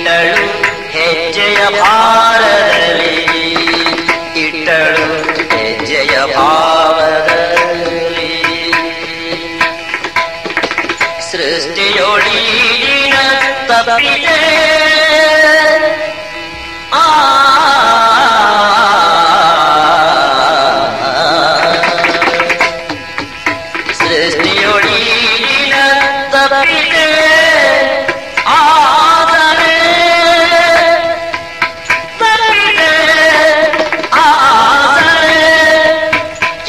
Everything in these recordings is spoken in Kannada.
ಇಟ್ಟಳು ಹೆಜ್ಜೆಯ ಭಾರದಲ್ಲಿ, ಇಟ್ಟಳು ಹೆಜ್ಜೆಯ ಭಾವದಲ್ಲಿ. ಸೃಷ್ಟಿಯೊಳಗಿನ ತಪ್ಪಿದೆ ಸೃಷ್ಟಿಯೊಳಗಿನ ತಪ್ಪಿದೆ ಆದರೆ ತಪ್ಪಿದೆ ಆದರೆ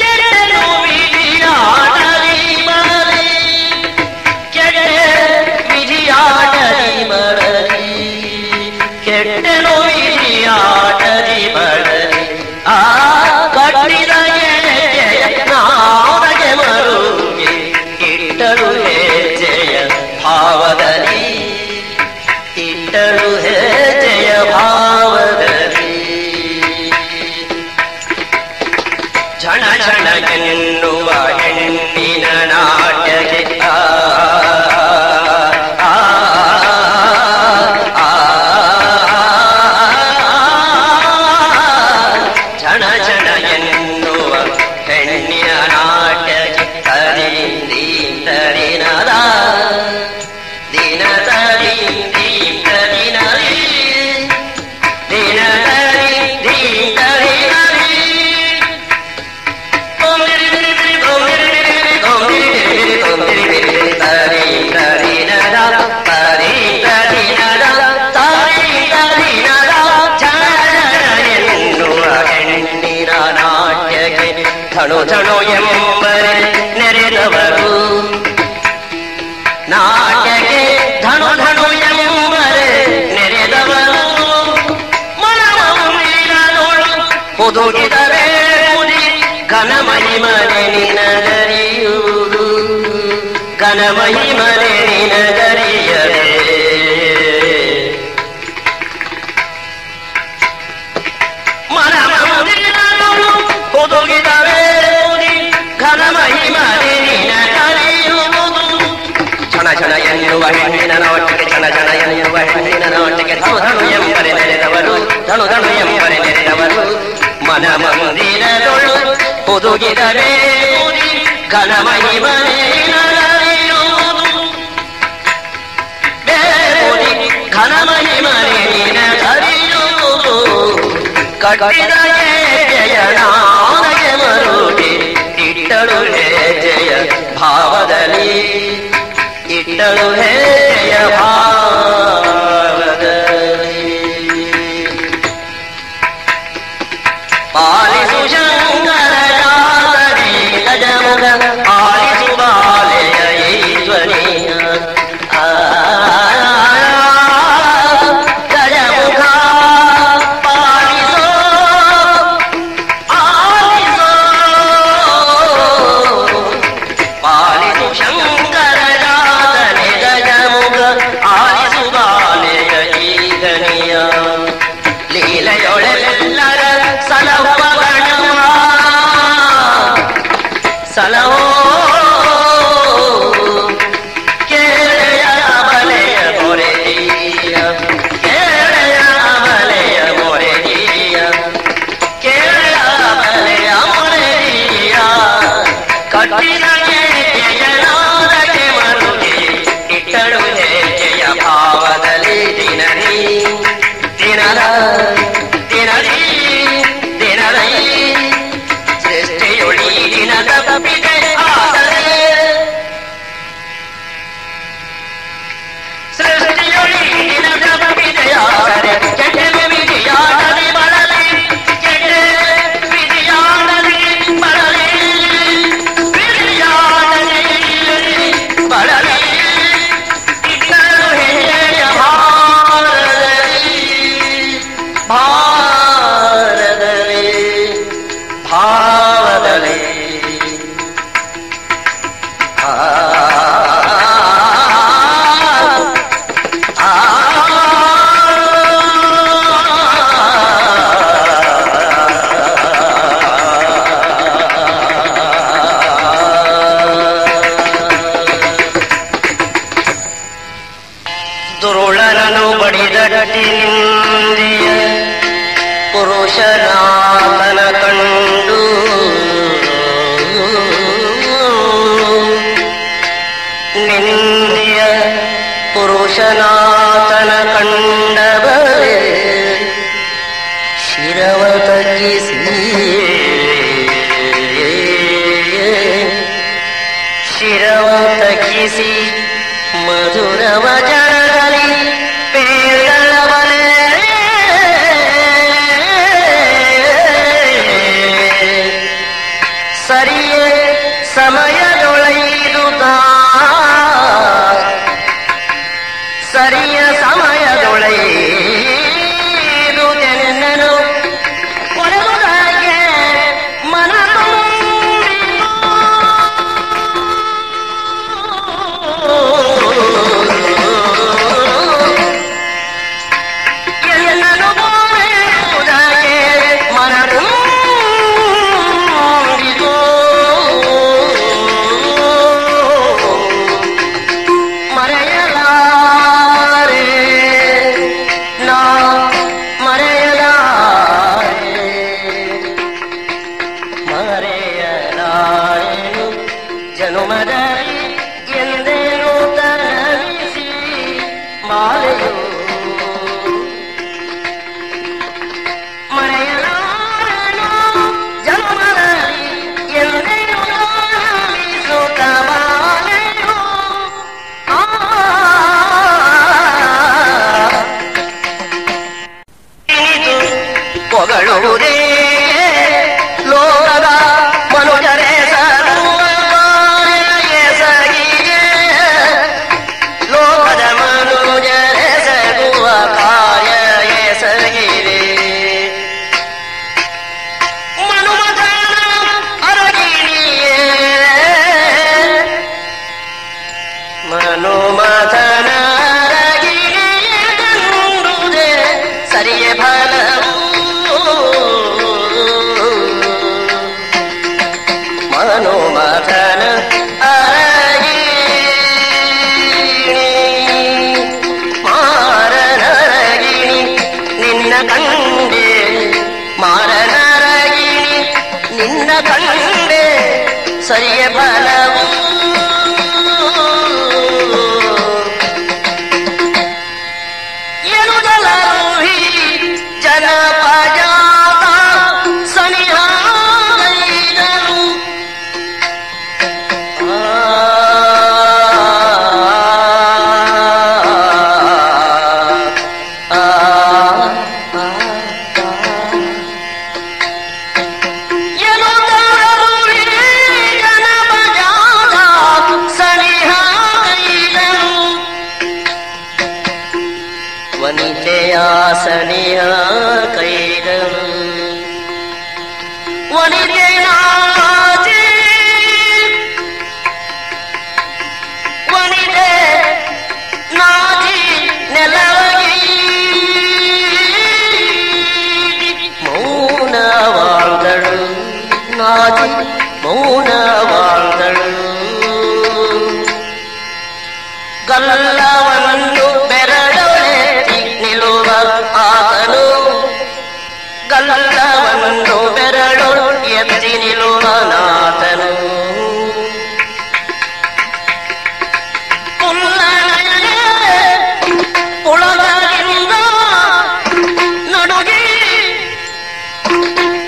ಕೆಡಲು ವಿಧಿಯಾಡಲಿ ಮರಳಿ, ಕೆಡ ವಿಧಿಯಾಡಲಿ ಮರಳಿ, ಕೆಟ್ಟಲು ವಿಧಿಯಾಡಲಿ ಮರಳಿ. ಆ ಕಟ್ಟಿದ ನಾವಗೆ ಮರುಗಿ ಇಟ್ಟಳು ಹೆಜ್ಜೆಯ ಭಾವದಲ್ಲಿ, ಇಟ್ಟಳು ಹೆಜ್ಜೆಯ ಭಾವದಲ್ಲಿ. ಝಣ ಝಣ ಎನ್ನುವ ಹೆಣ್ಣಿನ ನಾಟ್ಯಕ್ಕೆ ಝಣ ಝಣ ಎನ್ನುವ ಹೆಣ್ಣಿನ ನಾಟ್ಯಕ್ಕೆ ತರಿಂದೀಂದರಿನದ ದಿನ ತರಿಂದೀಂದರಿನರಿ, ದಿನ ತರಿಂದೀಂದರಿನರಿ. ಧಣು ಧಣು ಎಂಬರೆ ನೆರೆದವರು ನಾಟ್ಯಕ್ಕೆ, ಧಣು ಧಣು ಎಂಬರೆ ನೆರೆದವರು ಮನಮೀರನೋಳು ಹುದುಗಿದರೆ ಮುದಿ ಘನ ಮಹಿಮನೆ ನಿನಗರಿಯುವುದು, ಘನ ಮಹಿಮನೆ ನಿನಗರಿಯದೆ. ಮನಮೀರನೋಳು ಹುದುಗಿದರೆ ಘನ ಮಹಿಮನೆ ನಿನಗರಿಯುವುದು. ಕ್ಷಣ ಕ್ಷಣ ಎನ್ನುವ ಹೆಣ್ಣಿನ ನೋಟಕ್ಕೆ, ಕ್ಷಣ ಕ್ಷಣ ಎನ್ನುವ ಹೆಣ್ಣಿನ ನೋಟಕ್ಕೆ ಧನು ಧನು ಎಂಬರೆ ನೆರೆದವರು, ಧನು ಧನು ಎಂಬರೆ ನೆರೆದವರು ಮನಮಂದಿರದೊಳು ಹುದುಗಿದರೆ ಮುದಿ ಘನ ಮಹಿಮನೆ ನಿನಗರಿಯುವುದು. ಬೇರುದಿ ಘನ ಮಹಿಮನೆ ನಿನಗರಿಯುವುದು. ಕಟ್ಟಿದ ಹೆಜ್ಜೆಯ ನಾನಗೆ ಮರುಗಿ ಇಟ್ಟಳು ಹೆಜ್ಜೆಯ ಭಾವದಲ್ಲಿ, ಇಟ್ಟಳು ಹೆಜ್ಜೆಯ ಭಾವದಲ್ಲಿ. ಪಾಲಿಸು ಶಂಕರ ಜಾತನೆ ಗಜಮುಖ, ಆಲಿಸು ಬಾಲೆಯ ಈ ಧ್ವನಿಯ ಗಜಮುಖ ಪಾಲಿಸೋ ಆಲಿಸೋ, ಪಾಲಿಸು ಶಂಕರ ಜಾತನೆ ಗಜಮುಖ ಘಟಿ ನಿಂದೆಯ ಪುರುಷನಾಥನ ಕಂಡು ನಿಂದೆಯ ಪುರುಷನಾಥನ ಕಂಡವರೇ ಶಿರವ ತಗ್ಗಿಸಿ ಶಿರವ ತಗ್ಗಿಸಿ ಮಧುರ ವಚನದಲ್ಲಿ ಪೇಗಳವನೇ ಸರಿಯೇ ಸಮಯದೊಳೈದುದ ಸರಿಯ ಸಮಯದೊಳೈದು ಜನನು ಕೊರಗುದಾಗೆ ಮನ ಎಲ್ಲನು ಬೋರೆಯುವುದಾಗೆ ಮನ ತುಂಬಿತು ಮರೆಯಲಾರೆ ನಾ ಮರೆಯಲಾರೆ ಮರೆಯಲಾರೆನು ಜನುಮದಲ್ಲಿ ಎಂದೇನು ತನವಿಸಿ ಮಾಲೆಯು ಮರೆಯಲಾರೆನು ಜನುಮದಲ್ಲಿ ಎಂದೇನು ತನವಿಸುತ್ತ ಮಾಲೆಯು ಹೊಗಳುವುದೇ ಲೋಕದ ಮನುಜರೇ ಸರ್ವ ಕಾರ್ಯಸಗಿಗೆ ಲೋಕದ ಮನುಜರೇ ಸರ್ವ ಕಾರ್ಯ ಎಸಗಿದೆ ಮನುಮತನ ಅರಗಿಣಿಯೇ ಮನುಮತನ ಅರಗಿಣಿಯೇ ಕಂಡುದೆ ಸರಿಯೇ ಫಲವು ಮನೋಮಥನ ಅರಗಿಣಿ ಮಾರನರಗಿಣಿ ನಿನ್ನ ಕಂಡೆ ಮಾರನರಗಿಣಿ ನಿನ್ನ ಕಂಡೆ ಸರಿಯ ಫಲವು ಎನುದಲರುಹಿ ಜನಪಜಾತ ಸನಿಹಾಗೈದನು ವನಿತೆಯ ಸನಿಹ ಕೈದನು ವನಿತೆ ನಾಚಿ ವನಿತೆ ನಾಚಿ ನೆಲವಗಿ ಮೌನ வாழ்ದಳು ನಾಚಿ ಮೌನ வாழ்ದಳು ಗಲ್ಲವನ್ನು ಬೆರಳೊಳೆತಿ ನಿಲ್ಲುವ ಆತನು ಗಲ್ಲವನ್ನು ಬೆರಳೊಳು ಎತ್ತಿ ನಿಲ್ಲುವ ನಾಥನು ಪುಲ್ಲನಯನೆ ಪುಳಗದಿಂದ ನಡುಗಿ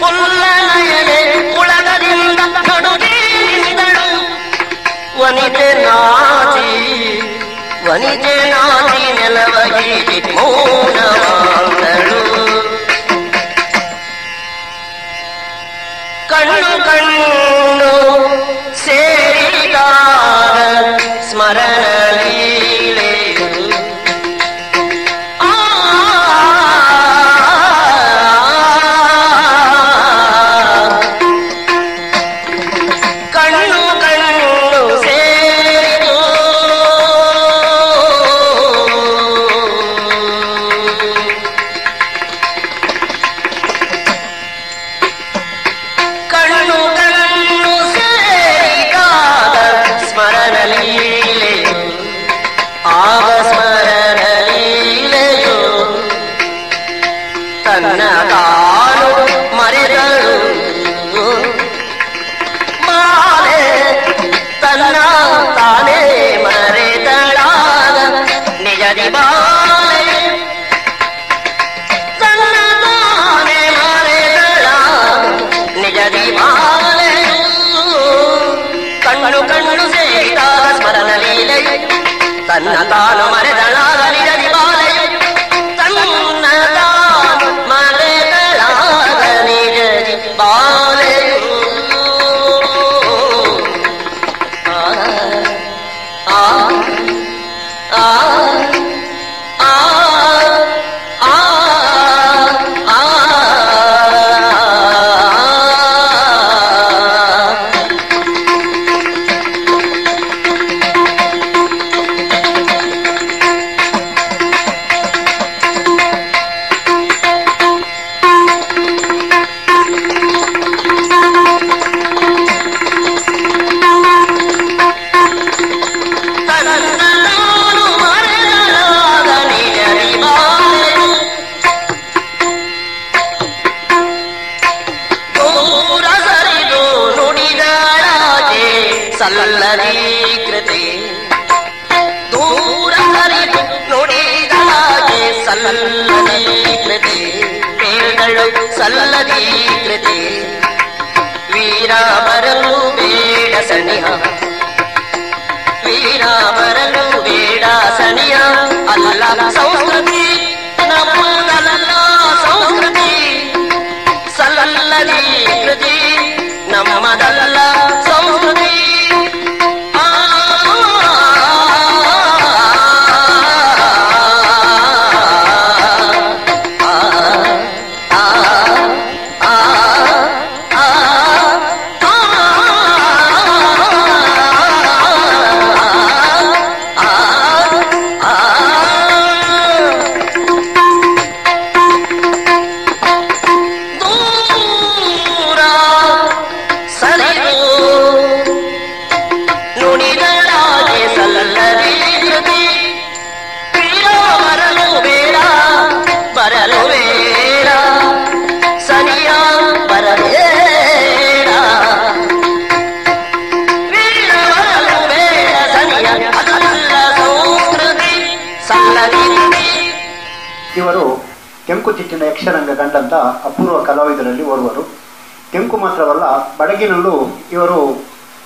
ಪುಲ್ಲನಯನೆ ಪುಳಗದಿಂದ ನಡುಗಿ ನಿಂದಳು ವನಿತೆ ನಾಚಿ ವನಿತೆ ನಾಚಿ ನೆಲವಗಿ ಮೌನವಾದಳು ಕಣ್ಣು ಕಣ್ಣು ಸೇರಿದಾಗ ಸ್ಮರಣ ಲೀಲೆಯು ಕಣ್ಣು ಕಣ್ಣು ಸೇರಿದು ಕಣ್ಣು ಕಣ್ಣು ಸೇರಿದಾಗ ಸ್ಮರಣ ಲೀಲೆಯು ಸಲ್ಲದಿ ಕೃತಿ ವೇದಗಳು ಸಲ್ಲದಿ ಕೃತಿ ವೀರ ಬರಲು ಬೇಡ ಸನಿಹ ವೀರ ಬರಲು ಬೇಡ ಸನಿಯ ಅಲ್ಲ ಸಂಸ್ಕೃತಿ ನಮ್ಮದಲ್ಲ ಸಂಸ್ಕೃತಿ ಸಲ್ಲದಿ ಕೃತಿ ನಮ್ಮದಲ್ಲ ಸಂಸ್ಕೃತಿ ಇವರು ತೆಂಕುತಿಟ್ಟಿನ ಯಕ್ಷರಂಗ ಕಂಡಂತ ಅಪೂರ್ವ ಕಲಾವಿದರಲ್ಲಿ ಓರ್ವರು. ತೆಂಕು ಮಾತ್ರವಲ್ಲ, ಬಡಗಿನಲ್ಲೂ ಇವರು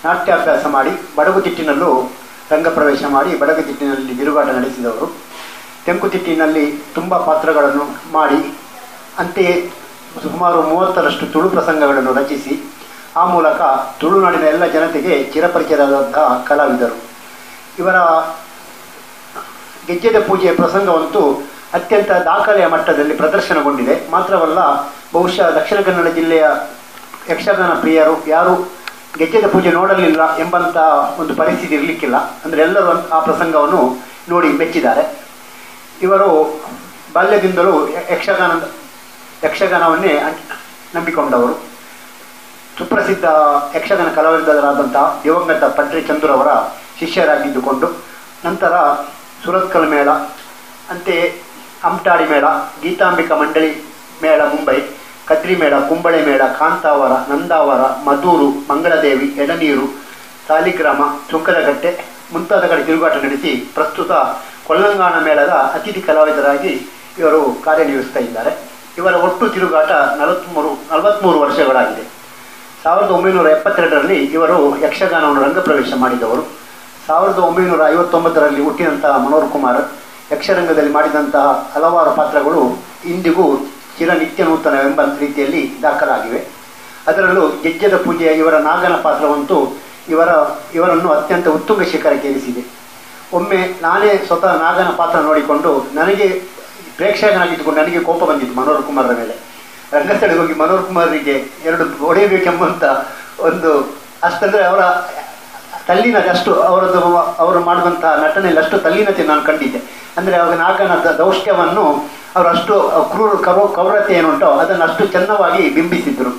ನಾಟ್ಯಾಭ್ಯಾಸ ಮಾಡಿ ಬಡಗುತಿಟ್ಟಿನಲ್ಲೂ ರಂಗಪ್ರವೇಶ ಮಾಡಿ ಬಡಗುತಿಟ್ಟಿನಲ್ಲಿ ಬಿರುಗಾಟ ನಡೆಸಿದವರು. ತೆಂಕುತಿಟ್ಟಿನಲ್ಲಿ ತುಂಬ ಪಾತ್ರಗಳನ್ನು ಮಾಡಿ ಅಂತೆಯೇ ಸುಮಾರು 30ರಷ್ಟು ತುಳು ಪ್ರಸಂಗಗಳನ್ನು ರಚಿಸಿ ಆ ಮೂಲಕ ತುಳುನಾಡಿನ ಎಲ್ಲ ಜನತೆಗೆ ಚಿರಪರಿಚಿತರಾದಂತಹ ಕಲಾವಿದರು. ಇವರ ಗೆಜ್ಜೆದ ಪೂಜೆಯ ಪ್ರಸಂಗವಂತೂ ಅತ್ಯಂತ ದಾಖಲೆಯ ಮಟ್ಟದಲ್ಲಿ ಪ್ರದರ್ಶನಗೊಂಡಿದೆ. ಮಾತ್ರವಲ್ಲ, ಬಹುಶಃ ದಕ್ಷಿಣ ಕನ್ನಡ ಜಿಲ್ಲೆಯ ಯಕ್ಷಗಾನ ಪ್ರಿಯರು ಯಾರು ಗೆಜ್ಜೆದ ಪೂಜೆ ನೋಡಲಿಲ್ಲ ಎಂಬಂಥ ಒಂದು ಪರಿಸ್ಥಿತಿ ಇರಲಿಕ್ಕಿಲ್ಲ. ಅಂದರೆ ಎಲ್ಲರೂ ಆ ಪ್ರಸಂಗವನ್ನು ನೋಡಿ ಮೆಚ್ಚಿದ್ದಾರೆ. ಇವರು ಬಾಲ್ಯದಿಂದಲೂ ಯಕ್ಷಗಾನವನ್ನೇ ನಂಬಿಕೊಂಡವರು. ಸುಪ್ರಸಿದ್ಧ ಯಕ್ಷಗಾನ ಕಲಾವಿದರಾದಂತಹ ದಿವಂಗತ ಪಂಡ್ರಿ ಚಂದ್ರವರ ಶಿಷ್ಯರಾಗಿದ್ದುಕೊಂಡು ನಂತರ ಸುರತ್ಕಲ್ ಮೇಳ, ಅಂತೆಯೇ ಅಮ್ಟಾಡಿ ಮೇಳ, ಗೀತಾಂಬಿಕಾ ಮಂಡಳಿ ಮೇಳ ಮುಂಬೈ, ಕದ್ರಿ ಮೇಳ, ಕುಂಬಳೆ ಮೇಳ, ಕಾಂತಾವರ, ನಂದಾವರ, ಮಧೂರು, ಮಂಗಳದೇವಿ, ಎಡನೀರು, ಸಾಲಿಗ್ರಾಮ, ಚುಂಕದಗಟ್ಟೆ ಮುಂತಾದ ಕಡೆ ತಿರುಗಾಟ ನಡೆಸಿ ಪ್ರಸ್ತುತ ಕೊಲ್ಲಂಗಾಣ ಮೇಳದ ಅತಿಥಿ ಕಲಾವಿದರಾಗಿ ಇವರು ಕಾರ್ಯನಿರ್ವಹಿಸ್ತಾ ಇದ್ದಾರೆ. ಇವರ ಒಟ್ಟು ತಿರುಗಾಟ 43 ವರ್ಷಗಳಾಗಿದೆ. 1972ರಲ್ಲಿ ಇವರು ಯಕ್ಷಗಾನವನ್ನು ರಂಗಪ್ರವೇಶ ಮಾಡಿದವರು. 1959ರಲ್ಲಿ ಹುಟ್ಟಿದಂತಹ ಮನೋಹರ್ ಕುಮಾರ್ ಯಕ್ಷರಂಗದಲ್ಲಿ ಮಾಡಿದಂತಹ ಹಲವಾರು ಪಾತ್ರಗಳು ಇಂದಿಗೂ ಚಿರನಿತ್ಯ ನೂತನವೆಂಬ ರೀತಿಯಲ್ಲಿ ದಾಖಲಾಗಿವೆ. ಅದರಲ್ಲೂ ಗೆಜ್ಜೆದ ಪೂಜೆಯ ಇವರ ನಾಗನ ಪಾತ್ರವಂತೂ ಇವರನ್ನು ಅತ್ಯಂತ ಉತ್ತುಂಗ ಶಿಖರಕ್ಕೇರಿಸಿದೆ. ಒಮ್ಮೆ ನಾನೇ ಸ್ವತಃ ನಾಗನ ಪಾತ್ರ ನೋಡಿಕೊಂಡು ನನಗೆ ಪ್ರೇಕ್ಷಕನಾಗಿದ್ದುಕೊಂಡು ನನಗೆ ಕೋಪ ಬಂದಿತ್ತು ಮನೋಹರ್ ಕುಮಾರ್ರ ಮೇಲೆ. ರಂಗಸ್ಥಳಕ್ಕೆ ಹೋಗಿ ಮನೋಹರ್ ಕುಮಾರ್ರಿಗೆ 2 ಹೊಡೆಯಬೇಕೆಂಬಂತ ಒಂದು ಅಷ್ಟಂದ್ರೆ ಅವರ ತಲ್ಲಿನತೆ ಅಷ್ಟು ಅವರು ಮಾಡುವಂತಹ ನಟನೆಯಲ್ಲಿ ಅಷ್ಟು ತಲ್ಲಿನತೆ ನಾನು ಕಂಡಿದ್ದೆ. ಅಂದರೆ ಅವಾಗ ನಾಗನ ದೌಷ್ಟ್ಯವನ್ನು ಅವರು ಅಷ್ಟು ಕೌರತೆ ಏನುಂಟೋ ಅದನ್ನು ಅಷ್ಟು ಚೆನ್ನವಾಗಿ ಬಿಂಬಿಸಿದ್ರು.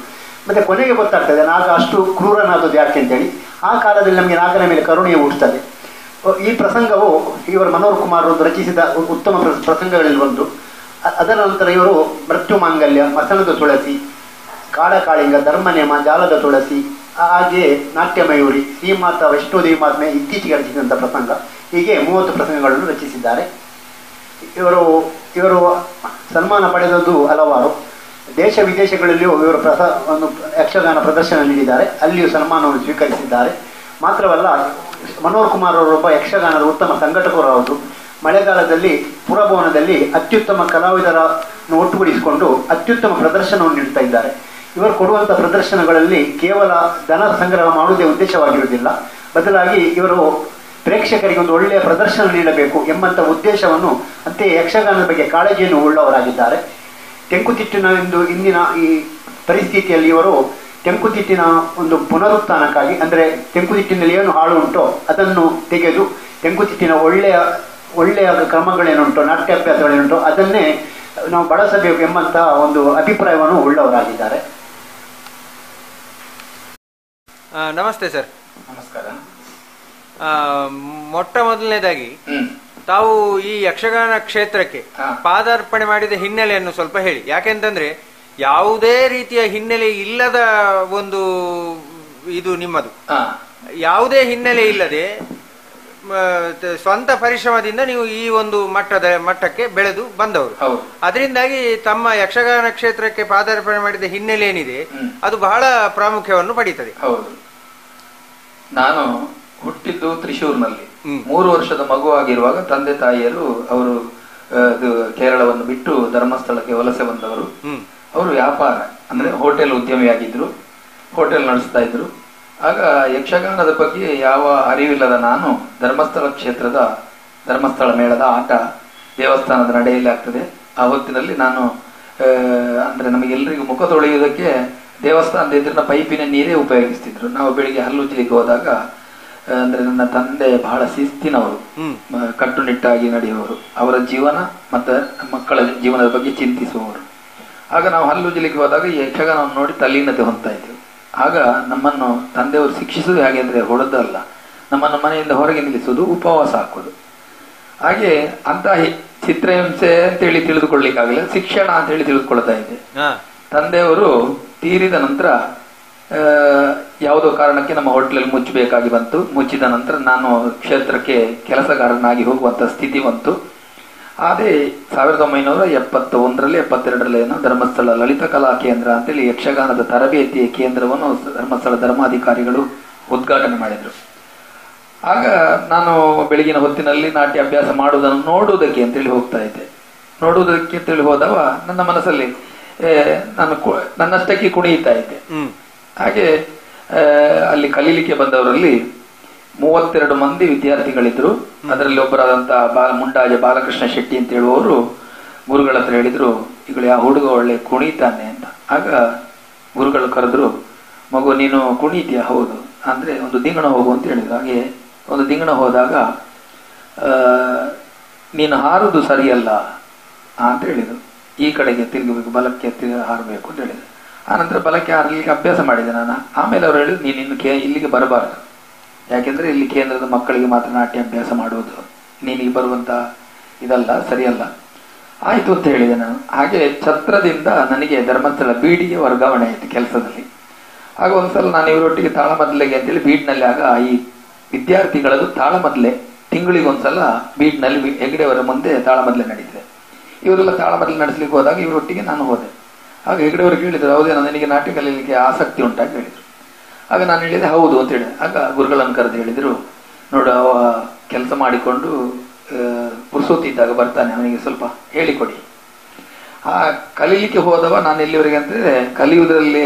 ಮತ್ತೆ ಕೊನೆಗೆ ಗೊತ್ತಾಗ್ತದೆ ನಾಗ ಅಷ್ಟು ಕ್ರೂರನಾದದ್ದು ಯಾಕೆ ಅಂತೇಳಿ. ಆ ಕಾಲದಲ್ಲಿ ನಮಗೆ ನಾಗನ ಮೇಲೆ ಕರುಣೆಯು ಹುಟ್ಟುತ್ತದೆ. ಈ ಪ್ರಸಂಗವು ಇವರು ಮನೋಹರ್ ಕುಮಾರ್ ರಚಿಸಿದ ಉತ್ತಮ ಪ್ರಸಂಗಗಳಲ್ಲಿ ಒಂದು. ಅದರ ನಂತರ ಇವರು ಮೃತ್ಯು ಮಾಂಗಲ್ಯ, ಮಸಣದ ತುಳಸಿ, ಕಾಳಕಾಳಿಂಗ, ಧರ್ಮನೇಮ, ಜಾಲದ ತುಳಸಿ, ಹಾಗೆಯೇ ನಾಟ್ಯಮಯೂರಿ, ಶ್ರೀಮಾತಾ ವೈಷ್ಣೋದೇವಿ ಮಾತ್ಮೆ ಇತ್ತೀಚೆಗೆ ರಚಿಸಿದಂಥ ಪ್ರಸಂಗ, ಹೀಗೆ 30 ಪ್ರಸಂಗಗಳನ್ನು ರಚಿಸಿದ್ದಾರೆ. ಇವರು ಸನ್ಮಾನ ಪಡೆದದ್ದು ಹಲವಾರು. ದೇಶ ವಿದೇಶಗಳಲ್ಲಿಯೂ ಇವರು ಒಂದು ಯಕ್ಷಗಾನ ಪ್ರದರ್ಶನ ನೀಡಿದ್ದಾರೆ, ಅಲ್ಲಿಯೂ ಸನ್ಮಾನವನ್ನು ಸ್ವೀಕರಿಸಿದ್ದಾರೆ. ಮಾತ್ರವಲ್ಲ, ಮನೋಹರ್ ಕುಮಾರ್ ಅವರೊಬ್ಬ ಯಕ್ಷಗಾನದ ಉತ್ತಮ ಸಂಘಟಕರು ಹೌದು. ಮಳೆಗಾಲದಲ್ಲಿ ಪುರಭವನದಲ್ಲಿ ಅತ್ಯುತ್ತಮ ಕಲಾವಿದರನ್ನು ಒಟ್ಟುಗೂಡಿಸಿಕೊಂಡು ಅತ್ಯುತ್ತಮ ಪ್ರದರ್ಶನವನ್ನು ನೀಡ್ತಾ ಇದ್ದಾರೆ. ಇವರು ಕೊಡುವಂಥ ಪ್ರದರ್ಶನಗಳಲ್ಲಿ ಕೇವಲ ಧನ ಸಂಗ್ರಹ ಮಾಡುವುದೇ ಉದ್ದೇಶವಾಗಿರುವುದಿಲ್ಲ, ಬದಲಾಗಿ ಇವರು ಪ್ರೇಕ್ಷಕರಿಗೆ ಒಂದು ಒಳ್ಳೆಯ ಪ್ರದರ್ಶನ ನೀಡಬೇಕು ಎಂಬಂಥ ಉದ್ದೇಶವನ್ನು, ಅಂತೆಯೇ ಯಕ್ಷಗಾನದ ಬಗ್ಗೆ ಕಾಳಜಿಯನ್ನು ಉಳ್ಳವರಾಗಿದ್ದಾರೆ. ತೆಂಕುತಿಟ್ಟಿನ ಇಂದಿನ ಈ ಪರಿಸ್ಥಿತಿಯಲ್ಲಿ ಇವರು ತೆಂಕುತಿಟ್ಟಿನ ಒಂದು ಪುನರುತ್ಥಾನಕ್ಕಾಗಿ, ಅಂದರೆ ತೆಂಕುತಿಟ್ಟಿನಲ್ಲಿ ಏನು ಹಾಳು ಉಂಟೋ ಅದನ್ನು ತೆಗೆದು ತೆಂಕುತಿಟ್ಟಿನ ಒಳ್ಳೆಯ ಕ್ರಮಗಳೇನುಂಟೋ, ನಾಟ್ಯಾಭ್ಯಾಸಗಳೇನುಂಟೋ ಅದನ್ನೇ ನಾವು ಬಳಸಬೇಕು ಎಂಬಂತಹ ಒಂದು ಅಭಿಪ್ರಾಯವನ್ನು ಉಳ್ಳವರಾಗಿದ್ದಾರೆ. ನಮಸ್ತೆ ಸರ್. ನಮಸ್ಕಾರ. ಮೊಟ್ಟ ಮೊದಲನೇದಾಗಿ ತಾವು ಈ ಯಕ್ಷಗಾನ ಕ್ಷೇತ್ರಕ್ಕೆ ಪಾದಾರ್ಪಣೆ ಮಾಡಿದ ಹಿನ್ನೆಲೆಯನ್ನು ಸ್ವಲ್ಪ ಹೇಳಿ. ಯಾಕೆಂತಂದ್ರೆ ಯಾವುದೇ ರೀತಿಯ ಹಿನ್ನೆಲೆ ಇಲ್ಲದ ಒಂದು ಇದು ನಿಮ್ಮದು. ಯಾವುದೇ ಹಿನ್ನೆಲೆ ಇಲ್ಲದೆ ಸ್ವಂತ ಪರಿಶ್ರಮದಿಂದ ನೀವು ಈ ಒಂದು ಮಟ್ಟಕ್ಕೆ ಬೆಳೆದು ಬಂದವರು. ಅದರಿಂದಾಗಿ ತಮ್ಮ ಯಕ್ಷಗಾನ ಕ್ಷೇತ್ರಕ್ಕೆ ಪಾದಾರ್ಪಣೆ ಮಾಡಿದ ಹಿನ್ನೆಲೆ ಏನಿದೆ ಅದು ಬಹಳ ಪ್ರಾಮುಖ್ಯವನ್ನು ಪಡೀತದೆ. ಹೌದು, ನಾನು ಹುಟ್ಟಿದ್ದು ತ್ರಿಶೂರ್ನಲ್ಲಿ. 3 ವರ್ಷದ ಮಗುವಾಗಿರುವಾಗ ತಂದೆ ತಾಯಿಯರು ಅವರು ಕೇರಳವನ್ನು ಬಿಟ್ಟು ಧರ್ಮಸ್ಥಳಕ್ಕೆ ವಲಸೆ ಬಂದವರು. ಅವರು ವ್ಯಾಪಾರ ಅಂದ್ರೆ ಹೋಟೆಲ್ ಉದ್ಯಮಿಯಾಗಿದ್ರು, ಹೋಟೆಲ್ ನಡೆಸ್ತಾ ಇದ್ರು. ಆಗ ಯಕ್ಷಗಾನದ ಬಗ್ಗೆ ಯಾವ ಅರಿವಿಲ್ಲದ ನಾನು ಧರ್ಮಸ್ಥಳ ಮೇಳದ ಆಟ ದೇವಸ್ಥಾನದ ನಡೆಯಲ್ಲಿ ಆಗ್ತದೆ. ಆ ಹೊತ್ತಿನಲ್ಲಿ ನಾನು ಅಂದ್ರೆ ನಮಗೆಲ್ಲರಿಗೂ ಮುಖ ತೊಳೆಯುವುದಕ್ಕೆ ದೇವಸ್ಥಾನದ ಎದುರಿನ ಪೈಪಿನ ನೀರೇ ಉಪಯೋಗಿಸ್ತಿದ್ರು. ನಾವು ಬೆಳಿಗ್ಗೆ ಹಲ್ಲುಜ್ಜಲಿಕ್ಕೆ ಹೋದಾಗ ಅಂದ್ರೆ ನನ್ನ ತಂದೆ ಬಹಳ ಶಿಸ್ತಿನವರು, ಕಟ್ಟುನಿಟ್ಟಾಗಿ ನಡೆಯುವವರು, ಅವರ ಜೀವನ ಮತ್ತು ಮಕ್ಕಳ ಜೀವನದ ಬಗ್ಗೆ ಚಿಂತಿಸುವವರು. ಆಗ ನಾವು ಹಲ್ಲುಜ್ಜಲಿಕ್ಕೆ ಹೋದಾಗ ಈ ಯಕ್ಷಗಾನವನ್ನು ನೋಡಿ ತಲ್ಲೀನತೆ ಹೊಂದ್ತಾ ಇದ್ವಿ. ಆಗ ನಮ್ಮನ್ನು ತಂದೆಯವರು ಶಿಕ್ಷಿಸುವುದು ಹೇಗೆ ಅಂದ್ರೆ ಹೊಡೆದಲ್ಲ, ನಮ್ಮನ್ನು ಮನೆಯಿಂದ ಹೊರಗೆ ನಿಲ್ಲಿಸುವುದು, ಉಪವಾಸ ಹಾಕುವುದು. ಹಾಗೆ ಅಂತಹ ಚಿತ್ರಹಿಂಸೆ ಅಂತೇಳಿ ತಿಳಿದುಕೊಳ್ಳಿಕ್ಕಾಗಲಿಲ್ಲ, ಶಿಕ್ಷಣ ಅಂತ ಹೇಳಿ ತಿಳಿದುಕೊಳ್ತಾ ಇದ್ದೆ. ತಂದೆಯವರು ತೀರಿದ ನಂತರ ಯಾವುದೋ ಕಾರಣಕ್ಕೆ ನಮ್ಮ ಹೋಟೆಲ್ ಮುಚ್ಚಬೇಕಾಗಿ ಬಂತು. ಮುಚ್ಚಿದ ನಂತರ ನಾನು ಕ್ಷೇತ್ರಕ್ಕೆ ಕೆಲಸಗಾರನಾಗಿ ಹೋಗುವಂತ ಸ್ಥಿತಿ ಬಂತು. ಅದೇ 1971ರಲ್ಲಿ 72ರಲ್ಲಿ ಧರ್ಮಸ್ಥಳ ಲಲಿತ ಕಲಾ ಕೇಂದ್ರ ಅಂತೇಳಿ ಯಕ್ಷಗಾನದ ತರಬೇತಿಯ ಕೇಂದ್ರವನ್ನು ಧರ್ಮಸ್ಥಳ ಧರ್ಮಾಧಿಕಾರಿಗಳು ಉದ್ಘಾಟನೆ ಮಾಡಿದ್ರು. ಆಗ ನಾನು ಬೆಳಗಿನ ಹೊತ್ತಿನಲ್ಲಿ ನಾಟ್ಯ ಅಭ್ಯಾಸ ಮಾಡುವುದನ್ನು ನೋಡುವುದಕ್ಕೆ ಅಂತೇಳಿ ಹೋಗ್ತಾ ಇದ್ದೆ. ನೋಡುವುದಕ್ಕೆ ಅಂತೇಳಿ ಹೋದವ ನನ್ನ ಮನಸ್ಸಲ್ಲಿ ನಾನು ನನ್ನಷ್ಟಕ್ಕೆ ಕುಣಿಯುತ್ತಾ ಇದ್ದೆ. ಹಾಗೆ ಅಲ್ಲಿ ಕಲೀಲಿಕ್ಕೆ ಬಂದವರಲ್ಲಿ 32 ಮಂದಿ ವಿದ್ಯಾರ್ಥಿಗಳಿದ್ರು. ಅದರಲ್ಲಿ ಒಬ್ಬರಾದಂತಹ ಮುಂಡಾಜ ಬಾಲಕೃಷ್ಣ ಶೆಟ್ಟಿ ಅಂತ ಹೇಳುವವರು ಗುರುಗಳ ಹತ್ರ ಹೇಳಿದ್ರು, ಈಗಳು ಆ ಹುಡುಗ ಒಳ್ಳೆ ಕುಣಿತಾನೆ ಅಂತ. ಆಗ ಗುರುಗಳು ಕರೆದ್ರು, ಮಗು ನೀನು ಕುಣಿತೀಯ? ಹೌದು ಅಂದ್ರೆ ಒಂದು ದಿಗಣ ಹೋಗು ಅಂತ ಹೇಳಿದ್ರು. ಹಾಗೆ ಒಂದು ದಿಗಣ ಹೋದಾಗ ನೀನು ಹಾರುದು ಸರಿಯಲ್ಲ ಅಂತ ಹೇಳಿದ್ರು. ಈ ಕಡೆಗೆ ತಿರುಗಬೇಕು, ಬಲಕ್ಕೆ ಹಾರಬೇಕು ಅಂತ ಹೇಳಿದ್ರು. ಆನಂತರ ಬಲಕ್ಕೆ ಹಾರಲಿಕ್ಕೆ ಅಭ್ಯಾಸ ಮಾಡಿದೆ ನಾನು. ಆಮೇಲೆ ಅವರು ಹೇಳಿದ್ರು, ನೀನು ಇಲ್ಲಿಗೆ ಬರಬಾರದು, ಯಾಕೆಂದ್ರೆ ಇಲ್ಲಿ ಕೇಂದ್ರದ ಮಕ್ಕಳಿಗೆ ಮಾತ್ರ ನಾಟ್ಯ ಅಭ್ಯಾಸ ಮಾಡುವುದು, ನೀನಿಗೆ ಬರುವಂತ ಇದಲ್ಲ, ಸರಿಯಲ್ಲ. ಆಯ್ತು ಅಂತ ಹೇಳಿದೆ ನಾನು. ಹಾಗೆ ಛತ್ರದಿಂದ ನನಗೆ ಧರ್ಮಸ್ಥಳ ಬೀಡಿಗೆ ವರ್ಗಾವಣೆ ಆಯಿತು ಕೆಲಸದಲ್ಲಿ. ಆಗ ಒಂದ್ಸಲ ನಾನು ಇವರೊಟ್ಟಿಗೆ ತಾಳಮದ್ಲೆಗೆ ಅಂತೇಳಿ ಬೀಡ್ನಲ್ಲಿ, ಆಗ ಈ ವಿದ್ಯಾರ್ಥಿಗಳದ್ದು ತಾಳಮದ್ಲೆ ತಿಂಗಳಿಗೊಂದ್ಸಲ ಬೀಡ್ನಲ್ಲಿ ಹೆಗಡೆಯವರ ಮುಂದೆ ತಾಳಮದ್ಲೆ ನಡೀತಿದೆ. ಇವರೆಲ್ಲ ತಾಳಮದ್ಲೆ ನಡೆಸಲಿಕ್ಕೆ ಹೋದಾಗ ಇವರೊಟ್ಟಿಗೆ ನಾನು ಹೋದೆ. ಆಗ ಹೆಗಡೆಯವರು ಕೇಳಿದ್ರು, ಹೌದೇನೋ ನನಗೆ ನಾಟ್ಯ ಕಲೀಲಿಕ್ಕೆ ಆಸಕ್ತಿ ಉಂಟಾಗಿ ಹೇಳಿದ್ರು. ಆಗ ನಾನು ಹೇಳಿದೆ ಹೌದು ಅಂತ ಹೇಳಿದೆ. ಆಗ ಗುರುಗಳನ್ನು ಕರೆದು ಹೇಳಿದ್ರು, ನೋಡು ಅವ ಕೆಲಸ ಮಾಡಿಕೊಂಡು ಪುರ್ಸೋತಿ ಇದ್ದಾಗ ಬರ್ತಾನೆ, ಅವನಿಗೆ ಸ್ವಲ್ಪ ಹೇಳಿಕೊಡಿ. ಆ ಕಲೀಲಿಕ್ಕೆ ಹೋದವ ನಾನು ಎಲ್ಲಿವರೆಗೆ ಅಂತಂದ್ರೆ ಕಲಿಯುವುದರಲ್ಲಿ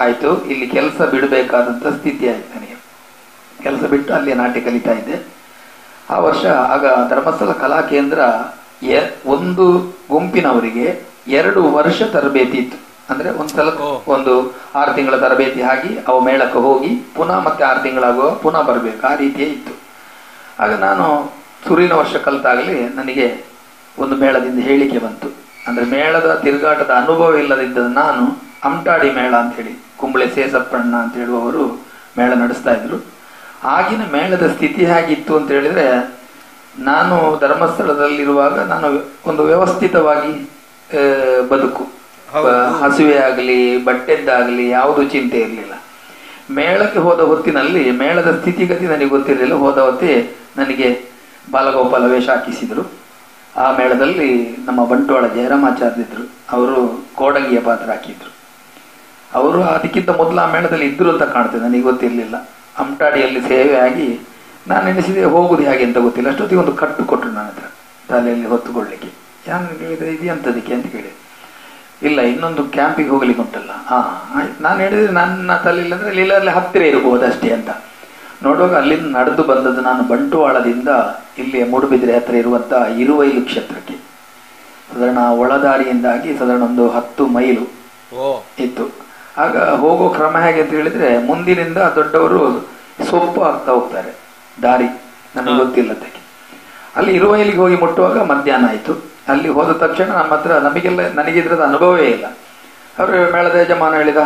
ಆಯ್ತು, ಇಲ್ಲಿ ಕೆಲಸ ಬಿಡಬೇಕಾದಂತ ಸ್ಥಿತಿ ಆಯ್ತು. ನನಗೆ ಕೆಲಸ ಬಿಟ್ಟು ಅಲ್ಲಿ ನಾಟ್ಯ ಕಲಿತಾ ಇದ್ದೆ. ಆ ವರ್ಷ ಆಗ ಧರ್ಮಸ್ಥಳ ಕಲಾ ಕೇಂದ್ರ ಒಂದು ಗುಂಪಿನವರಿಗೆ 2 ವರ್ಷ ತರಬೇತಿ ಇತ್ತು. ಅಂದ್ರೆ ಒಂದ್ಸಲ ಒಂದು 6 ತಿಂಗಳ ತರಬೇತಿ ಆಗಿ ಅವ ಮೇಳಕ್ಕೆ ಹೋಗಿ ಪುನಃ ಮತ್ತೆ 6 ತಿಂಗಳಾಗುವ ಪುನಃ ಬರಬೇಕು, ಆ ರೀತಿಯೇ ಇತ್ತು. ಆಗ ನಾನು ಸುರಿನ ವರ್ಷ ಕಲಿತಾಗಲಿ ನನಗೆ ಒಂದು ಮೇಳದಿಂದ ಹೇಳಿಕೆ ಬಂತು. ಅಂದ್ರೆ ಮೇಳದ ತಿರುಗಾಟದ ಅನುಭವ ಇಲ್ಲದಿದ್ದ ನಾನು ಅಮ್ಟಾಡಿ ಮೇಳ ಅಂತ ಹೇಳಿ ಕುಂಬಳೆ ಸೇಸಪ್ಪಣ್ಣ ಅಂತ ಹೇಳುವವರು ಮೇಳ ನಡೆಸ್ತಾ ಇದ್ರು. ಆಗಿನ ಮೇಳದ ಸ್ಥಿತಿ ಹೇಗಿತ್ತು ಅಂತ ಹೇಳಿದ್ರೆ, ನಾನು ಧರ್ಮಸ್ಥಳದಲ್ಲಿರುವಾಗ ನಾನು ಒಂದು ವ್ಯವಸ್ಥಿತವಾಗಿ ಬದುಕು, ಹಸುವೆ ಆಗಲಿ ಬಟ್ಟೆದ್ದಾಗಲಿ ಯಾವುದು ಚಿಂತೆ ಇರಲಿಲ್ಲ. ಮೇಳಕ್ಕೆ ಹೋದ ಹೊತ್ತಿನಲ್ಲಿ ಮೇಳದ ಸ್ಥಿತಿಗತಿ ನನಗೆ ಗೊತ್ತಿರಲಿಲ್ಲ. ಹೋದ ಹೊತ್ತೇ ನನಗೆ ಬಾಲಗೋಪಾಲ ವೇಷ ಹಾಕಿಸಿದ್ರು. ಆ ಮೇಳದಲ್ಲಿ ನಮ್ಮ ಬಂಟ್ವಾಳ ಜಯರಾಮಾಚಾರ್ಯಿದ್ರು, ಅವರು ಕೋಡಂಗಿಯ ಪಾತ್ರ ಹಾಕಿದ್ರು. ಅವರು ಅದಕ್ಕಿಂತ ಮೊದಲು ಆ ಮೇಳದಲ್ಲಿ ಇದ್ರು ಅಂತ ಕಾಣ್ತದೆ, ನನಗೆ ಗೊತ್ತಿರಲಿಲ್ಲ. ಅಮ್ಟಾಡಿಯಲ್ಲಿ ಸೇವೆ ಆಗಿ ನಾನು ಎನಿಸಿದೆ ಹೋಗುದು ಹೇಗೆ ಅಂತ ಗೊತ್ತಿಲ್ಲ. ಅಷ್ಟೊತ್ತಿಗೆ ಒಂದು ಕಟ್ಟು ಕೊಟ್ಟರು ನನ್ನ ಹತ್ರ ತಲೆಯಲ್ಲಿ ಹೊತ್ತುಕೊಳ್ಳಿಕ್ಕೆ. ಯಾರು ಹೇಳಿದ್ರೆ ಇದು ಎಂತದಕ್ಕೆ ಅಂತ ಕೇಳಿದೆ. ಇಲ್ಲ, ಇನ್ನೊಂದು ಕ್ಯಾಂಪಿಗೆ ಹೋಗ್ಲಿಕ್ಕೆ ಉಂಟಲ್ಲ. ಆಯ್ತು, ನಾನು ಹೇಳಿದ್ರೆ ನನ್ನ ತಲೆಯಲ್ಲಿ ಅಂದ್ರೆ ಇಲ್ಲಲ್ಲಿ ಹತ್ತಿರ ಇರಬಹುದು ಅಷ್ಟೇ ಅಂತ. ನೋಡುವಾಗ ಅಲ್ಲಿಂದ ನಡೆದು ಬಂದದ್ದು ನಾನು ಬಂಟ್ವಾಳದಿಂದ ಇಲ್ಲಿ ಮೂಡುಬಿದಿರೆ ಹತ್ರ ಇರುವಂತ ಇರುವೈಲು ಕ್ಷೇತ್ರಕ್ಕೆ. ಸಾಧಾರಣ ಒಳದಾರಿಯಿಂದಾಗಿ ಸಾಧಾರಣ ಒಂದು 10 ಮೈಲು ಇತ್ತು. ಆಗ ಹೋಗೋ ಕ್ರಮ ಹೇಗೆ ಅಂತ ಹೇಳಿದ್ರೆ, ಮುಂದಿನಿಂದ ದೊಡ್ಡವರು ಸೊಪ್ಪು ಆಗ್ತಾ ಹೋಗ್ತಾರೆ, ದಾರಿ ನನಗೆ ಗೊತ್ತಿಲ್ಲದಕ್ಕೆ. ಅಲ್ಲಿ ಇರುವೈಲಿಗೆ ಹೋಗಿ ಮುಟ್ಟುವಾಗ ಮಧ್ಯಾಹ್ನ ಆಯ್ತು. ಅಲ್ಲಿ ಹೋದ ತಕ್ಷಣ ನಮ್ಮ ಹತ್ರ ನನಗಿದ್ರದ ಅನುಭವವೇ ಇಲ್ಲ. ಅವರು ಮೇಳದ ಯಜಮಾನ ಹೇಳಿದ,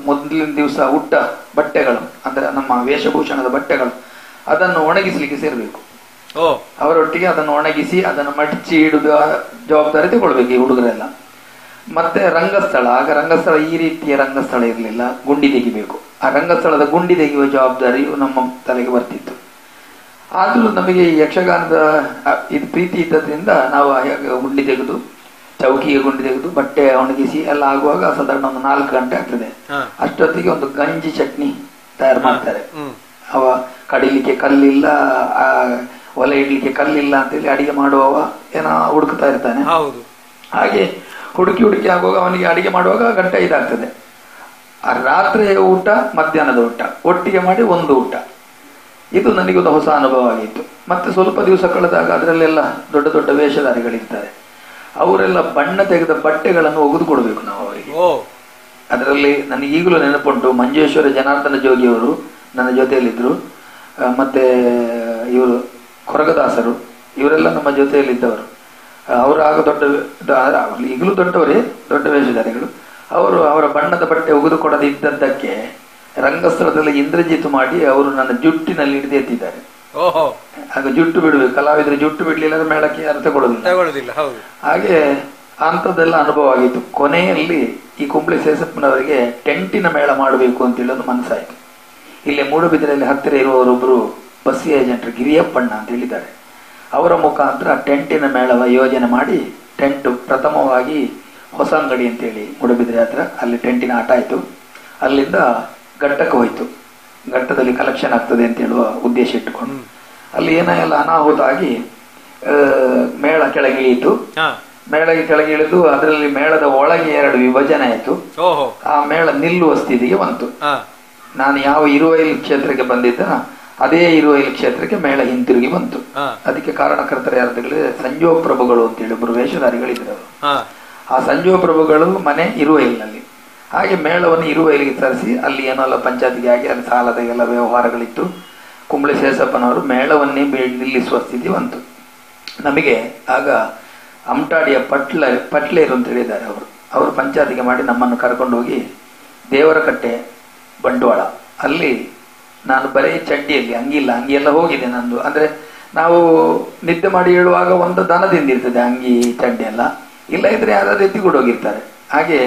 ಮೊದಲಿನ ದಿವಸ ಉಟ್ಟ ಬಟ್ಟೆಗಳು ಅಂದ್ರೆ ನಮ್ಮ ವೇಷಭೂಷಣದ ಬಟ್ಟೆಗಳು ಅದನ್ನು ಒಣಗಿಸ್ಲಿಕ್ಕೆ ಸೇರ್ಬೇಕು. ಅವರೊಟ್ಟಿಗೆ ಅದನ್ನು ಒಣಗಿಸಿ ಅದನ್ನು ಮಡಚಿ ಇಡುವ ಜವಾಬ್ದಾರಿ ತಗೊಳ್ಬೇಕು ಈ ಹುಡುಗರೆಲ್ಲ. ಮತ್ತೆ ರಂಗಸ್ಥಳ, ಆಗ ರಂಗಸ್ಥಳ ಈ ರೀತಿಯ ರಂಗಸ್ಥಳ ಇರಲಿಲ್ಲ, ಗುಂಡಿ ತೆಗಿಬೇಕು. ಆ ರಂಗಸ್ಥಳದ ಗುಂಡಿ ತೆಗೆಯುವ ಜವಾಬ್ದಾರಿಯು ನಮ್ಮ ತಲೆಗೆ ಬರ್ತಿತ್ತು. ಆದರೂ ನಮಗೆ ಈ ಯಕ್ಷಗಾನದ ಇದು ಪ್ರೀತಿ ಇದ್ದದ್ರಿಂದ ನಾವು ಗುಂಡಿ ತೆಗೆದು ಚೌಕಿಗೆ ಗುಂಡಿ ತೆಗೆದು ಬಟ್ಟೆ ಒಣಗಿಸಿ ಎಲ್ಲ ಆಗುವಾಗ ಸಾಧಾರಣ ಒಂದು 4 ಗಂಟೆ ಆಗ್ತದೆ. ಅಷ್ಟೊತ್ತಿಗೆ ಒಂದು ಗಂಜಿ ಚಟ್ನಿ ತಯಾರು ಮಾಡ್ತಾರೆ. ಅವ ಕಡಿಲಿಕ್ಕೆ ಕಲ್ಲಿಲ್ಲ, ಒಲೆ ಇಡ್ಲಿಕ್ಕೆ ಕಲ್ಲಿಲ್ಲ ಅಂತೇಳಿ ಅಡಿಗೆ ಮಾಡುವವ ಏನೋ ಹುಡುಕ್ತಾ ಇರ್ತಾನೆ. ಹಾಗೆ ಹುಡುಕಿ ಆಗುವಾಗ ಅವನಿಗೆ ಅಡಿಗೆ ಮಾಡುವಾಗ ಗಂಟೆ 5 ಆಗ್ತದೆ. ರಾತ್ರಿಯ ಊಟ ಮಧ್ಯಾಹ್ನದ ಊಟ ಒಟ್ಟಿಗೆ ಮಾಡಿ ಒಂದು ಊಟ. ಇದು ನನಗೊಂದು ಹೊಸ ಅನುಭವ ಆಗಿತ್ತು. ಮತ್ತೆ ಸ್ವಲ್ಪ ದಿವಸ ಕಳೆದಾಗ ಅದರಲ್ಲೆಲ್ಲ ದೊಡ್ಡ ದೊಡ್ಡ ವೇಷಧಾರಿಗಳಿರ್ತಾರೆ. ಅವರೆಲ್ಲ ಬಣ್ಣ ತೆಗೆದ ಬಟ್ಟೆಗಳನ್ನು ಒಗೆದು ಕೊಡಬೇಕು ನಾವು ಅವರಿಗೆ. ಅದರಲ್ಲಿ ನನಗೆ ಈಗಲೂ ನೆನಪುಂಟು, ಮಂಜೇಶ್ವರ ಜನಾರ್ದನ ಜೋಗಿಯವರು ನನ್ನ ಜೊತೆಯಲ್ಲಿದ್ದರು. ಮತ್ತೆ ಇವರು ಕೊರಗದಾಸರು, ಇವರೆಲ್ಲ ನಮ್ಮ ಜೊತೆಯಲ್ಲಿದ್ದವರು. ಅವರು ಆಗ ಈಗಲೂ ದೊಡ್ಡವರೇ, ದೊಡ್ಡ ವೇಷಧಾರಿಗಳು. ಅವರು ಅವರ ಬಣ್ಣದ ಬಟ್ಟೆ ಒಗೆದು ಕೊಡದಿದ್ದದ್ದಕ್ಕೆ ರಂಗಸ್ಥಳದಲ್ಲಿ ಇಂದ್ರಜಿತ್ ಮಾಡಿ ಅವರು ನನ್ನ ಜುಟ್ಟಿನಲ್ಲಿ ಹಿಡಿದು ಎತ್ತಿದ್ದಾರೆ. ಆಗ ಜುಟ್ಟು ಬಿಡಬೇಕು, ಕಲಾವಿದರು ಜುಟ್ಟು ಬಿಡ್ಲಿಲ್ಲ ಮೇಳಕ್ಕೆ ಯಾರು ತಗೊಳ್ಳೋದಿಲ್ಲ. ಹಾಗೆ ಅಂಥದ್ದೆಲ್ಲ ಅನುಭವ ಆಗಿತ್ತು. ಕೊನೆಯಲ್ಲಿ ಈ ಕುಂಬ್ಳೆ ಸೇಸಪ್ಪನವರಿಗೆ ಟೆಂಟಿನ ಮೇಳ ಮಾಡಬೇಕು ಅಂತೇಳಿ ಒಂದು ಮನಸ್ಸಾಯಿತು. ಇಲ್ಲಿ ಮೂಡುಬಿದಿರೆಯಲ್ಲಿ ಹತ್ತಿರ ಇರುವವರೊಬ್ಬರು ಬಸ್ ಏಜೆಂಟ್ ಗಿರಿಯಪ್ಪಣ್ಣ ಅಂತ ಹೇಳಿದ್ದಾರೆ. ಅವರ ಮುಖಾಂತರ ಟೆಂಟಿನ ಮೇಳವ ಯೋಜನೆ ಮಾಡಿ ಟೆಂಟ್ ಪ್ರಥಮವಾಗಿ ಹೊಸಂಗಡಿ ಅಂತೇಳಿ ಮೂಡುಬಿದಿರೆ ಹತ್ರ ಅಲ್ಲಿ ಟೆಂಟಿನ ಆಟ ಆಯಿತು. ಅಲ್ಲಿಂದ ಘಟ್ಟಕ್ಕೆ ಹೋಯ್ತು. ಘಟ್ಟದಲ್ಲಿ ಕಲೆಕ್ಷನ್ ಆಗ್ತದೆ ಅಂತ ಹೇಳುವ ಉದ್ದೇಶ ಇಟ್ಟುಕೊಂಡು ಅಲ್ಲಿ ಏನೆಲ್ಲ ಅನಾಹುತ ಆಗಿ ಮೇಳ ಕೆಳಗಿಳಿಯಿತು. ಮೇಳಗೆ ಕೆಳಗಿಳಿದು ಅದರಲ್ಲಿ ಮೇಳದ ಒಳಗೆ 2 ವಿಭಜನೆ ಆಯಿತು. ಆ ಮೇಳ ನಿಲ್ಲುವ ಸ್ಥಿತಿಗೆ ಬಂತು. ನಾನು ಯಾವ ಇರುವೈಲ್ ಕ್ಷೇತ್ರಕ್ಕೆ ಬಂದಿದ್ದ ಅದೇ ಇರುವೈಲ್ ಕ್ಷೇತ್ರಕ್ಕೆ ಮೇಳ ಹಿಂತಿರುಗಿ ಬಂತು. ಅದಕ್ಕೆ ಕಾರಣಕರ್ತರ ಯಾರು ಸಂಜೋಗ ಪ್ರಭುಗಳು ಅಂತೇಳಿ ಒಬ್ಬರು ವೇಷಧಾರಿಗಳಿದ್ರು. ಆ ಸಂಜೋಗ ಪ್ರಭುಗಳು ಮನೆ ಇರುವೈಲ್ನಲ್ಲಿ. ಹಾಗೆ ಮೇಳವನ್ನು ಇರುವೈಲಿಗೆ ತರಿಸಿ ಅಲ್ಲಿ ಏನೋ ಪಂಚಾಯತಿಗೆ ಆಗಿ ಅಲ್ಲಿ ಸಾಲದ ಎಲ್ಲ ವ್ಯವಹಾರಗಳಿತ್ತು. ಕುಂಬ್ಳೆ ಶೇಷಪ್ಪನವರು ಮೇಳವನ್ನೇ ನಿಲ್ಲಿಸುವ ಸ್ಥಿತಿ ಬಂತು. ನಮಗೆ ಆಗ ಅಮಟಾಡಿಯ ಪಟ್ಲೇರು ಅಂತ ಹೇಳಿದ್ದಾರೆ. ಅವರು ಪಂಚಾಯತಿಗೆ ಮಾಡಿ ನಮ್ಮನ್ನು ಕರ್ಕೊಂಡು ಹೋಗಿ ದೇವರಕಟ್ಟೆ ಬಂಟ್ವಾಳ ಅಲ್ಲಿ ನಾನು ಬರೀ ಚಡ್ಡಿಯಲ್ಲಿ ಅಂಗಿ ಎಲ್ಲ ಹೋಗಿದೆ ನಂದು. ಅಂದ್ರೆ ನಾವು ನಿದ್ದೆ ಮಾಡಿ ಹೇಳುವಾಗ ಒಂದು ದನದಿಂದ ಇರ್ತದೆ ಅಂಗಿ ಚಡ್ಡಿ ಎಲ್ಲ, ಇಲ್ಲ ಇದ್ರೆ ಯಾರಾದ್ರೂ ಎತ್ತಿಕೊಂಡು ಹೋಗಿರ್ತಾರೆ. ಹಾಗೆ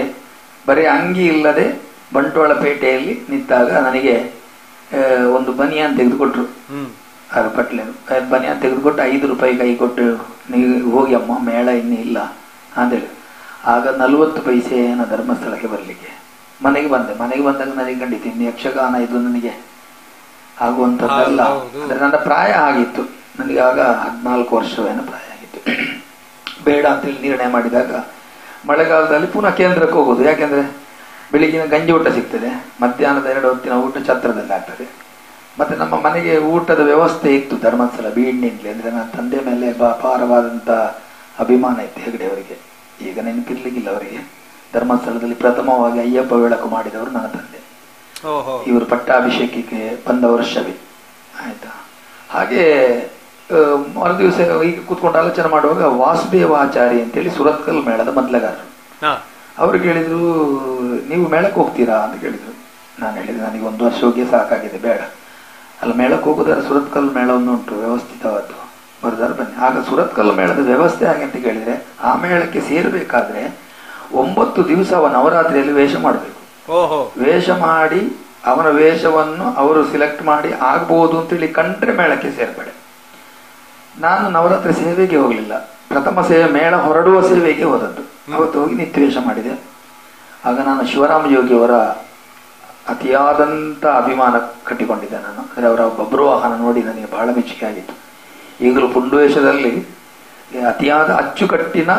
ಬರೀ ಅಂಗಿ ಇಲ್ಲದೆ ಬಂಟ್ವಾಳ ಪೇಟೆಯಲ್ಲಿ ನಿಂತಾಗ ನನಗೆ ಒಂದು ಬನಿಯಾನ್ ತೆಗೆದುಕೊಟ್ರು. ಆಗ ಪಟ್ಲೇನು ಬನಿಯಾನ್ ತೆಗೆದುಕೊಟ್ಟು 5 ರೂಪಾಯಿ ಕೈ ಕೊಟ್ಟು ನೀವು ಹೋಗಿ ಅಮ್ಮ ಮೇಳ ಇನ್ನೂ ಇಲ್ಲ ಅಂತೇಳಿ. ಆಗ 40 ಪೈಸೆ ಏನೋ ಧರ್ಮಸ್ಥಳಕ್ಕೆ ಬರಲಿಕ್ಕೆ. ಮನೆಗೆ ಬಂದಾಗ ನನಗೆ ಖಂಡಿತ ಇನ್ನು ಯಕ್ಷಗಾನ ಇದು ನನಗೆ ಆಗುವಂಥದ್ದಲ್ಲ. ಅಂದ್ರೆ ನನ್ನ ಪ್ರಾಯ ಆಗಿತ್ತು. ನನಗೆ ಆಗ 14 ವರ್ಷವೇನೋ ಪ್ರಾಯ ಆಗಿತ್ತು. ಬೇಡ ಅಂತೇಳಿ ನಿರ್ಣಯ ಮಾಡಿದಾಗ ಮಳೆಗಾಲದಲ್ಲಿ ಪುನಃ ಕೇಂದ್ರಕ್ಕೆ ಹೋಗೋದು. ಯಾಕೆಂದ್ರೆ ಬೆಳಿಗ್ಗಿನ ಗಂಜಿ ಊಟ ಸಿಗ್ತದೆ, ಮಧ್ಯಾಹ್ನದ 2 ಹೊತ್ತಿನ ಊಟ ಛತ್ರದಲ್ಲಿ ಆಗ್ತದೆ. ಮತ್ತೆ ನಮ್ಮ ಮನೆಗೆ ಊಟದ ವ್ಯವಸ್ಥೆ ಇತ್ತು ಧರ್ಮಸ್ಥಳ ಬೀಡ್ನಿಂದಲೇ. ಅಂದ್ರೆ ನನ್ನ ತಂದೆ ಮೇಲೆ ಅಪಾರವಾದಂತ ಅಭಿಮಾನ ಇತ್ತು ಹೆಗಡೆ ಅವರಿಗೆ. ಈಗ ನೆನಪಿರ್ಲಿಕ್ಕಿಲ್ಲ ಅವರಿಗೆ. ಧರ್ಮಸ್ಥಳದಲ್ಲಿ ಪ್ರಥಮವಾಗಿ ಅಯ್ಯಪ್ಪ ಬೆಳಕು ಮಾಡಿದವರು ನನ್ನ ತಂದೆ. ಇವರು ಪಟ್ಟಾಭಿಷೇಕಕ್ಕೆ ಬಂದ ವರ್ಷವೇ ಆಯ್ತಾ. ಹಾಗೆ ಮರುದಿವಸ ಈಗ ಕೂತ್ಕೊಂಡು ಆಲೋಚನೆ ಮಾಡುವಾಗ ವಾಸುದೇವಾಚಾರಿ ಅಂತೇಳಿ ಸುರತ್ಕಲ್ ಮೇಳದ ಮೊದಲಗಾರರು. ಅವ್ರು ಕೇಳಿದ್ರು, ನೀವು ಮೇಳಕ್ಕೆ ಹೋಗ್ತೀರಾ ಅಂತ ಕೇಳಿದ್ರು. ನಾನು ಹೇಳಿದೆ, ನನಗೆ 1 ವರ್ಷ ಹೋಗಿ ಸಾಕಾಗಿದೆ, ಬೇಡ. ಅಲ್ಲ, ಮೇಳಕ್ಕೆ ಹೋಗೋದಾದ್ರೆ ಸುರತ್ಕಲ್ ಮೇಳ ಉಂಟು ವ್ಯವಸ್ಥಿತವಾದ್ದು, ಬರುದಾರ ಬನ್ನಿ. ಆಗ ಸುರತ್ಕಲ್ ಮೇಳದ ವ್ಯವಸ್ಥೆ ಹಾಗೆ ಅಂತ ಕೇಳಿದ್ರೆ, ಆ ಮೇಳಕ್ಕೆ ಸೇರ್ಬೇಕಾದ್ರೆ 9 ದಿವಸ ಅವ ನವರಾತ್ರಿಯಲ್ಲಿ ವೇಷ ಮಾಡಬೇಕು. ವೇಷ ಮಾಡಿ ಅವನ ವೇಷವನ್ನು ಅವರು ಸಿಲೆಕ್ಟ್ ಮಾಡಿ ಆಗ್ಬಹುದು ಅಂತೇಳಿ ಕಂಡ್ರೆ ಮೇಳಕ್ಕೆ ಸೇರ್ಬೇಡ. ನಾನು ನವರಾತ್ರಿ ಸೇವೆಗೆ ಹೋಗ್ಲಿಲ್ಲ. ಪ್ರಥಮ ಸೇವೆ ಮೇಳ ಹೊರಡುವ ಸೇವೆಗೆ ಹೋದದ್ದು. ಅವತ್ತು ಹೋಗಿ ನಿತ್ಯ ವೇಷ ಮಾಡಿದೆ. ಆಗ ನಾನು ಶಿವರಾಮ ಯೋಗಿಯವರ ಅತಿಯಾದಂತ ಅಭಿಮಾನ ಕಟ್ಟಿಕೊಂಡಿದ್ದೆ ನಾನು. ಅಂದ್ರೆ ಅವರ ಬಬ್ರುವಾಹನ ನೋಡಿ ನನಗೆ ಬಹಳ ಮೆಚ್ಚುಗೆ ಆಗಿತ್ತು. ಈಗಲೂ ಪುಂಡುವೇಷದಲ್ಲಿ ಅತಿಯಾದ ಅಚ್ಚುಕಟ್ಟಿನ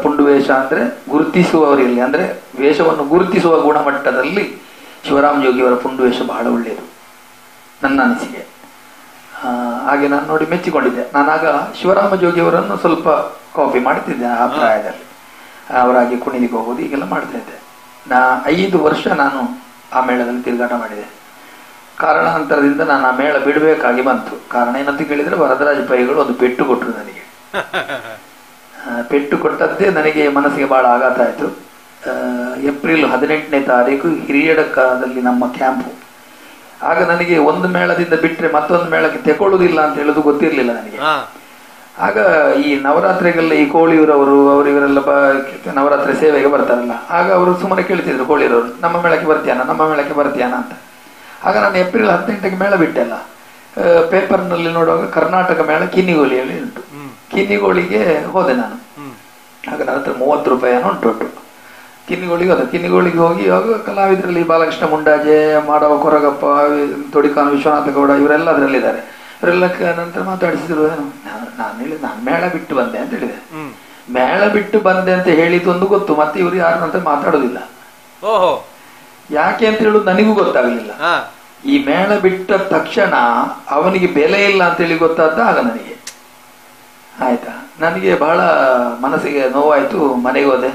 ಪುಂಡುವೇಷ ಅಂದ್ರೆ ಗುರುತಿಸುವವರಿಲ್ಲಿ, ಅಂದ್ರೆ ವೇಷವನ್ನು ಗುರುತಿಸುವ ಗುಣಮಟ್ಟದಲ್ಲಿ ಶಿವರಾಮ ಯೋಗಿಯವರ ಪುಂಡುವೇಷ ಬಹಳ ಒಳ್ಳೆಯದು ನನ್ನ ಅನಿಸಿಕೆ. ಹಾಗೆ ನಾನು ನೋಡಿ ಮೆಚ್ಚಿಕೊಂಡಿದ್ದೆ. ನಾನಾಗ ಶಿವರಾಮ ಜೋಗಿಯವರನ್ನು ಸ್ವಲ್ಪ ಕಾಪಿ ಮಾಡ್ತಿದ್ದೆ ಆ ಪ್ರಾಯದಲ್ಲಿ. ಅವರಾಗಿ ಕುಣಿಲಿಕ್ಕೆ ಹೋಗೋದು ಈಗೆಲ್ಲ ಮಾಡ್ತಾ ಇದ್ದೆ. 5 ವರ್ಷ ನಾನು ಆ ಮೇಳದಲ್ಲಿ ತಿರುಗಾಟ ಮಾಡಿದೆ. ಕಾರಣಾಂತರದಿಂದ ನಾನು ಆ ಮೇಳ ಬಿಡಬೇಕಾಗಿ ಬಂತು. ಕಾರಣ ಏನಂತ ಕೇಳಿದ್ರೆ, ವರದರಾಜ ಪೈಗಳು ಒಂದು ಪೆಟ್ಟು ಕೊಟ್ಟರು ನನಗೆ. ಪೆಟ್ಟು ಕೊಟ್ಟದ್ದೇ ನನಗೆ ಮನಸ್ಸಿಗೆ ಬಹಳ ಆಘಾತ ಆಯಿತು. ಏಪ್ರಿಲ್ 18ನೇ ತಾರೀಕು ಹಿರಿಯಡಕದಲ್ಲಿ ನಮ್ಮ ಕ್ಯಾಂಪು. ಆಗ ನನಗೆ ಒಂದು ಮೇಳದಿಂದ ಬಿಟ್ಟರೆ ಮತ್ತೊಂದು ಮೇಳಕ್ಕೆ ತೆಕೊಳ್ಳುವುದಿಲ್ಲ ಅಂತ ಹೇಳೋದು ಗೊತ್ತಿರಲಿಲ್ಲ ನನಗೆ. ಆಗ ಈ ನವರಾತ್ರಿಗೆಲ್ಲ ಈ ಕೋಳಿಯೂರವರು ಇವರೆಲ್ಲ ನವರಾತ್ರಿ ಸೇವೆಗೆ ಬರ್ತಾರಲ್ಲ, ಆಗ ಅವರು ಸುಮ್ಮನೆ ಕೇಳ್ತಿದ್ರು ಕೋಳಿಯೂರವರು, ನಮ್ಮ ಮೇಳಕ್ಕೆ ಬರ್ತೀಯಾನ ಅಂತ. ಆಗ ನಾನು ಏಪ್ರಿಲ್ 18ಕ್ಕೆ ಮೇಳ ಬಿಟ್ಟೆಲ್ಲ. ಪೇಪರ್ನಲ್ಲಿ ನೋಡುವಾಗ ಕರ್ನಾಟಕ ಮೇಳ ಕಿನ್ನಿಗೋಳಿಯಲ್ಲಿ ಉಂಟು. ಕಿನ್ನಿಗೋಳಿಗೆ ಹೋದೆ ನಾನು. ಆಗ ನನ್ನ ಹತ್ರ 30 ರೂಪಾಯಿನೋ ಉಂಟು. ಕಿನ್ನಿಗೋಳಿಗೆ ಹೋದ. ಕಿನ್ನಿಗೋಳಿಗೆ ಹೋಗಿ ಆಗ ಕಲಾವಿದರಲ್ಲಿ ಬಾಲಕೃಷ್ಣ ಮುಂಡಾಜೆ, ಮಾಡವ ಕೊರಗಪ್ಪ, ತೊಡಿಕಾನ ವಿಶ್ವನಾಥ ಗೌಡ ಇವರೆಲ್ಲ ಅದರಲ್ಲಿದ್ದಾರೆ. ಇವರೆಲ್ಲ ನಂತರ ಮಾತಾಡಿಸಿದ್ರು. ನಾನು ಹೇಳಿದೆ ನಾನು ಮೇಳ ಬಿಟ್ಟು ಬಂದೆ ಅಂತ ಹೇಳಿದೆ. ಮೇಳ ಬಿಟ್ಟು ಬಂದೆ ಅಂತ ಹೇಳಿದ್ದೊಂದು ಗೊತ್ತು, ಮತ್ತೆ ಇವರು ಯಾರ ನಂತರ ಮಾತಾಡೋದಿಲ್ಲ. ಓಹೋ, ಯಾಕೆ ಅಂತ ಹೇಳುದು ನನಗೂ ಗೊತ್ತಾಗಲಿಲ್ಲ. ಈ ಮೇಳ ಬಿಟ್ಟ ತಕ್ಷಣ ಅವನಿಗೆ ಬೆಲೆ ಇಲ್ಲ ಅಂತೇಳಿ ಗೊತ್ತಾದ ಆಗ ನನಗೆ. ಆಯ್ತಾ, ನನಗೆ ಬಹಳ ಮನಸ್ಸಿಗೆ ನೋವಾಯ್ತು. ಮನೆಗೆ ಹೋದೆ.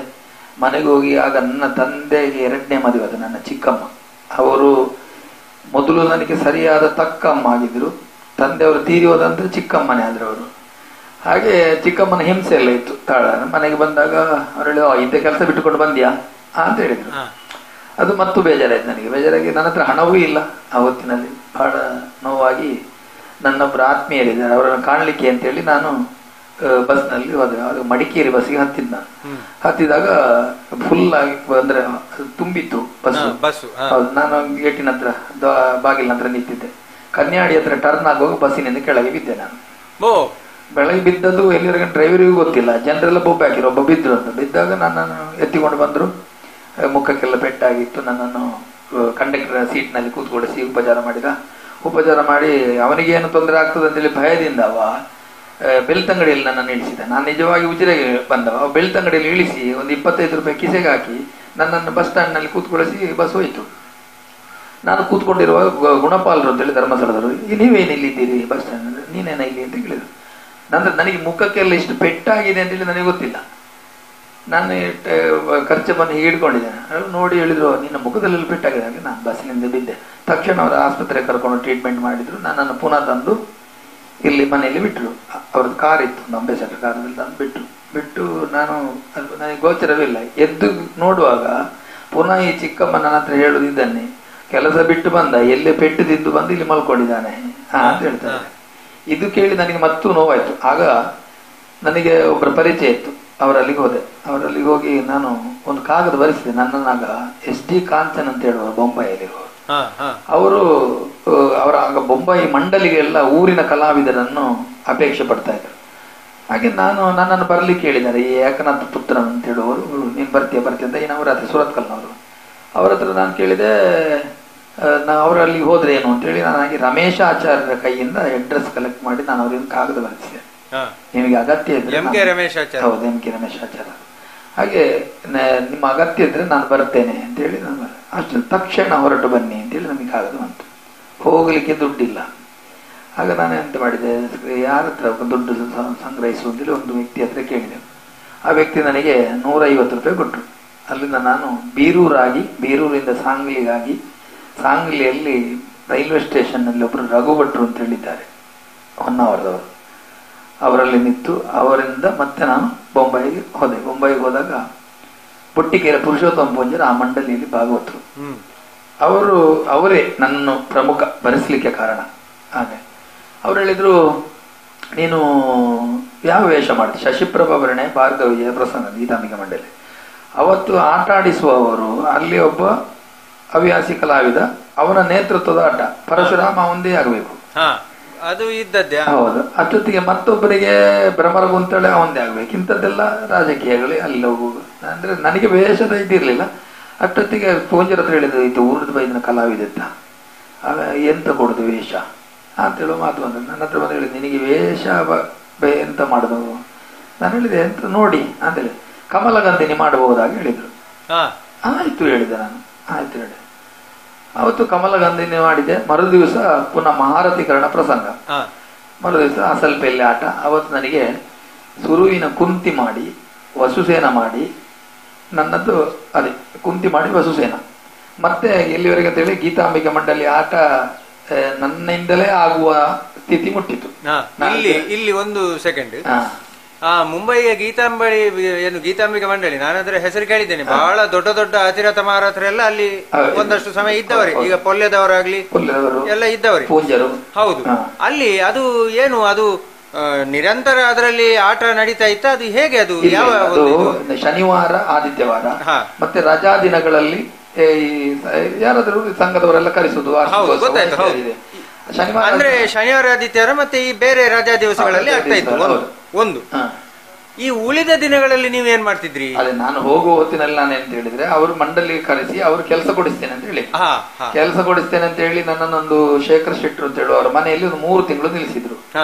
ಮನೆಗೆ ಹೋಗಿ ಆಗ ನನ್ನ ತಂದೆಗೆ 2ನೇ ಮದುವೆ ಅದು. ನನ್ನ ಚಿಕ್ಕಮ್ಮ ಅವರು ಮೊದಲು ನನಗೆ ಸರಿಯಾದ ತಕ್ಕಮ್ಮ ಆಗಿದ್ರು. ತಂದೆಯವರು ತೀರಿ ಹೋದಂದ್ರೆ ಚಿಕ್ಕಮ್ಮನೇ ಆದ್ರೆ ಅವರು. ಹಾಗೆ ಚಿಕ್ಕಮ್ಮನ ಹಿಂಸೆ ಎಲ್ಲ ಇತ್ತು. ತಾಳ ಮನೆಗೆ ಬಂದಾಗ ಅವ್ರು ಹೇಳಿ, ಇಂಥ ಕೆಲಸ ಬಿಟ್ಟುಕೊಂಡು ಬಂದ್ಯಾ ಅಂತ ಹೇಳಿದ್ರು. ಅದು ಮತ್ತು ಬೇಜಾರಾಯ್ತು ನನಗೆ. ಬೇಜಾರಾಗಿ ನನ್ನ ಹತ್ರ ಹಣವೂ ಇಲ್ಲ ಆವತ್ತಿನಲ್ಲಿ. ಬಹಳ ನೋವಾಗಿ ನನ್ನೊಬ್ಬರು ಆತ್ಮೀಯರಿದ್ದಾರೆ, ಅವರನ್ನು ಕಾಣಲಿಕ್ಕೆ ಅಂತೇಳಿ ನಾನು ಬಸ್ನಲ್ಲಿ ಹೋದೆ. ಅದು ಮಡಿಕೇರಿ ಬಸ್ಸಿಗೆ ಹತ್ತಿದ್ದು ನಾನು. ಹತ್ತಿದಾಗ ಫುಲ್ ಆಗಿ ಅಂದ್ರೆ ತುಂಬಿತ್ತು ಬಸ್ಸು. ಹೌದು, ನಾನು ಗೇಟಿನ ಹತ್ರ ಬಾಗಿಲಿನ ಹತ್ರ ನಿಂತಿದ್ದೆ. ಕನ್ಯಾಡಿ ಹತ್ರ ಟರ್ನ್ ಆಗುವಾಗ ಬಸ್ಸಿನಿಂದ ಕೆಳಗೆ ಬಿದ್ದೆ ನಾನು. ಬೆಳಗ್ಗೆ ಬಿದ್ದದ್ದು ಎಲ್ಲಿವರೆಗೆ ಡ್ರೈವರಿಗೂ ಗೊತ್ತಿಲ್ಲ. ಜನರೆಲ್ಲ ಬೊಬ್ಬೆ ಹಾಕಿರು, ಒಬ್ಬ ಬಿದ್ರು ಅಂತ. ಬಿದ್ದಾಗ ನನ್ನನ್ನು ಎತ್ತಿಕೊಂಡು ಬಂದ್ರು. ಮುಖಕ್ಕೆಲ್ಲ ಪೆಟ್ಟಾಗಿತ್ತು. ನನ್ನನ್ನು ಕಂಡಕ್ಟರ್ ಸೀಟ್ನಲ್ಲಿ ಕೂತ್ಕೊಳಿಸಿ ಉಪಚಾರ ಮಾಡಿದ. ಉಪಚಾರ ಮಾಡಿ ಅವನಿಗೇನು ತೊಂದರೆ ಆಗ್ತದೆ ಅಂತೇಳಿ ಭಯದಿಂದ ಅವ ಬೆಳ್ತಂಗಡಿಯಲ್ಲಿ ನನ್ನನ್ನು ಇಳಿಸಿದ. ನಾನು ನಿಜವಾಗಿ ಉಜಿರೆಗೆ ಬಂದವ. ಬೆಳ್ತಂಗಡಿಯಲ್ಲಿ ಇಳಿಸಿ ಒಂದು 25 ರೂಪಾಯಿ ಕಿಸೆಗೆ ಹಾಕಿ ನನ್ನನ್ನು ಬಸ್ ಸ್ಟ್ಯಾಂಡ್ ನಲ್ಲಿ ಕೂತ್ಕೊಳಿಸಿ ಬಸ್ ಹೋಯ್ತು. ನಾನು ಕೂತ್ಕೊಂಡಿರುವ ಗುಣಪಾಲರು ಅಂತೇಳಿ ಧರ್ಮಸ್ಥಳದರು, ನೀವೇನು ಇಲ್ಲಿದ್ದೀರಿ ಬಸ್ ಸ್ಟ್ಯಾಂಡ್, ನೀನೇನ ಇಲ್ಲಿ ಅಂತ ಕೇಳಿದ್ರು. ನಂತರ ನನಗೆ ಮುಖಕ್ಕೆಲ್ಲ ಇಷ್ಟು ಪೆಟ್ಟಾಗಿದೆ ಅಂತೇಳಿ ನನಗೆ ಗೊತ್ತಿಲ್ಲ. ನಾನು ಖರ್ಚವನ್ನು ಹಿಡ್ಕೊಂಡಿದ್ದೇನೆ. ನೋಡಿ ಹೇಳಿದ್ರು, ನಿನ್ನ ಮುಖದಲ್ಲಿ ಪೆಟ್ಟಾಗಿದೆ. ಹಾಗೆ ನಾನು ಬಸ್ಸಿನಿಂದ ಬಿದ್ದೆ. ತಕ್ಷಣ ಅವರು ಆಸ್ಪತ್ರೆಗೆ ಕರ್ಕೊಂಡು ಟ್ರೀಟ್ಮೆಂಟ್ ಮಾಡಿದ್ರು. ನನ್ನನ್ನು ಪುನಃ ತಂದು ಇಲ್ಲಿ ಮನೆಯಲ್ಲಿ ಬಿಟ್ಟರು. ಅವ್ರದ್ದು ಕಾರ್ ಇತ್ತು, ಒಂದು ಅಂಬೇಸಡರ್ ಕಾರಲ್ಲಿ ತಂದು ಬಿಟ್ಟು ನಾನು ನನಗೆ ಗೋಚರವಿಲ್ಲ. ಎದ್ದು ನೋಡುವಾಗ ಪುನಃ ಈ ಚಿಕ್ಕಮ್ಮ ನನ್ನ ಹತ್ರ ಹೇಳುವುದಿದ್ದನ್ನೇ, ಕೆಲಸ ಬಿಟ್ಟು ಬಂದ, ಎಲ್ಲೇ ಪೆಟ್ಟು ತಿಂದು ಬಂದು ಇಲ್ಲಿ ಮಲ್ಕೊಂಡಿದ್ದಾನೆ ಅಂತ ಹೇಳ್ತಾರೆ. ಇದು ಕೇಳಿ ನನಗೆ ಮತ್ತೂ ನೋವಾಯ್ತು. ಆಗ ನನಗೆ ಒಬ್ಬರ ಪರಿಚಯ ಇತ್ತು, ಅವರಲ್ಲಿಗೆ ಹೋದೆ. ಅವರಲ್ಲಿಗೆ ಹೋಗಿ ನಾನು ಒಂದು ಕಾಗದ ಬರೆಸಿದೆ. ನನ್ನನ್ನಾಗ SD ಕಾಂಚನ್ ಅಂತ ಹೇಳುವರು, ಬೊಂಬಾಯಿಯಲ್ಲಿರುವರು. ಅವರ ಆಗ ಬೊಂಬಾಯಿ ಮಂಡಲಿಗೆಲ್ಲ ಊರಿನ ಕಲಾವಿದರನ್ನು ಅಪೇಕ್ಷೆ ಪಡ್ತಾ ಇದ್ರು. ಹಾಗೆ ನನ್ನನ್ನು ಬರ್ಲಿಕ್ಕೆ ಹೇಳಿದ್ದಾರೆ. ಈ ಏಕನಾಥ ಪುತ್ರನ್ ಅಂತ ಹೇಳುವರು, ನೀನ್ ಬರ್ತೀಯ ಅಂತ ನವರಾತ್ರಿ ಸುರತ್ಕಲ್ನವರು. ಅವರ ಹತ್ರ ನಾನು ಕೇಳಿದೆ, ಅವರಲ್ಲಿ ಹೋದ್ರೆ ಏನು ಅಂತೇಳಿ ನಾನು ಹಾಗೆ ರಮೇಶ ಆಚಾರ್ಯರ ಕೈಯಿಂದ ಅಡ್ರೆಸ್ ಕಲೆಕ್ಟ್ ಮಾಡಿ ನಾನು ಅವರಿಂದ ಕಾಗದ ಬರೆಸಿದೆ. ನಿಮಗೆ ಅಗತ್ಯ ಇದ್ರೆ, ಹೌದು, ಎಂ ಕೆ ರಮೇಶ್ ಆಚಾರ್ಯ. ಹಾಗೆ ನಿಮ್ಮ ಅಗತ್ಯ ಇದ್ರೆ ನಾನು ಬರ್ತೇನೆ ಅಂತೇಳಿ ನಾನು ಅಷ್ಟು ತಕ್ಷಣ ಹೊರಟು ಬನ್ನಿ ಅಂತೇಳಿ ನಮಗೆ ಕಾಗದ ಬಂತು. ಹೋಗ್ಲಿಕ್ಕೆ ದುಡ್ಡಿಲ್ಲ. ಆಗ ನಾನು ಎಂತ ಮಾಡಿದೆ, ಯಾರ ಹತ್ರ ದುಡ್ಡು ಸಂಗ್ರಹಿಸುವಂತೇಳಿ ಒಂದು ವ್ಯಕ್ತಿ ಹತ್ರ ಕೇಳಿದೆ. ಆ ವ್ಯಕ್ತಿ ನನಗೆ 150 ರೂಪಾಯಿ ಕೊಟ್ಟರು. ಅಲ್ಲಿಂದ ನಾನು ಬೀರೂರಿಂದ ಸಾಂಗ್ಲಿಗಾಗಿ, ಸಾಂಗ್ಲಿಯಲ್ಲಿ ರೈಲ್ವೆ ಸ್ಟೇಷನ್ ನಲ್ಲಿ ಒಬ್ರು ರಘು ಭಟ್ರು ಅಂತ ಹೇಳಿದ್ದಾರೆ, ಹೊನ್ನಾವರದವರು. ಅವರಲ್ಲಿ ನಿಂತು ಅವರಿಂದ ಮತ್ತೆ ನಾನು ಬೊಂಬಾಯಿಗೆ ಹೋದೆ. ಬೊಂಬಾಯಿಗೆ ಹೋದಾಗ ಪುಟ್ಟಿಕೆರೆ ಪುರುಷೋತ್ತಮ ಪೂಂಜರು ಆ ಮಂಡಳಿಯಲ್ಲಿ ಭಾಗವತರು. ಅವರೇ ನನ್ನನ್ನು ಪ್ರಮುಖ ಭರಿಸಲಿಕ್ಕೆ ಕಾರಣ. ಹಾಗೆ ಅವ್ರು ಹೇಳಿದ್ರು, ನೀನು ಯಾವ ವೇಷ ಮಾಡ್ತೀವಿ? ಶಶಿಪ್ರಭಾ ಭರಣೆ, ಭಾರ್ಗವ ವಿಜಯ ಪ್ರಸನ್ನ, ಗೀತಾಂಬಿಕಾ ಮಂಡಳಿ. ಅವತ್ತು ಆಟ ಆಡಿಸುವವರು ಅಲ್ಲಿ ಒಬ್ಬ ಹವ್ಯಾಸಿ ಕಲಾವಿದ, ಅವನ ನೇತೃತ್ವದ ಆಟ. ಪರಶುರಾಮ ಒಂದೇ ಆಗಬೇಕು, ಅದು ಇದ್ದದ್ದೇ. ಹೌದು. ಅಷ್ಟೊತ್ತಿಗೆ ಮತ್ತೊಬ್ಬರಿಗೆ ಭ್ರಮರ ಗುಂತಳೆ ಅವಂದೇ ಆಗ್ಬೇಕು. ಇಂಥದ್ದೆಲ್ಲ ರಾಜಕೀಯಗಳು ಅಲ್ಲಿ ಹೋಗುವುದು. ಅಂದ್ರೆ ನನಗೆ ವೇಷದ ಇದಿರ್ಲಿಲ್ಲ. ಅಷ್ಟೊತ್ತಿಗೆ ಪೂಂಜರ ಹತ್ರ ಹೇಳಿದ್ರು, ಇದು ಊರದ ಬೈದಿನ ಕಲಾವಿದೆತ್ತ, ಎಂತ ಕೊಡುದು ವೇಷ ಅಂತೇಳುವ ಮಾತು ಬಂದ. ನನ್ನ ಹತ್ರ ಬಂದು ಹೇಳಿದ್, ನಿನಗೆ ವೇಷ ಎಂತ ಮಾಡುದು? ನಾನು ಹೇಳಿದೆ, ಎಂತ ನೋಡಿ ಅಂತೇಳಿ, ಕಮಲಗಂಧಿನಿ ಮಾಡಬಹುದಾಗಿ ಹೇಳಿದ್ರು. ಆಯ್ತು ಹೇಳಿದೆ ನಾನು. ಆಯ್ತು ಹೇಳಿ ಅವತ್ತು ಕಮಲಗಂಧಿನಿ ಮಾಡಿದೆ. ಮರುದಿವಸ ಪುನಃ ಮಹಾರಥೀಕರಣ ಪ್ರಸಂಗ. ಮರುದಿವಸ ಅಸಲ್ಪೆಲ್ಲಿ ಆಟ. ಅವತ್ತು ನನಗೆ ಸುರುವಿನ ಕುಂತಿ ಮಾಡಿ ವಸುಸೇನ ಮಾಡಿ, ನನ್ನದು ಅದೇ ಕುಂತಿ ಮಾಡಿ ವಸುಸೇನ. ಮತ್ತೆ ಎಲ್ಲಿವರೆಗೆ ಅಂತೇಳಿ ಗೀತಾಂಬಿಕಾ ಮಂಡಳಿ ಆಟ ನನ್ನಿಂದಲೇ ಆಗುವ ಸ್ಥಿತಿ ಮುಟ್ಟಿತು. ಇಲ್ಲಿ ಒಂದು ಸೆಕೆಂಡ್, ಮುಂಬೈಯ ಗೀತಾಂಬಿಕಾ ಮಂಡಳಿ, ನಾನಂದ್ರೆ ಹೆಸರು ಕೇಳಿದ್ದೇನೆ. ಬಹಳ ದೊಡ್ಡ ದೊಡ್ಡ ಅತಿರಥ ಮಹಾರಥರೆಲ್ಲ ಅಲ್ಲಿ ಒಂದಷ್ಟು ಸಮಯ ಇದ್ದವರೇ. ಈಗ ಪೊಲ್ಯದವರಾಗ್ಲಿ ಎಲ್ಲ ಇದ್ದವರೇ. ಹೌದು. ಅಲ್ಲಿ ಅದು ಏನು, ಅದು ನಿರಂತರ ಅದರಲ್ಲಿ ಆಟ ನಡೀತಾ ಇತ್ತ? ಅದು ಹೇಗೆ? ಅದು ಯಾವ ಶನಿವಾರ, ಆದಿತ್ಯವಾರ ಮತ್ತೆ ರಜಾ ದಿನಗಳಲ್ಲಿ ಯಾರಾದ್ರೂ ಸಂಘದವರೆಲ್ಲ ಕರೆಸುದು. ಶನಿವಾರ ಅಂದ್ರೆ ಶನಿವಾರ ಆದಿತ್ಯವಾರ ಮತ್ತೆ ಈ ಬೇರೆ ರಜಾ ದಿವಸಗಳಲ್ಲಿ ಆಗ್ತಾ ಇತ್ತು ಒಂದು. ಈ ಉಳಿದ ದಿನಗಳಲ್ಲಿ ನೀವೇನ್ ಮಾಡ್ತಿದ್ರಿ? ಅದೇ ನಾನು ಹೋಗುವ ಹೊತ್ತಿನಲ್ಲಿ ನಾನು ಎಂತ ಹೇಳಿದ್ರೆ ಅವರು ಮಂಡಳಿ ಕರೆಸಿ ಅವರು ಕೆಲಸ ಕೊಡಿಸ್ತೇನೆ ಅಂತ ಹೇಳಿ, ಕೆಲಸ ಕೊಡಿಸ್ತೇನೆ ಅಂತ ಹೇಳಿ ನನ್ನನ್ನೊಂದು ಶೇಖರ್ ಶೆಟ್ಟರು ಅಂತ ಹೇಳುವ ಅವರ ಮನೆಯಲ್ಲಿ ಒಂದು 3 ತಿಂಗಳು ನಿಲ್ಲಿಸಿದ್ರು.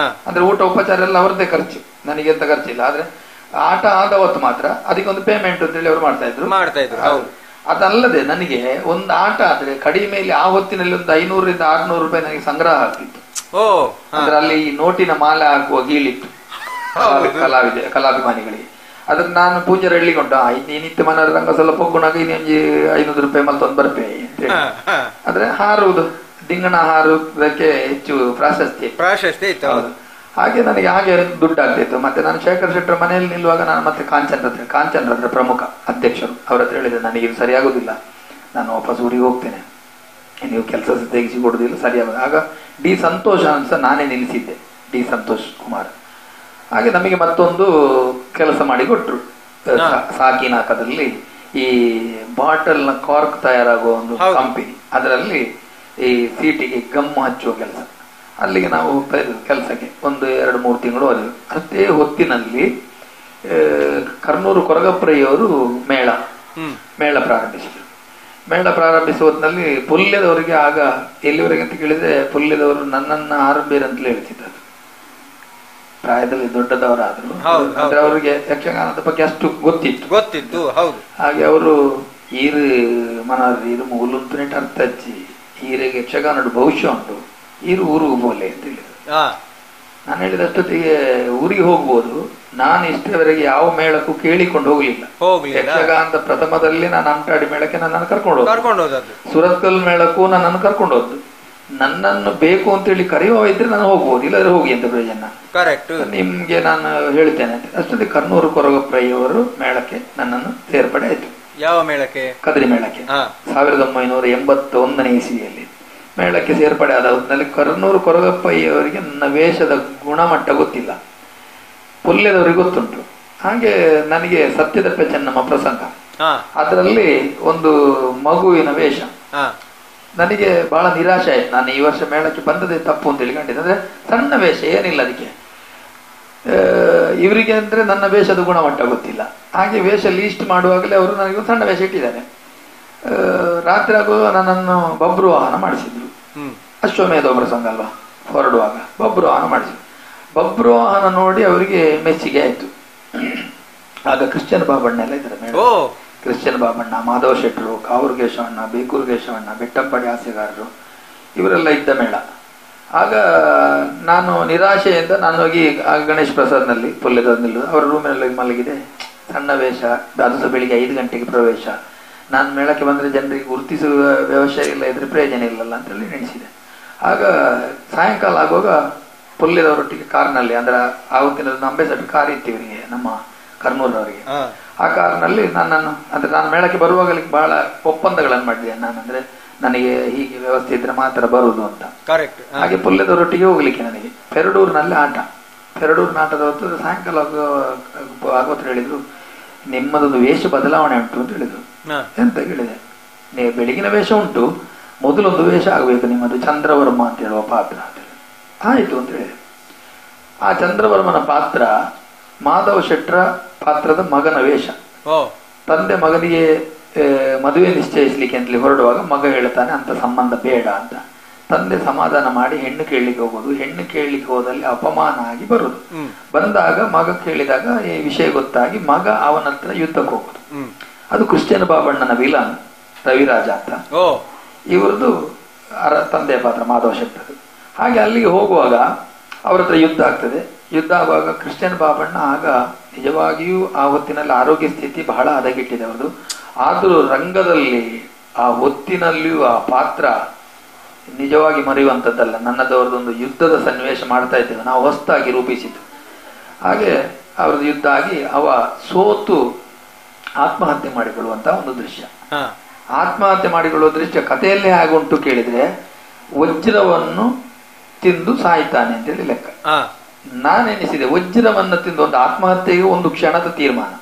ಅಂದ್ರೆ ಊಟ ಉಪಚಾರ ಎಲ್ಲ ಅವರದ್ದೇ ಖರ್ಚು, ನನಗೆ ಎಂತ ಖರ್ಚಿಲ್ಲ. ಆದ್ರೆ ಆಟ ಆದವತ್ತು ಮಾತ್ರ ಅದಕ್ಕೊಂದು ಪೇಮೆಂಟ್ ಅಂತ ಹೇಳಿ ಅವರು ಮಾಡ್ತಾ ಇದ್ರು. ಅದಲ್ಲದೆ ನನಗೆ ಒಂದು ಆಟ ಆದ್ರೆ ಕಡಿಮೆಯಲ್ಲಿ ಆ ಹೊತ್ತಿನಲ್ಲಿ ಒಂದು 500 ರಿಂದ 600 ರೂಪಾಯಿ ನನಗೆ ಸಂಗ್ರಹ ಆಗ್ತಿತ್ತು. ಅಂದ್ರೆ ಅಲ್ಲಿ ನೋಟಿನ ಮಾಲೆ ಹಾಕುವ ಗೀಳಿತ್ತು ಕಲಾಭಿಮಾನಿಗಳಿಗೆ. ಅದ್ರ ನಾನು ಪೂಜಾರಿ ಹೇಳಿಕೊಂಡು ನಿತ್ಯ ಮನೋರಂಗ ಸ್ವಲ್ಪ ಪೊಗ್ಗುನಾಗ 500 ರೂಪಾಯಿ ಮತ್ತೊಂದು ಬರ್ಪೆ ಅಂತ ಹೇಳಿ. ಆದ್ರೆ ಹಾರುವುದು ದಿಂಗಣ ಹಾರುವುದಕ್ಕೆ ಹೆಚ್ಚು ಪ್ರಾಶಸ್ತ್ಯ ಇತ್ತು. ಹಾಗೆ ನನಗೆ ಹಾಗೆ ದುಡ್ಡು ಆಗ್ತಿತ್ತು. ಮತ್ತೆ ನಾನು ಶೇಖರ್ ಶೆಟ್ಟರ ಮನೆಯಲ್ಲಿ ನಿಲ್ಲುವಾಗ ನಾನು ಮತ್ತೆ ಕಾಂಚನ್ ಹತ್ರ ಪ್ರಮುಖ ಅಧ್ಯಕ್ಷರು ಅವ್ರ ಹತ್ರ ಹೇಳಿದೆ, ನನಗೆ ಇದು ಸರಿಯಾಗುದಿಲ್ಲ, ನಾನು ವಾಪಸ್ ಊರಿಗೆ ಹೋಗ್ತೇನೆ, ನೀವು ಕೆಲಸ ತೆಗಿಸಿ ಕೊಡುದಿಲ್ಲ ಸರಿಯಾಗ. ಆಗ ಡಿ ಸಂತೋಷ್ ಅಂತ ನಾನೇ ನಿಲ್ಲಿಸಿದ್ದೆ, ಡಿ ಸಂತೋಷ್ ಕುಮಾರ್. ಹಾಗೆ ನಮಗೆ ಮತ್ತೊಂದು ಕೆಲಸ ಮಾಡಿ ಕೊಟ್ರು. ಸಾಕಿನಾಕದಲ್ಲಿ ಈ ಬಾಟಲ್ ನ ಕಾರ್ಕ್ ತಯಾರಾಗುವ ಒಂದು ಕಂಪನಿ, ಅದರಲ್ಲಿ ಈ ಸೀಟಿಗೆ ಗಮ್ಮು ಹಚ್ಚುವ ಕೆಲಸ. ಅಲ್ಲಿಗೆ ನಾವು ಹೋಗ್ತಾ ಇದ್ವಿ ಕೆಲಸಕ್ಕೆ. 1-2-3 ತಿಂಗಳು ಹೋದೆವು. ಅದೇ ಹೊತ್ತಿನಲ್ಲಿ ಕರ್ನೂರು ಕೊರಗಪ್ರಯ್ಯವರು ಮೇಳ ಪ್ರಾರಂಭಿಸಿದರು. ಮೇಳ ಪ್ರಾರಂಭಿಸುವ ಹೊತ್ತಿನಲ್ಲಿ ಪುಲ್ಯದವರಿಗೆ ಆಗ ಎಲ್ಲಿವರೆಗೆ ಅಂತ ಕೇಳಿದ್ರೆ ಪುಲ್ಯದವರು ನನ್ನನ್ನ ಆರಂಭೀರ್ ಅಂತಲೇ ಹೇಳ್ತಿದ್ದಾರೆ. ಪ್ರಾಯದಲ್ಲಿ ದೊಡ್ಡದವರಾದ್ರು, ಅಂದ್ರೆ ಅವರಿಗೆ ಯಕ್ಷಗಾನದ ಬಗ್ಗೆ ಅಷ್ಟು ಗೊತ್ತಿತ್ತು. ಹಾಗೆ ಅವರು ಈರು ಮನೋರು ಮೂಲುಂತುನೆಟ್ ಅರ್ಥ ಹಚ್ಚಿ ಈರಿಗೆ ಯಕ್ಷಗಾನದ ಭವಿಷ್ಯ ಉಂಟು, ಈರು ಊರಿಗೆ ಬೋಲೆ ಅಂತ ಹೇಳಿದ್ರು. ನಾನು ಹೇಳಿದಷ್ಟೊತ್ತಿಗೆ ಊರಿಗೆ ಹೋಗ್ಬೋದು, ನಾನು ಇಷ್ಟವರೆಗೆ ಯಾವ ಮೇಳಕ್ಕೂ ಕೇಳಿಕೊಂಡು ಹೋಗ್ಲಿಲ್ಲ. ಯಕ್ಷಗಾನದ ಪ್ರಥಮದಲ್ಲಿ ನಾನು ಅಂಟಾಡಿ ಮೇಳಕ್ಕೆ ನನ್ನನ್ನು ಕರ್ಕೊಂಡು ಹೋದ, ಸುರತ್ಕಲ್ ಮೇಳಕ್ಕೂ ನನ್ನನ್ನು ಕರ್ಕೊಂಡು ಹೋದ್ದು. ನನ್ನನ್ನು ಬೇಕು ಅಂತ ಹೇಳಿ ಕರೆಯುವ ಇದ್ರೆ ನಾನು ಹೋಗ್ಬೋದು, ಇಲ್ಲಾದ್ರೆ ಹೋಗಿ ಅಂತ ಪ್ರಯೋಜನ. ನಿಮ್ಗೆ ನಾನು ಹೇಳ್ತೇನೆ ಅಂತ. ಅಷ್ಟೊತ್ತಿಗೆ ಕರ್ನೂರು ಕೊರಗಪ್ರಯ್ಯವರು ಮೇಳಕ್ಕೆ ನನ್ನನ್ನು ಸೇರ್ಪಡೆ ಆಯ್ತು. ಯಾವ ಮೇಳಕ್ಕೆ? ಕದರಿ ಮೇಳಕ್ಕೆ. 1981ನೇ ಇಸವಿಯಲ್ಲಿ ಮೇಳಕ್ಕೆ ಸೇರ್ಪಡೆ ಆದ ಹೊತ್ತಿನಲ್ಲಿ ಕರ್ನೂರು ಕೊರಗಪ್ಪಯ್ಯವರಿಗೆ ನನ್ನ ವೇಷದ ಗುಣಮಟ್ಟ ಗೊತ್ತಿಲ್ಲ, ಪುಲ್ಯದವರಿಗೆ ಗೊತ್ತುಂಟು. ಹಾಗೆ ನನಗೆ ಸತ್ಯದ ಪೆಚ್ಚನ್ನಮ್ಮ ಪ್ರಸಂಗ, ಅದರಲ್ಲಿ ಒಂದು ಮಗುವಿನ ವೇಷ. ನನಗೆ ಬಹಳ ನಿರಾಶೆ ಆಯ್ತು. ನಾನು ಈ ವರ್ಷ ಮೇಳಕ್ಕೆ ಬಂದದೇ ತಪ್ಪು ಅಂತ ಹೇಳಿ ಕಂಡಿದ್ದೆ. ಅಂದ್ರೆ ಸಣ್ಣ ವೇಷ ಏನಿಲ್ಲ ಅದಕ್ಕೆ, ಇವರಿಗೆ ಅಂದ್ರೆ ನನ್ನ ವೇಷದ ಗುಣಮಟ್ಟ ಗೊತ್ತಿಲ್ಲ. ಹಾಗೆ ವೇಷ ಲೀಸ್ಟ್ ಮಾಡುವಾಗಲೇ ಅವರು ನನಗೆ ಸಣ್ಣ ವೇಷ ಇಟ್ಟಿದ್ದಾರೆ. ರಾತ್ರಿ ಆಗುವ ನನ್ನನ್ನು ಬಬ್ರು ವಾಹನ ಮಾಡಿಸಿದ್ರು. ಅಶ್ವಮೇಧ ಪ್ರಸಂಗ ಅಲ್ವಾ, ಹೊರಡುವಾಗ ಬಬ್ರು ವಾಹನ ಮಾಡಿಸಿದ್ರು. ಬಬ್ರು ವಾಹನ ನೋಡಿ ಅವರಿಗೆ ಮೆಚ್ಚುಗೆ ಆಯ್ತು. ಆಗ ಕ್ರಿಶ್ಚಿಯನ್ ಬಾಬಣ್ಣ ಎಲ್ಲ ಇದ್ದಾರೆ ಮೇಡಮ್. ಕ್ರಿಶ್ಚಿಯನ್ ಬಾಬಣ್ಣ, ಮಾಧವ ಶೆಟ್ಟರು, ಕಾವೂರು ಕೇಶವಣ್ಣ, ಬೇಕೂರು ಕೇಶವಣ್ಣ, ಬೆಟ್ಟಂಪಡಿ ಹಾಸ್ಯಗಾರರು ಇವರೆಲ್ಲ ಇದ್ದ ಮೇಳ. ಆಗ ನಾನು ನಿರಾಶೆಯಿಂದ ನಾನು ಹೋಗಿ ಗಣೇಶ್ ಪ್ರಸಾದ್ನಲ್ಲಿ ಪುಲ್ಯದಲ್ಲಿ ನಿಲ್ಲುವುದು. ಅವರ ರೂಮಿನಲ್ಲಿ ಮಲಗಿದೆ, ಸಣ್ಣ ವೇಷ, ಅದು ಸಹ ಬೆಳಿಗ್ಗೆ 5 ಗಂಟೆಗೆ ಪ್ರವೇಶ. ನಾನು ಮೇಳಕ್ಕೆ ಬಂದರೆ ಜನರಿಗೆ ಗುರುತಿಸುವ ವ್ಯವಸ್ಥೆ ಇಲ್ಲ ಇದ್ರೆ ಪ್ರಯೋಜನ ಇಲ್ಲಲ್ಲ ಅಂತೇಳಿ ನೆನೆಸಿದೆ. ಆಗ ಸಾಯಂಕಾಲ ಆಗುವಾಗ ಪುಲ್ಯದವರೊಟ್ಟಿಗೆ ಕಾರ್ನಲ್ಲಿ, ಅಂದ್ರೆ ಆವತ್ತಿನ ಅಂಬೇಸಡ್ ಕಾರ್ ಇತ್ತು ಇವರಿಗೆ, ನಮ್ಮ ಕರ್ನೂರವರಿಗೆ. ಆ ಕಾರ್ನಲ್ಲಿ ನನ್ನನ್ನು, ಅಂದ್ರೆ ನಾನು ಮೇಳಕ್ಕೆ ಬರುವಾಗಲೇ ಬಹಳ ಒಪ್ಪಂದಗಳನ್ನು ಮಾಡಿದೆ ನಾನು. ಅಂದ್ರೆ ನನಗೆ ಹೀಗೆ ವ್ಯವಸ್ಥೆ ಇದ್ರೆ ಮಾತ್ರ ಬರುವುದು ಅಂತ. ಹಾಗೆ ಪುಲ್ಯದವರೊಟ್ಟಿಗೆ ಹೋಗ್ಲಿಕ್ಕೆ ನನಗೆ ಪೆರಡೂರಿನಲ್ಲಿ ಆಟ. ಪೆರಡೂರಿನ ಆಟದ ಹೊತ್ತು ಸಾಯಂಕಾಲ ಆಗೋತ್ರ ಹೇಳಿದ್ರು, ನಿಮ್ಮದೊಂದು ವೇಷ ಬದಲಾವಣೆ ಉಂಟು ಅಂತ ಹೇಳಿದ್ರು. ಎಂತ ಹೇಳಿದೆ, ನೀವು ಬೆಳಗಿನ ವೇಷ ಉಂಟು, ಮೊದಲೊಂದು ವೇಷ ಆಗಬೇಕು ನಿಮ್ಮದು, ಚಂದ್ರವರ್ಮ ಅಂತ ಹೇಳುವ ಪಾತ್ರ ಅಂತ ಹೇಳಿ. ಆಯ್ತು ಅಂತ ಹೇಳಿದೆ. ಆ ಚಂದ್ರವರ್ಮನ ಪಾತ್ರ ಮಾಧವ ಶೆಟ್ಟರ ಪಾತ್ರದ ಮಗನ ವೇಷ. ತಂದೆ ಮಗನಿಗೆ ಮದುವೆ ನಿಶ್ಚಯಿಸ್ಲಿಕ್ಕೆ ಅಂತೇಳಿ ಹೊರಡುವಾಗ ಮಗ ಹೇಳ್ತಾನೆ ಅಂತ ಸಂಬಂಧ ಬೇಡ ಅಂತ. ತಂದೆ ಸಮಾಧಾನ ಮಾಡಿ ಹೆಣ್ಣು ಕೇಳಲಿಕ್ಕೆ ಹೋಗೋದು, ಹೆಣ್ಣು ಕೇಳಲಿಕ್ಕೆ ಹೋದಲ್ಲಿ ಅಪಮಾನ ಆಗಿ ಬರುದು. ಬಂದಾಗ ಮಗ ಕೇಳಿದಾಗ ಈ ವಿಷಯ ಗೊತ್ತಾಗಿ ಮಗ ಅವನ ಹತ್ರ ಯುದ್ಧಕ್ಕೆ ಹೋಗುದು. ಅದು ಕ್ರಿಶ್ಚಿಯನ್ ಬಾಬಣ್ಣನ ವಿಲನ್ ರವಿರಾಜ ಅಂತ, ಇವ್ರದ್ದು ತಂದೆಯ ಪಾತ್ರ ಮಾಧವ ಶೆಟ್ಟರು. ಹಾಗೆ ಅಲ್ಲಿಗೆ ಹೋಗುವಾಗ ಅವ್ರ ಹತ್ರ ಯುದ್ಧ ಆಗ್ತದೆ. ಯುದ್ಧ ಆಗುವಾಗ ಕ್ರಿಶ್ಚಿಯನ್ ಬಾಬಣ್ಣ ಆಗ ನಿಜವಾಗಿಯೂ ಆ ಹೊತ್ತಿನಲ್ಲಿ ಆರೋಗ್ಯ ಸ್ಥಿತಿ ಬಹಳ ಹದಗೆಟ್ಟಿದೆ ಅವ್ರದ್ದು. ಆದರೂ ರಂಗದಲ್ಲಿ ಆ ಹೊತ್ತಿನಲ್ಲಿಯೂ ಆ ಪಾತ್ರ ನಿಜವಾಗಿ ಮರೆಯುವಂಥದ್ದಲ್ಲ. ನನ್ನದವ್ರದ್ದೊಂದು ಯುದ್ಧದ ಸನ್ನಿವೇಶ ಮಾಡ್ತಾ ಇದ್ದೇವೆ ನಾವು, ಹೊಸದಾಗಿ ರೂಪಿಸಿದ್ದು. ಹಾಗೆ ಅವ್ರದ್ದು ಯುದ್ಧ ಆಗಿ ಅವ ಸೋತು ಆತ್ಮಹತ್ಯೆ ಮಾಡಿಕೊಳ್ಳುವಂತ ಒಂದು ದೃಶ್ಯ. ಆತ್ಮಹತ್ಯೆ ಮಾಡಿಕೊಳ್ಳುವ ದೃಶ್ಯ ಕಥೆಯಲ್ಲೇ ಆಗುಂಟು ಕೇಳಿದ್ರೆ ವಜ್ರವನ್ನು ತಿಂದು ಸಾಯ್ತಾನೆ ಅಂತ ಹೇಳಿ ಲೆಕ್ಕ. ನಾನೆನಿಸಿದೆ ವಜ್ರವನ್ನು ತಿಂದು ಒಂದು ಆತ್ಮಹತ್ಯೆಗೆ ಒಂದು ಕ್ಷಣದ ತೀರ್ಮಾನ.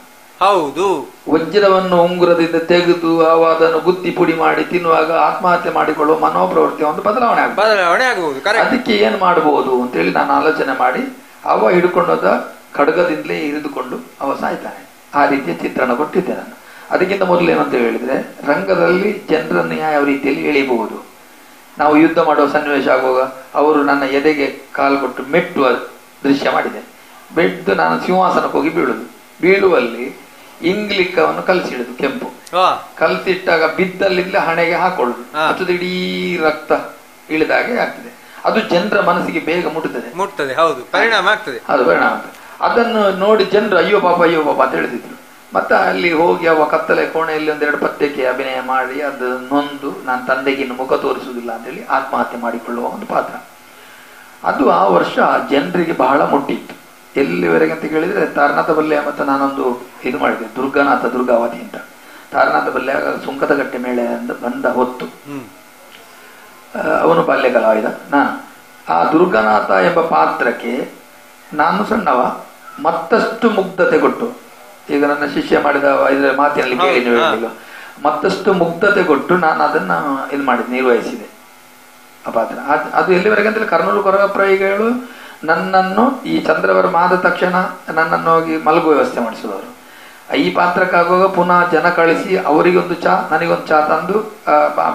ಹೌದು. ವಜ್ರವನ್ನು ಉಂಗುರದಿಂದ ತೆಗೆದು ಅದನ್ನು ಗುತ್ತಿ ಪುಡಿ ಮಾಡಿ ತಿನ್ನುವಾಗ ಆತ್ಮಹತ್ಯೆ ಮಾಡಿಕೊಳ್ಳುವ ಮನೋಪ್ರವೃತ್ತಿ ಒಂದು ಬದಲಾವಣೆ ಆಗಬಹುದು. ಅದಕ್ಕೆ ಏನ್ ಮಾಡಬಹುದು ಅಂತೇಳಿ ನಾನು ಆಲೋಚನೆ ಮಾಡಿ ಅವ ಹಿಡ್ಕೊಂಡೋದ ಖಡ್ಗದಿಂದಲೇ ಇರಿದುಕೊಂಡು ಅವ ಸಾಯ್ತಾನೆ. ಆ ರೀತಿಯ ಚಿತ್ರಣ ಕೊಟ್ಟಿದ್ದೆ ನಾನು. ಅದಕ್ಕಿಂತ ಮೊದಲು ಏನಂತ ಹೇಳಿದ್ರೆ, ರಂಗದಲ್ಲಿ ಜನರನ್ನು ಯಾವ ರೀತಿಯಲ್ಲಿ ಎಳಿಬಹುದು. ನಾವು ಯುದ್ಧ ಮಾಡುವ ಸನ್ನಿವೇಶ ಆಗುವಾಗ ಅವರು ನನ್ನ ಎದೆಗೆ ಕಾಲು ಕೊಟ್ಟು ಮೆಟ್ಟುವ ದೃಶ್ಯ ಮಾಡಿದೆ. ಬೆಟ್ಟು ನಾನು ಸಿಂಹಾಸನಕ್ಕೆ ಹೋಗಿ ಬೀಳುವಲ್ಲಿ ಇಂಗ್ಲಿಕ್ಕವನ್ನು ಕಲಸಿಡುದು, ಕೆಂಪು ಕಲಸಿಟ್ಟಾಗ ಬಿದ್ದಲ್ಲಿಂದ ಹಣೆಗೆ ಹಾಕೊಳ್ಳುದು, ಅದು ಇಡೀ ರಕ್ತ ಇಳಿದಾಗೆ ಆಗ್ತದೆ. ಅದು ಜನರ ಮನಸ್ಸಿಗೆ ಬೇಗ ಮುಟ್ಟುತ್ತದೆ. ಹೌದು, ಪರಿಣಾಮ ಆಗ್ತದೆ. ಅದು ಪರಿಣಾಮ ಆಗ್ತದೆ. ಅದನ್ನು ನೋಡಿ ಜನರು ಅಯ್ಯೋ ಪಾಪ ಅಂತ ಹೇಳಿದ್ರು. ಮತ್ತೆ ಅಲ್ಲಿ ಹೋಗಿ ಅವ ಕತ್ತಲೆ ಕೋಣೆಯಲ್ಲಿ ಒಂದೆರಡು ಪತ್ರಿಕೆ ಅಭಿನಯ ಮಾಡಿ ಅದು ನೊಂದು ನಾನು ತಂದೆಗೆ ಇನ್ನು ಮುಖ ತೋರಿಸುವುದಿಲ್ಲ ಅಂತೇಳಿ ಆತ್ಮಹತ್ಯೆ ಮಾಡಿಕೊಳ್ಳುವ ಒಂದು ಪಾತ್ರ. ಅದು ಆ ವರ್ಷ ಜನರಿಗೆ ಬಹಳ ಮುಟ್ಟಿತ್ತು. ಎಲ್ಲಿವರೆಗೆ ಅಂತ ಕೇಳಿದ್ರೆ, ತಾರನಾಥ ಬಲ್ಯ ಮತ್ತು ನಾನೊಂದು ಇದು ಮಾಡಿದೆ, ದುರ್ಗಾವತಿ ಅಂತ. ತಾರನಾಥ ಬಲ್ಯ ಸುಂಕದಗಟ್ಟೆ ಮೇಳೆ ಬಂದ ಹೊತ್ತು ಅವನು ಬಾಲ್ಯ ಕಲಾವಿದ. ನಾನು ಆ ದುರ್ಗನಾಥ ಎಂಬ ಪಾತ್ರಕ್ಕೆ ನಾನು ಸಣ್ಣವ ಮತ್ತಷ್ಟು ಮುಗ್ಧತೆ ಕೊಟ್ಟು, ಈಗ ನನ್ನ ಶಿಷ್ಯ ಮಾಡಿದ ಇದರ ಮಾತಿನಲ್ಲಿ ಕೇಳಿ ನೀವು ಮತ್ತಷ್ಟು ಮುಗ್ಧತೆ ಕೊಟ್ಟು ನಾನು ಅದನ್ನ ಇದು ಮಾಡಿದೆ, ನಿರ್ವಹಿಸಿದೆ ಆ ಪಾತ್ರ. ಅದು ಎಲ್ಲಿವರೆಗೆ ಅಂತೇಳಿ ಕರ್ನೂಲು ಕೊರಗಪ್ರಾಯಿಗಳು ನನ್ನನ್ನು ಈ ಚಂದ್ರವರ್ಮ ಆದ ತಕ್ಷಣ ನನ್ನನ್ನು ಹೋಗಿ ಮಲಗುವ ವ್ಯವಸ್ಥೆ ಮಾಡಿಸಿದವರು. ಈ ಪಾತ್ರಕ್ಕಾಗುವಾಗ ಪುನಃ ಜನ ಕಳಿಸಿ ಅವರಿಗೊಂದು ಚಾ ನನಗೊಂದು ಚಾ ತಂದು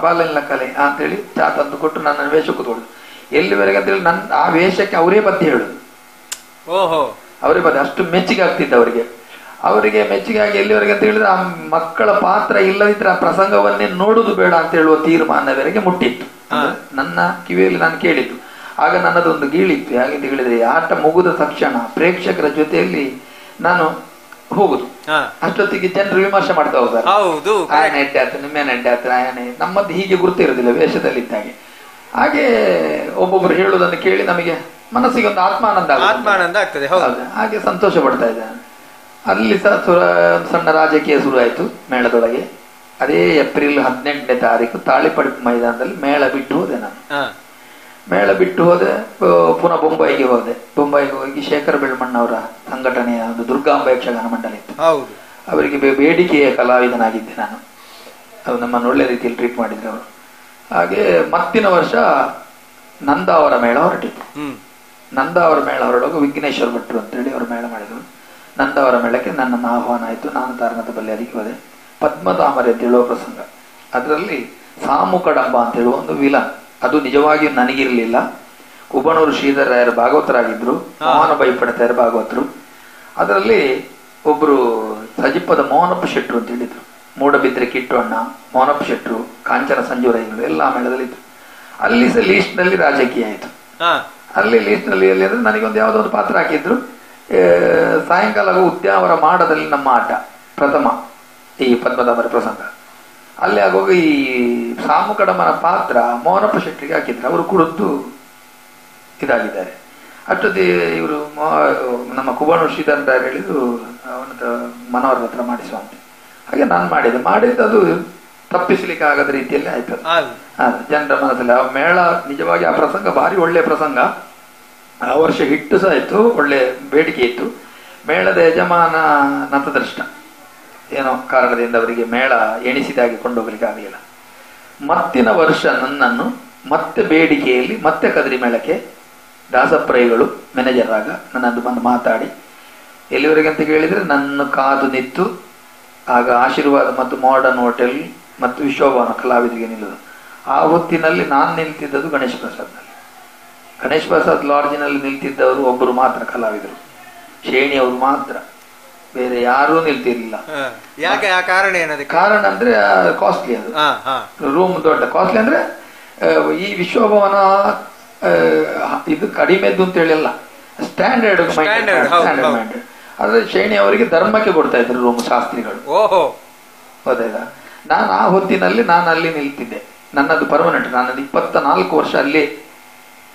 ಬಾಲನಿನ ಕಲೆ ಅಂತೇಳಿ ಚಾ ತಂದು ಕೊಟ್ಟು ನನ್ನ ವೇಷ ಕೂತ್ಕೊಳ್ಳೋದು. ಎಲ್ಲಿವರೆಗೆ ಅಂತೇಳಿ ನನ್ನ ಆ ವೇಷಕ್ಕೆ ಅವರೇ ಪದ್ಯ ಹೇಳುದು. ಅವರೇ ಪದ್ಯ ಅಷ್ಟು ಮೆಚ್ಚುಗೆ ಆಗ್ತಿದ್ದ ಅವರಿಗೆ ಮೆಚ್ಚುಗೆ ಆಗಿ ಎಲ್ಲಿವರೆಗೆ ಅಂತ ಹೇಳಿದ್ರೆ ಆ ಮಕ್ಕಳ ಪಾತ್ರ ಇಲ್ಲದಿದ್ರೆ ಆ ಪ್ರಸಂಗವನ್ನೇ ನೋಡುದು ಬೇಡ ಅಂತ ಹೇಳುವ ತೀರ್ಮಾನವರೆಗೆ ಮುಟ್ಟಿತ್ತು. ನನ್ನ ಕಿವಿಯಲ್ಲಿ ನಾನು ಕೇಳಿದ್ದು. ಆಗ ನನ್ನದೊಂದು ಗೀಳಿತ್ತು. ಹಾಗೆಂತ ಹೇಳಿದ್ರೆ ಆಟ ಮುಗಿದ ತಕ್ಷಣ ಪ್ರೇಕ್ಷಕರ ಜೊತೆಯಲ್ಲಿ ನಾನು ಹೋಗುದು. ಅಷ್ಟೊತ್ತಿಗೆ ಜನರು ವಿಮರ್ಶೆ ಮಾಡ್ತಾ ಹೋಗ್ತಾರೆ, ಆಯನ ಎಡ್ಡೆ ಆಯ್ತು, ನಿಮ್ಮೇನ ಎಡ್ಡೆ ಆಯ್ತು, ಆಯನೆ ನಮ್ಮದು ಹೀಗೆ ಗುರುತಿರೋದಿಲ್ಲ ವೇಷದಲ್ಲಿದ್ದಾಗೆ. ಹಾಗೆ ಒಬ್ಬೊಬ್ರು ಹೇಳುವುದನ್ನು ಕೇಳಿ ನಮಗೆ ಮನಸ್ಸಿಗೆ ಒಂದು ಆತ್ಮಾನಂದ ಆಗ್ತದೆ. ಹಾಗೆ ಸಂತೋಷ ಪಡ್ತಾ ಇದ್ದಾನೆ. ಅಲ್ಲಿ ಸಣ್ಣ ರಾಜಕೀಯ ಶುರು ಆಯ್ತು ಮೇಳದೊಳಗೆ. ಅದೇ ಏಪ್ರಿಲ್ 18ನೇ ತಾರೀಕು ತಾಳಿಪಡಿಪು ಮೈದಾನದಲ್ಲಿ ಮೇಳ ಬಿಟ್ಟು ಹೋದೆ ನಾನು. ಮೇಳ ಬಿಟ್ಟು ಹೋದೆ, ಪುನಃ ಬೊಂಬಾಯಿಗೆ ಹೋದೆ. ಬೊಂಬಾಯಿಗೆ ಹೋಗಿ ಶೇಖರ ಬೆಳ್ಮಣ್ಣವರ ಸಂಘಟನೆಯ ಒಂದು ದುರ್ಗಾಂಬ ಯಕ್ಷಗಾನ ಮಂಡಳಿ ಇತ್ತು, ಅವರಿಗೆ ಬೇಡಿಕೆಯ ಕಲಾವಿದನಾಗಿದ್ದೆ ನಾನು. ಅದು ನಮ್ಮನ್ನು ಒಳ್ಳೆ ರೀತಿಯಲ್ಲಿ ಟ್ರೀಟ್ ಮಾಡಿದ್ರು ಅವರು. ಹಾಗೆ ಮತ್ತಿನ ವರ್ಷ ನಂದ ಅವರ ಮೇಳ ಹೊರಟಿತ್ತು. ನಂದ ಅವರ ಮೇಳ ಹೊರಡುವಾಗ ವಿಘ್ನೇಶ್ವರ ಭಟ್ರು ಅಂತೇಳಿ ಅವರು ಮೇಳ ಮಾಡಿದ್ರು. ನಂದ ಅವರ ಮೇಳಕ್ಕೆ ನನ್ನನ್ನು ಆಹ್ವಾನ ಆಯಿತು. ನಾನು ತಾರನಾಥ ಬಲ್ಲೆ ಅದಕ್ಕೆ ಹೋದೆ. ಪದ್ಮತಾಮರೆ ಅಂತ ಹೇಳುವ ಪ್ರಸಂಗ, ಅದರಲ್ಲಿ ಸಾಮುಕಡಂಬ ಅಂತ ಹೇಳುವ ಒಂದು ವಿಲನ್. ಅದು ನಿಜವಾಗಿಯೂ ನನಗಿರಲಿಲ್ಲ. ಕುಬಣೂರು ಶ್ರೀಧರರಾಯರ ಭಾಗವತರಾಗಿದ್ರು, ಮೋಹನ ಬೈಪಡತಾಯರ ಭಾಗವತರು. ಅದರಲ್ಲಿ ಒಬ್ರು ಸಜಿಪ್ಪದ ಮೋಹನಪ್ಪ ಶೆಟ್ರು ಅಂತ ಹೇಳಿದ್ರು. ಮೂಡಬಿದ್ರೆ ಕಿಟ್ಟಣ್ಣ, ಮೋಹನಪ್ಪ ಶೆಟ್ರು, ಕಾಂಚನ ಸಂಜುರೈಗಳು ಎಲ್ಲ ಮೇಳದಲ್ಲಿದ್ರು. ಅಲ್ಲಿ ಸಹ ಲೀಸ್ಟ್ ನಲ್ಲಿ ರಾಜಕೀಯ ಆಯಿತು. ಅಲ್ಲಿ ಲೀಸ್ಟ್ ನಲ್ಲಿ ಅಂದ್ರೆ ನನಗೊಂದು ಯಾವುದೋ ಒಂದು ಪಾತ್ರ ಹಾಕಿದ್ರು. ಸಾಯಂಕಾಲ ಉದ್ಯಾವರ ಮಾಡದಲ್ಲಿ ನಮ್ಮ ಆಟ ಪ್ರಥಮ ಈ ಪದ್ಮನಾಭರ ಪ್ರಸಂಗ. ಅಲ್ಲಿ ಆಗುವಾಗ ಈ ಸಾಮುಕಡಮನ ಪಾತ್ರ ಮೋಹನಪ್ಪ ಶೆಟ್ಟಿಗೆ ಹಾಕಿದ್ರು. ಅವರು ಕುಡಿದು ಇದಾಗಿದ್ದಾರೆ. ಅಷ್ಟೊತ್ತಿ ಇವರು ನಮ್ಮ ಕುಬಣೂರು ಶ್ರೀಧರ ಹೇಳಿದ್ರು ಅವನ ಮನೋಹರ ಹತ್ರ ಮಾಡಿಸುವಂತೆ. ಹಾಗೆ ನಾನು ಮಾಡಿದ್ದು ಅದು ತಪ್ಪಿಸ್ಲಿಕ್ಕೆ ಆಗದ ರೀತಿಯಲ್ಲಿ ಆಯ್ತು. ಜನರ ಮನಸ್ಸಲ್ಲಿ ಆ ಮೇಳ ನಿಜವಾಗಿ ಆ ಪ್ರಸಂಗ ಭಾರಿ ಒಳ್ಳೆ ಪ್ರಸಂಗ. ಆ ವರ್ಷ ಹಿಟ್ಟು ಸಹ ಆಯ್ತು, ಒಳ್ಳೆ ಬೇಡಿಕೆ ಇತ್ತು. ಮೇಳದ ಯಜಮಾನ ನತದೃಷ್ಟ, ಏನೋ ಕಾರಣದಿಂದ ಅವರಿಗೆ ಮೇಳ ಎಣಿಸಿದಾಗಿ ಕೊಂಡೋಗ್ಲಿಕ್ಕೆ ಆಗಲಿಲ್ಲ. ಮತ್ತಿನ ವರ್ಷ ನನ್ನನ್ನು ಮತ್ತೆ ಬೇಡಿಕೆಯಲ್ಲಿ ಮತ್ತೆ ಕದ್ರಿ ಮೇಳಕ್ಕೆ ದಾಸಪ್ರೈಗಳು ಮ್ಯಾನೇಜರ್ ಆಗ ನನ್ನದು ಬಂದು ಮಾತಾಡಿ, ಎಲ್ಲಿವರೆಗೆ ಅಂತ ಕೇಳಿದ್ರೆ ನನ್ನ ಕಾದು ನಿಂತು ಆಗ ಆಶೀರ್ವಾದ ಮತ್ತು ಮಾಡರ್ನ್ ಹೋಟೆಲ್ ಮತ್ತು ವಿಶ್ವಭವನ ಕಲಾವಿದರಿಗೆ ನಿಲ್ಲುವುದು. ಆ ಹೊತ್ತಿನಲ್ಲಿ ನಾನು ನಿಲ್ತಿದ್ದದು ಗಣೇಶ್ ಪ್ರಸಾದ್ನಲ್ಲಿ. ಗಣೇಶ್ ಪ್ರಸಾದ್ ಲಾಡ್ಜಿನಲ್ಲಿ ನಿಲ್ತಿದ್ದವರು ಒಬ್ಬರು ಮಾತ್ರ ಕಲಾವಿದರು, ಶೇಣಿಯವರು ಮಾತ್ರ, ಬೇರೆ ಯಾರೂ ನಿಲ್ತಿರ್ಲಿಲ್ಲ. ಯಾಕೆ? ಆ ಕಾರಣ ಏನದು? ಕಾರಣ ಅಂದ್ರೆ ಕಾಸ್ಟ್ಲಿ, ಅದು ರೂಮ್ ದೊಡ್ಡ ಕಾಸ್ಟ್ಲಿ. ಅಂದ್ರೆ ಈ ವಿಶ್ವಭವನ ಇದು ಕಡಿಮೆದ್ದು ಅಂತ ಹೇಳಿಲ್ಲ, ಸ್ಟ್ಯಾಂಡರ್ಡ್ ಮೈಂಡ್. ಆದ್ರೆ ಶೇಣಿ ಅವರಿಗೆ ಧರ್ಮಕ್ಕೆ ಕೊಡ್ತಾ ಇದ್ರು ರೂಮ್ ಶಾಸ್ತ್ರಿಗಳು. ಹೌದಾ? ನಾನು ಆ ಹೊತ್ತಿನಲ್ಲಿ ನಾನು ಅಲ್ಲಿ ನಿಲ್ತಿದ್ದೆ. ನನ್ನದು ಪರ್ಮನೆಂಟ್, ನನ್ನದು 24 ವರ್ಷ ಅಲ್ಲಿ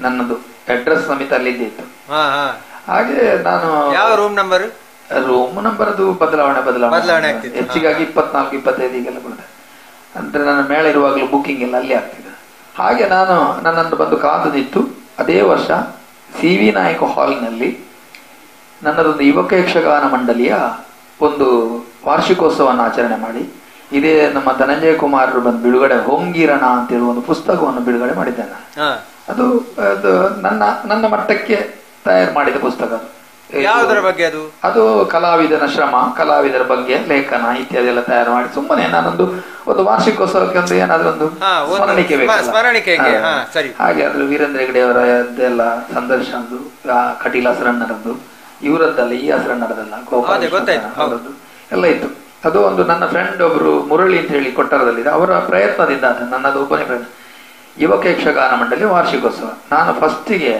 ನನ್ನದು ಅಡ್ರೆಸ್ ಸಮೇತ ಅಲ್ಲಿದ್ದೆ ಇತ್ತು. ಹಾಗೆ ನಾನು ಯಾವ ರೂಮ್ ನಂಬರ್ ಅದು ಬದಲಾವಣೆ ಹೆಚ್ಚಿಗಾಗಿ 24-25 ಈಗೆಲ್ಲ ಕೊಡ್ತಾರೆ. ಅಂದ್ರೆ ನನ್ನ ಮೇಳ ಇರುವಾಗಲೂ ಬುಕ್ಕಿಂಗ್ ಎಲ್ಲ ಅಲ್ಲಿ ಆಗ್ತಿದೆ. ಹಾಗೆ ನಾನು ನನ್ನನ್ನು ಬಂದು ಕಾದು ನಿಂತು ಅದೇ ವರ್ಷ CV ನಾಯಕ ಹಾಲ್ನಲ್ಲಿ ನನ್ನದೊಂದು ಯುವಕ ಯಕ್ಷಗಾನ ಮಂಡಳಿಯ ಒಂದು ವಾರ್ಷಿಕೋತ್ಸವವನ್ನು ಆಚರಣೆ ಮಾಡಿ ಇದೇ ನಮ್ಮ ಧನಂಜಯ ಕುಮಾರರು ಬಂದು ಬಿಡುಗಡೆ ಹೊಂಗಿರಣ ಅಂತೇಳಿ ಒಂದು ಪುಸ್ತಕವನ್ನು ಬಿಡುಗಡೆ ಮಾಡಿದ್ದೇನೆ. ಅದು ನನ್ನ ಮಟ್ಟಕ್ಕೆ ತಯಾರು ಮಾಡಿದ ಪುಸ್ತಕ. ಯಾವುದರ ಬಗ್ಗೆ ಅದು? ಅದು ಕಲಾವಿದನ ಶ್ರಮ, ಕಲಾವಿದರ ಬಗ್ಗೆ ಲೇಖನ ಇತ್ಯಾದಿ ಎಲ್ಲ ತಯಾರು ಮಾಡಿ ಸುಮ್ಮನೆ ನಾನೊಂದು ವಾರ್ಷಿಕೋತ್ಸವಕ್ಕೆ ಒಂದು ಏನಾದ್ರೂ ಒಂದು ಸ್ಮರಣಿಕೆ ಹಾಗೆ ಅದ್ರ ವೀರೇಂದ್ರ ಹೆಗಡೆ ಅವರದ್ದೆಲ್ಲ ಸಂದರ್ಶನದ್ದು, ಕಟೀಲ್ ಹಸರಣ್ಣರದ್ದು, ಇವರದ್ದಲ್ಲ, ಈ ಹಸರಣ್ಣರದಲ್ಲ, ಗೋಪಾಲದ್ದು ಎಲ್ಲ ಇತ್ತು. ಅದು ಒಂದು ನನ್ನ ಫ್ರೆಂಡ್ ಒಬ್ರು ಮುರಳಿ ಅಂತ ಹೇಳಿ ಕೊಟ್ಟರದಲ್ಲಿದೆ, ಅವರ ಪ್ರಯತ್ನದಿಂದ ನನ್ನದು ಒಬ್ಬನೇ ಪ್ರಯತ್ನ. ಯುವಕ ಯಕ್ಷಗಾನ ಮಂಡಳಿ ವಾರ್ಷಿಕೋತ್ಸವ. ನಾನು ಫಸ್ಟಿಗೆ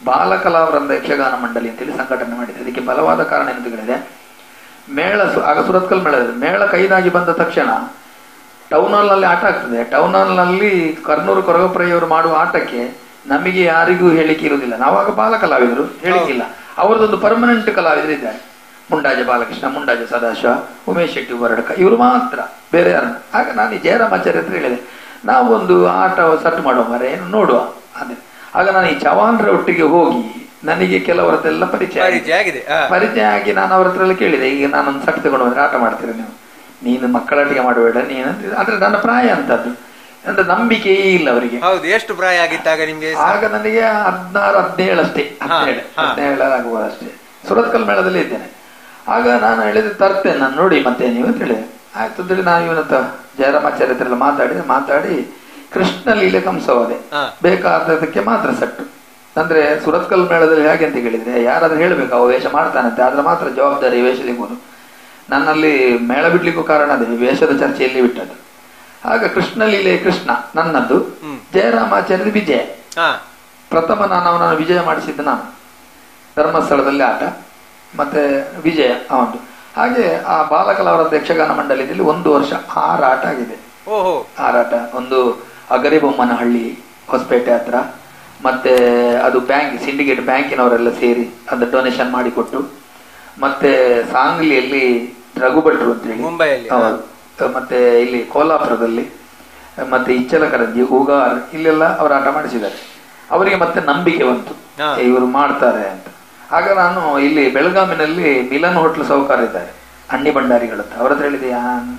ಬಾಲಕಲಾವೃಂದ ಯಕ್ಷಗಾನ ಮಂಡಳಿ ಅಂತೇಳಿ ಸಂಘಟನೆ ಮಾಡಿದೆ. ಅದಕ್ಕೆ ಬಲವಾದ ಕಾರಣ ಎಂತ ಹೇಳಿದೆ, ಮೇಳ ಆಗ ಸುರತ್ಕಲ್ ಮೇಳ ಕೈದಾಗಿ ಬಂದ ತಕ್ಷಣ ಟೌನ್ ಹಾಲ್ ನಲ್ಲಿ ಆಟ ಆಗ್ತದೆ. ಟೌನ್ ಹಾಲ್ ನಲ್ಲಿ ಕರ್ನೂರು ಕೊರಗಪ್ರಯ್ಯವರು ಮಾಡುವ ಆಟಕ್ಕೆ ನಮಗೆ ಯಾರಿಗೂ ಹೇಳಿಕೆ ಇರುವುದಿಲ್ಲ. ನಾವಾಗ ಬಾಲಕಲಾವಿದರು ಹೇಳಿಕಿಲ್ಲ, ಅವರದೊಂದು ಪರ್ಮನೆಂಟ್ ಕಲಾವಿದರು ಇದ್ದಾರೆ. ಮುಂಡಾಜ ಬಾಲಕೃಷ್ಣ, ಮುಂಡಾಜ ಸದಾಶಿವ, ಉಮೇಶ್ ಶೆಟ್ಟಿ ವರ್ಡಕ, ಇವರು ಮಾತ್ರ, ಬೇರೆ ಯಾರು. ಆಗ ನಾನು ಜಯರಾಮಾಚಾರ್ಯ ಅಂತ ಹೇಳಿದೆ, ನಾವೊಂದು ಆಟ ಸಟ್ ಮಾಡುವ ಮರ ಏನು ನೋಡುವ ಅದೇ. ಆಗ ನಾನು ಈ ಚವಾನ್ರ ಒಟ್ಟಿಗೆ ಹೋಗಿ ನನಗೆ ಕೆಲವರದ್ದೆಲ್ಲ ಪರಿಚಯ ಆಗಿ ನಾನು ಅವ್ರ ಹತ್ರ ಎಲ್ಲ ಕೇಳಿದೆ, ಈಗ ನಾನೊಂದು ಸಟ್ ತಗೊಂಡು ಬಂದ್ರೆ ಆಟ ಮಾಡ್ತೀರ ನೀವು, ನೀನು ಮಕ್ಕಳೊಟ್ಟಿಗೆ ಮಾಡಬೇಡ ನೀನು ಅಂದ್ರೆ ನನ್ನ ಪ್ರಾಯ ಅಂತದ್ದು ಅಂದ್ರೆ ನಂಬಿಕೆಯೇ ಇಲ್ಲ ಅವರಿಗೆ. ಎಷ್ಟು ಪ್ರಾಯ ಆಗಿತ್ತಾಗ ನಿಮ್ಗೆ? ಆಗ ನನಗೆ 16-17 ಅಷ್ಟೇ, 17 ಆಗುವುದಷ್ಟೇ. ಸುರತ್ಕಲ್ ಮೇಳದಲ್ಲಿ ಇದ್ದೇನೆ. ಆಗ ನಾನು ಹೇಳಿದ್ರೆ ತರ್ತೇನೆ ನಾನು ನೋಡಿ ಮತ್ತೆ ನೀವು ಅಂತ ಹೇಳಿದೆ. ಆಯ್ತು ಅಂತೇಳಿ ನಾನು ಇವನಂತ ಜಯರಾಮಾಚಾರ್ಯ ಹತ್ರ ಎಲ್ಲ ಮಾತಾಡಿ ಕೃಷ್ಣ ಲೀಲೆ ಕಂಸವಾದೆ ಬೇಕಾದದಕ್ಕೆ ಮಾತ್ರ ಸಟ್ಟು. ಅಂದ್ರೆ ಸುರತ್ಕಲ್ ಮೇಳದಲ್ಲಿ ಹೇಗೆ ಅಂತ ಹೇಳಿದ್ರೆ ಯಾರಾದ್ರೂ ಹೇಳ್ಬೇಕು ಅವ ವೇಷ ಮಾಡ್ತಾನಂತೆ, ಆದ್ರೆ ಮಾತ್ರ ಜವಾಬ್ದಾರಿ ವೇಷ ಸಿಗುವುದು. ನನ್ನಲ್ಲಿ ಮೇಳ ಬಿಡ್ಲಿಕ್ಕೂ ಕಾರಣ ಅದೇ, ವೇಷದ ಚರ್ಚೆಯಲ್ಲಿ ಬಿಟ್ಟದ್ದು. ಆಗ ಕೃಷ್ಣ ಲೀಲೆ ಕೃಷ್ಣ ನನ್ನದ್ದು, ಜಯರಾಮಾಚಾರ್ಯದ ವಿಜಯ. ಪ್ರಥಮ ನಾನು ಅವನನ್ನು ವಿಜಯ ಮಾಡಿಸಿದ್ದು ನಾನು, ಧರ್ಮಸ್ಥಳದಲ್ಲಿ ಆಟ ಮತ್ತೆ ವಿಜಯ ಅವನು. ಹಾಗೆ ಆ ಬಾಲಕಲಾವೃಂದ ಯಕ್ಷಗಾನ ಮಂಡಳಿಯಲ್ಲಿ 1 ವರ್ಷ 6 ಆಟ ಆಗಿದೆ. 6 ಆಟ. ಒಂದು ಅಗರಿಬೊಮ್ಮನಹಳ್ಳಿ ಹೊಸಪೇಟೆ ಹತ್ರ, ಮತ್ತೆ ಅದು ಬ್ಯಾಂಕ್ ಸಿಂಡಿಕೇಟ್ ಬ್ಯಾಂಕಿನವರೆಲ್ಲ ಸೇರಿ ಅದು ಡೊನೇಷನ್ ಮಾಡಿಕೊಟ್ಟು, ಮತ್ತೆ ಸಾಂಗ್ಲಿಯಲ್ಲಿ ರಘುಭಟ್ರು ಅಂತ ಹೇಳಿ ಮುಂಬೈಯಲ್ಲಿ, ಮತ್ತೆ ಇಲ್ಲಿ ಕೋಲಾಪುರದಲ್ಲಿ, ಮತ್ತೆ ಇಚ್ಚಲಕರಂಜಿ, ಉಗಾರ್, ಇಲ್ಲೆಲ್ಲ ಅವರು ಆಟ ಮಾಡಿಸಿದ್ದಾರೆ. ಅವರಿಗೆ ಮತ್ತೆ ನಂಬಿಕೆ ಬಂತು ಇವರು ಮಾಡ್ತಾರೆ ಅಂತ. ಆಗ ನಾನು ಇಲ್ಲಿ ಬೆಳಗಾವಿನಲ್ಲಿ ಮಿಲನ್ ಹೋಟ್ಲ್ ಸೌಕಾರ ಇದ್ದಾರೆ, ಅಣ್ಣಿ ಭಂಡಾರಿಗಳಂತ, ಅವ್ರ ಹತ್ರ ಹೇಳಿದೆ,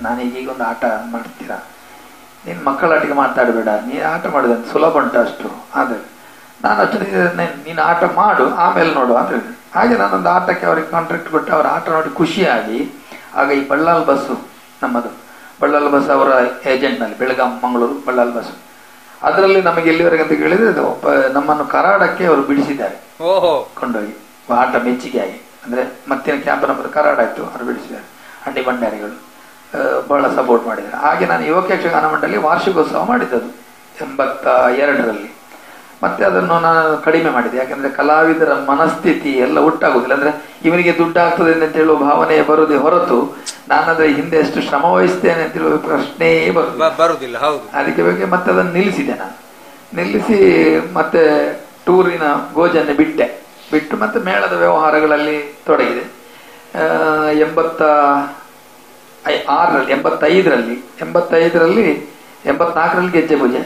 ನಾನು ಈಗೊಂದು ಆಟ ಮಾಡ್ತೀರಾ, ನೀನ್ ಮಕ್ಕಳಾಟಿಗೆ ಮಾತಾಡಬೇಡ, ನೀನ್ ಆಟ ಮಾಡುದಂತ ಸುಲಭ ಉಂಟು ಅಷ್ಟು, ಆದ್ರೆ ನಾನು ಅಷ್ಟು ನೀನು ಆಟ ಮಾಡು ಆಮೇಲೆ ನೋಡು ಅಂತ ಹೇಳಿದೆ. ಹಾಗೆ ನಾನೊಂದು ಆಟಕ್ಕೆ ಅವರಿಗೆ ಕಾಂಟ್ರಾಕ್ಟ್ ಕೊಟ್ಟು ಅವರ ಆಟ ನೋಡಿ ಖುಷಿಯಾಗಿ, ಆಗ ಈ ಬಳ್ಳಾಲ್ ಬಸ್ಸು ನಮ್ಮದು, ಬಳ್ಳಾಲ್ ಬಸ್ ಅವರ ಏಜೆಂಟ್ ನಲ್ಲಿ ಬೆಳಗಾಂ ಮಂಗಳೂರು ಬಳ್ಳಾಲ್ ಬಸ್, ಅದರಲ್ಲಿ ನಮಗೆ ಎಲ್ಲಿವರೆಗೆ ಅಂತ ಹೇಳಿದ್ರೆ ನಮ್ಮನ್ನು ಕರಾಡಕ್ಕೆ ಅವರು ಬಿಡಿಸಿದ್ದಾರೆ ಕೊಂಡೋಗಿ, ಆಟ ಮೆಚ್ಚುಗೆ ಆಗಿ. ಅಂದ್ರೆ ಮತ್ತಿನ ಕ್ಯಾಂಪ್ ನಂಬರ್ ಕರಾಡ ಆಯ್ತು, ಅವರು ಬಿಡಿಸಿದ್ದಾರೆ. ಅಣ್ಣಿ ಭಂಡಾರಿಗಳು ಬಹಳ ಸಪೋರ್ಟ್ ಮಾಡಿದ್ದಾರೆ. ಹಾಗೆ ನಾನು ಯುವಕ ಯಕ್ಷಗಾನ ಮಂಡಳಿ ವಾರ್ಷಿಕೋತ್ಸವ ಮಾಡಿದ್ದದು 82ರಲ್ಲಿ. ಮತ್ತೆ ಅದನ್ನು ನಾನು ಕಡಿಮೆ ಮಾಡಿದೆ, ಯಾಕಂದ್ರೆ ಕಲಾವಿದರ ಮನಸ್ಥಿತಿ ಎಲ್ಲ ಒಟ್ಟಾಗುದಿಲ್ಲ. ಅಂದ್ರೆ ಇವನಿಗೆ ದುಡ್ಡು ಆಗ್ತದೆ ಅಂತ ಹೇಳುವ ಭಾವನೆ ಬರುವುದೇ ಹೊರತು ನಾನಂದ್ರೆ ಹಿಂದೆ ಎಷ್ಟು ಶ್ರಮ ವಹಿಸ್ತೇನೆ ಅಂತ ಹೇಳುವ ಪ್ರಶ್ನೆಯೇ ಬರುವುದಿಲ್ಲ. ಹೌದು, ಅದಕ್ಕೆ ಬಗ್ಗೆ ಮತ್ತೆ ಅದನ್ನು ನಿಲ್ಲಿಸಿದೆ. ನಾನು ನಿಲ್ಲಿಸಿ ಮತ್ತೆ ಟೂರಿನ ಗೋಜನ್ನು ಬಿಟ್ಟು ಮತ್ತೆ ಮೇಳದ ವ್ಯವಹಾರಗಳಲ್ಲಿ ತೊಡಗಿದೆ. 85ರಲ್ಲಿ 84ರಲ್ಲಿ ಗೆಜ್ಜೆ ಪೂಜೆ,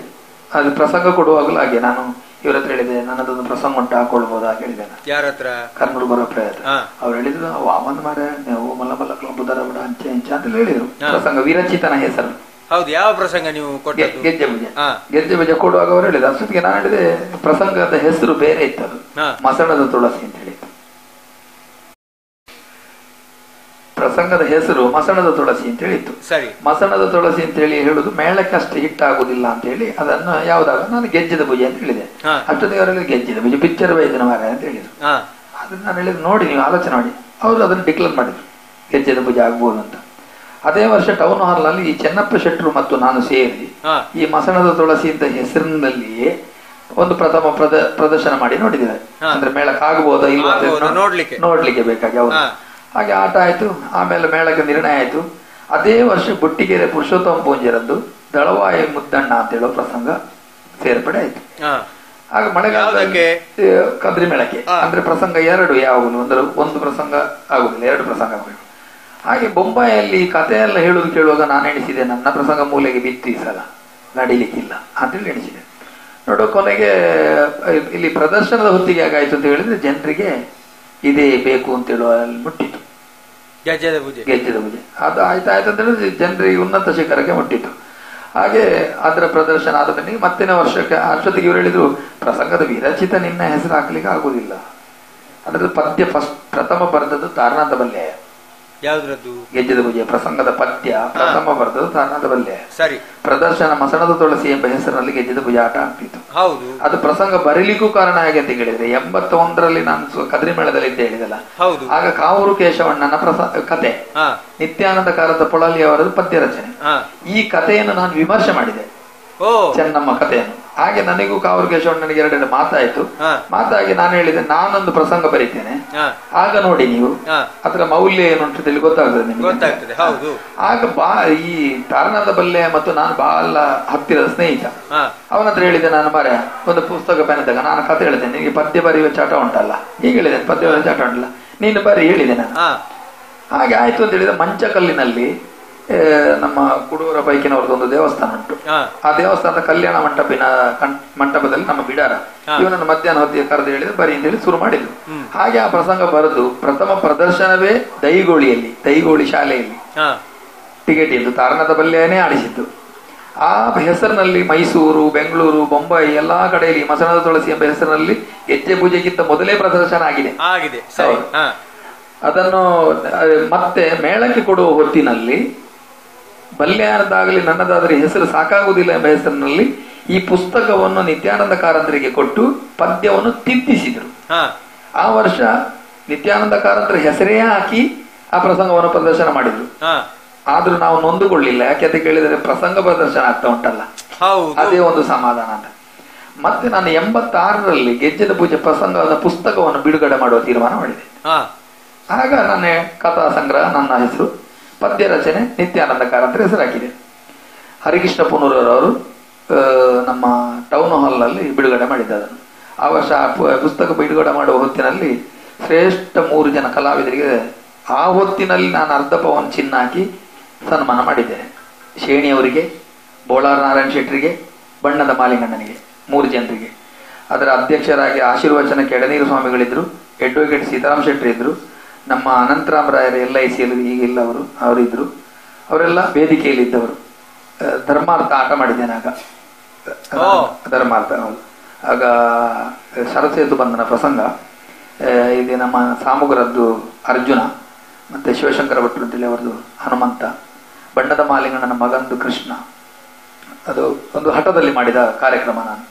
ಅದು ಪ್ರಸಂಗ ಕೊಡುವಾಗಲೂ ಹಾಗೆ ನಾನು ಇವ್ರ ಹತ್ರ ಹೇಳಿದೆ, ನನ್ನದೊಂದು ಪ್ರಸಂಗ ಉಂಟು ಹಾಕೊಳ್ಬೋದಾ ಹೇಳಿದೆ. ಯಾರ ಹತ್ರ? ಕರ್ನೂರು ಬರೋ ಪ್ರಯತ್ನ. ಅವ್ರು ಹೇಳಿದ್ರು, ವಾಮನ್ ಮಾರ ನೀವು ಮಲ್ಲ ಬುಧರ ಬಿಡ ಅಂಚೆ ಅಂತ ಹೇಳಿದ್ರು. ಪ್ರಸಂಗ ವಿರಚಿತನ ಹೆಸರು. ಹೌದು, ಯಾವ ಪ್ರಸಂಗ ನೀವು ಕೊಟ್ಟದ್ದು? ಗೆಜ್ಜೆ ಪೂಜೆ ಕೊಡುವಾಗ ಅವ್ರು ಹೇಳಿದ್ರು. ಅಷ್ಟೊತ್ತಿಗೆ ನಾನು ಹೇಳಿದೆ, ಪ್ರಸಂಗದ ಹೆಸರು ಬೇರೆ ಇತ್ತು, ಅದು ಮಸಣದ ತುಳಸಿ ಅಂತ ಹೇಳಿತ್ತು. ಪ್ರಸಂಗದ ಹೆಸರು ಮಸಣದ ತುಳಸಿ ಅಂತ ಹೇಳಿತ್ತು. ಮಸಣದ ತುಳಸಿ ಅಂತ ಹೇಳಿ ಹೇಳುದು ಮೇಳಕ್ಕೆ ಅಷ್ಟು ಹಿಟ್ಟಾಗುದಿಲ್ಲ ಅಂತ ಹೇಳಿ ಅದನ್ನು ಯಾವ್ದಾಗ ನಾನು ಗೆಜ್ಜೆದ ಪೂಜೆ ಅಂತ ಹೇಳಿದೆ. ಅಷ್ಟೊತ್ತಿಗೆ ಅವರಲ್ಲಿ ಗೆಜ್ಜೆದ ಪೂಜೆ ಪಿಕ್ಚರ್ ವೈದ್ಯನ ಮಾರ ಅಂತ ಹೇಳಿದ್ರು. ಅದನ್ನ ನಾನು ಹೇಳಿದ್ರು, ನೋಡಿ ನೀವು ಆಲೋಚನೆ ಮಾಡಿ. ಅವರು ಅದನ್ನು ಡಿಕ್ಲೇರ್ ಮಾಡಿದ್ರು, ಗೆಜ್ಜೆದ ಪೂಜೆ ಆಗ್ಬೋದು ಅಂತ. ಅದೇ ವರ್ಷ ಟೌನ್ ಹಾಲ್ ನಲ್ಲಿ ಈ ಚೆನ್ನಪ್ಪ ಶೆಟ್ರು ಮತ್ತು ನಾನು ಸೇರಿ ಈ ಮಸಣದ ತುಳಸಿ ಅಂತ ಹೆಸರಿನಲ್ಲಿಯೇ ಒಂದು ಪ್ರಥಮ ಪ್ರದರ್ಶನ ಮಾಡಿ ನೋಡಿದ್ದೇವೆ. ಅಂದ್ರೆ ಮೇಳಕ್ಕೆ ಆಗ್ಬೋದಾ ಇಲ್ವಾ ನೋಡ್ಲಿಕ್ಕೆ ಬೇಕಾಗಿ ಅವರು. ಹಾಗೆ ಆಟ ಆಯ್ತು. ಆಮೇಲೆ ಮೇಳಕ್ಕೆ ನಿರ್ಣಯ ಆಯ್ತು. ಅದೇ ವರ್ಷ ಬುಟ್ಟಿಗೆರೆ ಪುರುಷೋತ್ತಮ ಪೂಂಜರದ್ದು ದಳವಾಯಿ ಮುದ್ದಣ್ಣ ಅಂತ ಹೇಳೋ ಪ್ರಸಂಗ ಸೇರ್ಪಡೆ ಆಯ್ತು. ಆಗ ಮಳೆಗಾಲದಲ್ಲಿ ಕದ್ರಿ ಮೇಳಕ್ಕೆ ಅಂದ್ರೆ ಪ್ರಸಂಗ 2 ಯಾವಾಗಲೂ ಅಂದ್ರೆ ಒಂದು ಪ್ರಸಂಗ ಆಗುದಿಲ್ಲ, 2 ಪ್ರಸಂಗ ಆಗಬೇಕು. ಹಾಗೆ ಬೊಂಬಾಯಲ್ಲಿ ಕಥೆ ಎಲ್ಲ ಹೇಳುದು ಕೇಳುವಾಗ ನಾನು ಎಣಿಸಿದೆ, ನನ್ನ ಪ್ರಸಂಗ ಮೂಲೆಗೆ ಬಿತ್ತು, ಈ ಸಲ ನಡಿಲಿಕ್ಕಿಲ್ಲ ಅಂತೇಳಿ ಎಣಿಸಿದೆ. ನೋಡೋ ಕೊನೆಗೆ ಇಲ್ಲಿ ಪ್ರದರ್ಶನದ ಹೊತ್ತಿಗೆ ಆಗಾಯ್ತು ಅಂತ ಹೇಳಿದ್ರೆ ಜನರಿಗೆ ಇದೇ ಬೇಕು ಅಂತ ಹೇಳುವ ಮುಟ್ಟಿತು. ಗೆಜ್ಜೆದ ಪೂಜೆ. ಅದು ಆಯ್ತಾಯ್ತು ಅಂತ ಹೇಳಿದ್ರೆ ಜನರಿಗೆ ಉನ್ನತ ಶಿಖರಕ್ಕೆ ಮುಟ್ಟಿತ್ತು. ಹಾಗೆ ಅದರ ಪ್ರದರ್ಶನ ಆದ ಮೇಲೆ ಮತ್ತಿನ ವರ್ಷಕ್ಕೆ ಅಷ್ಟೊತ್ತಿಗೆ ಇವರು ಹೇಳಿದ್ರು, ಪ್ರಸಂಗದ ವಿರಚಿತ ನಿನ್ನ ಹೆಸರು ಹಾಕ್ಲಿಕ್ಕೆ ಆಗುದಿಲ್ಲ. ಅದ್ರದ್ದು ಪದ್ಯ ಪ್ರಥಮ ಬರೆದದ್ದು ತಾರನಾಥ ಬಲ್ಯ. ಯಾವ್ದ್ರದ್ದು? ಗೆಜ್ಜೆದ ಪೂಜೆ ಪ್ರಸಂಗದ ಪದ್ಯ ಪ್ರಥಮ ಬರೆದದ್ದು ತಾರನಾಥ ಬಲ್ಯ. ಸರಿ. ಪ್ರದರ್ಶನ ಮಸಣದ ತುಳಸಿ ಎಂಬ ಹೆಸರಿನಲ್ಲಿ ಗೆಜ್ಜೆದ ಪೂಜೆ ಆಟ ಆಗ್ತಿತ್ತು. ಹೌದು. ಅದು ಪ್ರಸಂಗ ಬರೀಲಿಕ್ಕೂ ಕಾರಣ ಹೇಗೆ ಅಂತ ಹೇಳಿದ್ರೆ 81ರಲ್ಲಿ ನಾನು ಕದ್ರಿ ಮೇಳದಲ್ಲಿ ಇದ್ದೆ ಹೇಳಿದಲ್ಲ. ಹೌದು. ಆಗ ಕಾವೂರು ಕೇಶವಣ್ಣನ ಕತೆ, ನಿತ್ಯಾನಂದ ಕಾರದ ಪೊಳಲಿ ಅವರದ್ದು ಪದ್ಯ ರಚನೆ. ಈ ಕಥೆಯನ್ನು ನಾನು ವಿಮರ್ಶೆ ಮಾಡಿದೆ, ಚೆನ್ನಮ್ಮ ಕಥೆಯನ್ನು. ಹಾಗೆ ನನಗೂ ಕಾವೂರು ಕೇಶವಣ್ಣನಿಗೆ ಎರಡೆರಡು ಮಾತಾಯ್ತು. ಮಾತಾಗಿ ನಾನು ಹೇಳಿದೆ, ನಾನೊಂದು ಪ್ರಸಂಗ ಬರೀತೇನೆ, ಆಗ ನೋಡಿ ನೀವು ಅದರ ಮೌಲ್ಯ ಏನು ಅಂತ ಹೇಳಿ ಗೊತ್ತಾಗ್ತದೆ ನಿಮಗೆ. ಆಗ ಈ ತಾರನಾಥ ಬಲ್ಲೆ ಮತ್ತು ನಾನು ಬಹಳ ಹತ್ತಿರದ ಸ್ನೇಹಿತ. ಅವನತ್ರ ಹೇಳಿದೆ, ನಾನು ಮಾರೆ ಒಂದು ಪುಸ್ತಕ ಪೆನ್ನಿದ್ದಾಗ ನಾನು ಕತೆ ಹೇಳಿದ್ದೇನೆ, ನಿನಗೆ ಪದ್ಯ ಬರೆಯುವ ಚಟ ಉಂಟಲ್ಲ, ಈಗ ಹೇಳಿದ್ದೇನೆ ಪದ್ಯ ಬರೆಯುವ ಚಟ ಉಂಟಲ್ಲ, ನೀನು ಬರೀ ಹೇಳಿದೆ ನಾನು. ಹಾಗೆ ಆಯ್ತು ಅಂತ ಹೇಳಿದ್ರೆ ಮಂಚಕಲ್ಲಿನಲ್ಲಿ ನಮ್ಮ ಕುಡೂರ ಪೈಕಿನವ್ರದ್ದು ಒಂದು ದೇವಸ್ಥಾನ ಉಂಟು. ಆ ದೇವಸ್ಥಾನದ ಕಲ್ಯಾಣ ಮಂಟಪದಲ್ಲಿ ನಮ್ಮ ಬಿಡಾರ ಇವನನ್ನು ಮಧ್ಯಾಹ್ನ ಹೊತ್ತಿಗೆ ಕರೆದು ಹೇಳಿದ್ರೆ ಬರೀ ಅಂತ ಹೇಳಿ ಶುರು ಮಾಡಿದ್ರು. ಹಾಗೆ ಆ ಪ್ರಸಂಗ ಬರೆದು ಪ್ರಥಮ ಪ್ರದರ್ಶನವೇ ದೈಗೋಳಿ ಶಾಲೆಯಲ್ಲಿ ಟಿಕೆಟ್ ಇದ್ದು ತಾರನಾಥ ಬಲ್ಯನೇ ಆಡಿಸಿದ್ದು. ಆ ಹೆಸರಿನಲ್ಲಿ ಮೈಸೂರು, ಬೆಂಗಳೂರು, ಬೊಂಬೈ ಎಲ್ಲಾ ಕಡೆಯಲ್ಲಿ ಮಸಣದ ತುಳಸಿ ಎಂಬ ಹೆಸರಿನಲ್ಲಿ ಗೆಜ್ಜೆ ಪೂಜೆಗಿಂತ ಮೊದಲೇ ಪ್ರದರ್ಶನ ಆಗಿದೆ. ಅದನ್ನು ಮತ್ತೆ ಮೇಳಕ್ಕೆ ಕೊಡುವ ಹೊತ್ತಿನಲ್ಲಿ ಬಲ್ಯಾನದಾಗಲಿ ನನ್ನದಾಗಲಿ ಹೆಸರು ಸಾಕಾಗುವುದಿಲ್ಲ ಎಂಬ ಹೆಸರಿನಲ್ಲಿ ಈ ಪುಸ್ತಕವನ್ನು ನಿತ್ಯಾನಂದ ಕಾರಂತರಿಗೆ ಕೊಟ್ಟು ಪದ್ಯವನ್ನು ತಿದ್ದಿಸಿದ್ರು. ಆ ವರ್ಷ ನಿತ್ಯಾನಂದ ಕಾರಂತರ ಹೆಸರೇ ಹಾಕಿ ಆ ಪ್ರಸಂಗವನ್ನು ಪ್ರದರ್ಶನ ಮಾಡಿದ್ರು. ಆದ್ರೂ ನಾವು ನೊಂದುಕೊಳ್ಳಿಲ್ಲ, ಯಾಕೆ ಅಂತ ಕೇಳಿದರೆ ಪ್ರಸಂಗ ಪ್ರದರ್ಶನ ಆಗ್ತಾ ಉಂಟಲ್ಲ, ಅದೇ ಒಂದು ಸಮಾಧಾನ ಅಂತ. ಮತ್ತೆ ನಾನು 86ರಲ್ಲಿ ಗೆಜ್ಜೆದ ಪೂಜೆ ಪ್ರಸಂಗದ ಪುಸ್ತಕವನ್ನು ಬಿಡುಗಡೆ ಮಾಡುವ ತೀರ್ಮಾನ ಮಾಡಿದೆ. ಆಗ ನನ್ನ ಕಥಾ ಸಂಗ್ರಹ, ನನ್ನ ಹೆಸರು, ಪದ್ಯ ರಚನೆ ನಿತ್ಯಾನಂದ ಕಾರಂತರ ಹೆಸರು ಹಾಕಿದೆ. ಹರಿಕೃಷ್ಣ ಪುನೂರವರು ನಮ್ಮ ಟೌನ್ ಹಾಲ್ ನಲ್ಲಿ ಬಿಡುಗಡೆ ಮಾಡಿದ್ದ ಅದನ್ನು. ಆ ವರ್ಷ ಪುಸ್ತಕ ಬಿಡುಗಡೆ ಮಾಡುವ ಹೊತ್ತಿನಲ್ಲಿ ಶ್ರೇಷ್ಠ 3 ಜನ ಕಲಾವಿದರಿಗೆ ಆ ಹೊತ್ತಿನಲ್ಲಿ ನಾನು ಅರ್ಧ ಪವನ್ ಚಿನ್ನ ಹಾಕಿ ಸನ್ಮಾನ ಮಾಡಿದ್ದೇನೆ. ಶೇಣಿಯವರಿಗೆ, ಬೋಳಾರ್ ನಾರಾಯಣ ಶೆಟ್ಟರಿಗೆ, ಬಣ್ಣದ ಮಾಲಿಂಗಣ್ಣನಿಗೆ, 3 ಜನರಿಗೆ. ಅದರ ಅಧ್ಯಕ್ಷರಾಗಿ ಆಶೀರ್ವಚನಕ್ಕೆ ಎಡನೀರು ಸ್ವಾಮಿಗಳಿದ್ರು, ಅಡ್ವೊಕೇಟ್ ಸೀತಾರಾಮ್ ಶೆಟ್ಟಿ ಇದ್ರು, ನಮ್ಮ ಅನಂತರಾಮರಾಯರ LICಯಲ್ಲಿ ಈಗಿಲ್ಲ ಅವರಿದ್ರು. ಅವರೆಲ್ಲ ವೇದಿಕೆಯಲ್ಲಿ ಇದ್ದವರು. ಧರ್ಮಾರ್ಥ ಆಟ ಮಾಡಿದ್ದೇನೆ ಆಗ. ಧರ್ಮಾರ್ಥ ಆಗ ಶರಸೇತು ಬಂಧನ ಪ್ರಸಂಗ. ಇದು ನಮ್ಮ ಸಾಮುಗರದ್ದು ಅರ್ಜುನ, ಮತ್ತೆ ಶಿವಶಂಕರ ಭಟ್ರು ಅಂತೇಳಿ ಅವರದ್ದು ಹನುಮಂತ, ಬಣ್ಣದ ಮಾಲಿಂಗಣ್ಣನ ಮಗಂದು ಕೃಷ್ಣ. ಅದು ಒಂದು ಹಠದಲ್ಲಿ ಮಾಡಿದ ಕಾರ್ಯಕ್ರಮ ನಾನು.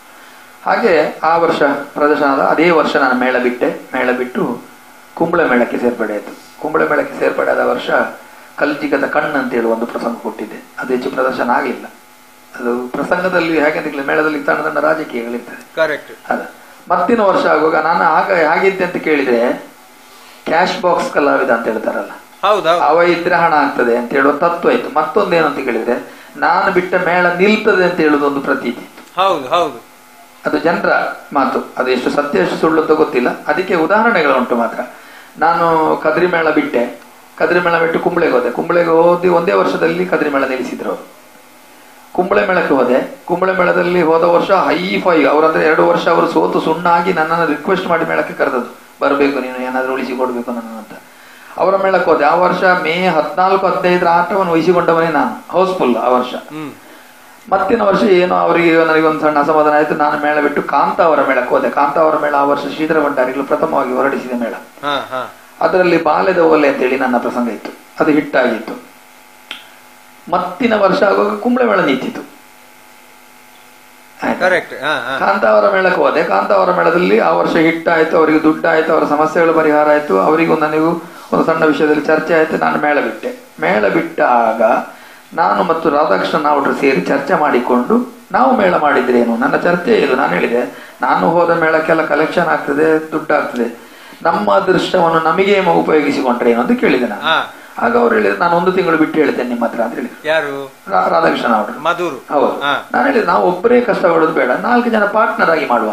ಹಾಗೆ ಆ ವರ್ಷ ಪ್ರದರ್ಶನದ ಅದೇ ವರ್ಷ ನಾನು ಮೇಳ ಬಿಟ್ಟು ಕುಂಬಳ ಮೇಳಕ್ಕೆ ಸೇರ್ಪಡೆ ಆಯಿತು. ಕುಂಬಳ ಮೇಳಕ್ಕೆ ಸೇರ್ಪಡೆ ಆದ ವರ್ಷ ಕಲ್ಜಿಗದ ಕಣ್ಣು ಅಂತೇಳಿ ಒಂದು ಪ್ರಸಂಗ ಕೊಟ್ಟಿದ್ದೆ. ಅದು ಹೆಚ್ಚು ಪ್ರದರ್ಶನ ಆಗಲಿಲ್ಲ. ಅದು ಪ್ರಸಂಗದಲ್ಲಿ ಹೇಗೆ ಮೇಳದಲ್ಲಿ ಸಣ್ಣ ಸಣ್ಣ ರಾಜಕೀಯಗಳಿರ್ತದೆ. ಅದ ಮತ್ತಿನ ವರ್ಷ ಆಗುವಾಗ ನಾನು ಆಗ ಹೇಗಿದ್ದೆ ಅಂತ ಕೇಳಿದ್ರೆ, ಕ್ಯಾಶ್ ಬಾಕ್ಸ್ ಕಲಾವಿದ ಅಂತ ಹೇಳ್ತಾರಲ್ಲ, ಅವ ಇದ್ರೆ ಹಣ ಆಗ್ತದೆ ಅಂತ ಹೇಳುವ ತತ್ವ ಇತ್ತು. ಮತ್ತೊಂದೇನು ಅಂತ ಕೇಳಿದ್ರೆ, ನಾನು ಬಿಟ್ಟ ಮೇಳ ನಿಲ್ತದೆ ಅಂತ ಹೇಳುದೊಂದು ಪ್ರತೀತಿ ಇತ್ತು. ಅದು ಜನರ ಮಾತು, ಅದು ಎಷ್ಟು ಸತ್ಯ ಎಷ್ಟು ಸುಳ್ಳು ಅಂತ ಗೊತ್ತಿಲ್ಲ. ಅದಕ್ಕೆ ಉದಾಹರಣೆಗಳುಂಟು ಮಾತ್ರ. ನಾನು ಕದ್ರಿ ಮೇಳ ಬಿಟ್ಟು ಕುಂಬಳೆಗೆ ಹೋದಿ ಒಂದೇ ವರ್ಷದಲ್ಲಿ ಕದ್ರಿ ಮೇಳ ನಿಲ್ಲಿಸಿದ್ರು ಅವರು. ಕುಂಬಳೆ ಮೇಳಕ್ಕೆ ಹೋದೆ. ಕುಂಬಳೆ ಮೇಳದಲ್ಲಿ ಹೋದ ವರ್ಷ ಹೈ-ಫೈ ಅವರಂದ್ರೆ 2 ವರ್ಷ ಅವರು ಸೋತು ಸುಣ್ಣಾಗಿ ನನ್ನನ್ನು ರಿಕ್ವೆಸ್ಟ್ ಮಾಡಿ ಮೇಳಕ್ಕೆ ಕರೆದದ್ದು, ಬರಬೇಕು ನೀನು ಏನಾದ್ರೂ ಉಳಿಸಿಕೊಡ್ಬೇಕು ನನ್ನ ಅಂತ. ಅವರ ಮೇಳಕ್ಕೆ ಹೋದೆ. ಆ ವರ್ಷ ಮೇ 14-15 ಆಟವನ್ನು ವಹಿಸಿಕೊಂಡವನೇ ನಾನು, ಹೌಸ್ಫುಲ್ ಆ ವರ್ಷ. ಮತ್ತಿನ ವರ್ಷ ಏನೋ ಅವರಿಗೆ ನನಗೊಂದು ಸಣ್ಣ ಅಸಮಾಧಾನ ಆಯ್ತು. ನಾನು ಮೇಳ ಬಿಟ್ಟು ಕಾಂತಾವರ ಮೇಳಕ್ಕೆ ಹೋದೆ. ಕಾಂತಾವರ ಮೇಳ ಆ ವರ್ಷ ಶ್ರೀಧರ ಭಂಡಾರಿಗಳು ಪ್ರಥಮವಾಗಿ ಹೊರಡಿಸಿದ ಮೇಳ. ಅದರಲ್ಲಿ ಬಾಲ್ಯದ ಓಲೆ ಅಂತೇಳಿ ನನ್ನ ಪ್ರಸಂಗ ಇತ್ತು, ಅದು ಹಿಟ್ಟಾಗಿತ್ತು. ಮತ್ತಿನ ವರ್ಷ ಆಗುವಾಗ ಕುಂಬಳೆ ಮೇಳ ನಿಂತಿತ್ತು. ಕಾಂತಾವರ ಮೇಳಕ್ಕೆ ಹೋದೆ. ಕಾಂತಾವರ ಮೇಳದಲ್ಲಿ ಆ ವರ್ಷ ಹಿಟ್ಟಾಯ್ತು, ಅವರಿಗೆ ದುಡ್ಡಾಯ್ತು, ಅವರ ಸಮಸ್ಯೆಗಳು ಪರಿಹಾರ ಆಯ್ತು, ಅವರಿಗೂ ನನಗೂ ಒಂದು ಸಣ್ಣ ವಿಷಯದಲ್ಲಿ ಚರ್ಚೆ ಆಯ್ತು. ನಾನು ಮೇಳ ಬಿಟ್ಟಾಗ ನಾನು ಮತ್ತು ರಾಧಾಕೃಷ್ಣ ನಾವುಡ್ರು ಸೇರಿ ಚರ್ಚೆ ಮಾಡಿಕೊಂಡು ನಾವು ಮೇಳ ಮಾಡಿದ್ರೇನು, ನನ್ನ ಚರ್ಚೆ ಇದು. ನಾನು ಹೇಳಿದೆ, ನಾನು ಹೋದ ಮೇಳಕ್ಕೆಲ್ಲ ಕಲೆಕ್ಷನ್ ಆಗ್ತದೆ, ದುಡ್ಡಾಗ್ತದೆ, ನಮ್ಮ ಅದೃಷ್ಟವನ್ನು ನಮಗೆ ಉಪಯೋಗಿಸಿಕೊಂಡ್ರೆ ಏನು ಅಂತ ಕೇಳಿದೆ ನಾನು. ಆಗ ಅವ್ರು ಹೇಳಿದ್ರು, ನಾನು 1 ತಿಂಗಳು ಬಿಟ್ಟು ಹೇಳ್ತೇನೆ ನಿಮ್ಮ ಹತ್ರ ಅಂತ ಹೇಳಿ. ಯಾರು? ರಾಧಾಕೃಷ್ಣ ನಾವುಡ್ರು, ಮಧುರು. ಹೌದು. ನಾನು ಹೇಳಿದೆ, ನಾವು ಒಬ್ಬರೇ ಕಷ್ಟಪಡೋದು ಬೇಡ, 4 ಜನ ಪಾರ್ಟ್ನರ್ ಆಗಿ ಮಾಡುವ.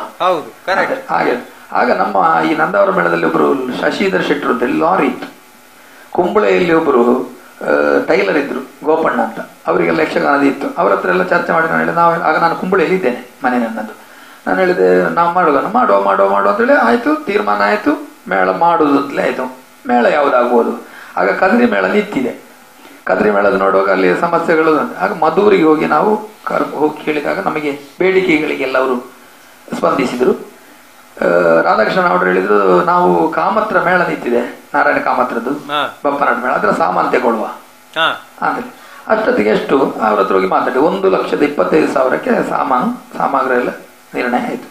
ಹಾಗೆ ಆಗ ನಮ್ಮ ಈ ನಂದಾವರ ಮೇಳದಲ್ಲಿ ಒಬ್ರು ಶಶಿಧರ್ ಶೆಟ್ಟರು ಅಂತ ಲಾರಿ ಇತ್ತು. ಕುಂಬಳೆಯಲ್ಲಿ ಒಬ್ರು ಟೈಲರ್ ಇದ್ರು, ಗೋಪಣ್ಣ ಅಂತ, ಅವರಿಗೆಲ್ಲ ಯಕ್ಷಗಾನದ ಇತ್ತು. ಅವ್ರ ಹತ್ರ ಎಲ್ಲ ಚರ್ಚೆ ಮಾಡಿ ನಾನು ಹೇಳಿದೆ, ನಾನು ಕುಂಬಳೆಯಲ್ಲಿ ಇದ್ದೇನೆ, ಮನೆ ನನ್ನದು. ನಾನು ಹೇಳಿದೆ, ನಾವು ಮಾಡುವ ಅಂತೇಳಿ ಆಯ್ತು, ತೀರ್ಮಾನ ಆಯ್ತು, ಮೇಳ ಮಾಡುವುದಂತಲೇ ಆಯ್ತು. ಮೇಳ ಯಾವ್ದಾಗ್ಬೋದು? ಆಗ ಕದ್ರಿ ಮೇಳ ನಿಂತಿದೆ. ಕದ್ರಿ ಮೇಳದ ನೋಡುವಾಗ ಅಲ್ಲಿ ಸಮಸ್ಯೆಗಳು. ಆಗ ಮಧೂರಿಗೆ ಹೋಗಿ ನಾವು ಹೋಗಿ ಕೇಳಿದಾಗ ನಮಗೆ ಬೇಡಿಕೆಗಳಿಗೆಲ್ಲ ಅವರು ಸ್ಪಂದಿಸಿದರು. ರಾಧಾಕೃಷ್ಣ ಅವರು ಹೇಳಿದ್ರು, ನಾವು ಕಾಮತ್ರ ಮೇಳ ನಿಂತಿದೆ, ನಾರಾಯಣ ಕಾಮತ್ರದ್ದು ಬಪ್ಪನಾಟ ಮೇಳ, ಅದರ ಸಾಮಾನು ತಗೊಳ್ಳುವ ಅಂದ್ರೆ ಅಷ್ಟೊತ್ತಿಗೆ ಎಷ್ಟು ಅವ್ರ ಹತ್ರ ಹೋಗಿ ಮಾತಾಡಿ 1,25,000ಕ್ಕೆ ಸಾಮಗ್ರಿ ಎಲ್ಲ ನಿರ್ಣಯ ಆಯ್ತು.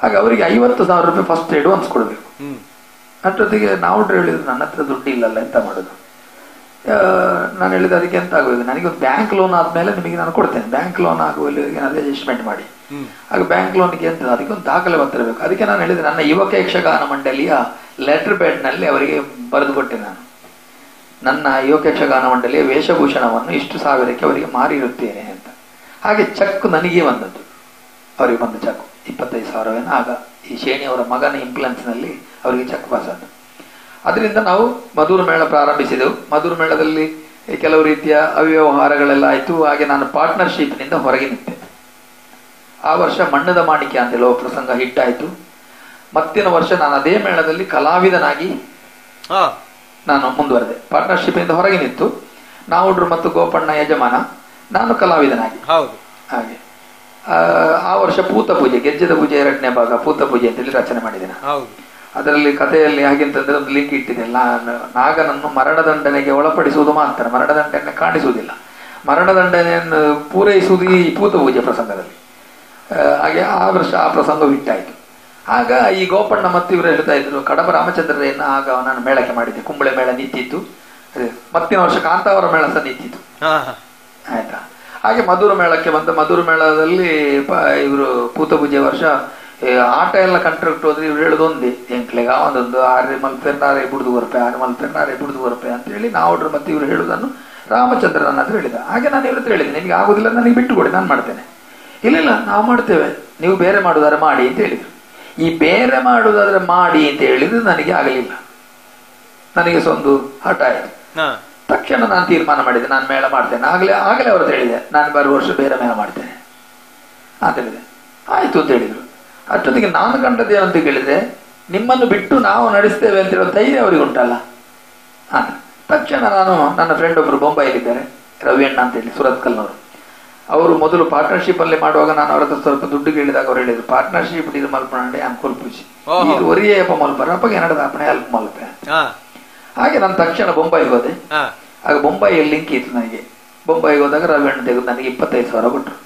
ಆಗ ಅವರಿಗೆ 50,000 ರೂಪಾಯಿ ಫಸ್ಟ್ ಅಡ್ವಾನ್ಸ್ ಕೊಡಬೇಕು. ಅಷ್ಟೊತ್ತಿಗೆ ನಾವು ಹೇಳಿದ್ರು, ನನ್ನ ಹತ್ರ ದುಡ್ಡು ಇಲ್ಲಲ್ಲ, ಎಂತ ಮಾಡೋದು? ನಾನು ಹೇಳಿದ ಅದಕ್ಕೆ ಎಂತ ಆಗೋದು, ನನಗೆ ಒಂದು ಬ್ಯಾಂಕ್ ಲೋನ್ ಆದ್ಮೇಲೆ ನಿಮಗೆ ನಾನು ಕೊಡ್ತೇನೆ, ಬ್ಯಾಂಕ್ ಲೋನ್ ಆಗುವಲ್ಲಿ ಅಡ್ಜಸ್ಟ್ಮೆಂಟ್ ಮಾಡಿ. ಆಗ ಬ್ಯಾಂಕ್ ಲೋನ್ಗೆ ಅಂತ ಅದಕ್ಕೆ ಒಂದು ದಾಖಲೆ ಬರ್ತಿರಬೇಕು. ಅದಕ್ಕೆ ನಾನು ಹೇಳಿದೆ, ನನ್ನ ಯುವಕ ಯಕ್ಷಗಾನ ಮಂಡಳಿಯ ಲೆಟರ್ ಪ್ಯಾಡ್ ನಲ್ಲಿ ಅವರಿಗೆ ಬರೆದು ಕೊಟ್ಟೆ ನಾನು, ನನ್ನ ಯುವಕ ಯಕ್ಷಗಾನ ಮಂಡಳಿಯ ವೇಷಭೂಷಣವನ್ನು ಇಷ್ಟು ಸಾವಿರಕ್ಕೆ ಅವರಿಗೆ ಮಾರಿರುತ್ತೇನೆ ಅಂತ. ಹಾಗೆ ಚೆಕ್ ನನಗೆ ಬಂದದ್ದು, ಅವರಿಗೆ ಬಂದ ಚೆಕ್ 25,000. ಆಗ ಈ ಶೇಣಿಯವರ ಮಗನ ಇನ್ಫ್ಲುಯೆನ್ಸ್ ನಲ್ಲಿ ಅವರಿಗೆ ಚೆಕ್ ಪಾಸ್ ಆದ. ಅದರಿಂದ ನಾವು ಮಧುರ ಮೇಳ ಪ್ರಾರಂಭಿಸಿದೆವು. ಮಧುರ ಮೇಳದಲ್ಲಿ ಕೆಲವು ರೀತಿಯ ಅವ್ಯವಹಾರಗಳೆಲ್ಲ ಆಯಿತು. ಹಾಗೆ ನಾನು ಪಾರ್ಟ್ನರ್ಶಿಪ್ನಿಂದ ಹೊರಗೆ ನಿಂತೆ. ಆ ವರ್ಷ ಮಣ್ಣದ ಮಾಣಿಕ್ಯ ಅಂತ ಹೇಳುವ ಪ್ರಸಂಗ ಹಿಟ್ಟಾಯಿತು. ಮತ್ತಿನ ವರ್ಷ ನಾನು ಅದೇ ಮೇಳದಲ್ಲಿ ಕಲಾವಿದನಾಗಿ ನಾನು ಮುಂದುವರೆದೆ. ಪಾರ್ಟ್ನರ್ಶಿಪ್ನಿಂದ ಹೊರಗೆ ನಿಂತು ನಾವುಡ್ರು ಮತ್ತು ಗೋಪಣ್ಣ ಯಜಮಾನ, ನಾನು ಕಲಾವಿದನಾಗಿ. ಹಾಗೆ ಆ ವರ್ಷ ಪೂತ ಪೂಜೆ, ಗೆಜ್ಜೆದ ಪೂಜೆ 2ನೇ ಭಾಗ ಪೂತ ಪೂಜೆ ಅಂತೇಳಿ ರಚನೆ ಮಾಡಿದೆ ನಾನು. ಅದರಲ್ಲಿ ಕಥೆಯಲ್ಲಿ ಹಾಗೆಂತಂದ್ರೆ ಒಂದು ಲಿಂಕ್ ಇಟ್ಟಿದೆ. ನಾಗನನ್ನು ಮರಣದಂಡನೆಗೆ ಒಳಪಡಿಸುವುದು ಮಾತ್ರ, ಮರಣದಂಡನೆ ಕಾಣಿಸುವುದಿಲ್ಲ. ಮರಣದಂಡನೆಯನ್ನು ಪೂರೈಸುವುದು ಈ ಪೂತ ಪೂಜೆ ಪ್ರಸಂಗದಲ್ಲಿ. ಹಾಗೆ ಆ ವರ್ಷ ಆ ಪ್ರಸಂಗ ಬಿಟ್ಟಾಯಿತು. ಆಗ ಈ ಗೋಪಣ್ಣ ಮತ್ತು ಇವರು ಹೇಳ್ತಾ ಇದ್ರು, ಕಡಬ ರಾಮಚಂದ್ರಯ್ಯನ ಆಗ ನಾನು ಮೇಳಕ್ಕೆ ಮಾಡಿದ್ದೆ. ಕುಂಬಳೆ ಮೇಳ ನಿಂತಿತ್ತು, ಮತ್ತಿನ ವರ್ಷ ಕಾಂತಾವರ ಮೇಳ ಸಹ ನಿಂತಿತ್ತು. ಆಯ್ತಾ? ಹಾಗೆ ಮಧುರ ಮೇಳಕ್ಕೆ ಬಂದ. ಮಧುರ ಮೇಳದಲ್ಲಿ ಇವರು ಪೂತ ಪೂಜೆ ವರ್ಷ ಆಟ ಎಲ್ಲ ಕಾಂಟ್ರಾಕ್ಟ್ ಹೋದ್ರೆ ಇವ್ರು ಹೇಳುದು ಒಂದೇ, ಎಂಕ್ಲೆಗ ಒಂದೊಂದು 6 ಮಲ್ಪೆನ್ನಾರೆ ಬುಡ್ದು ರೂಪಾಯಿ, 6 ಮಲ್ಪೆನ್ನಾರೆ ಬುಡ್ದು ರೂಪಾಯಿ ಅಂತ ಹೇಳಿ ನಾವುಡ್ರು ಮತ್ತೆ ಇವರು ಹೇಳುವುದನ್ನು ರಾಮಚಂದ್ರ ನನ್ನ ಹತ್ರ ಹೇಳಿದ. ಹಾಗೆ ನಾನು ಇವ್ರ ಹತ್ರ ಹೇಳಿದೆ, ನಿಮಗೆ ಆಗುದಿಲ್ಲ ನನಗೆ ಬಿಟ್ಟು ಕೊಡಿ, ನಾನು ಮಾಡ್ತೇನೆ. ಇಲ್ಲ ನಾವು ಮಾಡ್ತೇವೆ, ನೀವು ಬೇರೆ ಮಾಡುದಾದ್ರೆ ಮಾಡಿ ಅಂತ ಹೇಳಿದ್ರು. ಈ ಬೇರೆ ಮಾಡುದಾದ್ರೆ ಮಾಡಿ ಅಂತ ಹೇಳಿದ್ರು ನನಗೆ ಆಗಲಿಲ್ಲ. ನನಗೆ ಒಂದು ಹಠ ಆಯ್ತು. ತಕ್ಷಣ ನಾನು ತೀರ್ಮಾನ ಮಾಡಿದೆ, ನಾನು ಮೇಳ ಮಾಡ್ತೇನೆ. ಆಗಲೇ ಅವ್ರ ಹತ್ರ ಹೇಳಿದೆ, ನಾನು ಬರುವ ವರ್ಷ ಬೇರೆ ಮೇಳ ಮಾಡ್ತೇನೆ ಅಂತ ಹೇಳಿದೆ. ಆಯ್ತು ಅಂತ ಹೇಳಿದ್ರು. ಅಷ್ಟೊತ್ತಿಗೆ ನಾನು ಕಂಡದ್ದೇನಂತ ಕೇಳಿದ್ರೆ, ನಿಮ್ಮನ್ನು ಬಿಟ್ಟು ನಾವು ನಡೆಸ್ತೇವೆ ಅಂತ ಹೇಳೋ ಧೈರ್ಯ ಅವರಿಗೆ ಉಂಟಲ್ಲ. ತಕ್ಷಣ ನಾನು, ನನ್ನ ಫ್ರೆಂಡ್ ಒಬ್ರು ಬೊಂಬೈಲಿದ್ದಾರೆ, ರವಿಯಣ್ಣ ಅಂತ ಹೇಳಿ, ಸುರತ್ಕಲ್ನವರು. ಅವರು ಮೊದಲು ಪಾರ್ಟ್ನರ್ಶಿಪ್ ಅಲ್ಲಿ ಮಾಡುವಾಗ ನಾನು ಅವ್ರ ಹತ್ರ ಸ್ವಲ್ಪ ದುಡ್ಡು ಕೇಳಿದಾಗ ಅವ್ರು ಹೇಳಿದ್ರು, ಪಾರ್ಟ್ನರ್ಶಿಪ್ ಇದು ಮಲ್ಪಣೆ ಅನ್ಕೊಲ್ಪೂಜಿ ಇದು ಒರಿಯಪ್ಪ ಮಲ್ಪರ ಅಪ್ಪಗೆ ಏನದ ಅಪ್ಪಣೆ ಅಲ್ಪ ಮಲ್ಪೆ. ಹಾಗೆ ನಾನು ತಕ್ಷಣ ಬೊಂಬೈಗೆ ಹೋದೆ. ಆಗ ಬೊಂಬೈಯಲ್ಲಿ ಲಿಂಕ್ ಇತ್ತು ನನಗೆ. ಬೊಂಬೈಗೆ ಹೋದಾಗ ರವಿಯಣ್ಣ ತೆಗೆದು ನನಗೆ 25,000 ಕೊಟ್ಟರು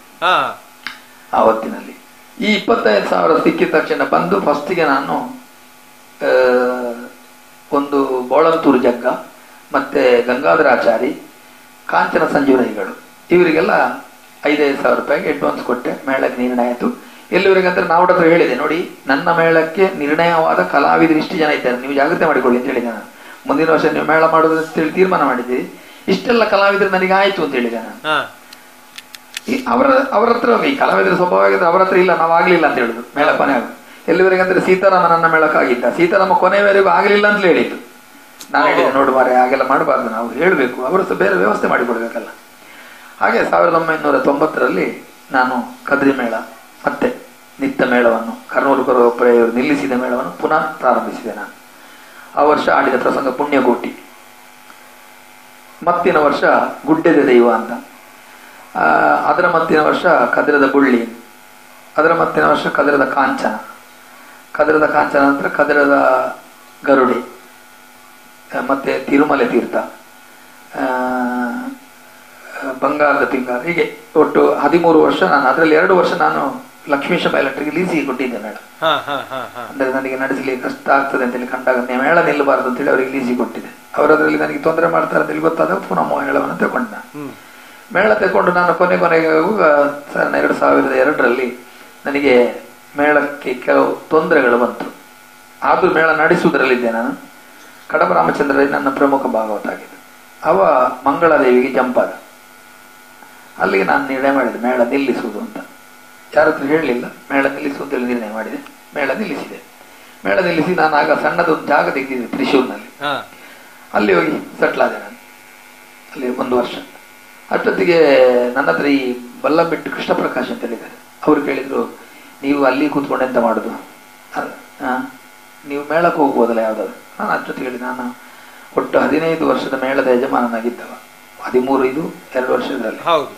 ಆವತ್ತಿನಲ್ಲಿ. ಈ 25,000 ಸಿಕ್ಕಿದ ತಕ್ಷಣ ಬಂದು ಫಸ್ಟಿಗೆ ನಾನು ಒಂದು ಬೋಳಂತೂರು ಜಗ್ಗ ಮತ್ತೆ ಗಂಗಾಧರಾಚಾರಿ, ಕಾಂಚನ ಸಂಜೀವರೈಗಳು, ಇವರಿಗೆಲ್ಲ 5,000 ರೂಪಾಯಿಗೆ ಅಡ್ವಾನ್ಸ್ ಕೊಟ್ಟೆ. ಮೇಳಕ್ಕೆ ನಿರ್ಣಯ ಆಯಿತು. ಎಲ್ಲಿವರೆಗಂದ್ರೆ ನಾವು ಹತ್ರ ಹೇಳಿದೆ, ನೋಡಿ ನನ್ನ ಮೇಳಕ್ಕೆ ನಿರ್ಣಯವಾದ ಕಲಾವಿದರು ಇಷ್ಟು ಜನ ಇದ್ದಾರೆ, ನೀವು ಜಾಗ್ರತೆ ಮಾಡಿಕೊಳ್ಳಿ ಅಂತ ಹೇಳಿದೆ ನಾನು. ಮುಂದಿನ ವರ್ಷ ನೀವು ಮೇಳ ಮಾಡೋದು ಅಂತೇಳಿ ತೀರ್ಮಾನ ಮಾಡಿದ್ದೀರಿ, ಇಷ್ಟೆಲ್ಲ ಕಲಾವಿದರು ನನಗೆ ಆಯ್ತು ಅಂತ ಹೇಳಿದೆ ನಾನು. ಅವರ ಹತ್ರ ಈ ಕಲಾವಿದರ ಸ್ವಭಾವ ಆಗಿದ್ರೆ ಅವರ ಹತ್ರ ಇಲ್ಲ, ನಾವು ಆಗ್ಲಿಲ್ಲ ಅಂತ ಹೇಳಿದ್ರು. ಮೇಳ ಕೊನೆ ಆಗ ಎಲ್ಲಿವರೆಗಂದ್ರೆ ಸೀತಾರಾಮ ನನ್ನ ಮೇಳಕ್ಕಾಗಿದ್ದ, ಸೀತಾರಾಮ ಕೊನೆವರೆಗೂ ಆಗ್ಲಿಲ್ಲ ಅಂತ ಹೇಳಿದ್ದು. ನಾನು ಹೇಳಿದೆ, ನೋಡು ಮಾರೆ ಹಾಗೆಲ್ಲ ಮಾಡಬಾರ್ದು, ನಾವು ಹೇಳಬೇಕು, ಅವರು ಸಹ ಬೇರೆ ವ್ಯವಸ್ಥೆ ಮಾಡಿಕೊಡ್ಬೇಕಲ್ಲ. ಹಾಗೆ 1990ರಲ್ಲಿ ನಾನು ಕದ್ರಿ ಮೇಳ ಮತ್ತೆ ನಿತ್ಯ ಮೇಳವನ್ನು, ಕರ್ನೂಲು ಕೊರವಪ್ಪರೆಯವರು ನಿಲ್ಲಿಸಿದ ಮೇಳವನ್ನು ಪುನಃ ಪ್ರಾರಂಭಿಸಿದೆ ನಾನು. ಆ ವರ್ಷ ಆಡಿದ ಪ್ರಸಂಗ ಪುಣ್ಯಕೋಟಿ. ಮತ್ತಿನ ವರ್ಷ ಗುಡ್ಡೆದ ದೈವ ಅಂತ, ಅದರ ಮತ್ತಿನ ವರ್ಷ ಕದಿರದ ಬುಳ್ಳಿ, ಅದರ ಮತ್ತಿನ ವರ್ಷ ಕದಿರದ ಕಾಂಚನ, ಕದಿರದ ಕಾಂಚನ ನಂತರ ಕದಿರದ ಗರುಡೆ, ಮತ್ತೆ ತಿರುಮಲೆ ತೀರ್ಥ, ಬಂಗಾರದ ಪಿಂಗಾರ, ಹೀಗೆ ಒಟ್ಟು 13 ವರ್ಷ ನಾನು. ಅದರಲ್ಲಿ 2 ವರ್ಷ ನಾನು ಲಕ್ಷ್ಮೀಶ ಬಯಲಟ್ರಿಗೆ ಲೀಸಿಗೆ ಕೊಟ್ಟಿದ್ದೆ ಮೇಳ. ಅಂದ್ರೆ ನನಗೆ ನಡೆಸಲಿಕ್ಕೆ ಕಷ್ಟ ಆಗ್ತದೆ ಅಂತೇಳಿ ಕಂಡಾಗ ಮೇಳ ನಿಲ್ಲಬಾರದು ಅಂತೇಳಿ ಅವರಿಗೆ ಲೀಸಿಗೆ ಕೊಟ್ಟಿದ್ದೆ. ಅವರದ್ರಲ್ಲಿ ನನಗೆ ತೊಂದರೆ ಮಾಡ್ತಾರೆ ಅಂತೇಳಿ ಗೊತ್ತಾದಾಗ ಪುನಃ ಮೇಳವನ್ನು ತಗೊಂಡು ನಾನು ಮೇಳ ತಗೊಂಡು ನಾನು ಕೊನೆಗೆ 2002ರಲ್ಲಿ ನನಗೆ ಮೇಳಕ್ಕೆ ಕೆಲವು ತೊಂದರೆಗಳು ಬಂತು. ಆದ್ರೂ ಮೇಳ ನಡೆಸುವುದರಲ್ಲಿದ್ದೆ ನಾನು. ಕಡಬ ರಾಮಚಂದ್ರ ನನ್ನ ಪ್ರಮುಖ ಭಾಗವತ ಆಗಿದೆ. ಅವ ಮಂಗಳಾದೇವಿಗೆ ಜಂಪಾದ. ಅಲ್ಲಿಗೆ ನಾನು ನಿರ್ಣಯ ಮಾಡಿದೆ ಮೇಳ ನಿಲ್ಲಿಸುವುದು ಅಂತ. ಯಾರ ಹತ್ರ ಹೇಳಲಿಲ್ಲ, ಮೇಳ ನಿಲ್ಲಿಸುವ ಅಂತೇಳಿ ನಿರ್ಣಯ ಮಾಡಿದೆ. ಮೇಳ ನಿಲ್ಲಿಸಿದೆ. ಮೇಳ ನಿಲ್ಲಿಸಿ ನಾನು ಆಗ ಸಣ್ಣದೊಂದು ಜಾಗ ತೆಗೆದಿದ್ದೆ ತ್ರಿಶೂರ್ನಲ್ಲಿ. ಅಲ್ಲಿ ಹೋಗಿ ಸೆಟ್ಲ್ ಆದೆ ನಾನು. ಅಲ್ಲಿ 1 ವರ್ಷ. ಅಷ್ಟೊತ್ತಿಗೆ ನನ್ನ ಹತ್ರ ಈ ಬಲ್ಲಂಬಿಟ್ಟು ಕೃಷ್ಣ ಪ್ರಕಾಶ್ ಅಂತ ಹೇಳಿದ್ದಾರೆ. ಅವ್ರು ಕೇಳಿದ್ರು, ನೀವು ಅಲ್ಲಿ ಕೂತ್ಕೊಂಡು ಎಂತ ಮಾಡುದು, ನೀವು ಮೇಳಕ್ಕೆ ಹೋಗ್ಬೋದಲ್ಲ ಯಾವ್ದಾದ್ರು. ನಾನು ಅಷ್ಟೊತ್ತಿಗೆ ಹೇಳಿ, ನಾನು ಒಟ್ಟು 15 ವರ್ಷದ ಮೇಳದ ಯಜಮಾನನಾಗಿದ್ದವ. 13 ಇದು 2 ವರ್ಷದಲ್ಲಿ. ಹೌದು.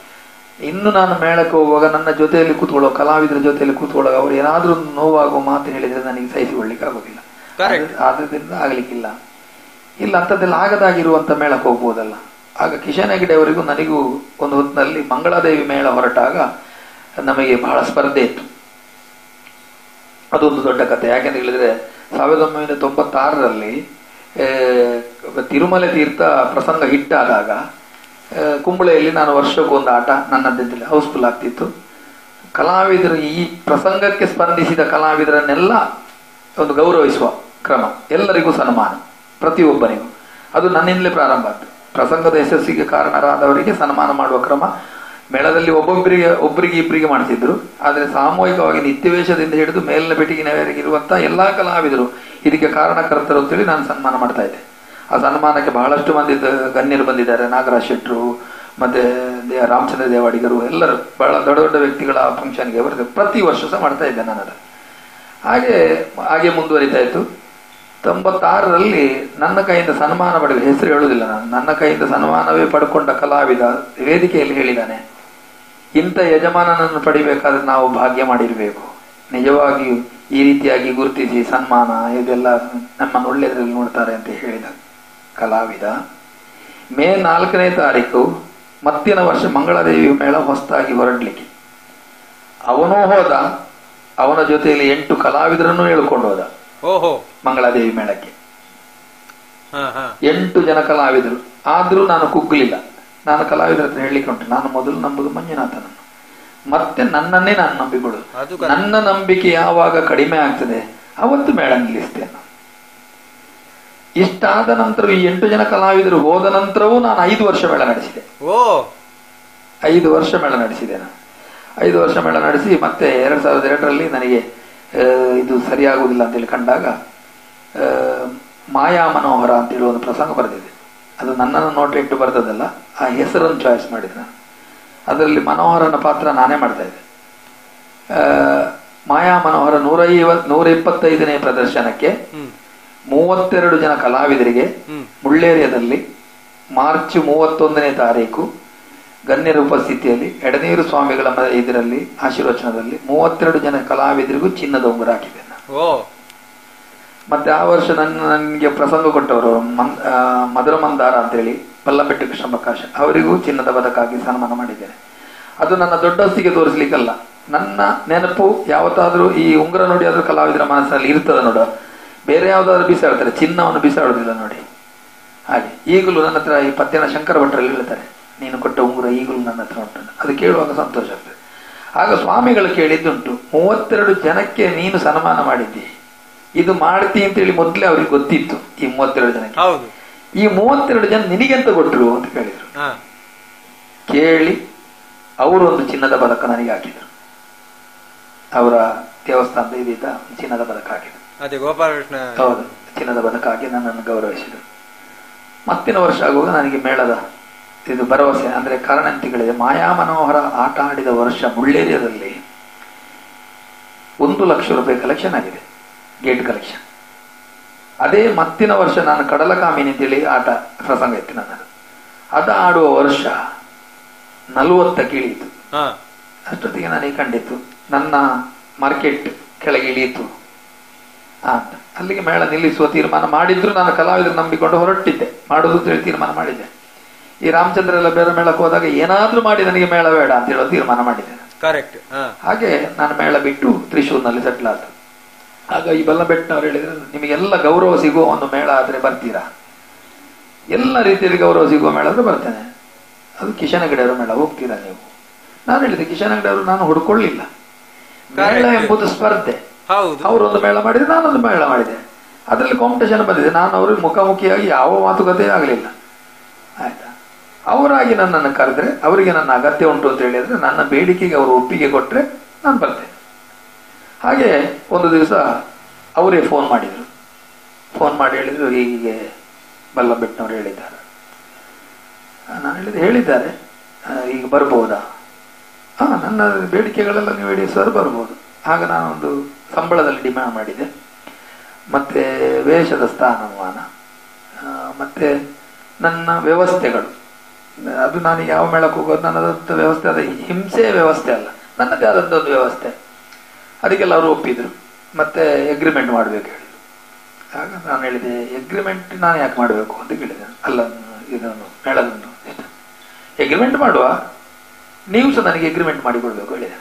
ಇನ್ನು ನಾನು ಮೇಳಕ್ಕೆ ಹೋಗುವಾಗ ನನ್ನ ಜೊತೆಯಲ್ಲಿ ಕೂತ್ಕೊಳ್ಳೋ ಕಲಾವಿದರ ಜೊತೆಯಲ್ಲಿ ಕೂತ್ಕೊಳ್ಳೋ ಅವ್ರು ಏನಾದ್ರೂ ನೋವಾಗುವ ಮಾತು ಹೇಳಿದ್ರೆ ನನಗೆ ಸಹಿಸಿಕೊಳ್ಳಿಕ್ಕೆ ಆಗೋದಿಲ್ಲ. ಆದ್ರಿಂದ ಆಗ್ಲಿಕ್ಕಿಲ್ಲ. ಇಲ್ಲ ಅಂಥದ್ದೆಲ್ಲ ಆಗದಾಗಿರುವಂತ ಮೇಳಕ್ಕೆ ಹೋಗ್ಬೋದಲ್ಲ. ಆಗ ಕಿಶನ್ ಹೆಗ್ಡೆ ಅವರಿಗೂ ನನಗೂ ಒಂದು ಹೊತ್ತಿನಲ್ಲಿ ಮಂಗಳಾದೇವಿ ಮೇಳ ಹೊರಟಾಗ ನಮಗೆ ಬಹಳ ಸ್ಪರ್ಧೆ ಇತ್ತು. ಅದೊಂದು ದೊಡ್ಡ ಕಥೆ. ಯಾಕೆಂತ ಹೇಳಿದ್ರೆ 1996ರಲ್ಲಿ ತಿರುಮಲೆ ತೀರ್ಥ ಪ್ರಸಂಗ ಹಿಟ್ಟಾದಾಗ ಕುಂಬಳೆಯಲ್ಲಿ ನಾನು ವರ್ಷಕ್ಕೊಂದು ಆಟ ನನ್ನದ್ದಿದ್ದಲ್ಲಿ ಹೌಸ್ಫುಲ್ ಆಗ್ತಿತ್ತು. ಕಲಾವಿದರು ಈ ಪ್ರಸಂಗಕ್ಕೆ ಸ್ಪಂದಿಸಿದ ಕಲಾವಿದರನ್ನೆಲ್ಲ ಒಂದು ಗೌರವಿಸುವ ಕ್ರಮ, ಎಲ್ಲರಿಗೂ ಸನ್ಮಾನ, ಪ್ರತಿಯೊಬ್ಬರಿಗೂ. ಅದು ನನ್ನಿಂದಲೇ ಪ್ರಾರಂಭ ಆಯ್ತು. ಪ್ರಸಂಗದ ಯಶಸ್ಸಿಗೆ ಕಾರಣರಾದವರಿಗೆ ಸನ್ಮಾನ ಮಾಡುವ ಕ್ರಮ ಮೇಳದಲ್ಲಿ ಒಬ್ಬರಿಗೆ ಇಬ್ಬರಿಗೆ ಮಾಡ್ತಿದ್ರು. ಆದರೆ ಸಾಮೂಹಿಕವಾಗಿ ನಿತ್ಯವೇಷದಿಂದ ಹಿಡಿದು ಮೇಲಿನ ಬೆಟ್ಟಿಗಿನವರೆಗೆ ಇರುವಂತಹ ಎಲ್ಲಾ ಕಲಾವಿದರು ಇದಕ್ಕೆ ಕಾರಣಕರ್ತರು ಅಂತೇಳಿ ನಾನು ಸನ್ಮಾನ ಮಾಡ್ತಾ ಇದ್ದೆ. ಆ ಸನ್ಮಾನಕ್ಕೆ ಬಹಳಷ್ಟು ಮಂದಿ ಗಣ್ಯರು ಬಂದಿದ್ದಾರೆ. ನಾಗರಾಜ್ ಶೆಟ್ರು, ಮತ್ತೆ ರಾಮಚಂದ್ರ ದೇವಾಡಿಗರು, ಎಲ್ಲರೂ ಬಹಳ ದೊಡ್ಡ ದೊಡ್ಡ ವ್ಯಕ್ತಿಗಳ ಫಂಕ್ಷನ್ಗೆ ಬರ್ತದೆ. ಪ್ರತಿ ವರ್ಷ ಸಹ ಮಾಡ್ತಾ ಇದ್ದೆ ನಾನು ಅದು. ಹಾಗೆ ಮುಂದುವರಿತಾ ಇತ್ತು. 96ರಲ್ಲಿ ನನ್ನ ಕೈಯಿಂದ ಸನ್ಮಾನ ಪಡೆದ, ಹೆಸರು ಹೇಳುವುದಿಲ್ಲ ನಾನು, ನನ್ನ ಕೈಯಿಂದ ಸನ್ಮಾನವೇ ಪಡ್ಕೊಂಡ ಕಲಾವಿದ ವೇದಿಕೆಯಲ್ಲಿ ಹೇಳಿದ್ದಾನೆ, ಇಂಥ ಯಜಮಾನನನ್ನು ಪಡಿಬೇಕಾದ್ರೆ ನಾವು ಭಾಗ್ಯ ಮಾಡಿರಬೇಕು. ನಿಜವಾಗಿಯೂ ಈ ರೀತಿಯಾಗಿ ಗುರುತಿಸಿ ಸನ್ಮಾನ ಇದೆಲ್ಲ ನಮ್ಮನ್ನು ಒಳ್ಳೆಯದ್ರಲ್ಲಿ ನೋಡ್ತಾರೆ ಅಂತ ಹೇಳಿದ ಕಲಾವಿದ. ಮೇ 4ನೇ ತಾರೀಕು ಮತ್ತಿನ ವರ್ಷ ಮಂಗಳಾದೇವಿ ಮೇಳ ಹೊಸದಾಗಿ ಹೊರಡ್ಲಿಕ್ಕೆ ಅವನೂ ಹೋದ. ಅವನ ಜೊತೆಯಲ್ಲಿ 8 ಕಲಾವಿದರನ್ನು ಹೇಳ್ಕೊಂಡು ಹೋದ. ಓಹೋ, ಮಂಗಳಾದೇವಿ ಮೇಳಕ್ಕೆ 8 ಜನ ಕಲಾವಿದರು. ಆದ್ರೂ ನಾನು ಕುಗ್ಗಲಿಲ್ಲ. ನಾನು ಕಲಾವಿದರ ಹತ್ರ ಹೇಳಲಿಕ್ಕೆ ಉಂಟು, ನಾನು ಮೊದಲು ನಂಬುದು ಮಂಜುನಾಥನನ್ನು, ಮತ್ತೆ ನನ್ನನ್ನೇ ನಾನು ನಂಬಿಕೊಳ್ಳುದು. ನನ್ನ ನಂಬಿಕೆ ಯಾವಾಗ ಕಡಿಮೆ ಆಗ್ತದೆ ಅವತ್ತು ಮೇಳ ನಿಲ್ಲಿಸ್ತೇನೆ. ಇಷ್ಟಾದ ನಂತರ ಈ 8 ಜನ ಕಲಾವಿದರು ಹೋದ ನಂತರವೂ ನಾನು 5 ವರ್ಷ ಮೇಳ ನಡೆಸಿದೆ. 5 ವರ್ಷ ಮೇಳ ನಡೆಸಿದೆ ನಾನು. 5 ವರ್ಷ ಮೇಳ ನಡೆಸಿ ಮತ್ತೆ 2002ರಲ್ಲಿ ನನಗೆ ಇದು ಸರಿಯಾಗುವುದಿಲ್ಲ ಅಂತೇಳಿ ಕಂಡಾಗ ಮಾಯಾ ಮನೋಹರ ಅಂತೇಳಿ ಒಂದು ಪ್ರಸಂಗ ಬರೆದಿದೆ. ಅದು ನನ್ನನ್ನು ನೋಟ್ ಇಟ್ಟು ಬರ್ತದಲ್ಲ, ಆ ಹೆಸರನ್ನು ಚಾಯ್ಸ್ ಮಾಡಿದೆ ನಾನು. ಅದರಲ್ಲಿ ಮನೋಹರನ ಪಾತ್ರ ನಾನೇ ಮಾಡ್ತಾ ಇದ್ದೆ. ಮಾಯಾ ಮನೋಹರ 125ನೇ ಪ್ರದರ್ಶನಕ್ಕೆ 32 ಜನ ಕಲಾವಿದರಿಗೆ ಮುಳ್ಳೇರಿಯಾದಲ್ಲಿ ಮಾರ್ಚ್ 31ನೇ ತಾರೀಕು ಗಣ್ಯರ ಉಪಸ್ಥಿತಿಯಲ್ಲಿ ಎಡನೀರು ಸ್ವಾಮಿಗಳ ಇದರಲ್ಲಿ ಆಶೀರ್ವಚನದಲ್ಲಿ 32 ಜನ ಕಲಾವಿದರಿಗೂ ಚಿನ್ನದ ಉಂಗುರ ಹಾಕಿದೆ ನಾನು. ಮತ್ತೆ ಆ ವರ್ಷ ನನಗೆ ಪ್ರಸಂಗ ಕೊಟ್ಟವರು ಮಧುರ ಮಂದಾರ ಅಂತೇಳಿ ಪಲ್ಲಪೆಟ್ಟು ಕೃಷ್ಣ ಪ್ರಕಾಶ, ಅವರಿಗೂ ಚಿನ್ನದ ಪದಕ್ಕಾಗಿ ಸನ್ಮಾನ ಮಾಡಿದ್ದೇನೆ. ಅದು ನನ್ನ ದೊಡ್ಡಸ್ತಿಗೆ ತೋರಿಸ್ಲಿಕ್ಕಲ್ಲ, ನನ್ನ ನೆನಪು ಯಾವತ್ತಾದ್ರೂ ಈ ಉಂಗುರ ನೋಡಿ ಆದ್ರೂ ಕಲಾವಿದರ ಮನಸ್ಸಿನಲ್ಲಿ ಇರ್ತದೆ ನೋಡು. ಬೇರೆ ಯಾವ್ದಾದ್ರು ಬಿಸಾಡ್ತಾರೆ, ಚಿನ್ನವನ್ನು ಬಿಸಾಡುದಿಲ್ಲ ನೋಡಿ. ಹಾಗೆ ಈಗಲೂ ನನ್ನ ಹತ್ರ ಈ ಪತ್ಯನ ಶಂಕರ ಭಟ್ರಲ್ಲಿ ಹೇಳ್ತಾರೆ, ನೀನು ಕೊಟ್ಟ ಉಂಗುರ ಈಗಲೂ ನನ್ನ ಹತ್ರ ಉಂಟು. ಅದು ಕೇಳುವಾಗ ಸಂತೋಷ ಆಗ್ತದೆ. ಆಗ ಸ್ವಾಮಿಗಳು ಕೇಳಿದ್ದುಂಟು, 32 ಜನಕ್ಕೆ ನೀನು ಸನ್ಮಾನ ಮಾಡಿದ್ದಿ, ಇದು ಮಾಡ್ತಿ ಅಂತೇಳಿ ಮೊದಲೇ ಅವ್ರಿಗೆ ಗೊತ್ತಿತ್ತು. ಈ 32 ಜನಕ್ಕೆ, ಈ 32 ಜನ ನಿನಗೆಂತ ಕೊಟ್ಟರು ಅಂತ ಕೇಳಿದ್ರು. ಕೇಳಿ ಅವರು ಒಂದು ಚಿನ್ನದ ಪದಕ ನನಗೆ ಹಾಕಿದ್ರು. ಅವರ ದೇವಸ್ಥಾನದ ಇದೀಗ ಚಿನ್ನದ ಪದಕ ಹಾಕಿದ್ರು. ಅದೇ ಗೋಪಾಲಕೃಷ್ಣ, ಹೌದು, ಚಿನ್ನದ ಪದಕ ಹಾಕಿ ನನ್ನನ್ನು ಗೌರವಿಸಿದರು. ಮತ್ತಿನ ವರ್ಷ ಆಗುವಾಗ ನನಗೆ ಮೇಳದ ಇದು ಭರವಸೆ ಅಂದ್ರೆ ಕಾರಣಂತಿಗಳಿದೆ. ಮಾಯಾ ಮನೋಹರ ಆಟ ಆಡಿದ ವರ್ಷ ಮುಳ್ಳೇರಿಯಾದಲ್ಲಿ 1 ಲಕ್ಷ ರೂಪಾಯಿ ಕಲೆಕ್ಷನ್ ಆಗಿದೆ, ಗೇಟ್ ಕಲೆಕ್ಷನ್. ಅದೇ ಮತ್ತಿನ ವರ್ಷ ನಾನು ಕಡಲಕಾಮಿನಿ ಅಂತೇಳಿ ಆಟ ಪ್ರಸಂಗ ಇತ್ತು ನನ್ನದು. ಅದು ಆಡುವ ವರ್ಷ 40ಕ್ಕೆ ಇಳಿಯಿತು. ಅಷ್ಟೊತ್ತಿಗೆ ನನಗೆ ಕಂಡಿತ್ತು ನನ್ನ ಮಾರ್ಕೆಟ್ ಕೆಳಗೆ ಇಳಿಯಿತು ಅಂತ. ಅಲ್ಲಿಗೆ ಮೇಳ ನಿಲ್ಲಿಸುವ ತೀರ್ಮಾನ ಮಾಡಿದ್ರು. ನಾನು ಕಲಾವಿದರು ನಂಬಿಕೊಂಡು ಹೊರಟಿದ್ದೆ, ಮಾಡುದು ಅಂತೇಳಿ ತೀರ್ಮಾನ ಮಾಡಿದ್ದೆ. ಈ ರಾಮಚಂದ್ರ ಎಲ್ಲ ಬೇರೆ ಮೇಳಕ್ಕೆ ಹೋದಾಗ ಏನಾದ್ರೂ ಮಾಡಿ ನನಗೆ ಮೇಳ ಬೇಡ ಅಂತ ಹೇಳೋ ತೀರ್ಮಾನ ಮಾಡಿದ್ದೇನೆ. ಕರೆಕ್ಟ್. ಹಾಗೆ ನಾನು ಮೇಳ ಬಿಟ್ಟು ತ್ರಿಶೂರ್ನಲ್ಲಿ ಸೆಟ್ಲ್ ಆದ. ಆಗ ಈ ಬಲ್ಲಬೆಟ್ಟನವ್ರು ಹೇಳಿದ್ರೆ, ನಿಮಗೆಲ್ಲ ಗೌರವ ಸಿಗುವ ಒಂದು ಮೇಳ ಆದ್ರೆ ಬರ್ತೀರಾ? ಎಲ್ಲ ರೀತಿಯಲ್ಲಿ ಗೌರವ ಸಿಗುವ ಮೇಳ ಆದ್ರೆ ಬರ್ತೇನೆ. ಅದು ಕಿಶನ್ ಹೆಗ್ಡೆ ಅವರ ಮೇಳ, ಹೋಗ್ತೀರಾ ನೀವು? ನಾನು ಹೇಳಿದೆ, ಕಿಶನ್ ಹೆಗ್ಡೆ ಅವರು ನಾನು ಹುಡ್ಕೊಳ್ಳಿಲ್ಲ. ಮೇಳ ಎಂಬುದು ಸ್ಪರ್ಧೆ. ಅವರೊಂದು ಮೇಳ ಮಾಡಿದ್ರೆ ನಾನೊಂದು ಮೇಳ ಮಾಡಿದೆ, ಅದರಲ್ಲಿ ಕಾಂಪಿಟೇಷನ್ ಬಂದಿದೆ. ನಾನು ಅವ್ರಿಗೆ ಮುಖಾಮುಖಿಯಾಗಿ ಯಾವ ಮಾತುಕತೆ ಆಗಲಿಲ್ಲ. ಆಯ್ತಾ? ಅವರಾಗಿ ನನ್ನನ್ನು ಕರೆದ್ರೆ, ಅವರಿಗೆ ನನ್ನ ಅಗತ್ಯ ಉಂಟು ಅಂತ ಹೇಳಿದ್ರೆ, ನನ್ನ ಬೇಡಿಕೆಗೆ ಅವರು ಒಪ್ಪಿಗೆ ಕೊಟ್ರೆ ನಾನು ಬರ್ತೇನೆ. ಹಾಗೆ ಒಂದು ದಿವಸ ಅವರೇ ಫೋನ್ ಮಾಡಿದ್ರು. ಫೋನ್ ಮಾಡಿ ಹೇಳಿದ್ರು, ಹೀಗೆ ಬಲ್ಲಬೆಟ್ಟನವರು ಹೇಳಿದ್ದಾರೆ. ನಾನು ಹೇಳಿದ್ದಾರೆ, ಈಗ ಬರ್ಬೋದಾ? ನನ್ನ ಬೇಡಿಕೆಗಳೆಲ್ಲ ನೀವು ಈಡೇರಿಸಿದ್ರೆ ಬರ್ಬೋದು. ಆಗ ನಾನೊಂದು ಸಂಬಳದಲ್ಲಿ ಡಿಮ್ಯಾಂಡ್ ಮಾಡಿದೆ, ಮತ್ತೆ ವೇಷದ ಸ್ಥಾನಮಾನ, ಮತ್ತೆ ನನ್ನ ವ್ಯವಸ್ಥೆಗಳು, ಅದು ನಾನು ಯಾವ ಮೇಳಕ್ಕೆ ಹೋಗೋದು ನನ್ನದಂತ ವ್ಯವಸ್ಥೆ, ಅದು ಹಿಂಸೆ ವ್ಯವಸ್ಥೆ ಅಲ್ಲ, ನನ್ನದೇ ಆದಂಥ ಒಂದು ವ್ಯವಸ್ಥೆ. ಅದಕ್ಕೆಲ್ಲ ಅವರು ಒಪ್ಪಿದ್ರು. ಮತ್ತೆ ಎಗ್ರಿಮೆಂಟ್ ಮಾಡಬೇಕು ಹೇಳಿದ್ರು. ಆಗ ನಾನು ಹೇಳಿದೆ, ಎಗ್ರಿಮೆಂಟ್ ನಾನು ಯಾಕೆ ಮಾಡಬೇಕು ಅಂತ ಕೇಳಿದೆ. ಅಲ್ಲ, ಇದನ್ನು ಮೇಳದನ್ನು ಎಗ್ರಿಮೆಂಟ್ ಮಾಡುವ, ನೀವು ಸಹ ನನಗೆ ಎಗ್ರಿಮೆಂಟ್ ಮಾಡಿಕೊಡ್ಬೇಕು ಹೇಳಿದೆ.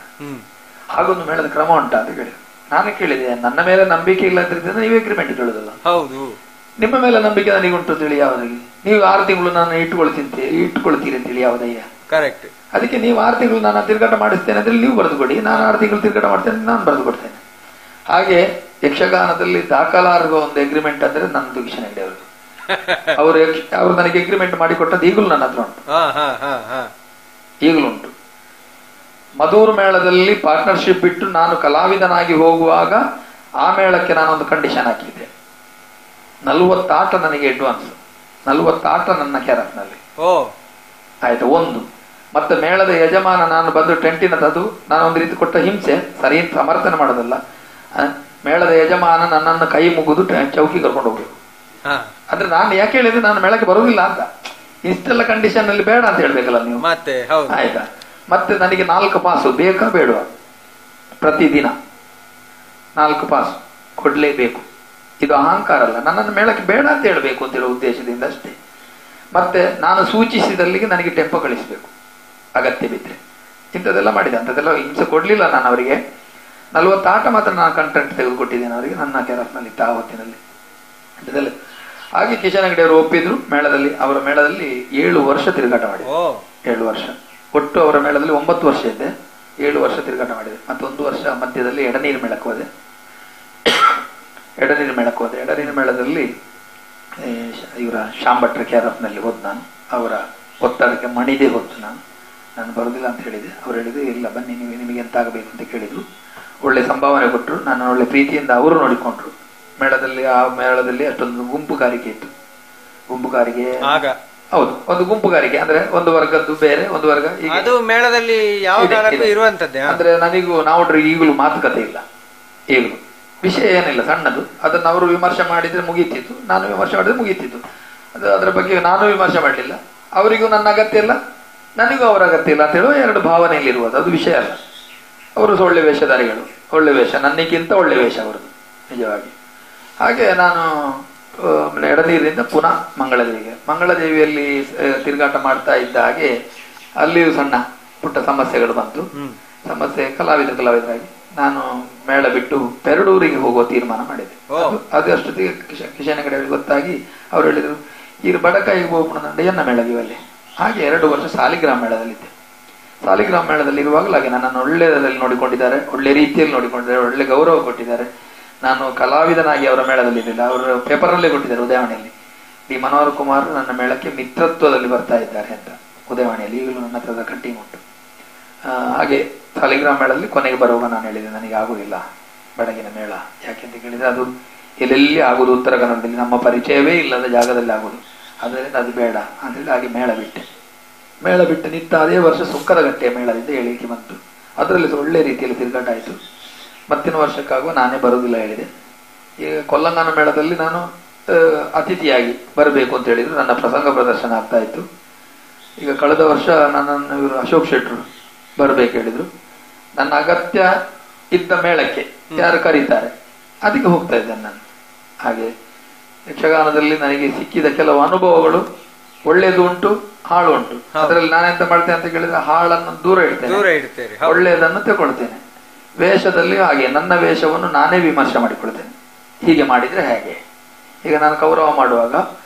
ಹಾಗೊಂದು ಮೇಳದ ಕ್ರಮ ಉಂಟಾ ಅಂತ ಕೇಳಿದೆ. ನಾನು ಕೇಳಿದೆ, ನನ್ನ ಮೇಲೆ ನಂಬಿಕೆ ಇಲ್ಲದ್ರಿಂದ ನೀವು ಎಗ್ರಿಮೆಂಟ್ ಕೇಳುದಲ್ಲ. ಹೌದು, ನಿಮ್ಮ ಮೇಲೆ ನಂಬಿಕೆ ನನಗೆ ಉಂಟು ಅಂತೇಳಿ ಯಾವುದಾಗಿ? ನೀವು 6 ತಿಂಗಳು ನಾನು ಇಟ್ಕೊಳ್ತೀರಿ ಅಂತೇಳಿ ಯಾವುದಯ್ಯ? ಕರೆಕ್ಟ್. ಅದಕ್ಕೆ ನೀವು 6 ತಿಂಗಳು ನಾನು ತಿರುಗಾಟ ಮಾಡಿಸ್ತೇನೆ ಅಂದ್ರೆ ನೀವು ಬರೆದು ಕೊಡಿ, ನಾನು 6 ತಿಂಗಳು ತಿರುಗಾಟ ಮಾಡ್ತೇನೆ, ನಾನು ಬರೆದು ಕೊಡ್ತೇನೆ. ಹಾಗೆ ಯಕ್ಷಗಾನದಲ್ಲಿ ದಾಖಲಾರ್ಗ ಒಂದು ಎಗ್ರಿಮೆಂಟ್ ಅಂದ್ರೆ ನನ್ನದು ಕಿಶನ್ ಹೆಗ್ಡೆ ಅವ್ರದ್ದು. ಅವರು ನನಗೆ ಎಗ್ರಿಮೆಂಟ್ ಮಾಡಿ ಕೊಟ್ಟದ್ದು ಈಗಲೂ ನನ್ನ ಹತ್ರ ಉಂಟು, ಈಗಲೂ ಉಂಟು. ಮಧೂರು ಮೇಳದಲ್ಲಿ ಪಾರ್ಟ್ನರ್ಶಿಪ್ ಬಿಟ್ಟು ನಾನು ಕಲಾವಿದನಾಗಿ ಹೋಗುವಾಗ ಆ ಮೇಳಕ್ಕೆ ನಾನೊಂದು ಕಂಡೀಷನ್ ಹಾಕಿದ್ದೆ. 40 ಆಟ ನನಗೆ ಅಡ್ವಾನ್ಸ್, 40 ಆಟ ನನ್ನ ಕ್ಯಾರಕ್ನಲ್ಲಿ ಆಯ್ತು. ಒಂದು ಮತ್ತೆ ಮೇಳದ ಯಜಮಾನ ನಾನು ಬಂದು ಟೆಂಟಿನ ತದು ನಾನು ಒಂದು ರೀತಿ ಕೊಟ್ಟ ಹಿಂಸೆ, ಸರಿ ಸಮರ್ಥನೆ ಮಾಡೋದಲ್ಲ. ಮೇಳದ ಯಜಮಾನ ನನ್ನನ್ನು ಕೈ ಮುಗಿದು ಚೌಕಿ ಕರ್ಕೊಂಡು ಹೋಗ್ಬೇಕು. ಅಂದ್ರೆ ನಾನು ಯಾಕೆ ಹೇಳಿದ್ರೆ ನಾನು ಮೇಳಕ್ಕೆ ಬರುವುದಿಲ್ಲ ಅಂತ, ಇಷ್ಟೆಲ್ಲ ಕಂಡೀಷನ್ ಅಲ್ಲಿ ಬೇಡ ಅಂತ ಹೇಳ್ಬೇಕಲ್ಲ ನೀವು. ಮತ್ತೆ ಆಯ್ತಾ? ಮತ್ತೆ ನನಗೆ 4 ಪಾಸು ಬೇಕಾ ಬೇಡುವ, ಪ್ರತಿದಿನ 4 ಪಾಸು ಕೊಡ್ಲೇಬೇಕು. ಇದು ಅಹಂಕಾರ ಅಲ್ಲ, ನನ್ನನ್ನು ಮೇಳಕ್ಕೆ ಬೇಡ ಅಂತ ಹೇಳ್ಬೇಕು ಅಂತ ಹೇಳೋ ಉದ್ದೇಶದಿಂದ ಅಷ್ಟೇ. ಮತ್ತೆ ನಾನು ಸೂಚಿಸಿದಲ್ಲಿಗೆ ನನಗೆ ಟೆಂಪೋ ಕಳಿಸ್ಬೇಕು ಅಗತ್ಯ ಬಿದ್ದರೆ. ಇಂಥದ್ದೆಲ್ಲ ಮಾಡಿದೆ, ಅಂಥದ್ದೆಲ್ಲ ಹಿಂಸೆ ಕೊಡ್ಲಿಲ್ಲ ನಾನು ಅವರಿಗೆ. 40 ಆಟ ಮಾತ್ರ ನಾನು ಕಂಟೆಂಟ್ ತೆಗೆದುಕೊಟ್ಟಿದ್ದೇನೆ ಅವರಿಗೆ, ನನ್ನ ಕೆರಫ್ನಲ್ಲಿ ಹೊತ್ತಿನಲ್ಲಿ ಅಂಥದ್ದೆಲ್ಲ. ಹಾಗೆ ಕಿಶನ್ ಹೆಗ್ಡೆ ಅವರು ಒಪ್ಪಿದ್ರು. ಮೇಳದಲ್ಲಿ, ಅವರ ಮೇಳದಲ್ಲಿ 7 ವರ್ಷ ತಿರುಗಾಟ ಮಾಡಿದೆ. 7 ವರ್ಷ ಒಟ್ಟು ಅವರ ಮೇಳದಲ್ಲಿ 9 ವರ್ಷ ಇದ್ದೆ, 7 ವರ್ಷ ತಿರುಗಾಟ ಮಾಡಿದೆ. ಮತ್ತೆ 1 ವರ್ಷ ಮಧ್ಯದಲ್ಲಿ ಎಡನೀರು ಮೇಳಕ್ಕೆ ಹೋದೆ. ಎಡನೀರು ಮೇಳದಲ್ಲಿ ಇವರ ಶಾಂಭಟ್ರ ಕ್ಯಾರಫ್ನಲ್ಲಿ ಹೋದ್ ನಾನು. ಅವರ ಒತ್ತಡಕ್ಕೆ ಮಣಿದೆ ಹೋದ್ದು ನಾನು ಬರುದಿಲ್ಲ ಅಂತ ಹೇಳಿದೆ. ಅವ್ರು ಹೇಳಿದ್ರು, ಇಲ್ಲ ಬನ್ನಿ, ನಿಮಗೆ ಎಂತ ಆಗಬೇಕು ಅಂತ ಕೇಳಿದ್ರು. ಒಳ್ಳೆ ಸಂಭಾವನೆ ಕೊಟ್ಟರು, ನನ್ನ ಒಳ್ಳೆ ಪ್ರೀತಿಯಿಂದ ಅವರು ನೋಡಿಕೊಂಡ್ರು. ಆ ಮೇಳದಲ್ಲಿ ಅಷ್ಟೊಂದು ಗುಂಪುಗಾರಿಕೆ ಇತ್ತು. ಗುಂಪುಗಾರಿಕೆ ಹೌದು, ಒಂದು ಗುಂಪುಗಾರಿಕೆ ಅಂದ್ರೆ ಒಂದು ವರ್ಗದ್ದು ಬೇರೆ, ಒಂದು ವರ್ಗ ಅದು ಮೇಳದಲ್ಲಿ ಯಾವ ಇರುವಂತದ್ದೇ. ಅಂದ್ರೆ ನಾವು ಈಗಲೂ ಮಾತುಕತೆ ಇಲ್ಲ, ಈಗಲೂ ವಿಷಯ ಏನಿಲ್ಲ, ಸಣ್ಣದು. ಅದನ್ನು ಅವರು ವಿಮರ್ಶೆ ಮಾಡಿದ್ರೆ ಮುಗೀತಿತ್ತು, ನಾನು ವಿಮರ್ಶೆ ಮಾಡಿದ್ರೆ ಮುಗೀತಿತ್ತು. ಅದರ ಬಗ್ಗೆ ನಾನು ವಿಮರ್ಶೆ ಮಾಡಲಿಲ್ಲ. ಅವರಿಗೂ ನನ್ನ ಅಗತ್ಯ ಇಲ್ಲ, ನನಗೂ ಅವರ ಅಗತ್ಯ ಇಲ್ಲ ಅಂತ ಹೇಳುವ 2 ಭಾವನೆಯಲ್ಲಿರುವುದು, ಅದು ವಿಷಯ ಅಲ್ಲ. ಅವರು ಒಳ್ಳೆ ವೇಷಧಾರಿಗಳು, ಒಳ್ಳೆ ವೇಷ, ನನಗಿಂತ ಒಳ್ಳೆ ವೇಷ ಅವರದು ನಿಜವಾಗಿ. ಹಾಗೆ ನಾನು ಎಡನೀರಿನಿಂದ ಪುನಃ ಮಂಗಳದೇವಿಯಲ್ಲಿ ತಿರುಗಾಟ ಮಾಡ್ತಾ ಇದ್ದ ಹಾಗೆ ಅಲ್ಲಿಯೂ ಸಣ್ಣ ಪುಟ್ಟ ಸಮಸ್ಯೆಗಳು ಬಂತು. ಸಮಸ್ಯೆ ಕಲಾವಿದರಾಗಿ ನಾನು ಮೇಳ ಬಿಟ್ಟು ಪೆರಡೂರಿಗೆ ಹೋಗುವ ತೀರ್ಮಾನ ಮಾಡಿದೆ. ಅದು ಅಷ್ಟೊತ್ತಿಗೆ ಕಿಶನ್ ಹೆಗ್ಡೆ ಗೊತ್ತಾಗಿ ಅವ್ರು ಹೇಳಿದ್ರು, ಈ ಬಡಕಾಯಿಗೆ ಹೋಗೋಣ ಎನ್ನ ಮೇಳಗಿವಲ್ಲಿ. ಹಾಗೆ 2 ವರ್ಷ ಸಾಲಿಗ್ರಾಮ ಮೇಳದಲ್ಲಿದ್ದೆ. ಸಾಲಿಗ್ರಾಮ ಮೇಳದಲ್ಲಿ ಇರುವಾಗಲೂ ಹಾಗೆ ನನ್ನನ್ನು ಒಳ್ಳೆಯದಲ್ಲಿ ನೋಡಿಕೊಂಡಿದ್ದಾರೆ, ಒಳ್ಳೆ ರೀತಿಯಲ್ಲಿ ನೋಡಿಕೊಂಡಿದ್ದಾರೆ, ಒಳ್ಳೆ ಗೌರವ ಕೊಟ್ಟಿದ್ದಾರೆ. ನಾನು ಕಲಾವಿದನಾಗಿ ಅವರ ಮೇಳದಲ್ಲಿ ಇರಲಿಲ್ಲ, ಅವರು ಪೇಪರ್ನಲ್ಲೇ ಕೊಟ್ಟಿದ್ದಾರೆ ಉದಯವಾಣಿಯಲ್ಲಿ, ಡಿ ಮನೋಹರ್ ಕುಮಾರ್ ನನ್ನ ಮೇಳಕ್ಕೆ ಮಿತ್ರತ್ವದಲ್ಲಿ ಬರ್ತಾ ಇದ್ದಾರೆ ಅಂತ ಉದಯವಾಣಿಯಲ್ಲಿ. ಈಗಲೂ ನನ್ನ ಹತ್ರದ ಕಟ್ಟಿಂಗ್ ಉಂಟು. ಹಾಗೆ ಸಾಲಿಗ್ರಾಮ ಮೇಳದಲ್ಲಿ ಕೊನೆಗೆ ಬರುವಾಗ ನಾನು ಹೇಳಿದೆ, ನನಗೆ ಆಗುವುದಿಲ್ಲ ಬೆಳಗಿನ ಮೇಳ. ಯಾಕೆಂತ ಕೇಳಿದ್ರೆ ಅದು ಎಲ್ಲೆಲ್ಲಿ ಆಗುದು, ಉತ್ತರ ಕನ್ನಡದಲ್ಲಿ ನಮ್ಮ ಪರಿಚಯವೇ ಇಲ್ಲದ ಜಾಗದಲ್ಲಿ ಆಗುದು, ಅದರಿಂದ ಅದು ಬೇಡ ಅಂತೇಳಿ ಹಾಗೆ ಮೇಳ ಬಿಟ್ಟು ನಿಂತ ಅದೇ ವರ್ಷ ಸುಂಕರಗಟ್ಟೆಯ ಮೇಳದಿಂದ ಹೇಳಿಕೆ ಬಂತು. ಅದರಲ್ಲಿ ಒಳ್ಳೆ ರೀತಿಯಲ್ಲಿ ತಿರುಗಾಟ ಆಯಿತು. ಮತ್ತಿನ ವರ್ಷಕ್ಕಾಗುವ ನಾನೇ ಬರುವುದಿಲ್ಲ ಹೇಳಿದೆ. ಈಗ ಕೊಲ್ಲಂಗಾನ ಮೇಳದಲ್ಲಿ ನಾನು ಅತಿಥಿಯಾಗಿ ಬರಬೇಕು ಅಂತ ಹೇಳಿದ್ರು. ನನ್ನ ಪ್ರಸಂಗ ಪ್ರದರ್ಶನ ಆಗ್ತಾ ಇತ್ತು. ಈಗ ಕಳೆದ ವರ್ಷ ನನ್ನನ್ನು ಇವರು ಅಶೋಕ್ ಶೆಟ್ರು ಬರಬೇಕು ಹೇಳಿದ್ರು. ನನ್ನ ಅಗತ್ಯ ಇದ್ದ ಮೇಳಕ್ಕೆ ಯಾರು ಕರೀತಾರೆ ಅದಕ್ಕೆ ಹೋಗ್ತಾ ಇದ್ದೇನೆ ನಾನು. ಹಾಗೆ ಯಕ್ಷಗಾನದಲ್ಲಿ ನನಗೆ ಸಿಕ್ಕಿದ ಕೆಲವು ಅನುಭವಗಳು ಒಳ್ಳೇದು ಉಂಟು, ಹಾಳು ಉಂಟು. ಅದರಲ್ಲಿ ನಾನೆಂತ ಮಾಡ್ತೇನೆ ಅಂತ ಕೇಳಿದ್ರೆ, ಹಾಳನ್ನು ದೂರ ಇಡ್ತೇನೆ, ಒಳ್ಳೆಯದನ್ನು ತಗೊಳ್ತೇನೆ. ವೇಷದಲ್ಲಿ ಹಾಗೆ ನನ್ನ ವೇಷವನ್ನು ನಾನೇ ವಿಮರ್ಶೆ ಮಾಡಿಕೊಳ್ತೇನೆ. ಹೀಗೆ ಮಾಡಿದ್ರೆ ಹೇಗೆ? ಈಗ ನಾನು ಕೌರವ ಮಾಡುವಾಗ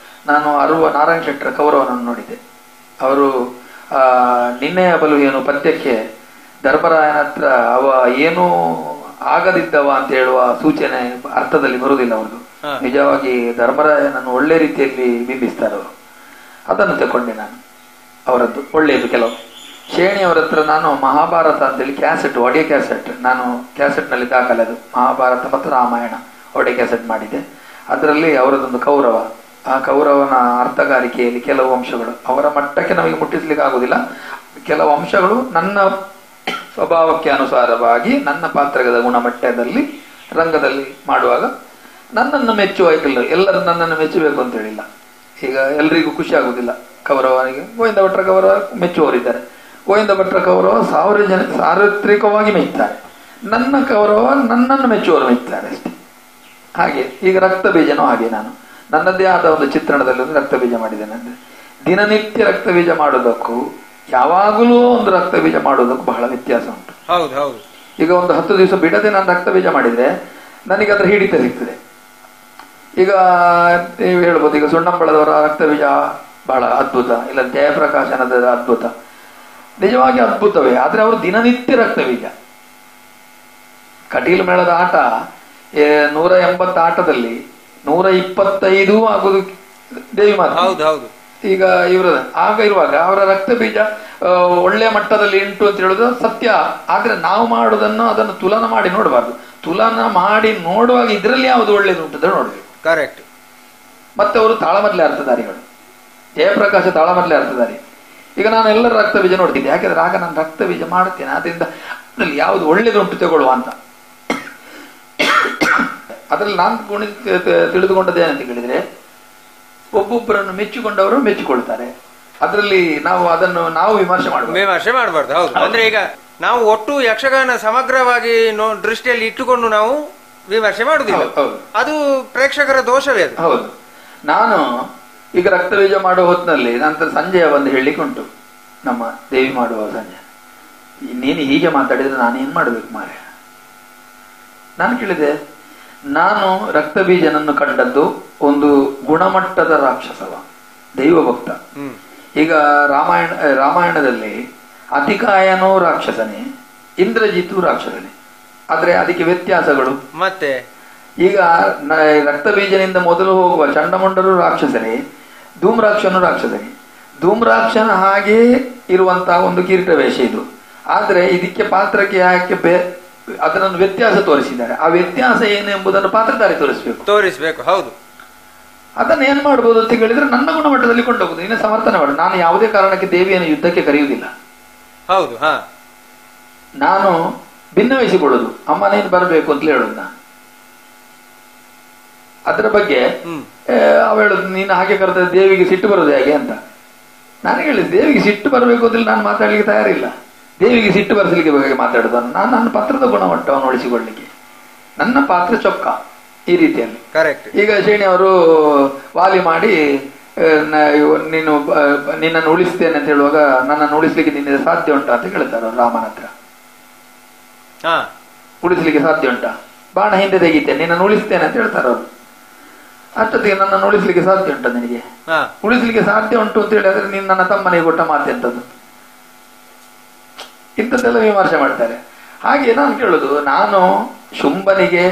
ನಾನು ನಾರಾಯಣ ಶೆಟ್ಟರ ಕೌರವನನ್ನು ನೋಡಿದ್ದೆ. ಅವರು ನಿನ್ನೆಯ ಬಲು ಏನು ಪದ್ಯಕ್ಕೆ ಧರ್ಮರಾಯನ ಹತ್ರ ಅವ ಏನೂ ಆಗದಿದ್ದವ ಅಂತ ಹೇಳುವ ಸೂಚನೆ ಅರ್ಥದಲ್ಲಿ ಬರುವುದಿಲ್ಲ ಅವ್ರದ್ದು. ನಿಜವಾಗಿ ಧರ್ಮರಾಯನನ್ನು ಒಳ್ಳೆ ರೀತಿಯಲ್ಲಿ ಬಿಂಬಿಸ್ತಾರೆ ಅವರು. ಅದನ್ನು ತಗೊಂಡೆ ನಾನು, ಅವರದ್ದು ಒಳ್ಳೆಯದು. ಕೆಲವು ಶೇಣಿಯವರ ಹತ್ರ ನಾನು ಮಹಾಭಾರತ ಅಂತೇಳಿ ಕ್ಯಾಸೆಟ್, ಒಡೆಯ ಕ್ಯಾಸೆಟ್, ನಾನು ಕ್ಯಾಸೆಟ್ನಲ್ಲಿ ದಾಖಲೆ, ಅದು ಮಹಾಭಾರತ ಮತ್ತು ರಾಮಾಯಣ ಒಡೆಯ ಕ್ಯಾಸೆಟ್ ಮಾಡಿದ್ದೆ. ಅದರಲ್ಲಿ ಅವರದೊಂದು ಕೌರವ, ಆ ಕೌರವನ ಅರ್ಥಗಾರಿಕೆಯಲ್ಲಿ ಕೆಲವು ಅಂಶಗಳು ಅವರ ಮಟ್ಟಕ್ಕೆ ನಮಗೆ ಮುಟ್ಟಿಸ್ಲಿಕ್ಕೆ ಆಗುದಿಲ್ಲ. ಕೆಲವು ಅಂಶಗಳು ನನ್ನ ಸ್ವಭಾವಕ್ಕೆ ಅನುಸಾರವಾಗಿ ನನ್ನ ಪಾತ್ರದ ಗುಣಮಟ್ಟದಲ್ಲಿ ರಂಗದಲ್ಲಿ ಮಾಡುವಾಗ ನನ್ನನ್ನು ಮೆಚ್ಚುವ, ಎಲ್ಲರೂ ನನ್ನನ್ನು ಮೆಚ್ಚಬೇಕು ಅಂತ ಹೇಳಿಲ್ಲ, ಈಗ ಎಲ್ರಿಗೂ ಖುಷಿ ಆಗುದಿಲ್ಲ. ಕೌರವನಿಗೆ ಗೋವಿಂದ ಭಟ್ರ ಕೌರವ ಮೆಚ್ಚುವವರಿದ್ದಾರೆ, ಗೋವಿಂದ ಭಟ್ರ ಕೌರವ ಸಾರ್ವತ್ರಿಕವಾಗಿ ಮೆಚ್ಚುತ್ತಾರೆ, ನನ್ನ ಕೌರವ ನನ್ನನ್ನು ಮೆಚ್ಚುವವರು ಮೆಚ್ಚುತ್ತಾರೆ ಅಷ್ಟೇ. ಹಾಗೆ ಈಗ ರಕ್ತ ಬೀಜನೂ ಹಾಗೆ, ನಾನು ನನ್ನದೇ ಆದ ಒಂದು ಚಿತ್ರಣದಲ್ಲಿ ಒಂದು ರಕ್ತ ಬೀಜ ಮಾಡಿದ್ದೇನೆ. ಅಂದ್ರೆ ದಿನನಿತ್ಯ ರಕ್ತ ಬೀಜ ಮಾಡೋದಕ್ಕೂ ಯಾವಾಗಲೂ ಒಂದು ರಕ್ತ ಬೀಜ ಮಾಡೋದಕ್ಕೂ ಬಹಳ ವ್ಯತ್ಯಾಸ ಉಂಟು. ಹೌದು ಹೌದು. ಈಗ ಒಂದು 10 ದಿವಸ ಬಿಡದೆ ನಾನು ರಕ್ತ ಬೀಜ ಮಾಡಿದ್ರೆ ನನಗೆ ಅದರ ಹಿಡಿತ ಸಿಗ್ತದೆ. ಈಗ ನೀವು ಹೇಳ್ಬೋದು, ಈಗ ಸುಣ್ಣಂಬಳದವರ ರಕ್ತ ಬೀಜ ಬಹಳ ಅದ್ಭುತ, ಇಲ್ಲ ಜಯಪ್ರಕಾಶನದ ಅದ್ಭುತ, ನಿಜವಾಗಿ ಅದ್ಭುತವೇ. ಆದ್ರೆ ಅವರು ದಿನನಿತ್ಯ ರಕ್ತ ಬೀಜ. ಕಟೀಲು ಮೇಳದ ಆಟ 180 ಆಟದಲ್ಲಿ 125 ಆಗುದು ದೇವಿ ಮಾತು. ಹೌದು ಹೌದು. ಈಗ ಇವರ ಆಗ ಇರುವಾಗ ಅವರ ರಕ್ತ ಬೀಜ ಒಳ್ಳೆ ಮಟ್ಟದಲ್ಲಿ ಉಂಟು ಅಂತ ಹೇಳುದು ಸತ್ಯ. ಆದ್ರೆ ನಾವು ಮಾಡುವುದನ್ನು ಅದನ್ನು ತುಲನ ಮಾಡಿ ನೋಡಬಾರ್ದು. ತುಲನ ಮಾಡಿ ನೋಡುವಾಗ ಇದರಲ್ಲಿ ಯಾವುದು ಒಳ್ಳೇದು ಉಂಟು ನೋಡ್ಬೇಕು. ಕರೆಕ್ಟ್. ಮತ್ತೆ ಅವರು ತಾಳಮದ್ಲೆ ಅರ್ಥಧಾರಿಗಳು, ಜಯಪ್ರಕಾಶ ತಾಳಮದ್ಲೆ ಅರ್ಥಧಾರಿ. ಈಗ ನಾನು ಎಲ್ಲರ ರಕ್ತ ಬೀಜ ನೋಡ್ತಿದ್ದೆ, ಯಾಕೆಂದ್ರೆ ಆಗ ನಾನು ರಕ್ತ ಬೀಜ ಮಾಡುತ್ತೇನೆ, ಅದರಿಂದ ಅದರಲ್ಲಿ ಯಾವುದು ಒಳ್ಳೇದು ಉಂಟು ತಗೊಳ್ಳುವ ಅಂತ. ಅದರಲ್ಲಿ ನಾನು ತಿಳಿದುಕೊಂಡದ್ದೇನಂತ ಕೇಳಿದ್ರೆ, ಒಬ್ಬೊಬ್ಬರನ್ನು ಮೆಚ್ಚಿಕೊಂಡವರು ಮೆಚ್ಚಿಕೊಳ್ತಾರೆ. ಅದರಲ್ಲಿ ನಾವು ವಿಮರ್ಶೆ ಮಾಡಬಾರ್ದು. ಹೌದು. ಅಂದ್ರೆ ಈಗ ನಾವು ಒಟ್ಟು ಯಕ್ಷಗಾನ ಸಮಗ್ರವಾಗಿ ದೃಷ್ಟಿಯಲ್ಲಿ ಇಟ್ಟುಕೊಂಡು ನಾವು ವಿಮರ್ಶೆ ಮಾಡುದಿಲ್ಲ, ಅದು ಪ್ರೇಕ್ಷಕರ ದೋಷವೇ ಅದು. ಹೌದು. ನಾನು ಈಗ ರಕ್ತ ಬೀಜ ಮಾಡುವ ಹೊತ್ತಿನಲ್ಲಿ ನಂತರ ಸಂಜೆಯ ಬಂದು ಹೇಳಲಿಕ್ಕೆ ಉಂಟು, ನಮ್ಮ ದೇವಿ ಮಾಡುವ ಸಂಜೆ, ನೀನು ಹೀಗೆ ಮಾತಾಡಿದ್ರೆ ನಾನು ಏನ್ ಮಾಡ್ಬೇಕು ಮಾರ್ರೆ. ನಾನು ಕೇಳಿದೆ, ನಾನು ರಕ್ತ ಬೀಜನನ್ನು ಕಂಡದ್ದು ಒಂದು ಗುಣಮಟ್ಟದ ರಾಕ್ಷಸವ, ದೈವ ಭಕ್ತ. ಈಗ ರಾಮಾಯಣದಲ್ಲಿ ಅತಿಕಾಯನೂ ರಾಕ್ಷಸನೇ, ಇಂದ್ರಜಿತು ರಾಕ್ಷಸನೇ. ಆದ್ರೆ ಅದಕ್ಕೆ ವ್ಯತ್ಯಾಸಗಳು. ಮತ್ತೆ ಈಗ ರಕ್ತ ಬೀಜನಿಂದ ಮೊದಲು ಹೋಗುವ ಚಂಡಮುಂಡರು ರಾಕ್ಷಸನೇ, ಧೂಮ್ರಾಕ್ಷನು ರಾಕ್ಷಸನೇ. ಧೂಮ್ರಾಕ್ಷನ ಹಾಗೇ ಇರುವಂತಹ ಒಂದು ಕಿರೀಟ ವೇಷ ಇದು. ಆದ್ರೆ ಇದಕ್ಕೆ ಪಾತ್ರಕ್ಕೆ ಯಾಕೆ ಅದನ್ನು ವ್ಯತ್ಯಾಸ ತೋರಿಸಿದ್ದಾರೆ. ಆ ವ್ಯತ್ಯಾಸ ಏನು ಎಂಬುದನ್ನು ಪಾತ್ರಧಾರಿ ತೋರಿಸಬೇಕು. ಹೌದು. ಅದನ್ನ ಏನ್ ಮಾಡ್ಬೋದು ಅಂತ ಹೇಳಿದ್ರೆ ನನ್ನ ಗುಣಮಟ್ಟದಲ್ಲಿ ಕೊಂಡೋಗುದು, ಇನ್ನು ಸಮರ್ಥನೆ ಮಾಡು. ನಾನು ಯಾವುದೇ ಕಾರಣಕ್ಕೆ ದೇವಿಯನ್ನು ಯುದ್ಧಕ್ಕೆ ಕರೆಯುವುದಿಲ್ಲ. ಹೌದು. ನಾನು ಭಿನ್ನವಹಿಸಿಕೊಳ್ಳುದು, ಅಮ್ಮ ನೀನು ಬರಬೇಕು ಅಂತ ಹೇಳುದು. ನಾನು ಅದರ ಬಗ್ಗೆ ಅವ ಹೇಳುದು, ನೀನು ಹಾಗೆ ಕರೆದ ದೇವಿಗೆ ಸಿಟ್ಟು ಬರುದು ಹೇಗೆ ಅಂತ. ನಾನು ಹೇಳಿದೆ, ದೇವಿಗೆ ಸಿಟ್ಟು ಬರಬೇಕು ಅಂತ ನಾನು ಮಾತಾಡ್ಲಿಕ್ಕೆ ತಯಾರಿಲ್ಲ. ದೇವಿಗೆ ಸಿಟ್ಟು ಬರೆಸಲಿಕ್ಕೆ ಬಗ್ಗೆ ಮಾತಾಡುದು ನಾನು ನನ್ನ ಪಾತ್ರದ ಗುಣಮಟ್ಟವನ್ನು ಉಳಿಸಿಕೊಳ್ಳಲಿಕ್ಕೆ. ನನ್ನ ಪಾತ್ರ ಚೊಕ್ಕ ಈ ರೀತಿಯಲ್ಲಿ. ಕರೆಕ್ಟ್. ಈಗ ಶೇಣಿ ಅವರು ವಾಲಿ ಮಾಡಿ ನಿನ್ನನ್ನು ಉಳಿಸ್ತೇನೆ ಅಂತ ಹೇಳುವಾಗ, ನನ್ನನ್ನು ಉಳಿಸ್ಲಿಕ್ಕೆ ನಿನ್ನಿಂದ ಸಾಧ್ಯ ಉಂಟಾ ಅಂತ ಕೇಳ್ತಾರೆ ಅವರು ರಾಮನ ಹತ್ರ. ಉಳಿಸ್ಲಿಕ್ಕೆ ಸಾಧ್ಯ ಉಂಟಾ? ಬಾಣ ಹಿಂದೆ ತೆಗಿತೇನೆ, ನಿನ್ನನ್ನು ಉಳಿಸ್ತೇನೆ ಅಂತ ಹೇಳ್ತಾರೆ ಅವರು. ಅಷ್ಟೊತ್ತಿಗೆ ನನ್ನನ್ನು ಉಳಿಸ್ಲಿಕ್ಕೆ ಸಾಧ್ಯ ಉಂಟಾ ನಿನಗೆ? ಉಳಿಸ್ಲಿಕ್ಕೆ ಸಾಧ್ಯ ಉಂಟು ಅಂತ ಹೇಳಿದ್ರೆ ನೀನು ನನ್ನ ತಮ್ಮನಿಗೆ ಕೊಟ್ಟ ಮಾತೆಂತದ್ದು? ಇಂಥದ್ದೆಲ್ಲ ವಿಮರ್ಶೆ ಮಾಡ್ತಾರೆ. ಹಾಗೆ ನಾನು ಕೇಳುದು, ನಾನು ಶುಂಭನಿಗೆ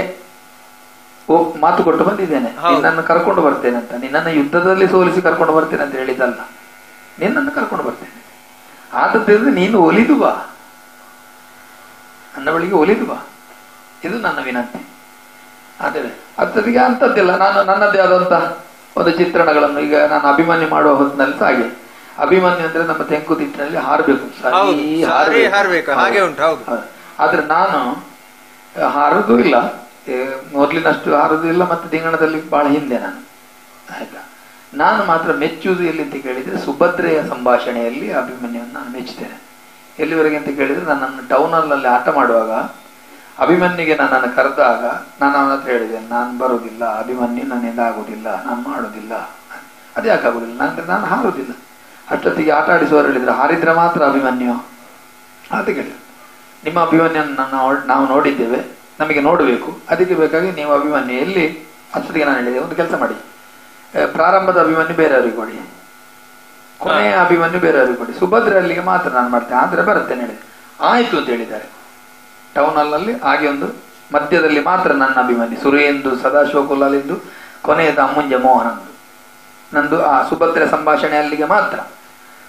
ಮಾತು ಕೊಟ್ಟು ಬಂದಿದ್ದೇನೆ, ನಿನ್ನನ್ನು ಕರ್ಕೊಂಡು ಬರ್ತೇನೆ ಅಂತ. ನಿನ್ನನ್ನು ಯುದ್ಧದಲ್ಲಿ ಸೋಲಿಸಿ ಕರ್ಕೊಂಡು ಬರ್ತೇನೆ ಅಂತ ಹೇಳಿದ್ದಲ್ಲ, ನಿನ್ನನ್ನು ಕರ್ಕೊಂಡು ಬರ್ತೇನೆ. ಆದದ್ರಿಂದ ನೀನು ಒಲಿದು ಬಾ, ನನ್ನ ಬಳಿಗೆ ಒಲಿದು ಬಾ, ಇದು ನನ್ನ ವಿನಂತಿ. ಆದರೆ ಅದರಿಗೆ ಅಂಥದ್ದಿಲ್ಲ. ನಾನು ನನ್ನದೇ ಆದಂತಹ ಒಂದು ಚಿತ್ರಣಗಳನ್ನು, ಈಗ ನಾನು ಅಭಿಮನ್ಯು ಮಾಡುವ ಹೊತ್ತಿನಲ್ಲಿ ಹಾಗೆ, ಅಭಿಮನ್ಯು ಅಂದ್ರೆ ನಮ್ಮ ತೆಂಕುತಿಟ್ಟಿನಲ್ಲಿ ಹಾರಬೇಕು, ಹಾಗೆ ಉಂಟು. ಆದ್ರೆ ನಾನು ಹಾರುದು ಇಲ್ಲ, ಮೊದಲಿನಷ್ಟು ಹಾರುದು ಇಲ್ಲ, ಮತ್ತೆ ತಿಂಗಣದಲ್ಲಿ ಬಹಳ ಹಿಂದೆ ನಾನು. ಆಯ್ತಾ, ನಾನು ಮಾತ್ರ ಮೆಚ್ಚುವುದು ಎಲ್ಲಿ ಅಂತ ಕೇಳಿದ್ರೆ ಸುಭದ್ರೆಯ ಸಂಭಾಷಣೆಯಲ್ಲಿ ಅಭಿಮನ್ಯುವನ್ನು ನಾನು ಮೆಚ್ಚುತ್ತೇನೆ. ಎಲ್ಲಿವರೆಗೆ ಅಂತ ಕೇಳಿದ್ರೆ, ನನ್ನನ್ನು ಟೌನ್ ಹಾಲ್ನಲ್ಲಿ ಆಟ ಮಾಡುವಾಗ ಅಭಿಮನ್ಯುಗೆ ನನ್ನನ್ನು ಕರೆದಾಗ ನಾನು ಅವನ ಹತ್ರ ಹೇಳಿದೆ, ನಾನು ಬರುವುದಿಲ್ಲ, ಅಭಿಮನ್ಯು ನನ್ನಿಂದ ಆಗುದಿಲ್ಲ, ನಾನು ಮಾಡುವುದಿಲ್ಲ. ಅದೇ ಯಾಕಾಗುದಿಲ್ಲ? ನಾನು ಹಾರುವುದಿಲ್ಲ. ಅಷ್ಟೊತ್ತಿಗೆ ಆಟ ಆಡಿಸುವವರು ಹೇಳಿದ್ರು, ಹಾರಿದ್ರೆ ಮಾತ್ರ ಅಭಿಮನ್ಯು ಅಂತ ಕೇಳಿದ್ರು. ನಿಮ್ಮ ಅಭಿಮನ್ಯನ್ನು ನಾವು ನೋಡಿದ್ದೇವೆ, ನಮಗೆ ನೋಡಬೇಕು, ಅದಕ್ಕೆ ಬೇಕಾಗಿ ನೀವು ಅಭಿಮನ್ಯು ಎಲ್ಲಿ? ಅಷ್ಟೊತ್ತಿಗೆ ನಾನು ಹೇಳಿದೆ, ಒಂದು ಕೆಲಸ ಮಾಡಿ, ಪ್ರಾರಂಭದ ಅಭಿಮನ್ಯು ಬೇರೆಯವ್ರಿಗೆ ಕೊಡಿ, ಕೊನೆಯ ಅಭಿಮನ್ಯು ಬೇರೆಯವ್ರಿಗೆ ಕೊಡಿ, ಸುಭದ್ರೆ ಅಲ್ಲಿಗೆ ಮಾತ್ರ ನಾನು ಮಾಡ್ತೇನೆ, ಆದ್ರೆ ಬರುತ್ತೇನೆ ಹೇಳಿದೆ. ಆಯ್ತು ಅಂತ ಹೇಳಿದ್ದಾರೆ. ಟೌನ್ ಹಾಲ್ನಲ್ಲಿ ಹಾಗೆ ಒಂದು ಮಧ್ಯದಲ್ಲಿ ಮಾತ್ರ ನನ್ನ ಅಭಿಮನ್ಯು, ಸುರೇಂದು ಸದಾಶಿವಕುಲಾಲಿಂದು, ಕೊನೆಯದು ಅಮ್ಮುಂಜ ಮೋಹನಂದು, ನಂದು ಆ ಸುಭದ್ರೆ ಸಂಭಾಷಣೆ ಅಲ್ಲಿಗೆ ಮಾತ್ರ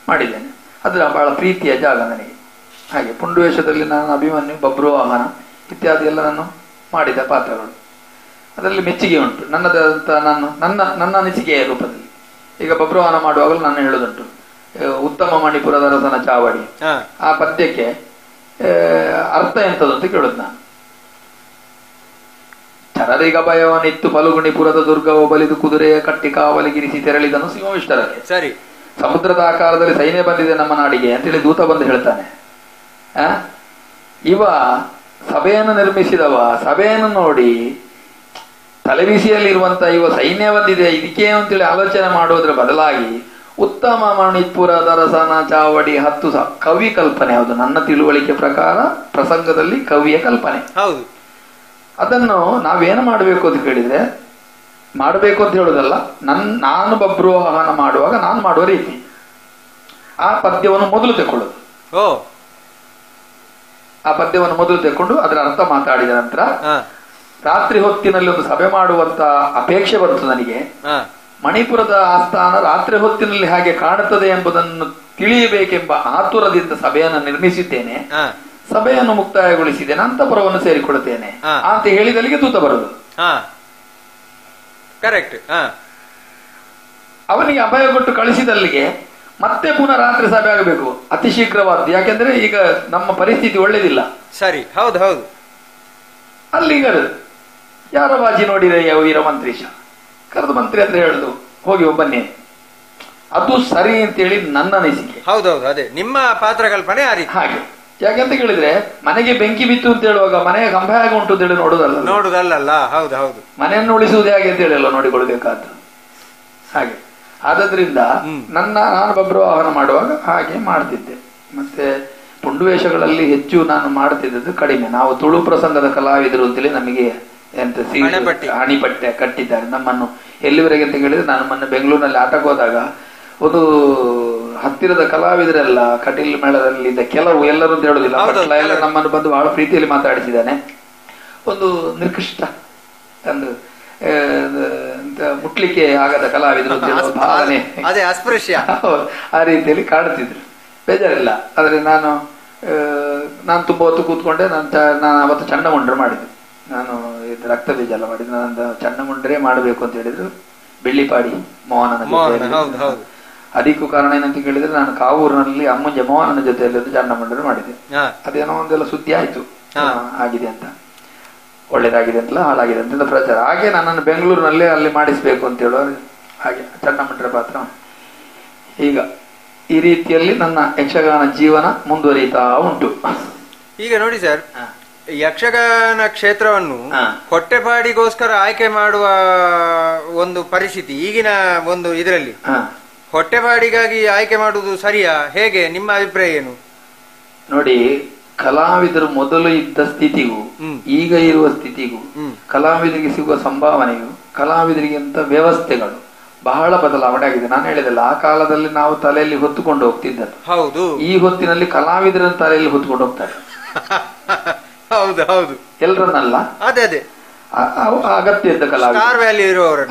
ಮಾಡಿದ್ದೇನೆ. ಅದು ಬಹಳ ಪ್ರೀತಿಯ ಜಾಗ ನನಗೆ. ಹಾಗೆ ಪುಂಡುವೇಷದಲ್ಲಿ ನಾನು ಅಭಿಮನ್ಯು, ಬಬ್ರುವಾಹನ ಇತ್ಯಾದಿ ಎಲ್ಲ ನಾನು ಮಾಡಿದ ಪಾತ್ರಗಳು. ಅದರಲ್ಲಿ ಮೆಚ್ಚುಗೆ ಉಂಟು ನನ್ನದಂತ, ನನ್ನ ಅನಿಸಿಕೆಯ ರೂಪದಲ್ಲಿ. ಈಗ ಬಬ್ರುವಾಹನ ಮಾಡುವಾಗಲೂ ನಾನು ಹೇಳುದುಂಟು, ಉತ್ತಮ ಮಣಿಪುರದ ರಸನ ಚಾವಡಿ, ಆ ಪದ್ಯಕ್ಕೆ ಅರ್ಥ ಎಂಥದ್ದು ಅಂತ ಕೇಳುದು ನಾನು. ಚರದಿಗ ಭಯವನಿತ್ತು ಫಲುಗುಣಿಪುರದ ದುರ್ಗವ ಬಲಿದು ಕುದುರೆಯ ಕಟ್ಟಿ ಕಾವಲಿಗಿರಿಸಿ ತೆರಳಿದನು ಸಿಂಹವಿಷ್ಟರಕ್ಕೆ. ಸರಿ. ಸಮುದ್ರದ ಆಕಾರದಲ್ಲಿ ಸೈನ್ಯ ಬಂದಿದೆ ನಮ್ಮ ನಾಡಿಗೆ ಅಂತೇಳಿ ದೂತ ಬಂದು ಹೇಳ್ತಾನೆ. ಇವ ಸಭೆಯನ್ನು ನಿರ್ಮಿಸಿದವ ಸಭೆಯನ್ನು ನೋಡಿ ತಲೆಬಿಸಿಯಲ್ಲಿರುವಂತ ಇವ ಸೈನ್ಯ ಬಂದಿದೆ ಇದಕ್ಕೇನು ಅಂತೇಳಿ ಆಲೋಚನೆ ಮಾಡುವುದರ ಬದಲಾಗಿ ಉತ್ತಮ ಮಣಿಪುರದ ರಸನ ಚಾವಡಿ 10 ಕವಿ ಕಲ್ಪನೆ. ಹೌದು, ನನ್ನ ತಿಳುವಳಿಕೆ ಪ್ರಕಾರ ಪ್ರಸಂಗದಲ್ಲಿ ಕವಿಯ ಕಲ್ಪನೆ. ಹೌದು. ಅದನ್ನು ನಾವೇನು ಮಾಡಬೇಕು ಅಂತ ಕೇಳಿದ್ರೆ, ಮಾಡಬೇಕು ಅಂತ ಹೇಳುದಲ್ಲ, ನಾನು ಬಬ್ರುವಾಹನ ಮಾಡುವಾಗ ನಾನು ಮಾಡುವ ರೀತಿ ಆ ಪದ್ಯವನ್ನು ಮೊದಲು ತೆಕ್ಕೊಳ್ಳೋದು. ಆ ಪದ್ಯವನ್ನು ಮೊದಲು ತೆಕ್ಕೊಂಡು ಅದರ ಅರ್ಥ ಮಾತಾಡಿದ ನಂತರ ರಾತ್ರಿ ಹೊತ್ತಿನಲ್ಲಿ ಒಂದು ಸಭೆ ಮಾಡುವಂತ ಅಪೇಕ್ಷೆ ಬಂತು ನನಗೆ. ಮಣಿಪುರದ ಆಸ್ಥಾನ ರಾತ್ರಿ ಹೊತ್ತಿನಲ್ಲಿ ಹಾಗೆ ಕಾಣುತ್ತದೆ ಎಂಬುದನ್ನು ತಿಳಿಯಬೇಕೆಂಬ ಆತುರದಿಂದ ಸಭೆಯನ್ನು ನಿರ್ಮಿಸಿದ್ದೇನೆ. ಸಭೆಯನ್ನು ಮುಕ್ತಾಯಗೊಳಿಸಿದ್ದೇನೆ, ಅಂತಃಪುರವನ್ನು ಸೇರಿಕೊಳ್ಳುತ್ತೇನೆ ಅಂತ ಹೇಳಿದಲ್ಲಿಗೆ ದೂತ ಬರುದು. ಕರೆಕ್ಟ್. ಅವನಿಗೆ ಅಭಯ ಕೊಟ್ಟು ಕಳಿಸಿದಲ್ಲಿಗೆ ಮತ್ತೆ ಪುನಃ ರಾತ್ರಿ ಸಭೆ ಆಗಬೇಕು, ಅತಿ ಶೀಘ್ರವಾದ್ದು. ಯಾಕೆಂದ್ರೆ ಈಗ ನಮ್ಮ ಪರಿಸ್ಥಿತಿ ಒಳ್ಳೇದಿಲ್ಲ. ಸರಿ, ಹೌದು ಹೌದು. ಅಲ್ಲಿಗ ಯಾರ ಬಾಜಿ ನೋಡಿದೆ ವೀರ ಮಂತ್ರೀಶ ಕರೆದು ಮಂತ್ರಿ ಹತ್ರ ಹೇಳುದು, ಹೋಗಿ ಬನ್ನಿ. ಅದು ಸರಿ ಅಂತೇಳಿ ನನ್ನ ಅನಿಸಿಕೆ. ಹೌದೌದು, ಅದೇ ನಿಮ್ಮ ಪಾತ್ರ ಕಲ್ಪನೆ ಆ ರೀತಿ. ಹಾಗೆ ಯಾಕೆಂತ ಕೇಳಿದ್ರೆ, ಮನೆಗೆ ಬೆಂಕಿ ಬಿತ್ತು ಅಂತ ಹೇಳುವಾಗ ಮನೆಯ ಕಂಬ ಹೇಗೆ ಉಂಟು ಅಂತೇಳಿ ನೋಡುದಲ್ಲ. ಹೌದು ಹೌದು. ಮನೆಯನ್ನು ಉಳಿಸುವುದು ಹೇಗೆ ಅಂತ ಹೇಳಿ ನೋಡಿಕೊಳ್ಬೇಕಾದ್ದು. ಹಾಗೆ ಆದ್ರಿಂದ ನಾನು ಬಬ್ರುವಾಹನ ಮಾಡುವಾಗ ಹಾಗೆ ಮಾಡ್ತಿದ್ದೆ. ಮತ್ತೆ ಪುಂಡುವೇಷಗಳಲ್ಲಿ ಹೆಚ್ಚು ನಾನು ಮಾಡ್ತಿದ್ದದ್ದು ಕಡಿಮೆ. ನಾವು ತುಳು ಪ್ರಸಂಗದ ಕಲಾವಿದರು ಅಂತೇಳಿ ನಮಗೆ ಎಂತ ಹಣಿಪಟ್ಟೆ ಕಟ್ಟಿದ್ದಾರೆ ನಮ್ಮನ್ನು. ಎಲ್ಲಿವರೆಗೆ ಅಂತ ಹೇಳಿದ್ರೆ, ನಾನು ಮೊನ್ನೆ ಬೆಂಗಳೂರಿನಲ್ಲಿ ಆಟಕ್ಕೆ ಹೋದಾಗ ಒಂದು ಹತ್ತಿರದ ಕಲಾವಿದರೆಲ್ಲ ಕಟೀಲ್ ಮೇಳದಲ್ಲಿ ಕೆಲವು, ಎಲ್ಲರೂ ಅಂತ ಹೇಳುದಿಲ್ಲ, ಎಲ್ಲ ನಮ್ಮನ್ನು ಬಂದು ಬಹಳ ಪ್ರೀತಿಯಲ್ಲಿ ಮಾತಾಡಿಸಿದ್ದಾನೆ. ಒಂದು ನಿರ್ಕೃಷ್ಟ ಒಂದು ಮುಟ್ಲಿಕ್ಕೆ ಆಗದ ಕಲಾವಿದರು ಭಾವನೆ, ಅದೇ ಅಸ್ಪೃಶ್ಯ ಆ ರೀತಿಯಲ್ಲಿ ಕಾಡುತ್ತಿದ್ರು. ಬೇಜಾರಿಲ್ಲ. ಆದ್ರೆ ನಾನು ತುಂಬಾ ಹೊತ್ತು ಕೂತ್ಕೊಂಡೆ. ನಾನು ಅವತ್ತು ಚಂಡಮುಂಡ್ರೆ ಮಾಡಿದ್ದೆ. ನಾನು ಇದು ರಕ್ತ ಬೀಜ ಎಲ್ಲ ಮಾಡಿದ್ದು. ನಾನು ಚಂಡಮುಂಡ್ರೆ ಮಾಡಬೇಕು ಅಂತ ಹೇಳಿದ್ರು ಬೆಳ್ಳಿಪಾಡಿ ಮೋಹನನ. ಅದಕ್ಕೂ ಕಾರಣ ಏನಂತ ಕೇಳಿದ್ರೆ, ನಾನು ಕಾವೂರಿನಲ್ಲಿ ಅಮ್ಮುಂಜೆ ಮೋಹನನ ಜೊತೆಯಲ್ಲಿ ಚಂಡಮುಂಡ್ರೆ ಮಾಡಿದೆ. ಅದೇನೋ ಒಂದೆಲ್ಲ ಸುದ್ದಿ ಆಯ್ತು, ಆಗಿದೆ ಅಂತ, ಒಳ್ಳೇದಾಗಿದೆ ಅಂತಲ್ಲ ಹಾಳಾಗಿದೆ ಅಂತ ಪ್ರಚಾರ. ಹಾಗೆ ನನ್ನನ್ನು ಬೆಂಗಳೂರಿನಲ್ಲಿ ಅಲ್ಲಿ ಮಾಡಿಸ್ಬೇಕು ಅಂತ ಹೇಳುವ ಹಾಗೆ ಚಂಡಮುಂಡ್ರೆ ಪಾತ್ರ. ಈಗ ಈ ರೀತಿಯಲ್ಲಿ ನನ್ನ ಯಕ್ಷಗಾನ ಜೀವನ ಮುಂದುವರಿತಾ ಉಂಟು. ಈಗ ನೋಡಿ ಸರ್, ಯಕ್ಷಗಾನ ಕ್ಷೇತ್ರವನ್ನು ಹೊಟ್ಟೆಪಾಡಿಗೋಸ್ಕರ ಆಯ್ಕೆ ಮಾಡುವ ಒಂದು ಪರಿಸ್ಥಿತಿ ಈಗಿನ ಒಂದು ಇದರಲ್ಲಿ, ಹೊಟ್ಟೆಪಾಡಿಗಾಗಿ ಆಯ್ಕೆ ಮಾಡುವುದು ಸರಿಯಾ, ಹೇಗೆ ನಿಮ್ಮ ಅಭಿಪ್ರಾಯ ಏನು? ನೋಡಿ, ಕಲಾವಿದರು ಮೊದಲು ಇದ್ದ ಸ್ಥಿತಿಗೂ ಈಗ ಇರುವ ಸ್ಥಿತಿಗೂ, ಕಲಾವಿದರಿಗೆ ಸಿಗುವ ಸಂಭಾವನೆಯು, ಕಲಾವಿದರಿಗಿಂತ ವ್ಯವಸ್ಥೆಗಳು ಬಹಳ ಬದಲಾವಣೆ ಆಗಿದೆ. ನಾನು ಹೇಳಿದಲ್ಲ, ಆ ಕಾಲದಲ್ಲಿ ನಾವು ತಲೆಯಲ್ಲಿ ಹೊತ್ತುಕೊಂಡು ಹೋಗ್ತಿದ್ದದ್ದು. ಹೌದು. ಈ ಹೊತ್ತಿನಲ್ಲಿ ಕಲಾವಿದರನ್ನು ತಲೆಯಲ್ಲಿ ಹೊತ್ತುಕೊಂಡು ಹೋಗ್ತಾರೆ. ಹೌದು ಹೌದು, ಎಲ್ಲರನ್ನಲ್ಲ. ಅದೇ ಅದೇ ಅಗತ್ಯ ಇದ್ದ ಕಲಾವಿದ, ಸ್ಟಾರ್ ವ್ಯಾಲ್ಯೂ ಇರುವವರು.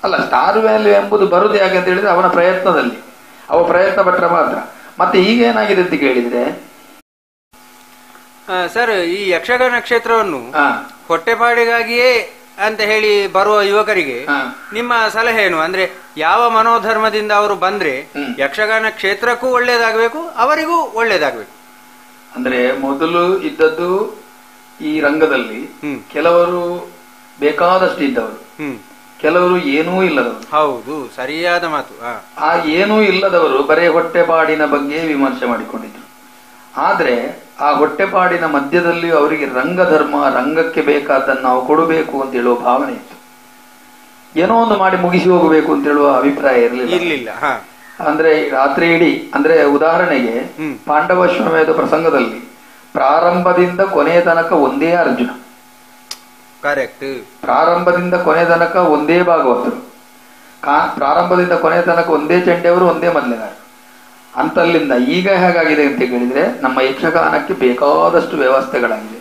ಅಲ್ಲ, ಸ್ಟಾರ್ ವ್ಯಾಲ್ಯೂ ಎಂಬುದು ಬರುದು ಯಾಕೆ ಅಂತ ಹೇಳಿದ್ರೆ ಅವನ ಪ್ರಯತ್ನದಲ್ಲಿ, ಅವ ಪ್ರಯತ್ನ ಪಟ್ಟರೆ ಮಾತ್ರ. ಮತ್ತೆ ಈಗ ಏನಾಗಿದೆ ಅಂತ ಕೇಳಿದ್ರೆ ಸರ್, ಈ ಯಕ್ಷಗಾನ ಕ್ಷೇತ್ರವನ್ನು ಹೊಟ್ಟೆಪಾಡಿಗಾಗಿಯೇ ಅಂತ ಹೇಳಿ ಬರುವ ಯುವಕರಿಗೆ ನಿಮ್ಮ ಸಲಹೆ ಏನು? ಅಂದ್ರೆ ಯಾವ ಮನೋಧರ್ಮದಿಂದ ಅವರು ಬಂದ್ರೆ ಯಕ್ಷಗಾನ ಕ್ಷೇತ್ರಕ್ಕೂ ಒಳ್ಳೇದಾಗಬೇಕು, ಅವರಿಗೂ ಒಳ್ಳೇದಾಗಬೇಕು. ಅಂದ್ರೆ ಮೊದಲು ಇದ್ದದ್ದು ಈ ರಂಗದಲ್ಲಿ ಕೆಲವರು ಬೇಕಾದಷ್ಟು ಇದ್ದವರು, ಕೆಲವರು ಏನೂ ಇಲ್ಲದವರು. ಹೌದು, ಸರಿಯಾದ ಮಾತು. ಆ ಏನೂ ಇಲ್ಲದವರು ಬರೇ ಹೊಟ್ಟೆಪಾಡಿನ ಬಗ್ಗೆ ವಿಮರ್ಶೆ ಮಾಡಿಕೊಂಡಿದ್ರು. ಆದ್ರೆ ಆ ಹೊಟ್ಟೆಪಾಡಿನ ಮಧ್ಯದಲ್ಲಿ ಅವರಿಗೆ ರಂಗಧರ್ಮ, ರಂಗಕ್ಕೆ ಬೇಕಾದನ್ನು ನಾವು ಕೊಡಬೇಕು ಅಂತ ಹೇಳುವ ಭಾವನೆ ಇತ್ತು. ಏನೋ ಒಂದು ಮಾಡಿ ಮುಗಿಸಿ ಹೋಗಬೇಕು ಅಂತ ಹೇಳುವ ಅಭಿಪ್ರಾಯ ಇರಲಿಲ್ಲ. ಅಂದ್ರೆ ರಾತ್ರಿ ಇಡೀ, ಅಂದ್ರೆ ಉದಾಹರಣೆಗೆ ಪಾಂಡವಾಶ್ವಮೇಧ ಪ್ರಸಂಗದಲ್ಲಿ ಪ್ರಾರಂಭದಿಂದ ಕೊನೆಯ ತನಕ ಒಂದೇ ಅರ್ಜುನ, ಕರೆಕ್ಟ್. ಪ್ರಾರಂಭದಿಂದ ಕೊನೆ ತನಕ ಒಂದೇ ಭಾಗವತರು, ಪ್ರಾರಂಭದಿಂದ ಕೊನೆಯ ತನಕ ಒಂದೇ ಚಂಡೆಯವರು, ಒಂದೇ ಮೊದಲಿಗಾರರು. ಅಂತಲ್ಲಿಂದ ಈಗ ಹೇಗಾಗಿದೆ ಅಂತ ಕೇಳಿದ್ರೆ, ನಮ್ಮ ಯಕ್ಷಗಾನಕ್ಕೆ ಬೇಕಾದಷ್ಟು ವ್ಯವಸ್ಥೆಗಳಾಗಿದೆ.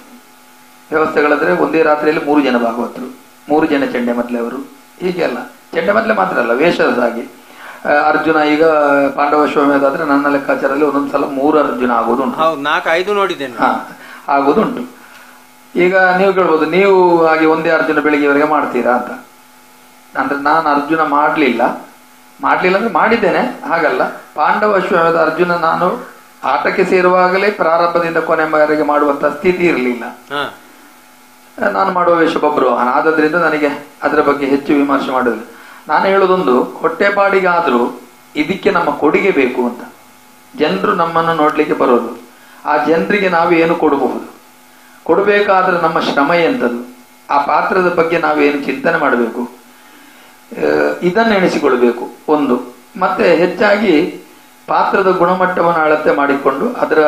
ವ್ಯವಸ್ಥೆಗಳಂದ್ರೆ ಒಂದೇ ರಾತ್ರಿಯಲ್ಲಿ 3 ಜನ ಭಾಗವತರು, 3 ಜನ ಚಂಡೆ ಮೊದಲೆಯವರು, ಹೀಗೆಲ್ಲ. ಚಂಡೆ ಮೊದಲೇ ಮಾತ್ರ ಅಲ್ಲ, ವೇಷದಾಗಿ ಅರ್ಜುನ. ಈಗ ಪಾಂಡವಾಶ್ವಮೇಧ ಆದ್ರೆ ನನ್ನ ಲೆಕ್ಕಾಚಾರದಲ್ಲಿ ಒಂದೊಂದ್ಸಲ 3 ಅರ್ಜುನ ಆಗೋದುಂಟು, 4-5 ನೋಡಿದ್ದೇನೆ, ಆಗೋದುಂಟು. ಈಗ ನೀವು ಕೇಳ್ಬೋದು, ನೀವು ಹಾಗೆ ಒಂದೇ ಅರ್ಜುನ ಬೆಳಿಗ್ಗೆವರೆಗೆ ಮಾಡ್ತೀರಾ ಅಂತ. ಅಂದ್ರೆ ನಾನು ಅರ್ಜುನ ಮಾಡ್ಲಿಲ್ಲ ಅಂದ್ರೆ ಮಾಡಿದ್ದೇನೆ, ಹಾಗಲ್ಲ. ಪಾಂಡವಾಶ್ವಮೇಧ ಅರ್ಜುನ ನಾನು ಆಟಕ್ಕೆ ಸೇರುವಾಗಲೇ ಪ್ರಾರಂಭದಿಂದ ಕೊನೆಯವರೆಗೆ ಮಾಡುವಂತ ಸ್ಥಿತಿ ಇರಲಿಲ್ಲ. ನಾನು ಮಾಡುವ ವೇಷ ಬಬ್ರುವಾಹನ. ಆದ್ರಿಂದ ನನಗೆ ಅದರ ಬಗ್ಗೆ ಹೆಚ್ಚು ವಿಮರ್ಶೆ ಮಾಡೋದಿಲ್ಲ. ನಾನು ಹೇಳೋದೊಂದು, ಹೊಟ್ಟೆಪಾಡಿಗಾದ್ರೂ ಇದಕ್ಕೆ ನಮ್ಮ ಕೊಡುಗೆ ಬೇಕು ಅಂತ. ಜನರು ನಮ್ಮನ್ನು ನೋಡ್ಲಿಕ್ಕೆ ಬರೋದು, ಆ ಜನರಿಗೆ ನಾವು ಏನು ಕೊಡಬಹುದು, ಕೊಡಬೇಕಾದ್ರೆ ನಮ್ಮ ಶ್ರಮ ಎಂಥದ್ದು, ಆ ಪಾತ್ರದ ಬಗ್ಗೆ ನಾವೇನು ಚಿಂತನೆ ಮಾಡಬೇಕು, ಇದನ್ನು ಎಣಿಸಿಕೊಳ್ಬೇಕು ಒಂದು. ಮತ್ತೆ ಹೆಚ್ಚಾಗಿ ಪಾತ್ರದ ಗುಣಮಟ್ಟವನ್ನು ಅಳತೆ ಮಾಡಿಕೊಂಡು ಅದರ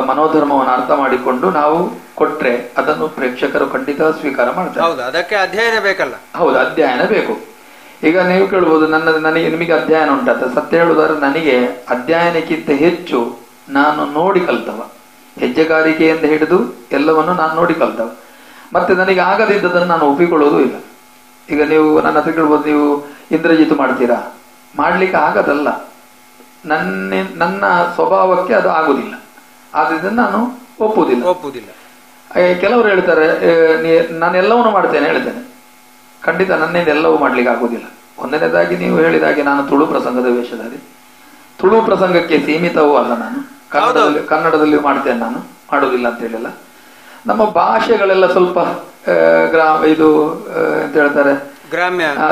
ಮನೋಧರ್ಮವನ್ನು ಅರ್ಥ ಮಾಡಿಕೊಂಡು ನಾವು ಕೊಟ್ರೆ ಅದನ್ನು ಪ್ರೇಕ್ಷಕರು ಖಂಡಿತ ಸ್ವೀಕಾರ ಮಾಡ್ತಾರೆ. ಹೌದು, ಅದಕ್ಕೆ ಅಧ್ಯಯನ ಬೇಕಲ್ಲ. ಹೌದು, ಅಧ್ಯಯನ ಬೇಕು. ಈಗ ನೀವು ಕೇಳ್ಬೋದು, ನನಗೆ ನಿಮಗೆ ಅಧ್ಯಯನ ಉಂಟಂತ. ಸತ್ಯ ಹೇಳುವುದಾದ್ರೆ ನನಗೆ ಅಧ್ಯಯನಕ್ಕಿಂತ ಹೆಚ್ಚು ನಾನು ನೋಡಿ ಕಲ್ತವ. ಹೆಜ್ಜೆಗಾರಿಕೆಯಿಂದ ಹಿಡಿದು ಎಲ್ಲವನ್ನು ನಾನು ನೋಡಿ ಕಲ್ತವ. ಮತ್ತೆ ನನಗೆ ಆಗದಿದ್ದದನ್ನು ನಾನು ಒಪ್ಪಿಕೊಳ್ಳೋದು ಇಲ್ಲ. ಈಗ ನೀವು ನನ್ನ ಹತ್ರ ಕೇಳ್ಬೋದು, ನೀವು ಇಂದ್ರಜಿತ್ ಮಾಡ್ತೀರಾ? ಮಾಡ್ಲಿಕ್ಕೆ ಆಗದಲ್ಲ, ನನ್ನ ಸ್ವಭಾವಕ್ಕೆ ಅದು ಆಗುದಿಲ್ಲ. ಆದ್ರಿಂದ ನಾನು ಒಪ್ಪುವುದಿಲ್ಲ. ಕೆಲವರು ಹೇಳ್ತಾರೆ ನಾನು ಎಲ್ಲವನ್ನು ಮಾಡ್ತೇನೆ ಹೇಳ್ತೇನೆ. ಖಂಡಿತ ನನ್ನಿಂದ ಎಲ್ಲವೂ ಮಾಡ್ಲಿಕ್ಕೆ ಆಗುದಿಲ್ಲ. ಒಂದನೇದಾಗಿ ನೀವು ಹೇಳಿದಾಗೆ ನಾನು ತುಳು ಪ್ರಸಂಗದ ವೇಷಧಾರಿ. ತುಳು ಪ್ರಸಂಗಕ್ಕೆ ಸೀಮಿತವೂ ಅಲ್ಲ. ನಾನು ಕನ್ನಡದಲ್ಲಿ ಮಾಡ್ತೇನೆ, ನಾನು ಮಾಡೋದಿಲ್ಲ ಅಂತ ಹೇಳಿಲ್ಲ. ನಮ್ಮ ಭಾಷೆಗಳೆಲ್ಲ ಸ್ವಲ್ಪ ಇದು ಎಂತ ಹೇಳ್ತಾರೆ,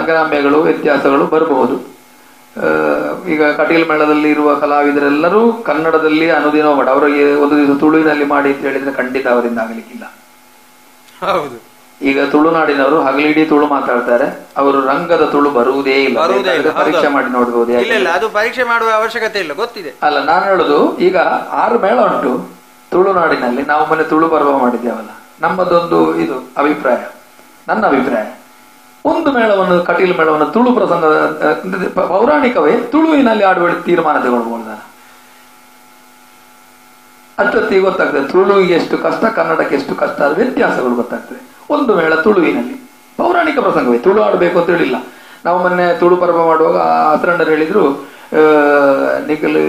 ಗ್ರಾಮ್ಯಗಳು ವ್ಯತ್ಯಾಸಗಳು ಬರಬಹುದು. ಈಗ ಕಟೀಲ್ ಮೇಳದಲ್ಲಿ ಇರುವ ಕಲಾವಿದರೆಲ್ಲರೂ ಕನ್ನಡದಲ್ಲಿ ಅನುದಿನ ಮಾಡಿ, ಅವರಿಗೆ ಒಂದು ದಿವಸ ತುಳುವಿನಲ್ಲಿ ಮಾಡಿ ಅಂತ ಹೇಳಿದ್ರೆ ಖಂಡಿತ ಅವರಿಂದ ಆಗಲಿಕ್ಕಿಲ್ಲ. ಹೌದು, ಈಗ ತುಳುನಾಡಿನವರು ಹಗಲಿಡೀ ತುಳು ಮಾತಾಡ್ತಾರೆ, ಅವರು ರಂಗದ ತುಳು ಬರುವುದೇ ಇಲ್ಲ. ಪರೀಕ್ಷೆ ಮಾಡಿ ನೋಡ್ಬೋದು. ಅದು ಪರೀಕ್ಷೆ ಮಾಡುವ ಅವಶ್ಯಕತೆ ಇಲ್ಲ, ಗೊತ್ತಿದೆ ಅಲ್ಲ. ನಾನು ಹೇಳುದು, ಈಗ 6 ಮೇಳ ಉಂಟು ತುಳುನಾಡಿನಲ್ಲಿ. ನಾವು ಮೊನ್ನೆ ತುಳು ಪರ್ವ ಮಾಡಿದ್ದೇವಲ್ಲ, ನಮ್ಮದೊಂದು ಇದು ಅಭಿಪ್ರಾಯ, ನನ್ನ ಅಭಿಪ್ರಾಯ. ಒಂದು ಮೇಳವನ್ನು, ಕಟೀಲ್ ಮೇಳವನ್ನು ತುಳು ಪ್ರಸಂಗ ಪೌರಾಣಿಕವೇ ತುಳುವಿನಲ್ಲಿ ಆಡುವ ತೀರ್ಮಾನ ತಗೊಳ್ಬಹುದು. ನಾನು ಅಷ್ಟೊತ್ತಿಗೆ ಗೊತ್ತಾಗ್ತದೆ ತುಳುವಿಗೆ ಎಷ್ಟು ಕಷ್ಟ, ಕನ್ನಡಕ್ಕೆ ಎಷ್ಟು ಕಷ್ಟ, ವ್ಯತ್ಯಾಸಗಳು ಗೊತ್ತಾಗ್ತದೆ. ಒಂದು ಮೇಳ ತುಳುವಿನಲ್ಲಿ ಪೌರಾಣಿಕ ಪ್ರಸಂಗವೇ, ತುಳು ಆಡಬೇಕು ಅಂತ ಹೇಳಿಲ್ಲ. ನಾವು ಮೊನ್ನೆ ತುಳು ಪರ್ವ ಮಾಡುವಾಗ ಹತ್ರಣ್ಣರು ಹೇಳಿದ್ರು, ನಿಖಲ್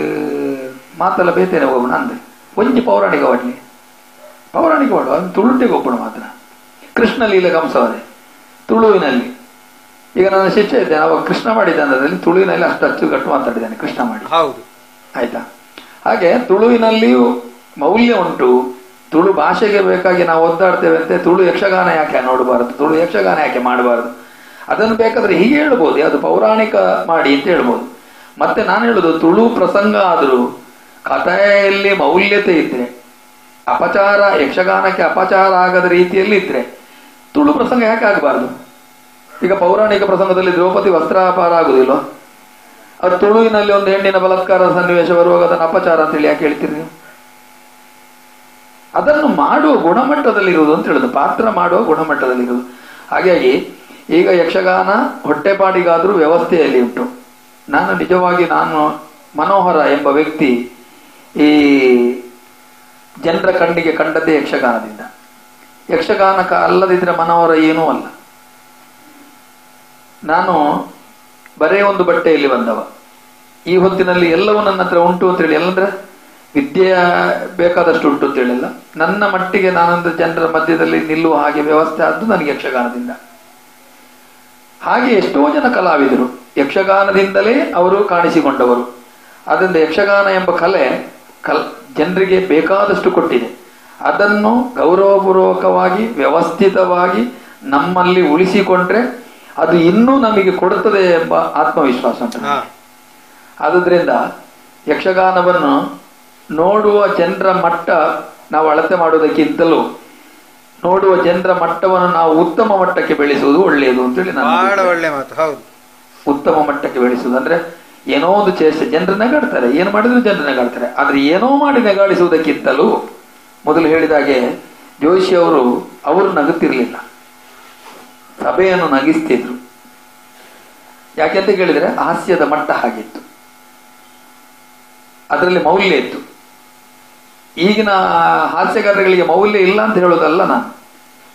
ಮಾತೆಲ್ಲ ಬೇತೇನೆ ಹೋಗೋಣ ಅಂದ್ರೆ ಒಂಜಿ ಪೌರಾಣಿಕ ವಾಡ್ಲಿ, ಪೌರಾಣಿಕ ಮಾಡುವ ತುಳುಟಿಗೆ ಒಬ್ಬಳು ಮಾತ್ರ. ಕೃಷ್ಣ ಲೀಲೆ ಕಂಸವರೇ ತುಳುವಿನಲ್ಲಿ. ಈಗ ನನ್ನ ಶಿಷ್ಯ ಇದ್ದೇನೆ, ಅವಾಗ ಕೃಷ್ಣ ಮಾಡಿದ್ದಾನಲ್ಲಿ ತುಳುವಿನಲ್ಲಿ ಅಷ್ಟು ಅಚ್ಚುಕಟ್ಟು ಮಾತಾಡಿದ್ದಾನೆ ಕೃಷ್ಣ ಮಾಡಿ. ಹೌದು, ಆಯ್ತಾ? ಹಾಗೆ ತುಳುವಿನಲ್ಲಿಯೂ ಮೌಲ್ಯ ಉಂಟು. ತುಳು ಭಾಷೆಗೆ ಬೇಕಾಗಿ ನಾವು ಒದ್ದಾಡ್ತೇವೆ ಅಂತೆ, ತುಳು ಯಕ್ಷಗಾನ ಯಾಕೆ ನೋಡಬಾರದು, ತುಳು ಯಕ್ಷಗಾನ ಯಾಕೆ ಮಾಡಬಾರದು, ಅದನ್ನು ಬೇಕಾದ್ರೆ ಹೀಗೆ ಹೇಳ್ಬೋದು, ಅದು ಪೌರಾಣಿಕ ಮಾಡಿ ಅಂತ ಹೇಳ್ಬೋದು. ಮತ್ತೆ ನಾನು ಹೇಳುದು, ತುಳು ಪ್ರಸಂಗ ಆದರೂ ಕಥೆಯಲ್ಲಿ ಮೌಲ್ಯತೆ ಇದ್ರೆ, ಅಪಚಾರ, ಯಕ್ಷಗಾನಕ್ಕೆ ಅಪಚಾರ ಆಗದ ರೀತಿಯಲ್ಲಿ ಇದ್ರೆ ತುಳು ಪ್ರಸಂಗ ಯಾಕೆ ಆಗಬಾರ್ದು? ಈಗ ಪೌರಾಣಿಕ ಪ್ರಸಂಗದಲ್ಲಿ ದ್ರೌಪದಿ ವಸ್ತ್ರಾಪಾರ ಆಗುದಿಲ್ಲ, ಅದು ತುಳುವಿನಲ್ಲಿ ಒಂದು ಹೆಣ್ಣಿನ ಬಲಾತ್ಕಾರದ ಸನ್ನಿವೇಶ ಬರುವಾಗ ಅದನ್ನು ಅಪಚಾರ ಅಂತೇಳಿ ಯಾಕೆ ಹೇಳ್ತೀರಿ ನೀವು? ಅದನ್ನು ಮಾಡುವ ಗುಣಮಟ್ಟದಲ್ಲಿರುವುದು ಅಂತ ಹೇಳುದು, ಪಾತ್ರ ಮಾಡುವ ಗುಣಮಟ್ಟದಲ್ಲಿರುವುದು. ಹಾಗಾಗಿ ಈಗ ಯಕ್ಷಗಾನ ಹೊಟ್ಟೆಪಾಡಿಗಾದ್ರೂ ವ್ಯವಸ್ಥೆಯಲ್ಲಿ ಉಂಟು. ನಾನು ಮನೋಹರ ಎಂಬ ವ್ಯಕ್ತಿ ಈ ಜನರ ಕಣ್ಣಿಗೆ ಕಂಡದ್ದೇ ಯಕ್ಷಗಾನದಿಂದ. ಯಕ್ಷಗಾನಕ ಅಲ್ಲದಿದ್ರೆ ಮನೋಹರ ಏನೂ ಅಲ್ಲ. ನಾನು ಬರೇ ಒಂದು ಬಟ್ಟೆಯಲ್ಲಿ ಬಂದವ. ಈ ಹೊತ್ತಿನಲ್ಲಿ ಎಲ್ಲವೂ ನನ್ನ ಹತ್ರ ಉಂಟು ಅಂತೇಳಿ, ಎಲ್ಲಂದ್ರೆ ವಿದ್ಯೆ ಬೇಕಾದಷ್ಟು ಉಂಟು ಅಂತ ಹೇಳಿಲ್ಲ, ನನ್ನ ಮಟ್ಟಿಗೆ ನಾನೊಂದು ಜನರ ಮಧ್ಯದಲ್ಲಿ ನಿಲ್ಲುವ ಹಾಗೆ ವ್ಯವಸ್ಥೆ ಆದ್ದು ನನಗೆ ಯಕ್ಷಗಾನದಿಂದ. ಹಾಗೆ ಎಷ್ಟೋ ಜನ ಕಲಾವಿದರು ಯಕ್ಷಗಾನದಿಂದಲೇ ಅವರು ಕಾಣಿಸಿಕೊಂಡವರು. ಅದರಿಂದ ಯಕ್ಷಗಾನ ಎಂಬ ಕಲೆ ಜನರಿಗೆ ಬೇಕಾದಷ್ಟು ಕೊಟ್ಟಿದೆ. ಅದನ್ನು ಗೌರವಪೂರ್ವಕವಾಗಿ ವ್ಯವಸ್ಥಿತವಾಗಿ ನಮ್ಮಲ್ಲಿ ಉಳಿಸಿಕೊಂಡ್ರೆ ಅದು ಇನ್ನೂ ನಮಗೆ ಕೊಡುತ್ತದೆ ಎಂಬ ಆತ್ಮವಿಶ್ವಾಸ ಉಂಟು. ಆದುದರಿಂದ ಯಕ್ಷಗಾನವನ್ನು ನೋಡುವ ಜನರ ಮಟ್ಟ ನಾವು ಅಳತೆ ಮಾಡುವುದಕ್ಕಿಂತಲೂ ನೋಡುವ ಜನರ ಮಟ್ಟವನ್ನು ನಾವು ಉತ್ತಮ ಮಟ್ಟಕ್ಕೆ ಬೆಳೆಸುವುದು ಒಳ್ಳೆಯದು ಅಂತೇಳಿ ನಾನು ಒಳ್ಳೆ ಮಾತು. ಹೌದು, ಉತ್ತಮ ಮಟ್ಟಕ್ಕೆ ಬೆಳೆಸುವುದು ಅಂದ್ರೆ ಏನೋ ಒಂದು ಚೇಷ್ಟೆ, ಜನರು ನಗಾಡ್ತಾರೆ, ಏನು ಮಾಡಿದ್ರು ಜನರು ನಗಾಡ್ತಾರೆ. ಆದ್ರೆ ಏನೋ ಮಾಡಿ ನಗಾಡಿಸುವುದಕ್ಕಿಂತಲೂ ಮೊದಲು ಹೇಳಿದಾಗೆ ಜೋಶಿ ಅವರು ನಗುತ್ತಿರ್ಲಿಲ್ಲ, ಸಭೆಯನ್ನು ನಗಿಸ್ತಿದ್ರು. ಯಾಕೆಂತ ಕೇಳಿದ್ರೆ ಹಾಸ್ಯದ ಮಟ್ಟ ಹಾಗಿತ್ತು, ಅದರಲ್ಲಿ ಮೌಲ್ಯ ಇತ್ತು. ಈಗಿನ ಹಾಸ್ಯಗಾರಗಳಿಗೆ ಮೌಲ್ಯ ಇಲ್ಲ ಅಂತ ಹೇಳೋದಲ್ಲ ನಾನು,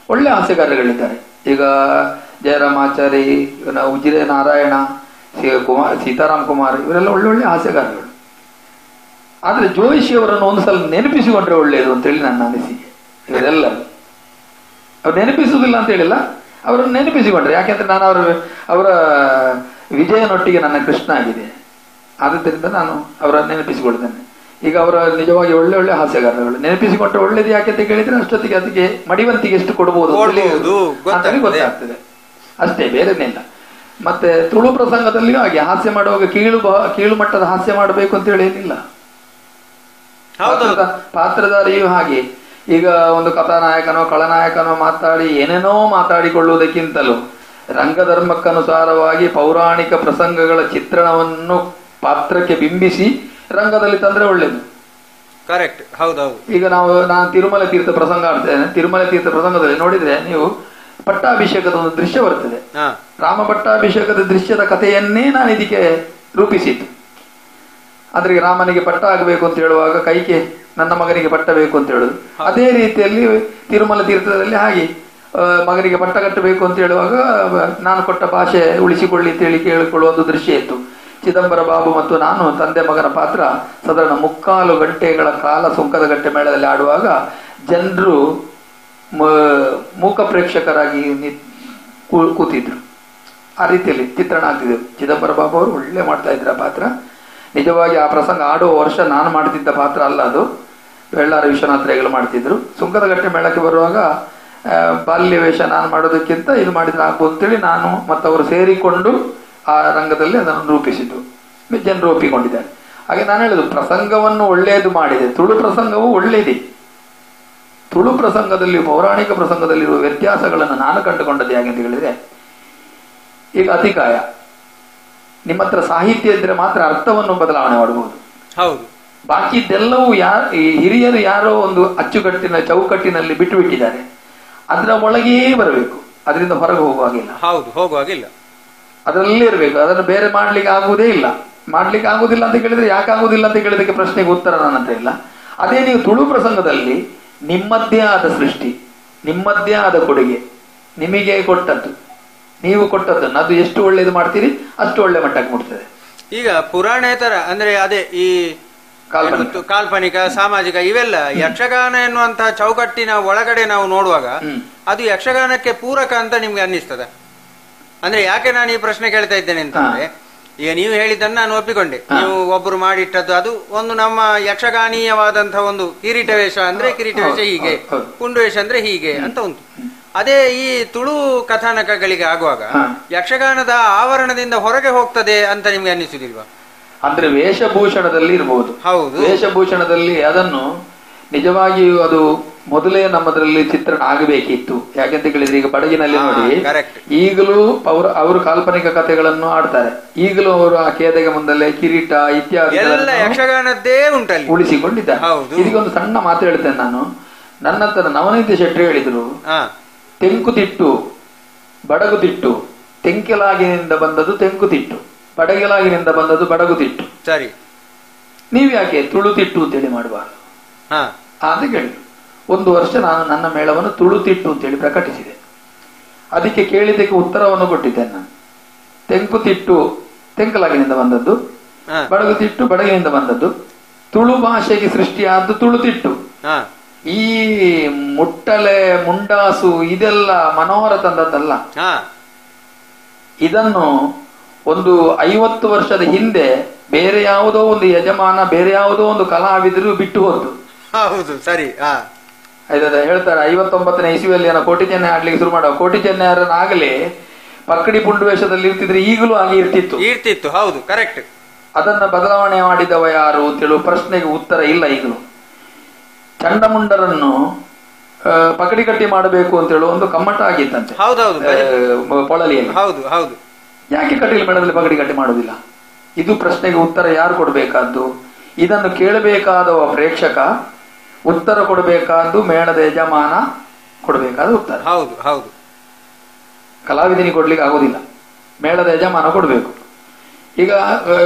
ಒಳ್ಳೆ ಹಾಸ್ಯಗಾರಗಳಿದ್ದಾರೆ. ಈಗ ಜಯರಾಮಾಚಾರಿ, ಉಜಿರೆ ನಾರಾಯಣ, ಸೀತಾರಾಮ್ ಕುಮಾರ್, ಇವರೆಲ್ಲ ಒಳ್ಳೊಳ್ಳೆ ಹಾಸ್ಯಗಾರಗಳು. ಆದ್ರೆ ಜೋಶಿಯವರನ್ನು ಒಂದು ಸಲ ನೆನಪಿಸಿಕೊಂಡ್ರೆ ಒಳ್ಳೆಯದು ಅಂತೇಳಿ ನನ್ನ ಅನಿಸಿಕೆ. ಇವರೆಲ್ಲರೂ ಅವ್ರು ನೆನಪಿಸುವುದಿಲ್ಲ ಅಂತ ಹೇಳಿಲ್ಲ, ಅವರನ್ನು ನೆನಪಿಸಿಕೊಂಡ್ರೆ. ಯಾಕೆಂದ್ರೆ ನಾನು ಅವರ ವಿಜಯನೊಟ್ಟಿಗೆ ನನ್ನ ಕೃಷ್ಣ ಆಗಿದೆ, ಆದುದರಿಂದ ನಾನು ಅವರನ್ನು ನೆನಪಿಸಿಕೊಳ್ತೇನೆ. ಈಗ ಅವರ ನಿಜವಾಗಿ ಒಳ್ಳೆ ಒಳ್ಳೆ ಹಾಸ್ಯಗಾರಗಳು ನೆನಪಿಸಿಕೊಂಡ್ರೆ ಒಳ್ಳೇದು ಯಾಕೆ ಅಂತ ಕೇಳಿದ್ರೆ ಅಷ್ಟೊತ್ತಿಗೆ ಅದಕ್ಕೆ ಮಡಿವಂತಿಗೆ ಎಷ್ಟು ಕೊಡಬಹುದು ಅಂತ ಗೊತ್ತಾಗ್ತದೆ ಅಷ್ಟೇ, ಬೇರೆನೇಲ್ಲ. ಮತ್ತೆ ತುಳು ಪ್ರಸಂಗದಲ್ಲಿಯೂ ಹಾಗೆ ಹಾಸ್ಯ ಮಾಡುವಾಗ ಕೀಳು ಮಟ್ಟದ ಹಾಸ್ಯ ಮಾಡಬೇಕು ಅಂತ ಹೇಳಿ ಏನಿಲ್ಲ. ಪಾತ್ರಧಾರಿಯೂ ಹಾಗೆ, ಈಗ ಒಂದು ಕಥಾನಾಯಕನೋ ಖಳನಾಯಕನೋ ಮಾತಾಡಿ ಏನೇನೋ ಮಾತಾಡಿಕೊಳ್ಳುವುದಕ್ಕಿಂತಲೂ ರಂಗಧರ್ಮಕ್ಕನುಸಾರವಾಗಿ ಪೌರಾಣಿಕ ಪ್ರಸಂಗಗಳ ಚಿತ್ರಣವನ್ನು ಪಾತ್ರಕ್ಕೆ ಬಿಂಬಿಸಿ ರಂಗದಲ್ಲಿ ತಂದ್ರೆ ಒಳ್ಳೇದು. ಕರೆಕ್ಟ್, ಹೌದೌದು. ಈಗ ನಾನು ತಿರುಮಲ ತೀರ್ಥ ಪ್ರಸಂಗ ಆಡ್ತೇನೆ. ತಿರುಮಲ ತೀರ್ಥ ಪ್ರಸಂಗದಲ್ಲಿ ನೋಡಿದ್ರೆ ನೀವು ಪಟ್ಟಾಭಿಷೇಕದ ಒಂದು ದೃಶ್ಯ ಬರ್ತದೆ. ರಾಮ ಪಟ್ಟಾಭಿಷೇಕದ ದೃಶ್ಯದ ಕಥೆಯನ್ನೇ ನಾನು ಇದಕ್ಕೆ ರೂಪಿಸಿದ್ದು. ಅಂದ್ರೆ ರಾಮನಿಗೆ ಪಟ್ಟ ಆಗಬೇಕು ಅಂತ ಹೇಳುವಾಗ ಕೈಕೆ ನನ್ನ ಮಗನಿಗೆ ಪಟ್ಟ ಬೇಕು ಅಂತ ಹೇಳುದು. ಅದೇ ರೀತಿಯಲ್ಲಿ ತಿರುಮಲ ತೀರ್ಥದಲ್ಲಿ ಹಾಗೆ ಮಗನಿಗೆ ಪಟ್ಟ ಕಟ್ಟಬೇಕು ಅಂತ ಹೇಳುವಾಗ ನಾನು ಕೊಟ್ಟ ಭಾಷೆ ಉಳಿಸಿಕೊಳ್ಳಿ ಅಂತ ಹೇಳಿ ಕೇಳಿಕೊಳ್ಳುವ ಒಂದು ದೃಶ್ಯ ಇತ್ತು. ಚಿದಂಬರ ಬಾಬು ಮತ್ತು ನಾನು ತಂದೆ ಮಗನ ಪಾತ್ರ ಸಾಧಾರಣ 3/4 ಗಂಟೆಗಳ ಕಾಲ ಸುಂಕದ ಗಟ್ಟೆ ಮೇಳದಲ್ಲಿ ಆಡುವಾಗ ಜನರು ಮೂಕ ಪ್ರೇಕ್ಷಕರಾಗಿ ಕೂತಿದ್ರು. ಆ ರೀತಿಯಲ್ಲಿ ಚಿತ್ರಣ ಆಗ್ತಿದ್ರು. ಚಿದಂಬರ ಬಾಬು ಅವರು ಒಳ್ಳೆ ಮಾಡ್ತಾ ಇದ್ರ ಪಾತ್ರ. ನಿಜವಾಗಿ ಆ ಪ್ರಸಂಗ ಆಡುವ ವರ್ಷ ನಾನು ಮಾಡ್ತಿದ್ದ ಪಾತ್ರ ಅಲ್ಲ ಅದು, ಬೆಳ್ಳಾರಿ ವಿಶ್ವನಾಥರೇಗಳು ಮಾಡ್ತಿದ್ರು. ಸುಂಕದ ಗಟ್ಟೆ ಮೇಳಕ್ಕೆ ಬರುವಾಗ ಬಾಲ್ಯ ವೇಷ ನಾನು ಮಾಡೋದಕ್ಕಿಂತ ಇದು ಮಾಡಿದ್ರೆ ಆಗ್ಬೋದು ಅಂತೇಳಿ ನಾನು ಮತ್ತವರು ಸೇರಿಕೊಂಡು ಆ ರಂಗದಲ್ಲಿ ಅದನ್ನು ರೂಪಿಸಿದ್ದು. ಜನರು ಒಪ್ಪಿಕೊಂಡಿದ್ದಾರೆ. ಹಾಗೆ ನಾನು ಹೇಳುದು ಪ್ರಸಂಗವನ್ನು ಒಳ್ಳೆಯದು ಮಾಡಿದೆ. ತುಳು ಪ್ರಸಂಗವು ಒಳ್ಳೆಯದೇ. ತುಳು ಪ್ರಸಂಗದಲ್ಲಿ ಪೌರಾಣಿಕ ಪ್ರಸಂಗದಲ್ಲಿರುವ ವ್ಯತ್ಯಾಸಗಳನ್ನು ನಾನು ಕಂಡುಕೊಂಡದ್ದು ಹೇಗೆ ಅಂತ ಹೇಳಿದ್ರೆ, ಈಗ ಅತಿಕಾಯ ನಿಮ್ಮ ಹತ್ರ ಸಾಹಿತ್ಯ ಇದ್ರೆ ಮಾತ್ರ ಅರ್ಥವನ್ನು ಬದಲಾವಣೆ ಮಾಡಬಹುದು. ಹೌದು. ಬಾಕಿದ್ದೆಲ್ಲವೂ ಹಿರಿಯರು ಯಾರೋ ಒಂದು ಅಚ್ಚುಕಟ್ಟಿನ ಚೌಕಟ್ಟಿನಲ್ಲಿ ಬಿಟ್ಟು ಬಿಟ್ಟಿದ್ದಾರೆ. ಅದರ ಒಳಗೇ ಬರಬೇಕು, ಅದರಿಂದ ಹೊರಗೆ ಹೋಗುವಾಗಿಲ್ಲ. ಹೌದು, ಹೋಗುವಾಗಿಲ್ಲ. ಅದರಲ್ಲೇ ಇರಬೇಕು. ಅದನ್ನು ಬೇರೆ ಮಾಡ್ಲಿಕ್ಕೆ ಆಗುವುದೇ ಇಲ್ಲ. ಮಾಡ್ಲಿಕ್ಕೆ ಆಗುದಿಲ್ಲ ಅಂತ ಕೇಳಿದ್ರೆ ಯಾಕೆ ಆಗುದಿಲ್ಲ ಅಂತ ಕೇಳಿದಕ್ಕೆ ಪ್ರಶ್ನೆಗೆ ಉತ್ತರ ನನ್ನ ಹತ್ರ ಇಲ್ಲ. ಅದೇ ನೀವು ತುಳು ಪ್ರಸಂಗದಲ್ಲಿ ನಿಮ್ಮದ್ದೇ ಆದ ಸೃಷ್ಟಿ, ನಿಮ್ಮದ್ದೇ ಆದ ಕೊಡುಗೆ, ನಿಮಗೆ ಕೊಟ್ಟದ್ದು, ನೀವು ಕೊಟ್ಟದ್ದನ್ನು ಅದು ಎಷ್ಟು ಒಳ್ಳೇದು ಮಾಡ್ತೀರಿ ಅಷ್ಟು ಒಳ್ಳೆ ಮಟ್ಟಕ್ಕೆ ಮುಟ್ತದೆ. ಈಗ ಪುರಾಣೇತರ ಅಂದ್ರೆ ಅದೇ ಈ ಕಾಲ್ಪನಿಕ ಸಾಮಾಜಿಕ ಇವೆಲ್ಲ ಯಕ್ಷಗಾನ ಎನ್ನುವಂತಹ ಚೌಕಟ್ಟಿನ ಒಳಗಡೆ ನಾವು ನೋಡುವಾಗ ಅದು ಯಕ್ಷಗಾನಕ್ಕೆ ಪೂರಕ ಅಂತ ನಿಮ್ಗೆ ಅನ್ನಿಸ್ತದ? ಅಂದ್ರೆ ಯಾಕೆ ನಾನು ಈ ಪ್ರಶ್ನೆ ಕೇಳ್ತಾ ಇದ್ದೇನೆ ಅಂತಂದ್ರೆ, ಈಗ ನೀವು ಹೇಳಿದ್ದನ್ನು ನಾನು ಒಪ್ಪಿಕೊಂಡೆ. ನೀವು ಒಬ್ಬರು ಮಾಡಿಟ್ಟದ್ದು ಅದು ಒಂದು ನಮ್ಮ ಯಕ್ಷಗಾನೀಯವಾದಂತಹ ಒಂದು ಕಿರೀಟ ವೇಷ ಅಂದ್ರೆ ಕಿರೀಟ ವೇಷ ಹೀಗೆ, ಕುಂಡು ವೇಷ ಅಂದ್ರೆ ಹೀಗೆ ಅಂತ ಉಂಟು. ಅದೇ ಈ ತುಳು ಕಥಾನಕಗಳಿಗೆ ಆಗುವಾಗ ಯಕ್ಷಗಾನದ ಆವರಣದಿಂದ ಹೊರಗೆ ಹೋಗ್ತದೆ ಅಂತ ನಿಮ್ಗೆ ಅನ್ನಿಸುದಿಲ್ವಾ? ಅಂದ್ರೆ ವೇಷಭೂಷಣದಲ್ಲಿ ಇರಬಹುದು. ಹೌದು, ವೇಷಭೂಷಣದಲ್ಲಿ ಅದನ್ನು ನಿಜವಾಗಿಯೂ ಅದು ಮೊದಲೇ ನಮ್ಮದ್ರಲ್ಲಿ ಚಿತ್ರಣ ಆಗಬೇಕಿತ್ತು. ಯಾಕೆಂತ ಕೇಳಿದ್ರೆ ಈಗ ಬಡಗಿನಲ್ಲಿ ನೋಡಿ ಈಗಲೂ ಅವರು ಕಾಲ್ಪನಿಕ ಕಥೆಗಳನ್ನು ಆಡ್ತಾರೆ. ಈಗಲೂ ಅವರು ಆ ಕೇದೆಗೆ ಮುಂದಲ್ಲೇ ಕಿರೀಟ ಇತ್ಯಾದಿ ಯಕ್ಷಗಾನದ್ದೇ ಉಂಟಲ್ಲಿ ಉಳಿಸಿಕೊಂಡಿದ್ದಾರೆ. ಇದಕ್ಕೊಂದು ಸಣ್ಣ ಮಾತು ಹೇಳ್ತೇನೆ ನಾನು. ನನ್ನಂತರ ನವನೀತ ಶೆಟ್ಟಿ ಹೇಳಿದ್ರು, ತೆಂಕುತಿಟ್ಟು ಬಡಗುತಿಟ್ಟು, ತೆಂಕೆಲಾಗಿನಿಂದ ಬಂದದ್ದು ತೆಂಕುತಿಟ್ಟು, ಬಡಗಲಾಗಿನಿಂದ ಬಂದದ್ದು ಬಡಗುತಿಟ್ಟು. ಸರಿ, ನೀವ್ ಯಾಕೆ ತುಳುತಿಟ್ಟು ಅಂತೇಳಿ ಮಾಡಬಾರ್ದು ಅಂತ ಕೇಳಿದ್ರು. ಒಂದು ವರ್ಷ ನಾನು ನನ್ನ ಮೇಳವನ್ನು ತುಳುತಿಟ್ಟು ಅಂತೇಳಿ ಪ್ರಕಟಿಸಿದೆ. ಅದಕ್ಕೆ ಕೇಳಿದ್ದಕ್ಕೆ ಉತ್ತರವನ್ನು ಕೊಟ್ಟಿದ್ದೇನೆ ನಾನು. ತೆಂಕುತಿಟ್ಟು ತೆಂಕಲಾಗಿನಿಂದ ಬಂದದ್ದು, ಬಡಗುತಿಟ್ಟು ಬಡಗಿನಿಂದ ಬಂದದ್ದು, ತುಳು ಭಾಷೆಗೆ ಸೃಷ್ಟಿಯಾದ್ದು ತುಳುತಿಟ್ಟು. ಈ ಮುಟ್ಟಲೆ ಮುಂಡಾಸು ಇದೆಲ್ಲ ಮನೋಹರ ತಂದದ್ದಲ್ಲ. ಇದನ್ನು ಒಂದು 50 ವರ್ಷದ ಹಿಂದೆ ಬೇರೆ ಯಾವುದೋ ಒಂದು ಯಜಮಾನ, ಬೇರೆ ಯಾವುದೋ ಒಂದು ಕಲಾವಿದರು ಬಿಟ್ಟು ಹೋದ್ದು. ಹೌದು, ಸರಿ. ಹೇಳ್ತಾರೆ 59ನೇ ಇಸ್ವಿಯಲ್ಲಿ ಕೋಟಿ ಚೆನ್ನೈ ಆಡ್ಲಿಕ್ಕೆ ಶುರು ಮಾಡುವ. ಕೋಟಿ ಚೆನ್ನೈಯರನ್ನಾಗಲೇ ಪಕ್ಕಡಿ ಪುಂಡು ವೇಷದಲ್ಲಿ ಇರ್ತಿದ್ರೆ ಈಗಲೂ ಹಾಗೆ ಇರ್ತಿತ್ತು. ಹೌದು, ಕರೆಕ್ಟ್. ಅದನ್ನ ಬದಲಾವಣೆ ಮಾಡಿದವ ಯಾರು ಅಂತೇಳುವ ಪ್ರಶ್ನೆಗೆ ಉತ್ತರ ಇಲ್ಲ. ಈಗಲೂ ಚಂಡಮುಂಡರನ್ನು ಪಕಡಿ ಕಟ್ಟಿ ಮಾಡಬೇಕು ಅಂತ ಹೇಳುವ ಒಂದು ಕಮ್ಮಟ ಆಗಿತ್ತಂತೆ ಪೊಳಲಿಯಲ್ಲಿ. ಹೌದು ಹೌದು. ಯಾಕೆ ಕಟೀಲು ಮೇಳದಲ್ಲಿ ಪಗಡಿ ಕಟ್ಟಿ ಮಾಡುವುದಿಲ್ಲ? ಇದು ಪ್ರಶ್ನೆಗೆ ಉತ್ತರ ಯಾರು ಕೊಡಬೇಕಾದ್ದು? ಇದನ್ನು ಕೇಳಬೇಕಾದವ ಪ್ರೇಕ್ಷಕ, ಉತ್ತರ ಕೊಡಬೇಕಾದ್ದು ಮೇಳದ ಯಜಮಾನ ಕೊಡಬೇಕಾದ ಉತ್ತರ. ಹೌದು ಹೌದು. ಕಲಾವಿದನಿಗೆ ಕೊಡ್ಲಿಕ್ಕೆ ಆಗುದಿಲ್ಲ, ಮೇಳದ ಯಜಮಾನ ಕೊಡಬೇಕು. ಈಗ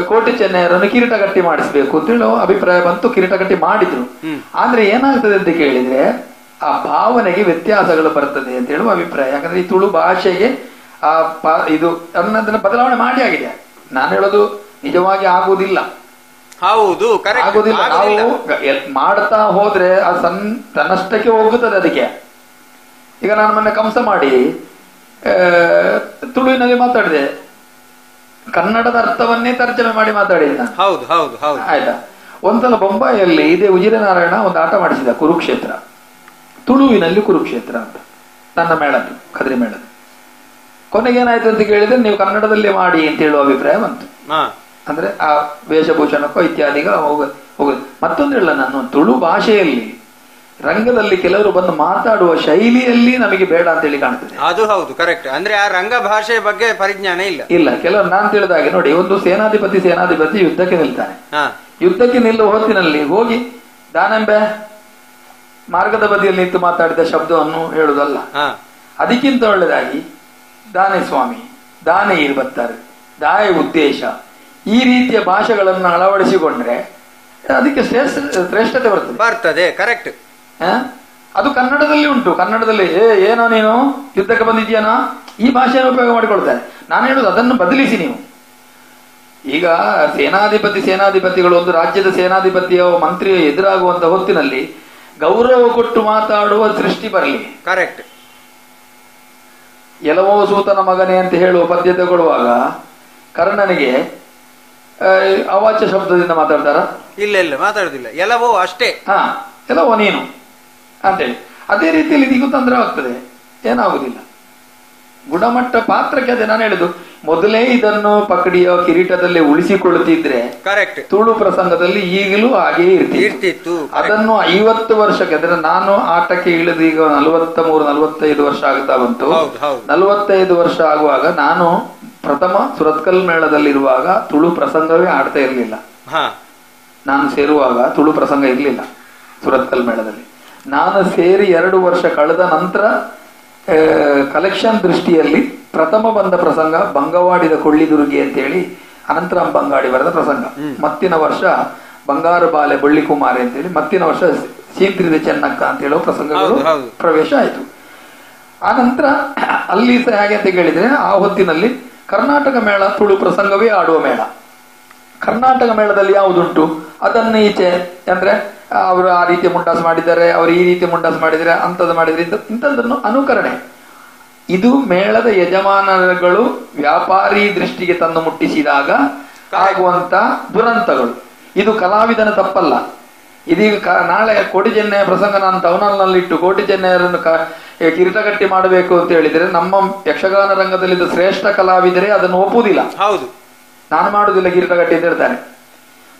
ಕೋಟಿ ಚೆನ್ನೈಯರನ್ನು ಕಿರೀಟ ಕಟ್ಟಿ ಮಾಡಿಸ್ಬೇಕು ಅಂತ ಹೇಳೋ ಅಭಿಪ್ರಾಯ ಬಂತು. ಕಿರೀಟ ಕಟ್ಟಿ ಮಾಡಿದ್ರು. ಆದ್ರೆ ಏನಾಗ್ತದೆ ಅಂತ ಕೇಳಿದ್ರೆ ಆ ಭಾವನೆಗೆ ವ್ಯತ್ಯಾಸಗಳು ಬರ್ತದೆ ಅಂತ ಹೇಳುವ ಅಭಿಪ್ರಾಯ. ಯಾಕಂದ್ರೆ ಈ ತುಳು ಭಾಷೆಗೆ ಇದು ಅದನ್ನ ಬದಲಾವಣೆ ಮಾಡಿ ಆಗಿದೆ. ನಾನು ಹೇಳೋದು ನಿಜವಾಗಿ ಆಗುವುದಿಲ್ಲ. ಹೌದು, ಆಗುದಿಲ್ಲ. ನಾವು ಮಾಡ್ತಾ ಹೋದ್ರೆ ಅದು ತನ್ನಷ್ಟಕ್ಕೆ ಹೋಗುತ್ತದೆ. ಅದಕ್ಕೆ ಈಗ ನಾನು ಮೊನ್ನೆ ಕಂಸ ಮಾಡಿ ತುಳುವಿನಲ್ಲಿ ಮಾತಾಡಿದೆ, ಕನ್ನಡದ ಅರ್ಥವನ್ನೇ ತರ್ಜಮೆ ಮಾಡಿ ಮಾತಾಡಿದ್ದ. ಹೌದು ಹೌದು ಹೌದು. ಆಯ್ತಾ? ಒಂದ್ಸಲ ಬೊಂಬಾಯಿಯಲ್ಲಿ ಇದೇ ಉಜಿರನಾರಾಯಣ ಒಂದು ಆಟ ಮಾಡಿಸಿದ, ಕುರುಕ್ಷೇತ್ರ, ತುಳುವಿನಲ್ಲಿ ಕುರುಕ್ಷೇತ್ರ ಅಂತ, ನನ್ನ ಮೇಳದ್ದು, ಖದ್ರಿ ಮೇಳದ್ದು. ಕೊನೆಗೇನಾಯ್ತು ಅಂತ ಕೇಳಿದ್ರೆ, ನೀವು ಕನ್ನಡದಲ್ಲೇ ಮಾಡಿ ಅಂತ ಹೇಳುವ ಅಭಿಪ್ರಾಯ ಬಂತು. ಅಂದ್ರೆ ಆ ವೇಷಭೂಷಣಕ್ಕೋ ಇತ್ಯಾದಿಗಳು ಹೋಗುದು. ಮತ್ತೊಂದು ಹೇಳ, ನಾನು ತುಳು ಭಾಷೆಯಲ್ಲಿ ರಂಗದಲ್ಲಿ ಕೆಲವರು ಬಂದು ಮಾತಾಡುವ ಶೈಲಿಯಲ್ಲಿ ನಮಗೆ ಬೇಡ ಅಂತ ಹೇಳಿ ಕಾಣ್ತದೆ. ಅದು ಹೌದು, ಕರೆಕ್ಟ್. ಅಂದ್ರೆ ಆ ರಂಗ ಭಾಷೆಯ ಬಗ್ಗೆ ಪರಿಜ್ಞಾನ ಇಲ್ಲ. ಕೆಲವರು ನಾನು ತಿಳಿದ ಹಾಗೆ ನೋಡಿ, ಒಂದು ಸೇನಾಧಿಪತಿ ಯುದ್ಧಕ್ಕೆ ನಿಲ್ತಾನೆ. ಯುದ್ಧಕ್ಕೆ ನಿಲ್ಲುವ ಹೊತ್ತಿನಲ್ಲಿ ಹೋಗಿ ದಾನೆಂಬೆ ಮಾರ್ಗದ ಬದಿಯಲ್ಲಿ ನಿಂತು ಮಾತಾಡಿದ ಶಬ್ದವನ್ನು ಹೇಳುವುದಲ್ಲ. ಅದಕ್ಕಿಂತ ಒಳ್ಳೆದಾಗಿ ದಾನೆ ಸ್ವಾಮಿ, ದಾನೆ ಬರ್ತಾರೆ, ದಾಯ ಉದ್ದೇಶ, ಈ ರೀತಿಯ ಭಾಷೆಗಳನ್ನು ಅಳವಡಿಸಿಕೊಂಡ್ರೆ ಅದಕ್ಕೆ ಶ್ರೇಷ್ಠತೆ ಬರ್ತದೆ. ಕರೆಕ್ಟ್. ಅದು ಕನ್ನಡದಲ್ಲಿ ಉಂಟು. ಕನ್ನಡದಲ್ಲಿ ಏನೋ ನೀನು ಯುದ್ಧಕ್ಕೆ ಬಂದಿದ್ಯಾನೋ, ಈ ಭಾಷೆಯನ್ನು ಉಪಯೋಗ ಮಾಡಿಕೊಳ್ತಾರೆ. ನಾನು ಹೇಳುದು ಅದನ್ನು ಬದಲಿಸಿ ನೀವು. ಈಗ ಸೇನಾಧಿಪತಿಗಳು ಒಂದು ರಾಜ್ಯದ ಸೇನಾಧಿಪತಿಯೋ ಮಂತ್ರಿಯೋ ಎದುರಾಗುವಂತ ಹೊತ್ತಿನಲ್ಲಿ ಗೌರವ ಕೊಟ್ಟು ಮಾತಾಡುವ ಸೃಷ್ಟಿ ಬರಲಿ. ಕರೆಕ್ಟ್. ಎಲವೋ ಸೂತನ ಮಗನೇ ಅಂತ ಹೇಳುವ ಪದ್ಯತೆ ಕೊಡುವಾಗ ಕರ್ಣನಿಗೆ ಅವಾಚ್ಯ ಶಬ್ದದಿಂದ ಮಾತಾಡ್ತಾರ? ಇಲ್ಲ, ಮಾತಾಡುದಿಲ್ಲ. ಎಲವೋ ಅಷ್ಟೇ. ಎಲವೋ ನೀನು ಅಂತೇಳಿ. ಅದೇ ರೀತಿಯಲ್ಲಿ ಇದೀಗೂ ತೊಂದರೆ ಆಗ್ತದೆ, ಏನಾಗುದಿಲ್ಲ. ಗುಣಮಟ್ಟ ಪಾತ್ರಕ್ಕೆ ಅದೇ ನಾನು ಹೇಳುದು, ಮೊದಲೇ ಇದನ್ನು ಪಕಡಿಯೋ ಕಿರೀಟದಲ್ಲಿ ಉಳಿಸಿಕೊಳ್ಳುತ್ತಿದ್ರೆ ಕರೆಕ್ಟ್, ತುಳು ಪ್ರಸಂಗದಲ್ಲಿ ಈಗಲೂ ಹಾಗೇ ಇರ್ತಿತ್ತು. ಅದನ್ನು 50 ವರ್ಷಕ್ಕೆ, ಅಂದ್ರೆ ನಾನು ಆಟಕ್ಕೆ ಇಳಿದು ಈಗ 43-45 ವರ್ಷ ಆಗ್ತಾ ಬಂತು. 45 ವರ್ಷ ಆಗುವಾಗ ನಾನು ಪ್ರಥಮ ಸುರತ್ಕಲ್ ಮೇಳದಲ್ಲಿರುವಾಗ ತುಳು ಪ್ರಸಂಗವೇ ಆಡ್ತಾ ಇರಲಿಲ್ಲ. ನಾನು ಸೇರುವಾಗ ತುಳು ಪ್ರಸಂಗ ಇರಲಿಲ್ಲ ಸುರತ್ಕಲ್ ಮೇಳದಲ್ಲಿ. ನಾನು ಸೇರಿ 2 ವರ್ಷ ಕಳೆದ ನಂತರ ಕಲೆಕ್ಷನ್ ದೃಷ್ಟಿಯಲ್ಲಿ ಪ್ರಥಮ ಬಂದ ಪ್ರಸಂಗ ಬಂಗವಾಡಿದ ಕೊಳ್ಳಿದುರ್ಗಿ ಅಂತೇಳಿ ಅನಂತರಾಮ್ ಬಂಗಾಡಿ ಬರೆದ ಪ್ರಸಂಗ. ಮತ್ತಿನ ವರ್ಷ ಬಂಗಾರು ಬಾಲೆ ಬಳ್ಳಿ ಕುಮಾರಿ ಅಂತೇಳಿ, ಮತ್ತಿನ ವರ್ಷ ಸೀಂತ್ರಿದ ಚೆನ್ನಕ್ಕ ಅಂತ ಹೇಳುವ ಪ್ರಸಂಗಗಳು ಪ್ರವೇಶ ಆಯಿತು. ಆ ನಂತರ ಅಲ್ಲಿ ಸಹ ಹೇಗೆ ಅಂತ ಕೇಳಿದ್ರೆ, ಆ ಹೊತ್ತಿನಲ್ಲಿ ಕರ್ನಾಟಕ ಮೇಳ ತುಳು ಪ್ರಸಂಗವೇ ಆಡುವ ಮೇಳ. ಕರ್ನಾಟಕ ಮೇಳದಲ್ಲಿ ಯಾವುದುಂಟು ಅದನ್ನು ಈಚೆ ಅಂದ್ರೆ ಅವರು ಆ ರೀತಿಯ ಮುಂಡಾಸು ಮಾಡಿದ್ದಾರೆ, ಅವರು ಈ ರೀತಿಯ ಮುಂಡಾಸು ಮಾಡಿದರೆ, ಅಂಥದ್ದು ಮಾಡಿದ್ರೆ, ಇಂಥದ್ದನ್ನು ಅನುಕರಣೆ. ಇದು ಮೇಳದ ಯಜಮಾನರುಗಳು ವ್ಯಾಪಾರಿ ದೃಷ್ಟಿಗೆ ತಂದು ಮುಟ್ಟಿಸಿದಾಗ ಆಗುವಂತ ದುರಂತಗಳು. ಇದು ಕಲಾವಿದನ ತಪ್ಪಲ್ಲ. ಇದೀಗ ನಾಳೆ ಕೋಟಿ ಚೆನ್ನೆಯ ಪ್ರಸಂಗ ನಾನು ಟೌನಲ್ನಲ್ಲಿಟ್ಟು ಕೋಟಿ ಚೆನ್ನೆಯರನ್ನು ಕಿರೀಟಗಟ್ಟಿ ಮಾಡಬೇಕು ಅಂತ ಹೇಳಿದ್ರೆ, ನಮ್ಮ ಯಕ್ಷಗಾನ ರಂಗದಲ್ಲಿದ್ದ ಶ್ರೇಷ್ಠ ಕಲಾವಿದರೇ ಅದನ್ನು ಒಪ್ಪುವುದಿಲ್ಲ. ಹೌದು, ನಾನು ಮಾಡುವುದಿಲ್ಲ ಕಿರೀಟಗಟ್ಟಿ ಅಂತ ಹೇಳ್ತಾರೆ.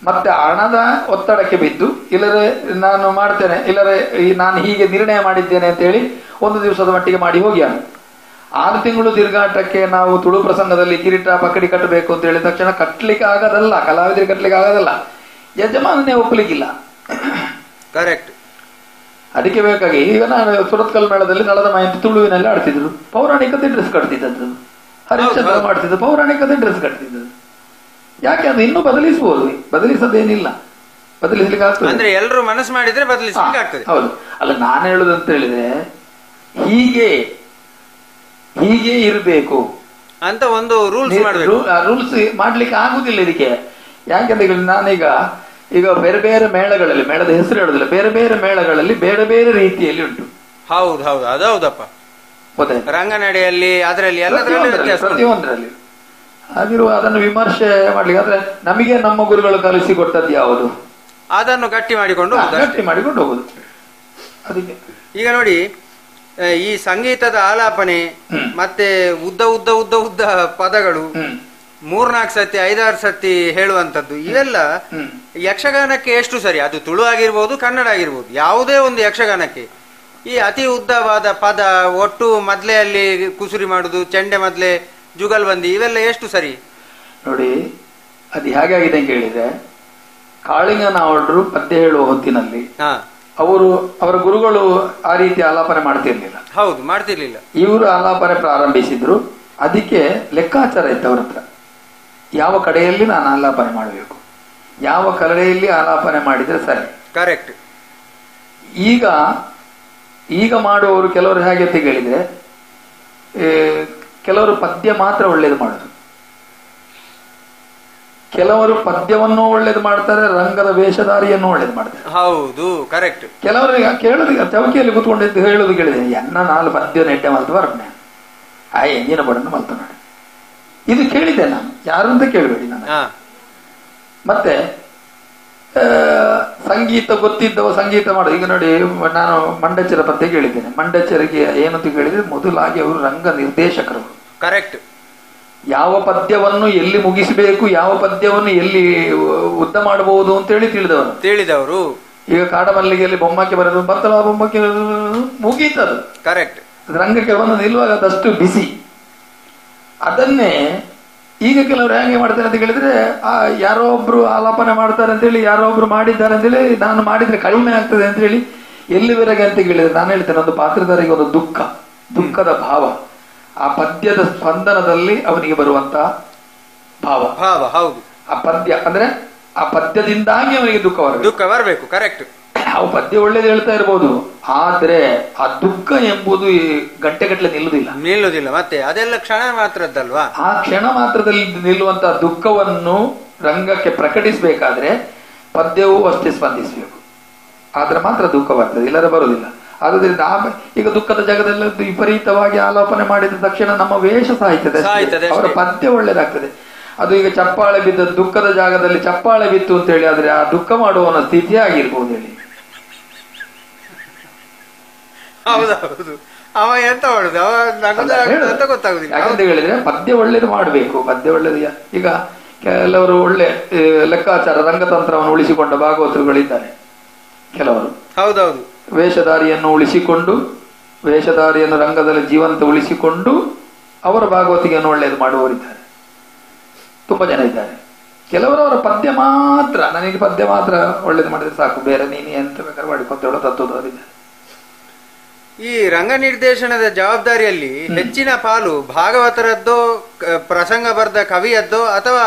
ಮತ್ತೆ ಹಣದ ಒತ್ತಡಕ್ಕೆ ಬಿದ್ದು, ಇಲ್ಲರೆ ನಾನು ಮಾಡ್ತೇನೆ, ಇಲ್ಲರೆ ನಾನು ಹೀಗೆ ನಿರ್ಣಯ ಮಾಡಿದ್ದೇನೆ ಅಂತ ಹೇಳಿ ಒಂದು ದಿವಸದ ಮಟ್ಟಿಗೆ ಮಾಡಿ ಹೋಗಿ 6 ತಿಂಗಳು ತಿರುಗಾಟಕ್ಕೆ ನಾವು ತುಳು ಪ್ರಸಂಗದಲ್ಲಿ ಕಿರೀಟ ಪಕಡಿ ಕಟ್ಟಬೇಕು ಅಂತ ಹೇಳಿದ ತಕ್ಷಣ ಕಟ್ಟಲಿಕ್ಕೆ ಆಗೋದಲ್ಲ, ಕಲಾವಿದರಿಗೆ ಕಟ್ಟಲಿಕ್ಕೆ ಆಗೋದಲ್ಲ, ಯಜಮಾನನೇ ಒಪ್ಪಲಿಕ್ಕಿಲ್ಲ. ಕರೆಕ್ಟ್. ಅದಕ್ಕೆ ಬೇಕಾಗಿ ಈಗ ನಾನು ಸುರತ್ಕಲ್ ಮೇಳದಲ್ಲಿ ನಳದ ಮಾಹಿತಿ ತುಳುವಿನಲ್ಲಿ ಆಡ್ತಿದ್ರು, ಪೌರಾಣಿಕತೆ ಡ್ರೆಸ್ ಕಟ್ತಿದ್ದದ್ದು, ಹರಿಶ್ಚಂದ್ರ ಮಾಡ್ತಿದ್ದು ಪೌರಾಣಿಕತೆ ಡ್ರೆಸ್ ಕಟ್ತಿದ್ದದ್ದು. ಯಾಕೆ ಅದು ಇನ್ನೂ ಬದಲಿಸಬಹುದು, ಬದಲಿಸೋದೇನಿಲ್ಲ, ಬದಲಿಸ್ಲಿಕ್ಕೆ ಆಗ್ತದೆ. ಅಂದ್ರೆ ಎಲ್ಲರೂ ಮನಸ್ಸು ಮಾಡಿದ್ರೆ ಬದಲಿಸಲಿಕ್ಕೆ ಆಗ್ತದೆ. ಹೌದು. ಅಲ್ಲ, ನಾನು ಹೇಳುದಂತ ಹೇಳಿದ್ರೆ ಹೀಗೆ ಇರಬೇಕು ಅಂತ ಒಂದು ರೂಲ್ಸ್ ಮಾಡ್ಲಿಕ್ಕೆ ಆಗುದಿಲ್ಲ ಇದಕ್ಕೆ. ಯಾಕೆಂತ ಹೇಳಿ ನಾನೀಗ ಬೇರೆ ಬೇರೆ ಮೇಳಗಳಲ್ಲಿ, ಮೇಳದ ಹೆಸರು ಹೇಳುದಿಲ್ಲ, ಬೇರೆ ಬೇರೆ ಮೇಳಗಳಲ್ಲಿ ಬೇರೆ ಬೇರೆ ರೀತಿಯಲ್ಲಿ ಉಂಟು. ಹೌದು, ಅದೌದಪ್ಪ. ರಂಗನಡೆಯಲ್ಲಿ ಅದರಲ್ಲಿ ಪ್ರತಿಯೊಂದರಲ್ಲಿ ಆಗಿರುವ ಅದನ್ನು ವಿಮರ್ಶೆ ಮಾಡ್ಲಿಕ್ಕೆ, ಆದ್ರೆ ನಮಗೆ ನಮ್ಮ ಗುರುಗಳು ಕಲಿಸಿಕೊಟ್ಟದ್ದು ಯಾವುದು, ಅದನ್ನು ಗಟ್ಟಿ ಮಾಡಿಕೊಂಡು ಹೋಗುದು. ಅದಕ್ಕೆ ಈಗ ನೋಡಿ, ಈ ಸಂಗೀತದ ಆಲಾಪನೆ ಮತ್ತೆ ಉದ್ದ ಉದ್ದ ಉದ್ದ ಉದ್ದ ಪದಗಳು 3-4 ಸತಿ 5-6 ಸತಿ ಹೇಳುವಂತದ್ದು, ಇವೆಲ್ಲ ಯಕ್ಷಗಾನಕ್ಕೆ ಎಷ್ಟು ಸರಿ? ಅದು ತುಳು ಆಗಿರ್ಬೋದು, ಕನ್ನಡ ಆಗಿರ್ಬೋದು, ಯಾವುದೇ ಒಂದು ಯಕ್ಷಗಾನಕ್ಕೆ ಈ ಅತಿ ಉದ್ದವಾದ ಪದ, ಒಟ್ಟು ಮೊದ್ಲೇ ಅಲ್ಲಿ ಕುಸುರಿ ಮಾಡುದು, ಚೆಂಡೆ ಮೊದ್ಲೆ, ಜುಗಲ್ಬಂದಿ, ಇವೆಲ್ಲ ಎಷ್ಟು ಸರಿ ನೋಡಿ. ಅದು ಹೇಗಾಗಿದೆ ಅಂತ ಹೇಳಿದ್ರೆ, ಕಾಳಿಂಗನ ಆರ್ಡ್ರು ಪದ್ಯ ಹೇಳುವ ಹೊತ್ತಿನಲ್ಲಿ ಅವರ ಗುರುಗಳು ಆ ರೀತಿ ಆಲಾಪನೆ ಮಾಡ್ತಿರ್ಲಿಲ್ಲ. ಹೌದು, ಮಾಡ್ತಿರ್ಲಿಲ್ಲ. ಇವರು ಆಲಾಪನೆ ಪ್ರಾರಂಭಿಸಿದ್ರು. ಅದಕ್ಕೆ ಲೆಕ್ಕಾಚಾರ ಇತ್ತು ಅವ್ರ ಹತ್ರ, ಯಾವ ಕಡೆಯಲ್ಲಿ ನಾನು ಆಲಾಪನೆ ಮಾಡಬೇಕು, ಯಾವ ಕಡೆಯಲ್ಲಿ ಆಲಾಪನೆ ಮಾಡಿದ್ರೆ ಸರಿ. ಕರೆಕ್ಟ್. ಈಗ ಮಾಡುವವರು ಕೆಲವರು ಹೇಗೆ ಅಂತ ಹೇಳಿದ್ರೆ, ಕೆಲವರು ಪದ್ಯ ಮಾತ್ರ ಒಳ್ಳೇದು ಮಾಡುದು, ಕೆಲವರು ಪದ್ಯವನ್ನು ಒಳ್ಳೇದು ಮಾಡ್ತಾರೆ, ರಂಗದ ವೇಷಧಾರಿಯನ್ನು ಒಳ್ಳೇದು ಮಾಡ್ತಾರೆ. ಹೌದು, ಕರೆಕ್ಟ್. ಕೆಲವರು ಕೇಳುದು, ಚೌಕಿಯಲ್ಲಿ ಕೂತ್ಕೊಂಡಿದ್ದು ಹೇಳುದು ಕೇಳಿದೆ, ಎನ್ನ 4 ಪದ್ಯ ನೆಟ್ಟೆ ಮಲ್ತು ಬರ್ನೆ ಆ ಎಂಜಿನ ಬಡನ್ನು ಮಲ್ತು ನೋಡಿ, ಇದು ಕೇಳಿದ್ದೆ ನಾನು, ಯಾರು ಅಂತ ಕೇಳಬೇಡಿ ನಾನು. ಮತ್ತೆ ಸಂಗೀತ ಗೊತ್ತಿದ್ದವ ಸಂಗೀತ ಮಾಡೋದು. ಈಗ ನೋಡಿ, ನಾನು ಮಂಡಚರ ಪದ್ಯ ಕೇಳಿದ್ದೇನೆ. ಮಂಡಚರಿಗೆ ಏನಂತ ಕೇಳಿದ್ರೆ ಮೊದಲಾಗಿ ಅವರು ರಂಗ ನಿರ್ದೇಶಕರು. ಕರೆಕ್ಟ್. ಯಾವ ಪದ್ಯವನ್ನು ಎಲ್ಲಿ ಮುಗಿಸಬೇಕು, ಯಾವ ಪದ್ಯವನ್ನು ಎಲ್ಲಿ ಉದ್ದ ಮಾಡಬಹುದು ಅಂತ ಹೇಳಿ ತಿಳಿದವರು. ಈಗ ಕಾಡಮಲ್ಲಿಗೆಯಲ್ಲಿ ಬೊಮ್ಮಕ್ಕೆ ಬರೋದು ಬರ್ತಲ್ಲ, ಬೊಮ್ಮಕ್ಕೆ ಮುಗೀತದು. ಕರೆಕ್ಟ್. ರಂಗಕ್ಕೆ ಬಂದು ನಿಲ್ಲುವಾಗ ಅದಷ್ಟು ಬಿಸಿ. ಅದನ್ನೇ ಈಗ ಕೆಲವರು ಹೇಗೆ ಮಾಡ್ತಾರೆ ಅಂತ ಹೇಳಿದ್ರೆ, ಯಾರೋ ಒಬ್ರು ಆಲಾಪನೆ ಮಾಡ್ತಾರೆ ಅಂತೇಳಿ, ಯಾರೋ ಒಬ್ರು ಮಾಡಿದ್ದಾರೆ ಅಂತೇಳಿ ನಾನು ಮಾಡಿದ್ರೆ ಕಡಿಮೆ ಆಗ್ತದೆ ಅಂತ ಹೇಳಿ ಎಲ್ಲಿವರೆಗೆ ಅಂತ ಕೇಳಿದ್ರೆ, ನಾನು ಹೇಳ್ತೇನೆ, ಒಂದು ಪಾತ್ರಧಾರಿಗೆ ಒಂದು ದುಃಖದ ಭಾವ, ಆ ಪದ್ಯದ ಸ್ಪಂದನದಲ್ಲಿ ಅವನಿಗೆ ಬರುವಂತ ಭಾವ. ಹೌದು. ಆ ಪದ್ಯ ಅಂದ್ರೆ ಆ ಪದ್ಯದಿಂದಾಗಿ ಅವನಿಗೆ ದುಃಖ ಬರಬೇಕು. ಕರೆಕ್ಟ್. ಅವು ಪದ್ಯ ಒಳ್ಳೇದು ಹೇಳ್ತಾ ಇರ್ಬೋದು, ಆದ್ರೆ ಆ ದುಃಖ ಎಂಬುದು ಗಂಟೆಗಟ್ಟಲೆ ನಿಲ್ಲುವುದಿಲ್ಲ. ಮತ್ತೆ ಅದೆಲ್ಲ ಕ್ಷಣ ಮಾತ್ರದ್ದಲ್ವಾ? ಆ ಕ್ಷಣ ಮಾತ್ರದಲ್ಲಿ ನಿಲ್ಲುವಂತಹ ದುಃಖವನ್ನು ರಂಗಕ್ಕೆ ಪ್ರಕಟಿಸಬೇಕಾದ್ರೆ ಪದ್ಯವೂ ಅಷ್ಟೇ ಸ್ಪಂದಿಸಬೇಕು. ಆದ್ರೆ ಮಾತ್ರ ದುಃಖ ಬರ್ತದೆ, ಇಲ್ಲದೆ ಬರುವುದಿಲ್ಲ. ಆದ್ದರಿಂದ ಈಗ ದುಃಖದ ಜಾಗದಲ್ಲಿ ವಿಪರೀತವಾಗಿ ಆಲಾಪನೆ ಮಾಡಿದ ತಕ್ಷಣ ನಮ್ಮ ವೇಷ ಸಾಯ್ತದೆ, ಅವರ ಪದ್ಯ ಒಳ್ಳೇದಾಗ್ತದೆ. ಅದು ಈಗ ಚಪ್ಪಾಳೆ ಬಿದ್ದ ದುಃಖದ ಜಾಗದಲ್ಲಿ ಚಪ್ಪಾಳೆ ಬಿತ್ತು ಅಂತ ಹೇಳಿ, ಆದ್ರೆ ಆ ದುಃಖ ಮಾಡುವವನ ಸ್ಥಿತಿ ಆಗಿರ್ಬೋದು ಹೇಳಿ. ಹೌದೌದು. ಅವ ಎಂತ ಮಾಡುದು, ಅವ ಗೊತ್ತಾಗುದಿಲ್ಲ. ಯಾಕಂತ ಹೇಳಿದ್ರೆ ಪದ್ಯ ಒಳ್ಳೇದು ಮಾಡಬೇಕು. ಪದ್ಯ ಒಳ್ಳೇದು. ಈಗ ಕೆಲವರು ಒಳ್ಳೆ ಲೆಕ್ಕಾಚಾರ ರಂಗತಂತ್ರವನ್ನು ಉಳಿಸಿಕೊಂಡ ಭಾಗವತರುಗಳಿದ್ದಾರೆ. ಕೆಲವರು ಹೌದೌದು ವೇಷಧಾರಿಯನ್ನು ರಂಗದಲ್ಲಿ ಜೀವಂತ ಉಳಿಸಿಕೊಂಡು ಅವರ ಭಾಗವತಿಗೆಯನ್ನು ಒಳ್ಳೇದು ಮಾಡುವವರಿದ್ದಾರೆ, ತುಂಬಾ ಜನ ಇದ್ದಾರೆ. ಕೆಲವರವರ ಪದ್ಯ ಮಾತ್ರ, ನನಗೆ ಪದ್ಯ ಮಾತ್ರ ಒಳ್ಳೇದು ಮಾಡಿದ್ರೆ ಸಾಕು, ಬೇರೆ ನೀನು ಎಂತ ಬೇಕಾದ್ರೆ ಮಾಡಿಕೊಂತ ತತ್ವದವರಿದ್ದಾರೆ. ಈ ರಂಗ ನಿರ್ದೇಶನದ ಜವಾಬ್ದಾರಿಯಲ್ಲಿ ಹೆಚ್ಚಿನ ಪಾಲು ಭಾಗವತರದ್ದು, ಪ್ರಸಂಗ ಬರೆದ ಕವಿಯದ್ದು ಅಥವಾ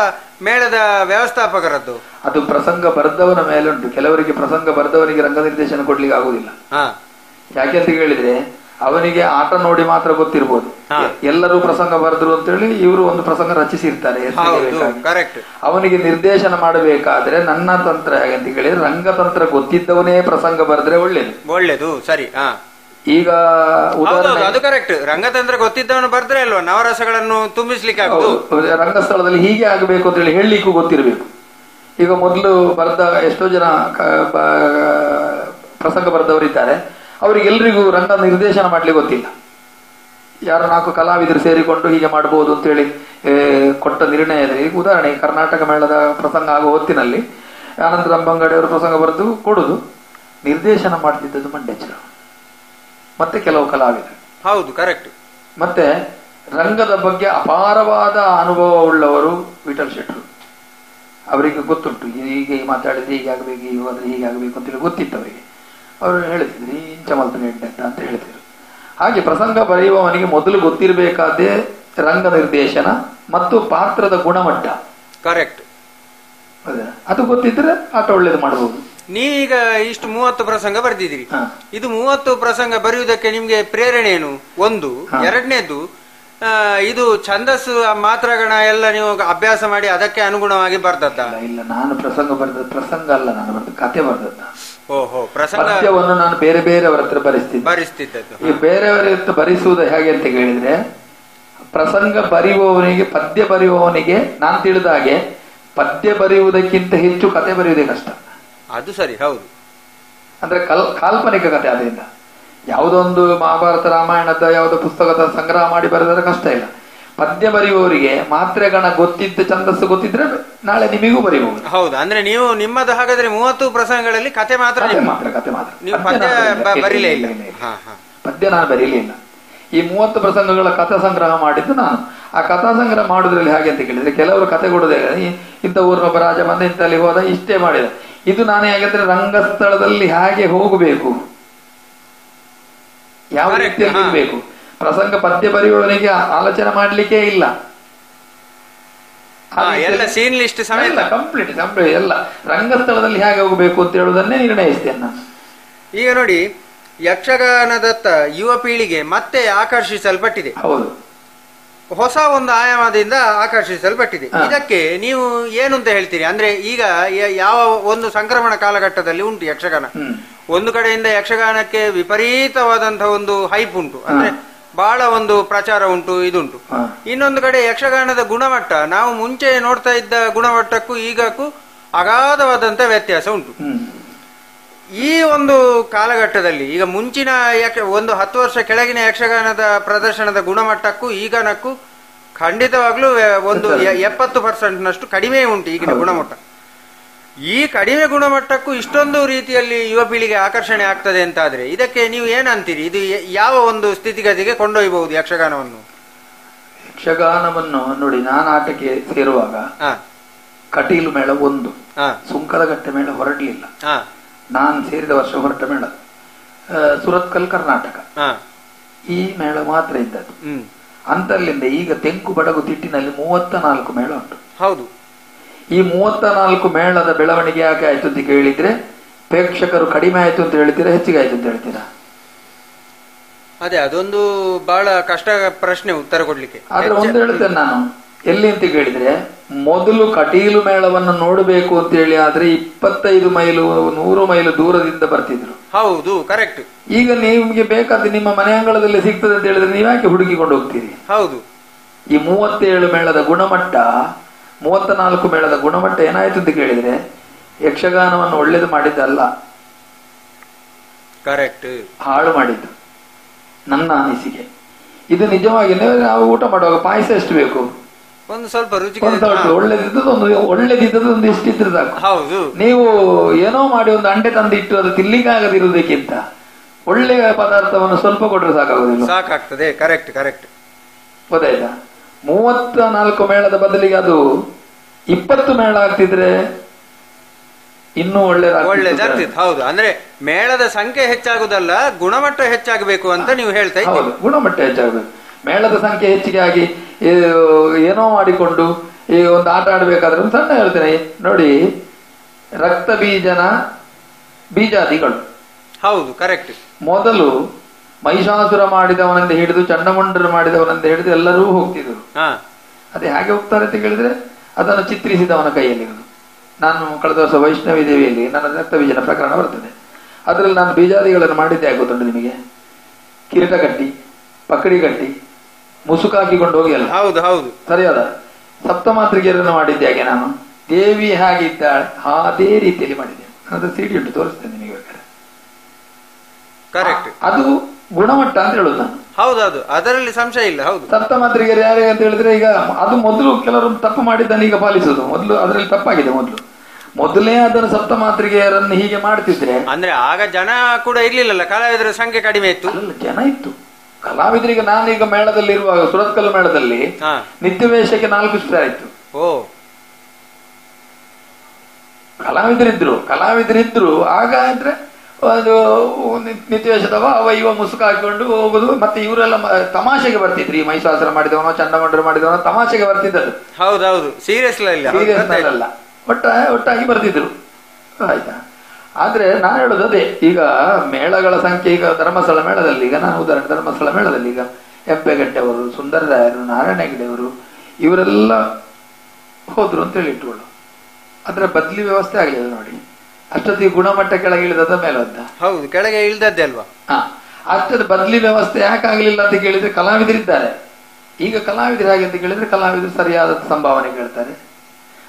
ಮೇಳದ ವ್ಯವಸ್ಥಾಪಕರದ್ದು? ಅದು ಪ್ರಸಂಗ ಬರೆದವನ ಮೇಲೆ ಉಂಟು. ಕೆಲವರಿಗೆ ಪ್ರಸಂಗ ಬರೆದವನಿಗೆ ರಂಗ ನಿರ್ದೇಶನ ಕೊಡ್ಲಿಕ್ಕೆ ಆಗುದಿಲ್ಲ. ಯಾಕೆ ಅಂತ ಹೇಳಿದ್ರೆ, ಅವನಿಗೆ ಆಟ ನೋಡಿ ಮಾತ್ರ ಗೊತ್ತಿರ್ಬೋದು. ಎಲ್ಲರೂ ಪ್ರಸಂಗ ಬರೆದ್ರು ಅಂತ ಹೇಳಿ ಇವರು ಒಂದು ಪ್ರಸಂಗ ರಚಿಸಿರ್ತಾರೆ. ಅವನಿಗೆ ನಿರ್ದೇಶನ ಮಾಡಬೇಕಾದ್ರೆ ನನ್ನ ತಂತ್ರ ಹೇಗೆ ಅಂತ ಹೇಳಿದ್ರೆ, ರಂಗತಂತ್ರ ಗೊತ್ತಿದ್ದವನೇ ಪ್ರಸಂಗ ಬರೆದ್ರೆ ಒಳ್ಳೇದು. ಸರಿ. ಈಗ ಅದು ಕರೆಕ್ಟ್. ರಂಗತಂತ್ರ ಗೊತ್ತಿದ್ದವನು ಬರ್ದ್ರೆ ಅಲ್ವಾ ನವರಸಗಳನ್ನು ತುಂಬಿಸ್ಲಿಕ್ಕೆ ಆಗುದು. ರಂಗಸ್ಥಳದಲ್ಲಿ ಹೀಗೆ ಆಗಬೇಕು ಅಂತ ಹೇಳಿ ಹೇಳಲಿಕ್ಕೂ ಗೊತ್ತಿರಬೇಕು. ಈಗ ಮೊದಲು ಬರೆದ ಎಷ್ಟೋ ಜನ ಪ್ರಸಂಗ ಬರೆದವರಿದ್ದಾರೆ, ಅವರಿಗೆಲ್ಲರಿಗೂ ರಂಗ ನಿರ್ದೇಶನ ಮಾಡ್ಲಿಕ್ಕೆ ಗೊತ್ತಿಲ್ಲ. ಯಾರು 4 ಕಲಾವಿದರು ಸೇರಿಕೊಂಡು ಹೀಗೆ ಮಾಡಬಹುದು ಅಂತ ಹೇಳಿ ಕೊಟ್ಟ ನಿರ್ಣಯದಲ್ಲಿ, ಉದಾಹರಣೆಗೆ ಕರ್ನಾಟಕ ಮೇಳದ ಪ್ರಸಂಗ ಆಗುವ ಹೊತ್ತಿನಲ್ಲಿ ಆನಂದ ರಂಬಂಗಡಿ ಅವರು ಪ್ರಸಂಗ ಬರೆದು ಕೊಡುದು, ನಿರ್ದೇಶನ ಮಾಡ್ತಿದ್ದದ್ದು ಮಂಡ್ಯಚರ ಮತ್ತೆ ಕೆಲವು ಕಲಾವಿದರು. ಹೌದು, ಕರೆಕ್ಟ್. ಮತ್ತೆ ರಂಗದ ಬಗ್ಗೆ ಅಪಾರವಾದ ಅನುಭವ ಉಳ್ಳವರು ವಿಠಲ್ ಶೆಟ್ರು. ಅವರಿಗೆ ಗೊತ್ತುಂಟು, ಹೀಗೆ ಮಾತಾಡಿದ್ರೆ ಹೀಗೆ ಆಗ್ಬೇಕು, ಹೀಗೆ ಹೋದ್ರೆ ಹೀಗೆ ಆಗ್ಬೇಕು ಅಂತೇಳಿ ಗೊತ್ತಿತ್ತು ಅವರಿಗೆ. ಅವರು ಹೇಳ್ತಿದ್ರು ಇಂಚ ಮಲ್ಪನೆ ಅಂತ ಹೇಳ್ತಿದ್ರು. ಹಾಗೆ ಪ್ರಸಂಗ ಬರೆಯುವವನಿಗೆ ಮೊದಲು ಗೊತ್ತಿರಬೇಕಾದೇ ರಂಗ ನಿರ್ದೇಶನ ಮತ್ತು ಪಾತ್ರದ ಗುಣಮಟ್ಟ. ಕರೆಕ್ಟ್. ಅದು ಗೊತ್ತಿದ್ರೆ ಆಟ ಒಳ್ಳೇದು ಮಾಡಬಹುದು. ನೀವೀಗ ಇಷ್ಟು 30 ಪ್ರಸಂಗ ಬರೆದಿದ್ದೀರಿ. ಇದು 30 ಪ್ರಸಂಗ ಬರೆಯುವುದಕ್ಕೆ ನಿಮ್ಗೆ ಪ್ರೇರಣೆ ಏನು? ಒಂದು. ಎರಡನೇದು, ಇದು ಛಂದಸ್ಸು ಮಾತ್ರಗಣ ಎಲ್ಲ ನೀವು ಅಭ್ಯಾಸ ಮಾಡಿ ಅದಕ್ಕೆ ಅನುಗುಣವಾಗಿ ಬರ್ದದ್ದ? ಇಲ್ಲ, ನಾನು ಪ್ರಸಂಗ ಪ್ರಸಂಗ ಅಲ್ಲ, ನಾನು ಕತೆ ಬರ್ದದ್ದ. ಓಹೋ, ಪ್ರಸಂಗ ನಾನು ಬೇರೆ ಬೇರೆಯವರ ಹತ್ರ ಬರಿಸ್ತಿದ್ದದ್ದು. ಈ ಬೇರೆಯವರ ಹತ್ರ ಬರಿಸುವುದು ಹೇಗೆ ಅಂತ ಹೇಳಿದ್ರೆ, ಪ್ರಸಂಗ ಬರೆಯುವವನಿಗೆ, ಪದ್ಯ ಬರೆಯುವವನಿಗೆ ನಾನು ತಿಳಿದ ಹಾಗೆ ಪದ್ಯ ಬರೆಯುವುದಕ್ಕಿಂತ ಹೆಚ್ಚು ಕತೆ ಬರೆಯುವುದೇ ಕಷ್ಟ. ಅದು ಸರಿ, ಹೌದು. ಅಂದ್ರೆ ಕಾಲ್ಪನಿಕ ಕತೆ. ಅದರಿಂದ ಯಾವುದೋ ಒಂದು ಮಹಾಭಾರತ ರಾಮಾಯಣದ ಯಾವುದೋ ಪುಸ್ತಕದ ಸಂಗ್ರಹ ಮಾಡಿ ಬರೆದರೆ ಕಷ್ಟ ಇಲ್ಲ. ಪದ್ಯ ಬರೆಯುವವರಿಗೆ ಮಾತ್ರೆಗಣ ಗೊತ್ತಿದ್ದ, ಛಂದಸ್ಸು ಗೊತ್ತಿದ್ರೆ ನಾಳೆ ನಿಮಗೂ ಬರೀಬಹುದು. ಹೌದು. ಅಂದ್ರೆ ನೀವು ನಿಮ್ಮದು ಹಾಗಾದ್ರೆ 30 ಪ್ರಸಂಗಗಳಲ್ಲಿ ಕತೆ ಮಾತ್ರ ನೀವು ಪದ್ಯ ಬರೀಲೇ ಇಲ್ಲ. ಪದ್ಯ ನಾನು ಬರೀಲೇ ಇಲ್ಲ. ಈ 30 ಪ್ರಸಂಗಗಳ ಕಥಾ ಸಂಗ್ರಹ ಮಾಡಿದ್ದು ನಾನು. ಆ ಕಥಾ ಸಂಗ್ರಹ ಮಾಡುದ್ರಲ್ಲಿ ಹಾಗೆ ಅಂತ ಕೇಳಿದ್ರೆ, ಕೆಲವರು ಕತೆ ಕೊಡೋದೇ ಇಂಥ ಊರಿನೊಬ್ಬ ರಾಜ ಬಂದ, ಇಂಥಲ್ಲಿ ಹೋದ, ಇಷ್ಟೇ ಮಾಡಿದ. ಇದು ನಾನು ಹೇಗೆಂದ್ರೆ ರಂಗಸ್ಥಳದಲ್ಲಿ ಹೇಗೆ ಹೋಗಬೇಕು, ಯಾವ ರೀತಿಯಲ್ಲಿ ಇರಬೇಕು. ಪ್ರಸಂಗ ಪದ್ಯ ಬರೆಯುವವನಿಗೆ ಆಲೋಚನೆ ಮಾಡ್ಲಿಕ್ಕೆ ಇಲ್ಲ. ಸೀನ್ ಲಿಸ್ಟ್ ಸಮೇತ ಕಂಪ್ಲೀಟ್ ಎಲ್ಲ ರಂಗಸ್ಥಳದಲ್ಲಿ ಹೇಗೆ ಹೋಗಬೇಕು ಅಂತ ಹೇಳುವುದನ್ನೇ ನಿರ್ಣಯಿಸ್ತೇನೆ ನಾನು. ಈಗ ನೋಡಿ, ಯಕ್ಷಗಾನದತ್ತ ಯುವ ಪೀಳಿಗೆ ಮತ್ತೆ ಆಕರ್ಷಿಸಲ್ಪಟ್ಟಿದೆ. ಹೌದು, ಹೊಸ ಒಂದು ಆಯಾಮದಿಂದ ಆಕರ್ಷಿಸಲ್ಪಟ್ಟಿದೆ. ಇದಕ್ಕೆ ನೀವು ಏನು ಅಂತ ಹೇಳ್ತೀರಿ? ಅಂದ್ರೆ ಈಗ ಯಾವ ಒಂದು ಸಂಕ್ರಮಣ ಕಾಲಘಟ್ಟದಲ್ಲಿ ಉಂಟು ಯಕ್ಷಗಾನ. ಒಂದು ಕಡೆಯಿಂದ ಯಕ್ಷಗಾನಕ್ಕೆ ವಿಪರೀತವಾದಂತಹ ಒಂದು ಹೈಪ್ ಉಂಟು, ಅಂದ್ರೆ ಬಹಳ ಒಂದು ಪ್ರಚಾರ ಉಂಟು, ಇದುಂಟು. ಇನ್ನೊಂದು ಕಡೆ ಯಕ್ಷಗಾನದ ಗುಣಮಟ್ಟ, ನಾವು ಮುಂಚೆ ನೋಡ್ತಾ ಇದ್ದ ಗುಣಮಟ್ಟಕ್ಕೂ ಈಗಕ್ಕೂ ಅಗಾಧವಾದಂತ ವ್ಯತ್ಯಾಸ ಉಂಟು. ಈ ಒಂದು ಕಾಲಘಟ್ಟದಲ್ಲಿ ಈಗ ಮುಂಚಿನ ಒಂದು 10 ವರ್ಷ ಕೆಳಗಿನ ಯಕ್ಷಗಾನದ ಪ್ರದರ್ಶನದ ಗುಣಮಟ್ಟಕ್ಕೂ ಈಗನಕ್ಕೂ ಖಂಡಿತವಾಗ್ಲೂ ಒಂದು 70% ಕಡಿಮೆ ಉಂಟು ಈಗಿನ ಗುಣಮಟ್ಟ. ಈ ಕಡಿಮೆ ಗುಣಮಟ್ಟಕ್ಕೂ ಇಷ್ಟೊಂದು ರೀತಿಯಲ್ಲಿ ಯುವ ಪೀಳಿಗೆ ಆಕರ್ಷಣೆ ಆಗ್ತದೆ ಅಂತಾದ್ರೆ ಇದಕ್ಕೆ ನೀವು ಏನಂತೀರಿ? ಇದು ಯಾವ ಒಂದು ಸ್ಥಿತಿಗತಿಗೆ ಕೊಂಡೊಯ್ಯಬಹುದು ಯಕ್ಷಗಾನವನ್ನು? ಯಕ್ಷಗಾನವನ್ನು ನೋಡಿ, ನಾನು ಆಟಕ್ಕೆ ಸೇರುವಾಗ ಕಟೀಲು ಮೇಳ ಒಂದು, ಸುಂಕದಗಟ್ಟೆ ಮೇಳ ಹೊರಡಲಿಲ್ಲ. ನಾನು ಸೇರಿದ ವರ್ಷ ಹೊರಟ ಮೇಳ ಸುರತ್ಕಲ್ ಕರ್ನಾಟಕ, ಈ ಮೇಳ ಮಾತ್ರ ಇದ್ದದ್ದು. ಅಂತಲ್ಲಿಂದ ಈಗ ತೆಂಕು ಬಡಗು ತಿಟ್ಟಿನಲ್ಲಿ 34 ಮೇಳ ಉಂಟು. ಹೌದು. ಈ 34 ಮೇಳದ ಬೆಳವಣಿಗೆ ಯಾಕೆ ಆಯ್ತು ಅಂತ ಕೇಳಿದ್ರೆ, ಪ್ರೇಕ್ಷಕರು ಕಡಿಮೆ ಆಯ್ತು ಅಂತ ಹೇಳ್ತೀರಾ, ಹೆಚ್ಚಿಗೆ ಆಯ್ತು ಅಂತ ಹೇಳ್ತೀರಾ? ಅದೇ ಅದೊಂದು ಬಹಳ ಕಷ್ಟ ಪ್ರಶ್ನೆ ಉತ್ತರ ಕೊಡ್ಲಿಕ್ಕೆ. ಆದ್ರೆ ಒಂದು ಹೇಳ್ತೇನೆ ನಾನು, ಎಲ್ಲಿ ಅಂತ ಕೇಳಿದ್ರೆ, ಮೊದಲು ಕಟೀಲು ಮೇಳವನ್ನು ನೋಡಬೇಕು ಅಂತ ಹೇಳಿ ಆದ್ರೆ 25 ಮೈಲು 100 ಮೈಲು ದೂರದಿಂದ ಬರ್ತಿದ್ರು. ಹೌದು, ಕರೆಕ್ಟ್. ಈಗ ನಿಮ್ಗೆ ಬೇಕಾದ ನಿಮ್ಮ ಮನೆ ಅಂಗಳದಲ್ಲಿ ಸಿಗ್ತದೆ ಅಂತ ಹೇಳಿದ್ರೆ ನೀವ್ಯಾಕೆ ಹುಡುಕಿಕೊಂಡು ಹೋಗ್ತೀರಿ? ಹೌದು. ಈ 37 ಮೇಳದ ಗುಣಮಟ್ಟ, 34 ಮೇಳದ ಗುಣಮಟ್ಟ ಏನಾಯ್ತು ಅಂತ ಕೇಳಿದ್ರೆ, ಯಕ್ಷಗಾನವನ್ನು ಒಳ್ಳೇದು ಮಾಡಿದ್ದಲ್ಲ, ಕರೆಕ್ಟ್, ಹಾಳು ಮಾಡಿದ್ದು ನನ್ನ ಅನಿಸಿಕೆ. ಇದು ನಿಜವಾಗಿ ನಾವು ಊಟ ಮಾಡುವಾಗ ಪಾಯಸ ಎಷ್ಟು ಬೇಕು? ಒಂದು ಸ್ವಲ್ಪ ರುಚಿ ಒಳ್ಳೇದಿದ್ದದ್ದು ಒಂದು ಇಷ್ಟಿದ್ರೆ ಸಾಕು. ಹೌದು. ನೀವು ಏನೋ ಮಾಡಿ ಒಂದು ಅಂಡೆ ತಂದು ಇಟ್ಟು ಅದು ತಿನ್ಲಿಕ್ಕಾಗದಿರುವುದಕ್ಕಿಂತ ಒಳ್ಳೆಯ ಪದಾರ್ಥವನ್ನು ಸ್ವಲ್ಪ ಕೊಟ್ಟರೆ ಸಾಕಾಗುದಿಲ್ಲ? ಸಾಕಾಗ್ತದೆ. Correct correct. ಗೊತ್ತಾಯ್ತಾ? 34 ಮೇಳದ ಬದಲಿಗೆ ಅದು 20 ಮೇಳ ಆಗ್ತಿದ್ರೆ ಇನ್ನೂ ಒಳ್ಳೇದಾಗ್ತಿತ್ತು. ಹೌದು. ಅಂದ್ರೆ ಮೇಳದ ಸಂಖ್ಯೆ ಹೆಚ್ಚಾಗುದಲ್ಲ, ಗುಣಮಟ್ಟ ಹೆಚ್ಚಾಗಬೇಕು ಅಂತ ನೀವು ಹೇಳ್ತಾ ಇದ್ದೀರಿ. ಗುಣಮಟ್ಟ ಹೆಚ್ಚಾಗಬೇಕು. ಮೇಳದ ಸಂಖ್ಯೆ ಹೆಚ್ಚಿಗೆ ಆಗಿ ಏನೋ ಮಾಡಿಕೊಂಡು ಈ ಒಂದು ಆಟ ಆಡಬೇಕಾದ್ರೆ ಒಂದು ಸಣ್ಣ ಹೇಳ್ತೇನೆ ನೋಡಿ, ರಕ್ತ ಬೀಜನ ಬೀಜಾದಿಗಳು. ಹೌದು, ಕರೆಕ್ಟ್. ಮೊದಲು ಮಹಿಷಾಸುರ ಮಾಡಿದವನಂದ ಹಿಡಿದು ಚಂಡಮುಂಡರು ಮಾಡಿದವನಂದ ಹಿಡಿದು ಎಲ್ಲರೂ ಹೋಗ್ತಿದ್ರು. ಅದೇ ಹಾಗೆ ಹೋಗ್ತಾರೆ ಅಂತ ಕೇಳಿದ್ರೆ ಅದನ್ನು ಚಿತ್ರಿಸಿದವನ ಕೈಯಲ್ಲಿರುವುದು. ನಾನು ಕಳೆದ ವರ್ಷ ವೈಷ್ಣವಿ ದೇವಿಯಲ್ಲಿ ನನ್ನ ರಕ್ತ ಬೀಜನ ಪ್ರಕರಣ ಬರ್ತದೆ. ಅದರಲ್ಲಿ ನಾನು ಬೀಜಾದಿಗಳನ್ನು ಮಾಡಿದ್ದೆ ಆಗುತ್ತುಂಟು ನಿಮಗೆ. ಕಿರೀಟ ಕಟ್ಟಿ, ಪಕಡಿ ಕಟ್ಟಿ, ಮುಸುಕಾಕಿಕೊಂಡು ಹೋಗಿ ಅಲ್ಲ. ಹೌದು ಹೌದು, ಸರಿಯಾದ ಸಪ್ತಮಾತೃಕೆಯರನ್ನು ಮಾಡಿದ್ದೆ ಹಾಗೆ. ನಾನು ದೇವಿ ಹಾಗಿದ್ದಾಳೆ ಅದೇ ರೀತಿಯಲ್ಲಿ ಮಾಡಿದ್ದೆ. ಅದು ಸಿಡಿ ಉಂಟು, ತೋರಿಸ್ತೇನೆ ನಿಮಗೆ ಬೇಕಾದ್ರೆ. ಕರೆಕ್ಟ್. ಅದು ಗುಣಮಟ್ಟ ಅಂತ ಹೇಳುದು ನಾನು. ಹೌದೌದು, ಅದರಲ್ಲಿ ಸಂಶಯ ಇಲ್ಲ. ಹೌದು. ಸಪ್ತಮಾತೃಕೆಯರು ಯಾರೇ ಅಂತ ಹೇಳಿದ್ರೆ, ಈಗ ಅದು ಮೊದಲು ಕೆಲವರು ತಪ್ಪು ಮಾಡಿದ್ದಾನೆ ಈಗ ಪಾಲಿಸುದು. ಮೊದಲು ಅದರಲ್ಲಿ ತಪ್ಪಾಗಿದೆ. ಮೊದಲೇ ಅದನ್ನು ಸಪ್ತಮಾತೃಕೆಯರನ್ನು ಹೀಗೆ ಮಾಡ್ತಿದ್ರೆ, ಅಂದ್ರೆ ಆಗ ಜನ ಕೂಡ ಇರ್ಲಿಲ್ಲಲ್ಲ, ಕಲಾವಿದರ ಸಂಖ್ಯೆ ಕಡಿಮೆ ಇತ್ತು. ಜನ ಇತ್ತು ಕಲಾವಿದರಿಗೆ. ನಾನೀಗ ಮೇಳದಲ್ಲಿ ಇರುವಾಗ ಸುರತ್ಕಲ್ ಮೇಳದಲ್ಲಿ ನಿತ್ಯ ವೇಷಕ್ಕೆ 4 ಸ್ಟಾರ್ ಇತ್ತು. ಕಲಾವಿದರಿದ್ರು ಆಗ ಅಂದ್ರೆ ಒಂದು ನಿತ್ಯ ವೇಷದವ ಅವ ಇವ ಮುಸುಕ ಹಾಕಿಕೊಂಡು ಹೋಗುದು. ಮತ್ತೆ ಇವರೆಲ್ಲ ತಮಾಷೆಗೆ ಬರ್ತಿದ್ರು. ಈ ಮಹಿಷಾಸುರ ಮಾಡಿದವನೋ ಚಂಡಮಂಡರು ಮಾಡಿದವನೋ ತಮಾಷೆಗೆ ಬರ್ತಿದ್ದದ್ದು. ಹೌದೌದು, ಸೀರಿಯಸ್ ಅಲ್ಲ, ಒಟ್ಟಾಗಿ ಬರ್ತಿದ್ರು. ಆಯ್ತಾ? ಆದ್ರೆ ನಾನು ಹೇಳೋದು ಅದೇ, ಈಗ ಮೇಳಗಳ ಸಂಖ್ಯೆ, ಈಗ ಧರ್ಮಸ್ಥಳ ಮೇಳದಲ್ಲಿ, ಈಗ ನಾನು ಉದಾಹರಣೆ ಧರ್ಮಸ್ಥಳ ಮೇಳದಲ್ಲಿ ಈಗ ಹೆಂಪೆಗಟ್ಟೆ ಅವರು, ಸುಂದರರಾಯರು, ನಾರಾಯಣ ಹೆಗಡೆ ಅವರು ಇವರೆಲ್ಲ ಹೋದ್ರು ಅಂತ ಹೇಳಿ ಇಟ್ಕೊಳ್ಳು. ಅದರ ಬದಲಿ ವ್ಯವಸ್ಥೆ ಆಗಲಿಲ್ಲ ನೋಡಿ. ಅಷ್ಟೊತ್ತಿಗೆ ಗುಣಮಟ್ಟ ಕೆಳಗೆ ಇಳಿದದ ಮೇಲೆ ಹೋದ. ಹೌದು, ಕೆಳಗೆ ಇಳಿದದ್ದೇ ಅಲ್ವಾ. ಅಷ್ಟದ ಬದಲಿ ವ್ಯವಸ್ಥೆ ಯಾಕೆ ಆಗಲಿಲ್ಲ ಅಂತ ಕೇಳಿದ್ರೆ, ಕಲಾವಿದರಿದ್ದಾರೆ. ಈಗ ಕಲಾವಿದರು ಹಾಗೆ ಅಂತ ಕೇಳಿದ್ರೆ ಕಲಾವಿದರು ಸರಿಯಾದ ಸಂಭಾವನೆ ಕೇಳ್ತಾರೆ.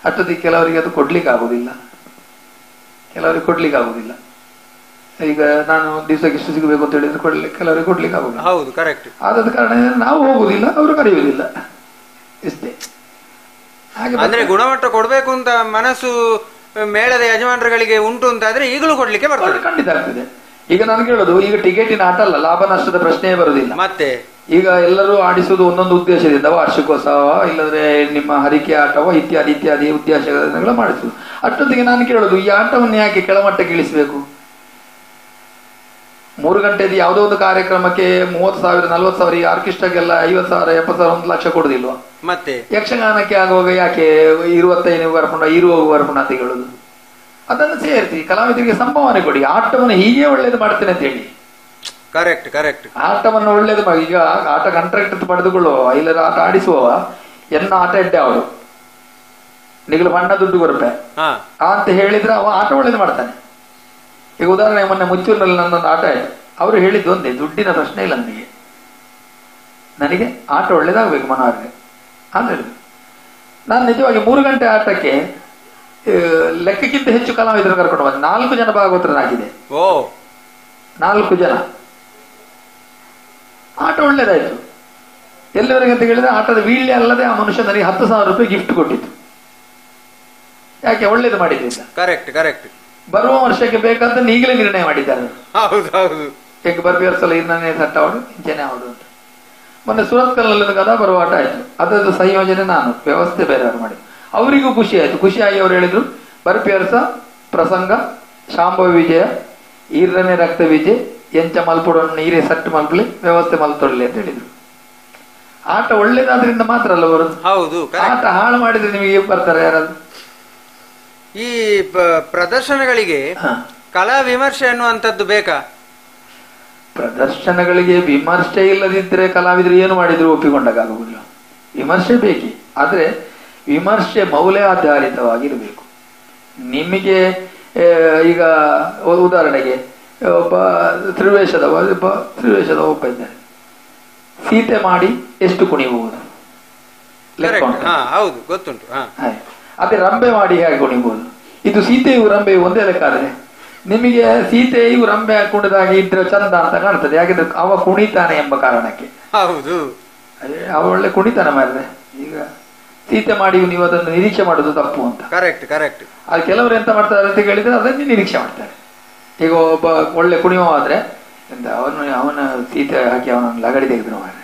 ಅಷ್ಟೊತ್ತಿಗೆ ಕೆಲವರಿಗೆ ಅದು ಕೊಡ್ಲಿಕ್ಕೆ ಆಗುದಿಲ್ಲ. ಈಗ ನಾನು ದಿವಸಕ್ಕೆ ಇಷ್ಟು ಸಿಗಬೇಕು ಅಂತ ಹೇಳಿದ್ರೆ ಕೆಲವರಿಗೆ ಕೊಡ್ಲಿಕ್ಕೆ ಆಗುದಿಲ್ಲ. ಹೌದು, ಕರೆಕ್ಟ್. ಆದ ಕಾರಣ ನಾವು ಹೋಗುದಿಲ್ಲ, ಅವರು ಕರೆಯುವುದಿಲ್ಲ, ಇಷ್ಟೇ. ಹಾಗೆ ಅಂದ್ರೆ ಗುಣಮಟ್ಟ ಕೊಡ್ಬೇಕು ಅಂತ ಮನಸ್ಸು ಮೇಳದ ಯಜಮಾನರುಗಳಿಗೆ ಉಂಟು ಅಂತ ಆದ್ರೆ ಈಗಲೂ ಕೊಡ್ಲಿಕ್ಕೆ ಬರ್ತದೆ. ಖಂಡಿತ ಆಗ್ತದೆ. ಈಗ ನಾನು ಕೇಳೋದು, ಈಗ ಟಿಕೆಟಿನ ಆಟ ಅಲ್ಲ, ಲಾಭ ನಷ್ಟದ ಪ್ರಶ್ನೆಯೇ ಬರುದಿಲ್ಲ. ಮತ್ತೆ ಈಗ ಎಲ್ಲರೂ ಆಡಿಸುವುದು ಒಂದೊಂದು ಉದ್ದೇಶದಿಂದ, ವಾರ್ಷಿಕೋತ್ಸವ ಇಲ್ಲದ್ರೆ ನಿಮ್ಮ ಹರಿಕೆ ಆಟವೋ ಇತ್ಯಾದಿ ಇತ್ಯಾದಿ ಉದ್ದೇಶಗಳ ಮಾಡಿಸುದು. ಅಷ್ಟೊತ್ತಿಗೆ ನಾನು ಕೇಳೋದು, ಈ ಆಟವನ್ನು ಯಾಕೆ ಕೆಳಮಟ್ಟಕ್ಕೆ ಇಳಿಸಬೇಕು? 3 ಗಂಟೆದು ಯಾವುದೋ ಒಂದು ಕಾರ್ಯಕ್ರಮಕ್ಕೆ 30,000 40,000, ಈ ಆರ್ಕೆಸ್ಟ್ರಾಗೆಲ್ಲ 50,000 70,000 1 ಲಕ್ಷ ಕೊಡುದಿಲ್ವಾ? ಮತ್ತೆ ಯಕ್ಷಗಾನಕ್ಕೆ ಆಗುವಾಗ ಯಾಕೆ 25 ಬರ್ಪುಂಡ 20 ಬರ್ಪುಂಡ ಅಂತ ಹೇಳುದು? ಅದನ್ನು ಸೇರಿಸಿ ಕಲಾವಿದರಿಗೆ ಸಂಭಾವನೆ ಕೊಡಿ. ಆಟವನ್ನು ಹೀಗೆ ಒಳ್ಳೇದು ಮಾಡ್ತೇನೆ ಅಂತ ಹೇಳಿ. Correct correct. ಆಟವನ್ನು ಒಳ್ಳೇದು ಮಾಡಿ. ಈಗ ಆಟ ಕಾಂಟ್ರಾಕ್ಟ್ ಪಡೆದುಕೊಳ್ಳುವ ಇಲ್ಲರ ಆಟ ಆಡಿಸುವ ಎನ್ನ ಆಟ ಎಡ್ಡೆ ಅವಳು ನಿಗಲು ಬಣ್ಣ ದುಡ್ಡು ಬರುತ್ತೆ ಅಂತ ಹೇಳಿದ್ರೆ ಅವ ಆಟ ಒಳ್ಳೇದು ಮಾಡ್ತಾನೆ. ಈಗ ಉದಾಹರಣೆ, ಮೊನ್ನೆ ಮುಚ್ಚೂರಿನಲ್ಲಿ ನನ್ನೊಂದು ಆಟ ಆಯ್ತು. ಅವರು ಹೇಳಿದ್ದು ಒಂದೇ, ದುಡ್ಡಿನ ಪ್ರಶ್ನೆ ಇಲ್ಲ ನನಗೆ ಆಟ ಒಳ್ಳೇದಾಗಬೇಕು ಮನೋಹರ್ಗೆ ಅಂತ ಹೇಳಿದ್ರು. ನಾನು ನಿಜವಾಗಿ 3 ಗಂಟೆ ಆಟಕ್ಕೆ ಲೆಕ್ಕಕ್ಕಿಂತ ಹೆಚ್ಚು ಕಲಾವಿದರು ಕರ್ಕೊಂಡು ಬಂದ 4 ಜನ ಭಾಗವತರನಾಗಿದೆ. ಓ 4 ಜನ. ಆಟ ಒಳ್ಳೇದಾಯ್ತು. ಎಲ್ಲಿವರೆಗೆ ಅಂತ ಹೇಳಿದ್ರೆ ಆಟದ ವೀಳ್ಯ ಅಲ್ಲದೆ ಆ ಮನುಷ್ಯ ನನಗೆ 10,000 ರೂಪಾಯಿ ಗಿಫ್ಟ್ ಕೊಟ್ಟಿತ್ತು. ಯಾಕೆ? ಒಳ್ಳೇದು ಮಾಡಿದ್ರಿಂದ. Correct correct. ಬರುವ ವರ್ಷಕ್ಕೆ ಬೇಕಂತ ಈಗಲೇ ನಿರ್ಣಯ ಮಾಡಿದ್ದಾರೆ. ಹೌದು ಹೌದು. ಹೇಗೆ ಬರ್ಬೇರ್ಸಲ್ಲ ಇನ್ನೇ ಸಟ್ಟ ಆಡು ಇಂಚೆನೆ ಆಡು ಅಂತ. ಮೊನ್ನೆ ಸುರತ್ಕಲ್ನಲ್ಲಿ ಕದಾ ಬರುವ ಆಟ ಆಯ್ತು. ಅದರದ್ದು ಸಂಯೋಜನೆ ನಾನು, ವ್ಯವಸ್ಥೆ ಬೇರೆಯವರು ಮಾಡಿ. ಅವರಿಗೂ ಖುಷಿ ಆಯ್ತು. ಖುಷಿಯಾಗಿ ಅವರು ಹೇಳಿದ್ರು ಬರ್ಪಿಯರ್ಸ ಪ್ರಸಂಗ ಶಾಂಭವ ವಿಜಯ ಈರ್ರನೆ ರಕ್ತ ವಿಜಯ ಎಂಚ ಮಲ್ಪೊಡನ್ನು ನೀರೇ ಸಟ್ಟು ಮಲ್ಪಲಿ ವ್ಯವಸ್ಥೆ ಮಲ್ತೊಳ್ಳಿ ಅಂತ ಹೇಳಿದ್ರು. ಆಟ ಒಳ್ಳೇದಾದ್ರಿಂದ ಮಾತ್ರ ಅಲ್ಲ ಬರೋದು. ಹೌದು. ಆಟ ಹಾಳು ಮಾಡಿದ್ರೆ ನಿಮಗೆ ಬರ್ತಾರೆ ಯಾರಾದ್ರು? ಈ ಪ್ರದರ್ಶನಗಳಿಗೆ ಕಲಾ ವಿಮರ್ಶೆ ಅನ್ನುವಂಥದ್ದು ಬೇಕಾ? ಪ್ರದರ್ಶನಗಳಿಗೆ ವಿಮರ್ಶೆ ಇಲ್ಲದಿದ್ರೆ ಕಲಾವಿದರು ಏನು ಮಾಡಿದ್ರು ಒಪ್ಪಿಕೊಂಡಾಗುವುದಿಲ್ಲ. ವಿಮರ್ಶೆ ಬೇಕಿ, ಆದ್ರೆ ವಿಮರ್ಶೆ ಮೌಲ್ಯಾಧಾರಿತವಾಗಿರಬೇಕು. ನಿಮಗೆ ಈಗ ಉದಾಹರಣೆಗೆ ಒಬ್ಬ ತ್ರಿವೇಶದ ಒಬ್ಬ ಇದ್ದಾನೆ. ಸೀತೆ ಮಾಡಿ ಎಷ್ಟು ಕುಣಿಬಹುದು ಹೌದು ಗೊತ್ತುಂಟು. ಅದೇ ರಂಬೆ ಮಾಡಿ ಹೇಗೆ ಕುಣಿಬಹುದು? ಇದು ಸೀತೆಯು ರಂಬೆಯು ಒಂದೇ ಲೆಕ್ಕ. ಆದ್ರೆ ನಿಮಗೆ ಸೀತೆಯು ರಂಬೆ ಕುಣಿದಾಗಿ ಇದ್ರೆ ಚಂದ ಅಂತ ಕಾಣ್ತದೆ. ಯಾಕೆಂದ್ರೆ ಅವ ಕುಣಿತಾನೆ ಎಂಬ ಕಾರಣಕ್ಕೆ. ಹೌದು, ಅವ ಒಳ್ಳೆ ಕುಣಿತಾನೆ ಮಾಡಿದ್ರೆ. ಈಗ ಸೀತೆ ಮಾಡಿ ನೀವು ಅದನ್ನು ನಿರೀಕ್ಷೆ ಮಾಡೋದು ತಪ್ಪು ಅಂತ. Correct correct. ಅದು ಕೆಲವರು ಎಂತ ಮಾಡ್ತಾರೆ ಅಂತ ಹೇಳಿದ್ರೆ ಅದನ್ನೇ ನಿರೀಕ್ಷೆ ಮಾಡ್ತಾರೆ. ಈಗ ಒಬ್ಬ ಒಳ್ಳೆ ಕುಣಿಯುವಾದ್ರೆ ಅವನ ಸೀತೆ ಹಾಕಿ ಅವನನ್ನು ಲಗಡಿ ತೆಗೆದ್ರು ಮಾರೆ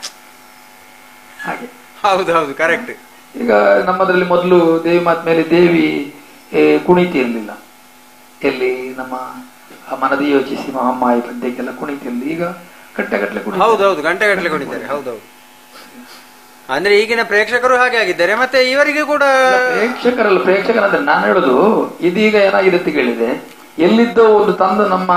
ಹಾಗೆ. ಹೌದು ಹೌದು ಕರೆಕ್ಟ್. ಈಗ ನಮ್ಮದ್ರಲ್ಲಿ ಮೊದಲು ದೇವಿ ಮಾತ್ ಮೇಲೆ ದೇವಿ ಕುಣಿತಿರ್ಲಿಲ್ಲ. ಎಲ್ಲಿ ನಮ್ಮ ಮನದಿ ಯೋಚಿಸಿ ಮಹಮ್ಮಾಯಿ ಪದ್ಯಕ್ಕೆಲ್ಲ ಕುಣಿತಿರ್ಲಿ. ಈಗ ಗಂಟೆಗಟ್ಟಲೆ ಕುಣಿತಾರೆ. ಹೌದೌದು, ಗಂಟೆಗಟ್ಟಲೆ ಕುಣಿತಾರೆ. ಹೌದೌದು. ಅಂದ್ರೆ ಈಗಿನ ಪ್ರೇಕ್ಷಕರು ಹಾಗೆ ಆಗಿದ್ದಾರೆ. ಮತ್ತೆ ಇವರಿಗೆ ಕೂಡ ಪ್ರೇಕ್ಷಕರಂದ್ರೆ ನಾನು ಹೇಳುದು ಇದೀಗ ಏನಾಗಿದೆ ಅಂತ ಕೇಳಿದೆ, ಎಲ್ಲಿದ್ದೋ ಒಂದು ತಂದು ನಮ್ಮ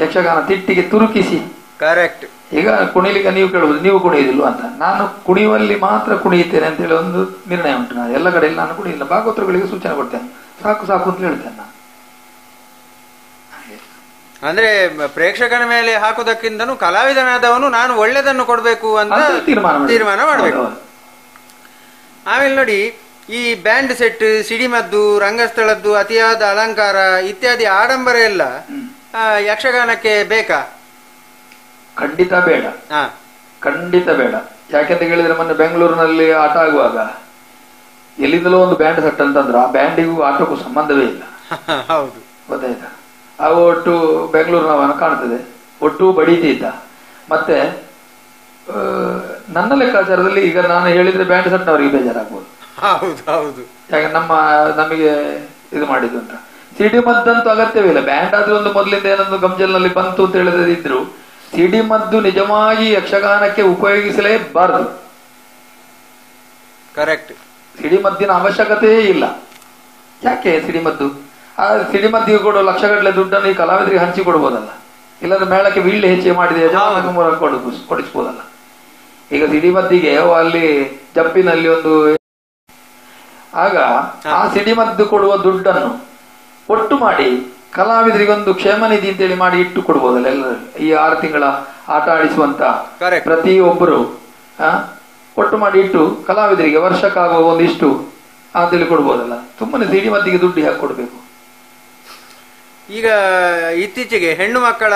ಯಕ್ಷಗಾನ ತಿಟ್ಟಿಗೆ ತುರುಕಿಸಿ. ಕರೆಕ್ಟ್. ಈಗ ಕುಣಿಲಿಕ್ಕೆ ನೀವು ಕೇಳುವುದು ನೀವು ಕುಣಿಯುವುದಿಲ್ವ ಅಂತ. ನಾನು ಕುಣಿಯುವಲ್ಲಿ ಮಾತ್ರ ಕುಣಿಯುತ್ತೇನೆ ಅಂತ ಹೇಳಿ ಒಂದು ನಿರ್ಣಯ ಉಂಟು. ನಾನು ಎಲ್ಲ ಕಡೆಯಲ್ಲಿ ನಾನು ಕುಣಿಯಿಲ್ಲ. ಭಾಗವತರುಗಳಿಗೆ ಸೂಚನೆ ಕೊಡ್ತೇನೆ, ಸಾಕು ಸಾಕು ಅಂತ ಹೇಳ್ತೇನೆ ನಾನು. ಅಂದ್ರೆ ಪ್ರೇಕ್ಷಕನ ಮೇಲೆ ಹಾಕುವುದಕ್ಕಿಂತನೂ ಕಲಾವಿದನಾದವನು ನಾನು ಒಳ್ಳೆದನ್ನು ಕೊಡಬೇಕು ಅಂತ ತೀರ್ಮಾನ ಮಾಡಬೇಕು. ಆಮೇಲೆ ನೋಡಿ, ಈ ಬ್ಯಾಂಡ್ ಸೆಟ್, ಸಿಡಿಮದ್ದು, ರಂಗಸ್ಥಳದ್ದು ಅತಿಯಾದ ಅಲಂಕಾರ ಇತ್ಯಾದಿ ಆಡಂಬರ ಎಲ್ಲ ಯಕ್ಷಗಾನಕ್ಕೆ ಬೇಕಾ? ಖಂಡಿತ ಬೇಡ, ಖಂಡಿತ ಬೇಡ. ಯಾಕೆಂತ ಹೇಳಿದ್ರೆ ಮೊನ್ನೆ ಬೆಂಗಳೂರಿನಲ್ಲಿ ಆಟ ಆಗುವಾಗ ಎಲ್ಲಿಂದಲೋ ಒಂದು ಬ್ಯಾಂಡ್ ಸೆಟ್ ಅಂತಂದ್ರೆ ಆ ಬ್ಯಾಂಡಿಗೂ ಆಟಕ್ಕೂ ಸಂಬಂಧವೇ ಇಲ್ಲ. ಹೌದು, ಗೊತ್ತಾಯ್ತಾ? ಅವು ಒಟ್ಟು ಬೆಂಗಳೂರಿನವನ ಕಾಣ್ತದೆ, ಒಟ್ಟು ಬಡೀತಿದ್ದ. ಮತ್ತೆ ನನ್ನ ಲೆಕ್ಕಾಚಾರದಲ್ಲಿ ಈಗ ನಾನು ಹೇಳಿದ್ರೆ ಬ್ಯಾಂಡ್ ಸೆಟ್ನವರಿಗೆ ಬೇಜಾರಾಗ್ಬೋದು. ಹೌದು ಹೌದು. ಯಾಕೆ ನಮಗೆ ಇದು ಮಾಡಿದ್ದು ಅಂತ. ಸಿಡಿ ಮದ್ದಂತೂ ಅಗತ್ಯವೇ ಇಲ್ಲ. ಬ್ಯಾಂಡ್ ಆದ್ರೆ ಒಂದು ಮೊದಲಿಂದ ಏನೊಂದು ಗಂಜಲ್ನಲ್ಲಿ ಬಂತು ಅಂತ ಹೇಳಿದ್ರು. ಸಿಡಿ ಮದ್ದು ನಿಜವಾಗಿ ಯಕ್ಷಗಾನಕ್ಕೆ ಉಪಯೋಗಿಸಲೇಬಾರದು. ಕರೆಕ್ಟ್. ಸಿಡಿಮದ್ದಿನ ಅವಶ್ಯಕತೆಯೇ ಇಲ್ಲ. ಯಾಕೆ ಸಿಡಿಮದ್ದು? ಆ ಸಿಡಿಮದ್ದಿಗೆ ಕೊಡುವ ಲಕ್ಷಗಟ್ಟಲೆ ದುಡ್ಡನ್ನು ಈ ಕಲಾವಿದರಿಗೆ ಹಂಚಿಕೊಡ್ಬೋದಲ್ಲ. ಇಲ್ಲಾಂದ್ರೆ ಮೇಳಕ್ಕೆ ವೀಳ್ಯ ಹೆಚ್ಚಿಗೆ ಮಾಡಿದ್ರೆ ಕೊಡಿಸ್ಬೋದಲ್ಲ. ಈಗ ಸಿಡಿಮದ್ದಿಗೆ ಅಲ್ಲಿ ಜಪ್ಪಿನಲ್ಲಿ ಒಂದು ಆಗ ಆ ಸಿಡಿಮದ್ದು ಕೊಡುವ ದುಡ್ಡನ್ನು ಒಟ್ಟು ಮಾಡಿ ಕಲಾವಿದರಿಗೊಂದು ಕ್ಷೇಮ ನಿಧಿ ಅಂತೇಳಿ ಮಾಡಿ ಇಟ್ಟು ಕೊಡ್ಬೋದಲ್ಲ. ಎಲ್ಲರೂ ಈ 6 ತಿಂಗಳ ಆಟ ಆಡಿಸುವಂತ ಪ್ರತಿಯೊಬ್ಬರು ಒಟ್ಟು ಮಾಡಿ ಇಟ್ಟು ಕಲಾವಿದರಿಗೆ ವರ್ಷಕ್ಕಾಗುವ ಒಂದಿಷ್ಟು ಅಂತೇಳಿ ಕೊಡ್ಬೋದಲ್ಲ. ಸುಮ್ಮನೆ ಸಿಡಿಮದ್ದಿಗೆ ದುಡ್ಡು ಯಾಕೆ ಕೊಡ್ಬೇಕು? ಈಗ ಇತ್ತೀಚೆಗೆ ಹೆಣ್ಣು ಮಕ್ಕಳ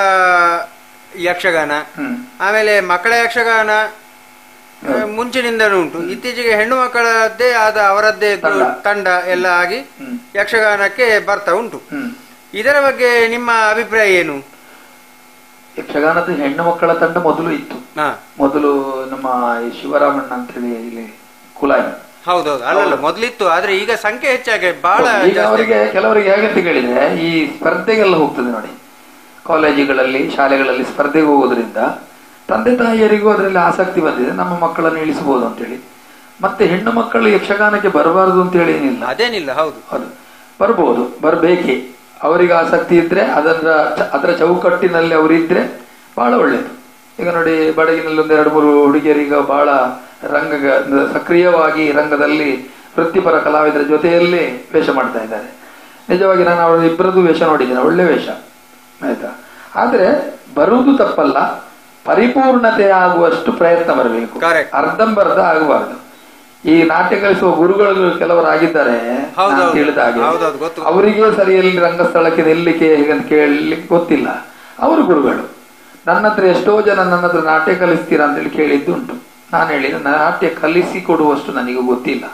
ಯಕ್ಷಗಾನ, ಆಮೇಲೆ ಮಕ್ಕಳ ಯಕ್ಷಗಾನ ಮುಂಚಿನಿಂದಲೂ ಉಂಟು. ಇತ್ತೀಚೆಗೆ ಹೆಣ್ಣು ಮಕ್ಕಳದ್ದೇ ಆದ ಅವರದ್ದೇ ತಂಡ ಎಲ್ಲ ಆಗಿ ಯಕ್ಷಗಾನಕ್ಕೆ ಬರ್ತಾ ಉಂಟು. ಇದರ ಬಗ್ಗೆ ನಿಮ್ಮ ಅಭಿಪ್ರಾಯ ಏನು? ಯಕ್ಷಗಾನದ ಹೆಣ್ಣು ಮಕ್ಕಳ ತಂಡ ಮೊದಲು ಇತ್ತು. ಮೊದಲು ನಮ್ಮ ಶಿವರಾಮಣ್ಣ ಅಂತ ಹೇಳಿ ಇಲ್ಲಿ ಕುಲಾಯಿ. ಹೌದೌದು, ಅಲ್ಲ ಮೊದಲಿತ್ತು. ಆದ್ರೆ ಈಗ ಸಂಖ್ಯೆ ಹೆಚ್ಚಾಗಿ ಬಹಳ. ಈಗ ಅವರಿಗೆ ಕೆಲವರಿಗೆ ಹೇಗಂತ ಕೇಳಿದ್ರೆ ಈ ಸ್ಪರ್ಧೆಗೆಲ್ಲ ಹೋಗ್ತದೆ ನೋಡಿ. ಕಾಲೇಜುಗಳಲ್ಲಿ ಶಾಲೆಗಳಲ್ಲಿ ಸ್ಪರ್ಧೆಗೆ ಹೋಗೋದ್ರಿಂದ ತಂದೆ ತಾಯಿಯರಿಗೂ ಅದರಲ್ಲಿ ಆಸಕ್ತಿ ಬಂದಿದೆ. ನಮ್ಮ ಮಕ್ಕಳನ್ನು ಇಳಿಸಬಹುದು ಅಂತೇಳಿ. ಮತ್ತೆ ಹೆಣ್ಣು ಮಕ್ಕಳು ಯಕ್ಷಗಾನಕ್ಕೆ ಬರಬಾರದು ಅಂತ ಹೇಳಿ ಏನಿಲ್ಲ, ಅದೇನಿಲ್ಲ. ಹೌದು ಹೌದು, ಬರ್ಬೋದು, ಬರಬೇಕೇ. ಅವರಿಗೆ ಆಸಕ್ತಿ ಇದ್ರೆ ಅದರ ಚೌಕಟ್ಟಿನಲ್ಲಿ ಅವರಿದ್ರೆ ಬಹಳ ಒಳ್ಳೇದು. ಈಗ ನೋಡಿ, ಬಡಗಿನಲ್ಲಿ 1-2-3 ಹುಡುಗಿಯರೀಗ ಬಹಳ ಸಕ್ರಿಯವಾಗಿ ರಂಗದಲ್ಲಿ ವೃತ್ತಿಪರ ಕಲಾವಿದರ ಜೊತೆಯಲ್ಲಿ ವೇಷ ಮಾಡ್ತಾ ಇದ್ದಾರೆ. ನಿಜವಾಗಿ ನಾನು ಅವರ ಇಬ್ಬರದ್ದು ವೇಷ ನೋಡಿದ್ದೇನೆ, ಒಳ್ಳೆ ವೇಷ, ಆಯ್ತಾ. ಆದ್ರೆ ಬರುವುದು ತಪ್ಪಲ್ಲ, ಪರಿಪೂರ್ಣತೆ ಆಗುವಷ್ಟು ಪ್ರಯತ್ನ ಬರಬೇಕು, ಅರ್ಧಂಬರ್ಧ ಆಗಬಾರ್ದು. ಈ ನಾಟ್ಯ ಕಲಿಸುವ ಗುರುಗಳು ಕೆಲವರು ಆಗಿದ್ದಾರೆ ತಿಳಿದ ಹಾಗೆ. ಅವರಿಗೆ ಸರಿಯಲ್ಲಿ ರಂಗಸ್ಥಳಕ್ಕೆ ನಿಲ್ಲಿಕೆ ಹೇಗಂತ ಕೇಳಲಿಕ್ಕೆ ಗೊತ್ತಿಲ್ಲ. ಅವರು ಗುರುಗಳು ನನ್ನ ಹತ್ರ ಎಷ್ಟೋ ಜನ ನನ್ನ ಹತ್ರ ನಾಟ್ಯ ಕಲಿಸ್ತೀರಾ ಅಂತೇಳಿ ಕೇಳಿದ್ದುಂಟು. ನಾನು ಹೇಳಿದ ನಾಟ್ಯ ಕಲಿಸಿ ಕೊಡುವಷ್ಟು ನನಗೆ ಗೊತ್ತಿಲ್ಲ.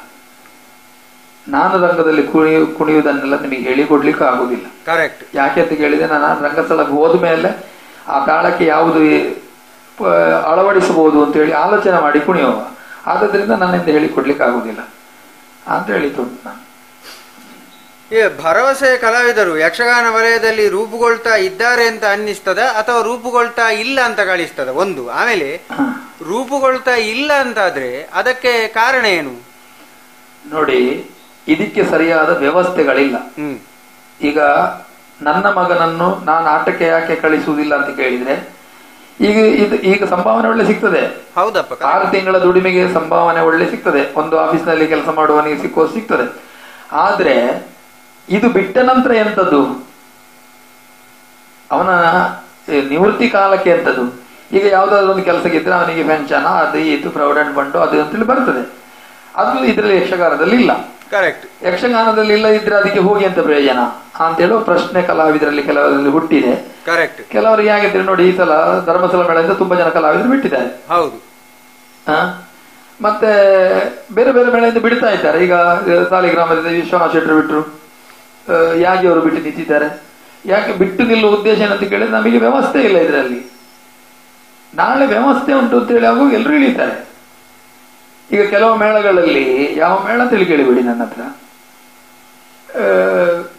ನಾನು ರಂಗದಲ್ಲಿ ಕುಣಿಯುವುದನ್ನೆಲ್ಲ ನಿಮಗೆ ಹೇಳಿಕೊಡ್ಲಿಕ್ಕೆ ಆಗುದಿಲ್ಲ. ಕರೆಕ್ಟ್. ಯಾಕೆ ಅಂತ ಕೇಳಿದ್ರೆ ನಾನು ರಂಗಸ್ಥಳಕ್ಕೆ ಹೋದ ಮೇಲೆ ಆ ತಾಳಕ್ಕೆ ಯಾವುದು ಅಳವಡಿಸಬಹುದು ಅಂತ ಹೇಳಿ ಆಲೋಚನೆ ಮಾಡಿ ಕುಣಿಯುವ. ಆದ್ದರಿಂದ ನನ್ನಿಂದ ಹೇಳಿಕೊಡ್ಲಿಕ್ಕೆ ಆಗುದಿಲ್ಲ ಅಂತ ಹೇಳಿತು ನಾನು. ಈ ಭರವಸೆ ಕಲಾವಿದರು ಯಕ್ಷಗಾನ ವಲಯದಲ್ಲಿ ರೂಪುಗೊಳ್ತಾ ಇದ್ದಾರೆ ಅಂತ ಅನ್ನಿಸ್ತದ ಅಥವಾ ರೂಪುಗೊಳ್ತಾ ಇಲ್ಲ ಅಂತ ಕಾಣಿಸ್ತದ ಒಂದು. ಆಮೇಲೆ ರೂಪುಗೊಳ್ತಾ ಇಲ್ಲ ಅಂತಾದ್ರೆ ಅದಕ್ಕೆ ಕಾರಣ ಏನು? ನೋಡಿ, ಇದಕ್ಕೆ ಸರಿಯಾದ ವ್ಯವಸ್ಥೆಗಳಿಲ್ಲ. ಈಗ ನನ್ನ ಮಗನನ್ನು ನಾನು ಆಟಕ್ಕೆ ಯಾಕೆ ಕಳಿಸುವುದಿಲ್ಲ ಅಂತ ಕೇಳಿದ್ರೆ ಈಗ ಸಂಭಾವನೆ ಒಳ್ಳೆ ಸಿಗ್ತದೆ. ಹೌದಪ್ಪ. 6 ತಿಂಗಳ ದುಡಿಮೆಗೆ ಸಂಭಾವನೆ ಒಳ್ಳೆ ಸಿಗ್ತದೆ. ಒಂದು ಆಫೀಸ್ನಲ್ಲಿ ಕೆಲಸ ಮಾಡುವವನಿಗೆ ಸಿಗ್ತದೆ. ಆದ್ರೆ ಇದು ಬಿಟ್ಟ ನಂತರ ಎಂತದ್ದು, ಅವನ ನಿವೃತ್ತಿ ಕಾಲಕ್ಕೆ ಎಂತದ್ದು. ಈಗ ಯಾವ್ದಾದ್ರು ಒಂದು ಕೆಲಸಕ್ಕೆ ಇದ್ರೆ ಅವನಿಗೆ ಪೆನ್ಷನ್ ಅದು ಇದು ಪ್ರಾವಿಡೆಂಟ್ ಫಂಡ್ ಅದು ಅಂತೇಳಿ ಬರ್ತದೆ. ಅದು ಇದ್ರಲ್ಲಿ ಯಕ್ಷಗಾನದಲ್ಲಿ ಇಲ್ಲ. ಕರೆಕ್ಟ್. ಯಕ್ಷಗಾನದಲ್ಲಿ ಇಲ್ಲ ಇದ್ರೆ ಅದಕ್ಕೆ ಹೋಗಿ ಅಂತ ಪ್ರಯೋಜನ ಅಂತ ಹೇಳೋ ಪ್ರಶ್ನೆ ಕಲಾವಿದರಲ್ಲಿ ಕೆಲವರಲ್ಲಿ ಹುಟ್ಟಿದೆ. ಕರೆಕ್ಟ್. ಕೆಲವರಿಗೆ ಹೇಗಿದ್ರೆ ನೋಡಿ, ಈ ಸಲ ಧರ್ಮಸ್ಥಳ ಮೇಳದಿಂದ ತುಂಬಾ ಜನ ಕಲಾವಿದರು ಬಿಟ್ಟಿದ್ದಾರೆ. ಹೌದು. ಮತ್ತೆ ಬೇರೆ ಬೇರೆ ಮೇಳೆಯಿಂದ ಬಿಡ್ತಾ ಇದ್ದಾರೆ. ಈಗ ಸಾಲಿಗ್ರಾಮದಿಂದ ವಿಶ್ವನಾಥ ಶೆಟ್ಟರು ಬಿಟ್ಟರು, ಯಾಗಿ ಅವರು ಬಿಟ್ಟು ನಿಂತಿದ್ದಾರೆ. ಯಾಕೆ ಬಿಟ್ಟು ನಿಲ್ಲುವ ಉದ್ದೇಶ ಏನಂತ ಕೇಳಿದ್ರೆ ನಮಗೆ ವ್ಯವಸ್ಥೆ ಇಲ್ಲ ಇದರಲ್ಲಿ. ನಾಳೆ ವ್ಯವಸ್ಥೆ ಉಂಟು ಅಂತ ಹೇಳಿ ಆಗುವಾಗ ಎಲ್ಲರೂ ಇಳಿತಾರೆ. ಈಗ ಕೆಲವು ಮೇಳಗಳಲ್ಲಿ, ಯಾವ ಮೇಳ ಅಂತ ಹೇಳಿ ಕೇಳಿಬಿಡಿ ನನ್ನ ಹತ್ರ,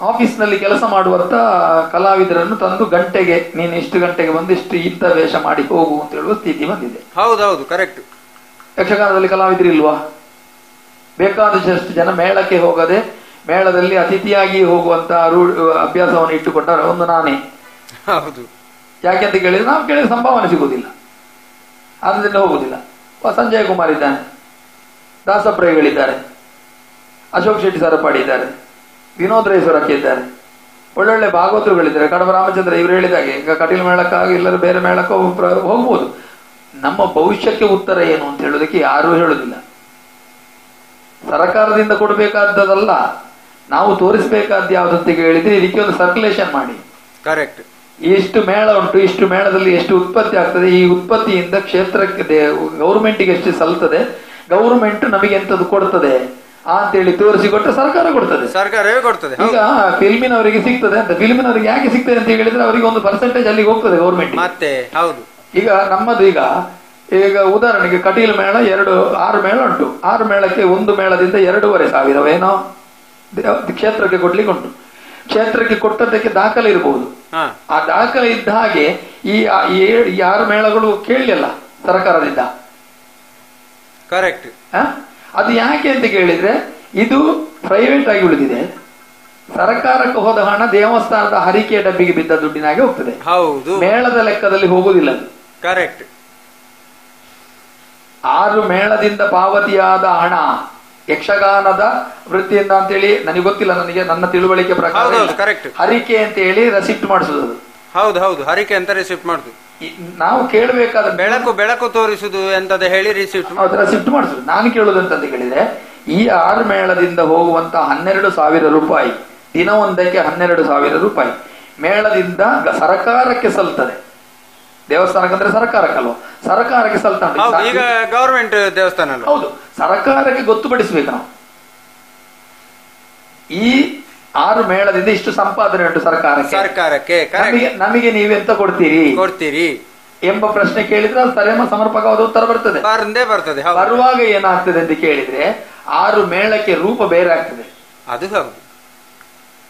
ಆಫೀಸ್ನಲ್ಲಿ ಕೆಲಸ ಮಾಡುವಂತ ಕಲಾವಿದರನ್ನು ತಂದು ಗಂಟೆಗೆ ನೀನು ಇಷ್ಟು ಗಂಟೆಗೆ ಬಂದು ಇಷ್ಟು ಇಂಥ ವೇಷ ಮಾಡಿ ಹೋಗು ಅಂತ ಹೇಳುವ ಸ್ಥಿತಿ ಬಂದಿದೆ. ಹೌದೌದು, ಕರೆಕ್ಟ್. ಯಕ್ಷಗಾನದಲ್ಲಿ ಕಲಾವಿದರು ಇಲ್ವಾ? ಬೇಕಾದಷ್ಟು ಜನ ಮೇಳಕ್ಕೆ ಹೋಗದೆ ಮೇಳದಲ್ಲಿ ಅತಿಥಿಯಾಗಿ ಹೋಗುವಂತ ಅಭ್ಯಾಸವನ್ನು ಇಟ್ಟುಕೊಂಡರೆ ಒಂದು ನಾನೇ. ಹೌದು. ಯಾಕೆಂತ ಕೇಳಿದ್ರೆ ನಾವು ಕೇಳಿದ್ರೆ ಸಂಭಾವನೆ ಸಿಗುವುದಿಲ್ಲ, ಆದ್ದರಿಂದ ಹೋಗುದಿಲ್ಲ. ಸಂಜಯ್ ಕುಮಾರ್ ಇದ್ದಾನೆ, ದಾಸಪ್ರೈಗಳಿದ್ದಾರೆ, ಅಶೋಕ್ ಶೆಟ್ಟಿ ಸರಪಾಡಿ ಇದ್ದಾರೆ, ವಿನೋದ್ ರೈ ಸೊರಕೆ ಇದ್ದಾರೆ, ಒಳ್ಳೊಳ್ಳೆ ಭಾಗವತರುಗಳಿದ್ದಾರೆ, ಕಡಬ ರಾಮಚಂದ್ರ ಇವರು ಹೇಳಿದಾಗೆ. ಈಗ ಕಟೀಲು ಮೇಳಕ್ಕಾಗಿ ಎಲ್ಲರೂ ಬೇರೆ ಮೇಳಕ್ಕೆ ಹೋಗ್ಬೋದು. ನಮ್ಮ ಭವಿಷ್ಯಕ್ಕೆ ಉತ್ತರ ಏನು ಅಂತ ಹೇಳೋದಕ್ಕೆ ಯಾರೂ ಹೇಳುದಿಲ್ಲ. ಸರ್ಕಾರದಿಂದ ಕೊಡಬೇಕಾದದಲ್ಲ, ನಾವು ತೋರಿಸಬೇಕಾದ ಯಾವ್ದಂತ ಹೇಳಿದ್ರೆ ಇದಕ್ಕೆ ಒಂದು ಸರ್ಕ್ಯುಲೇಷನ್ ಮಾಡಿ. ಕರೆಕ್ಟ್. ಇಷ್ಟು ಮೇಳ ಉಂಟು, ಇಷ್ಟು ಮೇಳದಲ್ಲಿ ಎಷ್ಟು ಉತ್ಪತ್ತಿ ಆಗ್ತದೆ, ಈ ಉತ್ಪತ್ತಿಯಿಂದ ಕ್ಷೇತ್ರಕ್ಕೆ ಗೌರ್ಮೆಂಟ್ಗೆ ಎಷ್ಟು ಸಲ್ತದೆ, ಗೌರ್ಮೆಂಟ್ ನಮಗೆ ಎಂತದ್ದು ಕೊಡ್ತದೆ ಅಂತೇಳಿ ತೋರಿಸಿಕೊಟ್ಟು ಸರ್ಕಾರ ಕೊಡ್ತದೆ. ಸರ್ಕಾರವೇ ಕೊಡ್ತದೆ. ಈಗ ಫಿಲ್ಮಿನವರಿಗೆ ಸಿಗ್ತದೆ ಅಂತ, ಫಿಲ್ಮಿನವರಿಗೆ ಯಾಕೆ ಸಿಗ್ತದೆ ಅಂತ ಹೇಳಿದ್ರೆ ಅವರಿಗೆ ಒಂದು ಪರ್ಸೆಂಟೇಜ್ ಅಲ್ಲಿಗೆ ಹೋಗ್ತದೆ ಗೌರ್ಮೆಂಟ್ ಮತ್ತೆ. ಹೌದು. ಈಗ ನಮ್ಮದು ಈಗ ಉದಾಹರಣೆಗೆ ಕಟೀಲು ಮೇಳ 6 ಮೇಳ ಉಂಟು. 6 ಮೇಳಕ್ಕೆ ಒಂದು ಮೇಳದಿಂದ 2,500 ಕ್ಷೇತ್ರಕ್ಕೆ ಕೊಡ್ಲಿಕ್ಕೆ ಉಂಟು. ಕ್ಷೇತ್ರಕ್ಕೆ ಕೊಟ್ಟದ್ದಕ್ಕೆ ದಾಖಲೆ ಇರಬಹುದು. ಆ ದಾಖಲೆ ಇದ್ದ ಹಾಗೆ ಈ 6 ಮೇಳಗಳು ಕೇಳಲಿಲ್ಲ ಸರ್ಕಾರದಿಂದ. ಕರೆಕ್ಟ್. ಅದು ಯಾಕೆ ಅಂತ ಕೇಳಿದ್ರೆ ಇದು ಪ್ರೈವೇಟ್ ಆಗಿ ಉಳಿದಿದೆ. ಸರ್ಕಾರಕ್ಕೆ ಹೋದ ಹಣ ದೇವಸ್ಥಾನದ ಹರಿಕೆ ಡಬ್ಬಿಗೆ ಬಿದ್ದ ದುಡ್ಡಿನಾಗೆ ಹೋಗ್ತದೆ. ಹೌದು. ಮೇಳದ ಲೆಕ್ಕದಲ್ಲಿ ಹೋಗುದಿಲ್ಲ. ಕರೆಕ್ಟ್. 6 ಮೇಳದಿಂದ ಪಾವತಿಯಾದ ಹಣ ಯಕ್ಷಗಾನದ ವೃತ್ತಿಯಿಂದ ಅಂತೇಳಿ ನನಗೆ ಗೊತ್ತಿಲ್ಲ, ನನಗೆ ನನ್ನ ತಿಳುವಳಿಕೆ ಪ್ರಕಾರ ಹರಿಕೆ ಅಂತ ಹೇಳಿ ರೆಸಿಪ್ಟ್ ಮಾಡಿಸುದು. ಹೌದು ಹೌದು, ಹರಿಕೆ ಅಂತ ರೆಸಿಪ್ಟ್ ಮಾಡುದು. ನಾವು ಕೇಳಬೇಕಾದ ಬೆಳಕು ತೋರಿಸುದು ಎಂತದ ಹೇಳಿ ರೆಸಿಪ್ಟ್ ಮಾಡಿಸುದು. ನಾನು ಕೇಳುದಂತ ಕೇಳಿದ್ರೆ ಈ 6 ಮೇಳದಿಂದ ಹೋಗುವಂತ 12,000 ರೂಪಾಯಿ, ದಿನವೊಂದಕ್ಕೆ 12,000 ರೂಪಾಯಿ ಮೇಳದಿಂದ ಸರ್ಕಾರಕ್ಕೆ ಸಲ್ತದೆ. ದೇವಸ್ಥಾನಕ್ಕಂದ್ರೆ ಸರ್ಕಾರಕ್ಕಲ್ವ, ಸರ್ಕಾರಕ್ಕೆ ಸಲ್ತಾನೆ. ಈಗ ಗವರ್ಮೆಂಟ್ ದೇವಸ್ಥಾನ. ಹೌದು, ಸರ್ಕಾರಕ್ಕೆ ಗೊತ್ತುಪಡಿಸ್ಬೇಕು ನಾವು. ಈ 6 ಮೇಳದಿಂದ ಇಷ್ಟು ಸಂಪಾದನೆ ಉಂಟು ಸರ್ಕಾರಕ್ಕೆ, ನಮಗೆ ನೀವೆಂತ ಕೊಡ್ತೀರಿ ಎಂಬ ಪ್ರಶ್ನೆ ಕೇಳಿದ್ರೆ ಅದು ಸಮರ್ಪಕವಾದ ಉತ್ತರ ಬರ್ತದೆ. ಬರುವಾಗ ಏನಾಗ್ತದೆ ಅಂತ ಕೇಳಿದ್ರೆ 6 ಮೇಳಕ್ಕೆ ರೂಪ ಬೇರೆ ಆಗ್ತದೆ. ಅದು ಹೌದು,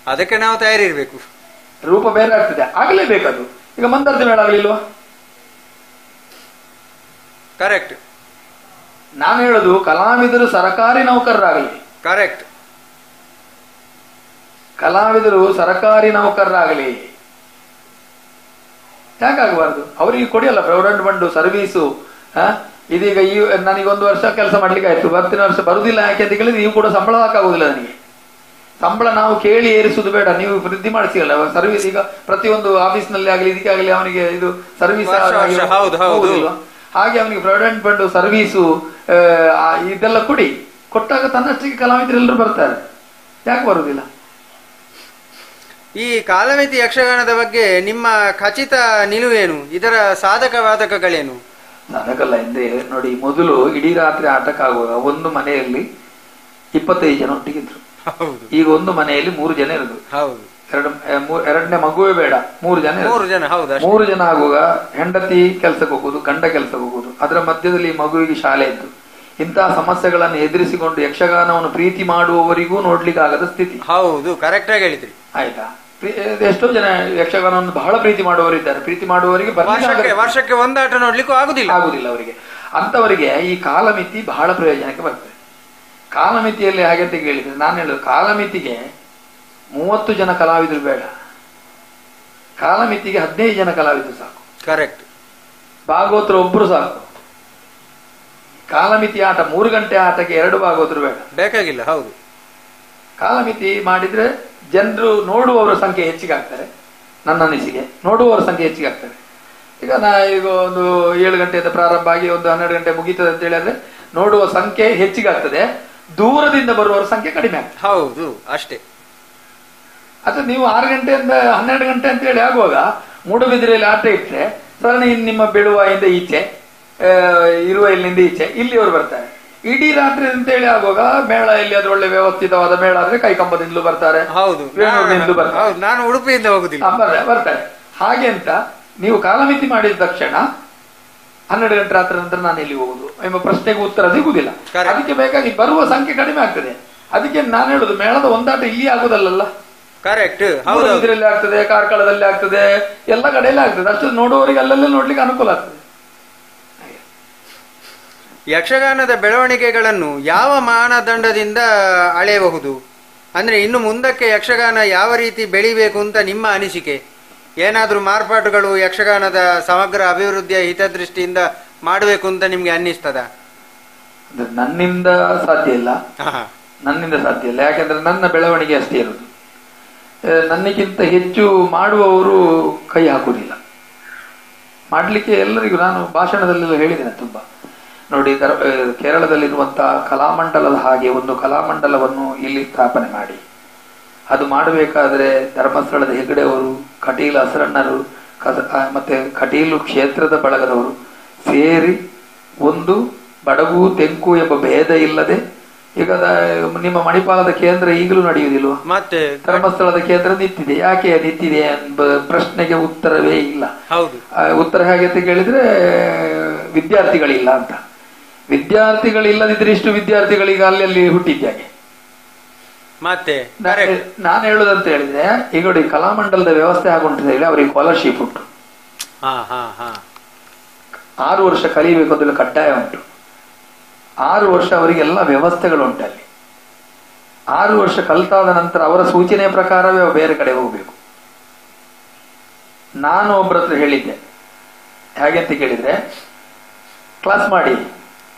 ಅದಕ್ಕೆ ನಾವು ತಯಾರಿರ್ಬೇಕು. ರೂಪ ಬೇರೆ ಆಗ್ತದೆ, ಆಗ್ಲೇಬೇಕದು. ಈಗ ಮಂದಾರ್ತಿ ಮೇಳ ಆಗ್ಲಿಲ್ವಾ? ಕರೆಕ್ಟ್. ನಾನು ಹೇಳುದು ಕಲಾವಿದರು ಸರ್ಕಾರಿ ನೌಕರರಾಗಲಿ. ಕರೆಕ್ಟ್. ಕಲಾವಿದರು ಸರ್ಕಾರಿ ನೌಕರರಾಗಲಿ, ಯಾಕಾಗಬಾರ್ದು? ಅವರಿಗೆ ಕೊಡಿಯಲ್ಲ ಪ್ರಾವಿಡೆಂಟ್ ಫಂಡ್, ಸರ್ವೀಸು. ಇದೀಗ ನನಗೆ 1 ವರ್ಷ ಕೆಲಸ ಮಾಡ್ಲಿಕ್ಕೆ ಆಯ್ತು, ಬರ್ತಿನ ವರ್ಷ ಬರುದಿಲ್ಲ. ಯಾಕೆ ಅಂತ ಕೇಳಿದ್ರೆ ನೀವು ಕೂಡ ಸಂಬಳ ಹಾಕಾಗುದಿಲ್ಲ ನನಗೆ. ಸಂಬಳ ನಾವು ಕೇಳಿ ಏರಿಸುದು ಬೇಡ, ನೀವು ವೃದ್ಧಿ ಮಾಡಿಸಿಲ್ಲ ಸರ್ವಿಸ್. ಈಗ ಪ್ರತಿಯೊಂದು ಆಫೀಸ್ ನಲ್ಲಿ ಆಗಲಿ ಇದಕ್ಕೆ ಆಗಲಿ ಅವನಿಗೆ ಇದು ಸರ್ವಿಸ್ ಹಾಗೆ ಅವನಿಗೆ ಪ್ರಾವಿಡೆಂಟ್ ಫಂಡ್, ಸರ್ವೀಸು ಇದೆಲ್ಲ ಕೊಟ್ಟಾಗ ತನ್ನಷ್ಟಿಗೆ ಕಲಾವಿದರೆಲ್ಲರೂ ಬರ್ತಾರೆ, ಯಾಕೆ ಬರುವುದಿಲ್ಲ? ಈ ಕಾಲಮಿತಿ ಯಕ್ಷಗಾನದ ಬಗ್ಗೆ ನಿಮ್ಮ ಖಚಿತ ನಿಲುವೇನು? ಇದರ ಸಾಧಕ ಬಾಧಕಗಳೇನು? ಸಾಧಕಲ್ಲ ಎಂದ್ರೆ ನೋಡಿ, ಮೊದಲು ಇಡೀ ರಾತ್ರಿ ಆಟಕ್ಕಾಗುವಾಗ ಒಂದು ಮನೆಯಲ್ಲಿ 25 ಜನ ಒಟ್ಟಿಗಿದ್ರು. ಈಗ ಒಂದು ಮನೆಯಲ್ಲಿ 3 ಜನ ಇರುದು. ಎರಡನೇ ಮಗುವೇ ಬೇಡ, 3 ಜನ. 3 ಜನ ಆಗುವಾಗ ಹೆಂಡತಿ ಕೆಲ್ಸಕ್ಕೆ ಹೋಗುದು, ಗಂಡ ಕೆಲ್ಸಕ್ಕೆ ಹೋಗುದು, ಅದರ ಮಧ್ಯದಲ್ಲಿ ಮಗುವಿಗೆ ಶಾಲೆ ಇದ್ದು, ಇಂತಹ ಸಮಸ್ಯೆಗಳನ್ನು ಎದುರಿಸಿಕೊಂಡು ಯಕ್ಷಗಾನವನ್ನು ಪ್ರೀತಿ ಮಾಡುವವರಿಗೂ ನೋಡ್ಲಿಕ್ಕೆ ಆಗದ ಸ್ಥಿತಿ. ಹೌದು, ಕರೆಕ್ಟ್ ಆಗಿ ಹೇಳಿದ್ರಿ. ಆಯ್ತಾ? ಎಷ್ಟೋ ಜನ ಯಕ್ಷಗಾನವನ್ನು ಬಹಳ ಪ್ರೀತಿ ಮಾಡುವವರಿದ್ದಾರೆ. ಪ್ರೀತಿ ಮಾಡುವವರಿಗೆ ವರ್ಷಕ್ಕೆ ಒಂದಾಟ ನೋಡ್ಲಿಕ್ಕೂ ಆಗುದಿಲ್ಲ ಅವರಿಗೆ. ಅಂತವರಿಗೆ ಈ ಕಾಲಮಿತಿ ಬಹಳ ಪ್ರಯೋಜನಕ್ಕೆ ಬರ್ತದೆ. ಕಾಲಮಿತಿಯಲ್ಲಿ ಹಾಗೆ ಹೇಳಿದ್ರೆ, ನಾನು ಹೇಳುದು ಕಾಲಮಿತಿಗೆ 30 ಜನ ಕಲಾವಿದರು ಬೇಡ, ಕಾಲಮಿತಿಗೆ 15 ಜನ ಕಲಾವಿದರು ಸಾಕು. ಕರೆಕ್ಟ್. ಭಾಗವತರು ಒಬ್ರು ಸಾಕು. ಕಾಲಮಿತಿ ಆಟ 3 ಗಂಟೆ ಆಟಕ್ಕೆ 2 ಭಾಗವತರು ಬೇಡ, ಬೇಕಾಗಿಲ್ಲ. ಹೌದು, ಕಾಲಮಿತಿ ಮಾಡಿದ್ರೆ ಜನರು ನೋಡುವವರ ಸಂಖ್ಯೆ ಹೆಚ್ಚಿಗೆ ಆಗ್ತಾರೆ. ನನ್ನ ಅನಿಸಿಕೆ ನೋಡುವವರ ಸಂಖ್ಯೆ ಹೆಚ್ಚಿಗೆ ಆಗ್ತಾರೆ. ಈಗ ಒಂದು 7 ಗಂಟೆಯಿಂದ ಪ್ರಾರಂಭ ಆಗಿ ಒಂದು 12 ಗಂಟೆ ಮುಗೀತದೆ ಅಂತ ಹೇಳಿದ್ರೆ ನೋಡುವ ಸಂಖ್ಯೆ ಹೆಚ್ಚಿಗೆ ಆಗ್ತದೆ, ದೂರದಿಂದ ಬರುವವರ ಸಂಖ್ಯೆ ಕಡಿಮೆ ಆಗ್ತದೆ. ಹೌದು, ಅಷ್ಟೇ. ಅಥವಾ ನೀವು 6 ಗಂಟೆಯಿಂದ 12 ಗಂಟೆ ಅಂತ ಹೇಳಿ ಆಗುವಾಗ ಮೂಡುಬಿದಿರೆಯಲ್ಲಿ ಆಟ ಇಟ್ಟರೆ ಸರಣಿ ನಿಮ್ಮ ಬೆಳುವಾಯಿಂದ ಈಚೆ, ಇರುವಲ್ಲಿಂದ ಈಚೆ ಇಲ್ಲಿಯವರು ಬರ್ತಾರೆ. ಇಡೀ ರಾತ್ರಿ ಅಂತ ಹೇಳಿ ಆಗುವಾಗ ಮೇಳ ಎಲ್ಲಿ ಅದು ಒಳ್ಳೆ ವ್ಯವಸ್ಥಿತವಾದ ಮೇಳ ಆದ್ರೆ ಕೈಕಂಬದಿಂದಲೂ ಬರ್ತಾರೆ, ನಾನು ಉಡುಪಿಯಿಂದ ಹೋಗುದಿಲ್ಲ ಬರ್ತಾರೆ. ಹಾಗೆ ಅಂತ ನೀವು ಕಾಲಮಿತಿ ಮಾಡಿದ ತಕ್ಷಣ 12 ಗಂಟೆ ರಾತ್ರಿ ನಂತರ ನಾನು ಎಲ್ಲಿ ಹೋಗುದು ಎಂಬ ಪ್ರಶ್ನೆಗೆ ಉತ್ತರ ಸಿಗುವುದಿಲ್ಲ. ಅದಕ್ಕೆ ಬೇಕಾಗಿ ಬರುವ ಸಂಖ್ಯೆ ಕಡಿಮೆ ಆಗ್ತದೆ. ಅದಕ್ಕೆ ನಾನು ಹೇಳುದು, ಮೇಳದ ಒಂದಾಟ ಇಲ್ಲಿ ಆಗುದಲ್ಲ, ಕರೆಕ್ಟ್. ಇದರಲ್ಲಿ ಆಗ್ತದೆ, ಕಾರ್ಕಳದಲ್ಲಿ ಆಗ್ತದೆ, ಎಲ್ಲ ಕಡೆಯಲ್ಲೇ ಆಗ್ತದೆ. ಅಷ್ಟು ನೋಡುವವರಿಗೆ ಅಲ್ಲೆಲ್ಲ ನೋಡ್ಲಿಕ್ಕೆ ಅನುಕೂಲ ಆಗ್ತದೆ. ಯಕ್ಷಗಾನದ ಬೆಳವಣಿಗೆಗಳನ್ನು ಯಾವ ಮಾನದಂಡದಿಂದ ಅಳೆಯಬಹುದು? ಅಂದ್ರೆ ಇನ್ನು ಮುಂದಕ್ಕೆ ಯಕ್ಷಗಾನ ಯಾವ ರೀತಿ ಬೆಳಿಬೇಕು ಅಂತ ನಿಮ್ಮ ಅನಿಸಿಕೆ? ಏನಾದ್ರೂ ಮಾರ್ಪಾಟುಗಳು ಯಕ್ಷಗಾನದ ಸಮಗ್ರ ಅಭಿವೃದ್ಧಿಯ ಹಿತದೃಷ್ಟಿಯಿಂದ ಮಾಡಬೇಕು ಅಂತ ನಿಮ್ಗೆ ಅನ್ನಿಸ್ತದ? ನನ್ನಿಂದ ಸಾಧ್ಯ ಇಲ್ಲ. ಯಾಕೆಂದ್ರೆ ನನ್ನ ಬೆಳವಣಿಗೆ ಅಷ್ಟೇ ಇರುವುದು. ನನಗಿಂತ ಹೆಚ್ಚು ಮಾಡುವವರು ಕೈ ಹಾಕುವುದಿಲ್ಲ. ಮಾಡ್ಲಿಕ್ಕೆ ಎಲ್ಲರಿಗೂ ನಾನು ಭಾಷಣದಲ್ಲೆಲ್ಲ ಹೇಳಿದ್ದೇನೆ ತುಂಬಾ. ನೋಡಿ, ಕೇರಳದಲ್ಲಿರುವಂತಹ ಕಲಾಮಂಡಲದ ಹಾಗೆ ಒಂದು ಕಲಾಮಂಡಲವನ್ನು ಇಲ್ಲಿ ಸ್ಥಾಪನೆ ಮಾಡಿ, ಅದು ಮಾಡಬೇಕಾದ್ರೆ ಧರ್ಮಸ್ಥಳದ ಹೆಗಡೆಯವರು, ಕಟೀಲು ಹಸರಣ್ಣರು, ಮತ್ತೆ ಕಟೀಲು ಕ್ಷೇತ್ರದ ಬಳಗದವರು ಸೇರಿ ಒಂದು ಬಡಗು ತೆಂಕು ಎಂಬ ಭೇದ ಇಲ್ಲದೆ, ಈಗ ನಿಮ್ಮ ಮಣಿಪಾಲದ ಕೇಂದ್ರ ಈಗಲೂ ನಡೆಯುವುದಿಲ್ವ? ಮತ್ತೆ ಧರ್ಮಸ್ಥಳದ ಕೇಂದ್ರ ನಿಂತಿದೆ. ಯಾಕೆ ನಿಂತಿದೆ ಎಂಬ ಪ್ರಶ್ನೆಗೆ ಉತ್ತರವೇ ಇಲ್ಲ. ಉತ್ತರ ಹೇಗೆ ಅಂತ ಕೇಳಿದ್ರೆ ವಿದ್ಯಾರ್ಥಿಗಳಿಲ್ಲ ಅಂತ. ವಿದ್ಯಾರ್ಥಿಗಳಿಲ್ಲದಿದ್ರೆ ಇಷ್ಟು ವಿದ್ಯಾರ್ಥಿಗಳೀಗ ಅಲ್ಲಿ ಹುಟ್ಟಿದ್ದಾಗೆ. ಮತ್ತೆ ನಾನು ಹೇಳುದಂತ ಹೇಳಿದ್ರೆ, ಈಗ ನೋಡಿ, ಕಲಾಮಂಡಲದ ವ್ಯವಸ್ಥೆ ಆಗುಂಟು ಹೇಳಿ ಅವರಿಗೆ ಸ್ಕಾಲರ್ಶಿಪ್ ಉಂಟು. 6 ವರ್ಷ ಕಲಿಬೇಕು ಅಂತ ಕಡ್ಡಾಯ ಉಂಟು. 6 ವರ್ಷ ಅವರಿಗೆಲ್ಲ ವ್ಯವಸ್ಥೆಗಳು ಉಂಟು ಅಲ್ಲಿ. 6 ವರ್ಷ ಕಲಿತಾದ ನಂತರ ಅವರ ಸೂಚನೆ ಪ್ರಕಾರವೇ ಬೇರೆ ಕಡೆ ಹೋಗ್ಬೇಕು. ನಾನು ಒಬ್ಬರ ಹತ್ರ ಹೇಳಿದ್ದೆ, ಹೇಗೆ ಅಂತ ಕೇಳಿದ್ರೆ, ಕ್ಲಾಸ್ ಮಾಡಿ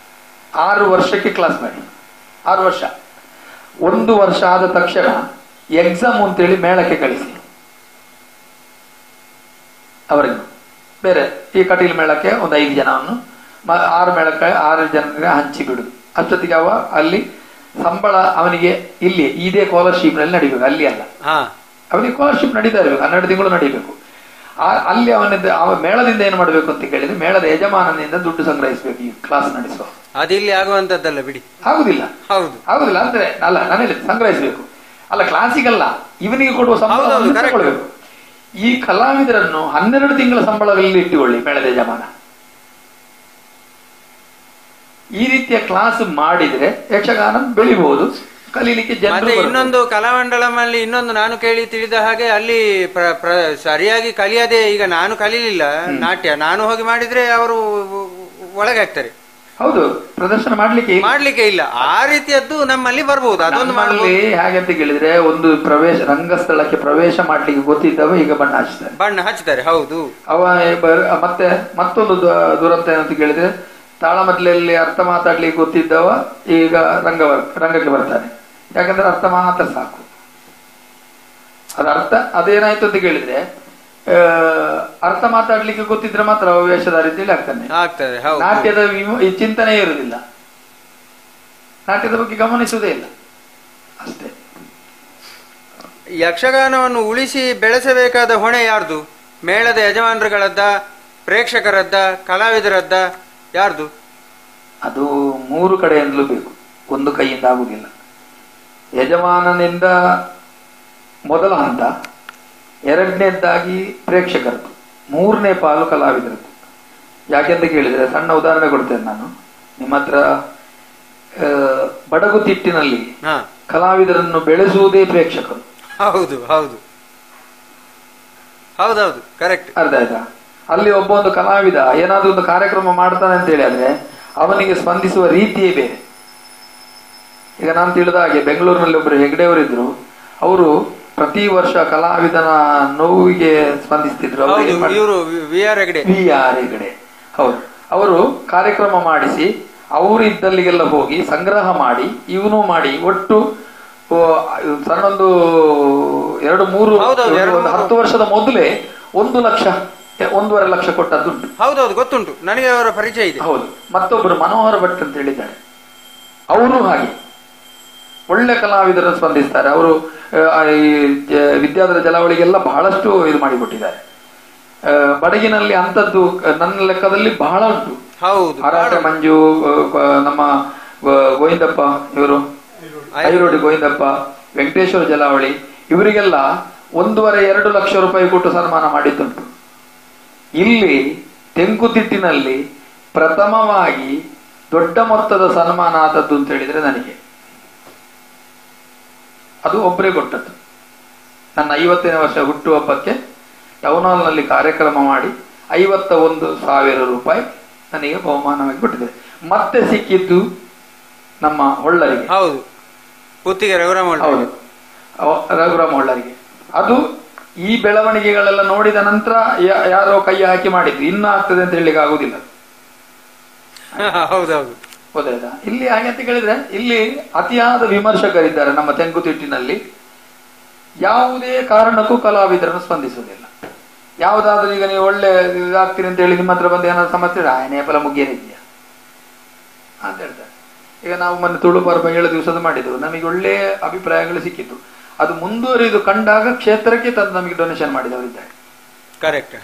6 ವರ್ಷಕ್ಕೆ ಕ್ಲಾಸ್ ಮಾಡಿ, 6 ವರ್ಷ. 1 ವರ್ಷ ಆದ ತಕ್ಷಣ ಎಕ್ಸಾಮ್ ಅಂತೇಳಿ ಮೇಳಕ್ಕೆ ಕಳಿಸಿ ಅವರಿಗೆ. ಬೇರೆ ಈ ಕಟೀಲು ಮೇಳಕ್ಕೆ ಒಂದು 5 ಜನವನ್ನು, 6 ಮೇಳಕ್ಕೆ 6 ಜನರಿಗೆ ಹಂಚಿ ಬಿಡುದು. ಅಷ್ಟೊತ್ತಿಗೆ ಅಲ್ಲಿ ಸಂಬಳ ಅವನಿಗೆ ಇಲ್ಲಿ ಇದೇ ಸ್ಕಾಲರ್ಶಿಪ್ ನಲ್ಲಿ ನಡಿಬೇಕು, ಅಲ್ಲಿ ಅಲ್ಲ. ಅವನಿಗೆ ಸ್ಕಾಲರ್ಶಿಪ್ ನಡೀತಾ ಇರಬೇಕು, 12 ತಿಂಗಳು ನಡೀಬೇಕು. ಅಲ್ಲಿ ಅವ ಮೇಳದಿಂದ ಏನ್ ಮಾಡ್ಬೇಕು ಅಂತ ಕೇಳಿದ್ರೆ, ಮೇಳದ ಯಜಮಾನನಿಂದ ದುಡ್ಡು ಸಂಗ್ರಹಿಸಬೇಕು ಈ ಕ್ಲಾಸ್ ನಡೆಸುವ. ಅದಿಲ್ಲಿ ಆಗುವಂತದ್ದಲ್ಲ ಬಿಡಿ, ಆಗುದಿಲ್ಲ. ಆಗುದಿಲ್ಲ ಅಂದ್ರೆ ಅಲ್ಲ, ನಾನು ಹೇಳಿದೆ ಸಂಗ್ರಹಿಸಬೇಕು ಅಲ್ಲ, ಕ್ಲಾಸಿಗಲ್ಲ, ಇವನಿಗೆ ಕೊಡುವ ಸಂಬಳ ಕೊಡಬೇಕು. ಈ ಕಲಾವಿದರನ್ನು 12 ತಿಂಗಳ ಸಂಬಳದಲ್ಲಿ ಇಟ್ಟುಕೊಳ್ಳಿ ಮೇಳದ ಯಜಮಾನ. ಈ ರೀತಿಯ ಕ್ಲಾಸ್ ಮಾಡಿದ್ರೆ ಯಕ್ಷಗಾನ ಬೆಳಿಬಹುದು, ಕಲೀಲಿಕ್ಕೆ ಜನ. ಇನ್ನೊಂದು ಕಲಾಮಂಡಲಮಲ್ಲಿ ಇನ್ನೊಂದು ನಾನು ಕೇಳಿ ತಿಳಿದ ಹಾಗೆ, ಅಲ್ಲಿ ಸರಿಯಾಗಿ ಕಲಿಯದೆ, ಈಗ ನಾನು ಕಲೀಲಿಲ್ಲ ನಾಟ್ಯ, ನಾನು ಹೋಗಿ ಮಾಡಿದ್ರೆ ಅವರು ಒಳಗೆ ಹಾಕ್ತಾರೆ. ಹೌದು, ಪ್ರದರ್ಶನ ಮಾಡ್ಲಿಕ್ಕೆ ಇಲ್ಲ. ಆ ರೀತಿಯದ್ದು ನಮ್ಮಲ್ಲಿ ಬರ್ಬಹುದು. ಅದೊಂದು ಮಾಡಲಿ. ಹಾಗಂತ ಕೇಳಿದ್ರೆ, ಒಂದು ಪ್ರವೇಶ ರಂಗಸ್ಥಳಕ್ಕೆ ಪ್ರವೇಶ ಮಾಡ್ಲಿಕ್ಕೆ ಗೊತ್ತಿದ್ದವ ಈಗ ಬಣ್ಣ ಹಚ್ತಾರೆ. ಹೌದು. ಮತ್ತೆ ಮತ್ತೊಂದು ದುರಂತ ಏನಂತ ಕೇಳಿದ್ರೆ, ತಾಳಮದ್ಲೆಯಲ್ಲಿ ಅರ್ಥ ಮಾತಾಡ್ಲಿಕ್ಕೆ ಗೊತ್ತಿದ್ದವ ಈಗ ರಂಗಕ್ಕೆ ಬರ್ತಾನೆ. ಯಾಕಂದ್ರೆ ಅರ್ಥ ಮಾತ್ರ ಸಾಕು. ಅದೇನಾಯ್ತು ಅಂತ ಕೇಳಿದ್ರೆ, ಅರ್ಥ ಮಾತಾಡ್ಲಿಕ್ಕೆ ಗೊತ್ತಿದ್ರೆ ಮಾತ್ರ ವೇಷಧಾರಿ ಅಂತೇಳಿ ಆಗ್ತಾನೆ. ನಾಟ್ಯದ ಚಿಂತನೆ ಇರುವುದಿಲ್ಲ. ನಾಟ್ಯದ ಬಗ್ಗೆ ಗಮನಿಸುವುದೇ ಇಲ್ಲ ಅಷ್ಟೇ. ಯಕ್ಷಗಾನವನ್ನು ಉಳಿಸಿ ಬೆಳೆಸಬೇಕಾದ ಹೊಣೆ ಯಾರ್ದು? ಮೇಳದ ಯಜಮಾನರುಗಳದ್ದ, ಪ್ರೇಕ್ಷಕರದ್ದ, ಕಲಾವಿದರದ್ದ, ಯಾರ್ದು? ಅದು 3 ಕಡೆಯಿಂದಲೂ ಬೇಕು, ಒಂದು ಕೈಯಿಂದ ಆಗುವುದಿಲ್ಲ. ಯಜಮಾನನಿಂದ ಮೊದಲ ಹಂತ, ಎರಡನೇದ್ದಾಗಿ ಪ್ರೇಕ್ಷಕರದ್ದು, 3ನೇ ಪಾಲು ಕಲಾವಿದರದ್ದು. ಯಾಕೆಂತ ಕೇಳಿದ್ರೆ ಸಣ್ಣ ಉದಾಹರಣೆ ಕೊಡ್ತೇನೆ ನಾನು. ನಿಮ್ಮ ಹತ್ರ ಬಡಗುತಿಟ್ಟಿನಲ್ಲಿ ಕಲಾವಿದರನ್ನು ಬೆಳೆಸುವುದೇ ಪ್ರೇಕ್ಷಕರು. ಹೌದು ಹೌದು ಹೌದೌದು, ಕರೆಕ್ಟ್. ಅರ್ಥ ಆಯ್ತಾ? ಅಲ್ಲಿ ಒಬ್ಬ ಒಂದು ಕಲಾವಿದ ಏನಾದ್ರೂ ಒಂದು ಕಾರ್ಯಕ್ರಮ ಮಾಡ್ತಾನೆ ಅಂತ ಹೇಳಿ ಆದ್ರೆ ಅವನಿಗೆ ಸ್ಪಂದಿಸುವ ರೀತಿಯೇ ಬೇರೆ. ಈಗ ನಾನು ತಿಳಿದ ಹಾಗೆ ಬೆಂಗಳೂರಿನಲ್ಲಿ ಒಬ್ಬರು ಹೆಗ್ಡೆಯವರಿದ್ರು. ಅವರು ಪ್ರತಿ ವರ್ಷ ಕಲಾವಿದನ ನೋವಿಗೆ ಸ್ಪಂದಿಸ್ತಿದ್ರು. We are Hegde. ಹೌದು, ಅವರು ಕಾರ್ಯಕ್ರಮ ಮಾಡಿಸಿ ಅವರು ಇದ್ದಲ್ಲಿಗೆಲ್ಲ ಹೋಗಿ ಸಂಗ್ರಹ ಮಾಡಿ ಇವನು ಮಾಡಿ ಒಟ್ಟು ಸಣ್ಣೊಂದು 2-3 10 ವರ್ಷದ ಮೊದಲೇ 1 ಲಕ್ಷ 1.5 ಲಕ್ಷ ಕೊಟ್ಟದ್ದುಂಟು. ಹೌದೌದು, ಗೊತ್ತುಂಟು ನನಗೆ, ಅವರ ಪರಿಚಯ ಇದೆ. ಹೌದು. ಮತ್ತೊಬ್ಬರು ಮನೋಹರ ಭಟ್ ಅಂತ ಹೇಳಿದ್ದಾರೆ, ಅವರು ಹಾಗೆ ಒಳ್ಳೆ ಕಲಾವಿದರು ಸ್ಪಂದಿಸ್ತಾರೆ. ಅವರು ವಿದ್ಯಾಧರ ಜಲಾವಳಿಗೆಲ್ಲ ಬಹಳಷ್ಟು ಇದು ಮಾಡಿಕೊಟ್ಟಿದ್ದಾರೆ. ಬಡಗಿನಲ್ಲಿ ಅಂತದ್ದು ನನ್ನ ಲೆಕ್ಕದಲ್ಲಿ ಬಹಳ ಉಂಟು. ಹೌದು, ಹರಾಟೆ ಮಂಜು, ನಮ್ಮ ಗೋವಿಂದಪ್ಪ, ಇವರು ಐರೋಡಿ ಗೋವಿಂದಪ್ಪ, ವೆಂಕಟೇಶ್ವರ ಜಲಾವಳಿ, ಇವರಿಗೆಲ್ಲ 1.5-2 ಲಕ್ಷ ರೂಪಾಯಿ ಕೊಟ್ಟು ಸನ್ಮಾನ ಮಾಡಿದ್ದುಂಟು. ಇಲ್ಲಿ ತೆಂಕುತಿಟ್ಟಿನಲ್ಲಿ ಪ್ರಥಮವಾಗಿ ದೊಡ್ಡ ಮೊತ್ತದ ಸನ್ಮಾನ ಆದದ್ದು ಅಂತ ಹೇಳಿದ್ರೆ ನನಗೆ ಅದು ಒಬ್ಬರೇ ಕೊಟ್ಟದ್ದು. ನನ್ನ 50ನೇ ವರ್ಷ ಹುಟ್ಟುಹಬ್ಬಕ್ಕೆ ಟೌನ್ ಹಾಲ್ ನಲ್ಲಿ ಕಾರ್ಯಕ್ರಮ ಮಾಡಿ 51,000 ರೂಪಾಯಿ ನನಗೆ ಬಹುಮಾನವಾಗಿ ಕೊಟ್ಟಿದೆ. ಮತ್ತೆ ಸಿಕ್ಕಿದ್ದು ನಮ್ಮ ಹೊಳ್ಳರಿಗೆ. ಹೌದು, ಪುತ್ತಿಗೆ ರಘುರಾಮ ಹೊಳ್ಳರಿಗೆ. ಅದು ಈ ಬೆಳವಣಿಗೆಗಳೆಲ್ಲ ನೋಡಿದ ನಂತರ ಯಾರೋ ಕೈ ಹಾಕಿ ಮಾಡಿದ್ರು, ಇನ್ನು ಆಗ್ತದೆ ಅಂತ ಹೇಳಿಕ್ಕೆ ಆಗುದಿಲ್ಲ. ಹೌದೌದು, ಹೌದಾಯ್ತಾ? ಇಲ್ಲಿ ಹಾಗೆ ಅಂತ ಕೇಳಿದ್ರೆ ಇಲ್ಲಿ ಅತಿಯಾದ ವಿಮರ್ಶಕರಿದ್ದಾರೆ ನಮ್ಮ ತೆಂಕುತಿಟ್ಟಿನಲ್ಲಿ. ಯಾವುದೇ ಕಾರಣಕ್ಕೂ ಕಲಾವಿದರನ್ನು ಸ್ಪಂದಿಸುವುದಿಲ್ಲ. ಯಾವುದಾದ್ರೂ ಈಗ ನೀವು ಒಳ್ಳೆ ಇದಾಗ್ತೀರಿ ಅಂತ ಹೇಳಿ ನಿಮ್ಮ ಹತ್ರ ಬಂದು ಏನಾದ್ರು ಸಮಸ್ಯೆ ನೇಪಲ ಮುಗಿಯಲಿದೆಯಾ ಅಂತ ಹೇಳ್ತಾರೆ. ಈಗ ನಾವು ಮೊನ್ನೆ ತುಳು ಪರ್ವ 7 ದಿವಸದ ಮಾಡಿದ್ರು, ನಮಗೆ ಒಳ್ಳೆ ಅಭಿಪ್ರಾಯಗಳು ಸಿಕ್ಕಿತ್ತು. ಅದು ಮುಂದುವರಿದು ಕಂಡಾಗ ಕ್ಷೇತ್ರಕ್ಕೆ ತಂದು ನಮಗೆ ಡೊನೇಷನ್ ಮಾಡಿದವರಿದ್ದಾರೆ. ಕರೆಕ್ಟ್.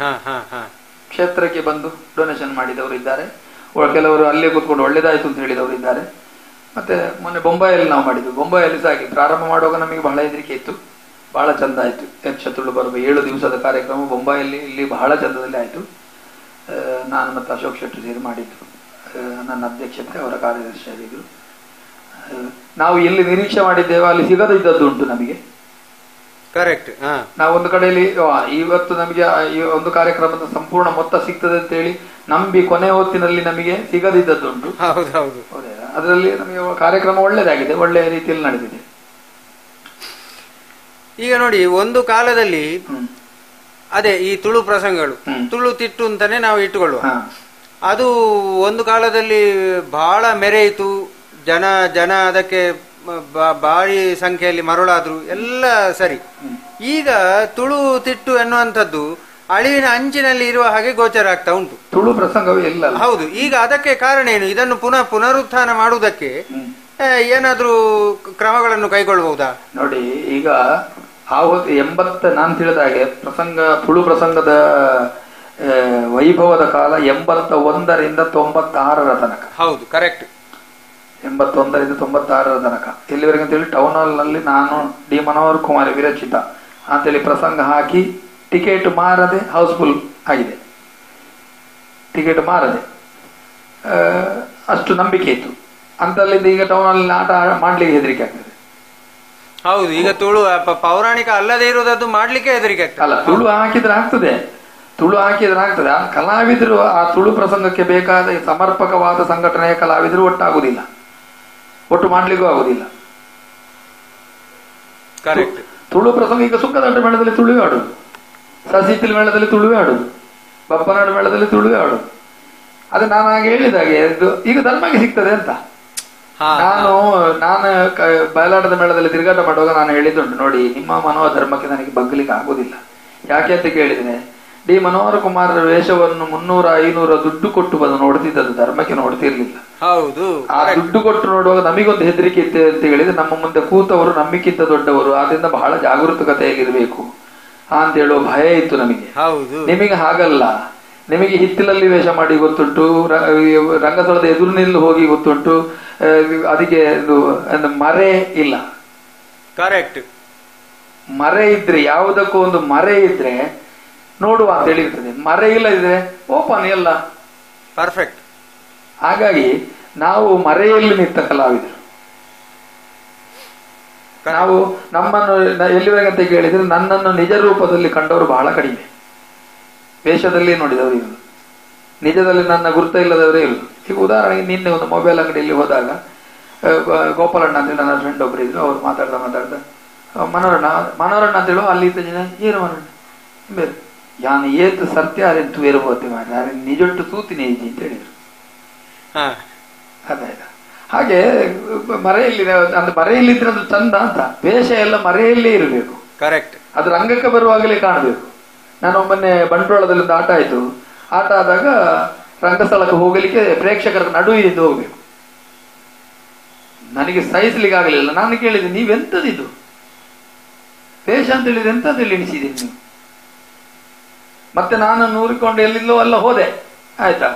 ಕ್ಷೇತ್ರಕ್ಕೆ ಬಂದು ಡೊನೇಷನ್ ಮಾಡಿದವರು ಇದ್ದಾರೆ. ಕೆಲವರು ಅಲ್ಲೇ ಕೂತ್ಕೊಂಡು ಒಳ್ಳೇದಾಯ್ತು ಅಂತ ಹೇಳಿದವರು ಇದ್ದಾರೆ. ಮತ್ತೆ ಮೊನ್ನೆ ಬೊಂಬಾಯಲ್ಲಿ ನಾವು ಮಾಡಿದ್ವಿ. ಬೊಂಬಾಯಲ್ಲಿ ಸಹ ಹಾಗೆ ಪ್ರಾರಂಭ ಮಾಡುವಾಗ ನಮಗೆ ಬಹಳ ಹೆದರಿಕೆ ಇತ್ತು, ಬಹಳ ಚಂದ ಆಯ್ತು. ಯಕ್ಷ ತುಳು ಪರ್ವ 7 ದಿವಸದ ಕಾರ್ಯಕ್ರಮ ಬೊಂಬಾಯಲ್ಲಿ ಇಲ್ಲಿ ಬಹಳ ಚಂದದಲ್ಲಿ ಆಯ್ತು. ನಾನು ಮತ್ತು ಅಶೋಕ್ ಶೆಟ್ಟಿ ಸೇರಿ ಮಾಡಿದ್ದು. ನನ್ನ ಅಧ್ಯಕ್ಷತೆ, ಅವರ ಕಾರ್ಯದರ್ಶಿಯಾಗಿದ್ರು. ನಾವು ಎಲ್ಲಿ ನಿರೀಕ್ಷೆ ಮಾಡಿದ್ದೇವೆ ಅಲ್ಲಿ ಸಿಗದಿದ್ದದ್ದು ಉಂಟು ನಮಗೆ. ಕರೆಕ್ಟ್. ನಾವು ಒಂದು ಕಡೆಯಲ್ಲಿ ಇವತ್ತು ನಮಗೆ ಈ ಒಂದು ಕಾರ್ಯಕ್ರಮದ ಸಂಪೂರ್ಣ ಮೊತ್ತ ಸಿಗ್ತದೆ ಅಂತ ಹೇಳಿ ನಂಬಿ ಕೊನೆ ಹೊತ್ತಿನಲ್ಲಿ ನಮಗೆ ಸಿಗದಿದ್ದದ್ದುಂಟು. ಹೌದೌದು, ಅದರಲ್ಲಿ ನಮಗೆ ಕಾರ್ಯಕ್ರಮ ಒಳ್ಳೆದಾಗಿದೆ, ಒಳ್ಳೆಯ ರೀತಿಯಲ್ಲಿ ನಡೆದಿದೆ. ಈಗ ನೋಡಿ, ಒಂದು ಕಾಲದಲ್ಲಿ ಅದೇ ಈ ತುಳು ಪ್ರಸಂಗಗಳು, ತುಳು ತಿಟ್ಟು ಅಂತಾನೆ ನಾವು ಇಟ್ಟುಕೊಳ್ಳುವ, ಅದು ಒಂದು ಕಾಲದಲ್ಲಿ ಬಹಳ ಮೆರೆಯಿತು. ಜನ ಅದಕ್ಕೆ ಭಾರಿ ಸಂಖ್ಯೆಯಲ್ಲಿ ಮರುಳಾದ್ರು, ಎಲ್ಲ ಸರಿ. ಈಗ ತುಳು ತಿಟ್ಟು ಎನ್ನುವಂಥದ್ದು ಅಳಿವಿನ ಅಂಚಿನಲ್ಲಿ ಇರುವ ಹಾಗೆ ಗೋಚರ ಆಗ್ತಾ ಉಂಟು. ತುಳು ಪ್ರಸಂಗವೇ ಇಲ್ಲ. ಹೌದು. ಈಗ ಅದಕ್ಕೆ ಕಾರಣ ಏನು? ಇದನ್ನು ಪುನರುತ್ಥಾನ ಮಾಡುವುದಕ್ಕೆ ಏನಾದ್ರೂ ಕ್ರಮಗಳನ್ನು ಕೈಗೊಳ್ಳಬಹುದಾ? ನೋಡಿ, ಈಗ 80 ನಾನು ತಿಳಿದ ಹಾಗೆ ತುಳು ಪ್ರಸಂಗದ ವೈಭವದ ಕಾಲ 81ರಿಂದ 96 ತನಕ. ಹೌದು, ಕರೆಕ್ಟ್. 81ರಿಂದ 96 ತನಕ. ಎಲ್ಲಿವರೆಗೆ ಅಂತೇಳಿ ಟೌನ್ ಹಾಲ್ ನಲ್ಲಿ ನಾನು ಡಿ ಮನೋಹರ್ ಕುಮಾರ್ ವಿರಚಿತ ಅಂತೇಳಿ ಪ್ರಸಂಗ ಹಾಕಿ ಟಿಕೆಟ್ ಮಾರದೆ ಹೌಸ್ಫುಲ್ ಆಗಿದೆ. ಟಿಕೆಟ್ ಮಾರದೆ ಅಷ್ಟು ನಂಬಿಕೆ ಇತ್ತು. ಅಂತಲ್ಲಿಂದ ಈಗ ಟೌನ್ ಹಾಲ್ ಆಟ ಮಾಡ್ಲಿಕ್ಕೆ ಹೆದರಿಕೆ ಆಗ್ತದೆ. ಹೌದು, ಈಗ ತುಳು ಪೌರಾಣಿಕ ಅಲ್ಲದೆ ಇರೋದದ್ದು ಮಾಡ್ಲಿಕ್ಕೆ ಹೆದರಿಕೆ ಆಗ್ತದೆ. ಅಲ್ಲ, ತುಳು ಹಾಕಿದ್ರೆ ಆಗ್ತದೆ. ಆ ಕಲಾವಿದರು ಆ ತುಳು ಪ್ರಸಂಗಕ್ಕೆ ಬೇಕಾದ ಸಮರ್ಪಕವಾದ ಸಂಘಟನೆಯ ಕಲಾವಿದರು ಒಟ್ಟಾಗುವುದಿಲ್ಲ, ಒಟ್ಟು ಮಾಡ್ಲಿಕ್ಕೂ ಆಗುದಿಲ್ಲ. ಕರೆಕ್ಟ್. ತುಳು ಪ್ರಸಂಗ ಈಗ ಸುಕ್ಕದಂಡ ಮೇಳದಲ್ಲಿ ತುಳುವೇ ಆಡುದು, ಸಸಿತಿಲ್ ಮೇಳದಲ್ಲಿ ತುಳುವೇ ಆಡುದು, ಬಪ್ಪನಾಡು ಮೇಳದಲ್ಲಿ ತುಳುವೇ ಆಡುದು. ಅದೇ ನಾನು ಹಾಗೆ ಹೇಳಿದಾಗೆ ಈಗ ಧರ್ಮಕ್ಕೆ ಸಿಗ್ತದೆ ಅಂತ. ನಾನು ಬಯಲಾಟದ ಮೇಳದಲ್ಲಿ ತಿರುಗಾಟ ಮಾಡುವಾಗ ನಾನು ಹೇಳಿದ್ದುಂಟು, ನೋಡಿ ನಿಮ್ಮ ಮನೋಧರ್ಮಕ್ಕೆ ನನಗೆ ಬಗ್ಲಿಕ್ಕೆ ಆಗುದಿಲ್ಲ. ಯಾಕೆ ಅಂತ ಕೇಳಿದ್ರೆ ಡಿ ಮನೋಹರ ಕುಮಾರರ ವೇಷವನ್ನು 300-500 ದುಡ್ಡು ಕೊಟ್ಟು ಬಂದು ನೋಡ್ತಿದ್ದದ್ದು, ಧರ್ಮಕ್ಕೆ ನೋಡ್ತಿರ್ಲಿಲ್ಲ. ಹೌದು. ಆ ದುಡ್ಡು ಕೊಟ್ಟು ನೋಡುವಾಗ ನಮಗೊಂದು ಹೆದರಿಕೆ ಇತ್ತು ಅಂತ ಹೇಳಿದ್ರೆ, ನಮ್ಮ ಮುಂದೆ ಕೂತವರು ನಮ್ಮಿಕ್ಕಿಂತ ದೊಡ್ಡವರು, ಆದ್ರಿಂದ ಬಹಳ ಜಾಗರೂಕತೆಯಾಗಿರ್ಬೇಕು ಅಂತ ಹೇಳುವ ಭಯ ಇತ್ತು ನಮಗೆ. ಹೌದು. ನಿಮಗೆ ಹಾಗಲ್ಲ, ನಿಮಗೆ ಹಿತ್ತಿಲಲ್ಲಿ ವೇಷ ಮಾಡಿ ಗೊತ್ತುಂಟು, ರಂಗಸ್ಥಳದ ಎದುರಿನಲ್ಲಿ ಹೋಗಿ ಗೊತ್ತುಂಟು, ಅದಕ್ಕೆ ಮರೆ ಇಲ್ಲ. ಕರೆಕ್ಟ್. ಮರೆ ಇದ್ರೆ, ಯಾವುದಕ್ಕೂ ಒಂದು ಮರೆ ಇದ್ರೆ ನೋಡುವ ಅಂತ ಹೇಳಿರ್ತದೆ. ಮರೆ ಇಲ್ಲ ಇದ್ರೆ ಓಪನ್ ಎಲ್ಲ ಪರ್ಫೆಕ್ಟ್. ಹಾಗಾಗಿ ನಾವು ಮರೆಯಲ್ಲಿ ನಿಂತ ಕಲಾವಿದರು. ನಾವು ನಮ್ಮನ್ನು ಎಲ್ಲಿವರೆಗೆ ಅಂತ ಕೇಳಿದ್ರೆ, ನನ್ನನ್ನು ನಿಜ ರೂಪದಲ್ಲಿ ಕಂಡವರು ಬಹಳ ಕಡಿಮೆ, ವೇಷದಲ್ಲಿ ನೋಡಿದವರು ಇರುವುದು, ನಿಜದಲ್ಲಿ ನನ್ನ ಗುರುತ ಇಲ್ಲದವರೇ ಇರುವುದು. ಈಗ ಉದಾಹರಣೆಗೆ ನಿನ್ನೆ ಒಂದು ಮೊಬೈಲ್ ಅಂಗಡಿಯಲ್ಲಿ ಹೋದಾಗ ಗೋಪಾಲಣ್ಣ ಅಂತ ನನ್ನ ಫ್ರೆಂಡ್ ಒಬ್ಬರು ಇದ್ರು. ಅವ್ರು ಮಾತಾಡ್ತಾ ಮನೋರಣ್ಣ ಅಂತ ಹೇಳುವ ಅಲ್ಲಿ ಇದ್ದ ಜನ ಏನು ಮನೋರಣ್ಣ ಬೇರೆ ಯಾನು ಏತ್ ಸತ್ಯ ಅರೆಂಟು ಬೇರೆ ಹೋಗ್ತೇವೆ ಮಾಡಿ ನಿಜೊಟ್ಟು ತೂತಿನಿ ಈಜಿ ಅಂತ ಹೇಳಿದ್ರು. ಅದಾಯ್ತಾ? ಹಾಗೆ ಮರೆಯಲ್ಲಿ ಅಂದ್ರೆ ಮರೆಯಲ್ಲಿದ್ರೆ ಅದು ಚಂದ ಅಂತ. ವೇಷ ಎಲ್ಲ ಮರೆಯಲ್ಲೇ ಇರಬೇಕು. ಕರೆಕ್ಟ್. ಅದು ರಂಗಕ್ಕೆ ಬರುವಾಗಲೇ ಕಾಣಬೇಕು. ನಾನು ಒಮ್ಮೆ ಬಂಟ್ವಾಳದಲ್ಲಿ ಒಂದು ಆಟ ಆಯ್ತು. ಆಟ ಆದಾಗ ರಂಗಸ್ಥಳಕ್ಕೆ ಹೋಗಲಿಕ್ಕೆ ಪ್ರೇಕ್ಷಕರ ನಡುವಿನಿಂದ ಹೋಗ್ಬೇಕು. ನನಗೆ ಸಹಿಸ್ಲಿಕ್ಕೆ ಆಗಲಿಲ್ಲ. ನಾನು ಕೇಳಿದೆ, ನೀವೆಂತದಿದ್ದು ವೇಷ ಅಂತ ಹೇಳಿದ್ರೆ ಎಂತದ್ದು ಎಣಿಸಿದ್ದೀನಿ ನೀವು? ಮತ್ತೆ ನಾನು ನೂರಿಕೊಂಡು ಎಲ್ಲಿಲ್ಲೋ ಎಲ್ಲ ಹೋದೆ. ಆಯ್ತಾ?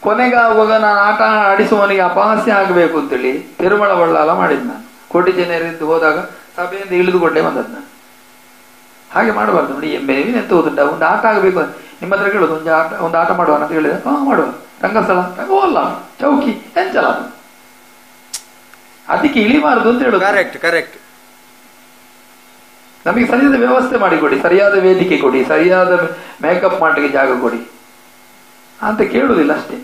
ಕೊನೆಗೆ ಆಗುವಾಗ ನಾನು ಆಟ ಆಡಿಸುವವನಿಗೆ ಅಪಹಾಸ್ಯ ಆಗಬೇಕು ಅಂತೇಳಿ ತಿರುಮಳ ಬಳ್ಳಾಲ ಮಾಡಿದ್ ನಾನು. ಕೋಟಿ ಜನರಿಂದ ಹೋದಾಗ ಸಭೆಯಿಂದ ಇಳಿದುಕೊಂಡೇ ಬಂದದ್ದು ನಾನು. ಹಾಗೆ ಮಾಡಬಾರ್ದು ನೋಡಿ. ಎಂತ ಹೋದುಂಟ ಒಂದು ಆಟ ಆಗಬೇಕು, ನಿಮ್ಮ ಹತ್ರ ಕೇಳೋದು ಒಂದು ಆಟ ಮಾಡುವ ಅಂತ ಹೇಳಿದ್ರೆ ಮಾಡುವ. ರಂಗಸ್ಥಳ ಅಲ್ಲ ಚೌಕಿ ಎಂಚಲ, ಅದಕ್ಕೆ ಇಳಿಬಾರದು ಅಂತ ಹೇಳೋದು. Correct correct. ನಮಗೆ ಸರಿಯಾದ ವ್ಯವಸ್ಥೆ ಮಾಡಿಕೊಡಿ, ಸರಿಯಾದ ವೇದಿಕೆ ಕೊಡಿ, ಸರಿಯಾದ ಮೇಕಪ್ ಮಾಡಲಿಕ್ಕೆ ಜಾಗ ಕೊಡಿ ಅಂತ ಕೇಳುವುದಿಲ್ಲ ಅಷ್ಟೇ.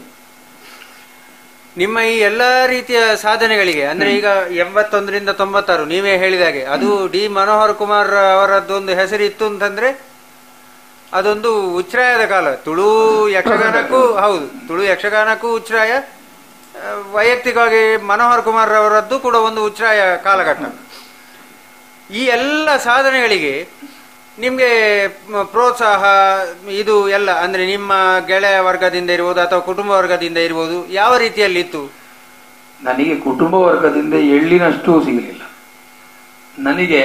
ನಿಮ್ಮ ಈ ಎಲ್ಲಾ ರೀತಿಯ ಸಾಧನೆಗಳಿಗೆ ಅಂದ್ರೆ ಈಗ 81ರಿಂದ 96 ನೀವೇ ಹೇಳಿದಾಗೆ ಅದು ಡಿ ಮನೋಹರ್ ಕುಮಾರ್ ಅವರದ್ದೊಂದು ಹೆಸರು ಇತ್ತು ಅಂತಂದ್ರೆ ಅದೊಂದು ಉಚ್ಛ್ರಾಯದ ಕಾಲ. ತುಳು ಯಕ್ಷಗಾನಕ್ಕೂ ಹೌದು, ತುಳು ಯಕ್ಷಗಾನಕ್ಕೂ ಉಚ್ಛ್ರಾಯ, ವೈಯಕ್ತಿಕವಾಗಿ ಮನೋಹರ್ ಕುಮಾರ್ ಅವರದ್ದು ಕೂಡ ಒಂದು ಉಚ್ಛ್ರಾಯ ಕಾಲಘಟ್ಟ. ಈ ಎಲ್ಲ ಸಾಧನೆಗಳಿಗೆ ನಿಮ್ಗೆ ಪ್ರೋತ್ಸಾಹ ಇದು ಎಲ್ಲ ಅಂದ್ರೆ ನಿಮ್ಮ ಗೆಳೆಯ ವರ್ಗದಿಂದ ಇರ್ಬೋದು ಅಥವಾ ಕುಟುಂಬ ವರ್ಗದಿಂದ ಇರ್ಬೋದು, ಯಾವ ರೀತಿಯಲ್ಲಿ ಇತ್ತು? ನನಗೆ ಕುಟುಂಬ ವರ್ಗದಿಂದ ಎಳ್ಳಿನಷ್ಟು ಸಿಗಲಿಲ್ಲ. ನನಗೆ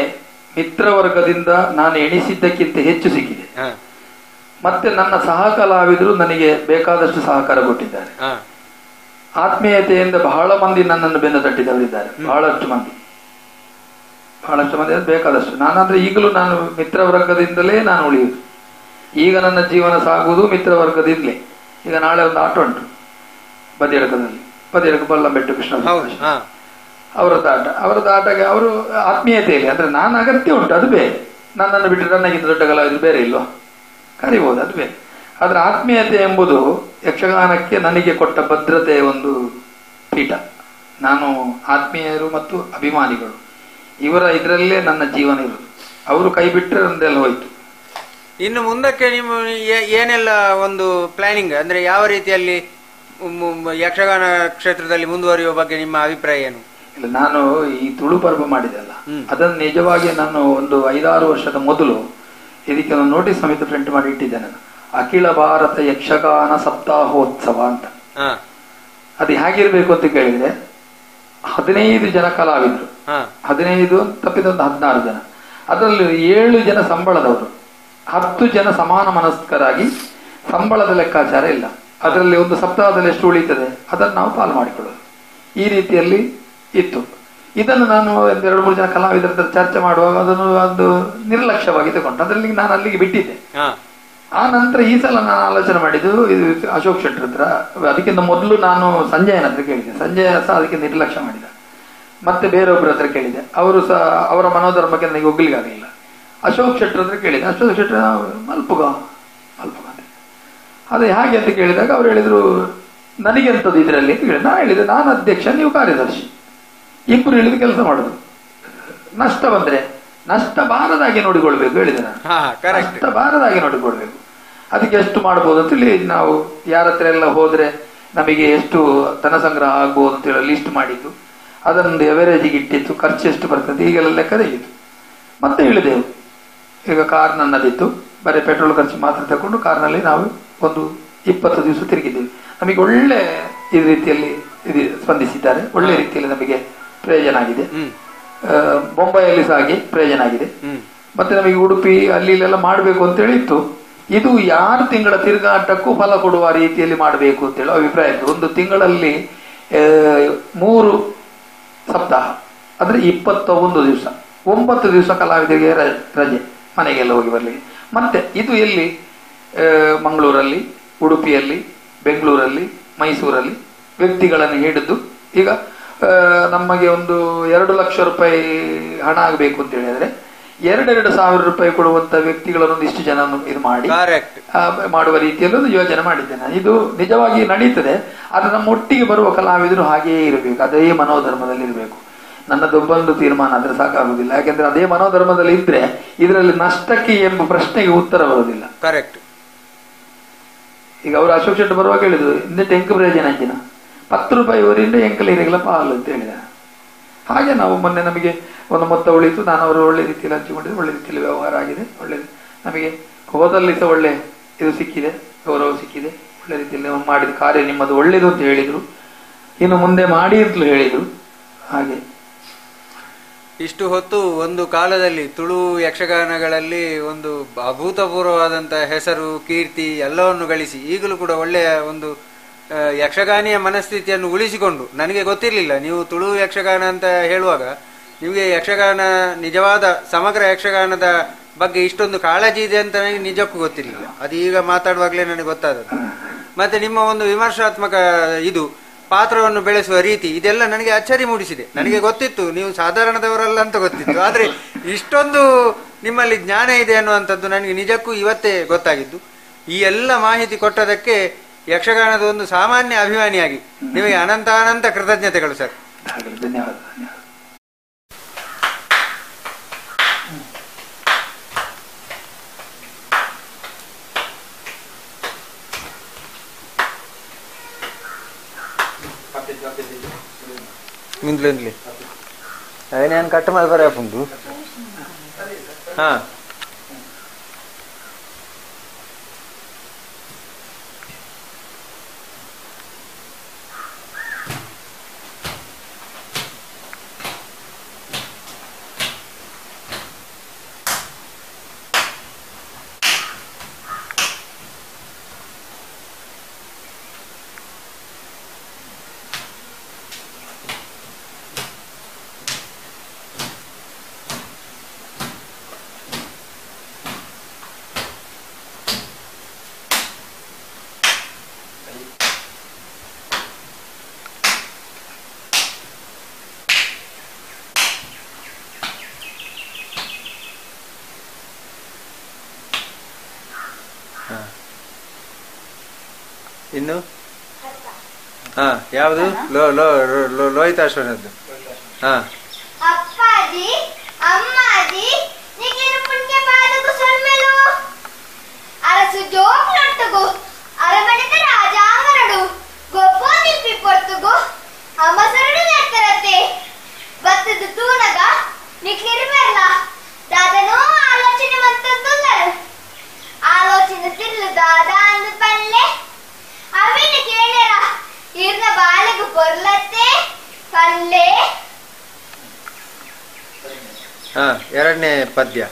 ಮಿತ್ರ ವರ್ಗದಿಂದ ನಾನು ಎಣಿಸಿದ್ದಕ್ಕಿಂತ ಹೆಚ್ಚು ಸಿಕ್ಕಿದೆ. ಮತ್ತೆ ನನ್ನ ಸಹ ಕಲಾವಿದರು ನನಗೆ ಬೇಕಾದಷ್ಟು ಸಹಕಾರ ಕೊಟ್ಟಿದ್ದಾರೆ. ಆತ್ಮೀಯತೆಯಿಂದ ಬಹಳ ಮಂದಿ ನನ್ನನ್ನು ಬೆನ್ನು ತಟ್ಟಿದವರಿದ್ದಾರೆ, ಬಹಳಷ್ಟು ಮಂದಿ ಬೇಕಾದಷ್ಟು. ನಾನಂದ್ರೆ ಈಗಲೂ ನಾನು ಮಿತ್ರ ವರ್ಗದಿಂದಲೇ ನಾನು ಉಳಿಯುವುದು. ಈಗ ನನ್ನ ಜೀವನ ಸಾಗುವುದು ಮಿತ್ರ ವರ್ಗದಿಂದಲೇ. ಈಗ ನಾಳೆ ಒಂದು ಆಟ ಉಂಟು ಬದಿಯಡಕ ಬಲ್ಲಂಬೆಟ್ಟು ಕೃಷ್ಣ ಅವರದ್ದು ಆಟಕ್ಕೆ ಅವರು ಆತ್ಮೀಯತೆಯಲ್ಲಿ ಅಂದ್ರೆ ನಾನು ಅಗತ್ಯ ಉಂಟು, ಅದು ಬೇರೆ. ನನ್ನನ್ನು ಬಿಟ್ಟು ನನಗಿಂತ ದೊಡ್ಡ ಕಲಾವಿದರು ಬೇರೆ ಇಲ್ವಾ? ಕರಿಬಹುದು, ಅದು ಬೇರೆ. ಆದ್ರೆ ಆತ್ಮೀಯತೆ ಎಂಬುದು ಯಕ್ಷಗಾನಕ್ಕೆ ನನಗೆ ಕೊಟ್ಟ ಭದ್ರತೆಯ ಒಂದು ಪೀಠ. ನಾನು ಆತ್ಮೀಯರು ಮತ್ತು ಅಭಿಮಾನಿಗಳು ಇವರ ಇದರಲ್ಲೇ ನನ್ನ ಜೀವನ ಇರುವುದು. ಅವರು ಕೈ ಬಿಟ್ಟರೆ ಒಂದೆಲ್ಲ ಹೋಯ್ತು. ಇನ್ನು ಮುಂದಕ್ಕೆ ನಿಮ್ಮ ಏನೆಲ್ಲ ಒಂದು ಪ್ಲಾನಿಂಗ್ ಅಂದ್ರೆ ಯಾವ ರೀತಿಯಲ್ಲಿ ಯಕ್ಷಗಾನ ಕ್ಷೇತ್ರದಲ್ಲಿ ಮುಂದುವರಿಯುವ ಬಗ್ಗೆ ನಿಮ್ಮ ಅಭಿಪ್ರಾಯ ಏನು? ಇಲ್ಲ, ನಾನು ಈ ತುಳು ಪರ್ವ ಮಾಡಿದೆಲ್ಲ ಅದನ್ನು ನಿಜವಾಗಿ ನಾನು ಒಂದು 5-6 ವರ್ಷದ ಮೊದಲು ಇದಕ್ಕೆ ಒಂದು ನೋಟಿಸ್ ಸಮೇತ ಪ್ರಿಂಟ್ ಮಾಡಿ ಇಟ್ಟಿದ್ದೆ ನಾನು. ಅಖಿಲ ಭಾರತ ಯಕ್ಷಗಾನ ಸಪ್ತಾಹೋತ್ಸವ ಅಂತ. ಅದು ಹೇಗಿರ್ಬೇಕು ಅಂತ ಕೇಳಿದ್ರೆ 15 ಜನ ಕಲಾವಿದರು, 15 ತಪ್ಪಿದೊಂದು 16 ಜನ, ಅದರಲ್ಲಿ 7 ಜನ ಸಂಬಳದವರು, 10 ಜನ ಸಮಾನ ಮನಸ್ಕರಾಗಿ ಸಂಬಳದ ಲೆಕ್ಕಾಚಾರ ಇಲ್ಲ. ಅದರಲ್ಲಿ ಒಂದು ಸಪ್ತಾಹದಲ್ಲಿ ಎಷ್ಟು ಉಳಿತದೆ ಅದನ್ನು ನಾವು ಪಾಲು ಮಾಡಿಕೊಳ್ಳೋದು. ಈ ರೀತಿಯಲ್ಲಿ ಇತ್ತು. ಇದನ್ನು ನಾನು 2-3 ಜನ ಕಲಾವಿದರ ಹತ್ರ ಚರ್ಚೆ ಮಾಡುವಾಗ ಅದನ್ನು ಒಂದು ನಿರ್ಲಕ್ಷ್ಯವಾಗಿ ತಗೊಂಡು ಅದರಲ್ಲಿ ನಾನು ಅಲ್ಲಿಗೆ ಬಿಟ್ಟಿದ್ದೆ. ಆ ನಂತರ ಈ ಸಲ ನಾನು ಆಲೋಚನೆ ಮಾಡಿದ್ದು ಇದು ಅಶೋಕ್ ಶೆಟ್ಟರ್ ಹತ್ರ. ಅದಕ್ಕಿಂತ ಮೊದಲು ನಾನು ಸಂಜಯನ ಹತ್ರ ಕೇಳಿದೆ, ಸಂಜಯ ಸಹ ಅದಕ್ಕೆ ನಿರ್ಲಕ್ಷ್ಯ ಮಾಡಿದ. ಮತ್ತೆ ಬೇರೊಬ್ಬರ ಹತ್ರ ಕೇಳಿದೆ, ಅವರು ಸಹ ಅವರ ಮನೋಧರ್ಮಕ್ಕೆ ನನಗೆ ಒಗ್ಲಿಕ್ಕಾಗಲಿಲ್ಲ. ಅಶೋಕ್ ಶೆಟ್ಟರ್ ಹತ್ರ ಕೇಳಿದೆ, ಅಶೋಕ್ ಶೆಟ್ಟರ್ ಮಲ್ಪುಗ ಅದೇ ಹಾಗೆ ಅಂತ ಕೇಳಿದಾಗ ಅವ್ರು ಹೇಳಿದ್ರು ನನಗೆಂಥದ್ದು ಇದರಲ್ಲಿ ಅಂತ ಹೇಳಿದೆ. ನಾನು ಹೇಳಿದೆ ನಾನು ಅಧ್ಯಕ್ಷ, ನೀವು ಕಾರ್ಯದರ್ಶಿ, ಇಬ್ಬರು ಹೇಳಿದ ಕೆಲಸ ಮಾಡೋದು. ನಷ್ಟ ಬಂದ್ರೆ ನಷ್ಟ ಬಾರದಾಗಿ ನೋಡಿಕೊಳ್ಬೇಕು ಹೇಳಿದೆ ನಾನು. ನಷ್ಟ ಬಾರದಾಗಿ ನೋಡಿಕೊಳ್ಬೇಕು. ಅದಕ್ಕೆ ಎಷ್ಟು ಮಾಡ್ಬೋದು ಅಂತೇಳಿ ನಾವು ಯಾರ ಹತ್ರ ಎಲ್ಲ ಹೋದ್ರೆ ನಮಗೆ ಎಷ್ಟು ಧನ ಸಂಗ್ರಹ ಆಗ್ಬೋದು ಅಂತೇಳಿ ಲಿಸ್ಟ್ ಮಾಡಿದ್ದು, ಅದನ್ನು ಎವರೇಜಿಗೆ ಇಟ್ಟಿತ್ತು, ಖರ್ಚು ಎಷ್ಟು ಬರ್ತದೆ ಹೀಗೆಲ್ಲ ಲೆಕ್ಕ ತೆಗಿತು. ಮತ್ತೆ ಹೇಳಿದೆವು, ಈಗ ಕಾರ್ ನನ್ನದಿತ್ತು, ಬರೀ ಪೆಟ್ರೋಲ್ ಖರ್ಚು ಮಾತ್ರ ತಗೊಂಡು ಕಾರ್ನಲ್ಲಿ ನಾವು ಒಂದು 20 ದಿವಸ ತಿರುಗಿದ್ದೇವೆ. ನಮಗೆ ಒಳ್ಳೆ ಈ ರೀತಿಯಲ್ಲಿ ಸ್ಪಂದಿಸಿದ್ದಾರೆ, ಒಳ್ಳೆ ರೀತಿಯಲ್ಲಿ ನಮಗೆ ಪ್ರಯೋಜನ ಆಗಿದೆ. ಬೊಂಬೈಯಲ್ಲಿ ಸಹ ಹಾಗೆ ಪ್ರಯೋಜನ ಆಗಿದೆ. ಮತ್ತೆ ನಮಗೆ ಉಡುಪಿ ಅಲ್ಲಿ ಇಲ್ಲೆಲ್ಲ ಮಾಡಬೇಕು ಅಂತೇಳಿ ಇತ್ತು. ಇದು 6 ತಿಂಗಳ ತಿರುಗಾಟಕ್ಕೂ ಫಲ ಕೊಡುವ ರೀತಿಯಲ್ಲಿ ಮಾಡಬೇಕು ಅಂತೇಳಿ ಅಭಿಪ್ರಾಯ ಇತ್ತು. ಒಂದು ತಿಂಗಳಲ್ಲಿ 3 ಸಪ್ತಾಹ ಅಂದ್ರೆ 21 ದಿವಸ, 9 ದಿವಸ ಕಲಾವಿದರಿಗೆ ರಜೆ, ಮನೆಗೆಲ್ಲ ಹೋಗಿ ಬರ್ಲಿಕ್ಕೆ. ಮತ್ತೆ ಇದು ಎಲ್ಲಿ ಮಂಗಳೂರಲ್ಲಿ, ಉಡುಪಿಯಲ್ಲಿ, ಬೆಂಗಳೂರಲ್ಲಿ, ಮೈಸೂರಲ್ಲಿ ವ್ಯಕ್ತಿಗಳನ್ನು ಹಿಡಿದು ಈಗ ನಮಗೆ ಒಂದು 2 ಲಕ್ಷ ರೂಪಾಯಿ ಹಣ ಆಗಬೇಕು ಅಂತ ಹೇಳಿದ್ರೆ 2,000 ರೂಪಾಯಿ ಕೊಡುವಂತ ವ್ಯಕ್ತಿಗಳನ್ನು ಇಷ್ಟು ಜನ ಇದು ಮಾಡಿ ಮಾಡುವ ರೀತಿಯಲ್ಲಿ ಒಂದು ಯೋಜನೆ ಮಾಡಿದ್ದೇನೆ. ಇದು ನಿಜವಾಗಿ ನಡೀತದೆ. ಆದ್ರೆ ನಮ್ಮ ಒಟ್ಟಿಗೆ ಬರುವ ಕಲಾವಿದರು ಹಾಗೆಯೇ ಇರಬೇಕು, ಅದೇ ಮನೋಧರ್ಮದಲ್ಲಿ ಇರಬೇಕು. ನನ್ನದೊಬ್ಬೊಂದು ತೀರ್ಮಾನ ಆದ್ರೆ ಸಾಕಾಗುದಿಲ್ಲ. ಯಾಕೆಂದ್ರೆ ಅದೇ ಮನೋಧರ್ಮದಲ್ಲಿ ಇದ್ರೆ ಇದರಲ್ಲಿ ನಷ್ಟಕ್ಕೆ ಎಂಬ ಪ್ರಶ್ನೆಗೆ ಉತ್ತರ ಬರುವುದಿಲ್ಲ. ಕರೆಕ್ಟ್. ಈಗ ಅವರು ಅಶೋಕ್ ಶೆಟ್ಟಿ ಬರುವಾಗ ಹೇಳಿದ್ರು, ಇಂದೆಟ್ಟು ಎಂಕ ಪ್ರಯೋಜನ ಅಂಚಿನ 10 ರೂಪಾಯಿ ಅವರಿಂದ ಎಂಕಲೀರಿಗೆಲ್ಲ ಪಾಲು ಅಂತ ಹೇಳಿದ. ಹಾಗೆ ನಾವು ಮೊನ್ನೆ ನಮಗೆ ಒಂದು ಮೊತ್ತ ಉಳಿತು, ನಾನು ಅವರು ಒಳ್ಳೆ ರೀತಿಯಲ್ಲಿ ಹಂಚಿಕೊಂಡಿದ್ದೆ, ಒಳ್ಳೆ ರೀತಿಯಲ್ಲಿ ವ್ಯವಹಾರ ಆಗಿದೆ. ಒಳ್ಳೆ ನಮಗೆ ಹೋದಲ್ಲಿ ಸಹ ಒಳ್ಳೆ ಇದು ಸಿಕ್ಕಿದೆ, ಗೌರವ ಸಿಕ್ಕಿದೆ. ಒಳ್ಳೆ ರೀತಿಯಲ್ಲಿ ಮಾಡಿದ ಕಾರ್ಯ ನಿಮ್ಮದು ಒಳ್ಳೇದು ಅಂತ ಹೇಳಿದ್ರು, ಇನ್ನು ಮುಂದೆ ಮಾಡಿ ಅಂತಲೂ ಹೇಳಿದ್ರು. ಹಾಗೆ ಇಷ್ಟು ಹೊತ್ತು ಒಂದು ಕಾಲದಲ್ಲಿ ತುಳು ಯಕ್ಷಗಾನಗಳಲ್ಲಿ ಒಂದು ಅಭೂತಪೂರ್ವವಾದಂತಹ ಹೆಸರು, ಕೀರ್ತಿ ಎಲ್ಲವನ್ನು ಗಳಿಸಿ ಈಗಲೂ ಕೂಡ ಒಳ್ಳೆಯ ಒಂದು ಯಕ್ಷಗಾನಿಯ ಮನಸ್ಥಿತಿಯನ್ನು ಉಳಿಸಿಕೊಂಡು, ನನಗೆ ಗೊತ್ತಿರಲಿಲ್ಲ ನೀವು ತುಳು ಯಕ್ಷಗಾನ ಅಂತ ಹೇಳುವಾಗ ನಿಮಗೆ ಯಕ್ಷಗಾನ ನಿಜವಾದ ಸಮಗ್ರ ಯಕ್ಷಗಾನದ ಬಗ್ಗೆ ಇಷ್ಟೊಂದು ಕಾಳಜಿ ಇದೆ ಅಂತ ನನಗೆ ನಿಜಕ್ಕೂ ಗೊತ್ತಿರಲಿಲ್ಲ. ಅದು ಈಗ ಮಾತಾಡುವಾಗಲೇ ನನಗೆ ಗೊತ್ತಾದದ್ದು. ಮತ್ತೆ ನಿಮ್ಮ ಒಂದು ವಿಮರ್ಶಾತ್ಮಕ ಇದು ಪಾತ್ರವನ್ನು ಬೆಳೆಸುವ ರೀತಿ ಇದೆಲ್ಲ ನನಗೆ ಅಚ್ಚರಿ ಮೂಡಿಸಿದೆ. ನನಗೆ ಗೊತ್ತಿತ್ತು ನೀವು ಸಾಧಾರಣದವರಲ್ಲ ಅಂತ ಗೊತ್ತಿತ್ತು, ಆದ್ರೆ ಇಷ್ಟೊಂದು ನಿಮ್ಮಲ್ಲಿ ಜ್ಞಾನ ಇದೆ ಅನ್ನುವಂಥದ್ದು ನನಗೆ ನಿಜಕ್ಕೂ ಇವತ್ತೇ ಗೊತ್ತಾಗಿದ್ದು. ಈ ಎಲ್ಲ ಮಾಹಿತಿ ಕೊಟ್ಟದಕ್ಕೆ ಯಕ್ಷಗಾನದ ಒಂದು ಸಾಮಾನ್ಯ ಅಭಿಮಾನಿಯಾಗಿ ನಿಮಗೆ ಅನಂತ ಕೃತಜ್ಞತೆಗಳು ಸರ್. ಧನ್ಯವಾದ. ಮಿಂದ್ಲಿ ಅದೇ ನಾನು ಕಟ್ ಮಾಡಿ ಬರಪ್ಪುಂಡು. ಹಾ ಇನ್ನು ಹಾ ಯಾವುದು ಲೋಹಿತಾಶ್ವರದ್ದು. ಹಾ ಅಪ್ಪಾಜಿ ಅಮ್ಮಾಜಿ ನೀಗೇನು ಪುಣ್ಯ ಪಾದಕು ಸೊಲ್ಮೆಲು ಅರಸು ಜೋಗ್ಲೊಟ್ಟುಗು ಅರಮನೆದ ರಾಜಾಂಗನಡು ಗೊಬ್ಬೋ ನಿಪ್ಪಿ ಪೊರ್ತುಗು ಅಮ್ಮಸರಡು ನೆಕ್ಕರತೆ ಬತ್ತದ ತೂನಗ ನಿಕ್ಲಿರ್ಬೆರ್ಲ ದಾದನೋ ಆಲೋಚನೆ ಮಂತಂದುಲ್ಲರು ಆಲೋಚನೆ ತಿರ್ಲು ದಾದ ಅಂದು ಪಲ್ಲೆ ಅವಿನ ಕೇಳ್ಯರ ಇರ್ನ ಬಾಳೆಗು ಪೊರ್ಲತ್ತೆ ಪಲ್ಲೆ. ಹಾ ಎರಡನೇ ಪದ್ಯ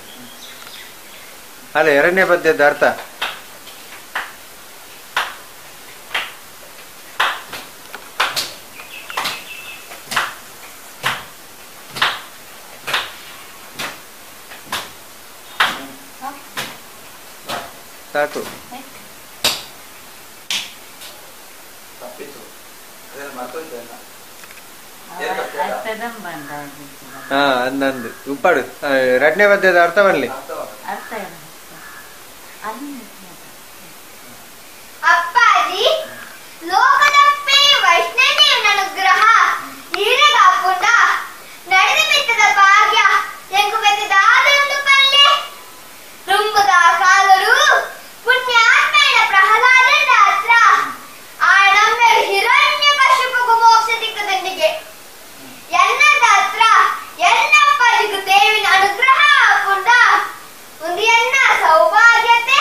ಅಲ್ಲ, ಎರಡನೇ ಪದ್ಯದ ಅರ್ಥ ಸಾಕು. ಹಾ ಅಂದಂದು ಉಪ್ಪಾಡು ಎರಡನೇ ಪದ್ಯದ ಅರ್ಥ ಬರಲಿ. ಅಪ್ಪಾಜಿ ಲೋಕದಪ್ಪೆ ವೈಷ್ಣದೇವನ ಅನುಗ್ರಹ ಈರಗಾಪುಂಡ ನಡೆದ ಬಿತ್ತದ ಭಾಗ್ಯ ಎಂಗು ಬೆತ್ತದಾದೊಂದು ಪಲ್ಲೆ ರುಂಬುದ ಕಾಲರು ಪುಣ್ಯಾತ್ಮೇನ ಪ್ರಹ್ಲಾದನ ಹತ್ರ ಆ ನಮ್ಮೆ ಹಿರಣ್ಯ ಕಶ್ಯಪಗೂ ಮೋಕ್ಷ ದಿಕ್ಕದಂಡಿಗೆ ಎನ್ನದ ಹತ್ರ ಎನ್ನಪ್ಪಾಜಿಗೂ ದೇವಿನ ಅನುಗ್ರಹ ಆಪುಂಡ ಒಂದು ಎನ್ನ ಸೌಭಾಗ್ಯತೆ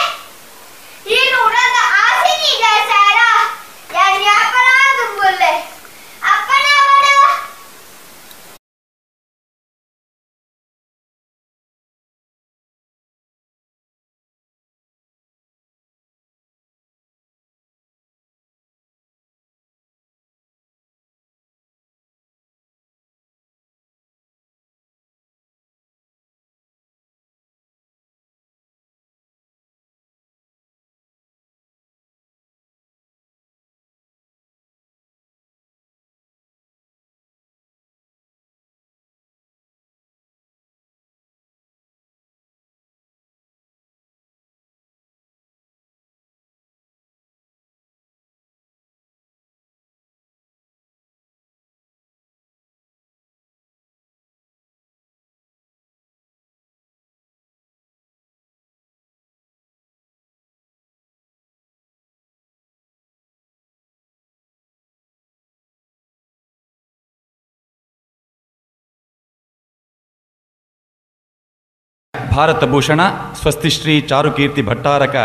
ಭಾರತ ಭೂಷಣ ಸ್ವಸ್ತಿಶ್ರೀ ಚಾರುಕೀರ್ತಿ ಭಟ್ಟಾರಕ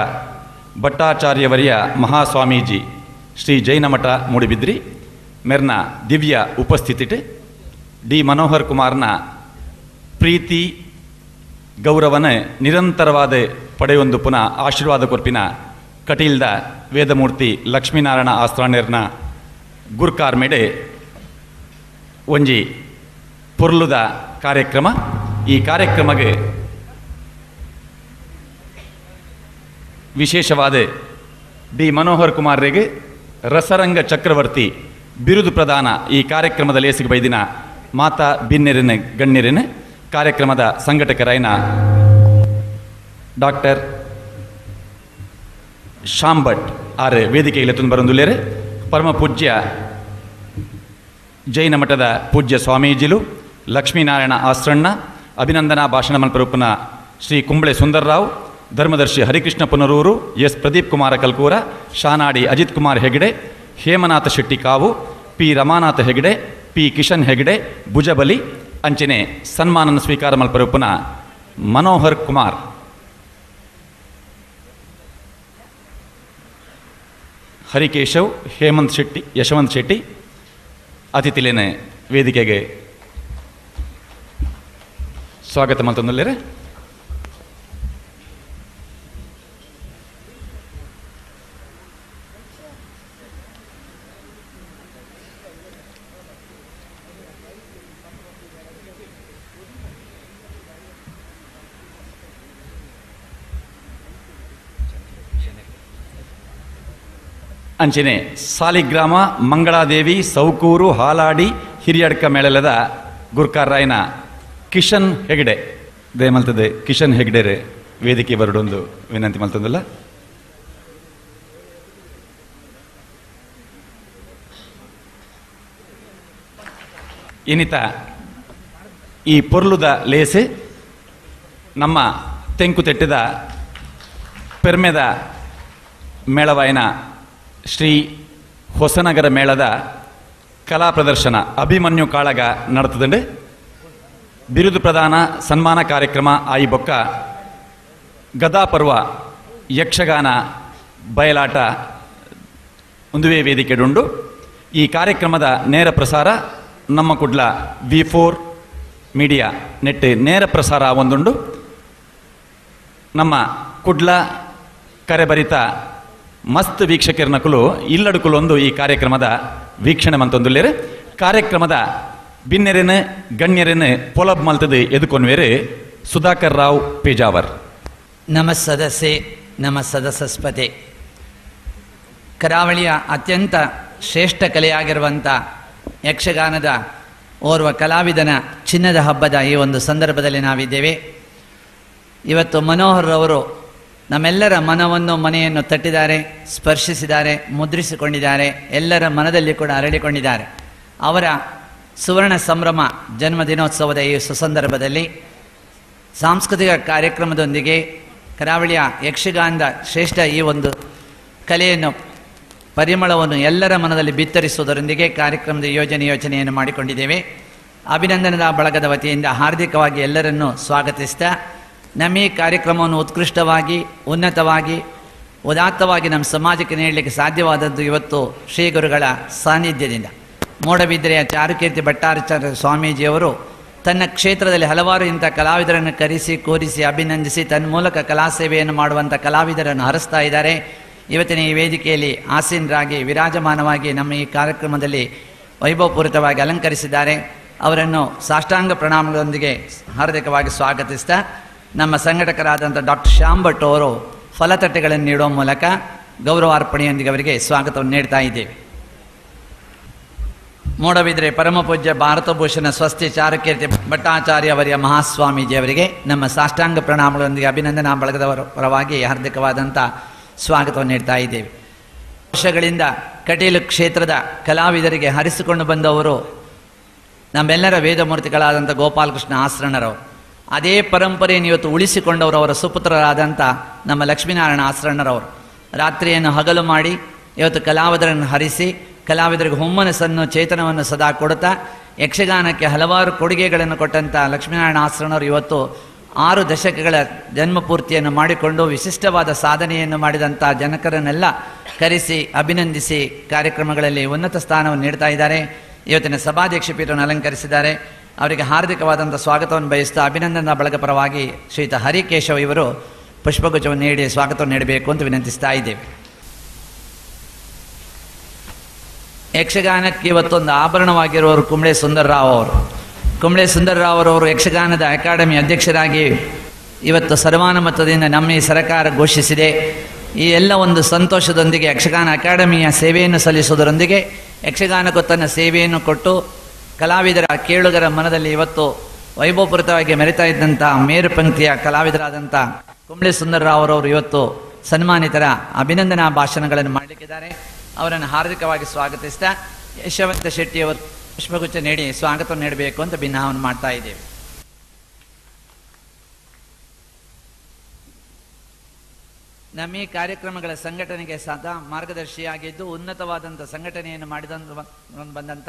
ಭಟ್ಟಾಚಾರ್ಯವರಿಯ ಮಹಾಸ್ವಾಮೀಜಿ ಶ್ರೀ ಜೈನಮಠ ಮೂಡಿಬಿದ್ರಿ ಮೆರ್ನ ದಿವ್ಯ ಉಪಸ್ಥಿತಿಟ್ ಡಿ ಮನೋಹರ್ ಕುಮಾರ್ನ ಪ್ರೀತಿ ಗೌರವನ ನಿರಂತರವಾದ ಪಡೆಯೊಂದು ಪುನಃ ಆಶೀರ್ವಾದ ಕೊರ್ಪಿನ ಕಟೀಲ್ದ ವೇದಮೂರ್ತಿ ಲಕ್ಷ್ಮೀನಾರಾಯಣ ಆಸ್ಥಾನರ್ನ ಗುರ್ಕಾರ್ ಮೇಡೆ ಒಂಜಿ ಪೊರ್ಲುದ ಕಾರ್ಯಕ್ರಮ. ಈ ಕಾರ್ಯಕ್ರಮಕ್ಕೆ ವಿಶೇಷವಾದ ಡಿ ಮನೋಹರ್ ಕುಮಾರ್ರಿಗೆ ರಸರಂಗ ಚಕ್ರವರ್ತಿ ಬಿರುದು ಪ್ರದಾನ ಈ ಕಾರ್ಯಕ್ರಮದಲ್ಲಿ ಏಸಿಗೆ ಬೈದಿನ ಮಾತಾ ಬಿನ್ನೆರಿನ ಗಣ್ಯರಿನ ಕಾರ್ಯಕ್ರಮದ ಸಂಘಟಕರಾಯಿನ ಡಾಕ್ಟರ್ ಶಾಂಭಟ್ ಆರ್ ವೇದಿಕೆಯಲ್ಲಿ ತಂದು ಬರೊಂದುಲ್ಲೇರೆ ಪರಮ ಪೂಜ್ಯ ಜೈನ ಮಠದ ಪೂಜ್ಯ ಸ್ವಾಮೀಜಿಲು ಲಕ್ಷ್ಮೀನಾರಾಯಣ ಆಸ್ರಣ್ಣ ಅಭಿನಂದನಾ ಭಾಷಣ ಮಲ್ಪರೂಪನ ಶ್ರೀ ಕುಂಬಳೆ ಸುಂದರ್ರಾವ್ ಧರ್ಮದರ್ಶಿ ಹರಿಕೃಷ್ಣ ಪುನರೂರು ಎಸ್ ಪ್ರದೀಪ್ ಕುಮಾರ ಕಲ್ಕೂರ ಶಾನಾಡಿ ಅಜಿತ್ ಕುಮಾರ್ ಹೆಗಡೆ ಹೇಮನಾಥ ಶೆಟ್ಟಿ ಕಾವು ಪಿ ರಮಾನಾಥ ಹೆಗಡೆ ಪಿ ಕಿಶನ್ ಹೆಗಡೆ ಭುಜಬಲಿ ಅಂಚನೆ ಸನ್ಮಾನನ ಸ್ವೀಕಾರ ಮಲ್ಪರೂಪನ ಮನೋಹರ್ ಕುಮಾರ್ ಹರಿಕೇಶವ್ ಹೇಮಂತ್ ಶೆಟ್ಟಿ ಯಶವಂತ್ ಶೆಟ್ಟಿ ಅತಿಥಿಲೇನೆ ವೇದಿಕೆಗೆ ಸ್ವಾಗತ ಮಲ್ತೊಂದುಲ್ಲೇರೆ. ಅಂಚನೆ ಸಾಲಿಗ್ರಾಮ ಮಂಗಳಾದೇವಿ ಸೌಕೂರು ಹಾಲಾಡಿ ಹಿರಿಯಡ್ಕ ಮೇಳಲದ ಗುರ್ಕಾರ್ರಾಯನ ಕಿಶನ್ ಹೆಗಡೆ ದಯಮಲ್ತದೆ ಕಿಶನ್ ಹೆಗಡೆ ವೇದಿಕೆ ಬರಡೊಂದು ವಿನಂತಿ ಮಲ್ತಂದಲ್ಲ. ಇನ್ನಿತ ಈ ಪೊರ್ಲುದ ಲೇಸೆ ನಮ್ಮ ತೆಂಕುತೆಟ್ಟದ ಪೆರ್ಮೆದ ಮೇಳವಾಯಿನ ಶ್ರೀ ಹೊಸನಗರ ಮೇಳದ ಕಲಾ ಪ್ರದರ್ಶನ ಅಭಿಮನ್ಯು ಕಾಳಗ ನಡೆತದಂಡೆ ಬಿರುದು ಪ್ರದಾನ ಸನ್ಮಾನ ಕಾರ್ಯಕ್ರಮ ಆಯಿ ಬೊಕ್ಕ ಗದಾಪರ್ವ ಯಕ್ಷಗಾನ ಬಯಲಾಟ ಒಂದುವೇ ವೇದಿಕೆಡುಂಡು. ಈ ಕಾರ್ಯಕ್ರಮದ ನೇರ ಪ್ರಸಾರ ನಮ್ಮ ಕುಡ್ಲ V4 ಮೀಡಿಯಾ ನೆಟ್ ನೇರ ಪ್ರಸಾರ ಒಂದುಂಡು. ನಮ್ಮ ಕುಡ್ಲ ಕರೆಬರಿತ ಮಸ್ತ್ ವೀಕ್ಷಕರನಕುಲು ಇಲ್ಲಡುಕುಲೊಂದು ಈ ಕಾರ್ಯಕ್ರಮದ ವೀಕ್ಷಣೆ ಮಂತೊಂದುಲ್ಲೇರೆ. ಕಾರ್ಯಕ್ರಮದ ಬಿನ್ನೆರೆನ ಗಣ್ಯರೆನ ಪೊಲಬ್ ಮಲ್ತದು ಎದುಕೊನ್ವೇರೆ ಸುಧಾಕರ್ ರಾವ್ ಪೇಜಾವರ್. ನಮ್ಮ ಸದಸ್ಯೆ ನಮ್ಮ ಸದಸ್ಯಸ್ಪತೆ ಕರಾವಳಿಯ ಅತ್ಯಂತ ಶ್ರೇಷ್ಠ ಕಲೆಯಾಗಿರುವಂಥ ಯಕ್ಷಗಾನದ ಓರ್ವ ಕಲಾವಿದನ ಚಿನ್ನದ ಹಬ್ಬದ ಈ ಒಂದು ಸಂದರ್ಭದಲ್ಲಿ ನಾವಿದ್ದೇವೆ. ಇವತ್ತು ಮನೋಹರ್ ಅವರು ನಮ್ಮೆಲ್ಲರ ಮನವನ್ನು ಮನೆಯನ್ನು ತಟ್ಟಿದ್ದಾರೆ, ಸ್ಪರ್ಶಿಸಿದ್ದಾರೆ, ಮುದ್ರಿಸಿಕೊಂಡಿದ್ದಾರೆ, ಎಲ್ಲರ ಮನದಲ್ಲಿ ಕೂಡ ಅರಳಿಕೊಂಡಿದ್ದಾರೆ. ಅವರ ಸುವರ್ಣ ಸಂಭ್ರಮ ಜನ್ಮದಿನೋತ್ಸವದ ಈ ಸುಸಂದರ್ಭದಲ್ಲಿ ಸಾಂಸ್ಕೃತಿಕ ಕಾರ್ಯಕ್ರಮದೊಂದಿಗೆ ಕರಾವಳಿಯ ಯಕ್ಷಗಾನದ ಶ್ರೇಷ್ಠ ಈ ಒಂದು ಕಲೆಯನ್ನು ಪರಿಮಳವನ್ನು ಎಲ್ಲರ ಮನದಲ್ಲಿ ಬಿತ್ತರಿಸುವುದರೊಂದಿಗೆ ಕಾರ್ಯಕ್ರಮದ ಯೋಜನೆಯನ್ನು ಮಾಡಿಕೊಂಡಿದ್ದೇವೆ. ಅಭಿನಂದನದ ಬಳಗದ ವತಿಯಿಂದ ಹಾರ್ದಿಕವಾಗಿ ಎಲ್ಲರನ್ನೂ ಸ್ವಾಗತಿಸ್ತಾ ನಮ್ಮ ಈ ಕಾರ್ಯಕ್ರಮವನ್ನು ಉತ್ಕೃಷ್ಟವಾಗಿ ಉನ್ನತವಾಗಿ ಉದಾತ್ತವಾಗಿ ನಮ್ಮ ಸಮಾಜಕ್ಕೆ ನೀಡಲಿಕ್ಕೆ ಸಾಧ್ಯವಾದದ್ದು ಇವತ್ತು ಶ್ರೀ ಗುರುಗಳ ಸಾನ್ನಿಧ್ಯದಿಂದ. ಮೂಡಬಿದ್ರೆಯ ಚಾರುಕೀರ್ತಿ ಭಟ್ಟಾಚಾರ್ಯ ಸ್ವಾಮೀಜಿಯವರು ತನ್ನ ಕ್ಷೇತ್ರದಲ್ಲಿ ಹಲವಾರು ಇಂಥ ಕಲಾವಿದರನ್ನು ಕರೆಸಿ ಕೂರಿಸಿ ಅಭಿನಂದಿಸಿ ತನ್ನ ಮೂಲಕ ಕಲಾ ಸೇವೆಯನ್ನು ಮಾಡುವಂಥ ಕಲಾವಿದರನ್ನು ಹರಿಸ್ತಾ ಇದ್ದಾರೆ. ಇವತ್ತಿನ ಈ ವೇದಿಕೆಯಲ್ಲಿ ಆಸೀನರಾಗಿ ವಿರಾಜಮಾನವಾಗಿ ನಮ್ಮ ಈ ಕಾರ್ಯಕ್ರಮದಲ್ಲಿ ವೈಭವಪೂರಿತವಾಗಿ ಅಲಂಕರಿಸಿದ್ದಾರೆ. ಅವರನ್ನು ಸಾಷ್ಟಾಂಗ ಪ್ರಣಾಮಗಳೊಂದಿಗೆ ಹಾರ್ದಿಕವಾಗಿ ಸ್ವಾಗತಿಸ್ತಾ ನಮ್ಮ ಸಂಘಟಕರಾದಂಥ ಡಾಕ್ಟರ್ ಶಾಂಭಟ್ ಅವರು ಫಲತಟ್ಟೆಗಳನ್ನು ನೀಡುವ ಮೂಲಕ ಗೌರವಾರ್ಪಣೆಯೊಂದಿಗೆ ಅವರಿಗೆ ಸ್ವಾಗತವನ್ನು ನೀಡ್ತಾ ಇದ್ದೇವೆ. ಮೂಡಬಿದ್ರೆ ಪರಮಪೂಜ್ಯ ಭಾರತಭೂಷಣ ಸ್ವಸ್ತಿ ಚಾರುಕೀರ್ತಿ ಭಟ್ಟಾಚಾರ್ಯ ಅವರಿಯ ಮಹಾಸ್ವಾಮೀಜಿಯವರಿಗೆ ನಮ್ಮ ಸಾಷ್ಟಾಂಗ ಪ್ರಣಾಮಗಳೊಂದಿಗೆ ಅಭಿನಂದನಾ ಬಳಗದವರ ಪರವಾಗಿ ಹಾರ್ದಿಕವಾದಂಥ ಸ್ವಾಗತವನ್ನು ನೀಡ್ತಾ ಇದ್ದೇವೆ. ವರ್ಷಗಳಿಂದ ಕಟೀಲು ಕ್ಷೇತ್ರದ ಕಲಾವಿದರಿಗೆ ಹರಿಸಿಕೊಂಡು ಬಂದವರು ನಮ್ಮೆಲ್ಲರ ವೇದಮೂರ್ತಿಗಳಾದಂಥ ಗೋಪಾಲಕೃಷ್ಣ ಆಸ್ರಣರವರು. ಅದೇ ಪರಂಪರೆಯನ್ನು ಇವತ್ತು ಉಳಿಸಿಕೊಂಡವರು ಅವರ ಸುಪುತ್ರರಾದಂಥ ನಮ್ಮ ಲಕ್ಷ್ಮೀನಾರಾಯಣ ಆಸ್ರಣರವರು. ರಾತ್ರಿಯನ್ನು ಹಗಲು ಮಾಡಿ ಇವತ್ತು ಕಲಾವಿದರನ್ನು ಹರಿಸಿ ಕಲಾವಿದರಿಗೆ ಹುಮ್ಮನಸ್ಸನ್ನು ಚೇತನವನ್ನು ಸದಾ ಕೊಡುತ್ತಾ ಯಕ್ಷಗಾನಕ್ಕೆ ಹಲವಾರು ಕೊಡುಗೆಗಳನ್ನು ಕೊಟ್ಟಂಥ ಲಕ್ಷ್ಮೀನಾರಾಯಣ ಆಸ್ರಣರು ಇವತ್ತು 6 ದಶಕಗಳ ಜನ್ಮಪೂರ್ತಿಯನ್ನು ಮಾಡಿಕೊಂಡು ವಿಶಿಷ್ಟವಾದ ಸಾಧನೆಯನ್ನು ಮಾಡಿದಂಥ ಜನಕರನ್ನೆಲ್ಲ ಕರೆಸಿ ಅಭಿನಂದಿಸಿ ಕಾರ್ಯಕ್ರಮಗಳಲ್ಲಿ ಉನ್ನತ ಸ್ಥಾನವನ್ನು ನೀಡ್ತಾ ಇದ್ದಾರೆ. ಇವತ್ತಿನ ಸಭಾಧ್ಯಕ್ಷ ಪೀಠವನ್ನು ಅಲಂಕರಿಸಿದ್ದಾರೆ. ಅವರಿಗೆ ಹಾರ್ದಿಕವಾದಂಥ ಸ್ವಾಗತವನ್ನು ಬಯಸ್ತಾ ಅಭಿನಂದನಾ ಬಳಗ ಪರವಾಗಿ ಶ್ರೀಯುತ ಹರಿಕೇಶವ್ ಇವರು ಪುಷ್ಪಗುಚ್ಛವನ್ನು ನೀಡಿ ಸ್ವಾಗತವನ್ನು ನೀಡಬೇಕು ಅಂತ ವಿನಂತಿಸ್ತಾ ಇದ್ದೇವೆ. ಯಕ್ಷಗಾನಕ್ಕೆ ಇವತ್ತೊಂದು ಆಭರಣವಾಗಿರುವವರು ಕುಂಬ್ಳೆ ಸುಂದರರಾವ್ ಅವರು. ಕುಂಬ್ಳೆ ಸುಂದರರಾವ್ ಅವರು ಯಕ್ಷಗಾನದ ಅಕಾಡೆಮಿ ಅಧ್ಯಕ್ಷರಾಗಿ ಇವತ್ತು ಸರ್ವಾನುಮತದಿಂದ ನಮ್ಮ ಈ ಸರ್ಕಾರ ಘೋಷಿಸಿದೆ. ಈ ಎಲ್ಲ ಒಂದು ಸಂತೋಷದೊಂದಿಗೆ ಯಕ್ಷಗಾನ ಅಕಾಡೆಮಿಯ ಸೇವೆಯನ್ನು ಸಲ್ಲಿಸುವುದರೊಂದಿಗೆ ಯಕ್ಷಗಾನಕ್ಕೂ ತನ್ನ ಸೇವೆಯನ್ನು ಕೊಟ್ಟು ಕಲಾವಿದರ ಕೇಳುಗರ ಮನದಲ್ಲಿ ಇವತ್ತು ವೈಭವಪೂರಿತವಾಗಿ ಮೆರೆತಾ ಇದ್ದಂಥ ಮೇರು ಪಂಕ್ತಿಯ ಕಲಾವಿದರಾದಂಥ ಕುಂಬ್ಳೆ ಸುಂದರರಾವ್ ಅವರು ಇವತ್ತು ಸನ್ಮಾನಿತರ ಅಭಿನಂದನಾ ಭಾಷಣಗಳನ್ನು ಮಾಡಲಿಕ್ಕಿದ್ದಾರೆ. ಅವರನ್ನು ಹಾರ್ದಿಕವಾಗಿ ಸ್ವಾಗತಿಸ್ತಾ ಯಶವಂತ ಶೆಟ್ಟಿಯವರು ಪುಷ್ಪಗುಚ್ಛ ನೀಡಿ ಸ್ವಾಗತವನ್ನು ನೀಡಬೇಕು ಅಂತ ಭಿನ್ನಾವನ್ನು ಮಾಡ್ತಾ ಇದ್ದೇವೆ. ನಮ್ಮ ಈ ಕಾರ್ಯಕ್ರಮಗಳ ಸಂಘಟನೆಗೆ ಸದಾ ಮಾರ್ಗದರ್ಶಿಯಾಗಿದ್ದು ಉನ್ನತವಾದಂಥ ಸಂಘಟನೆಯನ್ನು ಬಂದಂಥ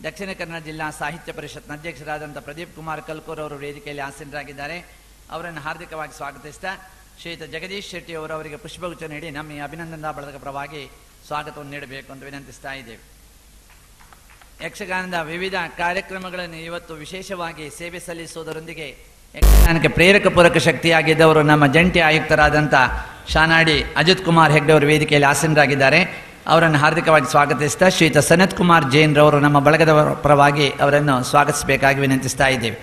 ದಕ್ಷಿಣ ಕನ್ನಡ ಜಿಲ್ಲಾ ಸಾಹಿತ್ಯ ಪರಿಷತ್ನ ಅಧ್ಯಕ್ಷರಾದಂಥ ಪ್ರದೀಪ್ ಕುಮಾರ್ ಕಲ್ಕೂರ್ ಅವರು ವೇದಿಕೆಯಲ್ಲಿ ಆಸೀನರಾಗಿದ್ದಾರೆ. ಅವರನ್ನು ಹಾರ್ದಿಕವಾಗಿ ಸ್ವಾಗತಿಸ್ತಾ ಶ್ರೀಯುತ ಜಗದೀಶ್ ಶೆಟ್ಟಿ ಅವರು ಅವರಿಗೆ ಪುಷ್ಪಗುಚ್ಛ ನೀಡಿ ನಮ್ಮ ಈ ಅಭಿನಂದನಾ ಬಳಗದ ಪರವಾಗಿ ಸ್ವಾಗತವನ್ನು ನೀಡಬೇಕು ಅಂತ ವಿನಂತಿಸ್ತಾ ಇದ್ದೇವೆ. ಯಕ್ಷಗಾನದ ವಿವಿಧ ಕಾರ್ಯಕ್ರಮಗಳನ್ನು ಇವತ್ತು ವಿಶೇಷವಾಗಿ ಸೇವೆ ಸಲ್ಲಿಸುವುದರೊಂದಿಗೆ ಯಕ್ಷಗಾನಕ್ಕೆ ಪ್ರೇರಕ ಪೂರಕ ಶಕ್ತಿಯಾಗಿದ್ದವರು ನಮ್ಮ ಜಂಟಿ ಆಯುಕ್ತರಾದಂಥ ಶಾನಾಡಿ ಅಜಿತ್ ಕುಮಾರ್ ಹೆಗ್ಡೆ ಅವರು ವೇದಿಕೆಯಲ್ಲಿ ಆಸೀನರಾಗಿದ್ದಾರೆ. ಅವರನ್ನು ಹಾರ್ದಿಕವಾಗಿ ಸ್ವಾಗತಿಸ್ತಾ ಶ್ರೀಯುತ ಸನತ್ ಕುಮಾರ್ ಜೈನ್ ರವರು ನಮ್ಮ ಬಳಗದ ಪರವಾಗಿ ಅವರನ್ನು ಸ್ವಾಗತಿಸಬೇಕಾಗಿ ವಿನಂತಿಸ್ತಾ ಇದ್ದೇವೆ.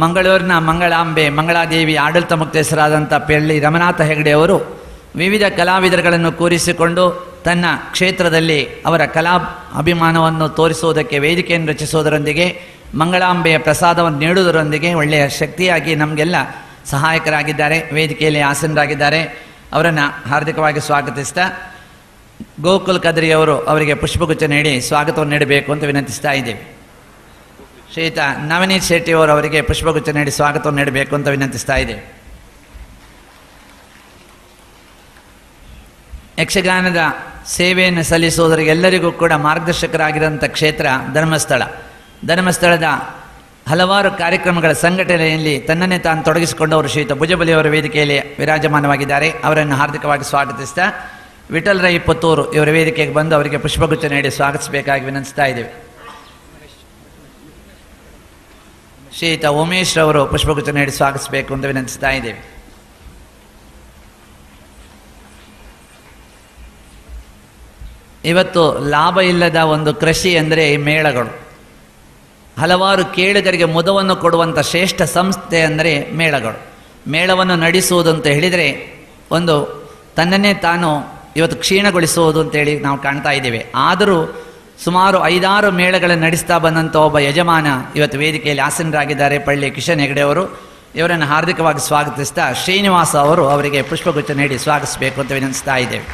ಮಂಗಳೂರಿನ ಮಂಗಳಾಂಬೆ ಮಂಗಳಾದೇವಿ ಆಡಳಿತ ಮುಕ್ತೇಸರಾದಂಥ ಪೆಳ್ಳಿ ರಮನಾಥ ಹೆಗಡೆ ಅವರು ವಿವಿಧ ಕಲಾವಿದರುಗಳನ್ನು ಕೂರಿಸಿಕೊಂಡು ತನ್ನ ಕ್ಷೇತ್ರದಲ್ಲಿ ಅವರ ಕಲಾ ಅಭಿಮಾನವನ್ನು ತೋರಿಸುವುದಕ್ಕೆ ವೇದಿಕೆಯನ್ನು ರಚಿಸುವುದರೊಂದಿಗೆ ಮಂಗಳಾಂಬೆಯ ಪ್ರಸಾದವನ್ನು ನೀಡುವುದರೊಂದಿಗೆ ಒಳ್ಳೆಯ ಶಕ್ತಿಯಾಗಿ ನಮಗೆಲ್ಲ ಸಹಾಯಕರಾಗಿದ್ದಾರೆ. ವೇದಿಕೆಯಲ್ಲಿ ಆಸೀನರಾಗಿದ್ದಾರೆ. ಅವರನ್ನು ಹಾರ್ದಿಕವಾಗಿ ಸ್ವಾಗತಿಸ್ತಾ ಗೋಕುಲ್ ಕದ್ರಿಯವರು ಅವರಿಗೆ ಪುಷ್ಪಗುಚ್ಛ ನೀಡಿ ಸ್ವಾಗತವನ್ನು ನೀಡಬೇಕು ಅಂತ ವಿನಂತಿಸ್ತಾ ಇದ್ದೇವೆ. ಶ್ರೀಯುತ ನವನೀತ್ ಶೆಟ್ಟಿ ಅವರು ಅವರಿಗೆ ಪುಷ್ಪಗುಚ್ಛ ನೀಡಿ ಸ್ವಾಗತವನ್ನು ನೀಡಬೇಕು ಅಂತ ವಿನಂತಿಸ್ತಾ ಇದ್ದೇವೆ. ಯಕ್ಷಗಾನದ ಸೇವೆಯನ್ನು ಸಲ್ಲಿಸುವುದರಿಗೆ ಎಲ್ಲರಿಗೂ ಕೂಡ ಮಾರ್ಗದರ್ಶಕರಾಗಿರುವಂಥ ಕ್ಷೇತ್ರ ಧರ್ಮಸ್ಥಳ. ಧರ್ಮಸ್ಥಳದ ಹಲವಾರು ಕಾರ್ಯಕ್ರಮಗಳ ಸಂಘಟನೆಯಲ್ಲಿ ತನ್ನನ್ನೇ ತಾನು ತೊಡಗಿಸಿಕೊಂಡವರು ಶ್ರೀಯುತ ಭುಜಬಲಿಯವರ ವೇದಿಕೆಯಲ್ಲಿ ವಿರಾಜಮಾನವಾಗಿದ್ದಾರೆ. ಅವರನ್ನು ಹಾರ್ದಿಕವಾಗಿ ಸ್ವಾಗತಿಸ್ತಾ ವಿಠಲ್ ರೈ ಪುತ್ತೂರು ಇವರ ವೇದಿಕೆಗೆ ಬಂದು ಅವರಿಗೆ ಪುಷ್ಪಗುಚ್ಛ ನೀಡಿ ಸ್ವಾಗತಿಸಬೇಕಾಗಿ ವಿನಂತಿಸ್ತಾ ಇದ್ದೇವೆ. ಶ್ರೀಯುತ ಉಮೇಶ್ ಅವರು ಪುಷ್ಪಗುಚ್ಛ ನೀಡಿ ಸ್ವಾಗತಿಸಬೇಕು ಅಂತ ವಿನಂತಿಸ್ತಾ ಇದ್ದೇವೆ. ಇವತ್ತು ಲಾಭ ಇಲ್ಲದ ಒಂದು ಕೃಷಿ ಅಂದರೆ ಮೇಳಗಳು. ಹಲವಾರು ಕೇಳುಗರಿಗೆ ಮುದವನ್ನು ಕೊಡುವಂಥ ಶ್ರೇಷ್ಠ ಸಂಸ್ಥೆ ಅಂದರೆ ಮೇಳಗಳು. ಮೇಳವನ್ನು ನಡೆಸುವುದು ಅಂತ ಹೇಳಿದರೆ ಒಂದು ತನ್ನನ್ನೇ ತಾನು ಇವತ್ತು ಕ್ಷೀಣಗೊಳಿಸುವುದು ಅಂತೇಳಿ ನಾವು ಕಾಣ್ತಾ ಇದ್ದೇವೆ. ಆದರೂ ಸುಮಾರು 5-6 ಮೇಳಗಳನ್ನು ನಡೆಸ್ತಾ ಬಂದಂಥ ಒಬ್ಬ ಯಜಮಾನ ಇವತ್ತು ವೇದಿಕೆಯಲ್ಲಿ ಆಸೀನರಾಗಿದ್ದಾರೆ, ಪಳ್ಳಿ ಕಿಶನ್ ಹೆಗಡೆ ಅವರು. ಇವರನ್ನು ಹಾರ್ದಿಕವಾಗಿ ಸ್ವಾಗತಿಸ್ತಾ ಶ್ರೀನಿವಾಸ ಅವರು ಅವರಿಗೆ ಪುಷ್ಪಗುಚ್ಛ ನೀಡಿ ಸ್ವಾಗತಿಸಬೇಕು ಅಂತ ವಿನಂತಿಸ್ತಾ ಇದ್ದೇವೆ.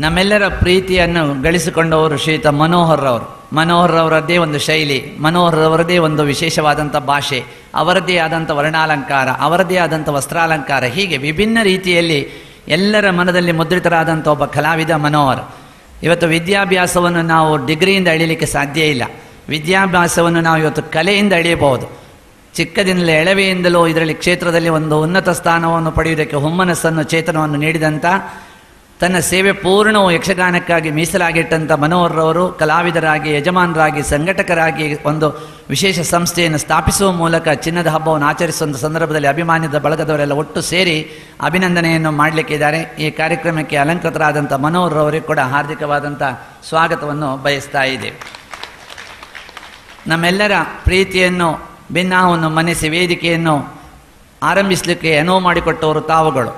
ನಮ್ಮೆಲ್ಲರ ಪ್ರೀತಿಯನ್ನು ಗಳಿಸಿಕೊಂಡವರು ಶ್ರೀಯುತ ಮನೋಹರ್ ಅವರು. ಮನೋಹರ್ ಅವರದ್ದೇ ಒಂದು ಶೈಲಿ, ಮನೋಹರ್ ಅವರದ್ದೇ ಒಂದು ವಿಶೇಷವಾದಂಥ ಭಾಷೆ, ಅವರದ್ದೇ ಆದಂಥ ವರ್ಣಾಲಂಕಾರ, ಅವರದ್ದೇ ಆದಂಥ ವಸ್ತ್ರಾಲಂಕಾರ, ಹೀಗೆ ವಿಭಿನ್ನ ರೀತಿಯಲ್ಲಿ ಎಲ್ಲರ ಮನದಲ್ಲಿ ಮುದ್ರಿತರಾದಂಥ ಒಬ್ಬ ಕಲಾವಿದ ಮನೋಹರ್. ಇವತ್ತು ವಿದ್ಯಾಭ್ಯಾಸವನ್ನು ನಾವು ಡಿಗ್ರಿಯಿಂದ ಅಳಿಲಿಕ್ಕೆ ಸಾಧ್ಯ ಇಲ್ಲ. ವಿದ್ಯಾಭ್ಯಾಸವನ್ನು ನಾವು ಇವತ್ತು ಕಲೆಯಿಂದ ಅಳಿಯಬಹುದು. ಚಿಕ್ಕದಿಂದಲೇ ಎಳವೆಯಿಂದಲೂ ಇದರಲ್ಲಿ ಕ್ಷೇತ್ರದಲ್ಲಿ ಒಂದು ಉನ್ನತ ಸ್ಥಾನವನ್ನು ಪಡೆಯುವುದಕ್ಕೆ ಹುಮ್ಮನಸ್ಸನ್ನು ಚೇತನವನ್ನು ನೀಡಿದಂಥ ತನ್ನ ಸೇವೆ ಪೂರ್ಣವು ಯಕ್ಷಗಾನಕ್ಕಾಗಿ ಮೀಸಲಾಗಿಟ್ಟಂಥ ಮನೋಹರ್ರವರು ಕಲಾವಿದರಾಗಿ, ಯಜಮಾನರಾಗಿ, ಸಂಘಟಕರಾಗಿ ಒಂದು ವಿಶೇಷ ಸಂಸ್ಥೆಯನ್ನು ಸ್ಥಾಪಿಸುವ ಮೂಲಕ ಚಿನ್ನದ ಹಬ್ಬವನ್ನು ಆಚರಿಸುವಂಥ ಸಂದರ್ಭದಲ್ಲಿ ಅಭಿಮಾನ್ಯದ ಬಳಗದವರೆಲ್ಲ ಒಟ್ಟು ಸೇರಿ ಅಭಿನಂದನೆಯನ್ನು ಮಾಡಲಿಕ್ಕಿದ್ದಾರೆ. ಈ ಕಾರ್ಯಕ್ರಮಕ್ಕೆ ಅಲಂಕೃತರಾದಂಥ ಮನೋಹರ್ರವರಿಗೆ ಕೂಡ ಹಾರ್ದಿಕವಾದಂಥ ಸ್ವಾಗತವನ್ನು ಬಯಸ್ತಾ ಇದ್ದೇವೆ. ನಮ್ಮೆಲ್ಲರ ಪ್ರೀತಿಯನ್ನು ಭಿನ್ನಾಹವನ್ನು ಮನ್ನಿಸಿ ವೇದಿಕೆಯನ್ನು ಆರಂಭಿಸಲಿಕ್ಕೆ ಅನುವು ಮಾಡಿಕೊಟ್ಟವರು ತಾವುಗಳು.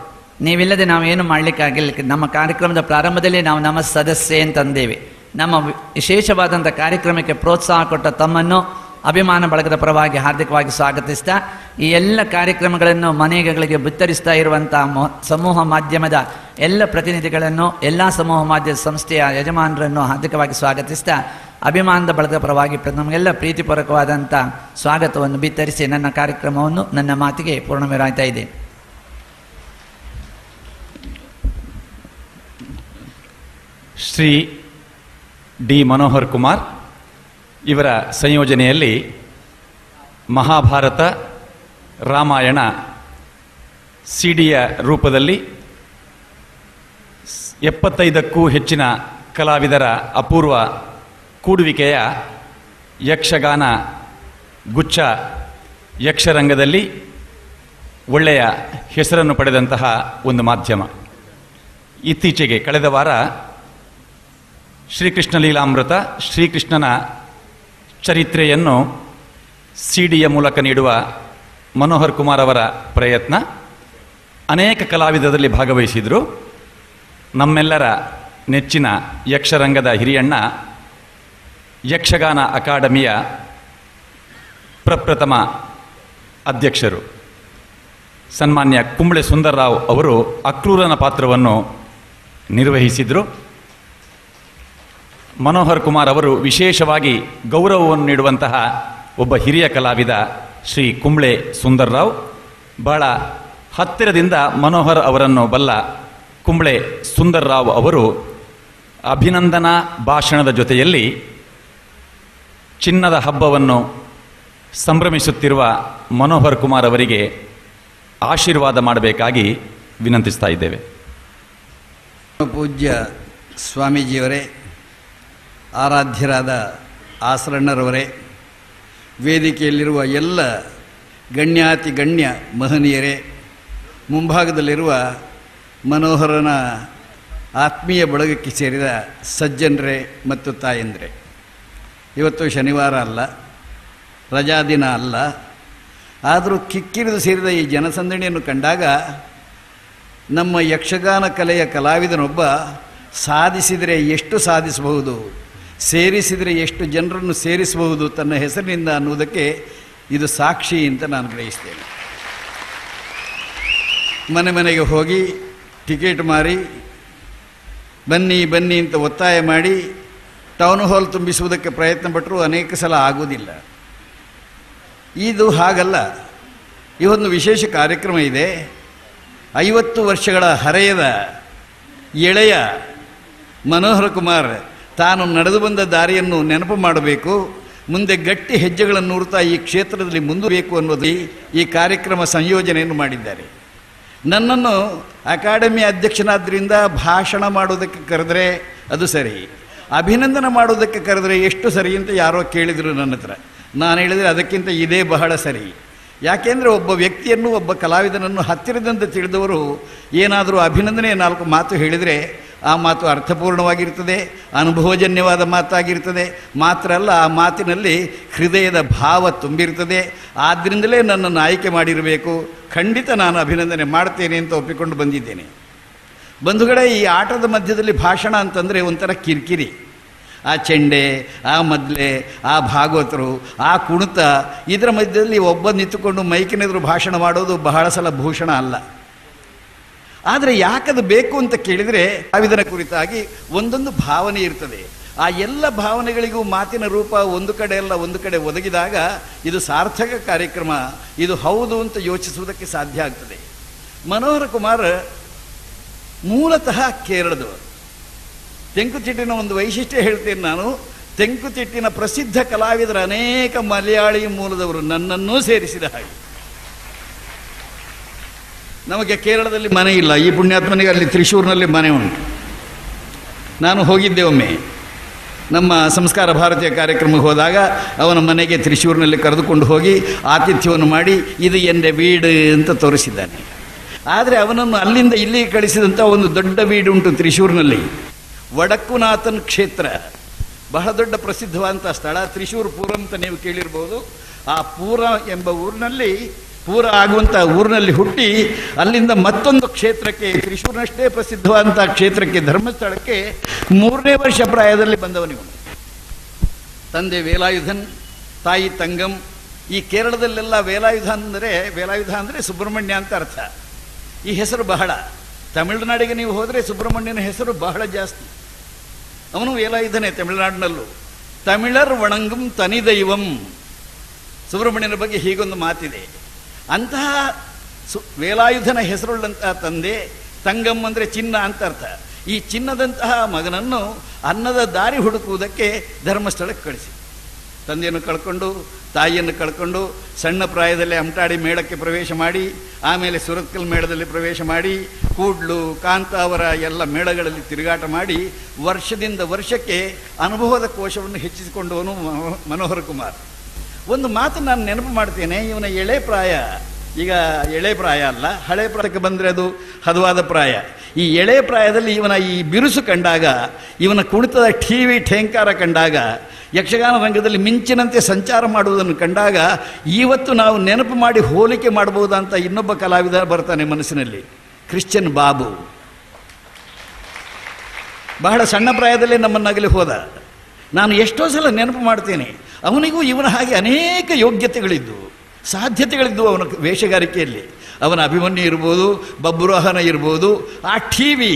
ನೀವಿಲ್ಲದೆ ನಾವೇನು ಮಾಡಲಿಕ್ಕಾಗಿಲ್ಲ. ನಮ್ಮ ಕಾರ್ಯಕ್ರಮದ ಪ್ರಾರಂಭದಲ್ಲಿ ನಾವು ನಮ್ಮ ಸದಸ್ಯೆ ಅಂತಂದೇವೆ. ನಮ್ಮ ವಿಶೇಷವಾದಂಥ ಕಾರ್ಯಕ್ರಮಕ್ಕೆ ಪ್ರೋತ್ಸಾಹ ಕೊಟ್ಟ ತಮ್ಮನ್ನು ಅಭಿಮಾನ ಬಳಗದ ಪರವಾಗಿ ಹಾರ್ದಿಕವಾಗಿ ಸ್ವಾಗತಿಸ್ತಾ ಈ ಎಲ್ಲ ಕಾರ್ಯಕ್ರಮಗಳನ್ನು ಮನೆಗಳಿಗೆ ಬಿತ್ತರಿಸ್ತಾ ಇರುವಂಥ ಸಮೂಹ ಮಾಧ್ಯಮದ ಎಲ್ಲ ಪ್ರತಿನಿಧಿಗಳನ್ನು, ಎಲ್ಲ ಸಮೂಹ ಮಾಧ್ಯಮ ಸಂಸ್ಥೆಯ ಯಜಮಾನರನ್ನು ಹಾರ್ದಿಕವಾಗಿ ಸ್ವಾಗತಿಸ್ತಾ ಅಭಿಮಾನದ ಬಳಗದ ಪರವಾಗಿ ನಮಗೆಲ್ಲ ಪ್ರೀತಿಪೂರ್ವಕವಾದಂಥ ಸ್ವಾಗತವನ್ನು ಬಿತ್ತರಿಸಿ ನನ್ನ ಕಾರ್ಯಕ್ರಮವನ್ನು ನನ್ನ ಮಾತಿಗೆ ಪೂರ್ಣವಿರಾಯ್ತಾ ಇದ್ದೇನೆ. ಶ್ರೀ ಡಿ ಮನೋಹರ್ ಕುಮಾರ್ ಇವರ ಸಂಯೋಜನೆಯಲ್ಲಿ ಮಹಾಭಾರತ, ರಾಮಾಯಣ ಸಿಡಿಯ ರೂಪದಲ್ಲಿ 75ಕ್ಕೂ ಹೆಚ್ಚಿನ ಕಲಾವಿದರ ಅಪೂರ್ವ ಕೂಡುವಿಕೆಯ ಯಕ್ಷಗಾನ ಗುಚ್ಛ ಯಕ್ಷರಂಗದಲ್ಲಿ ಒಳ್ಳೆಯ ಹೆಸರನ್ನು ಪಡೆದಂತಹ ಒಂದು ಮಾಧ್ಯಮ. ಇತ್ತೀಚೆಗೆ ಕಳೆದ ವಾರ ಶ್ರೀಕೃಷ್ಣ ಲೀಲಾಮೃತ, ಶ್ರೀಕೃಷ್ಣನ ಚರಿತ್ರೆಯನ್ನು ಸಿಡಿಯ ಮೂಲಕ ನೀಡುವ ಮನೋಹರ್ ಕುಮಾರ್ ಅವರ ಪ್ರಯತ್ನ. ಅನೇಕ ಕಲಾವಿದರಲ್ಲಿ ಭಾಗವಹಿಸಿದರು. ನಮ್ಮೆಲ್ಲರ ನೆಚ್ಚಿನ ಯಕ್ಷರಂಗದ ಹಿರಿಯಣ್ಣ, ಯಕ್ಷಗಾನ ಅಕಾಡೆಮಿಯ ಪ್ರಪ್ರಥಮ ಅಧ್ಯಕ್ಷರು ಸನ್ಮಾನ್ಯ ಕುಂಬಳೆ ಸುಂದರ್ರಾವ್ ಅವರು ಅಕ್ರೂರನ ಪಾತ್ರವನ್ನು ನಿರ್ವಹಿಸಿದರು. ಮನೋಹರ್ ಕುಮಾರ್ ಅವರು ವಿಶೇಷವಾಗಿ ಗೌರವವನ್ನು ನೀಡುವಂತಹ ಒಬ್ಬ ಹಿರಿಯ ಕಲಾವಿದ ಶ್ರೀ ಕುಂಬಳೆ ಸುಂದರ್ರಾವ್. ಬಹಳ ಹತ್ತಿರದಿಂದ ಮನೋಹರ್ ಅವರನ್ನು ಬಲ್ಲ ಕುಂಬಳೆ ಸುಂದರ್ರಾವ್ ಅವರು ಅಭಿನಂದನಾ ಭಾಷಣದ ಜೊತೆಯಲ್ಲಿ ಚಿನ್ನದ ಹಬ್ಬವನ್ನು ಸಂಭ್ರಮಿಸುತ್ತಿರುವ ಮನೋಹರ್ ಕುಮಾರ್ ಅವರಿಗೆ ಆಶೀರ್ವಾದ ಮಾಡಬೇಕಾಗಿ ವಿನಂತಿಸ್ತಾ ಇದ್ದೇವೆ. ಪೂಜ್ಯ ಸ್ವಾಮೀಜಿಯವರೇ, ಆರಾಧ್ಯರಾದ ಆಸರಣ್ಣರವರೇ, ವೇದಿಕೆಯಲ್ಲಿರುವ ಎಲ್ಲ ಗಣ್ಯಾತಿ ಗಣ್ಯ ಮಹನೀಯರೇ, ಮುಂಭಾಗದಲ್ಲಿರುವ ಮನೋಹರನ ಆತ್ಮೀಯ ಬಳಗಕ್ಕೆ ಸೇರಿದ ಸಜ್ಜನರೇ ಮತ್ತು ತಾಯಂದಿರೇ, ಇವತ್ತು ಶನಿವಾರ ಅಲ್ಲ, ರಜಾ ದಿನ ಅಲ್ಲ. ಆದರೂ ಕಿಕ್ಕಿರಿದು ಸೇರಿದ ಈ ಜನಸಂದಣಿಯನ್ನು ಕಂಡಾಗ ನಮ್ಮ ಯಕ್ಷಗಾನ ಕಲೆಯ ಕಲಾವಿದನೊಬ್ಬ ಸಾಧಿಸಿದರೆ ಎಷ್ಟು ಸಾಧಿಸಬಹುದು, ಸೇರಿಸಿದರೆ ಎಷ್ಟು ಜನರನ್ನು ಸೇರಿಸಬಹುದು ತನ್ನ ಹೆಸರಿನಿಂದ ಅನ್ನುವುದಕ್ಕೆ ಇದು ಸಾಕ್ಷಿ ಅಂತ ನಾನು ಗ್ರಹಿಸ್ತೇನೆ. ಮನೆ ಮನೆಗೆ ಹೋಗಿ ಟಿಕೆಟ್ ಮಾರಿ ಬನ್ನಿ ಬನ್ನಿ ಅಂತ ಒತ್ತಾಯ ಮಾಡಿ ಟೌನ್ ಹಾಲ್ ತುಂಬಿಸುವುದಕ್ಕೆ ಪ್ರಯತ್ನ ಪಟ್ಟರೂ ಅನೇಕ ಸಲ ಆಗುವುದಿಲ್ಲ. ಇದು ಹಾಗಲ್ಲ. ಈ ಒಂದು ವಿಶೇಷ ಕಾರ್ಯಕ್ರಮ ಇದೆ. 50 ವರ್ಷಗಳ ಹರೆಯದ ಎಳೆಯ ಮನೋಹರ ಕುಮಾರ್ ತಾನು ನಡೆದು ಬಂದ ದಾರಿಯನ್ನು ನೆನಪು ಮಾಡಬೇಕು, ಮುಂದೆ ಗಟ್ಟಿ ಹೆಜ್ಜೆಗಳನ್ನು ನೂರುತ್ತಾ ಈ ಕ್ಷೇತ್ರದಲ್ಲಿ ಮುಂದುವರಿಯಬೇಕು ಅನ್ನೋದು ಈ ಕಾರ್ಯಕ್ರಮ ಸಂಯೋಜನೆಯನ್ನು ಮಾಡಿದ್ದಾರೆ. ನನ್ನನ್ನು ಅಕಾಡೆಮಿ ಅಧ್ಯಕ್ಷನಾದ್ದರಿಂದ ಭಾಷಣ ಮಾಡೋದಕ್ಕೆ ಕರೆದರೆ ಅದು ಸರಿ, ಅಭಿನಂದನೆ ಮಾಡೋದಕ್ಕೆ ಕರೆದರೆ ಎಷ್ಟು ಸರಿ ಅಂತ ಯಾರೋ ಕೇಳಿದರು ನನ್ನ ಹತ್ರ. ನಾನು ಹೇಳಿದರೆ ಅದಕ್ಕಿಂತ ಇದೇ ಬಹಳ ಸರಿ. ಯಾಕೆಂದರೆ ಒಬ್ಬ ವ್ಯಕ್ತಿಯನ್ನು, ಒಬ್ಬ ಕಲಾವಿದನನ್ನು ಹತ್ತಿರದಿಂದ ತಿಳಿದವರು ಏನಾದರೂ ಅಭಿನಂದನೆ 4 ಮಾತು ಹೇಳಿದರೆ ಆ ಮಾತು ಅರ್ಥಪೂರ್ಣವಾಗಿರ್ತದೆ, ಅನುಭವಜನ್ಯವಾದ ಮಾತಾಗಿರ್ತದೆ. ಮಾತ್ರ ಅಲ್ಲ, ಆ ಮಾತಿನಲ್ಲಿ ಹೃದಯದ ಭಾವ ತುಂಬಿರ್ತದೆ. ಆದ್ದರಿಂದಲೇ ನನ್ನನ್ನು ಆಯ್ಕೆ ಮಾಡಿರಬೇಕು. ಖಂಡಿತ ನಾನು ಅಭಿನಂದನೆ ಮಾಡ್ತೇನೆ ಅಂತ ಒಪ್ಪಿಕೊಂಡು ಬಂದಿದ್ದೇನೆ. ಬಂಧುಗಳೇ, ಈ ಆಟದ ಮಧ್ಯದಲ್ಲಿ ಭಾಷಣ ಅಂತಂದರೆ ಒಂಥರ ಕಿರಿಕಿರಿ. ಆ ಚೆಂಡೆ, ಆ ಮದ್ಲೆ, ಆ ಭಾಗವತರು, ಆ ಕುಣಿತ, ಇದರ ಮಧ್ಯದಲ್ಲಿ ಒಬ್ಬ ನಿಂತುಕೊಂಡು ಮೈಕಿನೆದುರು ಭಾಷಣ ಮಾಡೋದು ಬಹಳ ಸಲ ಭೂಷಣ ಅಲ್ಲ. ಆದರೆ ಯಾಕದು ಬೇಕು ಅಂತ ಕೇಳಿದರೆ ಕಲಾವಿದನ ಕುರಿತಾಗಿ ಒಂದೊಂದು ಭಾವನೆ ಇರ್ತದೆ. ಆ ಎಲ್ಲ ಭಾವನೆಗಳಿಗೂ ಮಾತಿನ ರೂಪ ಒಂದು ಕಡೆ ಅಲ್ಲ ಒಂದು ಕಡೆ ಒದಗಿದಾಗ ಇದು ಸಾರ್ಥಕ ಕಾರ್ಯಕ್ರಮ, ಇದು ಹೌದು ಅಂತ ಯೋಚಿಸುವುದಕ್ಕೆ ಸಾಧ್ಯ ಆಗ್ತದೆ. ಮನೋಹರ ಕುಮಾರ್ ಮೂಲತಃ ಕೇರಳದವರು. ತೆಂಕುತಿಟ್ಟಿನ ಒಂದು ವೈಶಿಷ್ಟ್ಯ ಹೇಳ್ತೇನೆ ನಾನು. ತೆಂಕುತಿಟ್ಟಿನ ಪ್ರಸಿದ್ಧ ಕಲಾವಿದರ ಅನೇಕ ಮಲಯಾಳಿ ಮೂಲದವರು, ನನ್ನನ್ನೂ ಸೇರಿಸಿದ ಹಾಗೆ. ನಮಗೆ ಕೇರಳದಲ್ಲಿ ಮನೆ ಇಲ್ಲ. ಈ ಪುಣ್ಯಾತ್ಮನಿಗೆ ಅಲ್ಲಿ ತ್ರಿಶೂರಿನಲ್ಲಿ ಮನೆ ಉಂಟು. ನಾನು ಹೋಗಿದ್ದೆ ಒಮ್ಮೆ ನಮ್ಮ ಸಂಸ್ಕಾರ ಭಾರತೀಯ ಕಾರ್ಯಕ್ರಮಕ್ಕೆ ಹೋದಾಗ ಅವನ ಮನೆಗೆ ತ್ರಿಶೂರಿನಲ್ಲಿ ಕರೆದುಕೊಂಡು ಹೋಗಿ ಆತಿಥ್ಯವನ್ನು ಮಾಡಿ ಇದು ಎಂದೇ ವೀಡು ಅಂತ ತೋರಿಸಿದ್ದಾನೆ. ಆದರೆ ಅವನನ್ನು ಅಲ್ಲಿಂದ ಇಲ್ಲಿಗೆ ಕಳಿಸಿದಂಥ ಒಂದು ದೊಡ್ಡ ವೀಡು ಉಂಟು ತ್ರಿಶೂರಿನಲ್ಲಿ. ವಡಕ್ಕುನಾಥನ್ ಕ್ಷೇತ್ರ ಬಹಳ ದೊಡ್ಡ ಪ್ರಸಿದ್ಧವಾದಂಥ ಸ್ಥಳ. ತ್ರಿಶೂರ್ ಪೂರ ಅಂತ ನೀವು ಕೇಳಿರ್ಬೋದು. ಆ ಪೂರ ಎಂಬ ಊರಿನಲ್ಲಿ, ಪೂರ ಆಗುವಂಥ ಊರಿನಲ್ಲಿ ಹುಟ್ಟಿ ಅಲ್ಲಿಂದ ಮತ್ತೊಂದು ಕ್ಷೇತ್ರಕ್ಕೆ, ತ್ರಿಶೂರ್ನಷ್ಟೇ ಪ್ರಸಿದ್ಧವಾದಂಥ ಕ್ಷೇತ್ರಕ್ಕೆ, ಧರ್ಮಸ್ಥಳಕ್ಕೆ 3ನೇ ವರ್ಷ ಪ್ರಾಯದಲ್ಲಿ ಬಂದವನಿಗೂ. ತಂದೆ ವೇಲಾಯುಧನ್, ತಾಯಿ ತಂಗಂ. ಈ ಕೇರಳದಲ್ಲೆಲ್ಲ ವೇಲಾಯುಧ ಅಂದರೆ ಸುಬ್ರಹ್ಮಣ್ಯ ಅಂತ ಅರ್ಥ. ಈ ಹೆಸರು ಬಹಳ. ತಮಿಳುನಾಡಿಗೆ ನೀವು ಹೋದರೆ ಸುಬ್ರಹ್ಮಣ್ಯನ ಹೆಸರು ಬಹಳ ಜಾಸ್ತಿ. ಅವನು ವೇಲಾಯುಧನೇ ತಮಿಳುನಾಡಿನಲ್ಲೂ. ತಮಿಳರ್ ವಣಂಗಂ ತನಿದೈವಂ. ಸುಬ್ರಹ್ಮಣ್ಯನ ಬಗ್ಗೆ ಹೀಗೊಂದು ಮಾತಿದೆ. ಅಂತಹ ವೇಲಾಯುಧನ ಹೆಸರುಳ್ಳಂತಹ ತಂದೆ. ತಂಗಂ ಅಂದರೆ ಚಿನ್ನ ಅಂತ ಅರ್ಥ. ಈ ಚಿನ್ನದಂತಹ ಮಗನನ್ನು ಅನ್ನದ ದಾರಿ ಹುಡುಕುವುದಕ್ಕೆ ಧರ್ಮಸ್ಥಳಕ್ಕೆ ಕಳಿಸಿ. ತಂದೆಯನ್ನು ಕಳ್ಕೊಂಡು, ತಾಯಿಯನ್ನು ಕಳ್ಕೊಂಡು, ಸಣ್ಣ ಪ್ರಾಯದಲ್ಲೇ ಅಮಟಾಡಿ ಮೇಳಕ್ಕೆ ಪ್ರವೇಶ ಮಾಡಿ, ಆಮೇಲೆ ಸುರತ್ಕಲ್ ಮೇಳದಲ್ಲಿ ಪ್ರವೇಶ ಮಾಡಿ, ಕೂಡ್ಲು, ಕಾಂತಾವರ ಎಲ್ಲ ಮೇಳಗಳಲ್ಲಿ ತಿರುಗಾಟ ಮಾಡಿ ವರ್ಷದಿಂದ ವರ್ಷಕ್ಕೆ ಅನುಭವದ ಕೋಶವನ್ನು ಹೆಚ್ಚಿಸಿಕೊಂಡವನು ಮನೋಹರ ಕುಮಾರ್. ಒಂದು ಮಾತು ನಾನು ನೆನಪು ಮಾಡ್ತೇನೆ. ಇವನ ಎಳೆ ಪ್ರಾಯ, ಈಗ ಎಳೆ ಪ್ರಾಯ ಅಲ್ಲ, ಹಳೆ ಪ್ರಾಯಕ್ಕೆ ಬಂದರೆ ಅದು ಹದವಾದ ಪ್ರಾಯ. ಈ ಎಳೆ ಪ್ರಾಯದಲ್ಲಿ ಇವನ ಈ ಬಿರುಸು ಕಂಡಾಗ, ಇವನ ಕುಣಿತದ ಠೀವಿ ಠೇಂಕಾರ ಕಂಡಾಗ, ಯಕ್ಷಗಾನ ರಂಗದಲ್ಲಿ ಮಿಂಚಿನಂತೆ ಸಂಚಾರ ಮಾಡುವುದನ್ನು ಕಂಡಾಗ ಇವತ್ತು ನಾವು ನೆನಪು ಮಾಡಿ ಹೋಲಿಕೆ ಮಾಡಬಹುದಂತ ಇನ್ನೊಬ್ಬ ಕಲಾವಿದ ಬರ್ತಾನೆ ಮನಸ್ಸಿನಲ್ಲಿ, ಕ್ರಿಶ್ಚಿಯನ್ ಬಾಬು. ಬಹಳ ಸಣ್ಣ ಪ್ರಾಯದಲ್ಲೇ ನಮ್ಮನ್ನಾಗಲಿ ಹೋದ. ನಾನು ಎಷ್ಟೋ ಸಲ ನೆನಪು ಮಾಡ್ತೇನೆ, ಅವನಿಗೂ ಇವನ ಹಾಗೆ ಅನೇಕ ಯೋಗ್ಯತೆಗಳಿದ್ದು, ಸಾಧ್ಯತೆಗಳಿದ್ದು ಅವನ ವೇಷಗಾರಿಕೆಯಲ್ಲಿ. ಅವನ ಅಭಿಮನ್ಯು ಇರ್ಬೋದು, ಬಬ್ಬುರಾಹನ ಇರ್ಬೋದು, ಆ ಟಿವಿ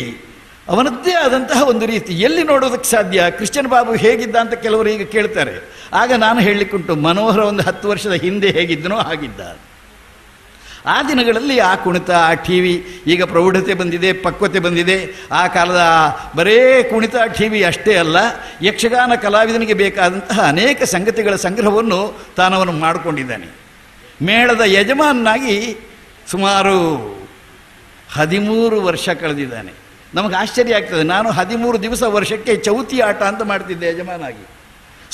ಅವನದ್ದೇ ಆದಂತಹ ಒಂದು ರೀತಿ. ಎಲ್ಲಿ ನೋಡೋದಕ್ಕೆ ಸಾಧ್ಯ? ಕ್ರಿಶ್ಚಿಯನ್ ಬಾಬು ಹೇಗಿದ್ದ ಅಂತ ಕೆಲವರು ಈಗ ಕೇಳ್ತಾರೆ. ಆಗ ನಾನು ಹೇಳಲಿಕ್ಕುಂಟು, ಮನೋಹರ ಒಂದು 10 ವರ್ಷದ ಹಿಂದೆ ಹೇಗಿದ್ದನೋ ಹಾಗಿದ್ದ. ಆ ದಿನಗಳಲ್ಲಿ ಆ ಕುಣಿತ, ಆ ಟಿವಿ, ಈಗ ಪ್ರೌಢತೆ ಬಂದಿದೆ, ಪಕ್ವತೆ ಬಂದಿದೆ. ಆ ಕಾಲದ ಬರೇ ಕುಣಿತ ಟಿವಿ ಅಷ್ಟೇ ಅಲ್ಲ, ಯಕ್ಷಗಾನ ಕಲಾವಿದನಿಗೆ ಬೇಕಾದಂತಹ ಅನೇಕ ಸಂಗತಿಗಳ ಸಂಗ್ರಹವನ್ನು ತಾನವನು ಮಾಡಿಕೊಂಡಿದ್ದಾನೆ. ಮೇಳದ ಯಜಮಾನನಾಗಿ ಸುಮಾರು 13 ವರ್ಷ ಕಳೆದಿದ್ದಾನೆ. ನಮಗೆ ಆಶ್ಚರ್ಯ ಆಗ್ತದೆ. ನಾನು 13 ದಿವಸ ವರ್ಷಕ್ಕೆ ಚೌತಿ ಆಟ ಅಂತ ಮಾಡ್ತಿದ್ದೆ ಯಜಮಾನಾಗಿ.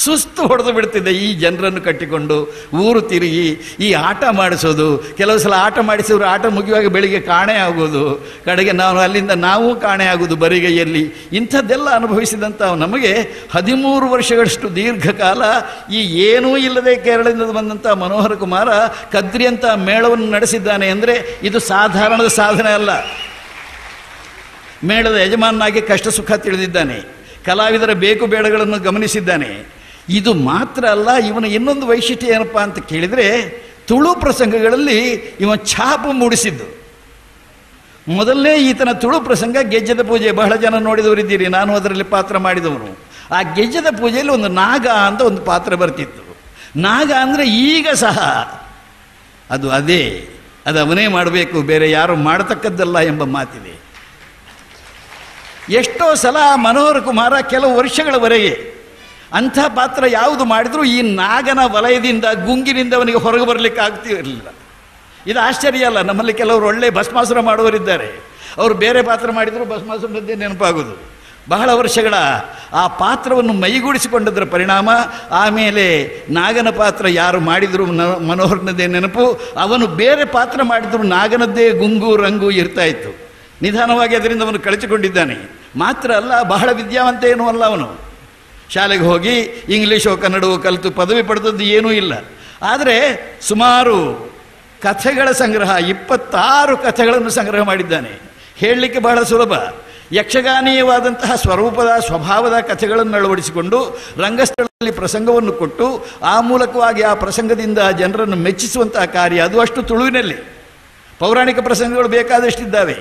ಸುಸ್ತು ಹೊಡೆದು ಬಿಡ್ತಿದ್ದೆ ಈ ಜನರನ್ನು ಕಟ್ಟಿಕೊಂಡು ಊರು ತಿರುಗಿ ಈ ಆಟ ಮಾಡಿಸೋದು. ಕೆಲವು ಸಲ ಆಟ ಮಾಡಿಸಿದ್ರು, ಆಟ ಮುಗಿಯುವಾಗ ಬೆಳಿಗ್ಗೆ ಕಾಣೆ ಆಗೋದು, ಕಡೆಗೆ ನಾವು ಕಾಣೆ ಆಗೋದು ಬರಿಗೈಯಲ್ಲಿ. ಇಂಥದ್ದೆಲ್ಲ ಅನುಭವಿಸಿದಂಥ ನಮಗೆ 13 ವರ್ಷಗಳಷ್ಟು ದೀರ್ಘಕಾಲ ಈ ಏನೂ ಇಲ್ಲದೆ ಕೇರಳದಿಂದ ಬಂದಂಥ ಮನೋಹರ ಕುಮಾರ ಕದ್ರಿ ಅಂತ ಮೇಳವನ್ನು ನಡೆಸಿದ್ದಾನೆ ಅಂದರೆ ಇದು ಸಾಧಾರಣದ ಸಾಧನೆ ಅಲ್ಲ. ಮೇಳದ ಯಜಮಾನನಾಗಿ ಕಷ್ಟ ಸುಖ ತಿಳಿದಿದ್ದಾನೆ, ಕಲಾವಿದರ ಬೇಕು ಬೇಡಗಳನ್ನು ಗಮನಿಸಿದ್ದಾನೆ. ಇದು ಮಾತ್ರ ಅಲ್ಲ, ಇವನ ಇನ್ನೊಂದು ವೈಶಿಷ್ಟ್ಯ ಏನಪ್ಪ ಅಂತ ಕೇಳಿದರೆ, ತುಳು ಪ್ರಸಂಗಗಳಲ್ಲಿ ಇವ ಛಾಪು ಮೂಡಿಸಿದ್ದು. ಮೊದಲನೇ ಈತನ ತುಳು ಪ್ರಸಂಗ ಗೆಜ್ಜೆದ ಪೂಜೆ. ಬಹಳ ಜನ ನೋಡಿದವರಿದ್ದೀರಿ, ನಾನು ಅದರಲ್ಲಿ ಪಾತ್ರ ಮಾಡಿದವನು. ಆ ಗೆಜ್ಜೆದ ಪೂಜೆಯಲ್ಲಿ ಒಂದು ನಾಗ ಅಂತ ಒಂದು ಪಾತ್ರ ಬರ್ತಿತ್ತು. ನಾಗ ಅಂದರೆ ಈಗ ಸಹ ಅದು ಅವನೇ ಮಾಡಬೇಕು, ಬೇರೆ ಯಾರು ಮಾಡತಕ್ಕದ್ದಲ್ಲ ಎಂಬ ಮಾತಿದೆ. ಎಷ್ಟೋ ಸಲ ಮನೋಹರ ಕುಮಾರ ಕೆಲವು ವರ್ಷಗಳವರೆಗೆ ಅಂಥ ಪಾತ್ರ ಯಾವುದು ಮಾಡಿದರೂ ಈ ನಾಗನ ವಲಯದಿಂದ, ಗುಂಗಿನಿಂದ ಅವನಿಗೆ ಹೊರಗೆ ಬರಲಿಕ್ಕೆ ಆಗ್ತಿರಲಿಲ್ಲ. ಇದು ಆಶ್ಚರ್ಯ ಅಲ್ಲ. ನಮ್ಮಲ್ಲಿ ಕೆಲವರು ಒಳ್ಳೆ ಭಸ್ಮಾಸುರ ಮಾಡುವವರಿದ್ದಾರೆ. ಅವರು ಬೇರೆ ಪಾತ್ರ ಮಾಡಿದರೂ ಭಸ್ಮಾಸುರದ್ದೇ ನೆನಪಾಗೋದು. ಬಹಳ ವರ್ಷಗಳ ಆ ಪಾತ್ರವನ್ನು ಮೈಗೂಡಿಸಿಕೊಂಡದ್ರ ಪರಿಣಾಮ ಆಮೇಲೆ ನಾಗನ ಪಾತ್ರ ಯಾರು ಮಾಡಿದರೂ ಮನೋಹರನದ್ದೇ ನೆನಪು, ಅವನು ಬೇರೆ ಪಾತ್ರ ಮಾಡಿದರೂ ನಾಗನದ್ದೇ ಗುಂಗು ರಂಗು ಇರ್ತಾ ಇತ್ತು. ನಿಧಾನವಾಗಿ ಅದರಿಂದ ಅವನು ಕಳಚಿಕೊಂಡಿದ್ದಾನೆ. ಮಾತ್ರ ಅಲ್ಲ, ಬಹಳ ವಿದ್ಯಾವಂತ ಏನೂ ಅಲ್ಲ ಅವನು. ಶಾಲೆಗೆ ಹೋಗಿ ಇಂಗ್ಲೀಷೋ ಕನ್ನಡವೋ ಕಲಿತು ಪದವಿ ಪಡೆದದ್ದು ಏನೂ ಇಲ್ಲ. ಆದರೆ ಸುಮಾರು ಕಥೆಗಳ ಸಂಗ್ರಹ, 26 ಕಥೆಗಳನ್ನು ಸಂಗ್ರಹ ಮಾಡಿದ್ದಾನೆ. ಹೇಳಲಿಕ್ಕೆ ಬಹಳ ಸುಲಭ. ಯಕ್ಷಗಾನೀಯವಾದಂತಹ ಸ್ವರೂಪದ ಸ್ವಭಾವದ ಕಥೆಗಳನ್ನು ಅಳವಡಿಸಿಕೊಂಡು ರಂಗಸ್ಥಳದಲ್ಲಿ ಪ್ರಸಂಗವನ್ನು ಕೊಟ್ಟು ಆ ಮೂಲಕವಾಗಿ ಆ ಪ್ರಸಂಗದಿಂದ ಜನರನ್ನು ಮೆಚ್ಚಿಸುವಂತಹ ಕಾರ್ಯ ಅದು ಅಷ್ಟು ತುಳುವಿನಲ್ಲಿ. ಪೌರಾಣಿಕ ಪ್ರಸಂಗಗಳು ಬೇಕಾದಷ್ಟಿದ್ದಾವೆ.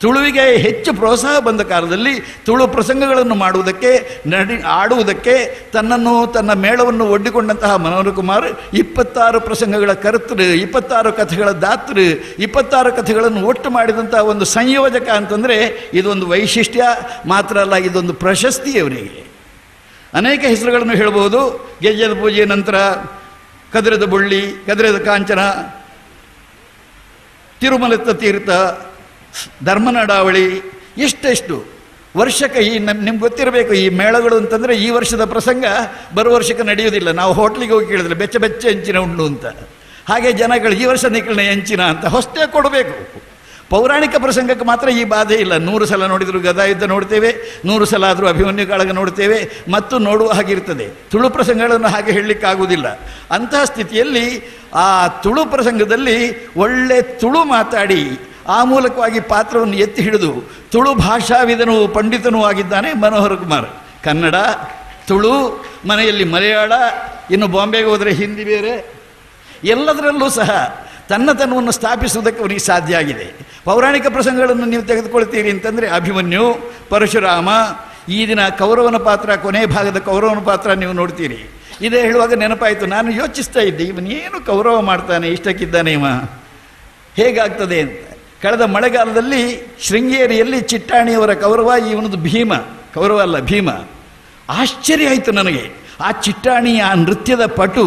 ತುಳುವಿಗೆ ಹೆಚ್ಚು ಪ್ರೋತ್ಸಾಹ ಬಂದ ಕಾಲದಲ್ಲಿ ತುಳು ಪ್ರಸಂಗಗಳನ್ನು ಮಾಡುವುದಕ್ಕೆ, ಆಡುವುದಕ್ಕೆ ತನ್ನ ಮೇಳವನ್ನು ಒಡ್ಡಿಕೊಂಡಂತಹ ಮನೋಹರ ಕುಮಾರ್ 26 ಪ್ರಸಂಗಗಳ ಕರ್ತೃ, 26 ಕಥೆಗಳ ದಾತೃ, 26 ಕಥೆಗಳನ್ನು ಒಟ್ಟು ಮಾಡಿದಂತಹ ಒಂದು ಸಂಯೋಜಕ ಅಂತಂದರೆ ಇದೊಂದು ವೈಶಿಷ್ಟ್ಯ ಮಾತ್ರ ಅಲ್ಲ, ಇದೊಂದು ಪ್ರಶಸ್ತಿ ಅವರಿಗೆ. ಅನೇಕ ಹೆಸರುಗಳನ್ನು ಹೇಳಬಹುದು. ಗೆಜ್ಜೆದ ಪೂಜೆಯ ನಂತರ ಕದಿರದ ಬುಳ್ಳಿ, ಕದಿರದ ಕಾಂಚನ, ತಿರುಮಲತ್ತ ತೀರ್ಥ, ಧರ್ಮನಡಾವಳಿ, ಎಷ್ಟೆಷ್ಟು ವರ್ಷಕ್ಕೆ ನಿಮ್ಗೆ ಗೊತ್ತಿರಬೇಕು. ಈ ಮೇಳಗಳು ಅಂತಂದರೆ ಈ ವರ್ಷದ ಪ್ರಸಂಗ ಬರುವ ವರ್ಷಕ್ಕೆ ನಡೆಯುವುದಿಲ್ಲ. ನಾವು ಹೋಟ್ಲಿಗೆ ಹೋಗಿ ಕೇಳಿದ್ರೆ ಬೆಚ್ಚ ಬೆಚ್ಚ ಹೆಂಚಿನ ಉಂಡು ಅಂತ. ಹಾಗೆ ಜನಗಳು ಈ ವರ್ಷ ನಿಖಿಲ್ನ ಹೆಂಚಿನ ಅಂತ ಹೊಸದೇ ಕೊಡಬೇಕು. ಪೌರಾಣಿಕ ಪ್ರಸಂಗಕ್ಕೆ ಮಾತ್ರ ಈ ಬಾಧೆ ಇಲ್ಲ. 100 ಸಲ ನೋಡಿದರೂ ಗದಾಯುದ್ಧ ನೋಡ್ತೇವೆ, 100 ಸಲ ಆದರೂ ಅಭಿಮನ್ಯು ಕಾಳಗ ನೋಡ್ತೇವೆ, ಮತ್ತು ನೋಡುವ ಹಾಗಿರ್ತದೆ. ತುಳು ಪ್ರಸಂಗಗಳನ್ನು ಹಾಗೆ ಹೇಳಲಿಕ್ಕಾಗುವುದಿಲ್ಲ. ಅಂತಹ ಸ್ಥಿತಿಯಲ್ಲಿ ಆ ತುಳು ಪ್ರಸಂಗದಲ್ಲಿ ಒಳ್ಳೆ ತುಳು ಮಾತಾಡಿ ಆ ಮೂಲಕವಾಗಿ ಪಾತ್ರವನ್ನು ಎತ್ತಿ ಹಿಡಿದು ತುಳು ಭಾಷಾವಿದನೂ ಪಂಡಿತನೂ ಆಗಿದ್ದಾನೆ ಮನೋಹರ ಕುಮಾರ್. ಕನ್ನಡ, ತುಳು, ಮನೆಯಲ್ಲಿ ಮಲಯಾಳ, ಇನ್ನು ಬಾಂಬೆಗೆ ಹೋದರೆ ಹಿಂದಿ ಬೇರೆ, ಎಲ್ಲದರಲ್ಲೂ ಸಹ ತನ್ನತನವನ್ನು ಸ್ಥಾಪಿಸುವುದಕ್ಕೆ ಅವನಿಗೆ ಸಾಧ್ಯ ಆಗಿದೆ. ಪೌರಾಣಿಕ ಪ್ರಸಂಗಗಳನ್ನು ನೀವು ತೆಗೆದುಕೊಳ್ತೀರಿ ಅಂತಂದರೆ ಅಭಿಮನ್ಯು, ಪರಶುರಾಮ, ಈ ದಿನ ಕೌರವನ ಪಾತ್ರ, ಕೊನೆ ಭಾಗದ ಕೌರವನ ಪಾತ್ರ ನೀವು ನೋಡ್ತೀರಿ. ಇದೇ ಹೇಳುವಾಗ ನೆನಪಾಯಿತು. ನಾನು ಯೋಚಿಸ್ತಾ ಇದ್ದೆ, ಇವನೇನು ಕೌರವ ಮಾಡ್ತಾನೆ, ಇಷ್ಟಕ್ಕಿದ್ದಾನೆ ಇವ, ಹೇಗಾಗ್ತದೆ ಅಂತ. ಕಳೆದ ಮಳೆಗಾಲದಲ್ಲಿ ಶೃಂಗೇರಿಯಲ್ಲಿ ಚಿಟ್ಟಾಣಿಯವರ ಕೌರವ, ಇವನದು ಭೀಮ, ಕೌರವ ಅಲ್ಲ ಭೀಮ. ಆಶ್ಚರ್ಯ ಆಯಿತು ನನಗೆ. ಆ ಚಿಟ್ಟಾಣಿ, ಆ ನೃತ್ಯದ ಪಟು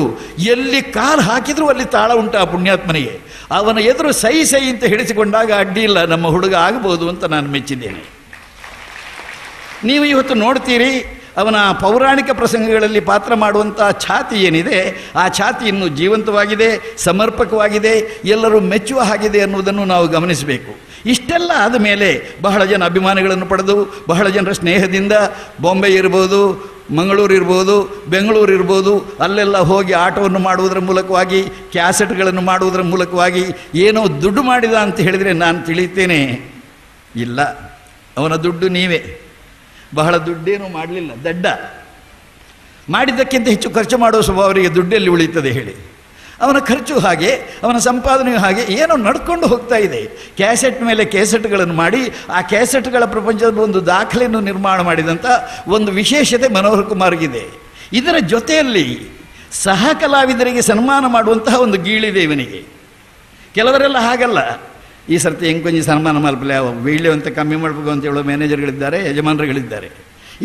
ಎಲ್ಲಿ ಕಾಲು ಹಾಕಿದರೂ ಅಲ್ಲಿ ತಾಳ ಉಂಟು ಆ ಪುಣ್ಯಾತ್ಮನಿಗೆ. ಅವನ ಎದುರು ಸೈ ಸೈ ಅಂತ ಹಿಡಿಸಿಕೊಂಡಾಗ ಅಡ್ಡಿ ಇಲ್ಲ, ನಮ್ಮ ಹುಡುಗ ಆಗಬಹುದು ಅಂತ ನಾನು ಮೆಚ್ಚಿದ್ದೇನೆ. ನೀವು ಇವತ್ತು ನೋಡ್ತೀರಿ ಅವನ ಪೌರಾಣಿಕ ಪ್ರಸಂಗಗಳಲ್ಲಿ ಪಾತ್ರ ಮಾಡುವಂಥ ಛಾತಿ ಏನಿದೆ, ಆ ಛಾತಿ ಇನ್ನೂ ಜೀವಂತವಾಗಿದೆ, ಸಮರ್ಪಕವಾಗಿದೆ, ಎಲ್ಲರೂ ಮೆಚ್ಚುವ ಹಾಗಿದೆ ಅನ್ನುವುದನ್ನು ನಾವು ಗಮನಿಸಬೇಕು. ಇಷ್ಟೆಲ್ಲ ಆದ ಮೇಲೆ ಬಹಳ ಜನ ಅಭಿಮಾನಿಗಳನ್ನು ಪಡೆದು, ಬಹಳ ಜನರ ಸ್ನೇಹದಿಂದ ಬಾಂಬೆ ಇರ್ಬೋದು, ಮಂಗಳೂರು ಇರ್ಬೋದು, ಬೆಂಗಳೂರು ಇರ್ಬೋದು, ಅಲ್ಲೆಲ್ಲ ಹೋಗಿ ಆಟವನ್ನು ಮಾಡುವುದರ ಮೂಲಕವಾಗಿ, ಕ್ಯಾಸೆಟ್ಗಳನ್ನು ಮಾಡುವುದರ ಮೂಲಕವಾಗಿ ಏನೋ ದುಡ್ಡು ಮಾಡಿದ ಅಂತ ಹೇಳಿದರೆ ನಾನು ತಿಳಿಯುತ್ತೇನೆ, ಇಲ್ಲ, ಅವನ ದುಡ್ಡು ನೀವೇ. ಬಹಳ ದುಡ್ಡೇನೂ ಮಾಡಲಿಲ್ಲ, ದಡ್ಡ. ಮಾಡಿದ್ದಕ್ಕಿಂತ ಹೆಚ್ಚು ಖರ್ಚು ಮಾಡುವ ಸ್ವಭಾವ ಅವರಿಗೆ ದುಡ್ಡಲ್ಲಿ ಉಳಿಯುತ್ತದೆ ಹೇಳಿ. ಅವನ ಖರ್ಚು ಹಾಗೆ, ಅವನ ಸಂಪಾದನೆಯು ಹಾಗೆ, ಏನೋ ನಡ್ಕೊಂಡು ಹೋಗ್ತಾ ಇದೆ. ಕ್ಯಾಸೆಟ್ ಮೇಲೆ ಕ್ಯಾಸೆಟ್ಗಳನ್ನು ಮಾಡಿ ಆ ಕ್ಯಾಸೆಟ್ಗಳ ಪ್ರಪಂಚದ ಒಂದು ದಾಖಲೆಯನ್ನು ನಿರ್ಮಾಣ ಮಾಡಿದಂಥ ಒಂದು ವಿಶೇಷತೆ ಮನೋಹರ್ ಕುಮಾರ್ಗಿದೆ. ಇದರ ಜೊತೆಯಲ್ಲಿ ಸಹ ಕಲಾವಿದರಿಗೆ ಸನ್ಮಾನ ಮಾಡುವಂತಹ ಒಂದು ಗೀಳಿದೆ ಇವನಿಗೆ. ಕೆಲವರೆಲ್ಲ ಹಾಗಲ್ಲ, ಈ ಸರ್ತಿ ಹೆಂಗೆ ಕೊಂಚ ಸನ್ಮಾನ ಮಲ್ಪಲೆ ಬೀಳ್ಳೆ ಅಂತ ಕಮ್ಮಿ ಮಾಡಬೇಕು ಅಂತ ಹೇಳೋ ಮ್ಯಾನೇಜರ್ಗಳಿದ್ದಾರೆ, ಯಜಮಾನರುಗಳಿದ್ದಾರೆ.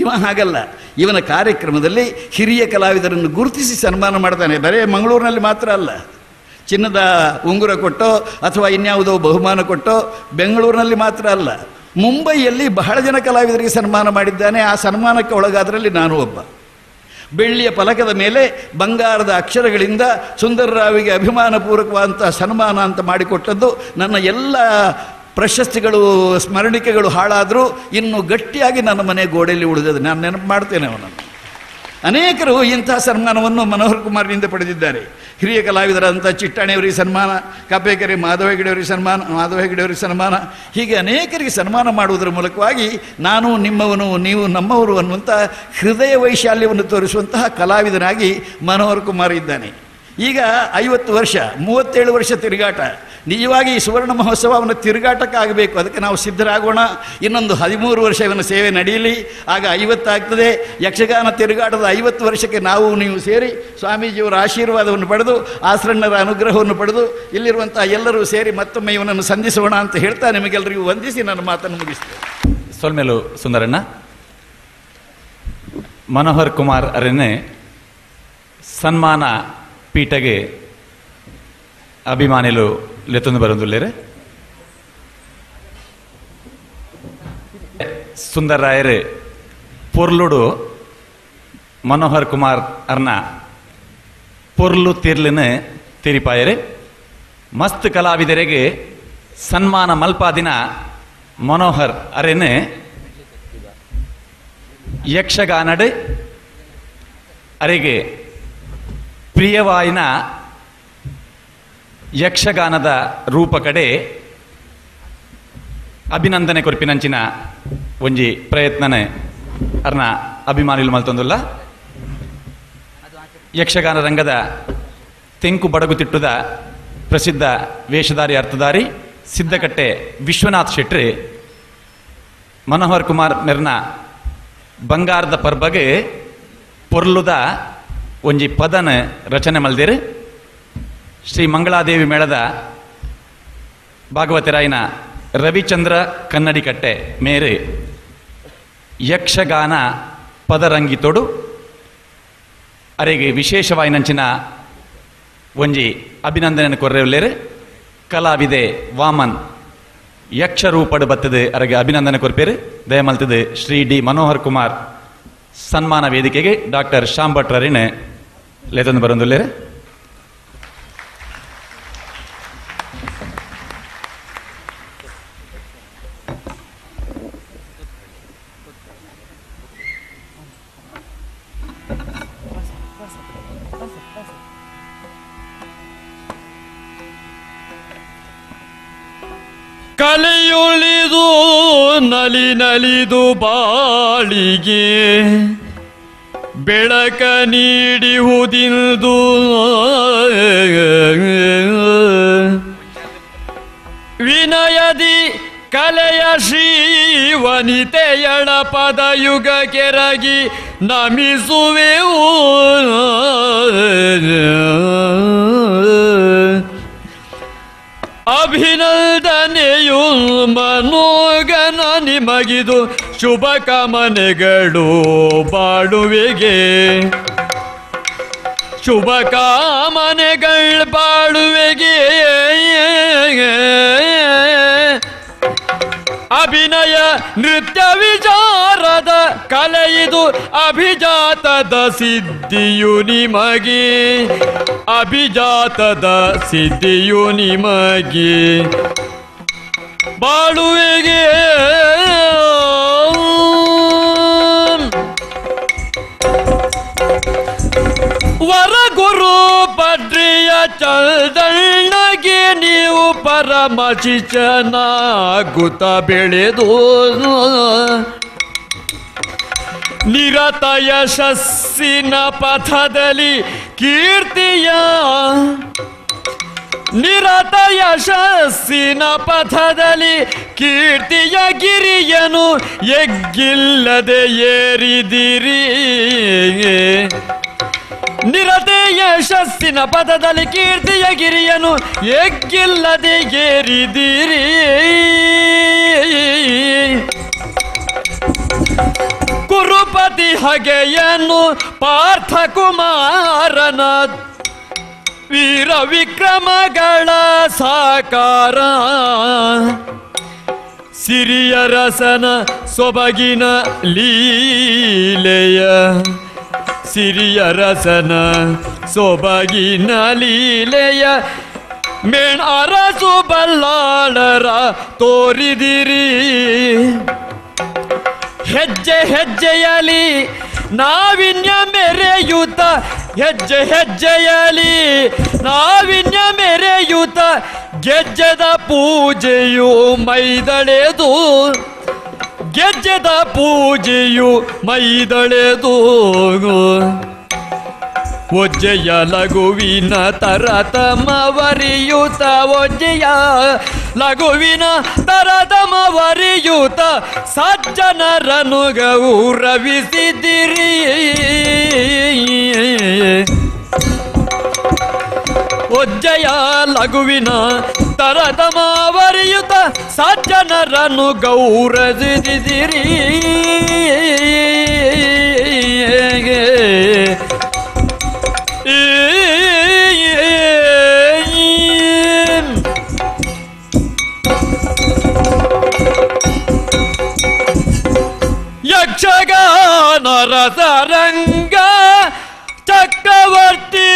ಇವ ಹಾಗಲ್ಲ, ಇವನ ಕಾರ್ಯಕ್ರಮದಲ್ಲಿ ಹಿರಿಯ ಕಲಾವಿದರನ್ನು ಗುರುತಿಸಿ ಸನ್ಮಾನ ಮಾಡ್ತಾನೆ. ಬರೀ ಮಂಗಳೂರಿನಲ್ಲಿ ಮಾತ್ರ ಅಲ್ಲ, ಚಿನ್ನದ ಉಂಗುರ ಕೊಟ್ಟೋ ಅಥವಾ ಇನ್ಯಾವುದೋ ಬಹುಮಾನ ಕೊಟ್ಟೋ ಬೆಂಗಳೂರಿನಲ್ಲಿ ಮಾತ್ರ ಅಲ್ಲ, ಮುಂಬೈಯಲ್ಲಿ ಬಹಳ ಜನ ಕಲಾವಿದರಿಗೆ ಸನ್ಮಾನ ಮಾಡಿದ್ದಾನೆ. ಆ ಸನ್ಮಾನಕ್ಕೆ ಒಳಗಾದರಲ್ಲಿ ನಾನು ಒಬ್ಬ. ಬೆಳ್ಳಿಯ ಫಲಕದ ಮೇಲೆ ಬಂಗಾರದ ಅಕ್ಷರಗಳಿಂದ ಸುಂದರರಾವಿಗೆ ಅಭಿಮಾನಪೂರ್ವಕವಾದಂಥ ಸನ್ಮಾನ ಅಂತ ಮಾಡಿಕೊಟ್ಟದ್ದು. ನನ್ನ ಎಲ್ಲ ಪ್ರಶಸ್ತಿಗಳು, ಸ್ಮರಣಿಕೆಗಳು ಹಾಳಾದರೂ ಇನ್ನೂ ಗಟ್ಟಿಯಾಗಿ ನನ್ನ ಮನೆ ಗೋಡೆಯಲ್ಲಿ ಉಳಿದದ್ದು. ನಾನು ನೆನಪು ಮಾಡ್ತೇನೆ ಅವನನ್ನು. ಅನೇಕರು ಇಂತಹ ಸನ್ಮಾನವನ್ನು ಮನೋಹರ್ ಕುಮಾರ್ನಿಂದ ಪಡೆದಿದ್ದಾರೆ. ಹಿರಿಯ ಕಲಾವಿದರಾದಂಥ ಚಿಟ್ಟಾಣಿಯವರಿಗೆ ಸನ್ಮಾನ, ಕಪ್ಪೆಕೆರೆ ಮಾಧವ ಹೆಗಡೆಯವರಿಗೆ ಸನ್ಮಾನ, ಹೀಗೆ ಅನೇಕರಿಗೆ ಸನ್ಮಾನ ಮಾಡುವುದರ ಮೂಲಕವಾಗಿ ನಾನು ನಿಮ್ಮವನು, ನೀವು ನಮ್ಮವರು ಅನ್ನುವಂಥ ಹೃದಯ ವೈಶಾಲ್ಯವನ್ನು ತೋರಿಸುವಂತಹ ಕಲಾವಿದನಾಗಿ ಮನೋಹರ್ ಕುಮಾರ್ ಇದ್ದಾನೆ. ಈಗ 50 ವರ್ಷ, 37 ವರ್ಷ ತಿರುಗಾಟ. ನಿಜವಾಗಿ ಈ ಸುವರ್ಣ ಮಹೋತ್ಸವ ಅವನ ತಿರುಗಾಟಕ್ಕಾಗಬೇಕು. ಅದಕ್ಕೆ ನಾವು ಸಿದ್ಧರಾಗೋಣ. ಇನ್ನೊಂದು 13 ವರ್ಷ ಇವನ ಸೇವೆ ನಡೆಯಲಿ, ಆಗ 50 ಆಗ್ತದೆ. ಯಕ್ಷಗಾನ ತಿರುಗಾಟದ 50 ವರ್ಷಕ್ಕೆ ನಾವು ನೀವು ಸೇರಿ ಸ್ವಾಮೀಜಿಯವರ ಆಶೀರ್ವಾದವನ್ನು ಪಡೆದು, ಆಶ್ರಣ್ಣರ ಅನುಗ್ರಹವನ್ನು ಪಡೆದು, ಇಲ್ಲಿರುವಂಥ ಎಲ್ಲರೂ ಸೇರಿ ಮತ್ತೊಮ್ಮೆ ಇವನನ್ನು ಸಂಧಿಸೋಣ ಅಂತ ಹೇಳ್ತಾ ನಿಮಗೆಲ್ಲರಿಗೂ ವಂದಿಸಿ ನನ್ನ ಮಾತನ್ನು ಮುಗಿಸ್ತೇನೆ. ಸೊಲ್ಮೇಲು ಸುಂದರಣ್ಣ, ಮನೋಹರ್ ಕುಮಾರ್ ಅವರನ್ನೇ ಸನ್ಮಾನ ಪೀಠಗೆ ಅಭಿಮಾನಿಗಳು ಲೆತ್ತೊಂದು ಬರೋದಿಲ್ಲರೆ ಸುಂದರ ರಾಯರು ಪೊರ್ಲುಡು ಮನೋಹರ್ ಕುಮಾರ್ ಅರ್ನ ಪೊರ್ಲು ತೀರ್ಲಿನ ತಿರಿಪಾಯರೆ ಮಸ್ತ್ ಕಲಾವಿದರಿಗೆ ಸನ್ಮಾನ ಮಲ್ಪಾದಿನ ಮನೋಹರ್ ಅರೆನೆ ಯಕ್ಷಗಾನಡ್ ಅರೆಗೆ ಪ್ರಿಯವಾಯಿನ ಯಕ್ಷಗಾನದ ರೂಪ ಕಡೆ ಅಭಿನಂದನೆ ಕೊರ್ಪಿನಂಚಿನ ಒಂಜಿ ಪ್ರಯತ್ನನೆ ಅರ್ನ ಅಭಿಮಾನಿಗಳು ಮಲ್ತೊಂದುಲ್ಲ. ಯಕ್ಷಗಾನ ರಂಗದ ತೆಂಕು ಬಡಗುತಿಟ್ಟುದ ಪ್ರಸಿದ್ಧ ವೇಷಧಾರಿ ಅರ್ಥಧಾರಿ ಸಿದ್ದಕಟ್ಟೆ ವಿಶ್ವನಾಥ್ ಶೆಟ್ಟಿ ಮನೋಹರ್ ಕುಮಾರ್ ಮೆರ್ನ ಬಂಗಾರದ ಪರ್ಬಗೆ ಪೊರ್ಲುದ ಒಂಜಿ ಪದನ ರಚನೆ ಮಲ್ದಿರು. ಶ್ರೀ ಮಂಗಳಾದೇವಿ ಮೇಳದ ಭಾಗವತರಾಯಿನ ರವಿಚಂದ್ರ ಕನ್ನಡಿಕಟ್ಟೆ ಮೇರೆ ಯಕ್ಷಗಾನ ಪದರಂಗಿತೋಡು ಅರೆಗೆ ವಿಶೇಷವಾಯಿನಂಚಿನ ಒಂಜಿ ಅಭಿನಂದನೆ ಕೊರ್ರೆಯುಲ್ಲೇರು. ಕಲಾವಿದೆ ವಾಮನ್ ಯಕ್ಷರೂಪಡು ಬತ್ತದು ಅರೆಗೆ ಅಭಿನಂದನೆ ಕೊರ್ಪೇರು. ದಯಮಲ್ತದು ಶ್ರೀ ಡಿ ಮನೋಹರ್ ಕುಮಾರ್ ಸನ್ಮಾನ ವೇದಿಕೆಗೆ ಡಾಕ್ಟರ್ ಶ್ಯಾಮ್ ಭಟ್ರರಿನ ಲೇತಂದು ಬರೊಂದುಲ್ಲೇರು. ಕಲೆಯೊಳಿದು ನಲಿ ನಲಿದು ಬಾಳಿಗೆ ಬೆಳಕ ನೀಡಿಹುದಿಲ್ದು ವಿನಯದಿ ಕಲೆಯ ಶ್ರೀ ವನಿತೆಯಳ ಪದಯುಗ ಕೆರಗಿ ನಮಿಸುವೆವು. ಅಭಿನಂದನೆಯು ಮನೋಗನ ನಿಮಗಿದು ಶುಭ ಕಾಮನೆಗಳು ಬಾಳುವೆಗೆ, ಶುಭ ಕಾಮನೆಗಳು ಬಾಳುವೆಗೆ. ಅಭಿನಯ ನೃತ್ಯ ವಿಚಾರದ ಕಲೆಯಿದು ಅಭಿಜಾತದ ಸಿದ್ಧಿಯು ನಿಮಗೆ, ಅಭಿಜಾತದ ಸಿದ್ಧಿಯು ನಿಮಗೆ ಬಾಳುವೆಗೆ. ವರಗುರು ಪಡ್ರಿಯ ಚಲ್ದಣ್ಣಗೆ ನೀವು ಪರಮ ಶಿಷ್ಯನಾಗುತ್ತ ಬೆಳೆದು ನಿರತ ಯಶಸ್ಸಿನ ಪಥದಲ್ಲಿ ಕೀರ್ತಿಯ, ನಿರತ ಯಶಸ್ಸಿನ ಪಥದಲ್ಲಿ ಕೀರ್ತಿಯ ಗಿರಿಯನು ಎಗ್ಗಿಲ್ಲದೆ ಏರಿದಿರಿ. ನಿರತೆ ಯಶಸ್ಸಿನ ಪಥದಲ್ಲಿ ಕೀರ್ತಿಯ ಗಿರಿಯನು ಎಗ್ಗಿಲ್ಲದೆ ಏರಿದಿರಿ. ಕುರುಪತಿ ಹಗೆಯನ್ನು ಪಾರ್ಥ ಕುಮಾರನ ವೀರ ವಿಕ್ರಮಗಳ ಸಾಕಾರ, ಸಿರಿಯ ರಸನ ಸೊಬಗಿನ ಲೀಲೆಯ, ಸಿರಿಯ ರಸನ ಸೊಬಗಿನ ಲೀಲೆಯ ಮೇಣ ಅರಸು ಬಲ್ಲಾಳರ ತೋರಿದಿರಿ. ಹೆಜ್ಜೆ ಹೆಜ್ಜೆಯಲಿ ನಾವಿನ್ಯ ಮೆರೆಯುತ್ತ, ಹೆಜ್ಜೆ ಹೆಜ್ಜೆಯಲಿ ನಾವಿನ್ಯ ಮೆರೆಯುತ್ತ ಗೆಜ್ಜೆದ ಪೂಜೆಯು ಮೈದಳೆದು, ಗೆಜ್ಜೆದ ಪೂಜೆಯು ಮೈದಳೆದು. ಒಜ್ಜೆಯ ಲಘುವಿನ ತರತಮವರಿಯುತ, ಒಜ್ಜೆಯ ಲಘುವಿನ ತರತಮವರಿಯುತ ಸಜ್ಜನರನು ಗೌರವಿಸಿದಿರಿ. ಒಜ್ಜೆಯ ಲಘುವಿನ ತರತಮವರಿಯುತ ಸಜ್ಜನರನ್ನು ಗೌರವಿಸಿದಿರಿ. ಯಕ್ಷಗಾನ ರಸರಂಗ ಚಕ್ರವರ್ತಿ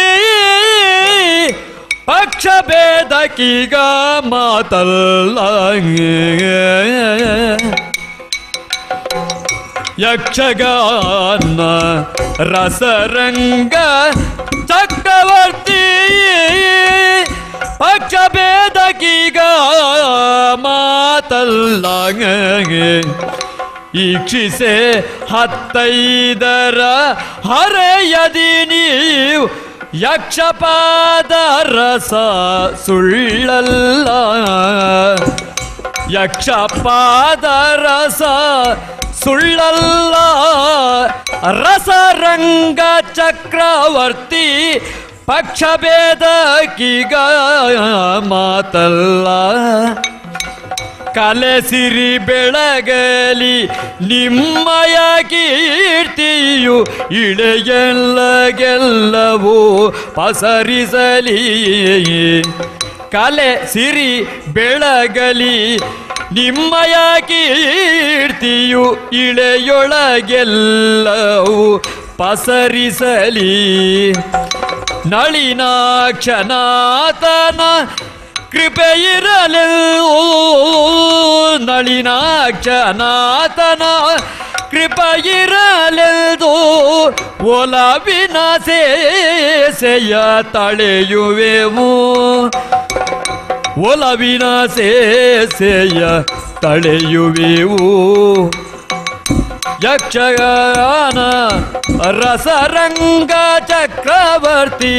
ಪಕ್ಷ ಭೇದಕೀಗ ಮಾತಲ್ಲ. ಯಕ್ಷಗಾನ ರಸರಂಗ ಚಕ್ರವರ್ತಿ ಪಕ್ಷ ಭೇದಕೀಗ ಮಾತಲ್ಲ. ಈಕ್ಷಿಸೆ 15 ಹರೆಯದಿ ನೀವು ಯಕ್ಷಪಾದ ರಸ ಸುಳ್ಳಲ್ಲ. ಯಕ್ಷಪಾದ ರಸ ಸುಳ್ಳಲ್ಲ. ರಸರಂಗ ಚಕ್ರವರ್ತಿ ಪಕ್ಷ ಭೇದಕೀಗ ಮಾತಲ್ಲ. ಕಲೆ ಸಿರಿ ಬೆಳಗಲಿ ನಿಮ್ಮಯ ಕೀರ್ತಿಯು ಇಳೆಯೆಲ್ಲ ಗೆಲ್ಲವೂ ಪಸರಿಸಲಿ. ಕಲೆ ಸಿರಿ ಬೆಳಗಲಿ ನಿಮ್ಮಯ ಕೀರ್ತಿಯು ಇಳೆಯೊಳಗೆಲ್ಲವೂ ಪಸರಿಸಲಿ. ನಳಿನಾಕ್ಷನಾಥನ ಕೃಪೆಯಿರಲೆವು, ನಳಿನಾಕ್ಷನಾಥನ ಕೃಪೆಯಿರಲೆದು ಒಲವಿನ ಸೇಸೆಯ ತಳೆಯುವೆವು, ಒಲವಿನ ಸೇಸೆಯ ತಳೆಯುವೆವು. ಯಕ್ಷಗಾನ ರಸರಂಗ ಚಕ್ರವರ್ತಿ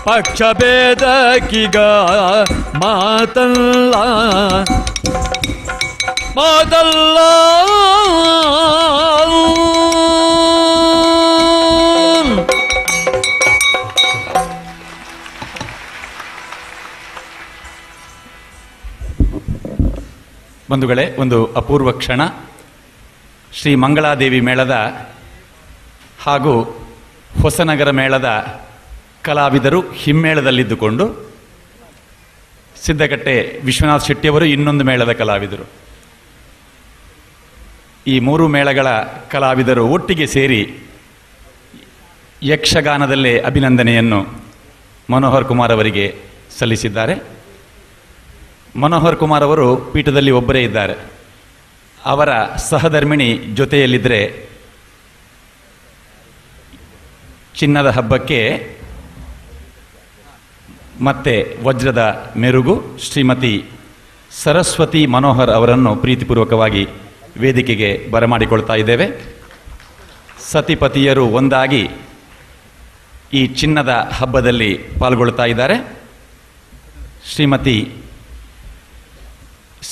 ಪಕ್ಷ ಭೇದಕೀಗ ಮಾತಲ್ಲ, ಮಾತಲ್ಲ. ಬಂಧುಗಳೇ, ಒಂದು ಅಪೂರ್ವ ಕ್ಷಣ. ಶ್ರೀ ಮಂಗಳಾದೇವಿ ಮೇಳದ ಹಾಗೂ ಹೊಸನಗರ ಮೇಳದ ಕಲಾವಿದರು ಹಿಮ್ಮೇಳದಲ್ಲಿದ್ದುಕೊಂಡು, ಸಿದ್ದಕಟ್ಟೆ ವಿಶ್ವನಾಥ್ ಶೆಟ್ಟಿಯವರು ಇನ್ನೊಂದು ಮೇಳದ ಕಲಾವಿದರು. ಈ ಮೂರು ಮೇಳಗಳ ಕಲಾವಿದರು ಒಟ್ಟಿಗೆ ಸೇರಿ ಯಕ್ಷಗಾನದಲ್ಲೇ ಅಭಿನಂದನೆಯನ್ನು ಮನೋಹರ್ ಕುಮಾರ್ ಅವರಿಗೆ ಸಲ್ಲಿಸಿದ್ದಾರೆ. ಮನೋಹರ್ ಕುಮಾರ್ ಅವರು ಪೀಠದಲ್ಲಿ ಒಬ್ಬರೇ ಇದ್ದಾರೆ. ಅವರ ಸಹಧರ್ಮಿಣಿ ಜೊತೆಯಲ್ಲಿದ್ದರೆ ಚಿನ್ನದ ಹಬ್ಬಕ್ಕೆ ಮತ್ತೆ ವಜ್ರದ ಮೆರುಗು ಶ್ರೀಮತಿ ಸರಸ್ವತಿ ಮನೋಹರ್ ಅವರನ್ನು ಪ್ರೀತಿಪೂರ್ವಕವಾಗಿ ವೇದಿಕೆಗೆ ಬರಮಾಡಿಕೊಳ್ತಾ ಇದ್ದೇವೆ. ಸತಿಪತಿಯರು ಒಂದಾಗಿ ಈ ಚಿನ್ನದ ಹಬ್ಬದಲ್ಲಿ ಪಾಲ್ಗೊಳ್ತಾ ಇದ್ದಾರೆ. ಶ್ರೀಮತಿ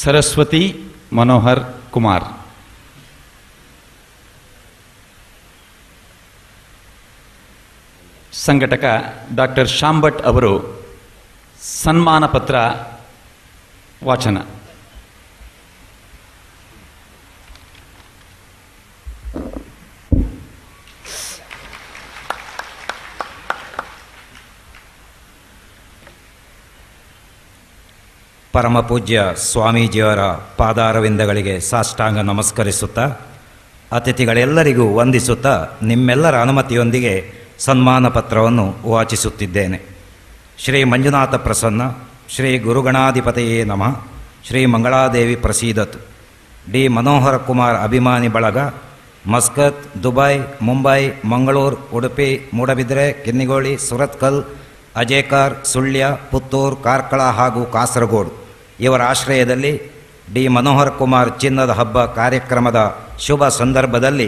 ಸರಸ್ವತಿ ಮನೋಹರ್ ಕುಮಾರ್. ಸಂಘಟಕ ಡಾಕ್ಟರ್ ಶಾಂಭಟ್ ಅವರು ಸನ್ಮಾನ ಪತ್ರ ವಾಚನ. ಪರಮಪೂಜ್ಯ ಸ್ವಾಮೀಜಿಯವರ ಪಾದಾರವಿಂದಗಳಿಗೆ ಸಾಷ್ಟಾಂಗ ನಮಸ್ಕರಿಸುತ್ತಾ, ಅತಿಥಿಗಳೆಲ್ಲರಿಗೂ ವಂದಿಸುತ್ತಾ, ನಿಮ್ಮೆಲ್ಲರ ಅನುಮತಿಯೊಂದಿಗೆ ಸನ್ಮಾನ ಪತ್ರವನ್ನು ವಾಚಿಸುತ್ತಿದ್ದೇನೆ. ಶ್ರೀ ಮಂಜುನಾಥ ಪ್ರಸನ್ನ, ಶ್ರೀ ಗುರುಗಣಾಧಿಪತಿಯೇ ನಮಃ, ಶ್ರೀ ಮಂಗಳಾದೇವಿ ಪ್ರಸೀದತು. ಡಿ ಮನೋಹರ ಕುಮಾರ್ ಅಭಿಮಾನಿ ಬಳಗ, ಮಸ್ಕತ್, ದುಬೈ, ಮುಂಬೈ, ಮಂಗಳೂರು, ಉಡುಪಿ, ಮೂಡಬಿದ್ರೆ, ಕಿನ್ನಿಗೋಳಿ, ಸುರತ್ಕಲ್, ಅಜೇಕಾರ್, ಸುಳ್ಯ, ಪುತ್ತೂರು, ಕಾರ್ಕಳ ಹಾಗೂ ಕಾಸರಗೋಡು ಇವರ ಆಶ್ರಯದಲ್ಲಿ ಡಿ ಮನೋಹರ್ ಕುಮಾರ್ ಚಿನ್ನದ ಹಬ್ಬ ಕಾರ್ಯಕ್ರಮದ ಶುಭ ಸಂದರ್ಭದಲ್ಲಿ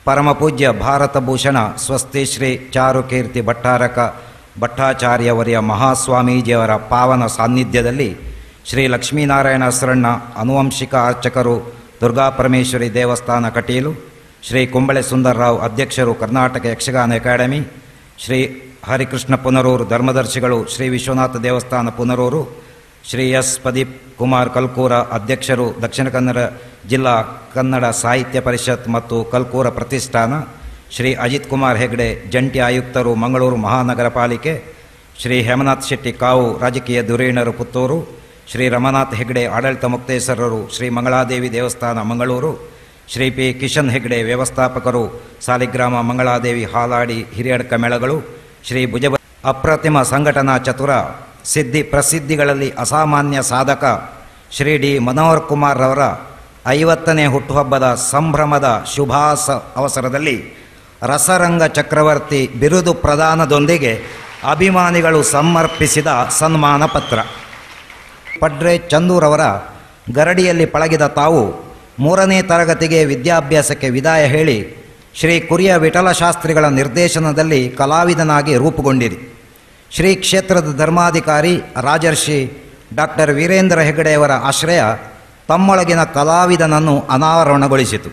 ಪರಮಪೂಜ್ಯ ಭಾರತ ಭೂಷಣ ಸ್ವಸ್ತಿ ಶ್ರೀ ಚಾರುಕೀರ್ತಿ ಭಟ್ಟಾಚಾರ್ಯವರಿಯ ಮಹಾಸ್ವಾಮೀಜಿಯವರ ಪಾವನ ಸಾನ್ನಿಧ್ಯದಲ್ಲಿ ಶ್ರೀ ಲಕ್ಷ್ಮೀನಾರಾಯಣ ಶರಣ ಅನುವಂಶಿಕ ಅರ್ಚಕರು, ದುರ್ಗಾಪರಮೇಶ್ವರಿ ದೇವಸ್ಥಾನ ಕಟೀಲು, ಶ್ರೀ ಕುಂಬಳೆ ಸುಂದರ್ರಾವ್ ಅಧ್ಯಕ್ಷರು, ಕರ್ನಾಟಕ ಯಕ್ಷಗಾನ ಅಕಾಡೆಮಿ, ಶ್ರೀ ಹರಿಕೃಷ್ಣ ಪುನರೂರು ಧರ್ಮದರ್ಶಿಗಳು, ಶ್ರೀ ವಿಶ್ವನಾಥ ದೇವಸ್ಥಾನ ಪುನರೂರು, ಶ್ರೀ ಎಸ್ ಪ್ರದೀಪ್ ಕುಮಾರ್ ಕಲ್ಕೂರ ಅಧ್ಯಕ್ಷರು, ದಕ್ಷಿಣ ಕನ್ನಡ ಜಿಲ್ಲಾ ಕನ್ನಡ ಸಾಹಿತ್ಯ ಪರಿಷತ್ ಮತ್ತು ಕಲ್ಕೂರ ಪ್ರತಿಷ್ಠಾನ, ಶ್ರೀ ಅಜಿತ್ ಕುಮಾರ್ ಹೆಗ್ಡೆ ಜಂಟಿ ಆಯುಕ್ತರು, ಮಂಗಳೂರು ಮಹಾನಗರ ಪಾಲಿಕೆ, ಶ್ರೀ ಹೇಮನಾಥ್ ಶೆಟ್ಟಿ ಕಾವು ರಾಜಕೀಯ ಧುರೀಣರು, ಪುತ್ತೂರು, ಶ್ರೀ ರಮನಾಥ್ ಹೆಗ್ಡೆ ಆಡಳಿತ ಮುಕ್ತೇಶ್ವರರು, ಶ್ರೀ ಮಂಗಳಾದೇವಿ ದೇವಸ್ಥಾನ ಮಂಗಳೂರು, ಶ್ರೀ ಪಿ ಕಿಶನ್ ಹೆಗ್ಡೆ ವ್ಯವಸ್ಥಾಪಕರು, ಸಾಲಿಗ್ರಾಮ ಮಂಗಳಾದೇವಿ ಹಾಲಾಡಿ ಹಿರಿಯಡ್ಕ ಮೇಳಗಳು, ಶ್ರೀ ಭುಜ ಅಪ್ರತಿಮ ಸಂಘಟನಾ ಚತುರ, ಸಿದ್ಧಿ ಪ್ರಸಿದ್ಧಿಗಳಲ್ಲಿ ಅಸಾಮಾನ್ಯ ಸಾಧಕ ಶ್ರೀ ಡಿ ಮನೋಹರ್ ಕುಮಾರ್ ರವರ 50ನೇ ಹುಟ್ಟುಹಬ್ಬದ ಸಂಭ್ರಮದ ಶುಭಾಸ ಅವಸರದಲ್ಲಿ ರಸರಂಗ ಚಕ್ರವರ್ತಿ ಬಿರುದು ಪ್ರದಾನದೊಂದಿಗೆ ಅಭಿಮಾನಿಗಳು ಸಮರ್ಪಿಸಿದ ಸನ್ಮಾನ ಪತ್ರ. ಪಡ್ರೆ ಚಂದೂರವರ ಗರಡಿಯಲ್ಲಿ ಪಳಗಿದ ತಾವು 3ನೇ ತರಗತಿಗೆ ವಿದ್ಯಾಭ್ಯಾಸಕ್ಕೆ ವಿದಾಯ ಹೇಳಿ ಶ್ರೀ ಕುರಿಯ ವಿಠಲಶಾಸ್ತ್ರಿಗಳ ನಿರ್ದೇಶನದಲ್ಲಿ ಕಲಾವಿದನಾಗಿ ರೂಪುಗೊಂಡಿರಿ. ಶ್ರೀ ಕ್ಷೇತ್ರದ ಧರ್ಮಾಧಿಕಾರಿ ರಾಜರ್ಷಿ ಡಾಕ್ಟರ್ ವೀರೇಂದ್ರ ಹೆಗಡೆಯವರ ಆಶ್ರಯ ತಮ್ಮೊಳಗಿನ ಕಲಾವಿದನನ್ನು ಅನಾವರಣಗೊಳಿಸಿತು.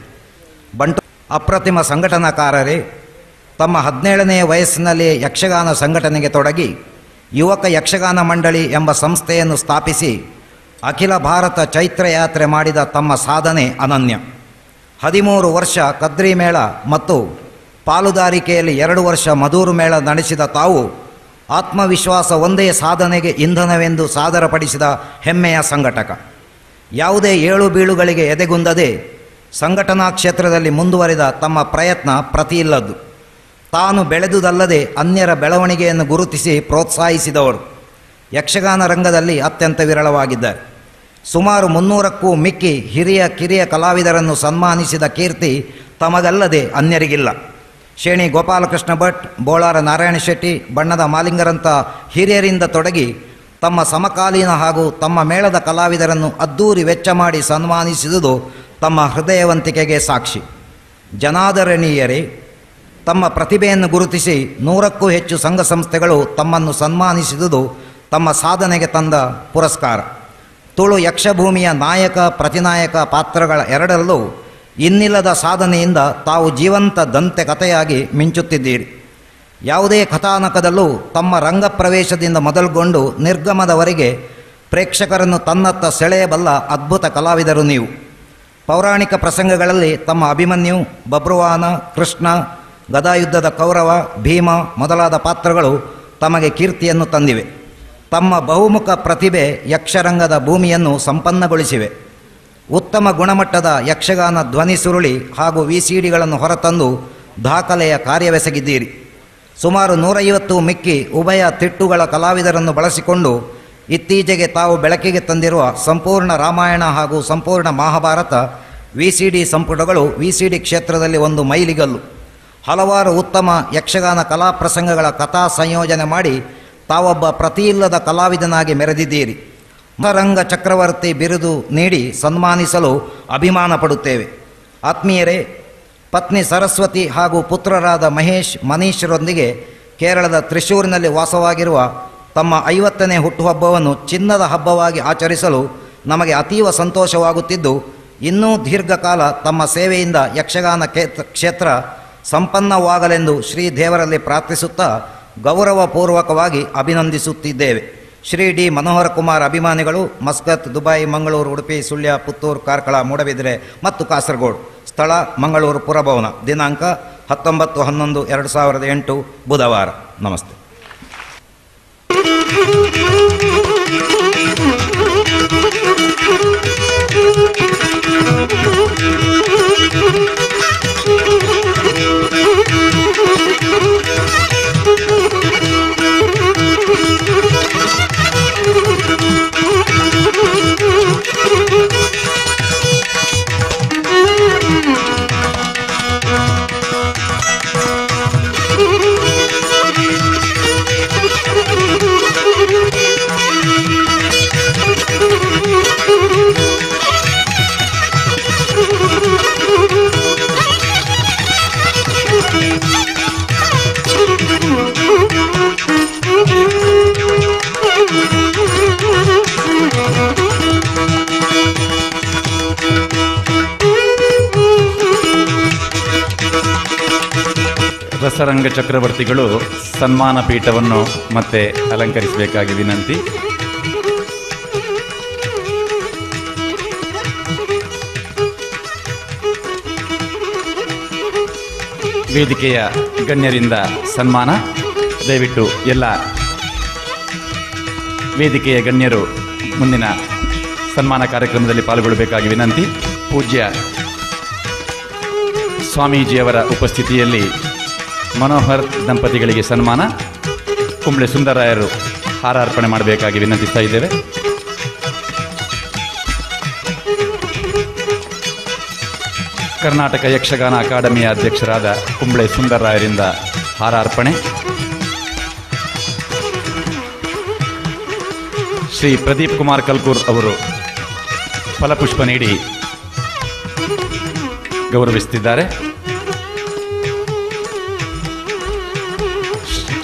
ಬಂಟು ಅಪ್ರತಿಮ ಸಂಘಟನಾಕಾರರೇ ತಮ್ಮ 17ನೇ ವಯಸ್ಸಿನಲ್ಲಿ ಯಕ್ಷಗಾನ ಸಂಘಟನೆಗೆ ತೊಡಗಿ ಯುವಕ ಯಕ್ಷಗಾನ ಮಂಡಳಿ ಎಂಬ ಸಂಸ್ಥೆಯನ್ನು ಸ್ಥಾಪಿಸಿ ಅಖಿಲ ಭಾರತ ಚೈತ್ರ ಯಾತ್ರೆ ಮಾಡಿದ ತಮ್ಮ ಸಾಧನೆ ಅನನ್ಯ. 13 ವರ್ಷ ಕದ್ರಿ ಮೇಳ ಮತ್ತು ಪಾಲುದಾರಿಕೆಯಲ್ಲಿ 2 ವರ್ಷ ಮಧೂರು ಮೇಳ ನಡೆಸಿದ ತಾವು ಆತ್ಮವಿಶ್ವಾಸ ಒಂದೇ ಸಾಧನೆಗೆ ಇಂಧನವೆಂದು ಸಾದರಪಡಿಸಿದ ಹೆಮ್ಮೆಯ ಸಂಘಟಕ. ಯಾವುದೇ ಏಳು ಬೀಳುಗಳಿಗೆ ಎದೆಗುಂದದೆ ಸಂಘಟನಾ ಕ್ಷೇತ್ರದಲ್ಲಿ ಮುಂದುವರಿದ ತಮ್ಮ ಪ್ರಯತ್ನ ಪ್ರತಿಯಿಲ್ಲದ್ದು. ತಾನು ಬೆಳೆದುದಲ್ಲದೆ ಅನ್ಯರ ಬೆಳವಣಿಗೆಯನ್ನು ಗುರುತಿಸಿ ಪ್ರೋತ್ಸಾಹಿಸಿದವರು. ಯಕ್ಷಗಾನ ರಂಗದಲ್ಲಿ ಅತ್ಯಂತ ವಿರಳವಾಗಿದ್ದಾರೆ. ಸುಮಾರು 300ಕ್ಕೂ ಮಿಕ್ಕಿ ಹಿರಿಯ ಕಿರಿಯ ಕಲಾವಿದರನ್ನು ಸನ್ಮಾನಿಸಿದ ಕೀರ್ತಿ ತಮಗಲ್ಲದೆ ಅನ್ಯರಿಗಿಲ್ಲ. ಶೇಣಿ ಗೋಪಾಲಕೃಷ್ಣ ಭಟ್, ಬೋಳಾರ ನಾರಾಯಣ ಶೆಟ್ಟಿ, ಬಣ್ಣದ ಮಾಲಿಂಗರಂಥ ಹಿರಿಯರಿಂದ ತೊಡಗಿ ತಮ್ಮ ಸಮಕಾಲೀನ ಹಾಗೂ ತಮ್ಮ ಮೇಳದ ಕಲಾವಿದರನ್ನು ಅದ್ದೂರಿ ವೆಚ್ಚ ಮಾಡಿ ಸನ್ಮಾನಿಸಿದುದು ತಮ್ಮ ಹೃದಯವಂತಿಕೆಗೆ ಸಾಕ್ಷಿ. ಜನಾದರಣೀಯರೇ, ತಮ್ಮ ಪ್ರತಿಭೆಯನ್ನು ಗುರುತಿಸಿ 100ಕ್ಕೂ ಹೆಚ್ಚು ಸಂಘ ಸಂಸ್ಥೆಗಳು ತಮ್ಮನ್ನು ಸನ್ಮಾನಿಸಿದುದು ತಮ್ಮ ಸಾಧನೆಗೆ ತಂದ ಪುರಸ್ಕಾರ. ತುಳು ಯಕ್ಷಭೂಮಿಯ ನಾಯಕ ಪ್ರತಿನಾಯಕ ಪಾತ್ರಗಳ ಎರಡರಲ್ಲೂ ಇನ್ನಿಲ್ಲದ ಸಾಧನೆಯಿಂದ ತಾವು ಜೀವಂತ ದಂತೆ ಕಥೆಯಾಗಿ ಮಿಂಚುತ್ತಿದ್ದೀರಿ. ಯಾವುದೇ ಕಥಾನಕದಲ್ಲೂ ತಮ್ಮ ರಂಗಪ್ರವೇಶದಿಂದ ಮೊದಲುಗೊಂಡು ನಿರ್ಗಮದವರೆಗೆ ಪ್ರೇಕ್ಷಕರನ್ನು ತನ್ನತ್ತ ಸೆಳೆಯಬಲ್ಲ ಅದ್ಭುತ ಕಲಾವಿದರು ನೀವು. ಪೌರಾಣಿಕ ಪ್ರಸಂಗಗಳಲ್ಲಿ ತಮ್ಮ ಅಭಿಮನ್ಯು, ಬಬ್ರುವಾಹನ, ಕೃಷ್ಣ, ಗದಾಯುದ್ಧದ ಕೌರವ, ಭೀಮ ಮೊದಲಾದ ಪಾತ್ರಗಳು ತಮಗೆ ಕೀರ್ತಿಯನ್ನು ತಂದಿವೆ. ತಮ್ಮ ಬಹುಮುಖ ಪ್ರತಿಭೆ ಯಕ್ಷರಂಗದ ಭೂಮಿಯನ್ನು ಸಂಪನ್ನಗೊಳಿಸಿವೆ. ಉತ್ತಮ ಗುಣಮಟ್ಟದ ಯಕ್ಷಗಾನ ಧ್ವನಿ ಸುರುಳಿ ಹಾಗೂ ವಿಸಿಡಿಗಳನ್ನು ಹೊರತಂದು ದಾಖಲೆಯ ಕಾರ್ಯವೆಸಗಿದ್ದೀರಿ. ಸುಮಾರು 150 ಮಿಕ್ಕಿ ಉಭಯ ತಿಟ್ಟುಗಳ ಕಲಾವಿದರನ್ನು ಬಳಸಿಕೊಂಡು ಇತ್ತೀಚೆಗೆ ತಾವು ಬೆಳಕಿಗೆ ತಂದಿರುವ ಸಂಪೂರ್ಣ ರಾಮಾಯಣ ಹಾಗೂ ಸಂಪೂರ್ಣ ಮಹಾಭಾರತ ವಿಸಿಡಿ ಸಂಪುಟಗಳು ವಿಸಿಡಿ ಕ್ಷೇತ್ರದಲ್ಲಿ ಒಂದು ಮೈಲಿಗಲ್ಲು. ಹಲವಾರು ಉತ್ತಮ ಯಕ್ಷಗಾನ ಕಲಾ ಪ್ರಸಂಗಗಳ ಕಥಾ ಸಂಯೋಜನೆ ಮಾಡಿ ತಾವೊಬ್ಬ ಪ್ರತಿಯಿಲ್ಲದ ಕಲಾವಿದನಾಗಿ ಮೆರೆದಿದ್ದೀರಿ. ಮಹಾರಂಗ ಚಕ್ರವರ್ತಿ ಬಿರುದು ನೀಡಿ ಸನ್ಮಾನಿಸಲು ಅಭಿಮಾನ ಪಡುತ್ತೇವೆ. ಆತ್ಮೀಯರೇ, ಪತ್ನಿ ಸರಸ್ವತಿ ಹಾಗೂ ಪುತ್ರರಾದ ಮಹೇಶ್, ಮನೀಶ್ರೊಂದಿಗೆ ಕೇರಳದ ತ್ರಿಶೂರಿನಲ್ಲಿ ವಾಸವಾಗಿರುವ ತಮ್ಮ 50ನೇ ಹುಟ್ಟುಹಬ್ಬವನ್ನು ಚಿನ್ನದ ಹಬ್ಬವಾಗಿ ಆಚರಿಸಲು ನಮಗೆ ಅತೀವ ಸಂತೋಷವಾಗುತ್ತಿದ್ದು, ಇನ್ನೂ ದೀರ್ಘಕಾಲ ತಮ್ಮ ಸೇವೆಯಿಂದ ಯಕ್ಷಗಾನ ಕ್ಷೇತ್ರ ಸಂಪನ್ನವಾಗಲೆಂದು ಶ್ರೀದೇವರಲ್ಲಿ ಪ್ರಾರ್ಥಿಸುತ್ತಾ ಗೌರವಪೂರ್ವಕವಾಗಿ ಅಭಿನಂದಿಸುತ್ತಿದ್ದೇವೆ. ಶ್ರೀ ಡಿ ಮನೋಹರ ಕುಮಾರ್ ಅಭಿಮಾನಿಗಳು, ಮಸ್ಕತ್, ದುಬೈ, ಮಂಗಳೂರು, ಉಡುಪಿ, ಸುಳ್ಯ, ಪುತ್ತೂರು, ಕಾರ್ಕಳ, ಮೂಡಬಿದಿರೆ ಮತ್ತು ಕಾಸರಗೋಡು. ಸ್ಥಳ ಮಂಗಳೂರು ಪುರಭವನ. ದಿನಾಂಕ 19/11/2008 ಬುಧವಾರ. ನಮಸ್ತೆ. ರಸರಂಗ ಚಕ್ರವರ್ತಿಗಳು ಸನ್ಮಾನ ಪೀಠವನ್ನು ಮತ್ತೆ ಅಲಂಕರಿಸಬೇಕಾಗಿ ವಿನಂತಿ. ವೇದಿಕೆಯ ಗಣ್ಯರಿಂದ ಸನ್ಮಾನ. ದಯವಿಟ್ಟು ಎಲ್ಲ ವೇದಿಕೆಯ ಗಣ್ಯರು ಮುಂದಿನ ಸನ್ಮಾನ ಕಾರ್ಯಕ್ರಮದಲ್ಲಿ ಪಾಲ್ಗೊಳ್ಳಬೇಕಾಗಿ ವಿನಂತಿ. ಪೂಜ್ಯ ಸ್ವಾಮೀಜಿಯವರ ಉಪಸ್ಥಿತಿಯಲ್ಲಿ ಮನೋಹರ್ ದಂಪತಿಗಳಿಗೆ ಸನ್ಮಾನ. ಕುಂಬ್ಳೆ ಸುಂದರರಾಯರು ಹಾರ ಅರ್ಪಣೆ ಮಾಡಬೇಕಾಗಿ ವಿನಂತಿಸ್ತಾ ಇದ್ದೇವೆ. ಕರ್ನಾಟಕ ಯಕ್ಷಗಾನ ಅಕಾಡೆಮಿಯ ಅಧ್ಯಕ್ಷರಾದ ಕುಂಬ್ಳೆ ಸುಂದರರಾಯರಿಂದ ಹಾರ ಅರ್ಪಣೆ. ಶ್ರೀ ಪ್ರದೀಪ್ ಕುಮಾರ್ ಕಲ್ಕೂರ್ ಅವರು ಫಲಪುಷ್ಪ ನೀಡಿ ಗೌರವಿಸುತ್ತಿದ್ದಾರೆ.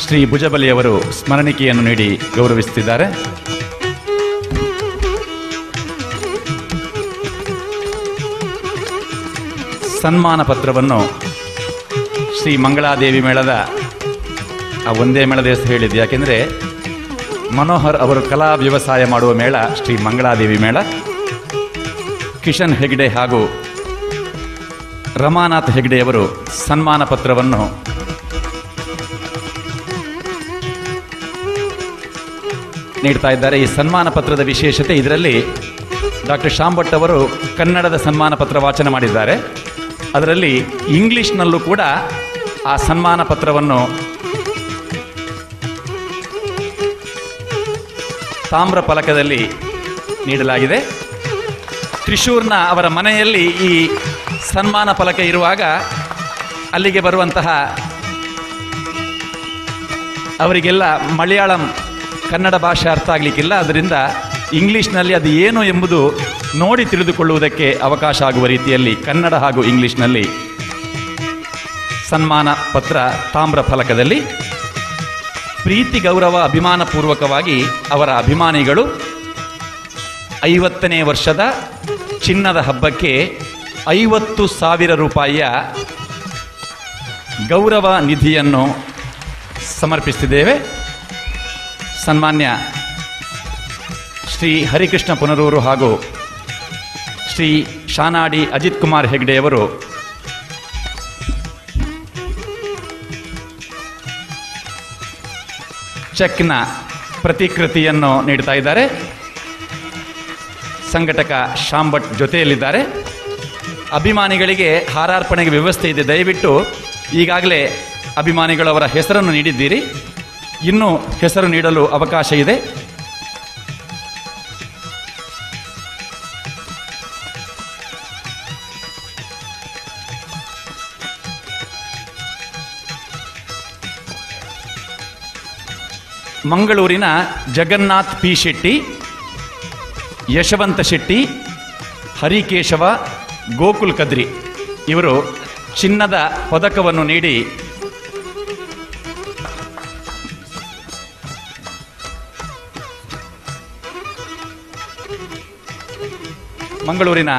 ಶ್ರೀ ಭುಜಬಲಿಯವರು ಸ್ಮರಣಿಕೆಯನ್ನು ನೀಡಿ ಗೌರವಿಸುತ್ತಿದ್ದಾರೆ. ಸನ್ಮಾನ ಪತ್ರವನ್ನು ಶ್ರೀ ಮಂಗಳಾದೇವಿ ಮೇಳದ ಒಂದೇ ಮೇಳದ ಹೆಸರು ಹೇಳಿದ್ದು, ಯಾಕೆಂದರೆ ಮನೋಹರ್ ಅವರು ಕಲಾ ವ್ಯವಸಾಯ ಮಾಡುವ ಮೇಳ ಶ್ರೀ ಮಂಗಳಾದೇವಿ ಮೇಳ. ಕಿಶನ್ ಹೆಗ್ಡೆ ಹಾಗೂ ರಮಾನಾಥ್ ಹೆಗ್ಡೆಯವರು ಸನ್ಮಾನ ಪತ್ರವನ್ನು ನೀಡ್ತಾ ಇದ್ದಾರೆ. ಈ ಸನ್ಮಾನ ಪತ್ರದ ವಿಶೇಷತೆ, ಇದರಲ್ಲಿ ಡಾಕ್ಟರ್ ಶಾಂಭಟ್ ಅವರು ಕನ್ನಡದ ಸನ್ಮಾನ ಪತ್ರ ವಾಚನ ಮಾಡಿದ್ದಾರೆ. ಅದರಲ್ಲಿ ಇಂಗ್ಲಿಷ್ನಲ್ಲೂ ಕೂಡ ಆ ಸನ್ಮಾನ ಪತ್ರವನ್ನು ತಾಮ್ರ ಫಲಕದಲ್ಲಿ ನೀಡಲಾಗಿದೆ. ತ್ರಿಶೂರ್ನ ಅವರ ಮನೆಯಲ್ಲಿ ಈ ಸನ್ಮಾನ ಫಲಕ ಇರುವಾಗ ಅಲ್ಲಿಗೆ ಬರುವಂತಹ ಅವರಿಗೆಲ್ಲ ಮಲಯಾಳಂ ಕನ್ನಡ ಭಾಷೆ ಅರ್ಥ ಆಗಲಿಕ್ಕಿಲ್ಲ. ಅದರಿಂದ ಇಂಗ್ಲೀಷ್ನಲ್ಲಿ ಅದು ಏನು ಎಂಬುದು ನೋಡಿ ತಿಳಿದುಕೊಳ್ಳುವುದಕ್ಕೆ ಅವಕಾಶ ಆಗುವ ರೀತಿಯಲ್ಲಿ ಕನ್ನಡ ಹಾಗೂ ಇಂಗ್ಲೀಷ್ನಲ್ಲಿ ಸನ್ಮಾನ ಪತ್ರ ತಾಮ್ರ ಫಲಕದಲ್ಲಿ ಪ್ರೀತಿ ಗೌರವ ಅಭಿಮಾನಪೂರ್ವಕವಾಗಿ ಅವರ ಅಭಿಮಾನಿಗಳು 50ನೇ ವರ್ಷದ ಚಿನ್ನದ ಹಬ್ಬಕ್ಕೆ 50,000 ರೂಪಾಯಿಯ ಗೌರವ ನಿಧಿಯನ್ನು ಸಮರ್ಪಿಸುತ್ತಿದ್ದೇವೆ. ಸನ್ಮಾನ್ಯ ಶ್ರೀ ಹರಿಕೃಷ್ಣ ಪುನರೂರು ಹಾಗೂ ಶ್ರೀ ಶಾನಾಡಿ ಅಜಿತ್ ಕುಮಾರ್ ಹೆಗ್ಡೆಯವರು ಚೆಕ್ನ ಪ್ರತಿಕೃತಿಯನ್ನು ನೀಡ್ತಾ ಇದ್ದಾರೆ. ಸಂಘಟಕ ಶಾಂಭಟ್ ಜೊತೆಯಲ್ಲಿದ್ದಾರೆ. ಅಭಿಮಾನಿಗಳಿಗೆ ಹಾರಾರ್ಪಣೆಗೆ ವ್ಯವಸ್ಥೆ ಇದೆ. ದಯವಿಟ್ಟು ಈಗಾಗಲೇ ಅಭಿಮಾನಿಗಳು ಅವರ ಹೆಸರನ್ನು ನೀಡಿದ್ದೀರಿ, ಇನ್ನೂ ಹೆಸರು ನೀಡಲು ಅವಕಾಶ ಇದೆ. ಮಂಗಳೂರಿನ ಜಗನ್ನಾಥ್ ಪಿ ಶೆಟ್ಟಿ, ಯಶವಂತ ಶೆಟ್ಟಿ, ಹರಿಕೇಶವ, ಗೋಕುಲ್ ಕದ್ರಿ ಇವರು ಚಿನ್ನದ ಪದಕವನ್ನು ನೀಡಿ ಮಂಗಳೂರಿನ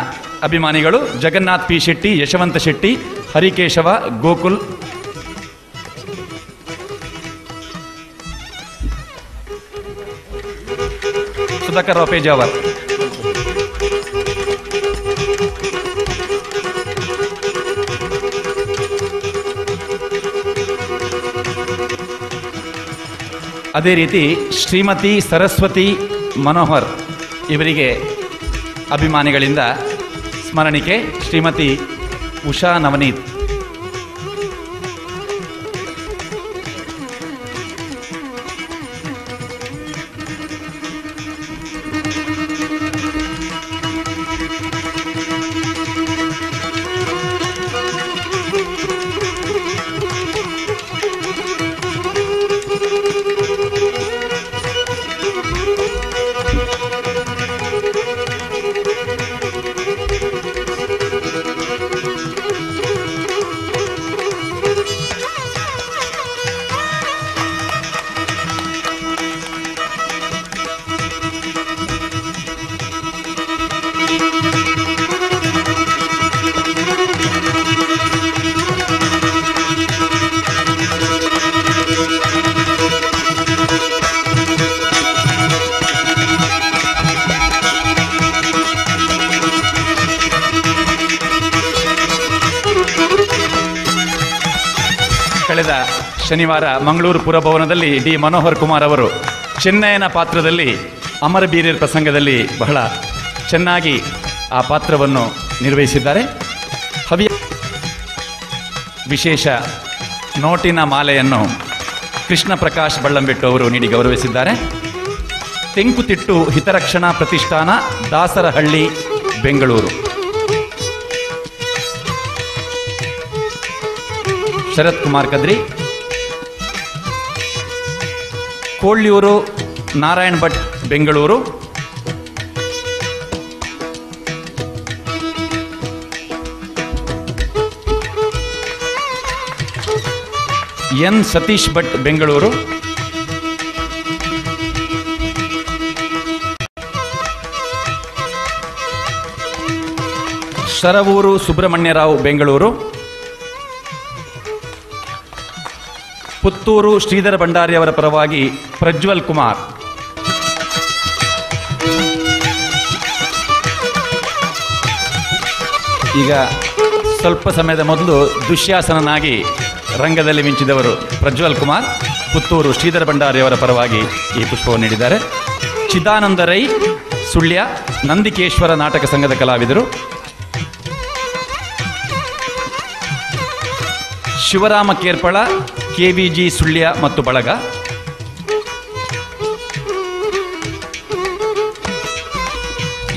ಅಭಿಮಾನಿಗಳು ಜಗನ್ನಾಥ್ ಪಿ ಶೆಟ್ಟಿ, ಯಶವಂತ ಶೆಟ್ಟಿ, ಹರಿಕೇಶವ, ಗೋಕುಲ್ ಸುಧಾಕರ್ ರಾವ್ ಪೇಜಾವರ್. ಅದೇ ರೀತಿ ಶ್ರೀಮತಿ ಸರಸ್ವತಿ ಮನೋಹರ್ ಇವರಿಗೆ ಅಭಿಮಾನಿಗಳಿಂದ ಸ್ಮರಣಿಕೆ. ಶ್ರೀಮತಿ ಉಷಾ ನವನೀತ್. ಕಳೆದ ಶನಿವಾರ ಮಂಗಳೂರು ಪುರಭವನದಲ್ಲಿ ಡಿ ಮನೋಹರ್ ಕುಮಾರ್ ಅವರು ಚೆನ್ನಯ್ಯನ ಪಾತ್ರದಲ್ಲಿ ಅಮರಬೀರರ ಪ್ರಸಂಗದಲ್ಲಿ ಬಹಳ ಚೆನ್ನಾಗಿ ಆ ಪಾತ್ರವನ್ನು ನಿರ್ವಹಿಸಿದ್ದಾರೆ. ವಿಶೇಷ ನೋಟಿನ ಮಾಲೆಯನ್ನು ಕೃಷ್ಣ ಪ್ರಕಾಶ್ ಬಳ್ಳಂಬೆಟ್ಟು ಅವರು ನೀಡಿ ಗೌರವಿಸಿದ್ದಾರೆ. ತೆಂಕುತಿಟ್ಟು ಹಿತರಕ್ಷಣಾ ಪ್ರತಿಷ್ಠಾನ, ದಾಸರಹಳ್ಳಿ, ಬೆಂಗಳೂರು. ಶರತ್ ಕುಮಾರ್ ಕದ್ರಿ. ಕೋಳ್ಯೂರು ನಾರಾಯಣ್ ಭಟ್, ಬೆಂಗಳೂರು. ಎನ್ ಸತೀಶ್ ಭಟ್, ಬೆಂಗಳೂರು. ಶರವೂರು ಸುಬ್ರಹ್ಮಣ್ಯರಾವ್, ಬೆಂಗಳೂರು. ಪುತ್ತೂರು ಶ್ರೀಧರ ಭಂಡಾರಿ ಅವರ ಪರವಾಗಿ ಪ್ರಜ್ವಲ್ ಕುಮಾರ್. ಈಗ ಸ್ವಲ್ಪ ಸಮಯದ ಮೊದಲು ದುಶ್ಯಾಸನನಾಗಿ ರಂಗದಲ್ಲಿ ಮಿಂಚಿದವರು ಪ್ರಜ್ವಲ್ ಕುಮಾರ್. ಪುತ್ತೂರು ಶ್ರೀಧರ ಭಂಡಾರಿ ಅವರ ಪರವಾಗಿ ಈ ಪುಷ್ಪವನ್ನು ನೀಡಿದ್ದಾರೆ. ಚಿದಾನಂದ ರೈ, ಸುಳ್ಯ, ನಂದಿಕೇಶ್ವರ ನಾಟಕ ಸಂಘದ ಕಲಾವಿದರು. ಶಿವರಾಮ ಕೇರ್ಪಳ, ಕೆವಿಜಿ, ಸುಳ್ಯ ಮತ್ತು ಬಳಗ.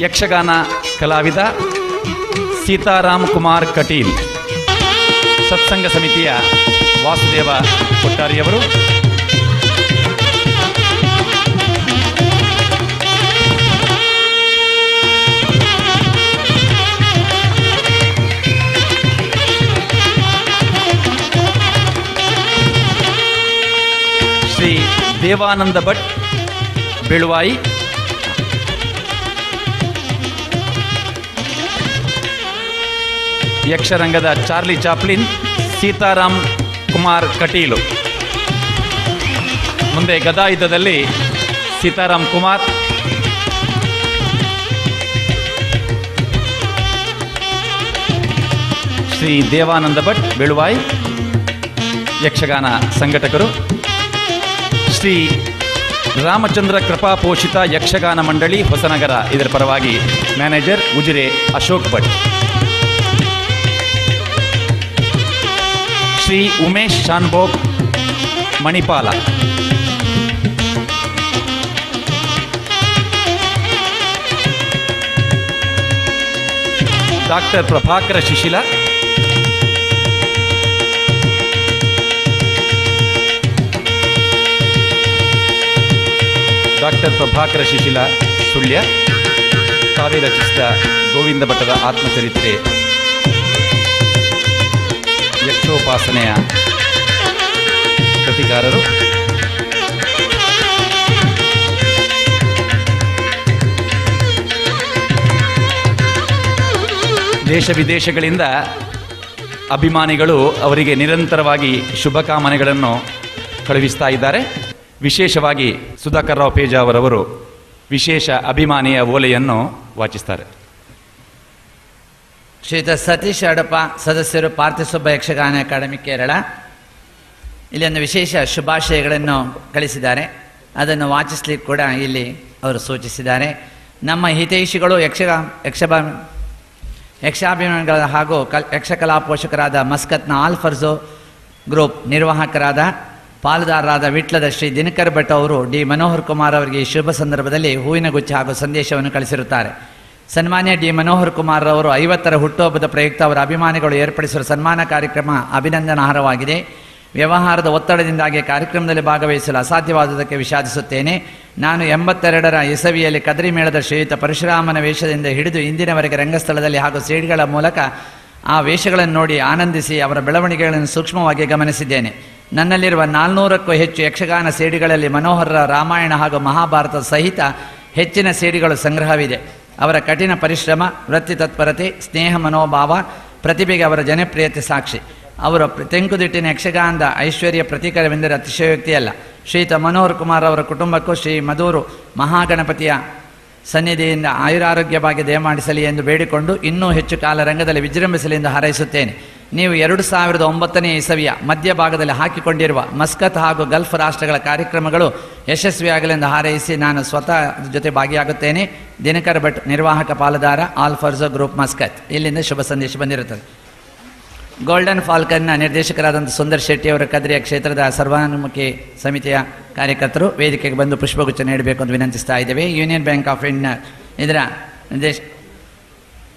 ಯಕ್ಷಗಾನ ಕಲಾವಿದ ಸೀತಾರಾಮ್ ಕುಮಾರ್ ಕಟೀಲ್. ಸತ್ಸಂಗ ಸಮಿತಿಯ ವಾಸುದೇವ ಕೊಟ್ಟಾರಿಯವರು. ಶ್ರೀ ದೇವಾನಂದ ಭಟ್, ಬೆಳುವಾಯಿ. ಯಕ್ಷರಂಗದ ಚಾರ್ಲಿ ಚಾಪ್ಲಿನ್, ಸೀತಾರಾಮ್ ಕುಮಾರ್ ಕಟೀಲು. ಮುಂದೆ ಗದಾಯುದ್ಧದಲ್ಲಿ ಸೀತಾರಾಮ್ ಕುಮಾರ್, ಶ್ರೀ ದೇವಾನಂದ ಭಟ್ ಬೆಳುವಾಯಿ ಯಕ್ಷಗಾನ ಸಂಘಟಕರು, ಶ್ರೀ ರಾಮಚಂದ್ರ ಕೃಪಾ ಪೋಷಿತ ಯಕ್ಷಗಾನ ಮಂಡಳಿ ಹೊಸನಗರ ಇದರ ಪರವಾಗಿ manager Ujire Ashok Bhat, Shri Umesh Shanbhog Manipal, doctor Prabhakara Shishila, doctor Prabhakara Shishila Sullia ತಾವೇ ರಚಿಸಿದ ಗೋವಿಂದ ಭಟ್ಟರ ಆತ್ಮಚರಿತ್ರೆ ಯಕ್ಷೋಪಾಸನೆಯ ಕೃತಿಕಾರರು, ದೇಶ ವಿದೇಶಗಳಿಂದ ಅಭಿಮಾನಿಗಳು ಅವರಿಗೆ ನಿರಂತರವಾಗಿ ಶುಭಕಾಮನೆಗಳನ್ನು ಕಳುಹಿಸ್ತಾ ಇದ್ದಾರೆ. ವಿಶೇಷವಾಗಿ ಸುಧಾಕರ್ ರಾವ್ ಪೇಜಾವರ್ ಅವರು ವಿಶೇಷ ಅಭಿಮಾನಿಯ ಓಲೆಯನ್ನು ವಾಚಿಸ್ತಾರೆ. ಶ್ರೀಯುತ ಸತೀಶ್ ಅಡಪ ಸದಸ್ಯರು ಪಾರ್ಥಿಸುಬ್ಬ ಯಕ್ಷಗಾನ ಅಕಾಡೆಮಿ ಕೇರಳ ಇಲ್ಲಿ ಒಂದು ವಿಶೇಷ ಶುಭಾಶಯಗಳನ್ನು ಕಳಿಸಿದ್ದಾರೆ. ಅದನ್ನು ವಾಚಿಸ್ಲಿಕ್ಕೆ ಕೂಡ ಇಲ್ಲಿ ಅವರು ಸೂಚಿಸಿದ್ದಾರೆ. ನಮ್ಮ ಹಿತೈಷಿಗಳು ಯಕ್ಷಾಭಿಮಾನಿಗಳ ಹಾಗೂ ಯಕ್ಷಕಲಾ ಪೋಷಕರಾದ ಮಸ್ಕತ್ನ ಆಲ್ಫರ್ಜೋ ಗ್ರೂಪ್ ನಿರ್ವಾಹಕರಾದ ಪಾಲುದಾರರಾದ ವಿಟ್ಲದ ಶ್ರೀ ದಿನಕರ್ ಭಟ್ ಅವರು ಡಿ ಮನೋಹರ್ ಕುಮಾರ್ ಅವರಿಗೆ ಈ ಶುಭ ಸಂದರ್ಭದಲ್ಲಿ ಹೂವಿನ ಗುಚ್ಛ ಹಾಗೂ ಸಂದೇಶವನ್ನು ಕಳಿಸಿರುತ್ತಾರೆ. ಸನ್ಮಾನ್ಯ ಡಿ ಮನೋಹರ್ ಕುಮಾರ್ ಅವರು 50ರ ಹುಟ್ಟುಹಬ್ಬದ ಪ್ರಯುಕ್ತ ಅವರ ಅಭಿಮಾನಿಗಳು ಏರ್ಪಡಿಸಿರುವ ಸನ್ಮಾನ ಕಾರ್ಯಕ್ರಮ ಅಭಿನಂದನಾರ್ಹವಾಗಿದೆ. ವ್ಯವಹಾರದ ಒತ್ತಡದಿಂದಾಗಿ ಕಾರ್ಯಕ್ರಮದಲ್ಲಿ ಭಾಗವಹಿಸಲು ಅಸಾಧ್ಯವಾದುದಕ್ಕೆ ವಿಷಾದಿಸುತ್ತೇನೆ. ನಾನು 82ರ ಇಸವಿಯಲ್ಲಿ ಕದ್ರಿ ಮೇಳದ ಶ್ರೀಯುತ ಪರಶುರಾಮನ ವೇಷದಿಂದ ಹಿಡಿದು ಇಂದಿನವರೆಗೆ ರಂಗಸ್ಥಳದಲ್ಲಿ ಹಾಗೂ ಸೇಡ್ಗಳ ಮೂಲಕ ಆ ವೇಷಗಳನ್ನು ನೋಡಿ ಆನಂದಿಸಿ ಅವರ ಬೆಳವಣಿಗೆಗಳನ್ನು ಸೂಕ್ಷ್ಮವಾಗಿ ಗಮನಿಸಿದ್ದೇನೆ. ನನ್ನಲ್ಲಿರುವ 400ಕ್ಕೂ ಹೆಚ್ಚು ಯಕ್ಷಗಾನ ಸೇಡಿಗಳಲ್ಲಿ ಮನೋಹರರ ರಾಮಾಯಣ ಹಾಗೂ ಮಹಾಭಾರತ ಸಹಿತ ಹೆಚ್ಚಿನ ಸೇಡಿಗಳು ಸಂಗ್ರಹವಿದೆ. ಅವರ ಕಠಿಣ ಪರಿಶ್ರಮ, ವೃತ್ತಿ ತತ್ಪರತೆ, ಸ್ನೇಹ ಮನೋಭಾವ, ಪ್ರತಿಭೆಗೆ ಅವರ ಜನಪ್ರಿಯತೆ ಸಾಕ್ಷಿ. ಅವರ ತೆಂಕುದಿಟ್ಟಿನ ಯಕ್ಷಗಾನದ ಐಶ್ವರ್ಯ ಪ್ರತೀಕವೆಂದರೆ ಅತಿಶಯೋಕ್ತಿಯಲ್ಲ. ಶ್ರೀಯುತ ಮನೋಹರ್ ಕುಮಾರ್ ಅವರ ಕುಟುಂಬಕ್ಕೂ ಶ್ರೀ ಮಧೂರು ಮಹಾಗಣಪತಿಯ ಸನ್ನಿಧಿಯಿಂದ ಆಯುರಾರೋಗ್ಯವಾಗಿ ದಯಮಾಡಿಸಲಿ ಎಂದು ಬೇಡಿಕೊಂಡು ಇನ್ನೂ ಹೆಚ್ಚು ಕಾಲ ರಂಗದಲ್ಲಿ ವಿಜೃಂಭಿಸಲಿ ಎಂದು ಹಾರೈಸುತ್ತೇನೆ. ನೀವು 2009ನೇ ಇಸವಿಯ ಮಧ್ಯಭಾಗದಲ್ಲಿ ಹಾಕಿಕೊಂಡಿರುವ ಮಸ್ಕತ್ ಹಾಗೂ ಗಲ್ಫ್ ರಾಷ್ಟ್ರಗಳ ಕಾರ್ಯಕ್ರಮಗಳು ಯಶಸ್ವಿಯಾಗಲೆಂದು ಹಾರೈಸಿ ನಾನು ಸ್ವತಃ ಜೊತೆ ಭಾಗಿಯಾಗುತ್ತೇನೆ. ದಿನಕರ್ ಭಟ್, ನಿರ್ವಾಹಕ ಪಾಲುದಾರ, ಆಲ್ಫರ್ಜೋ ಗ್ರೂಪ್, ಮಸ್ಕತ್. ಇಲ್ಲಿಂದ ಶುಭ ಸಂದೇಶ ಬಂದಿರುತ್ತದೆ. ಗೋಲ್ಡನ್ ಫಾಲ್ಕನ್ನ ನಿರ್ದೇಶಕರಾದಂಥ ಸುಂದರ್ ಶೆಟ್ಟಿ ಅವರ ಕದ್ರಿಯ ಕ್ಷೇತ್ರದ ಸರ್ವಾನುಮುಖಿ ಸಮಿತಿಯ ಕಾರ್ಯಕರ್ತರು ವೇದಿಕೆಗೆ ಬಂದು ಪುಷ್ಪಗುಚ್ಛ ನೀಡಬೇಕು ಅಂತ ವಿನಂತಿಸ್ತಾ ಇದ್ದೇವೆ. ಯೂನಿಯನ್ ಬ್ಯಾಂಕ್ ಆಫ್ ಇಂಡಿಯಾ ಇದರ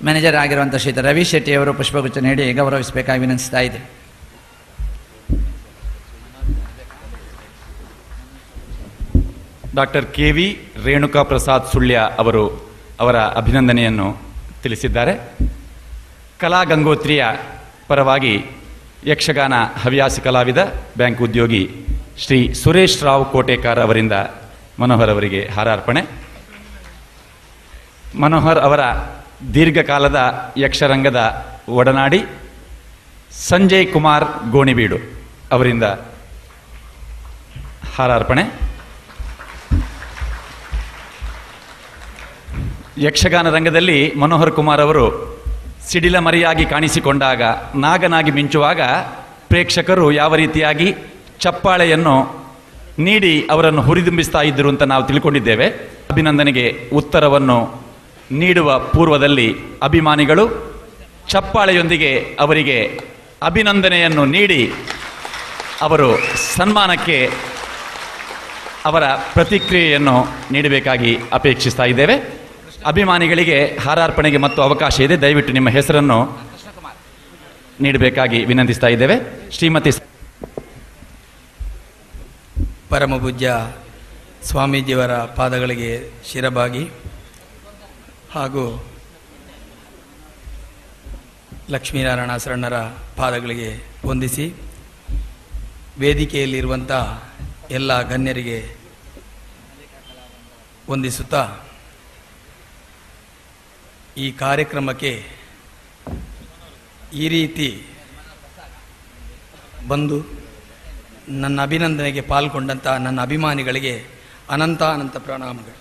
ಮ್ಯಾನೇಜರ್ ಆಗಿರುವಂಥ ಶ್ರೀಯುತ ರವಿ ಶೆಟ್ಟಿ ಅವರು ಪುಷ್ಪಗುಚ್ಛ ನೀಡಿ ಗೌರವಿಸಬೇಕಾಗಿ ವಿನಂತಿಸ್ತಾ ಇದೆ. Doctor K V. ರೇಣುಕಾ ಪ್ರಸಾದ್ ಸುಳ್ಯ ಅವರು ಅವರ ಅಭಿನಂದನೆಯನ್ನು ತಿಳಿಸಿದ್ದಾರೆ. ಕಲಾ ಗಂಗೋತ್ರಿಯ ಪರವಾಗಿ ಯಕ್ಷಗಾನ ಹವ್ಯಾಸಿ ಕಲಾವಿದ, ಬ್ಯಾಂಕ್ ಉದ್ಯೋಗಿ ಶ್ರೀ ಸುರೇಶ್ ರಾವ್ ಕೋಟೇಕರ್ ಅವರಿಂದ ಮನೋಹರ್ ಅವರಿಗೆ ಹಾರಾರ್ಪಣೆ. ಮನೋಹರ್ ಅವರ ದೀರ್ಘಕಾಲದ ಯಕ್ಷರಂಗದ ಒಡನಾಡಿ ಸಂಜಯ್ ಕುಮಾರ್ ಗೋಣಿಬೀಡು ಅವರಿಂದ ಹಾರಾರ್ಪಣೆ. ಯಕ್ಷಗಾನ ರಂಗದಲ್ಲಿ ಮನೋಹರ್ ಕುಮಾರ್ ಅವರು ಸಿಡಿಲ ಮರಿಯಾಗಿ ಕಾಣಿಸಿಕೊಂಡಾಗ, ನಾಗನಾಗಿ ಮಿಂಚುವಾಗ ಪ್ರೇಕ್ಷಕರು ಯಾವ ರೀತಿಯಾಗಿ ಚಪ್ಪಾಳೆಯನ್ನು ನೀಡಿ ಅವರನ್ನು ಹುರಿದುಂಬಿಸ್ತಾ ಇದ್ದರು ಅಂತ ನಾವು ತಿಳ್ಕೊಂಡಿದ್ದೇವೆ. ಅಭಿನಂದನೆಗೆ ಉತ್ತರವನ್ನು ನೀಡುವ ಪೂರ್ವದಲ್ಲಿ ಅಭಿಮಾನಿಗಳು ಚಪ್ಪಾಳೆಯೊಂದಿಗೆ ಅವರಿಗೆ ಅಭಿನಂದನೆಯನ್ನು ನೀಡಿ ಅವರು ಸನ್ಮಾನಕ್ಕೆ ಅವರ ಪ್ರತಿಕ್ರಿಯೆಯನ್ನು ನೀಡಬೇಕಾಗಿ ಅಪೇಕ್ಷಿಸ್ತಾ ಇದ್ದೇವೆ. ಅಭಿಮಾನಿಗಳಿಗೆ ಹಾರಾರ್ಪಣೆಗೆ ಮತ್ತು ಅವಕಾಶ ಇದೆ. ದಯವಿಟ್ಟು ನಿಮ್ಮ ಹೆಸರನ್ನು ನೀಡಬೇಕಾಗಿ ವಿನಂತಿಸ್ತಾ ಇದ್ದೇವೆ. ಶ್ರೀಮತಿ ಪರಮಪೂಜ್ಯ ಸ್ವಾಮೀಜಿಯವರ ಪಾದಗಳಿಗೆ ಶಿರಬಾಗಿ ಹಾಗೂ ಲಕ್ಷ್ಮೀನಾರಾಯಣ ಶರಣರ ಪಾದಗಳಿಗೆ ವಂದಿಸಿ, ವೇದಿಕೆಯಲ್ಲಿರುವಂಥ ಎಲ್ಲ ಗಣ್ಯರಿಗೆ ವಂದಿಸುತ್ತಾ ಈ ಕಾರ್ಯಕ್ರಮಕ್ಕೆ ಈ ರೀತಿ ಬಂದು ನನ್ನ ಅಭಿನಂದನೆಗೆ ಪಾಲ್ಗೊಂಡಂಥ ನನ್ನ ಅಭಿಮಾನಿಗಳಿಗೆ ಅನಂತ ಪ್ರಣಾಮಗಳು.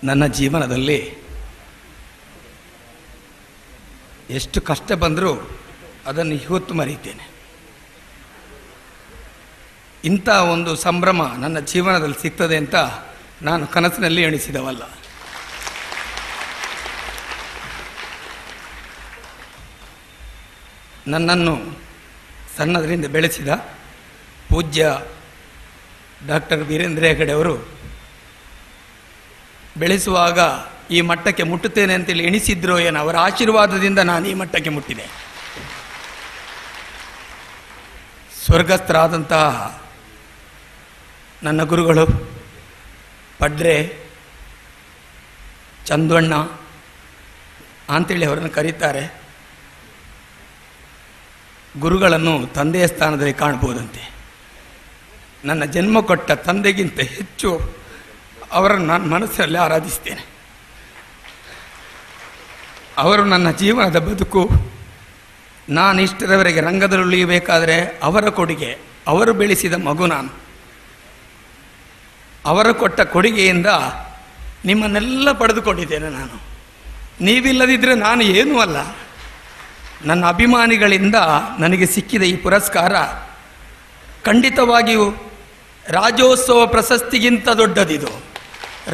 ನನ್ನ ಜೀವನದಲ್ಲಿ ಎಷ್ಟು ಕಷ್ಟ ಬಂದರೂ ಅದನ್ನು ಇವತ್ತು ಮರೀತೇನೆ. ಇಂಥ ಒಂದು ಸಂಭ್ರಮ ನನ್ನ ಜೀವನದಲ್ಲಿ ಸಿಗ್ತದೆ ಅಂತ ನಾನು ಕನಸಿನಲ್ಲಿ ಎಣಿಸಿದವಲ್ಲ. ನನ್ನನ್ನು ಸಣ್ಣದರಿಂದ ಬೆಳೆಸಿದ ಪೂಜ್ಯ ಡಾಕ್ಟರ್ ವೀರೇಂದ್ರ ಹೆಗಡೆ ಅವರು ಬೆಳೆಸುವಾಗ ಈ ಮಟ್ಟಕ್ಕೆ ಮುಟ್ಟುತ್ತೇನೆ ಅಂತೇಳಿ ಎಣಿಸಿದ್ರೋ ಏನೋ, ಅವರ ಆಶೀರ್ವಾದದಿಂದ ನಾನು ಈ ಮಟ್ಟಕ್ಕೆ ಮುಟ್ಟಿದೆ. ಸ್ವರ್ಗಸ್ಥರಾದಂತಹ ನನ್ನ ಗುರುಗಳು ಪಡ್ರೆ ಚಂದಣ್ಣ ಅಂತೇಳಿ ಅವರನ್ನು ಕರೀತಾರೆ. ಗುರುಗಳನ್ನು ತಂದೆಯ ಸ್ಥಾನದಲ್ಲಿ ಕಾಣ್ಬೋದಂತೆ. ನನ್ನ ಜನ್ಮ ಕೊಟ್ಟ ತಂದೆಗಿಂತ ಹೆಚ್ಚು ಅವರನ್ನು ನಾನು ಮನಸ್ಸಲ್ಲಿ ಆರಾಧಿಸ್ತೇನೆ. ಅವರು ನನ್ನ ಜೀವನದ ಬದುಕು. ನಾನು ಇಷ್ಟರವರೆಗೆ ರಂಗದಲ್ಲಿ ಉಳಿಯಬೇಕಾದರೆ ಅವರ ಕೊಡುಗೆ, ಅವರು ಬೆಳೆಸಿದ ಮಗು ನಾನು. ಅವರ ಕೊಟ್ಟ ಕೊಡುಗೆಯಿಂದ ನಿಮ್ಮನ್ನೆಲ್ಲ ಪಡೆದುಕೊಂಡಿದ್ದೇನೆ ನಾನು. ನೀವಿಲ್ಲದಿದ್ದರೆ ನಾನು ಏನೂ ಅಲ್ಲ. ನನ್ನ ಅಭಿಮಾನಿಗಳಿಂದ ನನಗೆ ಸಿಕ್ಕಿದ ಈ ಪುರಸ್ಕಾರ ಖಂಡಿತವಾಗಿಯೂ ರಾಜ್ಯೋತ್ಸವ ಪ್ರಶಸ್ತಿಗಿಂತ ದೊಡ್ಡದಿದು,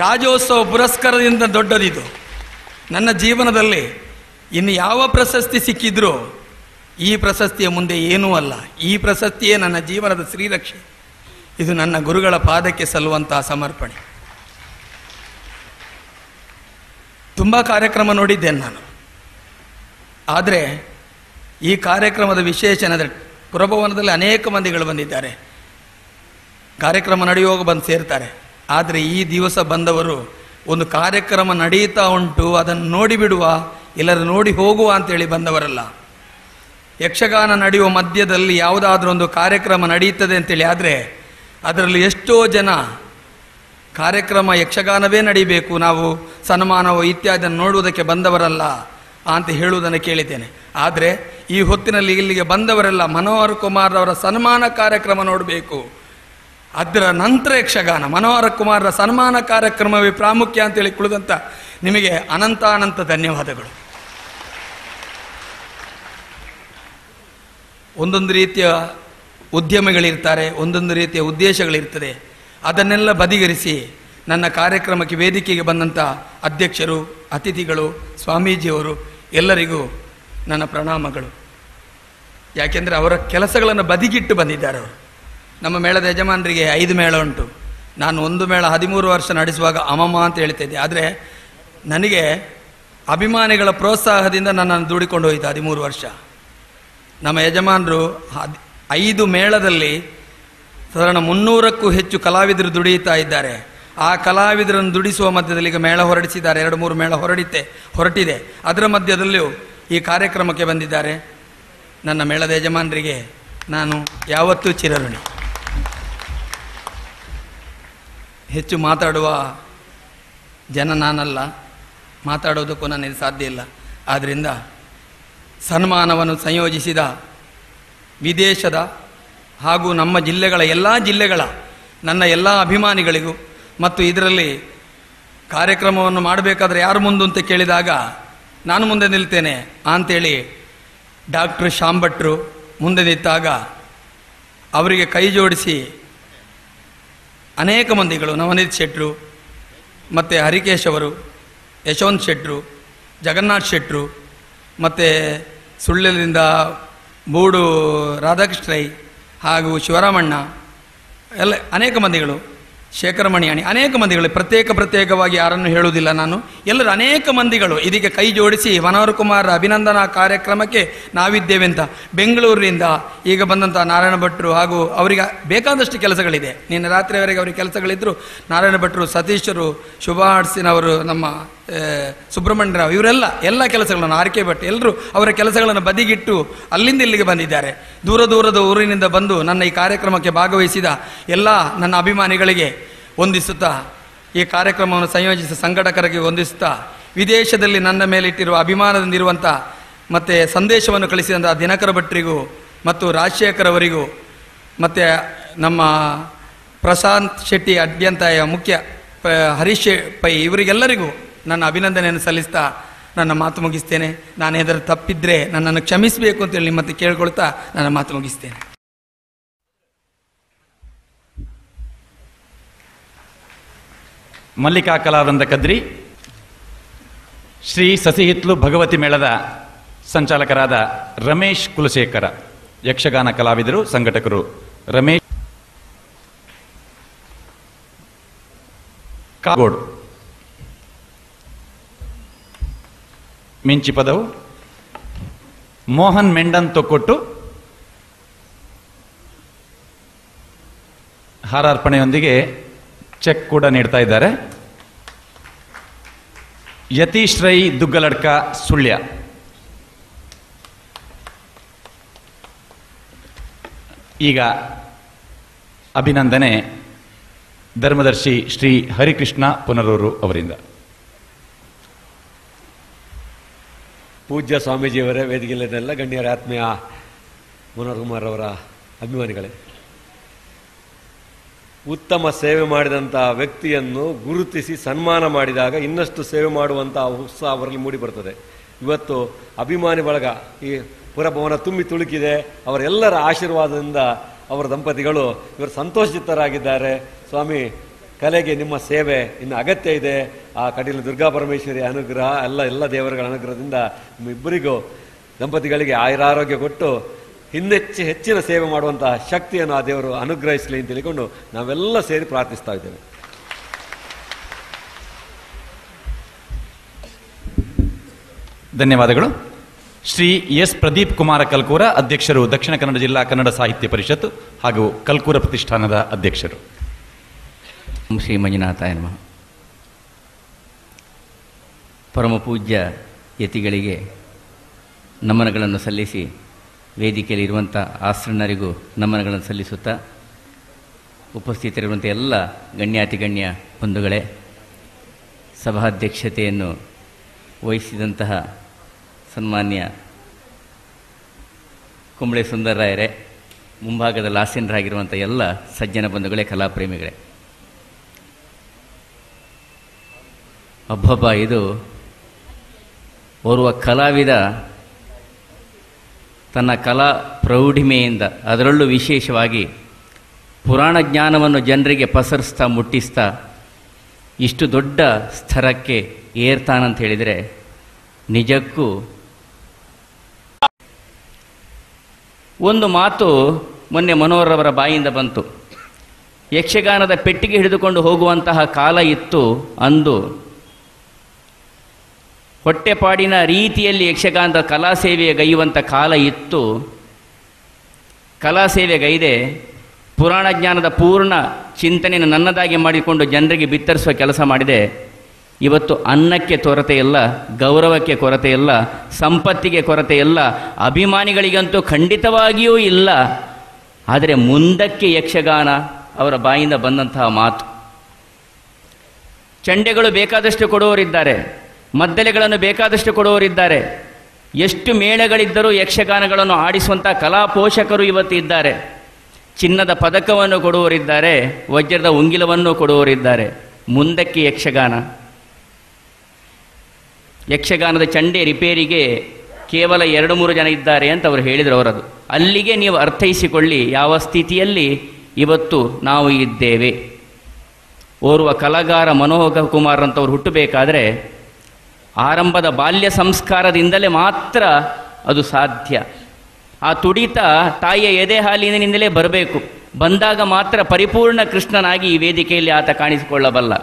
ರಾಜ್ಯೋತ್ಸವ ಪುರಸ್ಕಾರದಿಂದ ದೊಡ್ಡದಿದು. ನನ್ನ ಜೀವನದಲ್ಲಿ ಇನ್ನು ಯಾವ ಪ್ರಶಸ್ತಿ ಸಿಕ್ಕಿದ್ರೂ ಈ ಪ್ರಶಸ್ತಿಯ ಮುಂದೆ ಏನೂ ಅಲ್ಲ. ಈ ಪ್ರಶಸ್ತಿಯೇ ನನ್ನ ಜೀವನದ ಶ್ರೀರಕ್ಷೆ. ಇದು ನನ್ನ ಗುರುಗಳ ಪಾದಕ್ಕೆ ಸಲ್ಲುವಂತಹ ಸಮರ್ಪಣೆ. ತುಂಬ ಕಾರ್ಯಕ್ರಮ ನೋಡಿದ್ದೇನೆ ನಾನು. ಆದರೆ ಈ ಕಾರ್ಯಕ್ರಮದ ವಿಶೇಷ ಏನಂದರೆ ಪುರಭವನದಲ್ಲಿ ಅನೇಕ ಮಂದಿಗಳು ಬಂದಿದ್ದಾರೆ, ಕಾರ್ಯಕ್ರಮ ನಡೆಯುವಾಗ ಬಂದು ಸೇರ್ತಾರೆ. ಆದರೆ ಈ ದಿವಸ ಬಂದವರು ಒಂದು ಕಾರ್ಯಕ್ರಮ ನಡೆಯುತ್ತಾ ಉಂಟು, ಅದನ್ನು ನೋಡಿಬಿಡುವ, ಎಲ್ಲರೂ ನೋಡಿ ಹೋಗುವ ಅಂತೇಳಿ ಬಂದವರಲ್ಲ. ಯಕ್ಷಗಾನ ನಡೆಯುವ ಮಧ್ಯದಲ್ಲಿ ಯಾವುದಾದ್ರೂ ಒಂದು ಕಾರ್ಯಕ್ರಮ ನಡೆಯುತ್ತದೆ ಅಂತೇಳಿ ಆದರೆ ಅದರಲ್ಲಿ ಎಷ್ಟೋ ಜನ ಕಾರ್ಯಕ್ರಮ ಯಕ್ಷಗಾನವೇ ನಡೀಬೇಕು, ನಾವು ಸನ್ಮಾನವೋ ಇತ್ಯಾದಿಯನ್ನು ನೋಡುವುದಕ್ಕೆ ಬಂದವರಲ್ಲ ಅಂತ ಹೇಳುವುದನ್ನು ಕೇಳಿದ್ದೇನೆ. ಆದರೆ ಈ ಹೊತ್ತಿನಲ್ಲಿ ಇಲ್ಲಿಗೆ ಬಂದವರೆಲ್ಲ ಮನೋಹರ್ ಕುಮಾರ್ ಅವರ ಸನ್ಮಾನ ಕಾರ್ಯಕ್ರಮ ನೋಡಬೇಕು, ಅದರ ನಂತರ ಯಕ್ಷಗಾನ, ಮನೋಹರ ಕುಮಾರರ ಸನ್ಮಾನ ಕಾರ್ಯಕ್ರಮವೇ ಪ್ರಾಮುಖ್ಯ ಅಂತೇಳಿ ಕುಳಿದಂಥ ನಿಮಗೆ ಅನಂತ ಧನ್ಯವಾದಗಳು. ಒಂದೊಂದು ರೀತಿಯ ಉದ್ಯಮಿಗಳಿರ್ತಾರೆ, ಒಂದೊಂದು ರೀತಿಯ ಉದ್ದೇಶಗಳಿರ್ತದೆ. ಅದನ್ನೆಲ್ಲ ಬದಿಗಿರಿಸಿ ನನ್ನ ಕಾರ್ಯಕ್ರಮಕ್ಕೆ ವೇದಿಕೆಗೆ ಬಂದಂಥ ಅಧ್ಯಕ್ಷರು, ಅತಿಥಿಗಳು, ಸ್ವಾಮೀಜಿಯವರು ಎಲ್ಲರಿಗೂ ನನ್ನ ಪ್ರಣಾಮಗಳು. ಯಾಕೆಂದರೆ ಅವರ ಕೆಲಸಗಳನ್ನು ಬದಿಗಿಟ್ಟು ಬಂದಿದ್ದಾರೆ ಅವರು. ನಮ್ಮ ಮೇಳದ ಯಜಮಾನರಿಗೆ 5 ಮೇಳ ಉಂಟು. ನಾನು ಒಂದು ಮೇಳ 13 ವರ್ಷ ನಡೆಸುವಾಗ ಅಮಮ ಅಂತ ಹೇಳ್ತಿದ್ದೆ. ಆದರೆ ನನಗೆ ಅಭಿಮಾನಿಗಳ ಪ್ರೋತ್ಸಾಹದಿಂದ ನನ್ನನ್ನು ದೂಡಿಕೊಂಡು ಹೋಯಿತು 13 ವರ್ಷ. ನಮ್ಮ ಯಜಮಾನರು 5 ಮೇಳದಲ್ಲಿ ಸಾಧಾರಣ 300ಕ್ಕೂ ಹೆಚ್ಚು ಕಲಾವಿದರು ದುಡಿಯುತ್ತಾ ಇದ್ದಾರೆ. ಆ ಕಲಾವಿದರನ್ನು ದುಡಿಸುವ ಮಧ್ಯದಲ್ಲಿ ಈಗ ಮೇಳ ಹೊರಡಿಸಿದ್ದಾರೆ, 2-3 ಮೇಳ ಹೊರಟಿದೆ. ಅದರ ಮಧ್ಯದಲ್ಲಿಯೂ ಈ ಕಾರ್ಯಕ್ರಮಕ್ಕೆ ಬಂದಿದ್ದಾರೆ. ನನ್ನ ಮೇಳದ ಯಜಮಾನರಿಗೆ ನಾನು ಯಾವತ್ತೂ ಚಿರಋಣಿ. ಹೆಚ್ಚು ಮಾತಾಡುವ ಜನ ನಾನಲ್ಲ, ಮಾತಾಡೋದಕ್ಕೂ ನನಗೆ ಸಾಧ್ಯ ಇಲ್ಲ. ಆದ್ದರಿಂದ ಸನ್ಮಾನವನ್ನು ಸಂಯೋಜಿಸಿದ ವಿದೇಶದ ಹಾಗೂ ನಮ್ಮ ಜಿಲ್ಲೆಗಳ ಎಲ್ಲ ಜಿಲ್ಲೆಗಳ ನನ್ನ ಎಲ್ಲ ಅಭಿಮಾನಿಗಳಿಗೂ ಮತ್ತು ಇದರಲ್ಲಿ ಕಾರ್ಯಕ್ರಮವನ್ನು ಮಾಡಬೇಕಾದ್ರೆ ಯಾರು ಮುಂದೆ ಅಂತ ಕೇಳಿದಾಗ ನಾನು ಮುಂದೆ ನಿಲ್ತೇನೆ ಅಂಥೇಳಿ ಡಾಕ್ಟರ್ ಶಾಂಭಟ್ರು ಮುಂದೆ ನಿಂತಾಗ ಅವರಿಗೆ ಕೈ ಜೋಡಿಸಿ ಅನೇಕ ಮಂದಿಗಳು, ನವನೀತ್ ಶೆಟ್ರು ಮತ್ತು ಹರಿಕೇಶ್ ಅವರು, ಯಶವಂತ್ ಶೆಟ್ರು, ಜಗನ್ನಾಥ್ ಶೆಟ್ರು ಮತ್ತು ಸುಳ್ಳ್ಯದಿಂದ ಬೂಡು ರಾಧಾಕೃಷ್ಣ ರೈ ಹಾಗೂ ಶಿವರಾಮಣ್ಣ ಎಲ್ಲ ಅನೇಕ ಮಂದಿಗಳು, ಶೇಖರ ಮಣಿಯಾಣಿ, ಅನೇಕ ಮಂದಿಗಳು, ಪ್ರತ್ಯೇಕವಾಗಿ ಯಾರನ್ನು ಹೇಳುವುದಿಲ್ಲ ನಾನು. ಎಲ್ಲರೂ ಅನೇಕ ಮಂದಿಗಳು ಇದಕ್ಕೆ ಕೈ ಜೋಡಿಸಿ ಮನೋಹರ್ ಕುಮಾರ್ ಅಭಿನಂದನಾ ಕಾರ್ಯಕ್ರಮಕ್ಕೆ ನಾವಿದ್ದೇವೆ ಅಂತ ಬೆಂಗಳೂರಿನಿಂದ ಈಗ ಬಂದಂಥ ನಾರಾಯಣ ಭಟ್ರು ಹಾಗೂ ಅವರಿಗೆ ಬೇಕಾದಷ್ಟು ಕೆಲಸಗಳಿದೆ. ನಿನ್ನೆ ರಾತ್ರಿಯವರೆಗೆ ಅವರಿಗೆ ಕೆಲಸಗಳಿದ್ದರು. ನಾರಾಯಣ ಭಟ್ರು, ಸತೀಶರು, ಶುಭಾ ಆರ್ಟ್ಸಿನವರು, ನಮ್ಮ ಸುಬ್ರಹ್ಮಣ್ಯರಾವ್, ಎಲ್ಲ ಕೆಲಸಗಳನ್ನು, ಆರ್ ಕೆ ಭಟ್, ಎಲ್ಲರೂ ಅವರ ಕೆಲಸಗಳನ್ನು ಬದಿಗಿಟ್ಟು ಅಲ್ಲಿಂದ ಇಲ್ಲಿಗೆ ಬಂದಿದ್ದಾರೆ. ದೂರದ ಊರಿನಿಂದ ಬಂದು ನನ್ನ ಈ ಕಾರ್ಯಕ್ರಮಕ್ಕೆ ಭಾಗವಹಿಸಿದ ಎಲ್ಲ ನನ್ನ ಅಭಿಮಾನಿಗಳಿಗೆ ವಂದಿಸುತ್ತಾ, ಈ ಕಾರ್ಯಕ್ರಮವನ್ನು ಸಂಯೋಜಿಸಿದ ಸಂಘಟಕರಿಗೆ ವಂದಿಸುತ್ತಾ, ವಿದೇಶದಲ್ಲಿ ನನ್ನ ಮೇಲಿಟ್ಟಿರುವ ಅಭಿಮಾನದಿಂದಿರುವಂಥ ಮತ್ತು ಸಂದೇಶವನ್ನು ಕಳಿಸಿದಂಥ ದಿನಕರ ಭಟ್ರಿಗೂ ಮತ್ತು ರಾಜಶೇಖರ್ ಅವರಿಗೂ ಮತ್ತು ನಮ್ಮ ಪ್ರಶಾಂತ್ ಶೆಟ್ಟಿ ಅಡ್ಯಂತಾಯ ಮುಖ್ಯ ಹರೀಶ್ ಪೈ ಇವರಿಗೆಲ್ಲರಿಗೂ ನನ್ನ ಅಭಿನಂದನೆಯನ್ನು ಸಲ್ಲಿಸ್ತಾ ನನ್ನ ಮಾತು ಮುಗಿಸ್ತೇನೆ. ನಾನು ಏನಾದರೂ ತಪ್ಪಿದ್ರೆ ನನ್ನನ್ನು ಕ್ಷಮಿಸಬೇಕು ಅಂತೇಳಿ ನಿಮ್ಮತ್ತೆ ಕೇಳ್ಕೊಳ್ತಾ ನನ್ನ ಮಾತು ಮುಗಿಸ್ತೇನೆ. ಮಲ್ಲಿಕಾ ಕಲಾವೃಂದ ಕದ್ರಿ, ಶ್ರೀ ಸಸಿಹಿತ್ಲು ಭಗವತಿ ಮೇಳದ ಸಂಚಾಲಕರಾದ ರಮೇಶ್ ಕುಲಶೇಖರ, ಯಕ್ಷಗಾನ ಕಲಾವಿದರು, ಸಂಘಟಕರು ರಮೇಶ್ ಕಾಗೋಡು. ಮಿಂಚಿ ಪದವು ಮೋಹನ್ ಮೆಂಡನ್ ತೊಕ್ಕೊಟ್ಟು ಹಾರಾರ್ಪಣೆಯೊಂದಿಗೆ ಚೆಕ್ ಕೂಡ ನೀಡ್ತಾ ಇದ್ದಾರೆ. ಯತೀಶ್ ರೈ ದುಗ್ಗಲಡ್ಕ ಸುಳ್ಯ, ಈಗ ಅಭಿನಂದನೆ ಧರ್ಮದರ್ಶಿ ಶ್ರೀ ಹರಿಕೃಷ್ಣ ಪುನರೂರು ಅವರಿಂದ. ಪೂಜ್ಯ ಸ್ವಾಮೀಜಿಯವರೇ, ವೇದಿಕೆಯಲ್ಲೆಲ್ಲ ಗಣ್ಯರ ಆತ್ಮೀಯ ಮನೋಹರ್ ಕುಮಾರ್ ಅವರ ಅಭಿಮಾನಿಗಳೇ, ಉತ್ತಮ ಸೇವೆ ಮಾಡಿದಂಥ ವ್ಯಕ್ತಿಯನ್ನು ಗುರುತಿಸಿ ಸನ್ಮಾನ ಮಾಡಿದಾಗ ಇನ್ನಷ್ಟು ಸೇವೆ ಮಾಡುವಂಥ ಉತ್ಸಾಹ ಅವರಲ್ಲಿ ಮೂಡಿಬರ್ತದೆ. ಇವತ್ತು ಅಭಿಮಾನಿ ಬಳಗ ಈ ಪುರಭವನ ತುಂಬಿ ತುಳುಕಿದೆ. ಅವರೆಲ್ಲರ ಆಶೀರ್ವಾದದಿಂದ ಅವರ ದಂಪತಿಗಳು ಇವರು ಸಂತೋಷಚಿತ್ತರಾಗಿದ್ದಾರೆ. ಸ್ವಾಮಿ, ಕಲೆಗೆ ನಿಮ್ಮ ಸೇವೆ ಇನ್ನು ಅಗತ್ಯ ಇದೆ. ಆ ಕಟೀಲು ದುರ್ಗಾ ಪರಮೇಶ್ವರಿ ಅನುಗ್ರಹ, ಎಲ್ಲ ದೇವರುಗಳ ಅನುಗ್ರಹದಿಂದ ನಿಮ್ಮಿಬ್ಬರಿಗೂ ದಂಪತಿಗಳಿಗೆ ಆಯುರಾರೋಗ್ಯ ಕೊಟ್ಟು ಹೆಚ್ಚಿನ ಸೇವೆ ಮಾಡುವಂತಹ ಶಕ್ತಿಯನ್ನು ಆ ದೇವರು ಅನುಗ್ರಹಿಸಲಿ ಅಂತ ಹೇಳಿಕೊಂಡು ನಾವೆಲ್ಲ ಸೇರಿ ಪ್ರಾರ್ಥಿಸ್ತಾ ಇದ್ದೇವೆ. ಧನ್ಯವಾದಗಳು. ಶ್ರೀ ಎಸ್ ಪ್ರದೀಪ್ ಕುಮಾರ ಕಲ್ಕೂರ, ಅಧ್ಯಕ್ಷರು, ದಕ್ಷಿಣ ಕನ್ನಡ ಜಿಲ್ಲಾ ಕನ್ನಡ ಸಾಹಿತ್ಯ ಪರಿಷತ್ತು ಹಾಗೂ ಕಲ್ಕೂರ ಪ್ರತಿಷ್ಠಾನದ ಅಧ್ಯಕ್ಷರು. ಶ್ರೀ ಮಂಜುನಾಥಾಯ ನಮಃ. ಪರಮ ಪೂಜ್ಯ ಯತಿಗಳಿಗೆ ನಮನಗಳನ್ನು ಸಲ್ಲಿಸಿ, ವೇದಿಕೆಯಲ್ಲಿ ಇರುವಂಥ ಆಶ್ರಣ್ಣರಿಗೂ ನಮನಗಳನ್ನು ಸಲ್ಲಿಸುತ್ತಾ, ಉಪಸ್ಥಿತರಿರುವಂಥ ಎಲ್ಲ ಗಣ್ಯಾತಿಗಣ್ಯ ಬಂಧುಗಳೇ, ಸಭಾಧ್ಯಕ್ಷತೆಯನ್ನು ವಹಿಸಿದಂತಹ ಸನ್ಮಾನ್ಯ ಕುಂಬಳೆ ಸುಂದರರಾಯರೇ, ಮುಂಭಾಗದಲ್ಲಿ ಆಸೀನರಾಗಿರುವಂಥ ಎಲ್ಲ ಸಜ್ಜನ ಬಂಧುಗಳೇ, ಕಲಾಪ್ರೇಮಿಗಳೇ, ಹಬ್ಬ ಇದು ಓರ್ವ ಕಲಾವಿದ ತನ್ನ ಕಲಾ ಪ್ರೌಢಿಮೆಯಿಂದ, ಅದರಲ್ಲೂ ವಿಶೇಷವಾಗಿ ಪುರಾಣ ಜ್ಞಾನವನ್ನು ಜನರಿಗೆ ಪಸರಿಸ್ತಾ ಮುಟ್ಟಿಸ್ತಾ ಇಷ್ಟು ದೊಡ್ಡ ಸ್ತರಕ್ಕೆ ಏರ್ತಾನಂತ ಹೇಳಿದರೆ ನಿಜಕ್ಕೂ ಒಂದು ಮಾತು ಮೊನ್ನೆ ಮನೋಹರವರ ಬಾಯಿಂದ ಬಂತು. ಯಕ್ಷಗಾನದ ಪೆಟ್ಟಿಗೆ ಹಿಡಿದುಕೊಂಡು ಹೋಗುವಂತಹ ಕಾಲ ಇತ್ತು. ಅಂದು ಹೊಟ್ಟೆಪಾಡಿನ ರೀತಿಯಲ್ಲಿ ಯಕ್ಷಗಾನದ ಕಲಾಸೇವೆಗೈಯುವಂಥ ಕಾಲ ಇತ್ತು. ಕಲಾಸೇವೆಗೈದೆ ಪುರಾಣ ಜ್ಞಾನದ ಪೂರ್ಣ ಚಿಂತನೆಯನ್ನು ನನ್ನದಾಗಿ ಮಾಡಿಕೊಂಡು ಜನರಿಗೆ ಬಿತ್ತರಿಸುವ ಕೆಲಸ ಮಾಡಿದೆ. ಇವತ್ತು ಅನ್ನಕ್ಕೆ ಕೊರತೆ ಇಲ್ಲ, ಗೌರವಕ್ಕೆ ಕೊರತೆ ಇಲ್ಲ, ಸಂಪತ್ತಿಗೆ ಕೊರತೆ ಇಲ್ಲ, ಅಭಿಮಾನಿಗಳಿಗಂತೂ ಖಂಡಿತವಾಗಿಯೂ ಇಲ್ಲ. ಆದರೆ ಮುಂದಕ್ಕೆ ಯಕ್ಷಗಾನ ಅವರ ಬಾಯಿಂದ ಬಂದಂತಹ ಮಾತು. ಚಂಡೆಗಳು ಬೇಕಾದಷ್ಟು ಕೊಡುವವರಿದ್ದಾರೆ, ಮದ್ದಲೆಗಳನ್ನು ಬೇಕಾದಷ್ಟು ಕೊಡುವವರಿದ್ದಾರೆ, ಎಷ್ಟು ಮೇಳಗಳಿದ್ದರೂ ಯಕ್ಷಗಾನಗಳನ್ನು ಆಡಿಸುವಂಥ ಕಲಾ ಪೋಷಕರು ಇವತ್ತು ಇದ್ದಾರೆ. ಚಿನ್ನದ ಪದಕವನ್ನು ಕೊಡುವವರಿದ್ದಾರೆ, ವಜ್ರದ ಉಂಗಿಲವನ್ನು ಕೊಡುವವರಿದ್ದಾರೆ. ಮುಂದಕ್ಕೆ ಯಕ್ಷಗಾನದ ಚಂಡೆ ರಿಪೇರಿಗೆ ಕೇವಲ 2-3 ಜನ ಇದ್ದಾರೆ ಅಂತ ಅವರು ಹೇಳಿದರು. ಅವರದು ಅಲ್ಲಿಗೆ ನೀವು ಅರ್ಥೈಸಿಕೊಳ್ಳಿ ಯಾವ ಸ್ಥಿತಿಯಲ್ಲಿ ಇವತ್ತು ನಾವು ಇದ್ದೇವೆ. ಓರ್ವ ಕಲಾಗಾರ ಮನೋಹರ ಕುಮಾರ್ ಅಂತವ್ರು ಹುಟ್ಟಬೇಕಾದ್ರೆ ಆರಂಭದ ಬಾಲ್ಯ ಸಂಸ್ಕಾರದಿಂದಲೇ ಮಾತ್ರ ಅದು ಸಾಧ್ಯ. ಆ ತುಡಿತ ತಾಯಿಯ ಎದೆ ಹಾಲಿನಿಂದಲೇ ಬರಬೇಕು. ಬಂದಾಗ ಮಾತ್ರ ಪರಿಪೂರ್ಣ ಕೃಷ್ಣನಾಗಿ ಈ ವೇದಿಕೆಯಲ್ಲಿ ಆತ ಕಾಣಿಸಿಕೊಳ್ಳಬಲ್ಲ,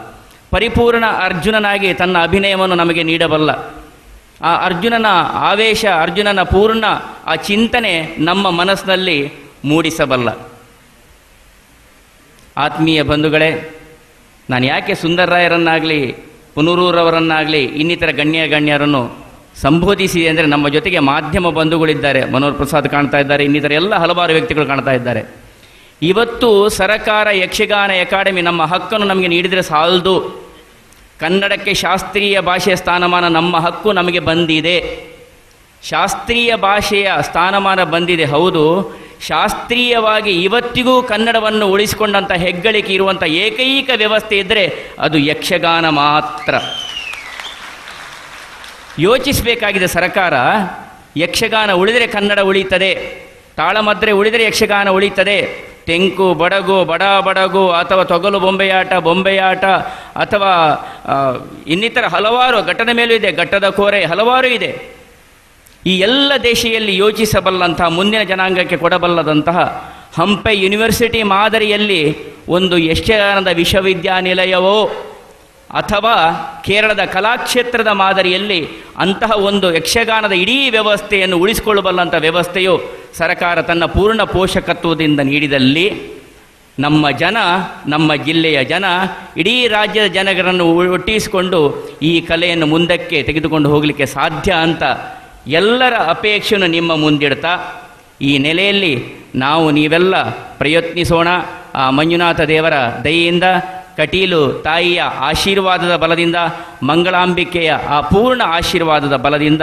ಪರಿಪೂರ್ಣ ಅರ್ಜುನನಾಗಿ ತನ್ನ ಅಭಿನಯವನ್ನು ನಮಗೆ ನೀಡಬಲ್ಲ. ಆ ಅರ್ಜುನನ ಆವೇಶ, ಅರ್ಜುನನ ಪೂರ್ಣ ಆ ಚಿಂತನೆ ನಮ್ಮ ಮನಸ್ಸಿನಲ್ಲಿ ಮೂಡಿಸಬಲ್ಲ. ಆತ್ಮೀಯ ಬಂಧುಗಳೇ, ನಾನು ಯಾಕೆ ಸುಂದರರಾಯರನ್ನಾಗಲಿ ಪುನರೂರವರನ್ನಾಗಲಿ ಇನ್ನಿತರ ಗಣ್ಯರನ್ನು ಸಂಬೋಧಿಸಿದೆ ಅಂದರೆ, ನಮ್ಮ ಜೊತೆಗೆ ಮಾಧ್ಯಮ ಬಂಧುಗಳಿದ್ದಾರೆ, ಮನೋಹರ್ ಪ್ರಸಾದ್ ಕಾಣ್ತಾ ಇದ್ದಾರೆ, ಇನ್ನಿತರ ಎಲ್ಲ ಹಲವಾರು ವ್ಯಕ್ತಿಗಳು ಕಾಣ್ತಾ ಇದ್ದಾರೆ. ಇವತ್ತು ಸರಕಾರ ಯಕ್ಷಗಾನ ಅಕಾಡೆಮಿ ನಮ್ಮ ಹಕ್ಕನ್ನು ನಮಗೆ ನೀಡಿದರೆ ಸಾಲದು. ಕನ್ನಡಕ್ಕೆ ಶಾಸ್ತ್ರೀಯ ಭಾಷೆಯ ಸ್ಥಾನಮಾನ ನಮ್ಮ ಹಕ್ಕು ನಮಗೆ ಬಂದಿದೆ. ಶಾಸ್ತ್ರೀಯ ಭಾಷೆಯ ಸ್ಥಾನಮಾನ ಬಂದಿದೆ, ಹೌದು. ಶಾಸ್ತ್ರೀಯವಾಗಿ ಇವತ್ತಿಗೂ ಕನ್ನಡವನ್ನು ಉಳಿಸಿಕೊಂಡಂಥ ಹೆಗ್ಗಳಿಕೆ ಇರುವಂಥ ಏಕೈಕ ವ್ಯವಸ್ಥೆ ಇದ್ದರೆ ಅದು ಯಕ್ಷಗಾನ ಮಾತ್ರ. ಯೋಚಿಸಬೇಕಾಗಿದೆ ಸರ್ಕಾರ. ಯಕ್ಷಗಾನ ಉಳಿದರೆ ಕನ್ನಡ ಉಳಿತದೆ, ತಾಳಮದ್ರೆ ಉಳಿದರೆ ಯಕ್ಷಗಾನ ಉಳಿತದೆ. ತೆಂಕು, ಬಡಗು, ಬಡಗು ಅಥವಾ ತೊಗಲು ಬೊಂಬೆಯಾಟ ಅಥವಾ ಇನ್ನಿತರ ಹಲವಾರು, ಘಟ್ಟದ ಮೇಲೂ ಇದೆ, ಘಟ್ಟದ ಕೋರೆ, ಹಲವಾರು ಇದೆ. ಈ ಎಲ್ಲ ದೇಶದಲ್ಲಿ ಯೋಚಿಸಬಲ್ಲಂತಹ, ಮುಂದಿನ ಜನಾಂಗಕ್ಕೆ ಕೊಡಬಲ್ಲದಂತಹ ಹಂಪೆ ಯೂನಿವರ್ಸಿಟಿ ಮಾದರಿಯಲ್ಲಿ ಒಂದು ಯಕ್ಷಗಾನದ ವಿಶ್ವವಿದ್ಯಾನಿಲಯವೋ ಅಥವಾ ಕೇರಳದ ಕಲಾಕ್ಷೇತ್ರದ ಮಾದರಿಯಲ್ಲಿ ಅಂತಹ ಒಂದು ಯಕ್ಷಗಾನದ ಇಡೀ ವ್ಯವಸ್ಥೆಯನ್ನು ಉಳಿಸಿಕೊಳ್ಳಬಲ್ಲಂಥ ವ್ಯವಸ್ಥೆಯು ಸರ್ಕಾರ ತನ್ನ ಪೂರ್ಣ ಪೋಷಕತ್ವದಿಂದ ನೀಡಿದಲ್ಲಿ ನಮ್ಮ ಜನ, ನಮ್ಮ ಜಿಲ್ಲೆಯ ಜನ, ಇಡೀ ರಾಜ್ಯದ ಜನಗಳನ್ನು ಒಟ್ಟಿಸಿಕೊಂಡು ಈ ಕಲೆಯನ್ನು ಮುಂದಕ್ಕೆ ತೆಗೆದುಕೊಂಡು ಹೋಗಲಿಕ್ಕೆ ಸಾಧ್ಯ ಅಂತ ಎಲ್ಲರ ಅಪೇಕ್ಷೆಯನ್ನು ನಿಮ್ಮ ಮುಂದಿಡ್ತಾ ಈ ನೆಲೆಯಲ್ಲಿ ನಾವು ನೀವೆಲ್ಲ ಪ್ರಯತ್ನಿಸೋಣ. ಆ ಮಂಜುನಾಥ ದೇವರ ದಯೆಯಿಂದ, ಕಟೀಲು ತಾಯಿಯ ಆಶೀರ್ವಾದದ ಬಲದಿಂದ, ಮಂಗಳಾಂಬಿಕೆಯ ಆ ಪೂರ್ಣ ಆಶೀರ್ವಾದದ ಬಲದಿಂದ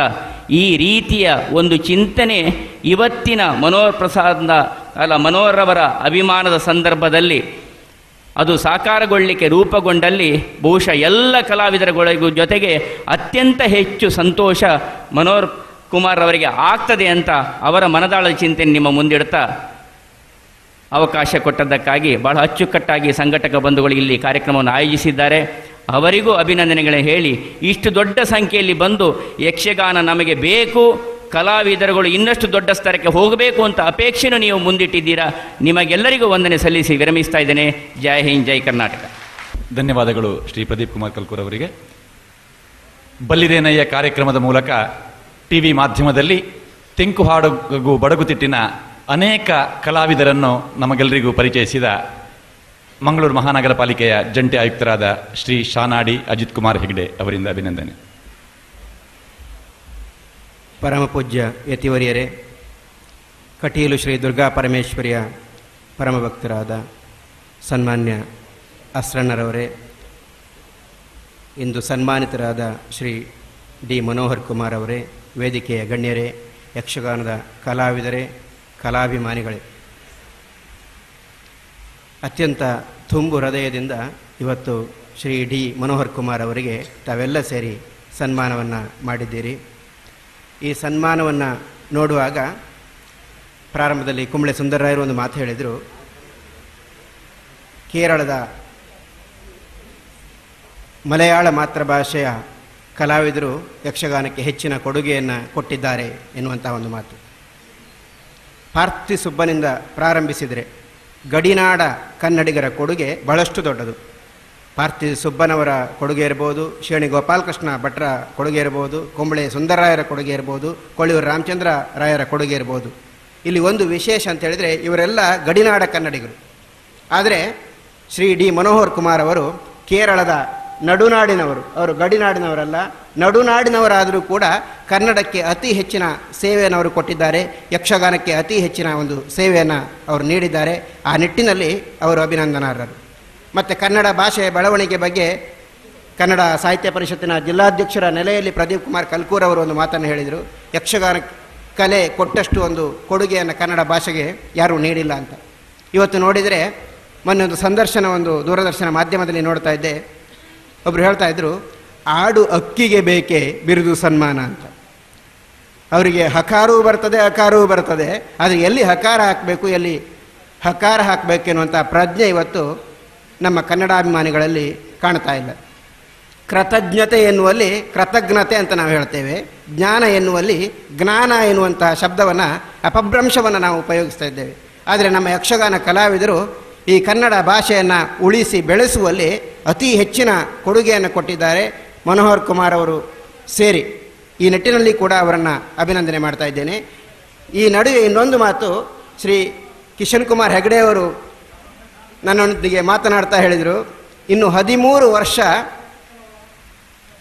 ಈ ರೀತಿಯ ಒಂದು ಚಿಂತನೆ ಇವತ್ತಿನ ಮನೋಹರವರ ಅಭಿಮಾನದ ಸಂದರ್ಭದಲ್ಲಿ ಅದು ಸಾಕಾರಗೊಳ್ಳಲಿಕ್ಕೆ ರೂಪುಗೊಂಡಲ್ಲಿ ಬಹುಶಃ ಎಲ್ಲ ಕಲಾವಿದರ ಜೊತೆಗೆ ಅತ್ಯಂತ ಹೆಚ್ಚು ಸಂತೋಷ ಮನೋಹರ್ ಕುಮಾರ್ ಅವರಿಗೆ ಆಗ್ತದೆ ಅಂತ ಅವರ ಮನದಾಳದ ಚಿಂತನೆ ನಿಮ್ಮ ಮುಂದಿಡ್ತಾ ಅವಕಾಶ ಕೊಟ್ಟದ್ದಕ್ಕಾಗಿ ಬಹಳ ಅಚ್ಚುಕಟ್ಟಾಗಿ ಸಂಘಟಕ ಬಂಧುಗಳು ಇಲ್ಲಿ ಕಾರ್ಯಕ್ರಮವನ್ನು ಆಯೋಜಿಸಿದ್ದಾರೆ. ಅವರಿಗೂ ಅಭಿನಂದನೆಗಳನ್ನು ಹೇಳಿ, ಇಷ್ಟು ದೊಡ್ಡ ಸಂಖ್ಯೆಯಲ್ಲಿ ಬಂದು ಯಕ್ಷಗಾನ ನಮಗೆ ಬೇಕು, ಕಲಾವಿದರುಗಳು ಇನ್ನಷ್ಟು ದೊಡ್ಡ ಸ್ತರಕ್ಕೆ ಹೋಗಬೇಕು ಅಂತ ಅಪೇಕ್ಷೆಯನ್ನು ನೀವು ಮುಂದಿಟ್ಟಿದ್ದೀರಾ. ನಿಮಗೆಲ್ಲರಿಗೂ ವಂದನೆ ಸಲ್ಲಿಸಿ ವಿರಮಿಸ್ತಾ ಇದ್ದೇನೆ. ಜೈ ಹಿಂದ್, ಜೈ ಕರ್ನಾಟಕ. ಧನ್ಯವಾದಗಳು ಶ್ರೀ ಪ್ರದೀಪ್ ಕುಮಾರ್ ಕಲ್ಕೂರ್ ಅವರಿಗೆ. ಬಲ್ಲಿದೇನಯ್ಯ ಕಾರ್ಯಕ್ರಮದ ಮೂಲಕ ಟಿವಿ ಮಾಧ್ಯಮದಲ್ಲಿ ತೆಂಕು ಹಾಡು ಬಡಗುತಿಟ್ಟಿನ ಅನೇಕ ಕಲಾವಿದರನ್ನು ನಮಗೆಲ್ಲರಿಗೂ ಪರಿಚಯಿಸಿದ ಮಂಗಳೂರು ಮಹಾನಗರ ಪಾಲಿಕೆಯ ಜಂಟಿ ಆಯುಕ್ತರಾದ ಶ್ರೀ ಶಾನಾಡಿ ಅಜಿತ್ ಕುಮಾರ್ ಹೆಗ್ಡೆ ಅವರಿಂದ ಅಭಿನಂದನೆ. ಪರಮಪೂಜ್ಯ ಯತಿವರಿಯರೇ, ಕಟೀಲು ಶ್ರೀ ದುರ್ಗಾ ಪರಮೇಶ್ವರಿಯ ಪರಮಭಕ್ತರಾದ ಸನ್ಮಾನ್ಯ ಅಸ್ರಣ್ಣರವರೇ, ಇಂದು ಸನ್ಮಾನಿತರಾದ ಶ್ರೀ ಡಿ ಮನೋಹರ್ ಕುಮಾರ್ ಅವರೇ, ವೇದಿಕೆಯ ಗಣ್ಯರೇ, ಯಕ್ಷಗಾನದ ಕಲಾವಿದರೇ, ಕಲಾಭಿಮಾನಿಗಳೇ, ಅತ್ಯಂತ ತುಂಬು ಹೃದಯದಿಂದ ಇವತ್ತು ಶ್ರೀ ಡಿ ಮನೋಹರ್ ಕುಮಾರ್ ಅವರಿಗೆ ತಾವೆಲ್ಲ ಸೇರಿ ಸನ್ಮಾನವನ್ನು ಮಾಡಿದ್ದೀರಿ. ಈ ಸನ್ಮಾನವನ್ನು ನೋಡುವಾಗ ಪ್ರಾರಂಭದಲ್ಲಿ ಕುಂಬಳೆ ಸುಂದರರಾಯರು ಒಂದು ಮಾತು ಹೇಳಿದರು. ಕೇರಳದ ಮಲಯಾಳ ಮಾತೃಭಾಷೆಯ ಕಲಾವಿದರು ಯಕ್ಷಗಾನಕ್ಕೆ ಹೆಚ್ಚಿನ ಕೊಡುಗೆಯನ್ನು ಕೊಟ್ಟಿದ್ದಾರೆ ಎನ್ನುವಂತಹ ಒಂದು ಮಾತು. ಪಾರ್ಥಿ ಸುಬ್ಬನಿಂದ ಪ್ರಾರಂಭಿಸಿದರೆ ಗಡಿನಾಡ ಕನ್ನಡಿಗರ ಕೊಡುಗೆ ಬಹಳಷ್ಟು ದೊಡ್ಡದು. ಪಾರ್ಥಿ ಸುಬ್ಬನವರ ಕೊಡುಗೆ ಇರ್ಬೋದು, ಶೇಣಿ ಗೋಪಾಲಕೃಷ್ಣ ಭಟ್ರ ಕೊಡುಗೆ ಇರ್ಬೋದು, ಕುಂಬಳೆ ಸುಂದರರಾಯರ ಕೊಡುಗೆ ಇರ್ಬೋದು, ಕೊಳಿಯೂರು ರಾಮಚಂದ್ರ ರಾಯರ ಕೊಡುಗೆ ಇರ್ಬೋದು. ಇಲ್ಲಿ ಒಂದು ವಿಶೇಷ ಅಂತ ಹೇಳಿದರೆ ಇವರೆಲ್ಲ ಗಡಿನಾಡ ಕನ್ನಡಿಗರು. ಆದರೆ ಶ್ರೀ ಡಿ ಮನೋಹರ್ ಕುಮಾರ್ ಅವರು ಕೇರಳದ ನಡುನಾಡಿನವರು. ಅವರು ಗಡಿನಾಡಿನವರಲ್ಲ, ನಡುನಾಡಿನವರಾದರೂ ಕೂಡ ಕನ್ನಡಕ್ಕೆ ಅತಿ ಹೆಚ್ಚಿನ ಸೇವೆಯನ್ನು ಅವರು ಕೊಟ್ಟಿದ್ದಾರೆ. ಯಕ್ಷಗಾನಕ್ಕೆ ಅತಿ ಹೆಚ್ಚಿನ ಒಂದು ಸೇವೆಯನ್ನು ಅವರು ನೀಡಿದ್ದಾರೆ. ಆ ನಿಟ್ಟಿನಲ್ಲಿ ಅವರು ಅಭಿನಂದನಾರ್ಹರು. ಮತ್ತು ಕನ್ನಡ ಭಾಷೆಯ ಬೆಳವಣಿಗೆ ಬಗ್ಗೆ ಕನ್ನಡ ಸಾಹಿತ್ಯ ಪರಿಷತ್ತಿನ ಜಿಲ್ಲಾಧ್ಯಕ್ಷರ ನೆಲೆಯಲ್ಲಿ ಪ್ರದೀಪ್ ಕುಮಾರ್ ಕಲ್ಕೂರ್ ಅವರು ಒಂದು ಮಾತನ್ನು ಹೇಳಿದರು. ಯಕ್ಷಗಾನ ಕಲೆ ಕೊಟ್ಟಷ್ಟು ಒಂದು ಕೊಡುಗೆಯನ್ನು ಕನ್ನಡ ಭಾಷೆಗೆ ಯಾರೂ ನೀಡಿಲ್ಲ ಅಂತ. ಇವತ್ತು ನೋಡಿದರೆ ಮೊನ್ನೆ ಒಂದು ಸಂದರ್ಶನ ಒಂದು ದೂರದರ್ಶನ ಮಾಧ್ಯಮದಲ್ಲಿ ನೋಡ್ತಾ ಇದ್ದೆ. ಒಬ್ಬರು ಹೇಳ್ತಾ ಇದ್ರು, ಆಡು ಅಕ್ಕಿಗೆ ಬೇಕೇ ಬಿರುದು ಸನ್ಮಾನ ಅಂತ. ಅವರಿಗೆ ಹಕಾರೂ ಬರ್ತದೆ, ಅಕಾರೂ ಬರ್ತದೆ, ಆದರೆ ಎಲ್ಲಿ ಹಕಾರ ಹಾಕಬೇಕು, ಎಲ್ಲಿ ಹಕಾರ ಹಾಕಬೇಕು ಎನ್ನುವಂಥ ಪ್ರಜ್ಞೆ ಇವತ್ತು ನಮ್ಮ ಕನ್ನಡಾಭಿಮಾನಿಗಳಲ್ಲಿ ಕಾಣ್ತಾ ಇಲ್ಲ. ಕೃತಜ್ಞತೆ ಎನ್ನುವಲ್ಲಿ ಕೃತಜ್ಞತೆ ಅಂತ ನಾವು ಹೇಳ್ತೇವೆ, ಜ್ಞಾನ ಎನ್ನುವಲ್ಲಿ ಜ್ಞಾನ ಎನ್ನುವಂತಹ ಶಬ್ದವನ್ನು, ಅಪಭ್ರಂಶವನ್ನು ನಾವು ಉಪಯೋಗಿಸ್ತಾ ಇದ್ದೇವೆ. ಆದರೆ ನಮ್ಮ ಯಕ್ಷಗಾನ ಕಲಾವಿದರು ಈ ಕನ್ನಡ ಭಾಷೆಯನ್ನು ಉಳಿಸಿ ಬೆಳೆಸುವಲ್ಲಿ ಅತಿ ಹೆಚ್ಚಿನ ಕೊಡುಗೆಯನ್ನು ಕೊಟ್ಟಿದ್ದಾರೆ. ಮನೋಹರ್ ಕುಮಾರ್ ಅವರು ಸೇರಿ ಈ ನಿಟ್ಟಿನಲ್ಲಿ ಕೂಡ ಅವರನ್ನು ಅಭಿನಂದನೆ ಮಾಡ್ತಾ ಇದ್ದೇನೆ. ಈ ನಡುವೆ ಇನ್ನೊಂದು ಮಾತು, ಶ್ರೀ ಕಿಶನ್ ಕುಮಾರ್ ಹೆಗಡೆ ಅವರು ನನ್ನೊಂದಿಗೆ ಮಾತನಾಡ್ತಾ ಹೇಳಿದರು, ಇನ್ನು 13 ವರ್ಷ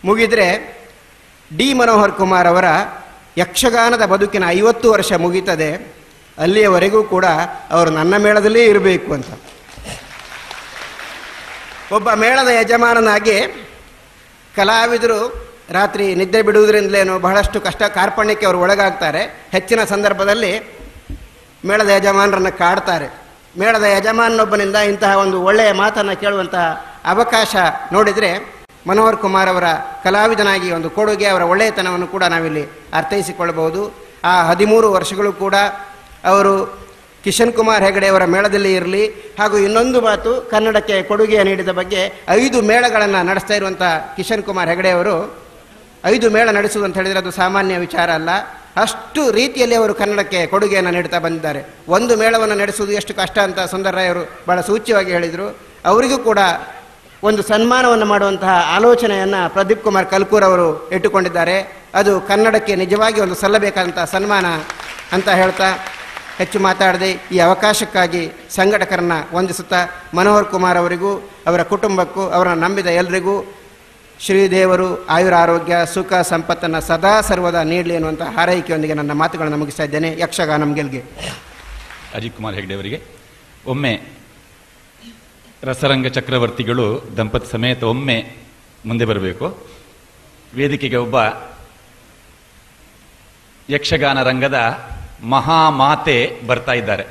ಮುಗಿದರೆ ಡಿ ಮನೋಹರ್ ಕುಮಾರ್ ಅವರ ಯಕ್ಷಗಾನದ ಬದುಕಿನ 50 ವರ್ಷ ಮುಗೀತದೆ, ಅಲ್ಲಿಯವರೆಗೂ ಕೂಡ ಅವರು ನನ್ನ ಮೇಳದಲ್ಲೇ ಇರಬೇಕು ಅಂತ. ಒಬ್ಬ ಮೇಳದ ಯಜಮಾನನಾಗಿ ಕಲಾವಿದರು ರಾತ್ರಿ ನಿದ್ದೆ ಬಿಡುವುದರಿಂದಲೇನೋ ಬಹಳಷ್ಟು ಕಷ್ಟ ಕಾರ್ಪಣ್ಯಕ್ಕೆ ಅವರು ಒಳಗಾಗ್ತಾರೆ. ಹೆಚ್ಚಿನ ಸಂದರ್ಭದಲ್ಲಿ ಮೇಳದ ಯಜಮಾನರನ್ನು ಕಾಡ್ತಾರೆ. ಮೇಳದ ಯಜಮಾನನೊಬ್ಬನಿಂದ ಇಂತಹ ಒಂದು ಒಳ್ಳೆಯ ಮಾತನ್ನು ಕೇಳುವಂತಹ ಅವಕಾಶ ನೋಡಿದರೆ ಮನೋಹರ್ ಕುಮಾರ್ ಅವರ ಕಲಾವಿದನಾಗಿ ಒಂದು ಕೊಡುಗೆ, ಅವರ ಒಳ್ಳೆಯತನವನ್ನು ಕೂಡ ನಾವಿಲ್ಲಿ ಅರ್ಥೈಸಿಕೊಳ್ಳಬಹುದು. ಆ 13 ವರ್ಷಗಳು ಕೂಡ ಅವರು ಕಿಶನ್ ಕುಮಾರ್ ಹೆಗಡೆ ಅವರ ಮೇಳದಲ್ಲಿ ಇರಲಿ. ಹಾಗೂ ಇನ್ನೊಂದು ಮಾತು, ಕನ್ನಡಕ್ಕೆ ಕೊಡುಗೆ ನೀಡಿದ ಬಗ್ಗೆ 5 ಮೇಳಗಳನ್ನು ನಡೆಸ್ತಾ ಇರುವಂಥ ಕಿಶನ್ ಕುಮಾರ್ ಹೆಗಡೆ ಅವರು 5 ಮೇಳ ನಡೆಸುವುದು ಅಂತ ಹೇಳಿದರೆ ಅದು ಸಾಮಾನ್ಯ ವಿಚಾರ ಅಲ್ಲ. ಅಷ್ಟು ರೀತಿಯಲ್ಲಿ ಅವರು ಕನ್ನಡಕ್ಕೆ ಕೊಡುಗೆಯನ್ನು ನೀಡ್ತಾ ಬಂದಿದ್ದಾರೆ. ಒಂದು ಮೇಳವನ್ನು ನಡೆಸುವುದು ಎಷ್ಟು ಕಷ್ಟ ಅಂತ ಸುಂದರ್ರಾಯ್ ಅವರು ಭಾಳ ಸೂಚ್ಯವಾಗಿ ಹೇಳಿದರು. ಅವರಿಗೂ ಕೂಡ ಒಂದು ಸನ್ಮಾನವನ್ನು ಮಾಡುವಂತಹ ಆಲೋಚನೆಯನ್ನು ಪ್ರದೀಪ್ ಕುಮಾರ್ ಕಲ್ಕೂರ್ ಅವರು ಇಟ್ಟುಕೊಂಡಿದ್ದಾರೆ. ಅದು ಕನ್ನಡಕ್ಕೆ ನಿಜವಾಗಿ ಒಂದು ಸಲ್ಲಬೇಕಾದಂಥ ಸನ್ಮಾನ ಅಂತ ಹೇಳ್ತಾ ಹೆಚ್ಚು ಮಾತಾಡದೆ ಈ ಅವಕಾಶಕ್ಕಾಗಿ ಸಂಘಟಕರನ್ನು ವಂದಿಸುತ್ತಾ ಮನೋಹರ್ ಕುಮಾರ್ ಅವರಿಗೂ ಅವರ ಕುಟುಂಬಕ್ಕೂ ಅವರನ್ನು ನಂಬಿದ ಎಲ್ಲರಿಗೂ ಶ್ರೀದೇವರು ಆಯುರಾರೋಗ್ಯ ಸುಖ ಸಂಪತ್ತನ್ನು ಸದಾ ಸರ್ವದಾ ನೀಡಲಿ ಎನ್ನುವಂಥ ಹಾರೈಕೆಯೊಂದಿಗೆ ನನ್ನ ಮಾತುಗಳನ್ನು ಮುಗಿಸ್ತಾ ಇದ್ದೇನೆ. ಯಕ್ಷಗಾನಂ ಗೆಲ್ಗೆ. ಅಜಿತ್ ಕುಮಾರ್ ಹೆಗ್ಡೆ ಅವರಿಗೆ ಒಮ್ಮೆ ರಸರಂಗ ಚಕ್ರವರ್ತಿಗಳು ದಂಪತಿ ಸಮೇತ ಒಮ್ಮೆ ಮುಂದೆ ಬರಬೇಕು. ವೇದಿಕೆಗೆ ಒಬ್ಬ ಯಕ್ಷಗಾನ ರಂಗದ ಮಹಾಮಾತೆ ಬರ್ತಾ ಇದ್ದಾರೆ.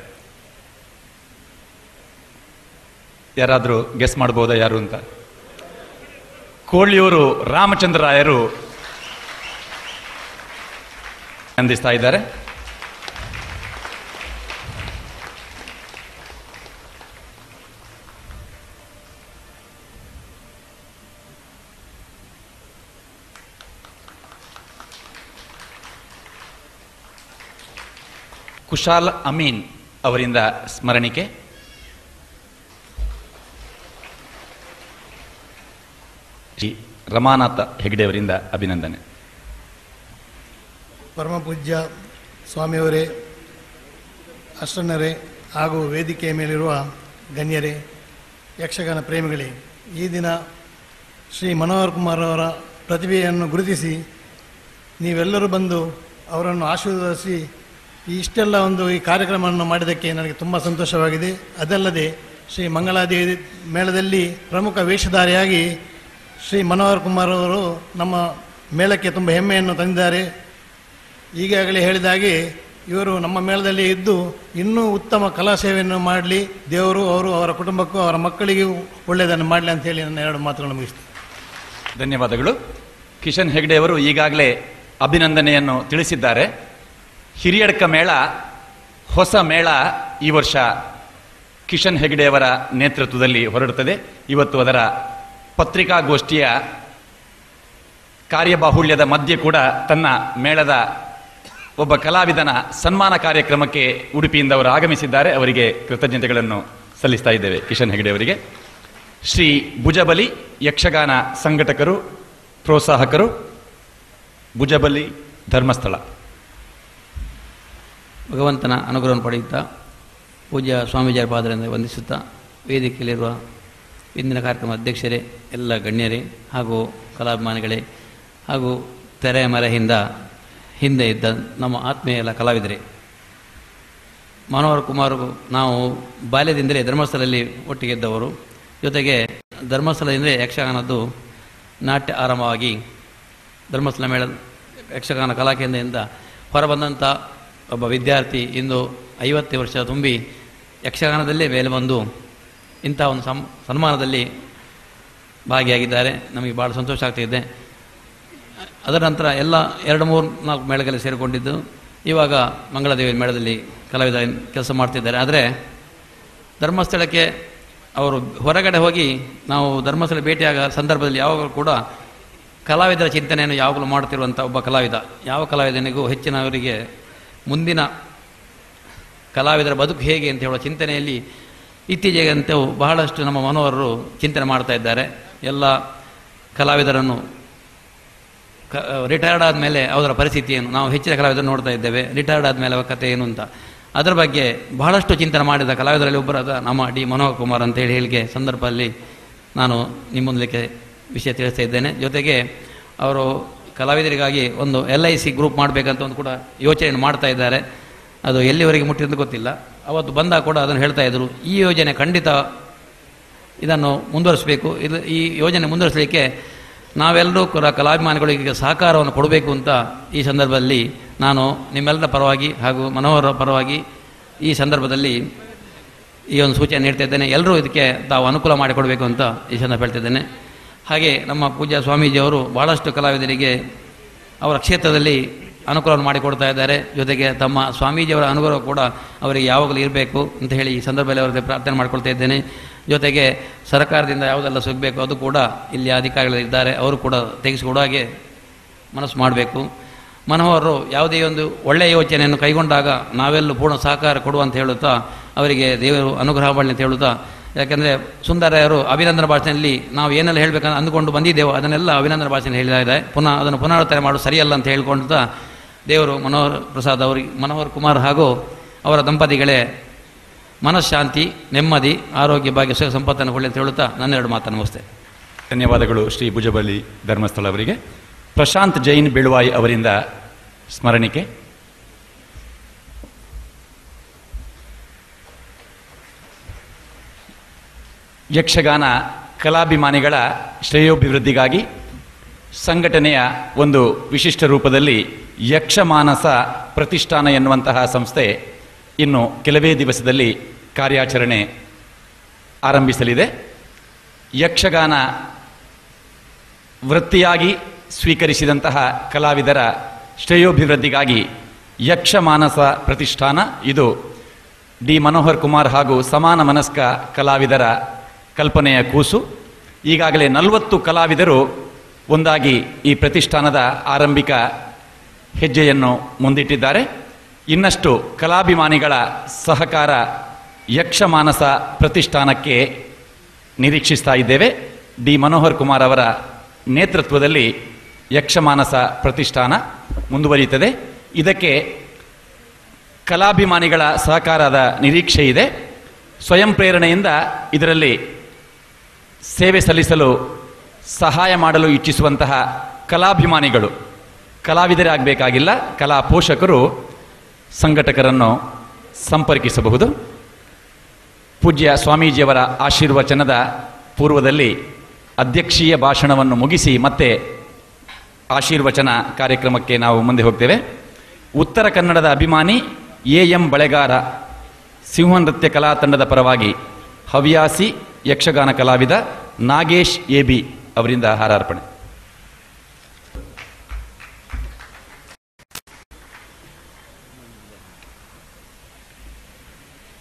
ಯಾರಾದರೂ ಗೆಸ್ ಮಾಡ್ಬೋದಾ ಯಾರು ಅಂತ? ಕೋಳಿಯೂರು ರಾಮಚಂದ್ರರಾಯರು ವಂದಿಸ್ತಾ ಇದ್ದಾರೆ. ಕುಶಾಲ್ ಅಮೀನ್ ಅವರಿಂದ ಸ್ಮರಣಿಕೆ. ಶ್ರೀ ರಮಾನಾಥ ಹೆಗ್ಡೆ ಅವರಿಂದ ಅಭಿನಂದನೆ. ಪರಮ ಪೂಜ್ಯ ಸ್ವಾಮಿಯವರೇ, ಅಷ್ಟನ್ನರೇ ಹಾಗೂ ವೇದಿಕೆಯ ಮೇಲಿರುವ ಗಣ್ಯರೇ, ಯಕ್ಷಗಾನ ಪ್ರೇಮಿಗಳೇ, ಈ ದಿನ ಶ್ರೀ ಮನೋಹರ್ ಕುಮಾರ್ ಅವರ ಪ್ರತಿಭೆಯನ್ನು ಗುರುತಿಸಿ ನೀವೆಲ್ಲರೂ ಬಂದು ಅವರನ್ನು ಆಶೀರ್ವದಿಸಿ ಇಷ್ಟೆಲ್ಲ ಈ ಕಾರ್ಯಕ್ರಮವನ್ನು ಮಾಡಿದ್ದಕ್ಕೆ ನನಗೆ ತುಂಬ ಸಂತೋಷವಾಗಿದೆ. ಅದಲ್ಲದೆ ಶ್ರೀ ಮಂಗಳಾದೇವಿ ಮೇಳದಲ್ಲಿ ಪ್ರಮುಖ ವೇಷಧಾರಿಯಾಗಿ ಶ್ರೀ ಮನೋಹರ್ ಕುಮಾರ್ ಅವರು ನಮ್ಮ ಮೇಳಕ್ಕೆ ತುಂಬ ಹೆಮ್ಮೆಯನ್ನು ತಂದಿದ್ದಾರೆ. ಈಗಾಗಲೇ ಹೇಳಿದಾಗೆ ಇವರು ನಮ್ಮ ಮೇಳದಲ್ಲಿ ಇದ್ದು ಇನ್ನೂ ಉತ್ತಮ ಕಲಾ ಸೇವೆಯನ್ನು ಮಾಡಲಿ, ದೇವರು ಅವರು ಅವರ ಕುಟುಂಬಕ್ಕೂ ಅವರ ಮಕ್ಕಳಿಗೂ ಒಳ್ಳೆಯದನ್ನು ಮಾಡಲಿ ಅಂತ ಹೇಳಿ ನನ್ನ 2 ಮಾತುಗಳನ್ನು ಮುಗಿಸ್ತೀನಿ. ಧನ್ಯವಾದಗಳು. ಕಿಶನ್ ಹೆಗ್ಡೆ ಅವರು ಈಗಾಗಲೇ ಅಭಿನಂದನೆಯನ್ನು ತಿಳಿಸಿದ್ದಾರೆ. ಹಿರಿಯಡ್ಕ ಮೇಳ ಹೊಸ ಮೇಳ ಈ ವರ್ಷ ಕಿಶನ್ ಹೆಗ್ಡೆಯವರ ನೇತೃತ್ವದಲ್ಲಿ ಹೊರಡುತ್ತದೆ. ಇವತ್ತು ಅದರ ಪತ್ರಿಕಾಗೋಷ್ಠಿಯ ಕಾರ್ಯಬಾಹುಳ್ಯದ ಮಧ್ಯೆ ಕೂಡ ತನ್ನ ಮೇಳದ ಒಬ್ಬ ಕಲಾವಿದನ ಸನ್ಮಾನ ಕಾರ್ಯಕ್ರಮಕ್ಕೆ ಉಡುಪಿಯಿಂದ ಅವರು ಆಗಮಿಸಿದ್ದಾರೆ. ಅವರಿಗೆ ಕೃತಜ್ಞತೆಗಳನ್ನು ಸಲ್ಲಿಸ್ತಾ ಇದ್ದೇವೆ. ಕಿಶನ್ ಹೆಗ್ಡೆ ಅವರಿಗೆ ಶ್ರೀ ಭುಜಬಲಿ ಯಕ್ಷಗಾನ ಸಂಘಟಕರು, ಪ್ರೋತ್ಸಾಹಕರು, ಭುಜಬಲಿ ಧರ್ಮಸ್ಥಳ. ಭಗವಂತನ ಅನುಗ್ರಹವನ್ನು ಪಡೆಯುತ್ತಾ ಪೂಜ್ಯ ಸ್ವಾಮೀಜಿಯರ ಪಾದರಿಂದ ವಂದಿಸುತ್ತಾ ವೇದಿಕೆಯಲ್ಲಿರುವ ಇಂದಿನ ಕಾರ್ಯಕ್ರಮ ಅಧ್ಯಕ್ಷರೇ, ಎಲ್ಲ ಗಣ್ಯರೇ ಹಾಗೂ ಕಲಾಭಿಮಾನಿಗಳೇ ಹಾಗೂ ತೆರೆಯ ಮರೆಯಿಂದ ಹಿಂದೆ ಇದ್ದ ನಮ್ಮ ಆತ್ಮೀಯ ಎಲ್ಲ ಕಲಾವಿದರೇ, ಮನೋಹರ್ ಕುಮಾರ್ ನಾವು ಬಾಲ್ಯದಿಂದಲೇ ಧರ್ಮಸ್ಥಳದಲ್ಲಿ ಒಟ್ಟಿಗೆ ಇದ್ದವರು. ಜೊತೆಗೆ ಧರ್ಮಸ್ಥಳದಿಂದ ಯಕ್ಷಗಾನದ್ದು ನಾಟ್ಯ ಆರಂಭವಾಗಿ ಧರ್ಮಸ್ಥಳ ಮೇಳ ಯಕ್ಷಗಾನ ಕಲಾಕೇಂದ್ರದಿಂದ ಹೊರಬಂದಂಥ ಒಬ್ಬ ವಿದ್ಯಾರ್ಥಿ ಇಂದು 50 ವರ್ಷ ತುಂಬಿ ಯಕ್ಷಗಾನದಲ್ಲೇ ಮೇಲೆ ಬಂದು ಇಂಥ ಒಂದು ಸನ್ಮಾನದಲ್ಲಿ ಭಾಗಿಯಾಗಿದ್ದಾರೆ. ನಮಗೆ ಭಾಳ ಸಂತೋಷ ಆಗ್ತಾಯಿದೆ. ಅದರ ನಂತರ ಎಲ್ಲ 2-3-4 ಮೇಳಗಳಲ್ಲಿ ಸೇರಿಕೊಂಡಿದ್ದು ಇವಾಗ ಮಂಗಳಾದೇವಿ ಮೇಳದಲ್ಲಿ ಕಲಾವಿದ ಕೆಲಸ ಮಾಡ್ತಿದ್ದಾರೆ. ಆದರೆ ಧರ್ಮಸ್ಥಳಕ್ಕೆ ಅವರು ಹೊರಗಡೆ ಹೋಗಿ ನಾವು ಧರ್ಮಸ್ಥಳ ಭೇಟಿಯಾಗ ಸಂದರ್ಭದಲ್ಲಿ ಯಾವಾಗಲೂ ಕೂಡ ಕಲಾವಿದರ ಚಿಂತನೆಯನ್ನು ಯಾವಾಗಲೂ ಮಾಡುತ್ತಿರುವಂಥ ಒಬ್ಬ ಕಲಾವಿದ. ಯಾವ ಕಲಾವಿದನಿಗೂ ಹೆಚ್ಚಿನವರಿಗೆ ಮುಂದಿನ ಕಲಾವಿದರ ಬದುಕು ಹೇಗೆ ಅಂತ ಹೇಳುವ ಚಿಂತನೆಯಲ್ಲಿ ಇತ್ತೀಚೆಗಂತೂ ಬಹಳಷ್ಟು ನಮ್ಮ ಮನೋಹರರು ಚಿಂತನೆ ಮಾಡ್ತಾ ಇದ್ದಾರೆ. ಎಲ್ಲ ಕಲಾವಿದರನ್ನು ರಿಟೈರ್ಡ್ ಆದಮೇಲೆ ಅವರ ಪರಿಸ್ಥಿತಿ ಏನು, ನಾವು ಹೆಚ್ಚಿನ ಕಲಾವಿದರು ನೋಡ್ತಾ ಇದ್ದೇವೆ, ರಿಟೈರ್ಡ್ ಆದಮೇಲೆ ಅವರ ಕಥೆ ಏನು ಅಂತ ಅದರ ಬಗ್ಗೆ ಬಹಳಷ್ಟು ಚಿಂತನೆ ಮಾಡಿದ ಕಲಾವಿದರಲ್ಲಿ ಒಬ್ಬರಾದ ನಮ್ಮ ಡಿ ಮನೋಹರ್ ಕುಮಾರ್ ಅಂತ ಹೇಳಿಕೆ ಸಂದರ್ಭದಲ್ಲಿ ನಾನು ನಿಮ್ಮೊಂದಕ್ಕೆ ವಿಷಯ ತಿಳಿಸ್ತಾ ಇದ್ದೇನೆ. ಜೊತೆಗೆ ಅವರು ಕಲಾವಿದರಿಗಾಗಿ ಒಂದು LIC ಗ್ರೂಪ್ ಮಾಡಬೇಕಂತ ಒಂದು ಕೂಡ ಯೋಚನೆಯನ್ನು ಮಾಡ್ತಾ ಇದ್ದಾರೆ. ಅದು ಎಲ್ಲಿವರೆಗೆ ಮುಟ್ಟಿದ್ದು ಗೊತ್ತಿಲ್ಲ. ಅವತ್ತು ಬಂದಾಗ ಕೂಡ ಅದನ್ನು ಹೇಳ್ತಾ ಇದ್ದರು. ಈ ಯೋಜನೆ ಖಂಡಿತ ಇದನ್ನು ಮುಂದುವರಿಸಬೇಕು. ಈ ಯೋಜನೆ ಮುಂದುವರಿಸಲಿಕ್ಕೆ ನಾವೆಲ್ಲರೂ ಕೂಡ ಕಲಾಭಿಮಾನಿಗಳಿಗೆ ಸಹಕಾರವನ್ನು ಕೊಡಬೇಕು ಅಂತ ಈ ಸಂದರ್ಭದಲ್ಲಿ ನಾನು ನಿಮ್ಮೆಲ್ಲರ ಪರವಾಗಿ ಹಾಗೂ ಮನೋಹರ ಪರವಾಗಿ ಈ ಸಂದರ್ಭದಲ್ಲಿ ಈ ಒಂದು ಸೂಚನೆ ನೀಡ್ತಾ ಇದ್ದೇನೆ. ಎಲ್ಲರೂ ಇದಕ್ಕೆ ತಾವು ಅನುಕೂಲ ಮಾಡಿಕೊಡಬೇಕು ಅಂತ ಈ ಸಂದರ್ಭ ಹೇಳ್ತಿದ್ದೇನೆ. ಹಾಗೆ ನಮ್ಮ ಪೂಜ್ಯ ಸ್ವಾಮೀಜಿಯವರು ಭಾಳಷ್ಟು ಕಲಾವಿದರಿಗೆ ಅವರ ಕ್ಷೇತ್ರದಲ್ಲಿ ಅನುಕೂಲವನ್ನು ಮಾಡಿಕೊಡ್ತಾ ಇದ್ದಾರೆ. ಜೊತೆಗೆ ತಮ್ಮ ಸ್ವಾಮೀಜಿಯವರ ಅನುಗ್ರಹ ಕೂಡ ಅವರಿಗೆ ಯಾವಾಗಲೂ ಇರಬೇಕು ಅಂತ ಹೇಳಿ ಈ ಸಂದರ್ಭದಲ್ಲಿ ಅವರಿಗೆ ಪ್ರಾರ್ಥನೆ ಮಾಡ್ಕೊಳ್ತಾ ಇದ್ದೇನೆ. ಜೊತೆಗೆ ಸರ್ಕಾರದಿಂದ ಯಾವುದೆಲ್ಲ ಸಿಗಬೇಕು ಅದು ಕೂಡ ಇಲ್ಲಿ ಅಧಿಕಾರಿಗಳಿದ್ದಾರೆ, ಅವರು ಕೂಡ ತೆಗೆಸಿಕೊಡೋ ಹಾಗೆ ಮನಸ್ಸು ಮಾಡಬೇಕು. ಮನೋಹರರು ಯಾವುದೇ ಒಂದು ಒಳ್ಳೆಯ ಯೋಚನೆಯನ್ನು ಕೈಗೊಂಡಾಗ ನಾವೆಲ್ಲೂ ಪೂರ್ಣ ಸಹಕಾರ ಕೊಡುವಂತ ಹೇಳುತ್ತಾ ಅವರಿಗೆ ದೇವರು ಅನುಗ್ರಹ ಮಾಡಲಿ ಅಂತ ಹೇಳುತ್ತಾ, ಯಾಕೆಂದರೆ ಸುಂದರಯ್ಯರು ಅಭಿನಂದನ ಭಾಷೆಯಲ್ಲಿ ನಾವು ಏನೆಲ್ಲ ಹೇಳಬೇಕಂತ ಅಂದುಕೊಂಡು ಬಂದಿದ್ದೇವೋ ಅದನ್ನೆಲ್ಲ ಅಭಿನಂದನ ಭಾಷೆಯಲ್ಲಿ ಹೇಳಿದ್ದಾರೆ. ಅದನ್ನು ಪುನರಾವರ್ತನೆ ಮಾಡೋದು ಸರಿಯಲ್ಲ ಅಂತ ಹೇಳ್ಕೊಳ್ತಾ ದೇವರು ಮನೋಹರ್ ಪ್ರಸಾದ್ ಅವರಿಗೆ, ಮನೋಹರ್ ಕುಮಾರ್ ಹಾಗೂ ಅವರ ದಂಪತಿಗಳೇ ಮನಃಶಾಂತಿ, ನೆಮ್ಮದಿ, ಆರೋಗ್ಯ, ಭಾಗ್ಯ, ಸುಖ ಸಂಪತ್ತನ್ನು ಕೊಡಲಿ ಅಂತ ಹೇಳುತ್ತಾ ನನ್ನೆರಡು ಮಾತನ್ನು ಮುಗಿಸ್ತೇನೆ. ಧನ್ಯವಾದಗಳು ಶ್ರೀ ಭುಜಬಲಿ ಧರ್ಮಸ್ಥಳ ಅವರಿಗೆ. ಪ್ರಶಾಂತ್ ಜೈನ್ ಬೆಳುವಾಯಿ ಅವರಿಂದ ಸ್ಮರಣಿಕೆ. ಯಕ್ಷಗಾನ ಕಲಾಭಿಮಾನಿಗಳ ಶ್ರೇಯೋಭಿವೃದ್ಧಿಗಾಗಿ ಸಂಘಟನೆಯ ಒಂದು ವಿಶಿಷ್ಟ ರೂಪದಲ್ಲಿ ಯಕ್ಷಮಾನಸ ಪ್ರತಿಷ್ಠಾನ ಎನ್ನುವಂತಹ ಸಂಸ್ಥೆ ಇನ್ನು ಕೆಲವೇ ದಿವಸದಲ್ಲಿ ಕಾರ್ಯಾಚರಣೆ ಆರಂಭಿಸಲಿದೆ. ಯಕ್ಷಗಾನ ವೃತ್ತಿಯಾಗಿ ಸ್ವೀಕರಿಸಿದಂತಹ ಕಲಾವಿದರ ಶ್ರೇಯೋಭಿವೃದ್ಧಿಗಾಗಿ ಯಕ್ಷಮಾನಸ ಪ್ರತಿಷ್ಠಾನ, ಇದು ಡಿ ಮನೋಹರ್ ಕುಮಾರ್ ಹಾಗೂ ಸಮಾನ ಮನಸ್ಕ ಕಲಾವಿದರ ಕಲ್ಪನೆಯ ಕೂಸು. ಈಗಾಗಲೇ 40 ಕಲಾವಿದರು ಒಂದಾಗಿ ಈ ಪ್ರತಿಷ್ಠಾನದ ಆರಂಭಿಕ ಹೆಜ್ಜೆಯನ್ನು ಮುಂದಿಟ್ಟಿದ್ದಾರೆ. ಇನ್ನಷ್ಟು ಕಲಾಭಿಮಾನಿಗಳ ಸಹಕಾರ ಯಕ್ಷಮಾನಸ ಪ್ರತಿಷ್ಠಾನಕ್ಕೆ ನಿರೀಕ್ಷಿಸ್ತಾ ಇದ್ದೇವೆ. ಡಿ ಮನೋಹರ್ ಕುಮಾರ್ ಅವರ ನೇತೃತ್ವದಲ್ಲಿ ಯಕ್ಷಮಾನಸ ಪ್ರತಿಷ್ಠಾನ ಮುಂದುವರಿಯುತ್ತದೆ. ಇದಕ್ಕೆ ಕಲಾಭಿಮಾನಿಗಳ ಸಹಕಾರದ ನಿರೀಕ್ಷೆ ಇದೆ. ಸ್ವಯಂ ಪ್ರೇರಣೆಯಿಂದ ಇದರಲ್ಲಿ ಸೇವೆ ಸಲ್ಲಿಸಲು ಸಹಾಯ ಮಾಡಲು ಇಚ್ಛಿಸುವಂತಹ ಕಲಾಭಿಮಾನಿಗಳು, ಕಲಾವಿದರೇ ಆಗಬೇಕಾಗಿಲ್ಲ, ಕಲಾ ಪೋಷಕರು ಸಂಘಟಕರನ್ನು ಸಂಪರ್ಕಿಸಬಹುದು. ಪೂಜ್ಯ ಸ್ವಾಮೀಜಿಯವರ ಆಶೀರ್ವಚನದ ಪೂರ್ವದಲ್ಲಿ ಅಧ್ಯಕ್ಷೀಯ ಭಾಷಣವನ್ನು ಮುಗಿಸಿ ಮತ್ತೆ ಆಶೀರ್ವಚನ ಕಾರ್ಯಕ್ರಮಕ್ಕೆ ನಾವು ಮುಂದೆ ಹೋಗ್ತೇವೆ. ಉತ್ತರ ಕನ್ನಡದ ಅಭಿಮಾನಿ ಎಂ ಬಳೆಗಾರ ಸಿಂಹನೃತ್ಯ ಕಲಾ ತಂಡದ ಪರವಾಗಿ ಹವ್ಯಾಸಿ ಯಕ್ಷಗಾನ ಕಲಾವಿದ ನಾಗೇಶ್ ಎಬಿ ಅವರಿಂದ ಹಾರಾರ್ಪಣೆ.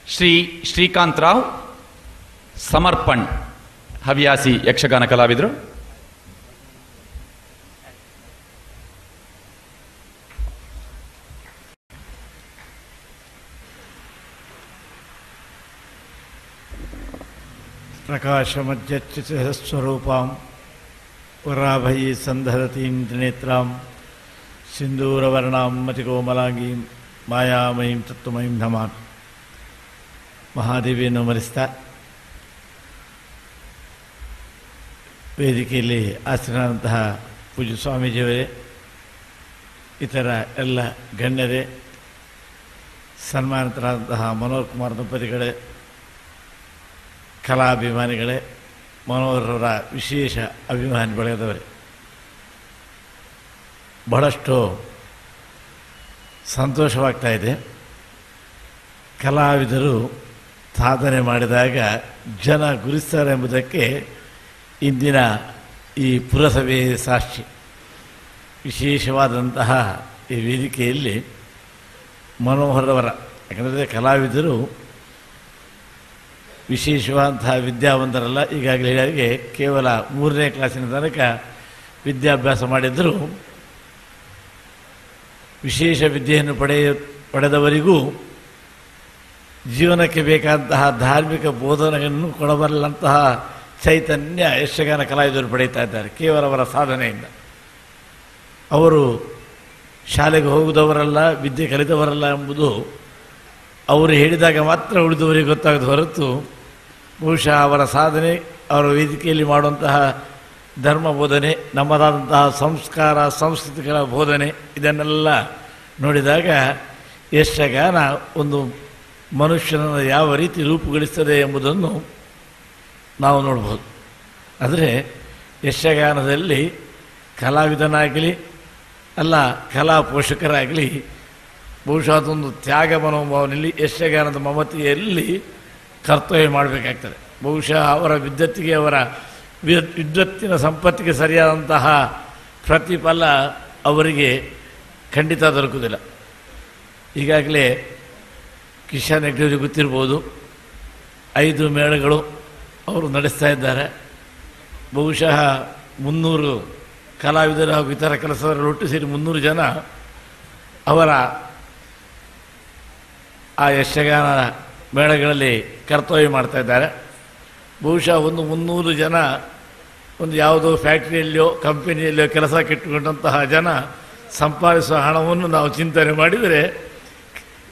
ಶ್ರೀ ಶ್ರೀಕಾಂತ್ ರಾವ್ ಸಮರ್ಪಣ್ ಹವ್ಯಾಸಿ ಯಕ್ಷಗಾನ ಕಲಾವಿದರು. ಪ್ರಕಾಶಮಜ್ಜಚ್ಯುತಸ್ವರೂಪಾಂ ವರಾಭಯಿ ಸಂಧರತೀಂ ತ್ರಿನೇತ್ರಾಂ ಸಿಂಧೂರವರ್ಣಾಂ ಮತಿಕೋಮಲಾಂಗೀಂ ಮಾಯಾಮಯೀಂ ತತ್ವಮಯೀಂ ನಮಾಮಿ. ಮಹಾದೇವಿಯನ್ನು ಮರೆಸ್ತಾ ವೇದಿಕೆಯಲ್ಲಿ ಆಸೀನರಾದಂತಹ ಪೂಜ್ಯ ಸ್ವಾಮೀಜಿಯವರೇ, ಇತರ ಎಲ್ಲ ಗಣ್ಯರೇ, ಸನ್ಮಾನಿತರಾದಂತಹ ಮನೋಹರ್ ಕುಮಾರ್ ದಂಪತಿಗಳೇ, ಕಲಾಭಿಮಾನಿಗಳೇ, ಮನೋಹರವರ ವಿಶೇಷ ಅಭಿಮಾನಿ ಬಳಗದವರೇ, ಬಹಳಷ್ಟು ಸಂತೋಷವಾಗ್ತಾ ಇದೆ. ಕಲಾವಿದರು ಸಾಧನೆ ಮಾಡಿದಾಗ ಜನ ಗುರುತಿಸ್ತಾರೆ ಎಂಬುದಕ್ಕೆ ಇಂದಿನ ಈ ಪುರಸಭೆ ಸಾಕ್ಷಿ. ವಿಶೇಷವಾದಂತಹ ಈ ವೇದಿಕೆಯಲ್ಲಿ ಮನೋಹರವರ, ಯಾಕಂದರೆ ಕಲಾವಿದರು ವಿಶೇಷವಾದಂತಹ ವಿದ್ಯಾವಂತರಲ್ಲ. ಈಗಾಗಲೇ ಹೇಳಿದಾಗೆ ಕೇವಲ 3ನೇ ಕ್ಲಾಸಿನ ತನಕ ವಿದ್ಯಾಭ್ಯಾಸ ಮಾಡಿದ್ದರೂ ವಿಶೇಷ ವಿದ್ಯೆಯನ್ನು ಪಡೆದವರಿಗೂ ಜೀವನಕ್ಕೆ ಬೇಕಾದಂತಹ ಧಾರ್ಮಿಕ ಬೋಧನೆಯನ್ನು ಕೊಡಬಲ್ಲಂತಹ ಚೈತನ್ಯ ಯಕ್ಷಗಾನ ಕಲಾವಿದರು ಪಡೆಯುತ್ತಾ ಇದ್ದಾರೆ ಕೇವಲ ಅವರ ಸಾಧನೆಯಿಂದ. ಅವರು ಶಾಲೆಗೆ ಹೋಗುವುದವರಲ್ಲ, ವಿದ್ಯೆ ಕಲಿತವರಲ್ಲ ಎಂಬುದು ಅವರು ಹೇಳಿದಾಗ ಮಾತ್ರ ಉಳಿದವರಿಗೆ ಗೊತ್ತಾಗದ ಹೊರತು ಬಹುಶಃ ಅವರ ಸಾಧನೆ, ಅವರ ವೇದಿಕೆಯಲ್ಲಿ ಮಾಡುವಂತಹ ಧರ್ಮ ಬೋಧನೆ, ನಮ್ಮದಾದಂತಹ ಸಂಸ್ಕಾರ ಸಂಸ್ಕೃತಿಗಳ ಬೋಧನೆ, ಇದನ್ನೆಲ್ಲ ನೋಡಿದಾಗ ಯಕ್ಷಗಾನ ಒಂದು ಮನುಷ್ಯನನ್ನು ಯಾವ ರೀತಿ ರೂಪುಗೊಳಿಸ್ತದೆ ಎಂಬುದನ್ನು ನಾವು ನೋಡ್ಬೋದು. ಆದರೆ ಯಕ್ಷಗಾನದಲ್ಲಿ ಕಲಾವಿದನಾಗಲಿ ಅಲ್ಲ ಕಲಾ ಪೋಷಕರಾಗಲಿ ಬಹುಶಃ ಅದೊಂದು ತ್ಯಾಗ ಮನೋಭಾವನೆಯಲ್ಲಿ ಯಕ್ಷಗಾನದ ಮಮತೆಯಲ್ಲಿ ಕರ್ತವ್ಯ ಮಾಡಬೇಕಾಗ್ತದೆ. ಬಹುಶಃ ಅವರ ವಿದ್ವತ್ತಿಗೆ, ಅವರ ವಿದ್ವತ್ತಿನ ಸಂಪತ್ತಿಗೆ ಸರಿಯಾದಂತಹ ಪ್ರತಿಫಲ ಅವರಿಗೆ ಖಂಡಿತ ದೊರಕುವುದಿಲ್ಲ. ಈಗಾಗಲೇ ಕಿಶನ್ ಹೆಗ್ಡೆಯವರಿಗೆ ಗೊತ್ತಿರ್ಬೋದು, 5 ಮೇಳಗಳು ಅವರು ನಡೆಸ್ತಾ ಇದ್ದಾರೆ. ಬಹುಶಃ 300 ಕಲಾವಿದರು ಹಾಗೂ ಇತರ ಕೆಲಸದವರು ಒಟ್ಟು ಸೇರಿ 300 ಜನ ಅವರ ಆ ಯಕ್ಷಗಾನ ಮೇಳಗಳಲ್ಲಿ ಕರ್ತವ್ಯ ಮಾಡ್ತಾ ಇದ್ದಾರೆ. ಬಹುಶಃ 300 ಜನ ಒಂದು ಯಾವುದೋ ಫ್ಯಾಕ್ಟ್ರಿಯಲ್ಲಿಯೋ ಕಂಪನಿಯಲ್ಲಿಯೋ ಕೆಲಸ ಕೆಟ್ಟುಕೊಂಡಂತಹ ಜನ ಸಂಪಾದಿಸುವ ಹಣವನ್ನು ನಾವು ಚಿಂತನೆ ಮಾಡಿದರೆ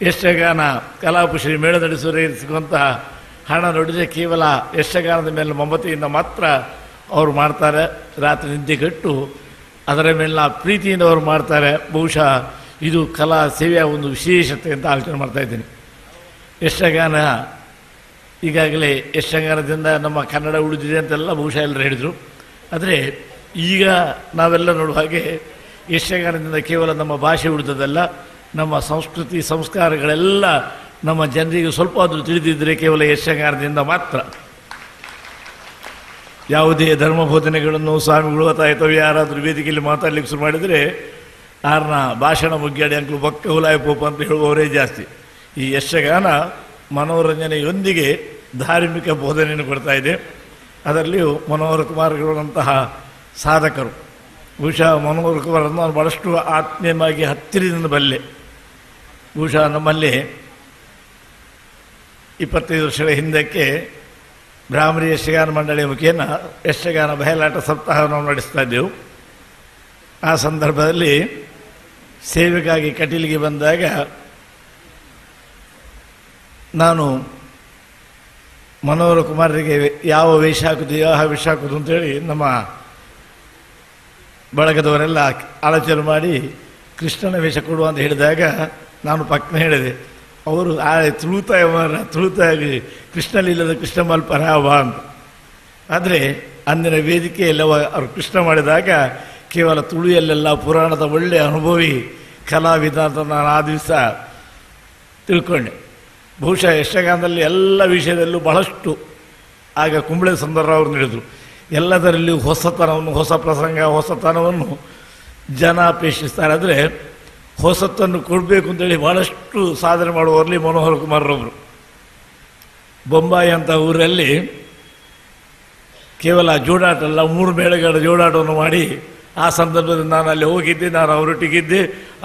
ಯಕ್ಷಗಾನ ಕಲಾಪುಶ್ರೀ ಮೇಳ ನಡೆಸುವವರಿಗೆ ಸಿಗುವಂತಹ ಹಣ ನೋಡಿದರೆ ಕೇವಲ ಯಕ್ಷಗಾನದ ಮೇಲೆ ಮಮತೆಯಿಂದ ಮಾತ್ರ ಅವರು ಮಾಡ್ತಾರೆ. ರಾತ್ರಿ ನಿದ್ದೆಗೆಟ್ಟು ಅದರ ಮೇಲಿನ ಪ್ರೀತಿಯಿಂದ ಅವರು ಮಾಡ್ತಾರೆ. ಬಹುಶಃ ಇದು ಕಲಾ ಸೇವೆಯ ಒಂದು ವಿಶೇಷತೆ ಅಂತ ಆಲೋಚನೆ ಮಾಡ್ತಾ ಇದ್ದೀನಿ. ಯಕ್ಷಗಾನ ಈಗಾಗಲೇ ಯಕ್ಷಗಾನದಿಂದ ನಮ್ಮ ಕನ್ನಡ ಉಳಿದಿದೆ ಅಂತೆಲ್ಲ ಬಹುಶಃ ಎಲ್ಲರೂ ಹೇಳಿದರು. ಆದರೆ ಈಗ ನಾವೆಲ್ಲ ನೋಡುವ ಹಾಗೆ ಯಕ್ಷಗಾನದಿಂದ ಕೇವಲ ನಮ್ಮ ಭಾಷೆ ಉಳಿದದಲ್ಲ, ನಮ್ಮ ಸಂಸ್ಕೃತಿ ಸಂಸ್ಕಾರಗಳೆಲ್ಲ ನಮ್ಮ ಜನರಿಗೆ ಸ್ವಲ್ಪ ಆದರೂ ತಿಳಿದಿದ್ದರೆ ಕೇವಲ ಯಕ್ಷಗಾನದಿಂದ ಮಾತ್ರ. ಯಾವುದೇ ಧರ್ಮ ಬೋಧನೆಗಳನ್ನು ಸ್ವಾಮಿಗಳು ಅಥವಾ ಯಾರಾದರೂ ವೇದಿಕೆಯಲ್ಲಿ ಮಾತಾಡಲಿಕ್ಕೆ ಶುರು ಮಾಡಿದರೆ ಆರ್ನ ಭಾಷಣ ಮುಗ್ಗಾಡಿ ಅಂಕಲು ಬಕ್ಕ ಹುಲಾಯ ಪೋಪ ಅಂತ ಹೇಳುವವರೇ ಜಾಸ್ತಿ. ಈ ಯಕ್ಷಗಾನ ಮನೋರಂಜನೆಯೊಂದಿಗೆ ಧಾರ್ಮಿಕ ಬೋಧನೆಯನ್ನು ಕೊಡ್ತಾ ಇದೆ. ಅದರಲ್ಲಿಯೂ ಮನೋಹರ ಕುಮಾರಗಳಂತಹ ಸಾಧಕರು, ಬಹುಶಃ ಮನೋಹರ ಕುಮಾರನ್ನು ನಾನು ಭಾಳಷ್ಟು ಆತ್ಮೀಯವಾಗಿ ಹತ್ತಿರದಿಂದ ಬಲ್ಲೆ. ಬಹುಶಃ ನಮ್ಮಲ್ಲಿ 25 ವರ್ಷಗಳ ಹಿಂದಕ್ಕೆ ಬ್ರಾಹ್ಮರಿ ಯಕ್ಷಗಾನ ಮಂಡಳಿಯ ಮುಖೇನ ಯಕ್ಷಗಾನ ಬಯಲಾಟ ಸಪ್ತಾಹವನ್ನು ನಾವು ನಡೆಸ್ತಾ ಇದ್ದೆವು. ಆ ಸಂದರ್ಭದಲ್ಲಿ ಸೇವೆಗಾಗಿ ಕಟೀಲಿಗೆ ಬಂದಾಗ ನಾನು ಮನೋಹರ ಕುಮಾರರಿಗೆ ಯಾವ ವೇಷ ಹಾಕುದು ಯಾವ ವೇಷ ಹಾಕುದು ಅಂತೇಳಿ ನಮ್ಮ ಬಳಗದವರೆಲ್ಲ ಆಲೋಚನೆ ಮಾಡಿ ಕೃಷ್ಣನ ವೇಷ ಕೊಡುವ ಅಂತ ಹೇಳಿದಾಗ ನಾನು ಪಕ್ಕನ ಹೇಳಿದೆ, ಅವರು ತುಳುತಾಗಿ ಕೃಷ್ಣಲಿಲ್ಲದ ಕೃಷ್ಣ ಮಲ್ಪರಾವ ಅಂತ. ಆದರೆ ಅಂದಿನ ವೇದಿಕೆಯಲ್ಲಿ ಅವರು ಕೃಷ್ಣ ಮಾಡಿದಾಗ ಕೇವಲ ತುಳುಯಲ್ಲೆಲ್ಲ ಪುರಾಣದ ಒಳ್ಳೆಯ ಅನುಭವಿ ಕಲಾವಿದ ಅಂತ ನಾನು ಆ ದಿವಸ ತಿಳ್ಕೊಂಡೆ. ಬಹುಶಃ ಯಕ್ಷಗಾನದಲ್ಲಿ ಎಲ್ಲ ವಿಷಯದಲ್ಲೂ ಬಹಳಷ್ಟು ಆಗ ಕುಂಬಳೆ ಸುಂದರರಾವರು ನೀಡಿದರು. ಎಲ್ಲದರಲ್ಲಿಯೂ ಹೊಸತನವನ್ನು, ಹೊಸ ಪ್ರಸಂಗ, ಹೊಸತನವನ್ನು ಜನ ಅಪೇಕ್ಷಿಸ್ತಾರೆ. ಆದರೆ ಹೊಸತನ್ನು ಕೊಡಬೇಕು ಅಂತೇಳಿ ಭಾಳಷ್ಟು ಸಾಧನೆ ಮಾಡುವವರಲ್ಲಿ ಮನೋಹರ ಕುಮಾರರವರು. ಬೊಂಬಾಯಿ ಅಂತ ಊರಲ್ಲಿ ಕೇವಲ ಜೋಡಾಟ ಅಲ್ಲ, 3 ಮೇಳಗಳ ಜೋಡಾಟವನ್ನು ಮಾಡಿ ಆ ಸಂದರ್ಭದಲ್ಲಿ ನಾನು ಅಲ್ಲಿ ಹೋಗಿದ್ದೆ, ನಾನು ಅವರೊಟ್ಟಿಗಿದ್ದೆ.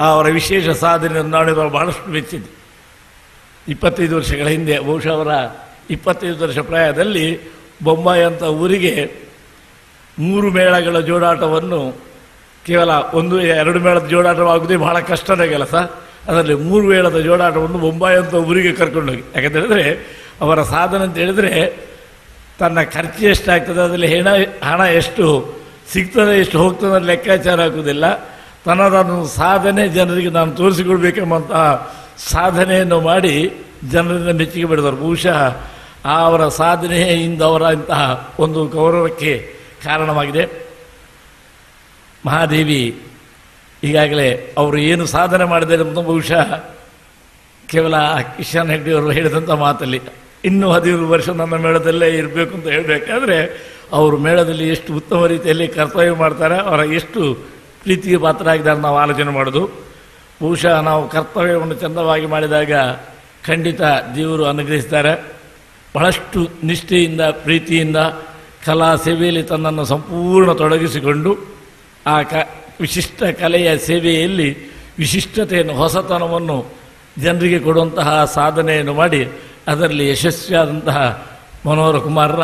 ಅವರ ವಿಶೇಷ ಸಾಧನೆಯನ್ನು ನಾನು ಭಾಳಷ್ಟು ಮೆಚ್ಚಿದ್ದೆ. 25 ವರ್ಷಗಳ ಹಿಂದೆ, ಬಹುಶಃ ಅವರ 25 ವರ್ಷ ಪ್ರಾಯದಲ್ಲಿ ಬೊಂಬಾಯಿ ಅಂತ ಊರಿಗೆ 3 ಮೇಳಗಳ ಜೋಡಾಟವನ್ನು, ಕೇವಲ 1-2 ಮೇಳದ ಜೋಡಾಟವಾಗುವುದೇ ಬಹಳ ಕಷ್ಟದ ಕೆಲಸ. ಅದರಲ್ಲಿ 3 ಮೇಳದ ಜೋಡಾಟವನ್ನು ಬೊಂಬಾಯಿ ಅಂತ ಊರಿಗೆ ಕರ್ಕೊಂಡೋಗಿ, ಯಾಕಂತ ಹೇಳಿದ್ರೆ ಅವರ ಸಾಧನೆ ಅಂತ ಹೇಳಿದರೆ ತನ್ನ ಖರ್ಚು ಎಷ್ಟಾಗ್ತದೆ, ಅದರಲ್ಲಿ ಹಣ ಎಷ್ಟು ಸಿಗ್ತದೆ, ಎಷ್ಟು ಹೋಗ್ತದೆ ಲೆಕ್ಕಾಚಾರ ಹಾಕುವುದಿಲ್ಲ. ತನ್ನದನ್ನು ಸಾಧನೆ ಜನರಿಗೆ ನಾನು ತೋರಿಸಿಕೊಡ್ಬೇಕೆಂಬಂತಹ ಸಾಧನೆಯನ್ನು ಮಾಡಿ ಜನರಿಂದ ಮೆಚ್ಚುಗೆ ಪಡೆದವರು. ಬಹುಶಃ ಅವರ ಸಾಧನೆಯಿಂದ ಅವರ ಇಂತಹ ಒಂದು ಗೌರವಕ್ಕೆ ಕಾರಣವಾಗಿದೆ. ಮಹಾದೇವಿ ಈಗಾಗಲೇ ಅವರು ಏನು ಸಾಧನೆ ಮಾಡಿದ್ದಾರೆ ಎಂಬುದು ಬಹುಶಃ ಕೇವಲ ಕಿಶನ್ ಹೆಗ್ಡೆಯವರು ಹೇಳಿದಂಥ ಮಾತಲ್ಲಿ, ಇನ್ನೂ 15 ವರ್ಷ ನನ್ನ ಮೇಳದಲ್ಲೇ ಇರಬೇಕು ಅಂತ ಹೇಳಬೇಕಾದ್ರೆ ಅವರು ಮೇಳದಲ್ಲಿ ಎಷ್ಟು ಉತ್ತಮ ರೀತಿಯಲ್ಲಿ ಕರ್ತವ್ಯ ಮಾಡ್ತಾರೆ, ಅವರ ಎಷ್ಟು ಪ್ರೀತಿಗೆ ಪಾತ್ರ ಆಗಿದ್ದಾರೆ ನಾವು ಆಲೋಚನೆ ಮಾಡೋದು. ಬಹುಶಃ ನಾವು ಕರ್ತವ್ಯವನ್ನು ಚಂದವಾಗಿ ಮಾಡಿದಾಗ ಖಂಡಿತ ದೇವರು ಅನುಗ್ರಹಿಸ್ತಾರೆ. ಬಹಳಷ್ಟು ನಿಷ್ಠೆಯಿಂದ ಪ್ರೀತಿಯಿಂದ ಕಲಾ ಸೇವೆಯಲ್ಲಿ ತನ್ನನ್ನು ಸಂಪೂರ್ಣ ತೊಡಗಿಸಿಕೊಂಡು ಆ ವಿಶಿಷ್ಟ ಕಲೆಯ ಸೇವೆಯಲ್ಲಿ ವಿಶಿಷ್ಟತೆಯನ್ನು, ಹೊಸತನವನ್ನು ಜನರಿಗೆ ಕೊಡುವಂತಹ ಸಾಧನೆಯನ್ನು ಮಾಡಿ ಅದರಲ್ಲಿ ಯಶಸ್ವಿಯಾದಂತಹ ಮನೋಹರ ಕುಮಾರರ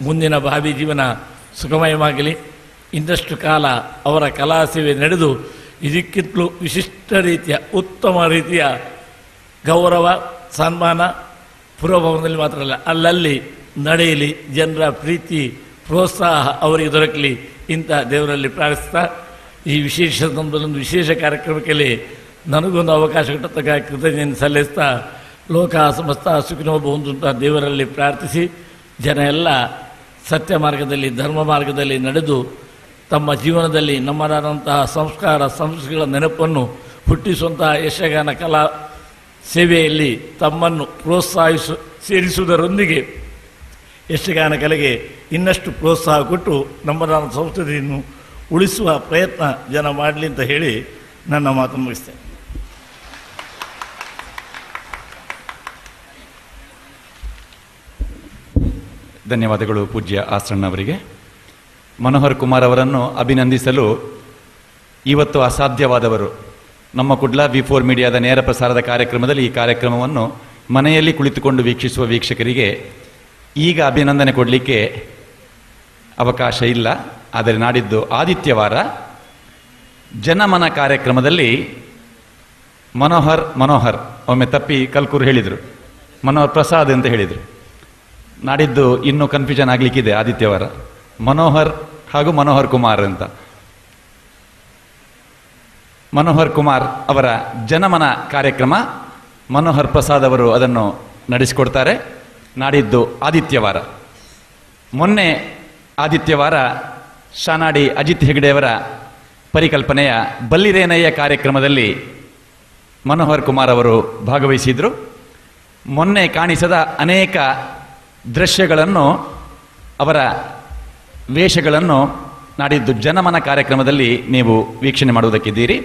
ಮುಂದಿನ ಭಾವಿ ಜೀವನ ಸುಖಮಯವಾಗಲಿ. ಇನ್ನಷ್ಟು ಕಾಲ ಅವರ ಕಲಾ ಸೇವೆ ನಡೆದು ಇದಕ್ಕಿಂತಲೂ ವಿಶಿಷ್ಟ ರೀತಿಯ, ಉತ್ತಮ ರೀತಿಯ ಗೌರವ ಸನ್ಮಾನ ಪುರಭವನದಲ್ಲಿ ಮಾತ್ರ ಅಲ್ಲ, ಅಲ್ಲಲ್ಲಿ ನಡೆಯಲಿ. ಜನರ ಪ್ರೀತಿ ಪ್ರೋತ್ಸಾಹ ಅವರಿಗೆ ದೊರಕಲಿ ಇಂಥ ದೇವರಲ್ಲಿ ಪ್ರಾರ್ಥಿಸ್ತಾ ಈ ವಿಶೇಷ ಸಂದರ್ಭದೊಂದು ವಿಶೇಷ ಕಾರ್ಯಕ್ರಮಕ್ಕೆ ನನಗೊಂದು ಅವಕಾಶ ಕೊಟ್ಟತಕ್ಕ ಕೃತಜ್ಞತೆ ಸಲ್ಲಿಸ್ತಾ ಲೋಕ ಸಮಸ್ತ ಸುಖಿನೋ ಭವಂತು ಅಂತ ದೇವರಲ್ಲಿ ಪ್ರಾರ್ಥಿಸಿ ಜನ ಎಲ್ಲ ಸತ್ಯ ಮಾರ್ಗದಲ್ಲಿ, ಧರ್ಮ ಮಾರ್ಗದಲ್ಲಿ ನಡೆದು ತಮ್ಮ ಜೀವನದಲ್ಲಿ ನಮ್ಮದಾದಂತಹ ಸಂಸ್ಕಾರ ಸಂಸ್ಕೃತಿಗಳ ನೆನಪನ್ನು ಹುಟ್ಟಿಸುವಂತಹ ಯಕ್ಷಗಾನ ಕಲಾ ಸೇವೆಯಲ್ಲಿ ತಮ್ಮನ್ನು ಸೇರಿಸುವುದರೊಂದಿಗೆ ಯಕ್ಷಗಾನ ಕಲೆಗೆ ಇನ್ನಷ್ಟು ಪ್ರೋತ್ಸಾಹ ಕೊಟ್ಟು ನಮ್ಮ ಸಂಸ್ಕೃತಿಯನ್ನು ಉಳಿಸುವ ಪ್ರಯತ್ನ ಜನ ಮಾಡಲಿ ಅಂತ ಹೇಳಿ ನನ್ನ ಮಾತನ್ನು ಮುಗಿಸ್ತೇನೆ. ಧನ್ಯವಾದಗಳು ಪೂಜ್ಯ ಆಸ್ರಣ್ಣವರಿಗೆ. ಮನೋಹರ್ ಕುಮಾರ್ ಅವರನ್ನು ಅಭಿನಂದಿಸಲು ಇವತ್ತು ಅಸಾಧ್ಯವಾದವರು ನಮ್ಮ ಕುಡ್ಲ ವಿ4 ಮೀಡಿಯಾದ ನೇರ ಪ್ರಸಾರದ ಕಾರ್ಯಕ್ರಮದಲ್ಲಿ ಈ ಕಾರ್ಯಕ್ರಮವನ್ನು ಮನೆಯಲ್ಲಿ ಕುಳಿತುಕೊಂಡು ವೀಕ್ಷಿಸುವ ವೀಕ್ಷಕರಿಗೆ ಈಗ ಅಭಿನಂದನೆ ಕೊಡಲಿಕ್ಕೆ ಅವಕಾಶ ಇಲ್ಲ. ಆದರೆ ನಾಡಿದ್ದು ಆದಿತ್ಯವಾರ ಜನಮನ ಕಾರ್ಯಕ್ರಮದಲ್ಲಿ ಮನೋಹರ್ ಒಮ್ಮೆ ತಪ್ಪಿ ಕಲ್ಕೂರು ಹೇಳಿದರು, ಮನೋಹರ್ ಪ್ರಸಾದ್ ಅಂತ ಹೇಳಿದರು. ನಾಡಿದ್ದು ಇನ್ನೂ ಕನ್ಫ್ಯೂಷನ್ ಆಗಲಿಕ್ಕಿದೆ. ಆದಿತ್ಯವಾರ ಮನೋಹರ್ ಹಾಗೂ ಮನೋಹರ್ ಕುಮಾರ್ ಅಂತ. ಮನೋಹರ್ ಕುಮಾರ್ ಅವರ ಜನಮನ ಕಾರ್ಯಕ್ರಮ ಮನೋಹರ್ ಪ್ರಸಾದ್ ಅವರು ಅದನ್ನು ನಡೆಸಿಕೊಡ್ತಾರೆ. ನಾಡಿದ್ದು ಆದಿತ್ಯವಾರ. ಮೊನ್ನೆ ಆದಿತ್ಯವಾರ ಶಾನಾಡಿ ಅಜಿತ್ ಹೆಗಡೆಯವರ ಪರಿಕಲ್ಪನೆಯ ಬಲ್ಲಿರೇನಯ್ಯ ಕಾರ್ಯಕ್ರಮದಲ್ಲಿ ಮನೋಹರ್ ಕುಮಾರ್ ಅವರು ಭಾಗವಹಿಸಿದರು. ಮೊನ್ನೆ ಕಾಣಿಸದ ಅನೇಕ ದೃಶ್ಯಗಳನ್ನು, ಅವರ ವೇಷಗಳನ್ನು ನಾಡಿದ್ದು ಜನಮನ ಕಾರ್ಯಕ್ರಮದಲ್ಲಿ ನೀವು ವೀಕ್ಷಣೆ ಮಾಡುವುದಕ್ಕಿದ್ದೀರಿ.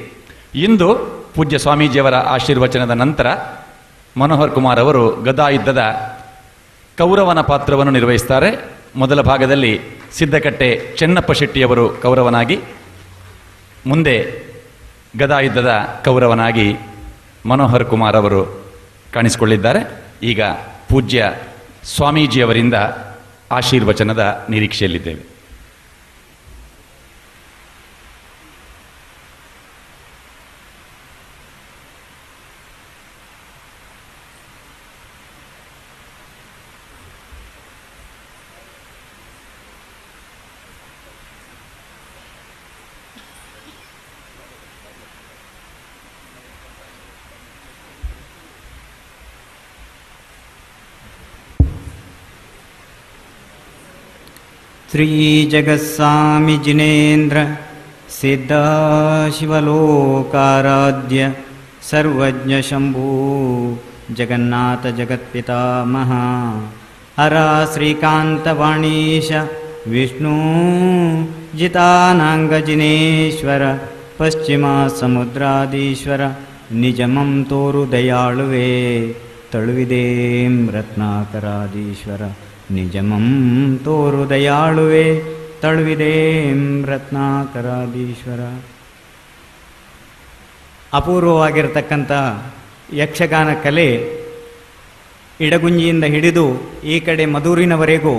ಇಂದು ಪೂಜ್ಯ ಸ್ವಾಮೀಜಿಯವರ ಆಶೀರ್ವಚನದ ನಂತರ ಮನೋಹರ್ ಕುಮಾರ್ ಅವರು ಗದಾಯುದ್ಧದ ಕೌರವನ ಪಾತ್ರವನ್ನು ನಿರ್ವಹಿಸ್ತಾರೆ. ಮೊದಲ ಭಾಗದಲ್ಲಿ ಸಿದ್ದಕಟ್ಟೆ ಚೆನ್ನಪ್ಪ ಶೆಟ್ಟಿಯವರು ಕೌರವನಾಗಿ, ಮುಂದೆ ಗದಾಯುದ್ಧದ ಕೌರವನಾಗಿ ಮನೋಹರ್ ಕುಮಾರ್ ಅವರು ಕಾಣಿಸಿಕೊಳ್ಳಿದ್ದಾರೆ. ಈಗ ಪೂಜ್ಯ ಸ್ವಾಮೀಜಿಯವರಿಂದ ಆಶೀರ್ವಚನದ ನಿರೀಕ್ಷೆಯಲ್ಲಿದ್ದೇವೆ. ಶ್ರೀ ಜಗತ್ಸ್ವಾಮಿ ಜಿನೇಂದ್ರ ಸಿದ್ಧಾಶಿವಲೋಕಾರಾಧ್ಯ ಸರ್ವಜ್ಞ ಶಂಭೂ ಜಗನ್ನಾಥ ಜಗತ್ಪಿತಾಮಹ ಹರ ಶ್ರೀಕಾಂತವಾಣೀಶ ವಿಷ್ಣು ಜಿತಾನಾಂಗ ಜಿನೇಶ್ವರ ಪಶ್ಚಿಮ ಸಮುದ್ರಾದೀಶ್ವರ ನಿಜಮಂ ತೋರು ದಯಾಳುವೆ ತಳುವಿದೇಂ ರತ್ನಾಕರಾದೀಶ್ವರ ನಿಜಮಂ ತೋರು ದಯಾಳುವೆ ತಳುವಿದೇಂ ರತ್ನಾಕರಾದೀಶ್ವರ. ಅಪೂರ್ವವಾಗಿರತಕ್ಕಂಥ ಯಕ್ಷಗಾನ ಕಲೆ ಇಡಗುಂಜಿಯಿಂದ ಹಿಡಿದು ಈ ಕಡೆ ಮಧೂರಿನವರೆಗೂ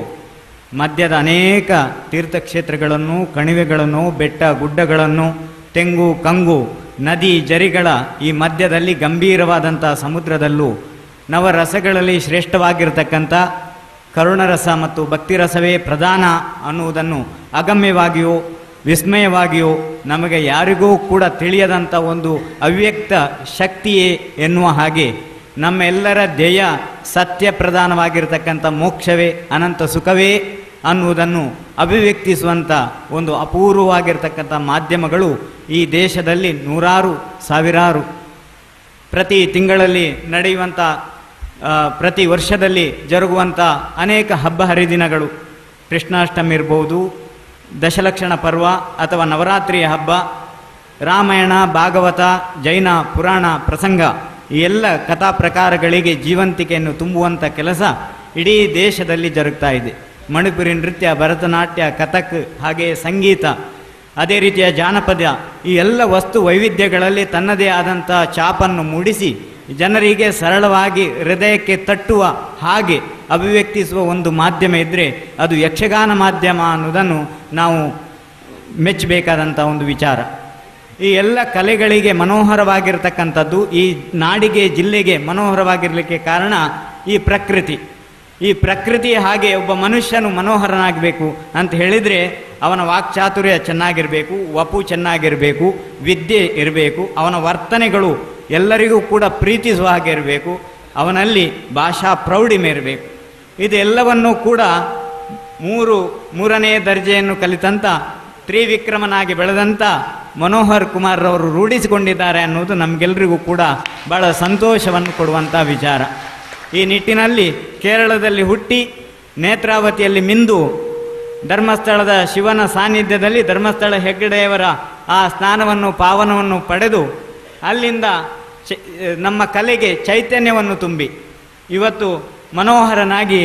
ಮಧ್ಯದ ಅನೇಕ ತೀರ್ಥಕ್ಷೇತ್ರಗಳನ್ನು, ಕಣಿವೆಗಳನ್ನು, ಬೆಟ್ಟ ಗುಡ್ಡಗಳನ್ನು, ತೆಂಗು ಕಂಗು ನದಿ ಜರಿಗಳ ಈ ಮಧ್ಯದಲ್ಲಿ ಗಂಭೀರವಾದಂಥ ಸಮುದ್ರದಲ್ಲೂ ನವರಸಗಳಲ್ಲಿ ಶ್ರೇಷ್ಠವಾಗಿರತಕ್ಕಂಥ ಕರುಣರಸ ಮತ್ತು ಭಕ್ತಿರಸವೇ ಪ್ರಧಾನ ಅನ್ನುವುದನ್ನು ಅಗಮ್ಯವಾಗಿಯೋ ವಿಸ್ಮಯವಾಗಿಯೋ ನಮಗೆ ಯಾರಿಗೂ ಕೂಡ ತಿಳಿಯದಂಥ ಒಂದು ಅವ್ಯಕ್ತ ಶಕ್ತಿಯೇ ಎನ್ನುವ ಹಾಗೆ ನಮ್ಮೆಲ್ಲರ ಧ್ಯೇಯ ಸತ್ಯ ಪ್ರಧಾನವಾಗಿರತಕ್ಕಂಥ ಮೋಕ್ಷವೇ ಅನಂತ ಸುಖವೇ ಅನ್ನುವುದನ್ನು ಅಭಿವ್ಯಕ್ತಿಸುವಂಥ ಒಂದು ಅಪೂರ್ವವಾಗಿರ್ತಕ್ಕಂಥ ಮಾಧ್ಯಮಗಳು ಈ ದೇಶದಲ್ಲಿ ನೂರಾರು ಸಾವಿರಾರು ಪ್ರತಿ ತಿಂಗಳಲ್ಲಿ ನಡೆಯುವಂಥ ಪ್ರತಿ ವರ್ಷದಲ್ಲಿ ಜರುಗುವಂಥ ಅನೇಕ ಹಬ್ಬ ಹರಿದಿನಗಳು, ಕೃಷ್ಣಾಷ್ಟಮಿ ಇರ್ಬೋದು, ದಶಲಕ್ಷಣ ಪರ್ವ ಅಥವಾ ನವರಾತ್ರಿಯ ಹಬ್ಬ, ರಾಮಾಯಣ, ಭಾಗವತ, ಜೈನ ಪುರಾಣ ಪ್ರಸಂಗ, ಈ ಎಲ್ಲ ಕಥಾ ಪ್ರಕಾರಗಳಿಗೆ ಜೀವಂತಿಕೆಯನ್ನು ತುಂಬುವಂಥ ಕೆಲಸ ಇಡೀ ದೇಶದಲ್ಲಿ ಜರುಗ್ತಾ ಇದೆ. ಮಣಿಪುರಿ ನೃತ್ಯ, ಭರತನಾಟ್ಯ, ಕಥಕ್, ಹಾಗೆಯೇ ಸಂಗೀತ, ಅದೇ ರೀತಿಯ ಜಾನಪದ, ಈ ಎಲ್ಲ ವಸ್ತು ವೈವಿಧ್ಯಗಳಲ್ಲಿ ತನ್ನದೇ ಆದಂಥ ಛಾಪನ್ನು ಮೂಡಿಸಿ ಜನರಿಗೆ ಸರಳವಾಗಿ ಹೃದಯಕ್ಕೆ ತಟ್ಟುವ ಹಾಗೆ ಅಭಿವ್ಯಕ್ತಿಸುವ ಒಂದು ಮಾಧ್ಯಮ ಇದ್ದರೆ ಅದು ಯಕ್ಷಗಾನ ಮಾಧ್ಯಮ ಅನ್ನೋದನ್ನು ನಾವು ಮೆಚ್ಚಬೇಕಾದಂಥ ಒಂದು ವಿಚಾರ. ಈ ಎಲ್ಲ ಕಲೆಗಳಿಗೆ ಮನೋಹರವಾಗಿರ್ತಕ್ಕಂಥದ್ದು, ಈ ನಾಡಿಗೆ ಜಿಲ್ಲೆಗೆ ಮನೋಹರವಾಗಿರಲಿಕ್ಕೆ ಕಾರಣ ಈ ಪ್ರಕೃತಿ. ಈ ಪ್ರಕೃತಿ ಹಾಗೆ ಒಬ್ಬ ಮನುಷ್ಯನು ಮನೋಹರನಾಗಬೇಕು ಅಂತ ಹೇಳಿದರೆ ಅವನ ವಾಕ್ಚಾತುರ್ಯ ಚೆನ್ನಾಗಿರಬೇಕು, ವಪು ಚೆನ್ನಾಗಿರಬೇಕು, ವಿದ್ಯೆ ಇರಬೇಕು, ಅವನ ವರ್ತನೆಗಳು ಎಲ್ಲರಿಗೂ ಕೂಡ ಪ್ರೀತಿಸುವ ಹಾಗೆ ಇರಬೇಕು, ಅವನಲ್ಲಿ ಭಾಷಾ ಪ್ರೌಢಿಮೆ ಇರಬೇಕು. ಇದೆಲ್ಲವನ್ನೂ ಕೂಡ ಮೂರನೇ ದರ್ಜೆಯನ್ನು ಕಲಿತಂಥ ತ್ರಿವಿಕ್ರಮನಾಗಿ ಬೆಳೆದಂಥ ಮನೋಹರ್ ಕುಮಾರ್ರವರು ರೂಢಿಸಿಕೊಂಡಿದ್ದಾರೆ ಅನ್ನೋದು ನಮಗೆಲ್ಲರಿಗೂ ಕೂಡ ಬಹಳ ಸಂತೋಷವನ್ನು ಕೊಡುವಂಥ ವಿಚಾರ. ಈ ನಿಟ್ಟಿನಲ್ಲಿ ಕೇರಳದಲ್ಲಿ ಹುಟ್ಟಿ ನೇತ್ರಾವತಿಯಲ್ಲಿ ಮಿಂದು ಧರ್ಮಸ್ಥಳದ ಶಿವನ ಸಾನ್ನಿಧ್ಯದಲ್ಲಿ ಧರ್ಮಸ್ಥಳ ಹೆಗ್ಗಡೆಯವರ ಆ ಸ್ನಾನವನ್ನು ಪಾವನವನ್ನು ಪಡೆದು ಅಲ್ಲಿಂದ ನಮ್ಮ ಕಲೆಗೆ ಚೈತನ್ಯವನ್ನು ತುಂಬಿ ಇವತ್ತು ಮನೋಹರನಾಗಿ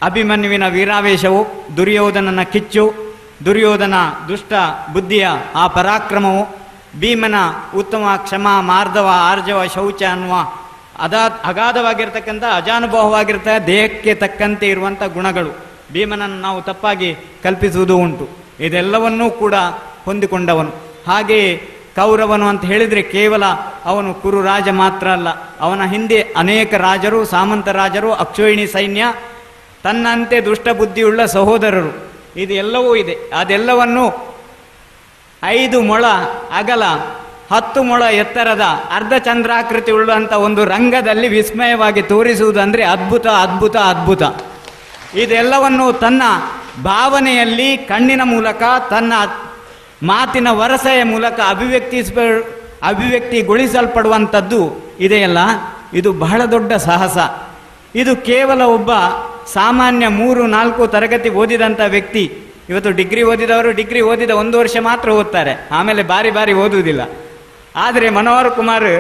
ಅಭಿಮನ್ಯುವಿನ ವೀರಾವೇಶವು, ದುರ್ಯೋಧನನ ಕಿಚ್ಚು, ದುರ್ಯೋಧನ ದುಷ್ಟ ಬುದ್ಧಿಯ ಆ ಪರಾಕ್ರಮವು, ಭೀಮನ ಉತ್ತಮ ಕ್ಷಮ ಮಾರ್ಧವ ಆರ್ಜವ ಶೌಚ ಅನ್ನುವ ಅಗಾಧವಾಗಿರ್ತಕ್ಕಂಥ ಅಜಾನುಭವವಾಗಿರ್ತಕ್ಕ ದೇಹಕ್ಕೆ ತಕ್ಕಂತೆ ಇರುವಂಥ ಗುಣಗಳು ಭೀಮನನ್ನು ನಾವು ತಪ್ಪಾಗಿ ಕಲ್ಪಿಸುವುದು ಉಂಟು. ಇದೆಲ್ಲವನ್ನೂ ಕೂಡ ಹೊಂದಿಕೊಂಡವನು. ಹಾಗೆಯೇ ಕೌರವನು ಅಂತ ಹೇಳಿದರೆ ಕೇವಲ ಅವನು ಕುರು ರಾಜ ಮಾತ್ರ ಅಲ್ಲ, ಅವನ ಹಿಂದೆ ಅನೇಕ ರಾಜರು, ಸಾಮಂತ ರಾಜರು, ಅಕ್ಷೋಹಿಣಿ ಸೈನ್ಯ, ತನ್ನಂತೆ ದುಷ್ಟ ಬುದ್ಧಿಯುಳ್ಳ ಸಹೋದರರು, ಇದೆಲ್ಲವೂ ಇದೆ. ಅದೆಲ್ಲವನ್ನು 5 ಮೊಳ ಅಗಲ 10 ಮೊಳ ಎತ್ತರದ ಅರ್ಧ ಚಂದ್ರಾಕೃತಿ ಉಳ್ಳಂಥ ಒಂದು ರಂಗದಲ್ಲಿ ವಿಸ್ಮಯವಾಗಿ ತೋರಿಸುವುದಂದರೆ ಅದ್ಭುತ ಅದ್ಭುತ ಅದ್ಭುತ. ಇದೆಲ್ಲವನ್ನು ತನ್ನ ಭಾವನೆಯಲ್ಲಿ ಕಣ್ಣಿನ ಮೂಲಕ, ತನ್ನ ಮಾತಿನ ವರಸೆಯ ಮೂಲಕ ಅಭಿವ್ಯಕ್ತಿಗೊಳಿಸಲ್ಪಡುವಂಥದ್ದು ಇದೆಯಲ್ಲ, ಇದು ಬಹಳ ದೊಡ್ಡ ಸಾಹಸ. ಇದು ಕೇವಲ ಒಬ್ಬ ಸಾಮಾನ್ಯ 3-4 ತರಗತಿ ಓದಿದಂಥ ವ್ಯಕ್ತಿ, ಇವತ್ತು ಡಿಗ್ರಿ ಓದಿದವರು ಡಿಗ್ರಿ ಓದಿದ 1 ವರ್ಷ ಮಾತ್ರ ಓದ್ತಾರೆ, ಆಮೇಲೆ ಬಾರಿ ಓದುವುದಿಲ್ಲ. ಆದರೆ ಮನೋಹರ್ ಕುಮಾರ್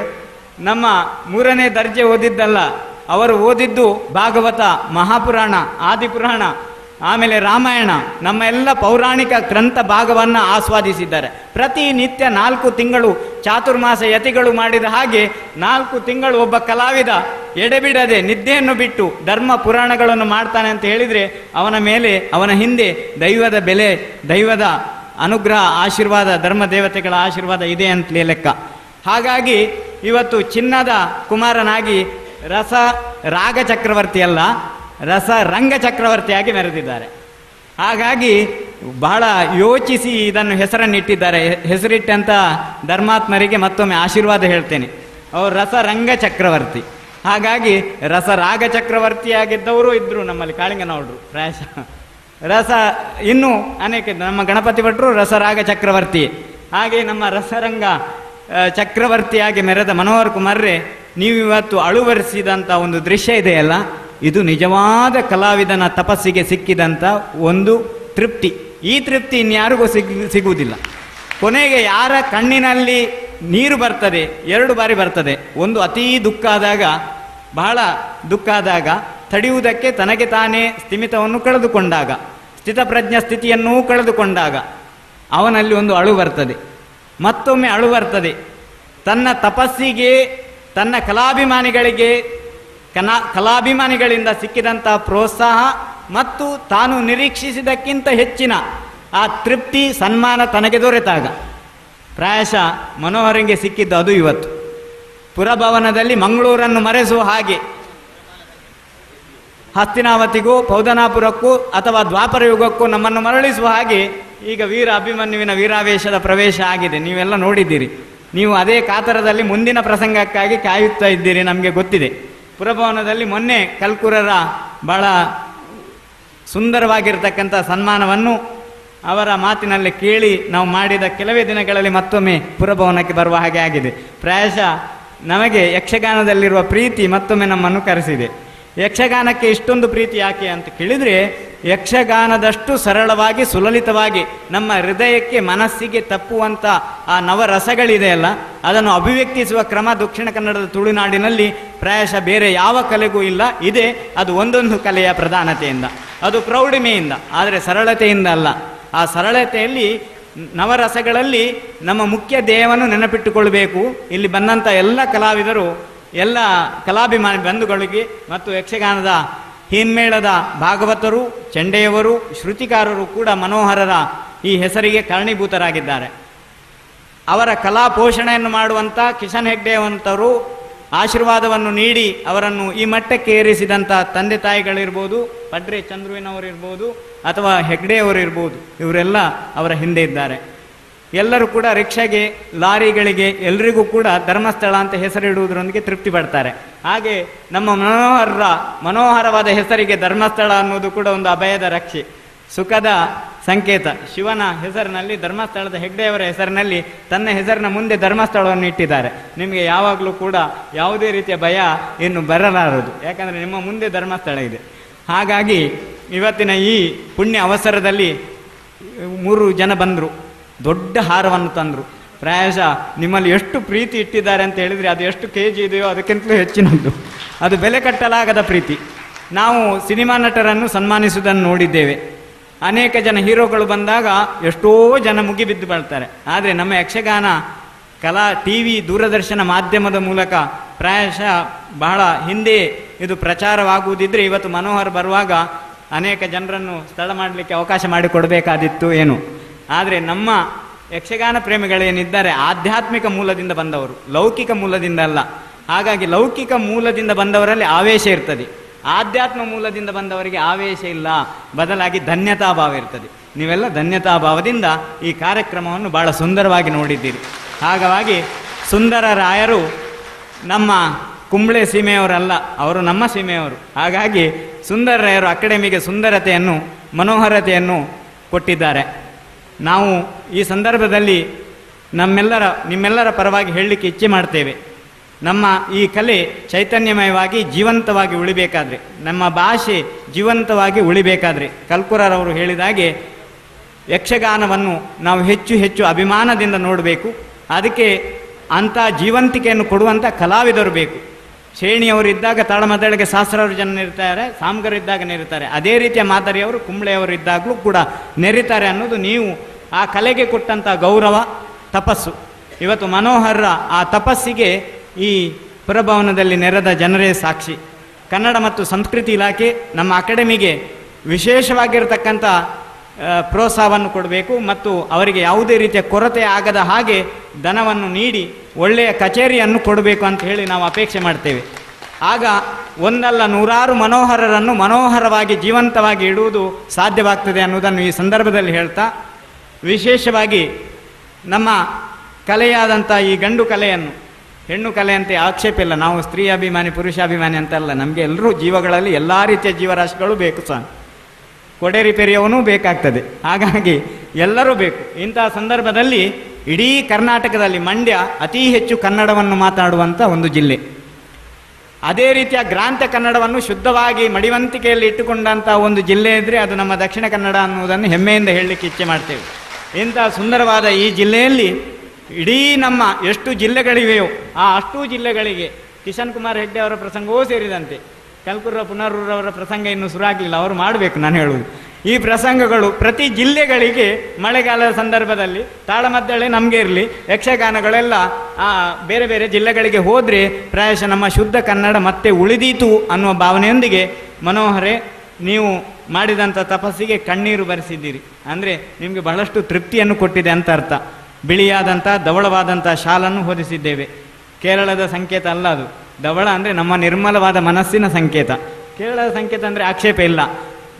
ನಮ್ಮ 3ನೇ ದರ್ಜೆ ಓದಿದ್ದಲ್ಲ, ಅವರು ಓದಿದ್ದು ಭಾಗವತ, ಮಹಾಪುರಾಣ, ಆದಿಪುರಾಣ, ಆಮೇಲೆ ರಾಮಾಯಣ, ನಮ್ಮ ಎಲ್ಲ ಪೌರಾಣಿಕ ಗ್ರಂಥ ಭಾಗವನ್ನು ಆಸ್ವಾದಿಸಿದ್ದಾರೆ. ಪ್ರತಿನಿತ್ಯ 4 ತಿಂಗಳು ಚಾತುರ್ಮಾಸ ಯತಿಗಳು ಮಾಡಿದ ಹಾಗೆ 4 ತಿಂಗಳು ಒಬ್ಬ ಕಲಾವಿದ ಎಡೆಬಿಡದೆ ನಿದ್ದೆಯನ್ನು ಬಿಟ್ಟು ಧರ್ಮ ಪುರಾಣಗಳನ್ನು ಮಾಡ್ತಾನೆ ಅಂತ ಹೇಳಿದರೆ ಅವನ ಮೇಲೆ, ಅವನ ಹಿಂದೆ ದೈವದ ಬೆಲೆ, ದೈವದ ಅನುಗ್ರಹ, ಆಶೀರ್ವಾದ, ಧರ್ಮ ದೇವತೆಗಳ ಆಶೀರ್ವಾದ ಇದೆ ಅಂತಲೇ ಲೆಕ್ಕ. ಹಾಗಾಗಿ ಇವತ್ತು ಚಿನ್ನದ ಕುಮಾರನಾಗಿ ರಾಗ ಚಕ್ರವರ್ತಿಯಲ್ಲ, ರಂಗ ಚಕ್ರವರ್ತಿಯಾಗಿ ಮೆರೆದಿದ್ದಾರೆ. ಹಾಗಾಗಿ ಬಹಳ ಯೋಚಿಸಿ ಇದನ್ನು ಹೆಸರನ್ನಿಟ್ಟಿದ್ದಾರೆ. ಹೆಸರಿಟ್ಟಂಥ ಧರ್ಮಾತ್ಮರಿಗೆ ಮತ್ತೊಮ್ಮೆ ಆಶೀರ್ವಾದ ಹೇಳ್ತೇನೆ. ಅವರು ರಂಗ ಚಕ್ರವರ್ತಿ. ಹಾಗಾಗಿ ರಾಗ ಚಕ್ರವರ್ತಿಯಾಗಿದ್ದವರು ಇದ್ದರು ನಮ್ಮಲ್ಲಿ, ಕಾಳಿಂಗನವರು ಪ್ರಾಯಶಃ ಇನ್ನೂ ಅನೇಕ, ನಮ್ಮ ಗಣಪತಿ ಭಟ್ರು ರಾಗ ಚಕ್ರವರ್ತಿ. ಹಾಗೆ ನಮ್ಮ ರಸರಂಗ ಚಕ್ರವರ್ತಿಯಾಗಿ ಮೆರೆದ ಮನೋಹರ್ ಕುಮಾರ್ರೆ, ನೀವು ಇವತ್ತು ಅಳುವರಿಸಿದಂಥ ಒಂದು ದೃಶ್ಯ ಇದೆಯಲ್ಲ, ಇದು ನಿಜವಾದ ಕಲಾವಿದನ ತಪಸ್ಸಿಗೆ ಸಿಕ್ಕಿದಂಥ ಒಂದು ತೃಪ್ತಿ. ಈ ತೃಪ್ತಿ ಇನ್ಯಾರಿಗೂ ಸಿಗುವುದಿಲ್ಲ. ಕೊನೆಗೆ ಯಾರ ಕಣ್ಣಿನಲ್ಲಿ ನೀರು ಬರ್ತದೆ, 2 ಬಾರಿ ಬರ್ತದೆ. ಒಂದು ಅತೀ ದುಃಖ ಆದಾಗ, ಬಹಳ ದುಃಖ ಆದಾಗ, ತಡೆಯುವುದಕ್ಕೆ ತನಗೆ ತಾನೇ ಸ್ಥಿಮಿತವನ್ನು ಕಳೆದುಕೊಂಡಾಗ, ಸ್ಥಿತಪ್ರಜ್ಞ ಸ್ಥಿತಿಯನ್ನೂ ಕಳೆದುಕೊಂಡಾಗ ಅವನಲ್ಲಿ ಒಂದು ಅಳು ಬರ್ತದೆ. ಮತ್ತೊಮ್ಮೆ ಅಳು ಬರ್ತದೆ. ತನ್ನ ತಪಸ್ಸಿಗೆ, ತನ್ನ ಕಲಾಭಿಮಾನಿಗಳಿಂದ ಸಿಕ್ಕಿದಂಥ ಪ್ರೋತ್ಸಾಹ ಮತ್ತು ತಾನು ನಿರೀಕ್ಷಿಸಿದಕ್ಕಿಂತ ಹೆಚ್ಚಿನ ಆ ತೃಪ್ತಿ, ಸನ್ಮಾನ ತನಗೆ ದೊರೆತಾಗ ಪ್ರಾಯಶಃ ಮನೋಹರಂಗೆ ಸಿಕ್ಕಿದ್ದು ಅದು ಇವತ್ತು. ಪುರಭವನದಲ್ಲಿ ಮಂಗಳೂರನ್ನು ಮರೆಸುವ ಹಾಗೆ ಹಸ್ತಿನಾವತಿಗೂ, ಪೌದನಾಪುರಕ್ಕೂ ಅಥವಾ ದ್ವಾಪರ ಯುಗಕ್ಕೂ ನಮ್ಮನ್ನು ಮರಳಿಸುವ ಹಾಗೆ ಈಗ ವೀರ ಅಭಿಮನ್ಯುವಿನ ವೀರಾವೇಶದ ಪ್ರವೇಶ ಆಗಿದೆ. ನೀವೆಲ್ಲ ನೋಡಿದ್ದೀರಿ. ನೀವು ಅದೇ ಕಾತರದಲ್ಲಿ ಮುಂದಿನ ಪ್ರಸಂಗಕ್ಕಾಗಿ ಕಾಯುತ್ತಾ ಇದ್ದೀರಿ, ನಮಗೆ ಗೊತ್ತಿದೆ. ಪುರಭವನದಲ್ಲಿ ಮೊನ್ನೆ ಕಲ್ಕುರರ ಬಹಳ ಸುಂದರವಾಗಿರ್ತಕ್ಕಂಥ ಸನ್ಮಾನವನ್ನು ಅವರ ಮಾತಿನಲ್ಲಿ ಕೇಳಿ ನಾವು ಮಾಡಿದ ಕೆಲವೇ ದಿನಗಳಲ್ಲಿ ಮತ್ತೊಮ್ಮೆ ಪುರಭವನಕ್ಕೆ ಬರುವ ಹಾಗೆ ಆಗಿದೆ. ಪ್ರಾಯಶಃ ನಮಗೆ ಯಕ್ಷಗಾನದಲ್ಲಿರುವ ಪ್ರೀತಿ ಮತ್ತೊಮ್ಮೆ ನಮ್ಮನ್ನು ಕರೆಸಿದೆ. ಯಕ್ಷಗಾನಕ್ಕೆ ಇಷ್ಟೊಂದು ಪ್ರೀತಿ ಯಾಕೆ ಅಂತ ಕೇಳಿದರೆ, ಯಕ್ಷಗಾನದಷ್ಟು ಸರಳವಾಗಿ, ಸುಲಲಿತವಾಗಿ ನಮ್ಮ ಹೃದಯಕ್ಕೆ, ಮನಸ್ಸಿಗೆ ತಪ್ಪುವಂಥ ಆ ನವರಸಗಳಿದೆಯಲ್ಲ, ಅದನ್ನು ಅಭಿವ್ಯಕ್ತಿಸುವ ಕ್ರಮ ದಕ್ಷಿಣ ಕನ್ನಡದ ತುಳುನಾಡಿನಲ್ಲಿ ಪ್ರಾಯಶಃ ಬೇರೆ ಯಾವ ಕಲೆಗೂ ಇಲ್ಲ. ಇದೆ, ಅದು ಒಂದೊಂದು ಕಲೆಯ ಪ್ರಧಾನತೆಯಿಂದ, ಅದು ಪ್ರೌಢಿಮೆಯಿಂದ, ಆದರೆ ಸರಳತೆಯಿಂದ ಅಲ್ಲ. ಆ ಸರಳತೆಯಲ್ಲಿ, ನವರಸಗಳಲ್ಲಿ ನಮ್ಮ ಮುಖ್ಯ ಧ್ಯೇಯವನ್ನು ನೆನಪಿಟ್ಟುಕೊಳ್ಬೇಕು. ಇಲ್ಲಿ ಬಂದಂಥ ಎಲ್ಲ ಕಲಾವಿದರು, ಎಲ್ಲ ಕಲಾಭಿಮಾನಿ ಬಂಧುಗಳಿಗೆ ಮತ್ತು ಯಕ್ಷಗಾನದ ಹಿನ್ಮೇಳದ ಭಾಗವತರು, ಚಂಡೆಯವರು, ಶ್ರುತಿಕಾರರು ಕೂಡ ಮನೋಹರರ ಈ ಹೆಸರಿಗೆ ಕಾರಣೀಭೂತರಾಗಿದ್ದಾರೆ. ಅವರ ಕಲಾ ಪೋಷಣೆಯನ್ನು ಮಾಡುವಂಥ ಕಿಶನ್ ಹೆಗ್ಡೆಯವಂತರು ಆಶೀರ್ವಾದವನ್ನು ನೀಡಿ ಅವರನ್ನು ಈ ಮಟ್ಟಕ್ಕೆ ಏರಿಸಿದಂಥ ತಂದೆ ತಾಯಿಗಳಿರ್ಬೋದು, ಪಡ್ರೆ ಚಂದ್ರುವಿನವರಿರ್ಬೋದು ಅಥವಾ ಹೆಗ್ಡೆಯವರಿರ್ಬೋದು, ಇವರೆಲ್ಲ ಅವರ ಹಿಂದೆ ಇದ್ದಾರೆ. ಎಲ್ಲರೂ ಕೂಡ ರಿಕ್ಷಾಗೆ, ಲಾರಿಗಳಿಗೆ, ಎಲ್ರಿಗೂ ಕೂಡ ಧರ್ಮಸ್ಥಳ ಅಂತ ಹೆಸರಿಡುವುದರೊಂದಿಗೆ ತೃಪ್ತಿ ಪಡ್ತಾರೆ. ಹಾಗೆ ನಮ್ಮ ಮನೋಹರವಾದ ಹೆಸರಿಗೆ ಧರ್ಮಸ್ಥಳ ಅನ್ನೋದು ಕೂಡ ಒಂದು ಅಭಯದ ರಕ್ಷೆ. ಸುಖದ ಸಂಕೇತ. ಶಿವನ ಹೆಸರಿನಲ್ಲಿ ಧರ್ಮಸ್ಥಳದ ಹೆಗ್ಡೆಯವರ ಹೆಸರಿನಲ್ಲಿ ತನ್ನ ಹೆಸರಿನ ಮುಂದೆ ಧರ್ಮಸ್ಥಳವನ್ನು ಇಟ್ಟಿದ್ದಾರೆ. ನಿಮಗೆ ಯಾವಾಗಲೂ ಕೂಡ ಯಾವುದೇ ರೀತಿಯ ಭಯ ಇನ್ನು ಬರಲಾರದು, ಯಾಕಂದರೆ ನಿಮ್ಮ ಮುಂದೆ ಧರ್ಮಸ್ಥಳ ಇದೆ. ಹಾಗಾಗಿ ಇವತ್ತಿನ ಈ ಪುಣ್ಯ ಅವಸರದಲ್ಲಿ 3 ಜನ ಬಂದರು, ದೊಡ್ಡ ಹಾರವನ್ನು ತಂದರು. ಪ್ರಾಯಶಃ ನಿಮ್ಮಲ್ಲಿ ಎಷ್ಟು ಪ್ರೀತಿ ಇಟ್ಟಿದ್ದಾರೆ ಅಂತ ಹೇಳಿದರೆ ಅದು ಎಷ್ಟು KG ಇದೆಯೋ ಅದಕ್ಕಿಂತಲೂ ಹೆಚ್ಚಿನದ್ದು. ಅದು ಬೆಲೆ ಕಟ್ಟಲಾಗದ ಪ್ರೀತಿ. ನಾವು ಸಿನಿಮಾ ನಟರನ್ನು ಸನ್ಮಾನಿಸುವುದನ್ನು ನೋಡಿದ್ದೇವೆ. ಅನೇಕ ಜನ ಹೀರೋಗಳು ಬಂದಾಗ ಎಷ್ಟೋ ಜನ ಮುಗಿಬಿದ್ದು ಬರ್ತಾರೆ. ಆದರೆ ನಮ್ಮ ಯಕ್ಷಗಾನ ಕಲಾ TV ದೂರದರ್ಶನ ಮಾಧ್ಯಮದ ಮೂಲಕ ಪ್ರಾಯಶಃ ಬಹಳ ಹಿಂದೆ ಇದು ಪ್ರಚಾರವಾಗುವುದಿದ್ರೆ ಇವತ್ತು ಮನೋಹರ್ ಬರುವಾಗ ಅನೇಕ ಜನರನ್ನು ಸ್ಥಳ ಮಾಡಲಿಕ್ಕೆ ಅವಕಾಶ ಮಾಡಿಕೊಡಬೇಕಾದಿತ್ತು ಏನು. ಆದರೆ ನಮ್ಮ ಯಕ್ಷಗಾನ ಪ್ರೇಮಿಗಳೇನಿದ್ದಾರೆ ಆಧ್ಯಾತ್ಮಿಕ ಮೂಲದಿಂದ ಬಂದವರು, ಲೌಕಿಕ ಮೂಲದಿಂದ ಅಲ್ಲ. ಹಾಗಾಗಿ ಲೌಕಿಕ ಮೂಲದಿಂದ ಬಂದವರಲ್ಲಿ ಆವೇಶ ಇರ್ತದೆ, ಆಧ್ಯಾತ್ಮ ಮೂಲದಿಂದ ಬಂದವರಿಗೆ ಆವೇಶ ಇಲ್ಲ, ಬದಲಾಗಿ ಧನ್ಯತಾಭಾವ ಇರ್ತದೆ. ನೀವೆಲ್ಲ ಧನ್ಯತಾಭಾವದಿಂದ ಈ ಕಾರ್ಯಕ್ರಮವನ್ನು ಬಹಳ ಸುಂದರವಾಗಿ ನೋಡಿದ್ದೀರಿ. ಹಾಗಾಗಿ ಸುಂದರರಾಯರು ನಮ್ಮ ಕುಂಬಳೆ ಸೀಮೆಯವರಲ್ಲ, ಅವರು ನಮ್ಮ ಸೀಮೆಯವರು. ಹಾಗಾಗಿ ಸುಂದರರಾಯರು ಅಕಾಡೆಮಿಗೆ ಸುಂದರತೆಯನ್ನು, ಮನೋಹರತೆಯನ್ನು ಕೊಟ್ಟಿದ್ದಾರೆ. ನಾವು ಈ ಸಂದರ್ಭದಲ್ಲಿ ನಿಮ್ಮೆಲ್ಲರ ಪರವಾಗಿ ಹೇಳಲಿಕ್ಕೆ ಇಚ್ಛೆ ಮಾಡ್ತೇವೆ. ನಮ್ಮ ಈ ಕಲೆ ಚೈತನ್ಯಮಯವಾಗಿ ಜೀವಂತವಾಗಿ ಉಳಿಬೇಕಾದ್ರೆ, ನಮ್ಮ ಭಾಷೆ ಜೀವಂತವಾಗಿ ಉಳಿಬೇಕಾದ್ರೆ, ಕಲ್ಕುರರವರು ಹೇಳಿದಾಗೆ ಯಕ್ಷಗಾನವನ್ನು ನಾವು ಹೆಚ್ಚು ಹೆಚ್ಚು ಅಭಿಮಾನದಿಂದ ನೋಡಬೇಕು. ಅದಕ್ಕೆ ಅಂಥ ಜೀವಂತಿಕೆಯನ್ನು ಕೊಡುವಂಥ ಕಲಾವಿದರು ಬೇಕು. ಶ್ರೇಣಿಯವರಿದ್ದಾಗ ತಾಳಮದ್ದಳೆಗೆ ಸಹಸ್ರಾರು ಜನ ಇರ್ತಾರೆ, ಸಾಮ್ಗರಿದ್ದಾಗ ನೆರಿತಾರೆ. ಅದೇ ರೀತಿಯ ಮಾದರಿಯವರು ಕುಂಬಳೆಯವರು ಇದ್ದಾಗಲೂ ಕೂಡ ನೆರಿತಾರೆ ಅನ್ನೋದು ನೀವು ಆ ಕಲೆಗೆ ಕೊಟ್ಟಂಥ ಗೌರವ, ತಪಸ್ಸು. ಇವತ್ತು ಮನೋಹರ ಆ ತಪಸ್ಸಿಗೆ ಈ ಪುರಭವನದಲ್ಲಿ ನೆರೆದ ಜನರೇ ಸಾಕ್ಷಿ. ಕನ್ನಡ ಮತ್ತು ಸಂಸ್ಕೃತಿ ಇಲಾಖೆ ನಮ್ಮ ಅಕಾಡೆಮಿಗೆ ವಿಶೇಷವಾಗಿರತಕ್ಕಂಥ ಪ್ರೋತ್ಸಾಹವನ್ನು ಕೊಡಬೇಕು ಮತ್ತು ಅವರಿಗೆ ಯಾವುದೇ ರೀತಿಯ ಕೊರತೆ ಆಗದ ಹಾಗೆ ಧನವನ್ನು ನೀಡಿ ಒಳ್ಳೆಯ ಕಚೇರಿಯನ್ನು ಕೊಡಬೇಕು ಅಂತ ಹೇಳಿ ನಾವು ಅಪೇಕ್ಷೆ ಮಾಡ್ತೇವೆ. ಆಗ ಒಂದಲ್ಲ ನೂರಾರು ಮನೋಹರರನ್ನು ಮನೋಹರವಾಗಿ ಜೀವಂತವಾಗಿ ಇಡುವುದು ಸಾಧ್ಯವಾಗ್ತದೆ ಅನ್ನೋದನ್ನು ಈ ಸಂದರ್ಭದಲ್ಲಿ ಹೇಳ್ತಾ, ವಿಶೇಷವಾಗಿ ನಮ್ಮ ಕಲೆಯಾದಂಥ ಈ ಗಂಡು ಕಲೆಯನ್ನು, ಹೆಣ್ಣು ಕಲೆ ಅಂತ ಆಕ್ಷೇಪ ಇಲ್ಲ, ನಾವು ಸ್ತ್ರೀ ಅಭಿಮಾನಿ ಪುರುಷಾಭಿಮಾನಿ ಅಂತಲ್ಲ, ನಮಗೆ ಎಲ್ಲರೂ ಜೀವಗಳಲ್ಲಿ ಎಲ್ಲ ರೀತಿಯ ಜೀವರಾಶಿಗಳು ಬೇಕು ಸಹ, ಕೊಡೆ ರಿಪೇರಿಯವನೂ ಬೇಕಾಗ್ತದೆ. ಹಾಗಾಗಿ ಎಲ್ಲರೂ ಬೇಕು. ಇಂತಹ ಸಂದರ್ಭದಲ್ಲಿ ಇಡೀ ಕರ್ನಾಟಕದಲ್ಲಿ ಮಂಡ್ಯ ಅತಿ ಹೆಚ್ಚು ಕನ್ನಡವನ್ನು ಮಾತಾಡುವಂಥ ಒಂದು ಜಿಲ್ಲೆ. ಅದೇ ರೀತಿಯ ಗ್ರಾಂಥ್ಯ ಕನ್ನಡವನ್ನು ಶುದ್ಧವಾಗಿ ಮಡಿವಂತಿಕೆಯಲ್ಲಿ ಇಟ್ಟುಕೊಂಡಂಥ ಒಂದು ಜಿಲ್ಲೆ ಇದ್ದರೆ ಅದು ನಮ್ಮ ದಕ್ಷಿಣ ಕನ್ನಡ ಅನ್ನುವುದನ್ನು ಹೆಮ್ಮೆಯಿಂದ ಹೇಳಲಿಕ್ಕೆ ಇಚ್ಛೆ ಮಾಡ್ತೇವೆ. ಇಂಥ ಸುಂದರವಾದ ಈ ಜಿಲ್ಲೆಯಲ್ಲಿ ಇಡೀ ನಮ್ಮ ಎಷ್ಟು ಜಿಲ್ಲೆಗಳಿವೆಯೋ ಆ ಅಷ್ಟೂ ಜಿಲ್ಲೆಗಳಿಗೆ ಕಿಶನ್ ಕುಮಾರ್ ಹೆಗ್ಡೆ ಅವರ ಪ್ರಸಂಗವೂ ಸೇರಿದಂತೆ, ಕಲ್ಕುರ್ರ ಪುನರೂರವರ ಪ್ರಸಂಗ ಇನ್ನೂ ಶುರುವಾಗಲಿಲ್ಲ, ಅವರು ಮಾಡಬೇಕು ನಾನು ಹೇಳುವುದು. ಈ ಪ್ರಸಂಗಗಳು ಪ್ರತಿ ಜಿಲ್ಲೆಗಳಿಗೆ ಮಳೆಗಾಲದ ಸಂದರ್ಭದಲ್ಲಿ ತಾಳಮದ್ದಳೆ ನಮಗೆ ಇರಲಿ, ಯಕ್ಷಗಾನಗಳೆಲ್ಲ ಬೇರೆ ಬೇರೆ ಜಿಲ್ಲೆಗಳಿಗೆ ಹೋದರೆ ಪ್ರಾಯಶಃ ನಮ್ಮ ಶುದ್ಧ ಕನ್ನಡ ಮತ್ತೆ ಉಳಿದೀತು ಅನ್ನುವ ಭಾವನೆಯೊಂದಿಗೆ ಮನೋಹರೇ ನೀವು ಮಾಡಿದಂಥ ತಪಸ್ಸಿಗೆ ಕಣ್ಣೀರು ಬರೆಸಿದ್ದೀರಿ. ಅಂದರೆ ನಿಮಗೆ ಬಹಳಷ್ಟು ತೃಪ್ತಿಯನ್ನು ಕೊಟ್ಟಿದೆ ಅಂತ ಅರ್ಥ. ಬಿಳಿಯಾದಂಥ ಧವಳವಾದಂಥ ಶಾಲನ್ನು ಹೊದಿಸಿದ್ದೇವೆ. ಕೇರಳದ ಸಂಕೇತ ಅಲ್ಲ ಅದು. ಧವಳ ಅಂದರೆ ನಮ್ಮ ನಿರ್ಮಲವಾದ ಮನಸ್ಸಿನ ಸಂಕೇತ. ಕೇರಳದ ಸಂಕೇತ ಅಂದರೆ ಆಕ್ಷೇಪ ಇಲ್ಲ.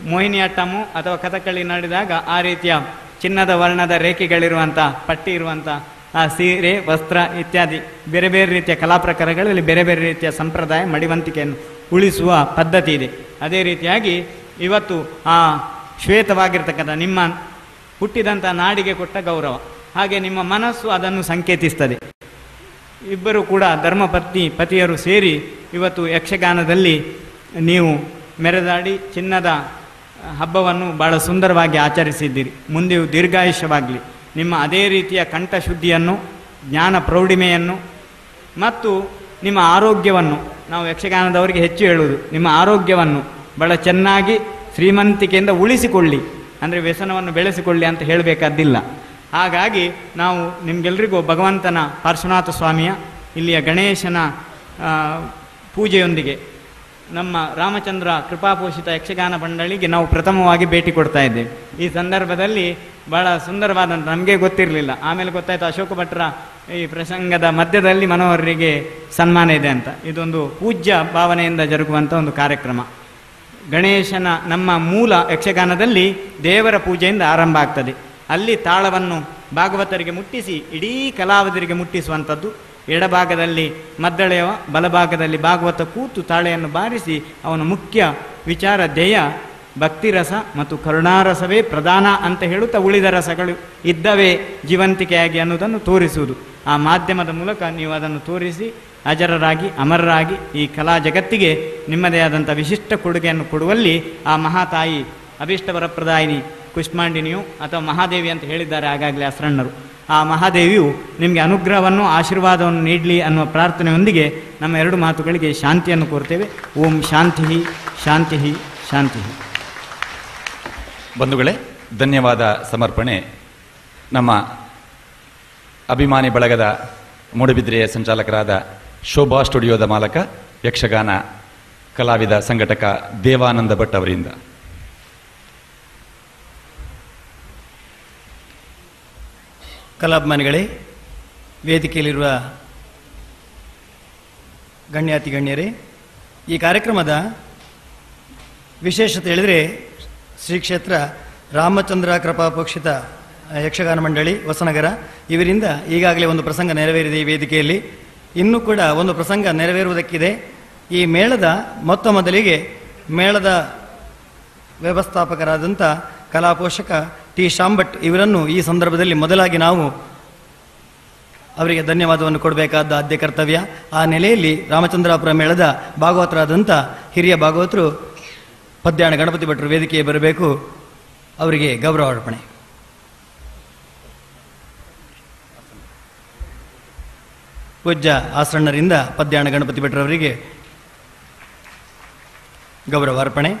ಮೋಹಿನಿಯಾಟ್ಟಮು ಅಥವಾ ಕಥಕ್ಕಳಿ ನಡೆದಾಗ ಆ ರೀತಿಯ ಚಿನ್ನದ ವರ್ಣದ ರೇಖೆಗಳಿರುವಂಥ ಪಟ್ಟಿ ಇರುವಂಥ ಆ ಸೀರೆ, ವಸ್ತ್ರ ಇತ್ಯಾದಿ ಬೇರೆ ಬೇರೆ ರೀತಿಯ ಕಲಾ ಪ್ರಕಾರಗಳಲ್ಲಿ ಬೇರೆ ಬೇರೆ ರೀತಿಯ ಸಂಪ್ರದಾಯ ಮಡಿವಂತಿಕೆಯನ್ನು ಉಳಿಸುವ ಪದ್ಧತಿ ಇದೆ. ಅದೇ ರೀತಿಯಾಗಿ ಇವತ್ತು ಆ ಶ್ವೇತವಾಗಿರ್ತಕ್ಕಂಥ ನಿಮ್ಮ ಹುಟ್ಟಿದಂಥ ನಾಡಿಗೆ ಕೊಟ್ಟ ಗೌರವ, ಹಾಗೆ ನಿಮ್ಮ ಮನಸ್ಸು ಅದನ್ನು ಸಂಕೇತಿಸ್ತದೆ. ಇಬ್ಬರು ಕೂಡ ಪತಿಯರು ಸೇರಿ ಇವತ್ತು ಯಕ್ಷಗಾನದಲ್ಲಿ ನೀವು ಮೆರೆದಾಡಿ ಚಿನ್ನದ ಹಬ್ಬವನ್ನು ಬಹಳ ಸುಂದರವಾಗಿ ಆಚರಿಸಿದ್ದೀರಿ. ಮುಂದೆಯೂ ದೀರ್ಘಾಯುಷ್ಯವಾಗಲಿ. ನಿಮ್ಮ ಅದೇ ರೀತಿಯ ಕಂಠಶುದ್ಧಿಯನ್ನು, ಜ್ಞಾನ ಪ್ರೌಢಿಮೆಯನ್ನು ಮತ್ತು ನಿಮ್ಮ ಆರೋಗ್ಯವನ್ನು, ನಾವು ಯಕ್ಷಗಾನದವರಿಗೆ ಹೆಚ್ಚು ಹೇಳುವುದು, ನಿಮ್ಮ ಆರೋಗ್ಯವನ್ನು ಬಹಳ ಚೆನ್ನಾಗಿ ಶ್ರೀಮಂತಿಕೆಯಿಂದ ಉಳಿಸಿಕೊಳ್ಳಿ. ಅಂದರೆ ವ್ಯಸನವನ್ನು ಬೆಳೆಸಿಕೊಳ್ಳಿ ಅಂತ ಹೇಳಬೇಕಾದ್ದಿಲ್ಲ. ಹಾಗಾಗಿ ನಾವು ನಿಮಗೆಲ್ಲರಿಗೂ ಭಗವಂತನ ಪಾರ್ಶ್ವನಾಥ ಸ್ವಾಮಿಯ ಇಲ್ಲಿಯ ಗಣೇಶನ ಪೂಜೆಯೊಂದಿಗೆ ನಮ್ಮ ರಾಮಚಂದ್ರ ಕೃಪಾಪೋಷಿತ ಯಕ್ಷಗಾನ ಮಂಡಳಿಗೆ ನಾವು ಪ್ರಥಮವಾಗಿ ಭೇಟಿ ಕೊಡ್ತಾ ಇದ್ದೇವೆ. ಈ ಸಂದರ್ಭದಲ್ಲಿ ಬಹಳ ಸುಂದರವಾದಂಥ, ನಮಗೆ ಗೊತ್ತಿರಲಿಲ್ಲ, ಆಮೇಲೆ ಗೊತ್ತಾಯಿತು ಅಶೋಕ ಭಟ್ರ ಈ ಪ್ರಸಂಗದ ಮಧ್ಯದಲ್ಲಿ ಮನೋಹರರಿಗೆ ಸನ್ಮಾನ ಇದೆ ಅಂತ. ಇದೊಂದು ಪೂಜ್ಯ ಭಾವನೆಯಿಂದ ಜರುಗುವಂಥ ಒಂದು ಕಾರ್ಯಕ್ರಮ. ಗಣೇಶನ ನಮ್ಮ ಮೂಲ ಯಕ್ಷಗಾನದಲ್ಲಿ ದೇವರ ಪೂಜೆಯಿಂದ ಆರಂಭ ಆಗ್ತದೆ. ಅಲ್ಲಿ ತಾಳವನ್ನು ಭಾಗವತರಿಗೆ ಮುಟ್ಟಿಸಿ ಇಡೀ ಕಲಾವಿದರಿಗೆ ಮುಟ್ಟಿಸುವಂಥದ್ದು. ಎಡಭಾಗದಲ್ಲಿ ಮದ್ದಳೆಯವ, ಬಲಭಾಗದಲ್ಲಿ ಭಾಗವತ ಕೂತು ತಾಳೆಯನ್ನು ಬಾರಿಸಿ ಅವನ ಮುಖ್ಯ ವಿಚಾರ ಧ್ಯೇಯ ಭಕ್ತಿರಸ ಮತ್ತು ಕರುಣಾರಸವೇ ಪ್ರಧಾನ ಅಂತ ಹೇಳುತ್ತಾ ಉಳಿದ ರಸಗಳು ಇದ್ದವೇ ಜೀವಂತಿಕೆಯಾಗಿ ಅನ್ನೋದನ್ನು ತೋರಿಸುವುದು. ಆ ಮಾಧ್ಯಮದ ಮೂಲಕ ನೀವು ಅದನ್ನು ತೋರಿಸಿ ಅಜರರಾಗಿ ಅಮರರಾಗಿ ಈ ಕಲಾ ಜಗತ್ತಿಗೆ ನಿಮ್ಮದೇ ಆದಂಥ ವಿಶಿಷ್ಟ ಕೊಡುಗೆಯನ್ನು ಕೊಡುವಲ್ಲಿ ಆ ಮಹಾತಾಯಿ ಅಭೀಷ್ಟವರಪ್ರದಾಯಿನಿ ಕುಷ್ಮಾಂಡಿನಿಯು ಅಥವಾ ಮಹಾದೇವಿ ಅಂತ ಹೇಳಿದ್ದಾರೆ ಆಗಾಗಲೇ ಅಸ್ರಣ್ಣರು. ಆ ಮಹಾದೇವಿಯು ನಿಮಗೆ ಅನುಗ್ರಹವನ್ನು ಆಶೀರ್ವಾದವನ್ನು ನೀಡಲಿ ಅನ್ನುವ ಪ್ರಾರ್ಥನೆಯೊಂದಿಗೆ ನಮ್ಮ ಎರಡು ಮಾತುಗಳಿಗೆ ಶಾಂತಿಯನ್ನು ಕೋರ್ತೇವೆ. ಓಂ ಶಾಂತಿ ಶಾಂತಿ ಶಾಂತಿ. ಬಂಧುಗಳೇ, ಧನ್ಯವಾದ ಸಮರ್ಪಣೆ ನಮ್ಮ ಅಭಿಮಾನಿ ಬಳಗದ ಮೂಡುಬಿದ್ರೆಯ ಸಂಚಾಲಕರಾದ ಶೋಭಾ ಸ್ಟುಡಿಯೋದ ಮಾಲಕ ಯಕ್ಷಗಾನ ಕಲಾವಿದ ಸಂಘಟಕ ದೇವಾನಂದ ಭಟ್ ಅವರಿಂದ. ಕಲಾಭಿಮಾನಿಗಳೇ, ವೇದಿಕೆಯಲ್ಲಿರುವ ಗಣ್ಯಾತಿ ಗಣ್ಯರೇ, ಈ ಕಾರ್ಯಕ್ರಮದ ವಿಶೇಷತೆ ಹೇಳಿದರೆ ಶ್ರೀ ಕ್ಷೇತ್ರ ರಾಮಚಂದ್ರ ಕೃಪಾಪೋಕ್ಷಿತ ಯಕ್ಷಗಾನ ಮಂಡಳಿ ಹೊಸನಗರ ಇವರಿಂದ ಈಗಾಗಲೇ ಒಂದು ಪ್ರಸಂಗ ನೆರವೇರಿದೆ. ಈ ವೇದಿಕೆಯಲ್ಲಿ ಇನ್ನೂ ಕೂಡ ಒಂದು ಪ್ರಸಂಗ ನೆರವೇರುವುದಕ್ಕಿದೆ. ಈ ಮೇಳದ ಮೊದಲಿಗೆ ಮೇಳದ ವ್ಯವಸ್ಥಾಪಕರಾದಂಥ ಕಲಾಪೋಷಕ ಟಿ ಶಾಂಭಟ್ ಇವರನ್ನು ಈ ಸಂದರ್ಭದಲ್ಲಿ ಮೊದಲಾಗಿ ನಾವು ಅವರಿಗೆ ಧನ್ಯವಾದವನ್ನು ಕೊಡಬೇಕಾದ ಆದ್ಯ ಕರ್ತವ್ಯ. ಆ ನೆಲೆಯಲ್ಲಿ ರಾಮಚಂದ್ರಾಪುರ ಮೇಳದ ಭಾಗವತರಾದಂಥ ಹಿರಿಯ ಭಾಗವತರು ಪದ್ಯಾಣ ಗಣಪತಿ ಭಟ್ರು ವೇದಿಕೆಗೆ ಬರಬೇಕು. ಅವರಿಗೆ ಗೌರವ ಅರ್ಪಣೆ. ಪೂಜ್ಯ ಆಸಣ್ಣರಿಂದ ಪದ್ಯಾಣ ಗಣಪತಿ ಭಟ್ರವರಿಗೆ ಗೌರವ ಅರ್ಪಣೆ.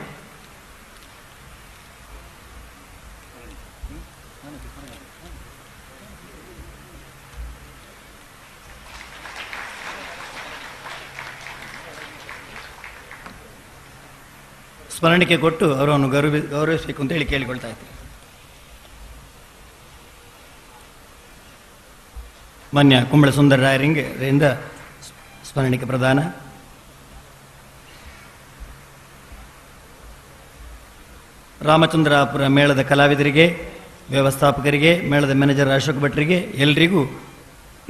ಸ್ಮರಣಿಕೆ ಕೊಟ್ಟು ಅವರನ್ನು ಗೌರವಿಸಬೇಕು ಅಂತ ಹೇಳಿ ಕೇಳಿಕೊಳ್ತಾ ಇದ್ದೀನಿ. ಮಾನ್ಯ ಕುಂಬಳೆ ಸುಂದರ ರಾಯರಿಂದ ಸ್ಮರಣಿಕೆ ಪ್ರದಾನ. ರಾಮಚಂದ್ರಾಪುರ ಮೇಳದ ಕಲಾವಿದರಿಗೆ, ವ್ಯವಸ್ಥಾಪಕರಿಗೆ, ಮೇಳದ ಮ್ಯಾನೇಜರ್ ಅಶೋಕ್ ಭಟ್ರಿಗೆ ಎಲ್ರಿಗೂ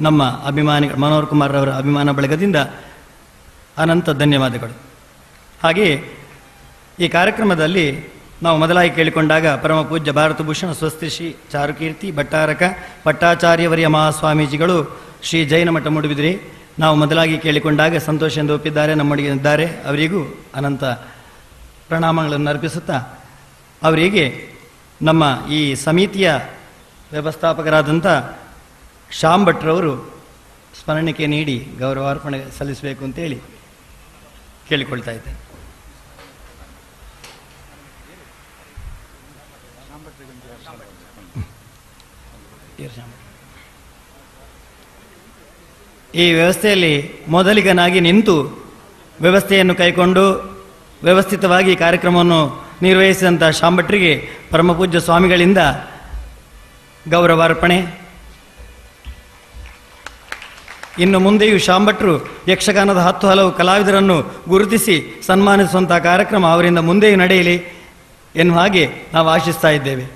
ನಮ್ಮ ಅಭಿಮಾನಿ ಮನೋಹರ್ ಕುಮಾರ್ ಅವರ ಅಭಿಮಾನ ಬಳಗದಿಂದ ಅನಂತ ಧನ್ಯವಾದಗಳು. ಹಾಗೆಯೇ ಈ ಕಾರ್ಯಕ್ರಮದಲ್ಲಿ ನಾವು ಮೊದಲಾಗಿ ಕೇಳಿಕೊಂಡಾಗ ಪರಮ ಪೂಜ್ಯ ಭಾರತ ಭೂಷಣ ಸ್ವಸ್ತಿ ಶ್ರೀ ಚಾರುಕೀರ್ತಿ ಭಟ್ಟಾರಕ ಪಟ್ಟಾಚಾರ್ಯವರಿಯ ಮಹಾಸ್ವಾಮೀಜಿಗಳು ಶ್ರೀ ಜೈನ ಮಠ ಮೂಡುಬಿದಿರೆ ನಾವು ಮೊದಲಾಗಿ ಕೇಳಿಕೊಂಡಾಗ ಸಂತೋಷದಿಂದ ಒಪ್ಪಿದ್ದಾರೆ, ನಮ್ಮೊಳಗೆ ಇದ್ದಾರೆ. ಅವರಿಗೂ ಅನಂತ ಪ್ರಣಾಮಗಳನ್ನು ಅರ್ಪಿಸುತ್ತಾ ಅವರಿಗೆ ನಮ್ಮ ಈ ಸಮಿತಿಯ ವ್ಯವಸ್ಥಾಪಕರಾದಂಥ ಶ್ಯಾಮ್ ಭಟ್ರವರು ಸ್ಮರಣಿಕೆ ನೀಡಿ ಗೌರವಾರ್ಪಣೆ ಸಲ್ಲಿಸಬೇಕು ಅಂತೇಳಿ ಕೇಳಿಕೊಳ್ತಾ ಇದ್ದೆ. ಈ ವ್ಯವಸ್ಥೆಯಲ್ಲಿ ಮೊದಲಿಗನಾಗಿ ನಿಂತು ವ್ಯವಸ್ಥೆಯನ್ನು ಕೈಕೊಂಡು ವ್ಯವಸ್ಥಿತವಾಗಿ ಕಾರ್ಯಕ್ರಮವನ್ನು ನಿರ್ವಹಿಸಿದಂಥ ಶಾಂಭಟ್ರಿಗೆ ಪರಮಪೂಜ್ಯ ಸ್ವಾಮಿಗಳಿಂದ ಗೌರವಾರ್ಪಣೆ. ಇನ್ನು ಮುಂದೆಯೂ ಶಾಂಭಟ್ರು ಯಕ್ಷಗಾನದ 10 ಹಲವು ಕಲಾವಿದರನ್ನು ಗುರುತಿಸಿ ಸನ್ಮಾನಿಸುವಂಥ ಕಾರ್ಯಕ್ರಮ ಅವರಿಂದ ಮುಂದೆಯೂ ನಡೆಯಲಿ ಎನ್ನುವ ಹಾಗೆ ನಾವು ಆಶಿಸ್ತಾ ಇದ್ದೇವೆ.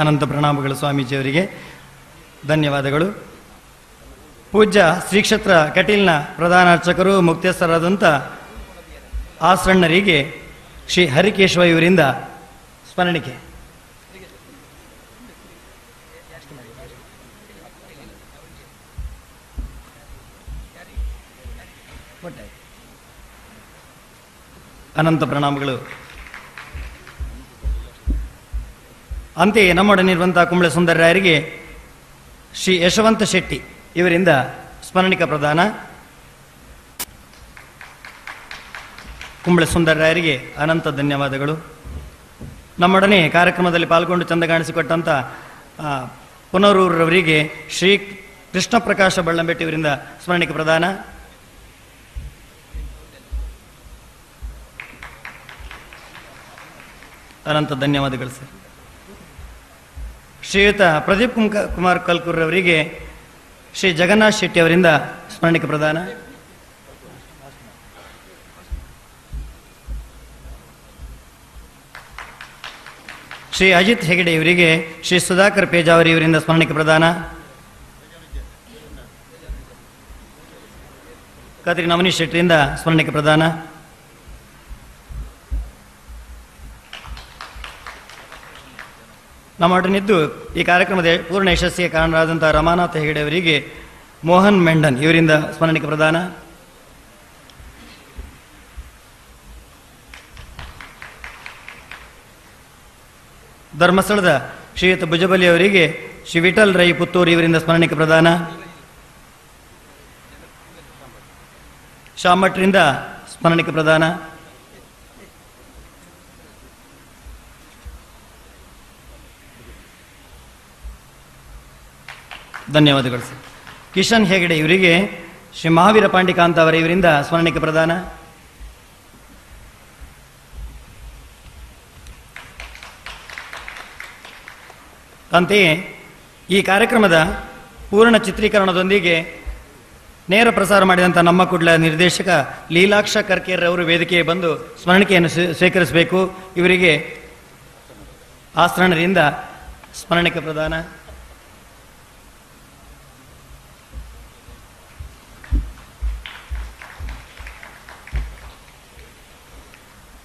ಅನಂತ ಪ್ರಣಾಮಗಳು ಸ್ವಾಮೀಜಿಯವರಿಗೆ ಧನ್ಯವಾದಗಳು. ಪೂಜ್ಯ ಶ್ರೀಕ್ಷೇತ್ರ ಕಟೀಲ್ನ ಪ್ರಧಾನ ಅರ್ಚಕರು ಮುಕ್ತಸ್ಥರಾದಂಥ ಆಸಣ್ಣರಿಗೆ ಶ್ರೀ ಹರಿಕೇಶವ ಇವರಿಂದ ಸ್ಮರಣಿಕೆ. ಅನಂತ ಪ್ರಣಾಮಗಳು. ಅಂತೆಯೇ ನಮ್ಮೊಡನಿರುವಂತಹ ಕುಂಬಳೆ ಸುಂದರ ರಾಯರಿಗೆ ಶ್ರೀ ಯಶವಂತ ಶೆಟ್ಟಿ ಇವರಿಂದ ಸ್ಮರಣಿಕ ಪ್ರದಾನ. ಕುಂಬಳೆ ಸುಂದರ ರಾಯರಿಗೆ ಅನಂತ ಧನ್ಯವಾದಗಳು. ನಮ್ಮೊಡನೆ ಕಾರ್ಯಕ್ರಮದಲ್ಲಿ ಪಾಲ್ಗೊಂಡು ಚಂದ ಕಾಣಿಸಿಕೊಟ್ಟಂಥ ಪುನರೂರವರಿಗೆ ಶ್ರೀ ಕೃಷ್ಣ ಪ್ರಕಾಶ ಬಳ್ಳಂಬೆಟ್ಟಿ ಇವರಿಂದ ಸ್ಮರಣಿಕ ಪ್ರದಾನ. ಅನಂತ ಧನ್ಯವಾದಗಳು ಸರ್. ಶ್ರೀಯುತ ಪ್ರದೀಪ್ ಕುಮಾರ್ ಕಲ್ಕೂರ್ ಅವರಿಗೆ ಶ್ರೀ ಜಗನ್ನಾಥ್ ಶೆಟ್ಟಿ ಅವರಿಂದ ಸ್ಮರಣಿಕ ಪ್ರದಾನ. ಶ್ರೀ ಅಜಿತ್ ಹೆಗಡೆ ಇವರಿಗೆ ಶ್ರೀ ಸುಧಾಕರ್ ಪೇಜಾವರಿ ಇವರಿಂದ ಸ್ಮರಣಿಕ ಪ್ರದಾನ. ಕದ್ರಿ ನವನೀಶ್ ಶೆಟ್ಟಿಯಿಂದ ಸ್ಮರಣಿಕೆ ಪ್ರದಾನ. ನಮ್ಮೊಡನಿದ್ದು ಈ ಕಾರ್ಯಕ್ರಮದ ಪೂರ್ಣ ಯಶಸ್ಸಿಗೆ ಕಾರಣರಾದಂಥ ರಮಾನಾಥ ಹೆಗಡೆ ಅವರಿಗೆ ಮೋಹನ್ ಮೆಂಡನ್ ಇವರಿಂದ ಸ್ಮರಣಿಕೆ ಪ್ರದಾನ. ಧರ್ಮಸ್ಥಳದ ಶ್ರೀಯುತ ಭುಜಬಲಿ ಅವರಿಗೆ ಶ್ರೀ ವಿಠಲ್ ರೈ ಪುತ್ತೂರು ಇವರಿಂದ ಸ್ಮರಣಿಕೆ ಪ್ರದಾನ. ಶಾಮಟ್ರಿಂದ ಸ್ಮರಣಿಕೆ ಪ್ರದಾನ. ಧನ್ಯವಾದಗಳು ಸರ್. ಕಿಶನ್ ಹೆಗಡೆ ಇವರಿಗೆ ಶ್ರೀ ಮಹಾವೀರ ಪಾಂಡಿಕಾಂತ ಅವರ ಇವರಿಂದ ಸ್ಮರಣಿಕೆ ಪ್ರದಾನ. ಅಂತೆಯೇ ಈ ಕಾರ್ಯಕ್ರಮದ ಪೂರ್ಣ ಚಿತ್ರೀಕರಣದೊಂದಿಗೆ ನೇರ ಪ್ರಸಾರ ಮಾಡಿದಂಥ ನಮ್ಮ ಕುಡ್ಲ ನಿರ್ದೇಶಕ ಲೀಲಾಕ್ಷ ಕರ್ಕೇರ್ ಅವರು ವೇದಿಕೆಗೆ ಬಂದು ಸ್ಮರಣಿಕೆಯನ್ನು ಸ್ವೀಕರಿಸಬೇಕು. ಇವರಿಗೆ ಆಸ್ರಣರಿಂದ ಸ್ಮರಣಿಕೆ ಪ್ರದಾನ.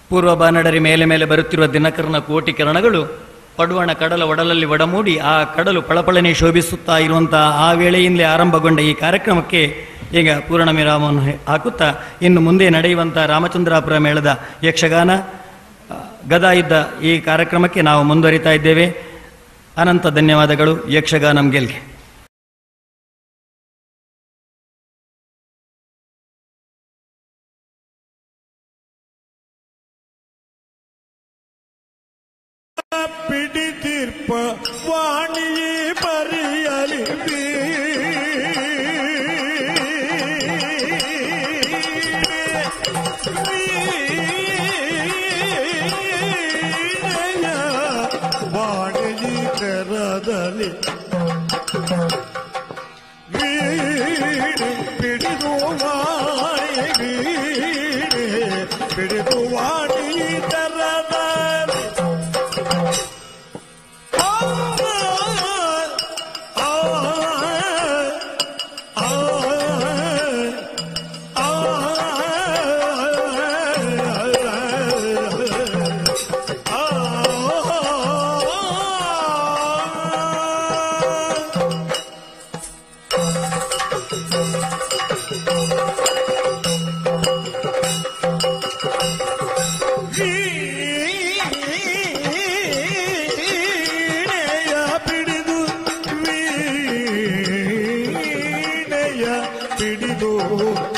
ಪೂರ್ವ ಬಾನಡರಿ ಮೇಲೆ ಮೇಲೆ ಬರುತ್ತಿರುವ ದಿನಕರನ ಕೋಟಿ ಕಿರಣಗಳು ಪಡುವಣ ಕಡಲ ಒಡಲಲ್ಲಿ ಒಡಮೂಡಿ ಆ ಕಡಲು ಪಳಪಳನೆ ಶೋಭಿಸುತ್ತಾ ಇರುವಂತಹ ಆ ವೇಳೆಯಿಂದಲೇ ಆರಂಭಗೊಂಡ ಈ ಕಾರ್ಯಕ್ರಮಕ್ಕೆ ಈಗ ಪೂರ್ಣ ವಿರಾಮವನ್ನು ಹಾಕುತ್ತಾ ಇನ್ನು ಮುಂದೆ ನಡೆಯುವಂಥ ರಾಮಚಂದ್ರಾಪುರ ಮೇಳದ ಯಕ್ಷಗಾನ ಗದಾಯುದ್ಧ ಈ ಕಾರ್ಯಕ್ರಮಕ್ಕೆ ನಾವು ಮುಂದುವರಿತಾ ಇದ್ದೇವೆ. ಅನಂತ ಧನ್ಯವಾದಗಳು. ಯಕ್ಷಗಾನಂ ಗೆಲ್ಗೆ. ಪಿಡಿತೀರ್ಪ ವಾಣಿಯೇ ಬರೆಯಲಿ ವಾಣಿಯೇ ತೆರದಲ್ಲಿ ಪಿಡಿದು ವಾಣಿ ಪಿಡಿದು ವಾಣಿ ತೆರದಲ್ಲಿ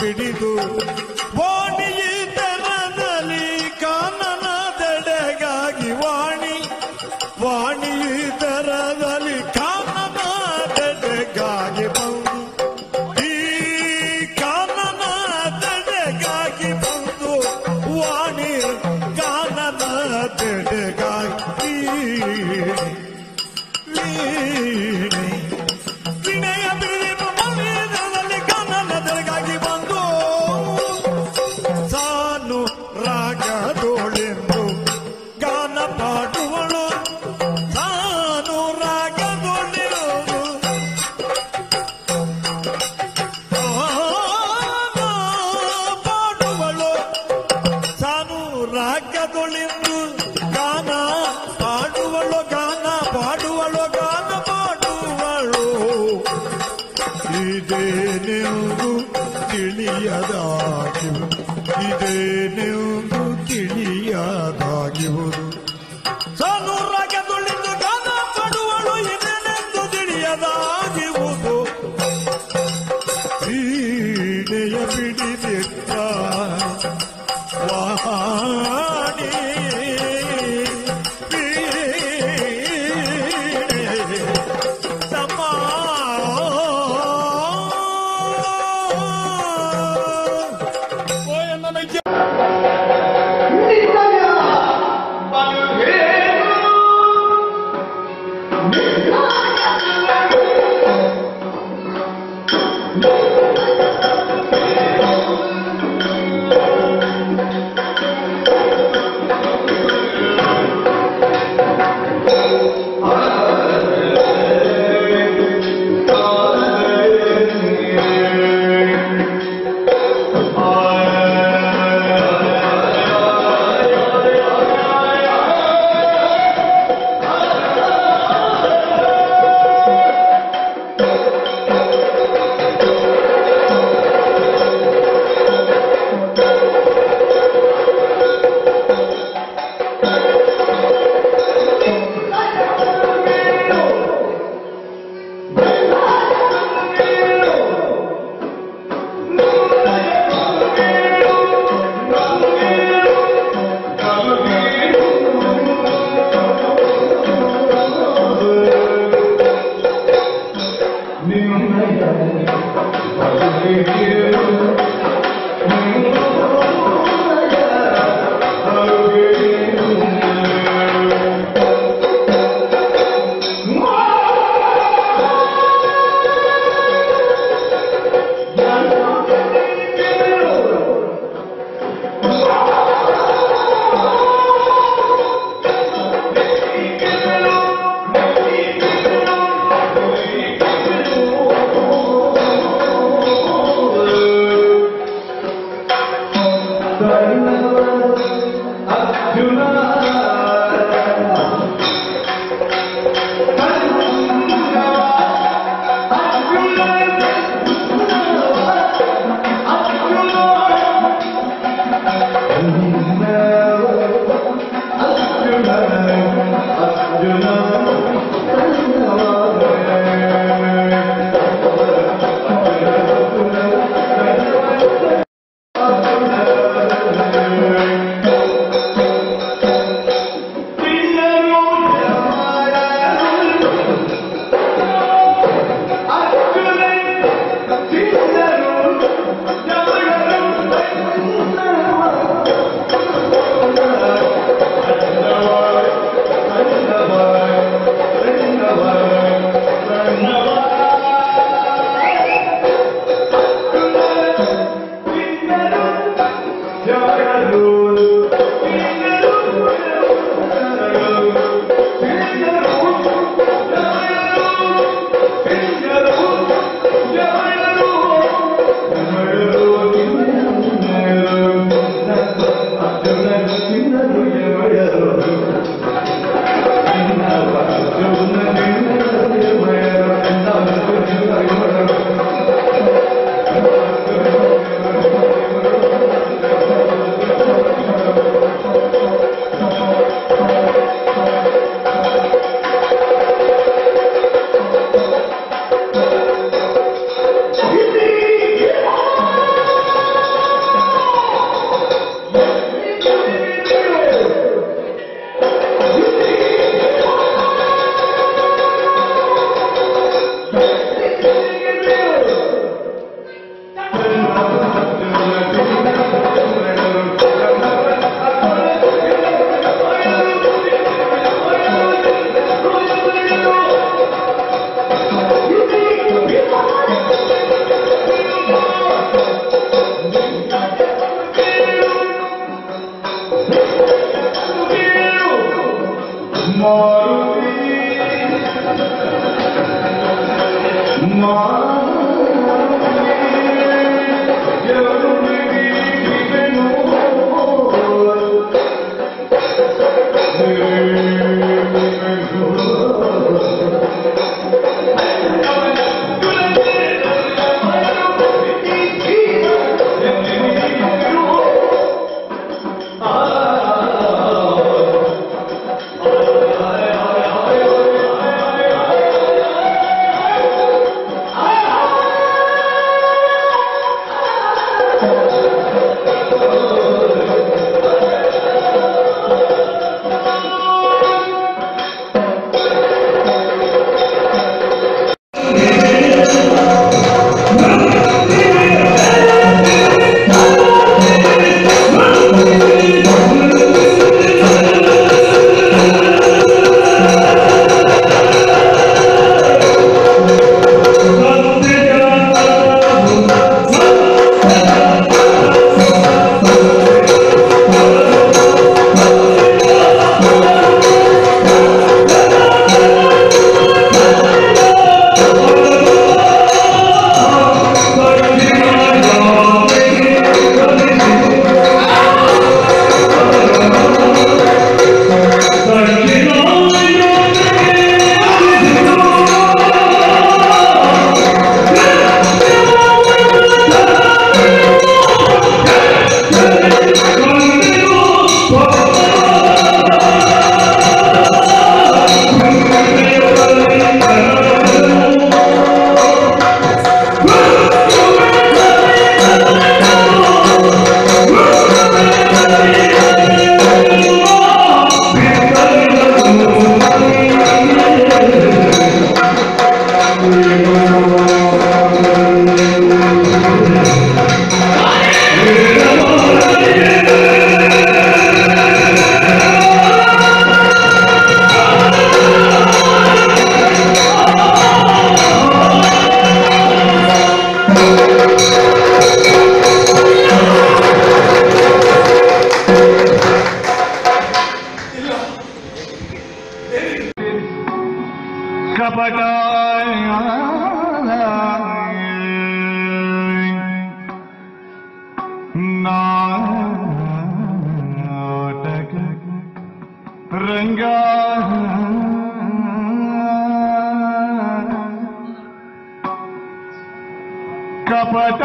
ಪಿಡಿದು ವಾಣಿಯೇ ತೆರದಲ್ಲಿ ಕಾನನದೆಡೆಗಾಗಿ ವಾಣಿಯೇ ತೆರದಲ್ಲಿ ಕಾನನದೆಡೆಗಾಗಿ ಬಂದು ಈ ಕಾನನದೆಡೆಗಾಗಿ ಬಂದು ವಾಣಿ ಕಾನನದೆಡೆಗಾಗಿ ವಿನಯ ಬಿಡಿದಲ್ಲಿ ಕಾನನದೆಡೆಗಾಗಿ ಬಂದು ಸಾನು ರಾಗದೋಳೆಂದು ಗಾನ ಪಾಡುವಳು ಸಾನು ರಾಗದೋಳಿರುವುದು ಪಾಡುವಳು ಸಾನು ರಾಗದೊಳೆಂದು ಗಾನ ಪಾಡುವಳು ಗಾನ ಪಾಡುವಳು ಗಾನ ಪಾಡುವಳು ಇದೇನೆಂದು ತಿಳಿಯದಾಗಿರುವುದು ಇದೇನೆಂದು ತಿಳಿಯದಾಗಿರುವುದು ಸಾನು ರಾಗದೊಳೆಂದು ಗಾನ ಪಾಡುವಳು ಇದೇನೆಂದು ತಿಳಿಯದಾಗಿರುವುದು ವೀಣೆಯ ಬಿಡಿದಿಟ್ಟ ವಾಣಿ ತಮ್ಮ Oh ನಾಟಕ ರಂಗ ಕಪಟ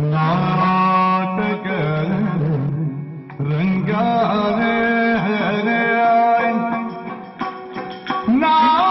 ನಾಟಕ ರಂಗ ನಾಟಕ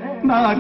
ರಂಗ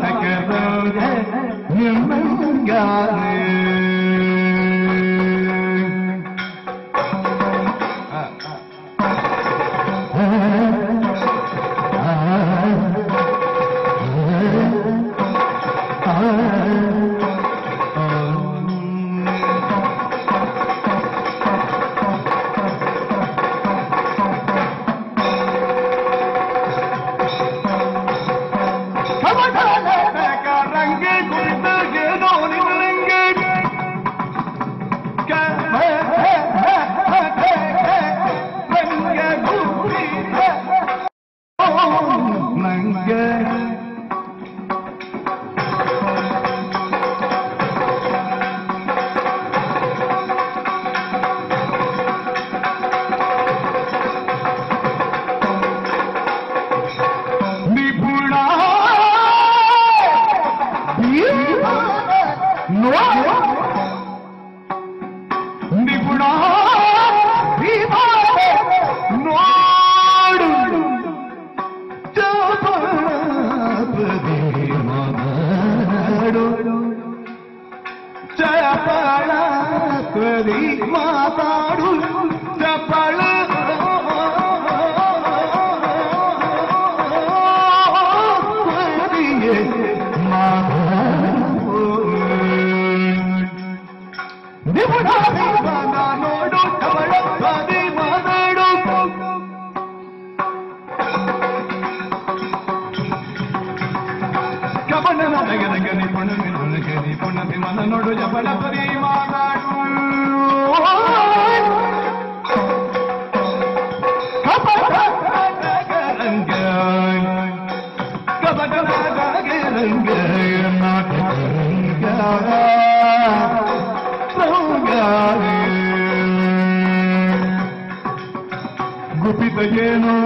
ಗುಪಿತ ಏನೋ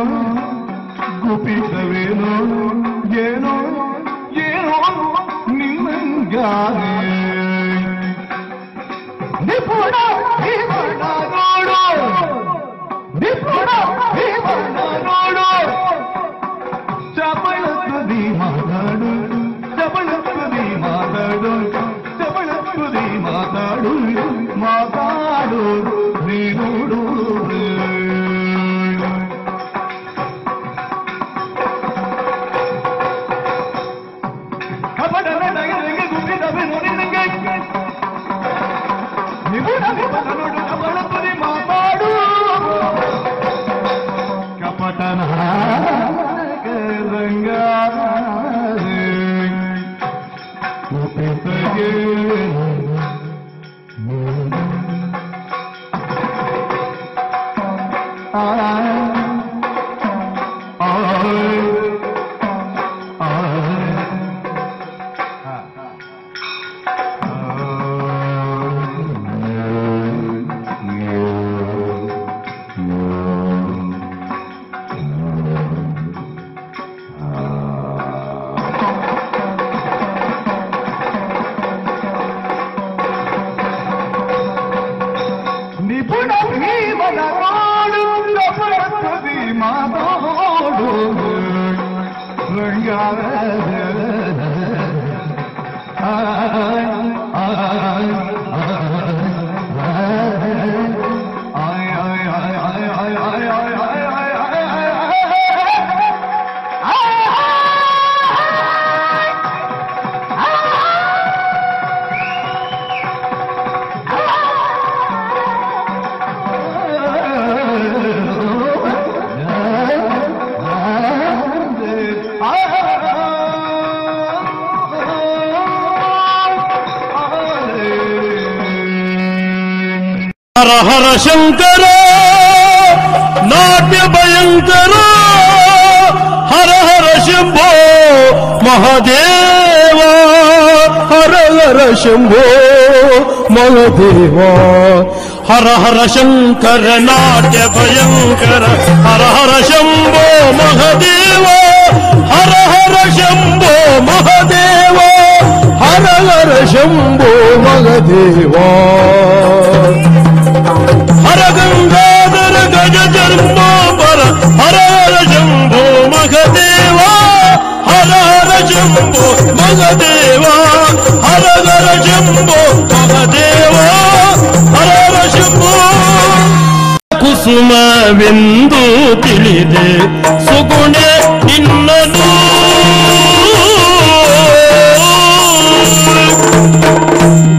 ಗುಪಿತವೇನೋ ಏನೋ ಏನೋ ನಿನ್ನಂಗಾನೆ ನಿಪುಣ ಭೀಮಣ್ಣ ನೋಡು ನಿಪುಣ ಭೀಮಣ್ಣ ನೋಡು ಚಪಳತ್ವದಿ ಮಾತಾಡು ಚಪಳತ್ವದಿ ಮಾತಾಡು ಚಪಳತ್ವದಿ ಮಾತಾಡು ಮಾತಾಡು ನೀನು ಮಾತಾಡು ಕಪಟನ ರಂಗ ನಿಪುಣ ಭೀಮನ ನೋಡು ಕಪಟದಿ ಮಾತಾಡು ರಂಗ ಹರ ಹರ ಶಂಕರ ನಾಟ್ಯ ಭಯಂಕರ ಹರ ಹರ ಶಂಭೋ ಮಹಾದೇವ ಹರ ಹರ ಶಂಭೋ ಮಹಾದೇವ ಹರ ಹರ ಶಂಕರ ನಾಟ್ಯ ಭಯಂಕರ ಹರ ಹರ ಶಂಭೋ ಮಹಾದೇವ ಹರ ಹರ ಶಂಭೋ ಮಹಾದೇವ ಹರ ಹರ ಶಂಭೋ ಮಹಾದೇವ ಹರ ಗಂಗಾಧರ ಗಜ ಜನ್ಮಾಂಬರ ಹರ ಹರ ಶಂಭೋ ಮಗದೇವ ಹರ ಹರ ಶಂಭೋ ಮಗದೇವ ಹರ ಹರ ಶಂಭೋ ಮಗದೇವ ಹರ ಹರ ಶಂಭೋ ಕುಸುಮವೆಂದು ತಿಳಿದೆ ಸುಗುಣೆ ನಿನ್ನನು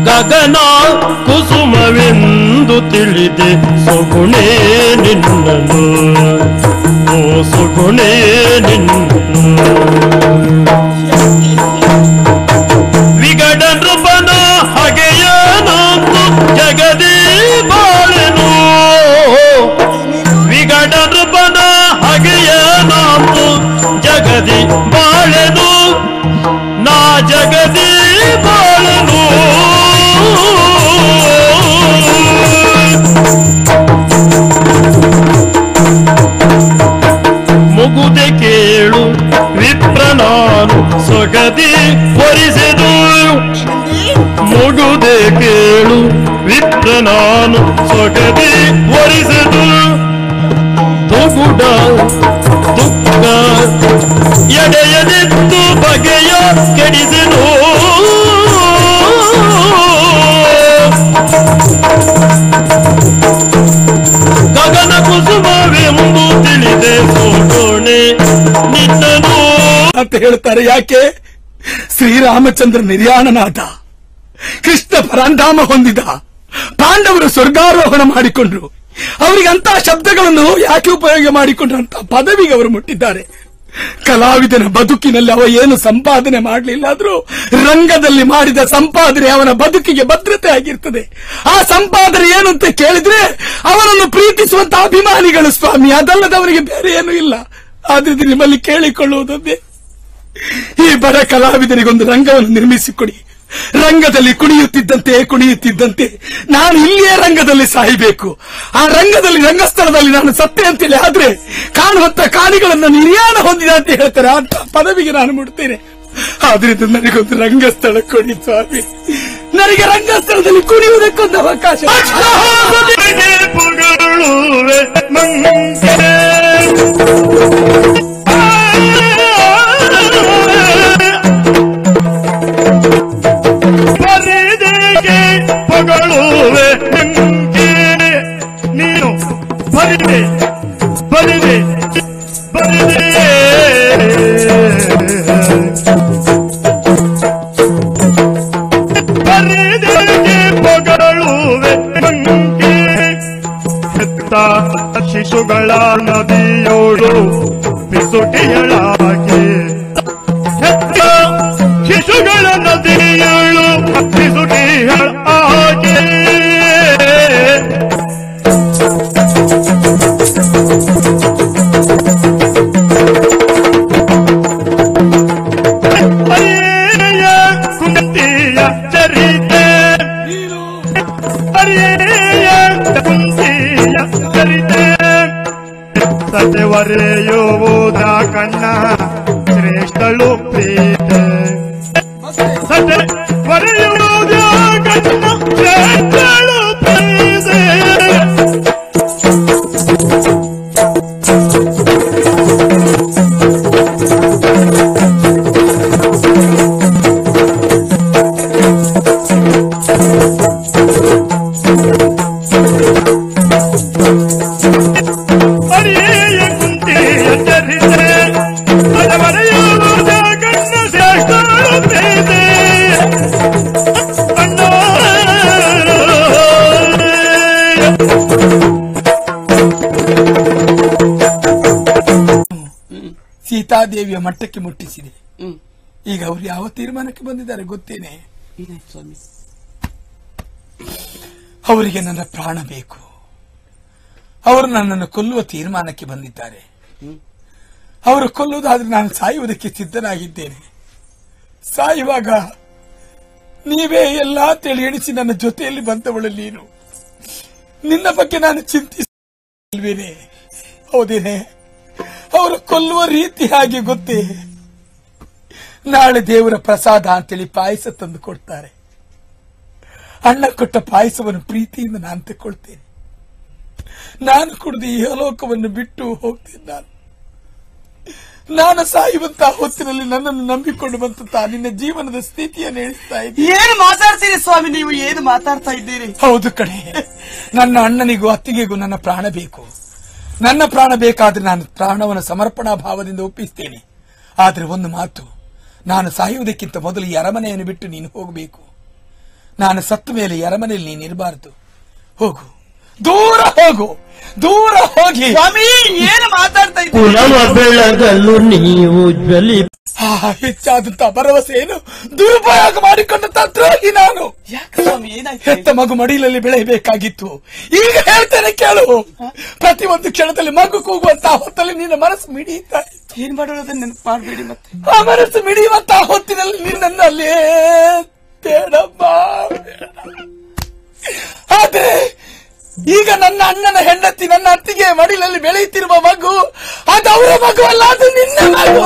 ಗಗನ ಕುಸುಮವೆಂದು ತಿಳಿದೆ ಸೊಗುಣೆ ನಿನ್ನನು ಓ ಸೊಗುಣೆ ನಿನ್ನನು ವಿಗಡ ನೃಪನ ಹಗೆಯನಂದು ಜಗದಿ ಬಾಳೆನು ವಿಗಡ ನೃಪನ ಹಗೆಯನಂದು ಜಗದಿ ಬಾಳೆನು ನಾ ಜಗದಿ ಬಾಳೆನು ಮುಗುದೆ ಕೇಳು ವಿಪ್ರನಾನು ಸೊಗದಿ ಹೊರಿಸೆದು ಮುಗುದೆ ಕೇಳು ವಿಪ್ರನಾನು ಸೊಗದಿ ಹೊರಿಸೆದು ದುಗುಡ ದುಃಖ ಎಡೆಯದಿತ್ತು ಬಗೆಯ ಕೆಡಿಸೆನು ಗಗನ ಕುಸುಮವೆಂದು ತಿಳಿದೆ ಸೋಟೋಣೆ ನಿನ್ನನು ಅಂತ ಹೇಳ್ತಾರೆ. ಯಾಕೆ? ಶ್ರೀರಾಮಚಂದ್ರ ನಿರ್ಯಾಣನಾದ, ಕೃಷ್ಣ ಪರಾಂಧಾಮ ಹೊಂದಿದ, ಪಾಂಡವರು ಸ್ವರ್ಗಾರೋಹಣ ಮಾಡಿಕೊಂಡ್ರು. ಅವರಿಗೆ ಅಂತ ಶಬ್ದಗಳನ್ನು ಯಾಕೆ ಉಪಯೋಗ ಮಾಡಿಕೊಂಡ್ರು ಅಂತ ಪದವಿಗೆ ಅವರು ಮುಟ್ಟಿದ್ದಾರೆ. ಕಲಾವಿದನ ಬದುಕಿನಲ್ಲಿ ಅವ ಏನು ಸಂಪಾದನೆ ಮಾಡಲಿಲ್ಲ ಆದ್ರೂ ರಂಗದಲ್ಲಿ ಮಾಡಿದ ಸಂಪಾದನೆ ಅವನ ಬದುಕಿಗೆ ಭದ್ರತೆ ಆಗಿರ್ತದೆ. ಆ ಸಂಪಾದನೆ ಏನು ಅಂತ ಕೇಳಿದ್ರೆ ಅವನನ್ನು ಪ್ರೀತಿಸುವಂತ ಅಭಿಮಾನಿಗಳು ಸ್ವಾಮಿ, ಅದಲ್ಲದವರಿಗೆ ಬೇರೆ ಏನೂ ಇಲ್ಲ. ಆದ್ರೆ ನಿಮ್ಮಲ್ಲಿ ಕೇಳಿಕೊಳ್ಳುವುದೊಂದೇ, ಈ ಬಡ ಕಲಾವಿದನಿಗೊಂದು ರಂಗವನ್ನು ನಿರ್ಮಿಸಿಕೊಡಿ, ರಂಗದಲ್ಲಿ ಕುಣಿಯುತ್ತಿದ್ದಂತೆ ನಾನು ಇಲ್ಲಿಯೇ ರಂಗದಲ್ಲಿ ಸಾಯಬೇಕು. ಆ ರಂಗದಲ್ಲಿ ರಂಗಸ್ಥಳದಲ್ಲಿ ನಾನು ಸತ್ತೆ ಅಂತೇಳಿ ಆದ್ರೆ ಕಾಣುವಂತ ಕಾಣಿಗಳನ್ನು ನಿರ್ಯಾಣ ಹೊಂದಿದ ಅಂತ ಹೇಳ್ತಾರೆ. ಅಂತ ಪದವಿಗೆ ನಾನು ಮುಡ್ತೇನೆ. ಆದ್ರಿಂದ ನನಗೊಂದು ರಂಗಸ್ಥಳ ಕೊಡಿ ಸ್ವಾಮಿ. ನನಗೆ ರಂಗಸ್ಥಳದಲ್ಲಿ ಕುಣಿಯುವುದಕ್ಕೊಂದು ಅವಕಾಶ. ಪೊಗಳುವೆ ನಂಗೆ ನೀನು ಬರಿದೆ ಬರಿದೆ ಬರಿದೆ ಬರಿದೆ ಪೊಗಳುವೆ ನಂಗೆ ಹೆತ್ತ ಶಿಶುಗಳ ನದಿಯೋಳು ಪಿಸುಟಿಯಳಾಗಿ ಹೆತ್ತ ಶಿಶುಗಳ ನದಿಯೋಳು ಪಿಸುಟಿಯಳಾಗಿ ಕುಂತಿಯ ಚರಿತೆ ಅರಿಯ ಕುಂತಿಯ ಚರಿತೆ ಸತ್ಯವರೆಯುವುದ ಕಣ್ಣ ಶ್ರೇಷ್ಠಳು ಪ್ರೀತೆ ಸತ್ಯವರೆಯುವುದ ಕಣ್ಣ ಶ್ರೇಷ್ಠಳು ಪ್ರೀತೆ ಸೀತಾದೇವಿಯ ಮಟ್ಟಕ್ಕೆ ಮುಟ್ಟಿಸಿದೆ. ಈಗ ಅವರು ಯಾವ ತೀರ್ಮಾನಕ್ಕೆ ಬಂದಿದ್ದಾರೆ ಗೊತ್ತೇನೆ? ಅವರಿಗೆ ನನ್ನ ಪ್ರಾಣ ಬೇಕು. ಅವರು ನನ್ನನ್ನು ಕೊಲ್ಲುವ ತೀರ್ಮಾನಕ್ಕೆ ಬಂದಿದ್ದಾರೆ. ಅವರು ಕೊಲ್ಲುವುದಾದ್ರೆ ನಾನು ಸಾಯುವುದಕ್ಕೆ ಸಿದ್ಧನಾಗಿದ್ದೇನೆ. ಸಾಯುವಾಗ ನೀವೇ ಎಲ್ಲಾ ತಿಳಿ ಎಣಿಸಿ ನನ್ನ ಜೊತೆಯಲ್ಲಿ ಬಂದವಳು ನೀನು. ನಿನ್ನ ಬಗ್ಗೆ ನಾನು ಚಿಂತಿಸಲ್ವೇನೆ? ಹೌದೇನೆ? ಅವರು ಕೊಲ್ಲುವ ರೀತಿ ಹಾಗೆ ಗೊತ್ತೇ? ನಾಳೆ ದೇವರ ಪ್ರಸಾದ ಅಂತೇಳಿ ಪಾಯಸ ತಂದು ಕೊಡ್ತಾರೆ. ಅಣ್ಣ ಕೊಟ್ಟ ಪಾಯಸವನ್ನು ಪ್ರೀತಿಯಿಂದ ನಾನು ತಗೊಳ್ತೇನೆ. ನಾನು ಕುಡಿದು ಈ ಲೋಕವನ್ನು ಬಿಟ್ಟು ಹೋಗ್ತೇನೆ. ನಾನು ಸಾಯುವಂತಹ ಹೊತ್ತಿನಲ್ಲಿ ನನ್ನನ್ನು ನಂಬಿಕೊಂಡು ಬಂತ ನಿನ್ನ ಜೀವನದ ಸ್ಥಿತಿಯನ್ನು ಹೇಳಿಸ್ತಾ ಇದ್ದೀನಿ. ಏನು ಮಾತಾಡ್ತೀರಿ ಸ್ವಾಮಿ ನೀವು? ಏನು ಮಾತಾಡ್ತಾ ಇದ್ದೀರಿ? ಹೌದು ಕಣೆ, ನನ್ನ ಅಣ್ಣನಿಗೂ ಅತ್ತಿಗೆಗೂ ನನ್ನ ಪ್ರಾಣ ಬೇಕು. ನನ್ನ ಪ್ರಾಣ ಬೇಕಾದ್ರೆ ನಾನು ಪ್ರಾಣವನ್ನು ಸಮರ್ಪಣಾ ಭಾವದಿಂದ ಒಪ್ಪಿಸ್ತೇನೆ. ಆದ್ರೆ ಒಂದು ಮಾತು, ನಾನು ಸಾಯುವುದಕ್ಕಿಂತ ಮೊದಲು ಈ ಅರಮನೆಯನ್ನು ಬಿಟ್ಟು ನೀನು ಹೋಗಬೇಕು. ನಾನು ಸತ್ತ ಮೇಲೆ ಈ ಅರಮನೆಯಲ್ಲಿ ನೀನು ಇರಬಾರದು. ಹೋಗು, ದೂರ ಹೋಗು, ದೂರ ಹೋಗಿ. ಸ್ವಾಮಿ ಏನು ಮಾತಾಡ್ತಾ ಇದ್ದೀರಿ? ಕುಲವ ಬೆಳಗಲು ನೀವು ಜ್ವಲಿ ಹೆಚ್ಚಾದಂತ ಭರವಸೆಯನ್ನು ದುರುಪಯೋಗ ಮಾಡಿಕೊಂಡಂತ ದ್ರೋಹಿ ನಾನು. ಹೆತ್ತ ಮಗು ಮಡಿಲಲ್ಲಿ ಬೆಳೆಯಬೇಕಾಗಿತ್ತು. ಈಗ ಹೇಳ್ತೇನೆ ಕೇಳು. ಪ್ರತಿಯೊಂದು ಕ್ಷಣದಲ್ಲಿ ಮಗು ಕೂಗುವಂತಹ ಹೊತ್ತಲ್ಲಿ ನಿನ್ನ ಮನಸ್ಸು ಮಿಡಿಯುತ್ತಾ ಏನ್ ಮಾಡೋದನ್ನ ನೆನಪು ಮಾಡಬೇಡಿ. ಮತ್ತೆ ಆ ಮನಸ್ಸು ಮಿಡಿಯುವಂತಹ ಹೊತ್ತಿನಲ್ಲಿ ನಿನ್ನಲ್ಲೇ ಬೇಡಮ್ಮ. ಆದ್ರೆ ಈಗ ನನ್ನ ಅಣ್ಣನ ಹೆಂಡತಿ, ನನ್ನ ಅತ್ತಿಗೆ ಮಡಿಲಲ್ಲಿ ಬೆಳೆಯುತ್ತಿರುವ ಮಗು ಅದವರ ಮಗು ಅಲ್ಲ, ಅದು ನಿನ್ನ ಮಗು.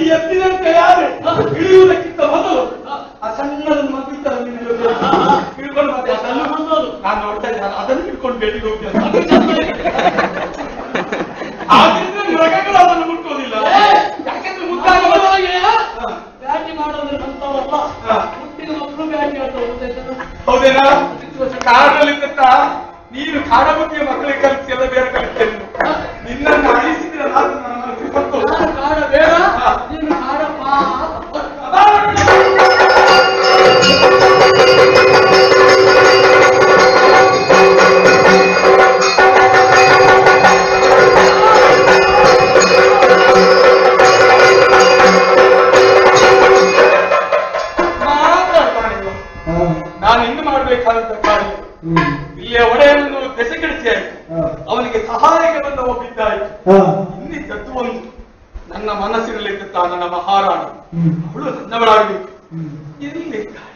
ಹತ್ತಿ ಎತ್ತಿದಂತೆ ಯಾರು ಇಳಿಯುವುದಕ್ಕಿಂತ ಮೊದಲು ಆ ಸಣ್ಣದನ್ನು ಮತ್ತಿದ್ದ ಹಿಡ್ಕೊಂಡು ಮತ್ತೆ ಅದನ್ನು ನಾನು ನೋಡ್ತಾ ಇದ್ದೆ, ಅದನ್ನು ಹಿಡ್ಕೊಂಡು ಬೇಡಿಗೆ ಹೋಗ್ತೇನೆ. ಆದ್ರಿಂದ ಮೃಗಗಳು ಅದನ್ನು ಮುಟ್ಟೋದಿಲ್ಲ. ಯಾಕೆಂದ್ರೆ ಮುಟ್ಟಾಗ ಬ್ಯಾಟಿ ಮಾಡೋದ್ರೆ ಬಂತವಲ್ಲ, ಹುಟ್ಟಿದ ಮಕ್ಕಳು ಬ್ಯಾಟಿ ಆಡ್ತಾರೆ. ಹೌದೇನಾ? ಕಾಡಲ್ಲಿ ನೀನು ಕಾಡ ಬಗ್ಗೆಯ ಮಕ್ಕಳಿಗೆ ಕಲಿಸ್ತಿಲ್ಲ, ಬೇರೆ ಕಲಿಸ್ತೇನೆ. ನಿನ್ನನ್ನು ಅಳಿಸಿದ್ರೆ ಕಾಡ ಬೇಡ, ನೀನು ಕಾಡಪ್ಪ. ನಾನು ಇನ್ನು ಮಾಡಬೇಕಾದಂತ ಕಾರ್ಯ ಇಲ್ಲಿಯ ಒಡೆಯನ್ನು ಬೆಸೆಗೆಡಿಸಿ ಆಯ್ತು, ಅವನಿಗೆ ಸಹಾಯಕ್ಕೆ ಬಂದ ಒಬ್ಬಿದ್ದಾಯ್ತು. ಇನ್ನಿದ್ದದ್ದು ಒಂದು, ನನ್ನ ಮನಸ್ಸಿನಲ್ಲಿದ್ದ ನನ್ನ ಮಹಾರಾಣಿ, ಅವಳು ನನ್ನವಳಾಗಬೇಕು. ಎಲ್ಲಿದ್ದಾಳೆ?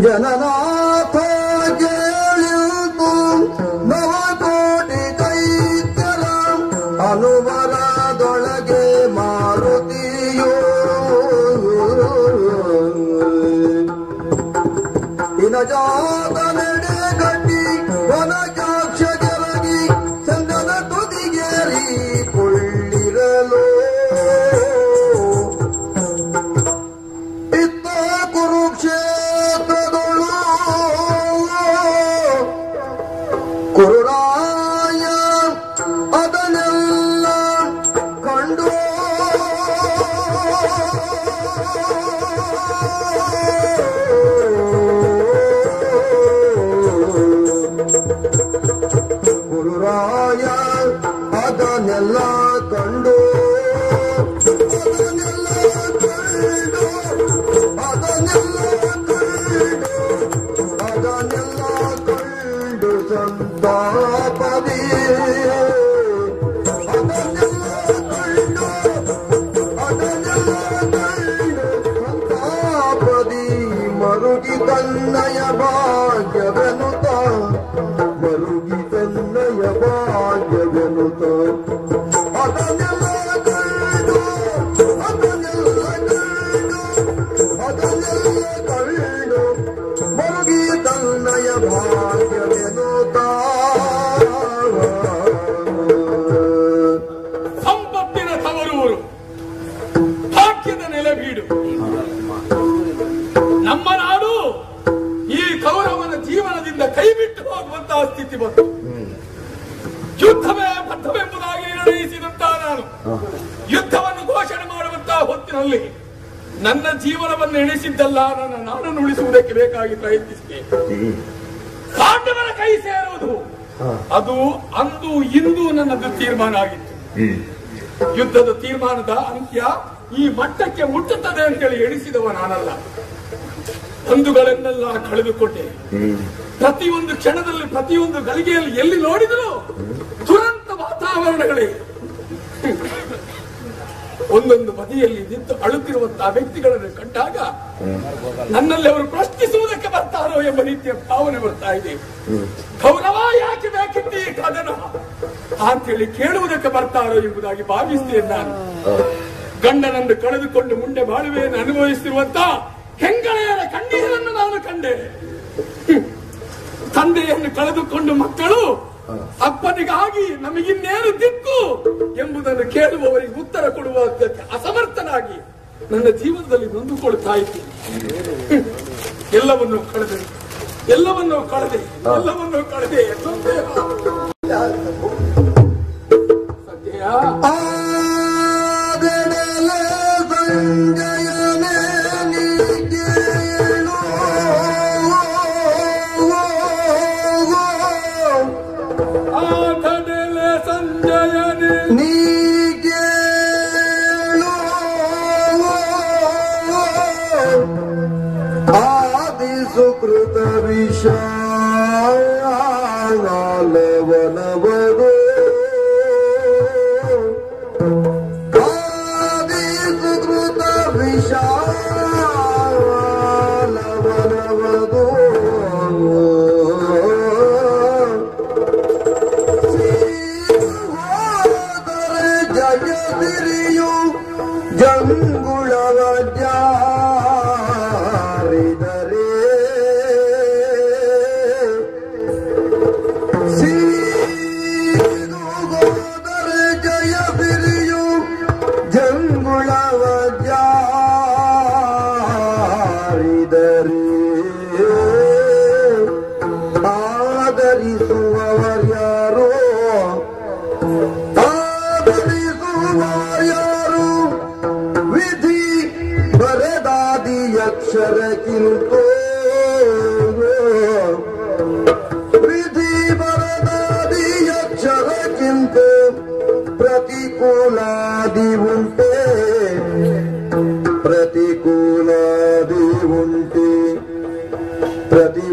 ಜನನಾಥ ಕೇಳಿತು ನವಕೋಟಿ ದೈತ್ಯರ ಅನುಬಲದೊಳಗೆ ಮಾರುತಿಯೋ ಇನಜಾತ ನಡೆ ಗಟ್ಟಿ ವನಜಾಕ್ಷ ಜರಗಿ ಚಂದನ ತುದಿಗೇರಿ ಕೊಳ್ಳಿರಲು ಇತ್ತ ಕುರುಕ್ಷೇತ್ರದೊಳು ಕುರುರಾಯ ಅದನ್ನೆಲ್ಲ ಕಂಡು ಕುರುರಾಯ ಅದನ್ನೆಲ್ಲ ಕಂಡು ಅದನ್ನೆಲ್ಲ ಕಂಡು ಸಂತಾಪದಿ ಸಂತಾಪದಿ ಮರುಗಿ ತನ್ನಯ ಭಾಗ್ಯವೆನುತ ಮರುಗಿ ತನ್ನಯ ಭಾಗ್ಯವೆನುತ ಅದನ್ನೆಲ್ಲ ಕಂಡು ಮರುಗಿ ತನ್ನಯ ಭಾಗ್ಯವೆನುತ ಸಂಪತ್ತಿನ ತವರೂರು, ಭಾಗ್ಯದ ನೆಲೆಬೀಡು ನಮ್ಮ ನಾಡು. ಈ ಕೌರವನ ಜೀವನದಿಂದ ಕೈಬಿಟ್ಟು ಹೋಗುವಂತಹ ಸ್ಥಿತಿ ಬಂತು. ಯುದ್ಧವೇ ಬದ್ಧವೆಂಬುದಾಗಿ ನಿರ್ಣಯಿಸಿದಂತ ನಾನು ಯುದ್ಧವನ್ನು ಘೋಷಣೆ ಮಾಡುವಂತಹ ಹೊತ್ತಿನಲ್ಲಿ ನನ್ನ ಜೀವನವನ್ನು ಎಣಿಸಿದ್ದಲ್ಲ, ನಾನು ಉಳಿಸುವುದಕ್ಕೆ ಬೇಕಾಗಿ ಪ್ರಯತ್ನಿಸಿದೆ. ಪಾಂಡವರ ಕೈ ಸೇರುವುದು ಅದು ಅಂದು ಇಂದು ನನ್ನದು ತೀರ್ಮಾನ ಆಗಿತ್ತು. ಯುದ್ಧದ ತೀರ್ಮಾನದ ಅಂತ್ಯ ಈ ಮಟ್ಟಕ್ಕೆ ಮುಟ್ಟುತ್ತದೆ ಅಂತೇಳಿ ಎಣಿಸಿದವ ನಾನಲ್ಲ. ಬಂಧುಗಳನ್ನೆಲ್ಲ ಕಳೆದುಕೊಂಡೆ. ಪ್ರತಿಯೊಂದು ಕ್ಷಣದಲ್ಲಿ ಪ್ರತಿಯೊಂದು ಗಳಿಗೆಯಲ್ಲಿ ಎಲ್ಲಿ ನೋಡಿದರೂ ದುರಂತ ವಾತಾವರಣಗಳೇ. ಒಂದೊಂದು ಬದಿಯಲ್ಲಿ ನಿಂತು ಅಳುತ್ತಿರುವಂತಹ ವ್ಯಕ್ತಿಗಳನ್ನು ಕಂಡಾಗ ನನ್ನಲ್ಲಿ ಅವರು ಪ್ರಶ್ನಿಸುವುದಕ್ಕೆ ಬರ್ತಾರೋ ಎಂಬ ರೀತಿಯ ಭಾವನೆ ಬರ್ತಾ ಇದೆ. ಗೌರವ ಯಾಕೆ ಬೇಕಿತ್ತು ಈ ಕದನ ಅಂತೇಳಿ ಕೇಳುವುದಕ್ಕೆ ಬರ್ತಾರೋ ಎಂಬುದಾಗಿ ಭಾವಿಸ್ತೇನೆ ನಾನು. ಗಂಡನನ್ನು ಕಳೆದುಕೊಂಡು ಮುಂದೆ ಬಾಳುವೆಯನ್ನು ಅನುಭವಿಸಿರುವಂತ ಹೆಂಗಳೆಯರ ಕಣ್ಣೀರನ್ನು ನಾನು ಕಂಡೆ. ತಂದೆಯನ್ನು ಕಳೆದುಕೊಂಡು ಮಕ್ಕಳು ಅಪ್ಪನಿಗಾಗಿ ನಮಗಿನ್ನೇನು ದಿಕ್ಕು ಎಂಬುದನ್ನು ಕೇಳುವವರಿಗೆ ಉತ್ತರ ಕೊಡುವುದಕ್ಕೆ ಅಸಮರ್ಥನಾಗಿ ನನ್ನ ಜೀವನದಲ್ಲಿ ನೊಂದುಕೊಳ್ತಾ ಇದ್ದೀನಿ. ಎಲ್ಲವನ್ನೂ ಕಳೆದೆ ಸುಕೃತ ವಿಷಾಲವನವದು ಆದಿ ಸುಕೃತ ವಿಷಾಲವನವದು ಜಯದಿರಿಯು ಜಂಗುಳವ ಜಾರಿದರೆ ಸೀಗೋದರೆ ಜಯದಿರಿಯು ಜಂಗುಳವ ಜಾರಿದರೆ ಆದರಿಸುವವರ್ಯಾರೋ ಯಾರು ವಿಧಿ ಬರೆದಾದಿ ಅಕ್ಷರಕ್ಕಿಂತ ವಿಧಿ ಬರೆದಾದಿ ಅಕ್ಷರಕ್ಕಿಂತ ಪ್ರತಿಕೂಲಾದಿ ಉಂಟೆ ಪ್ರತಿಕೂಲಾದಿ ಉಂಟೆ ಪ್ರತಿ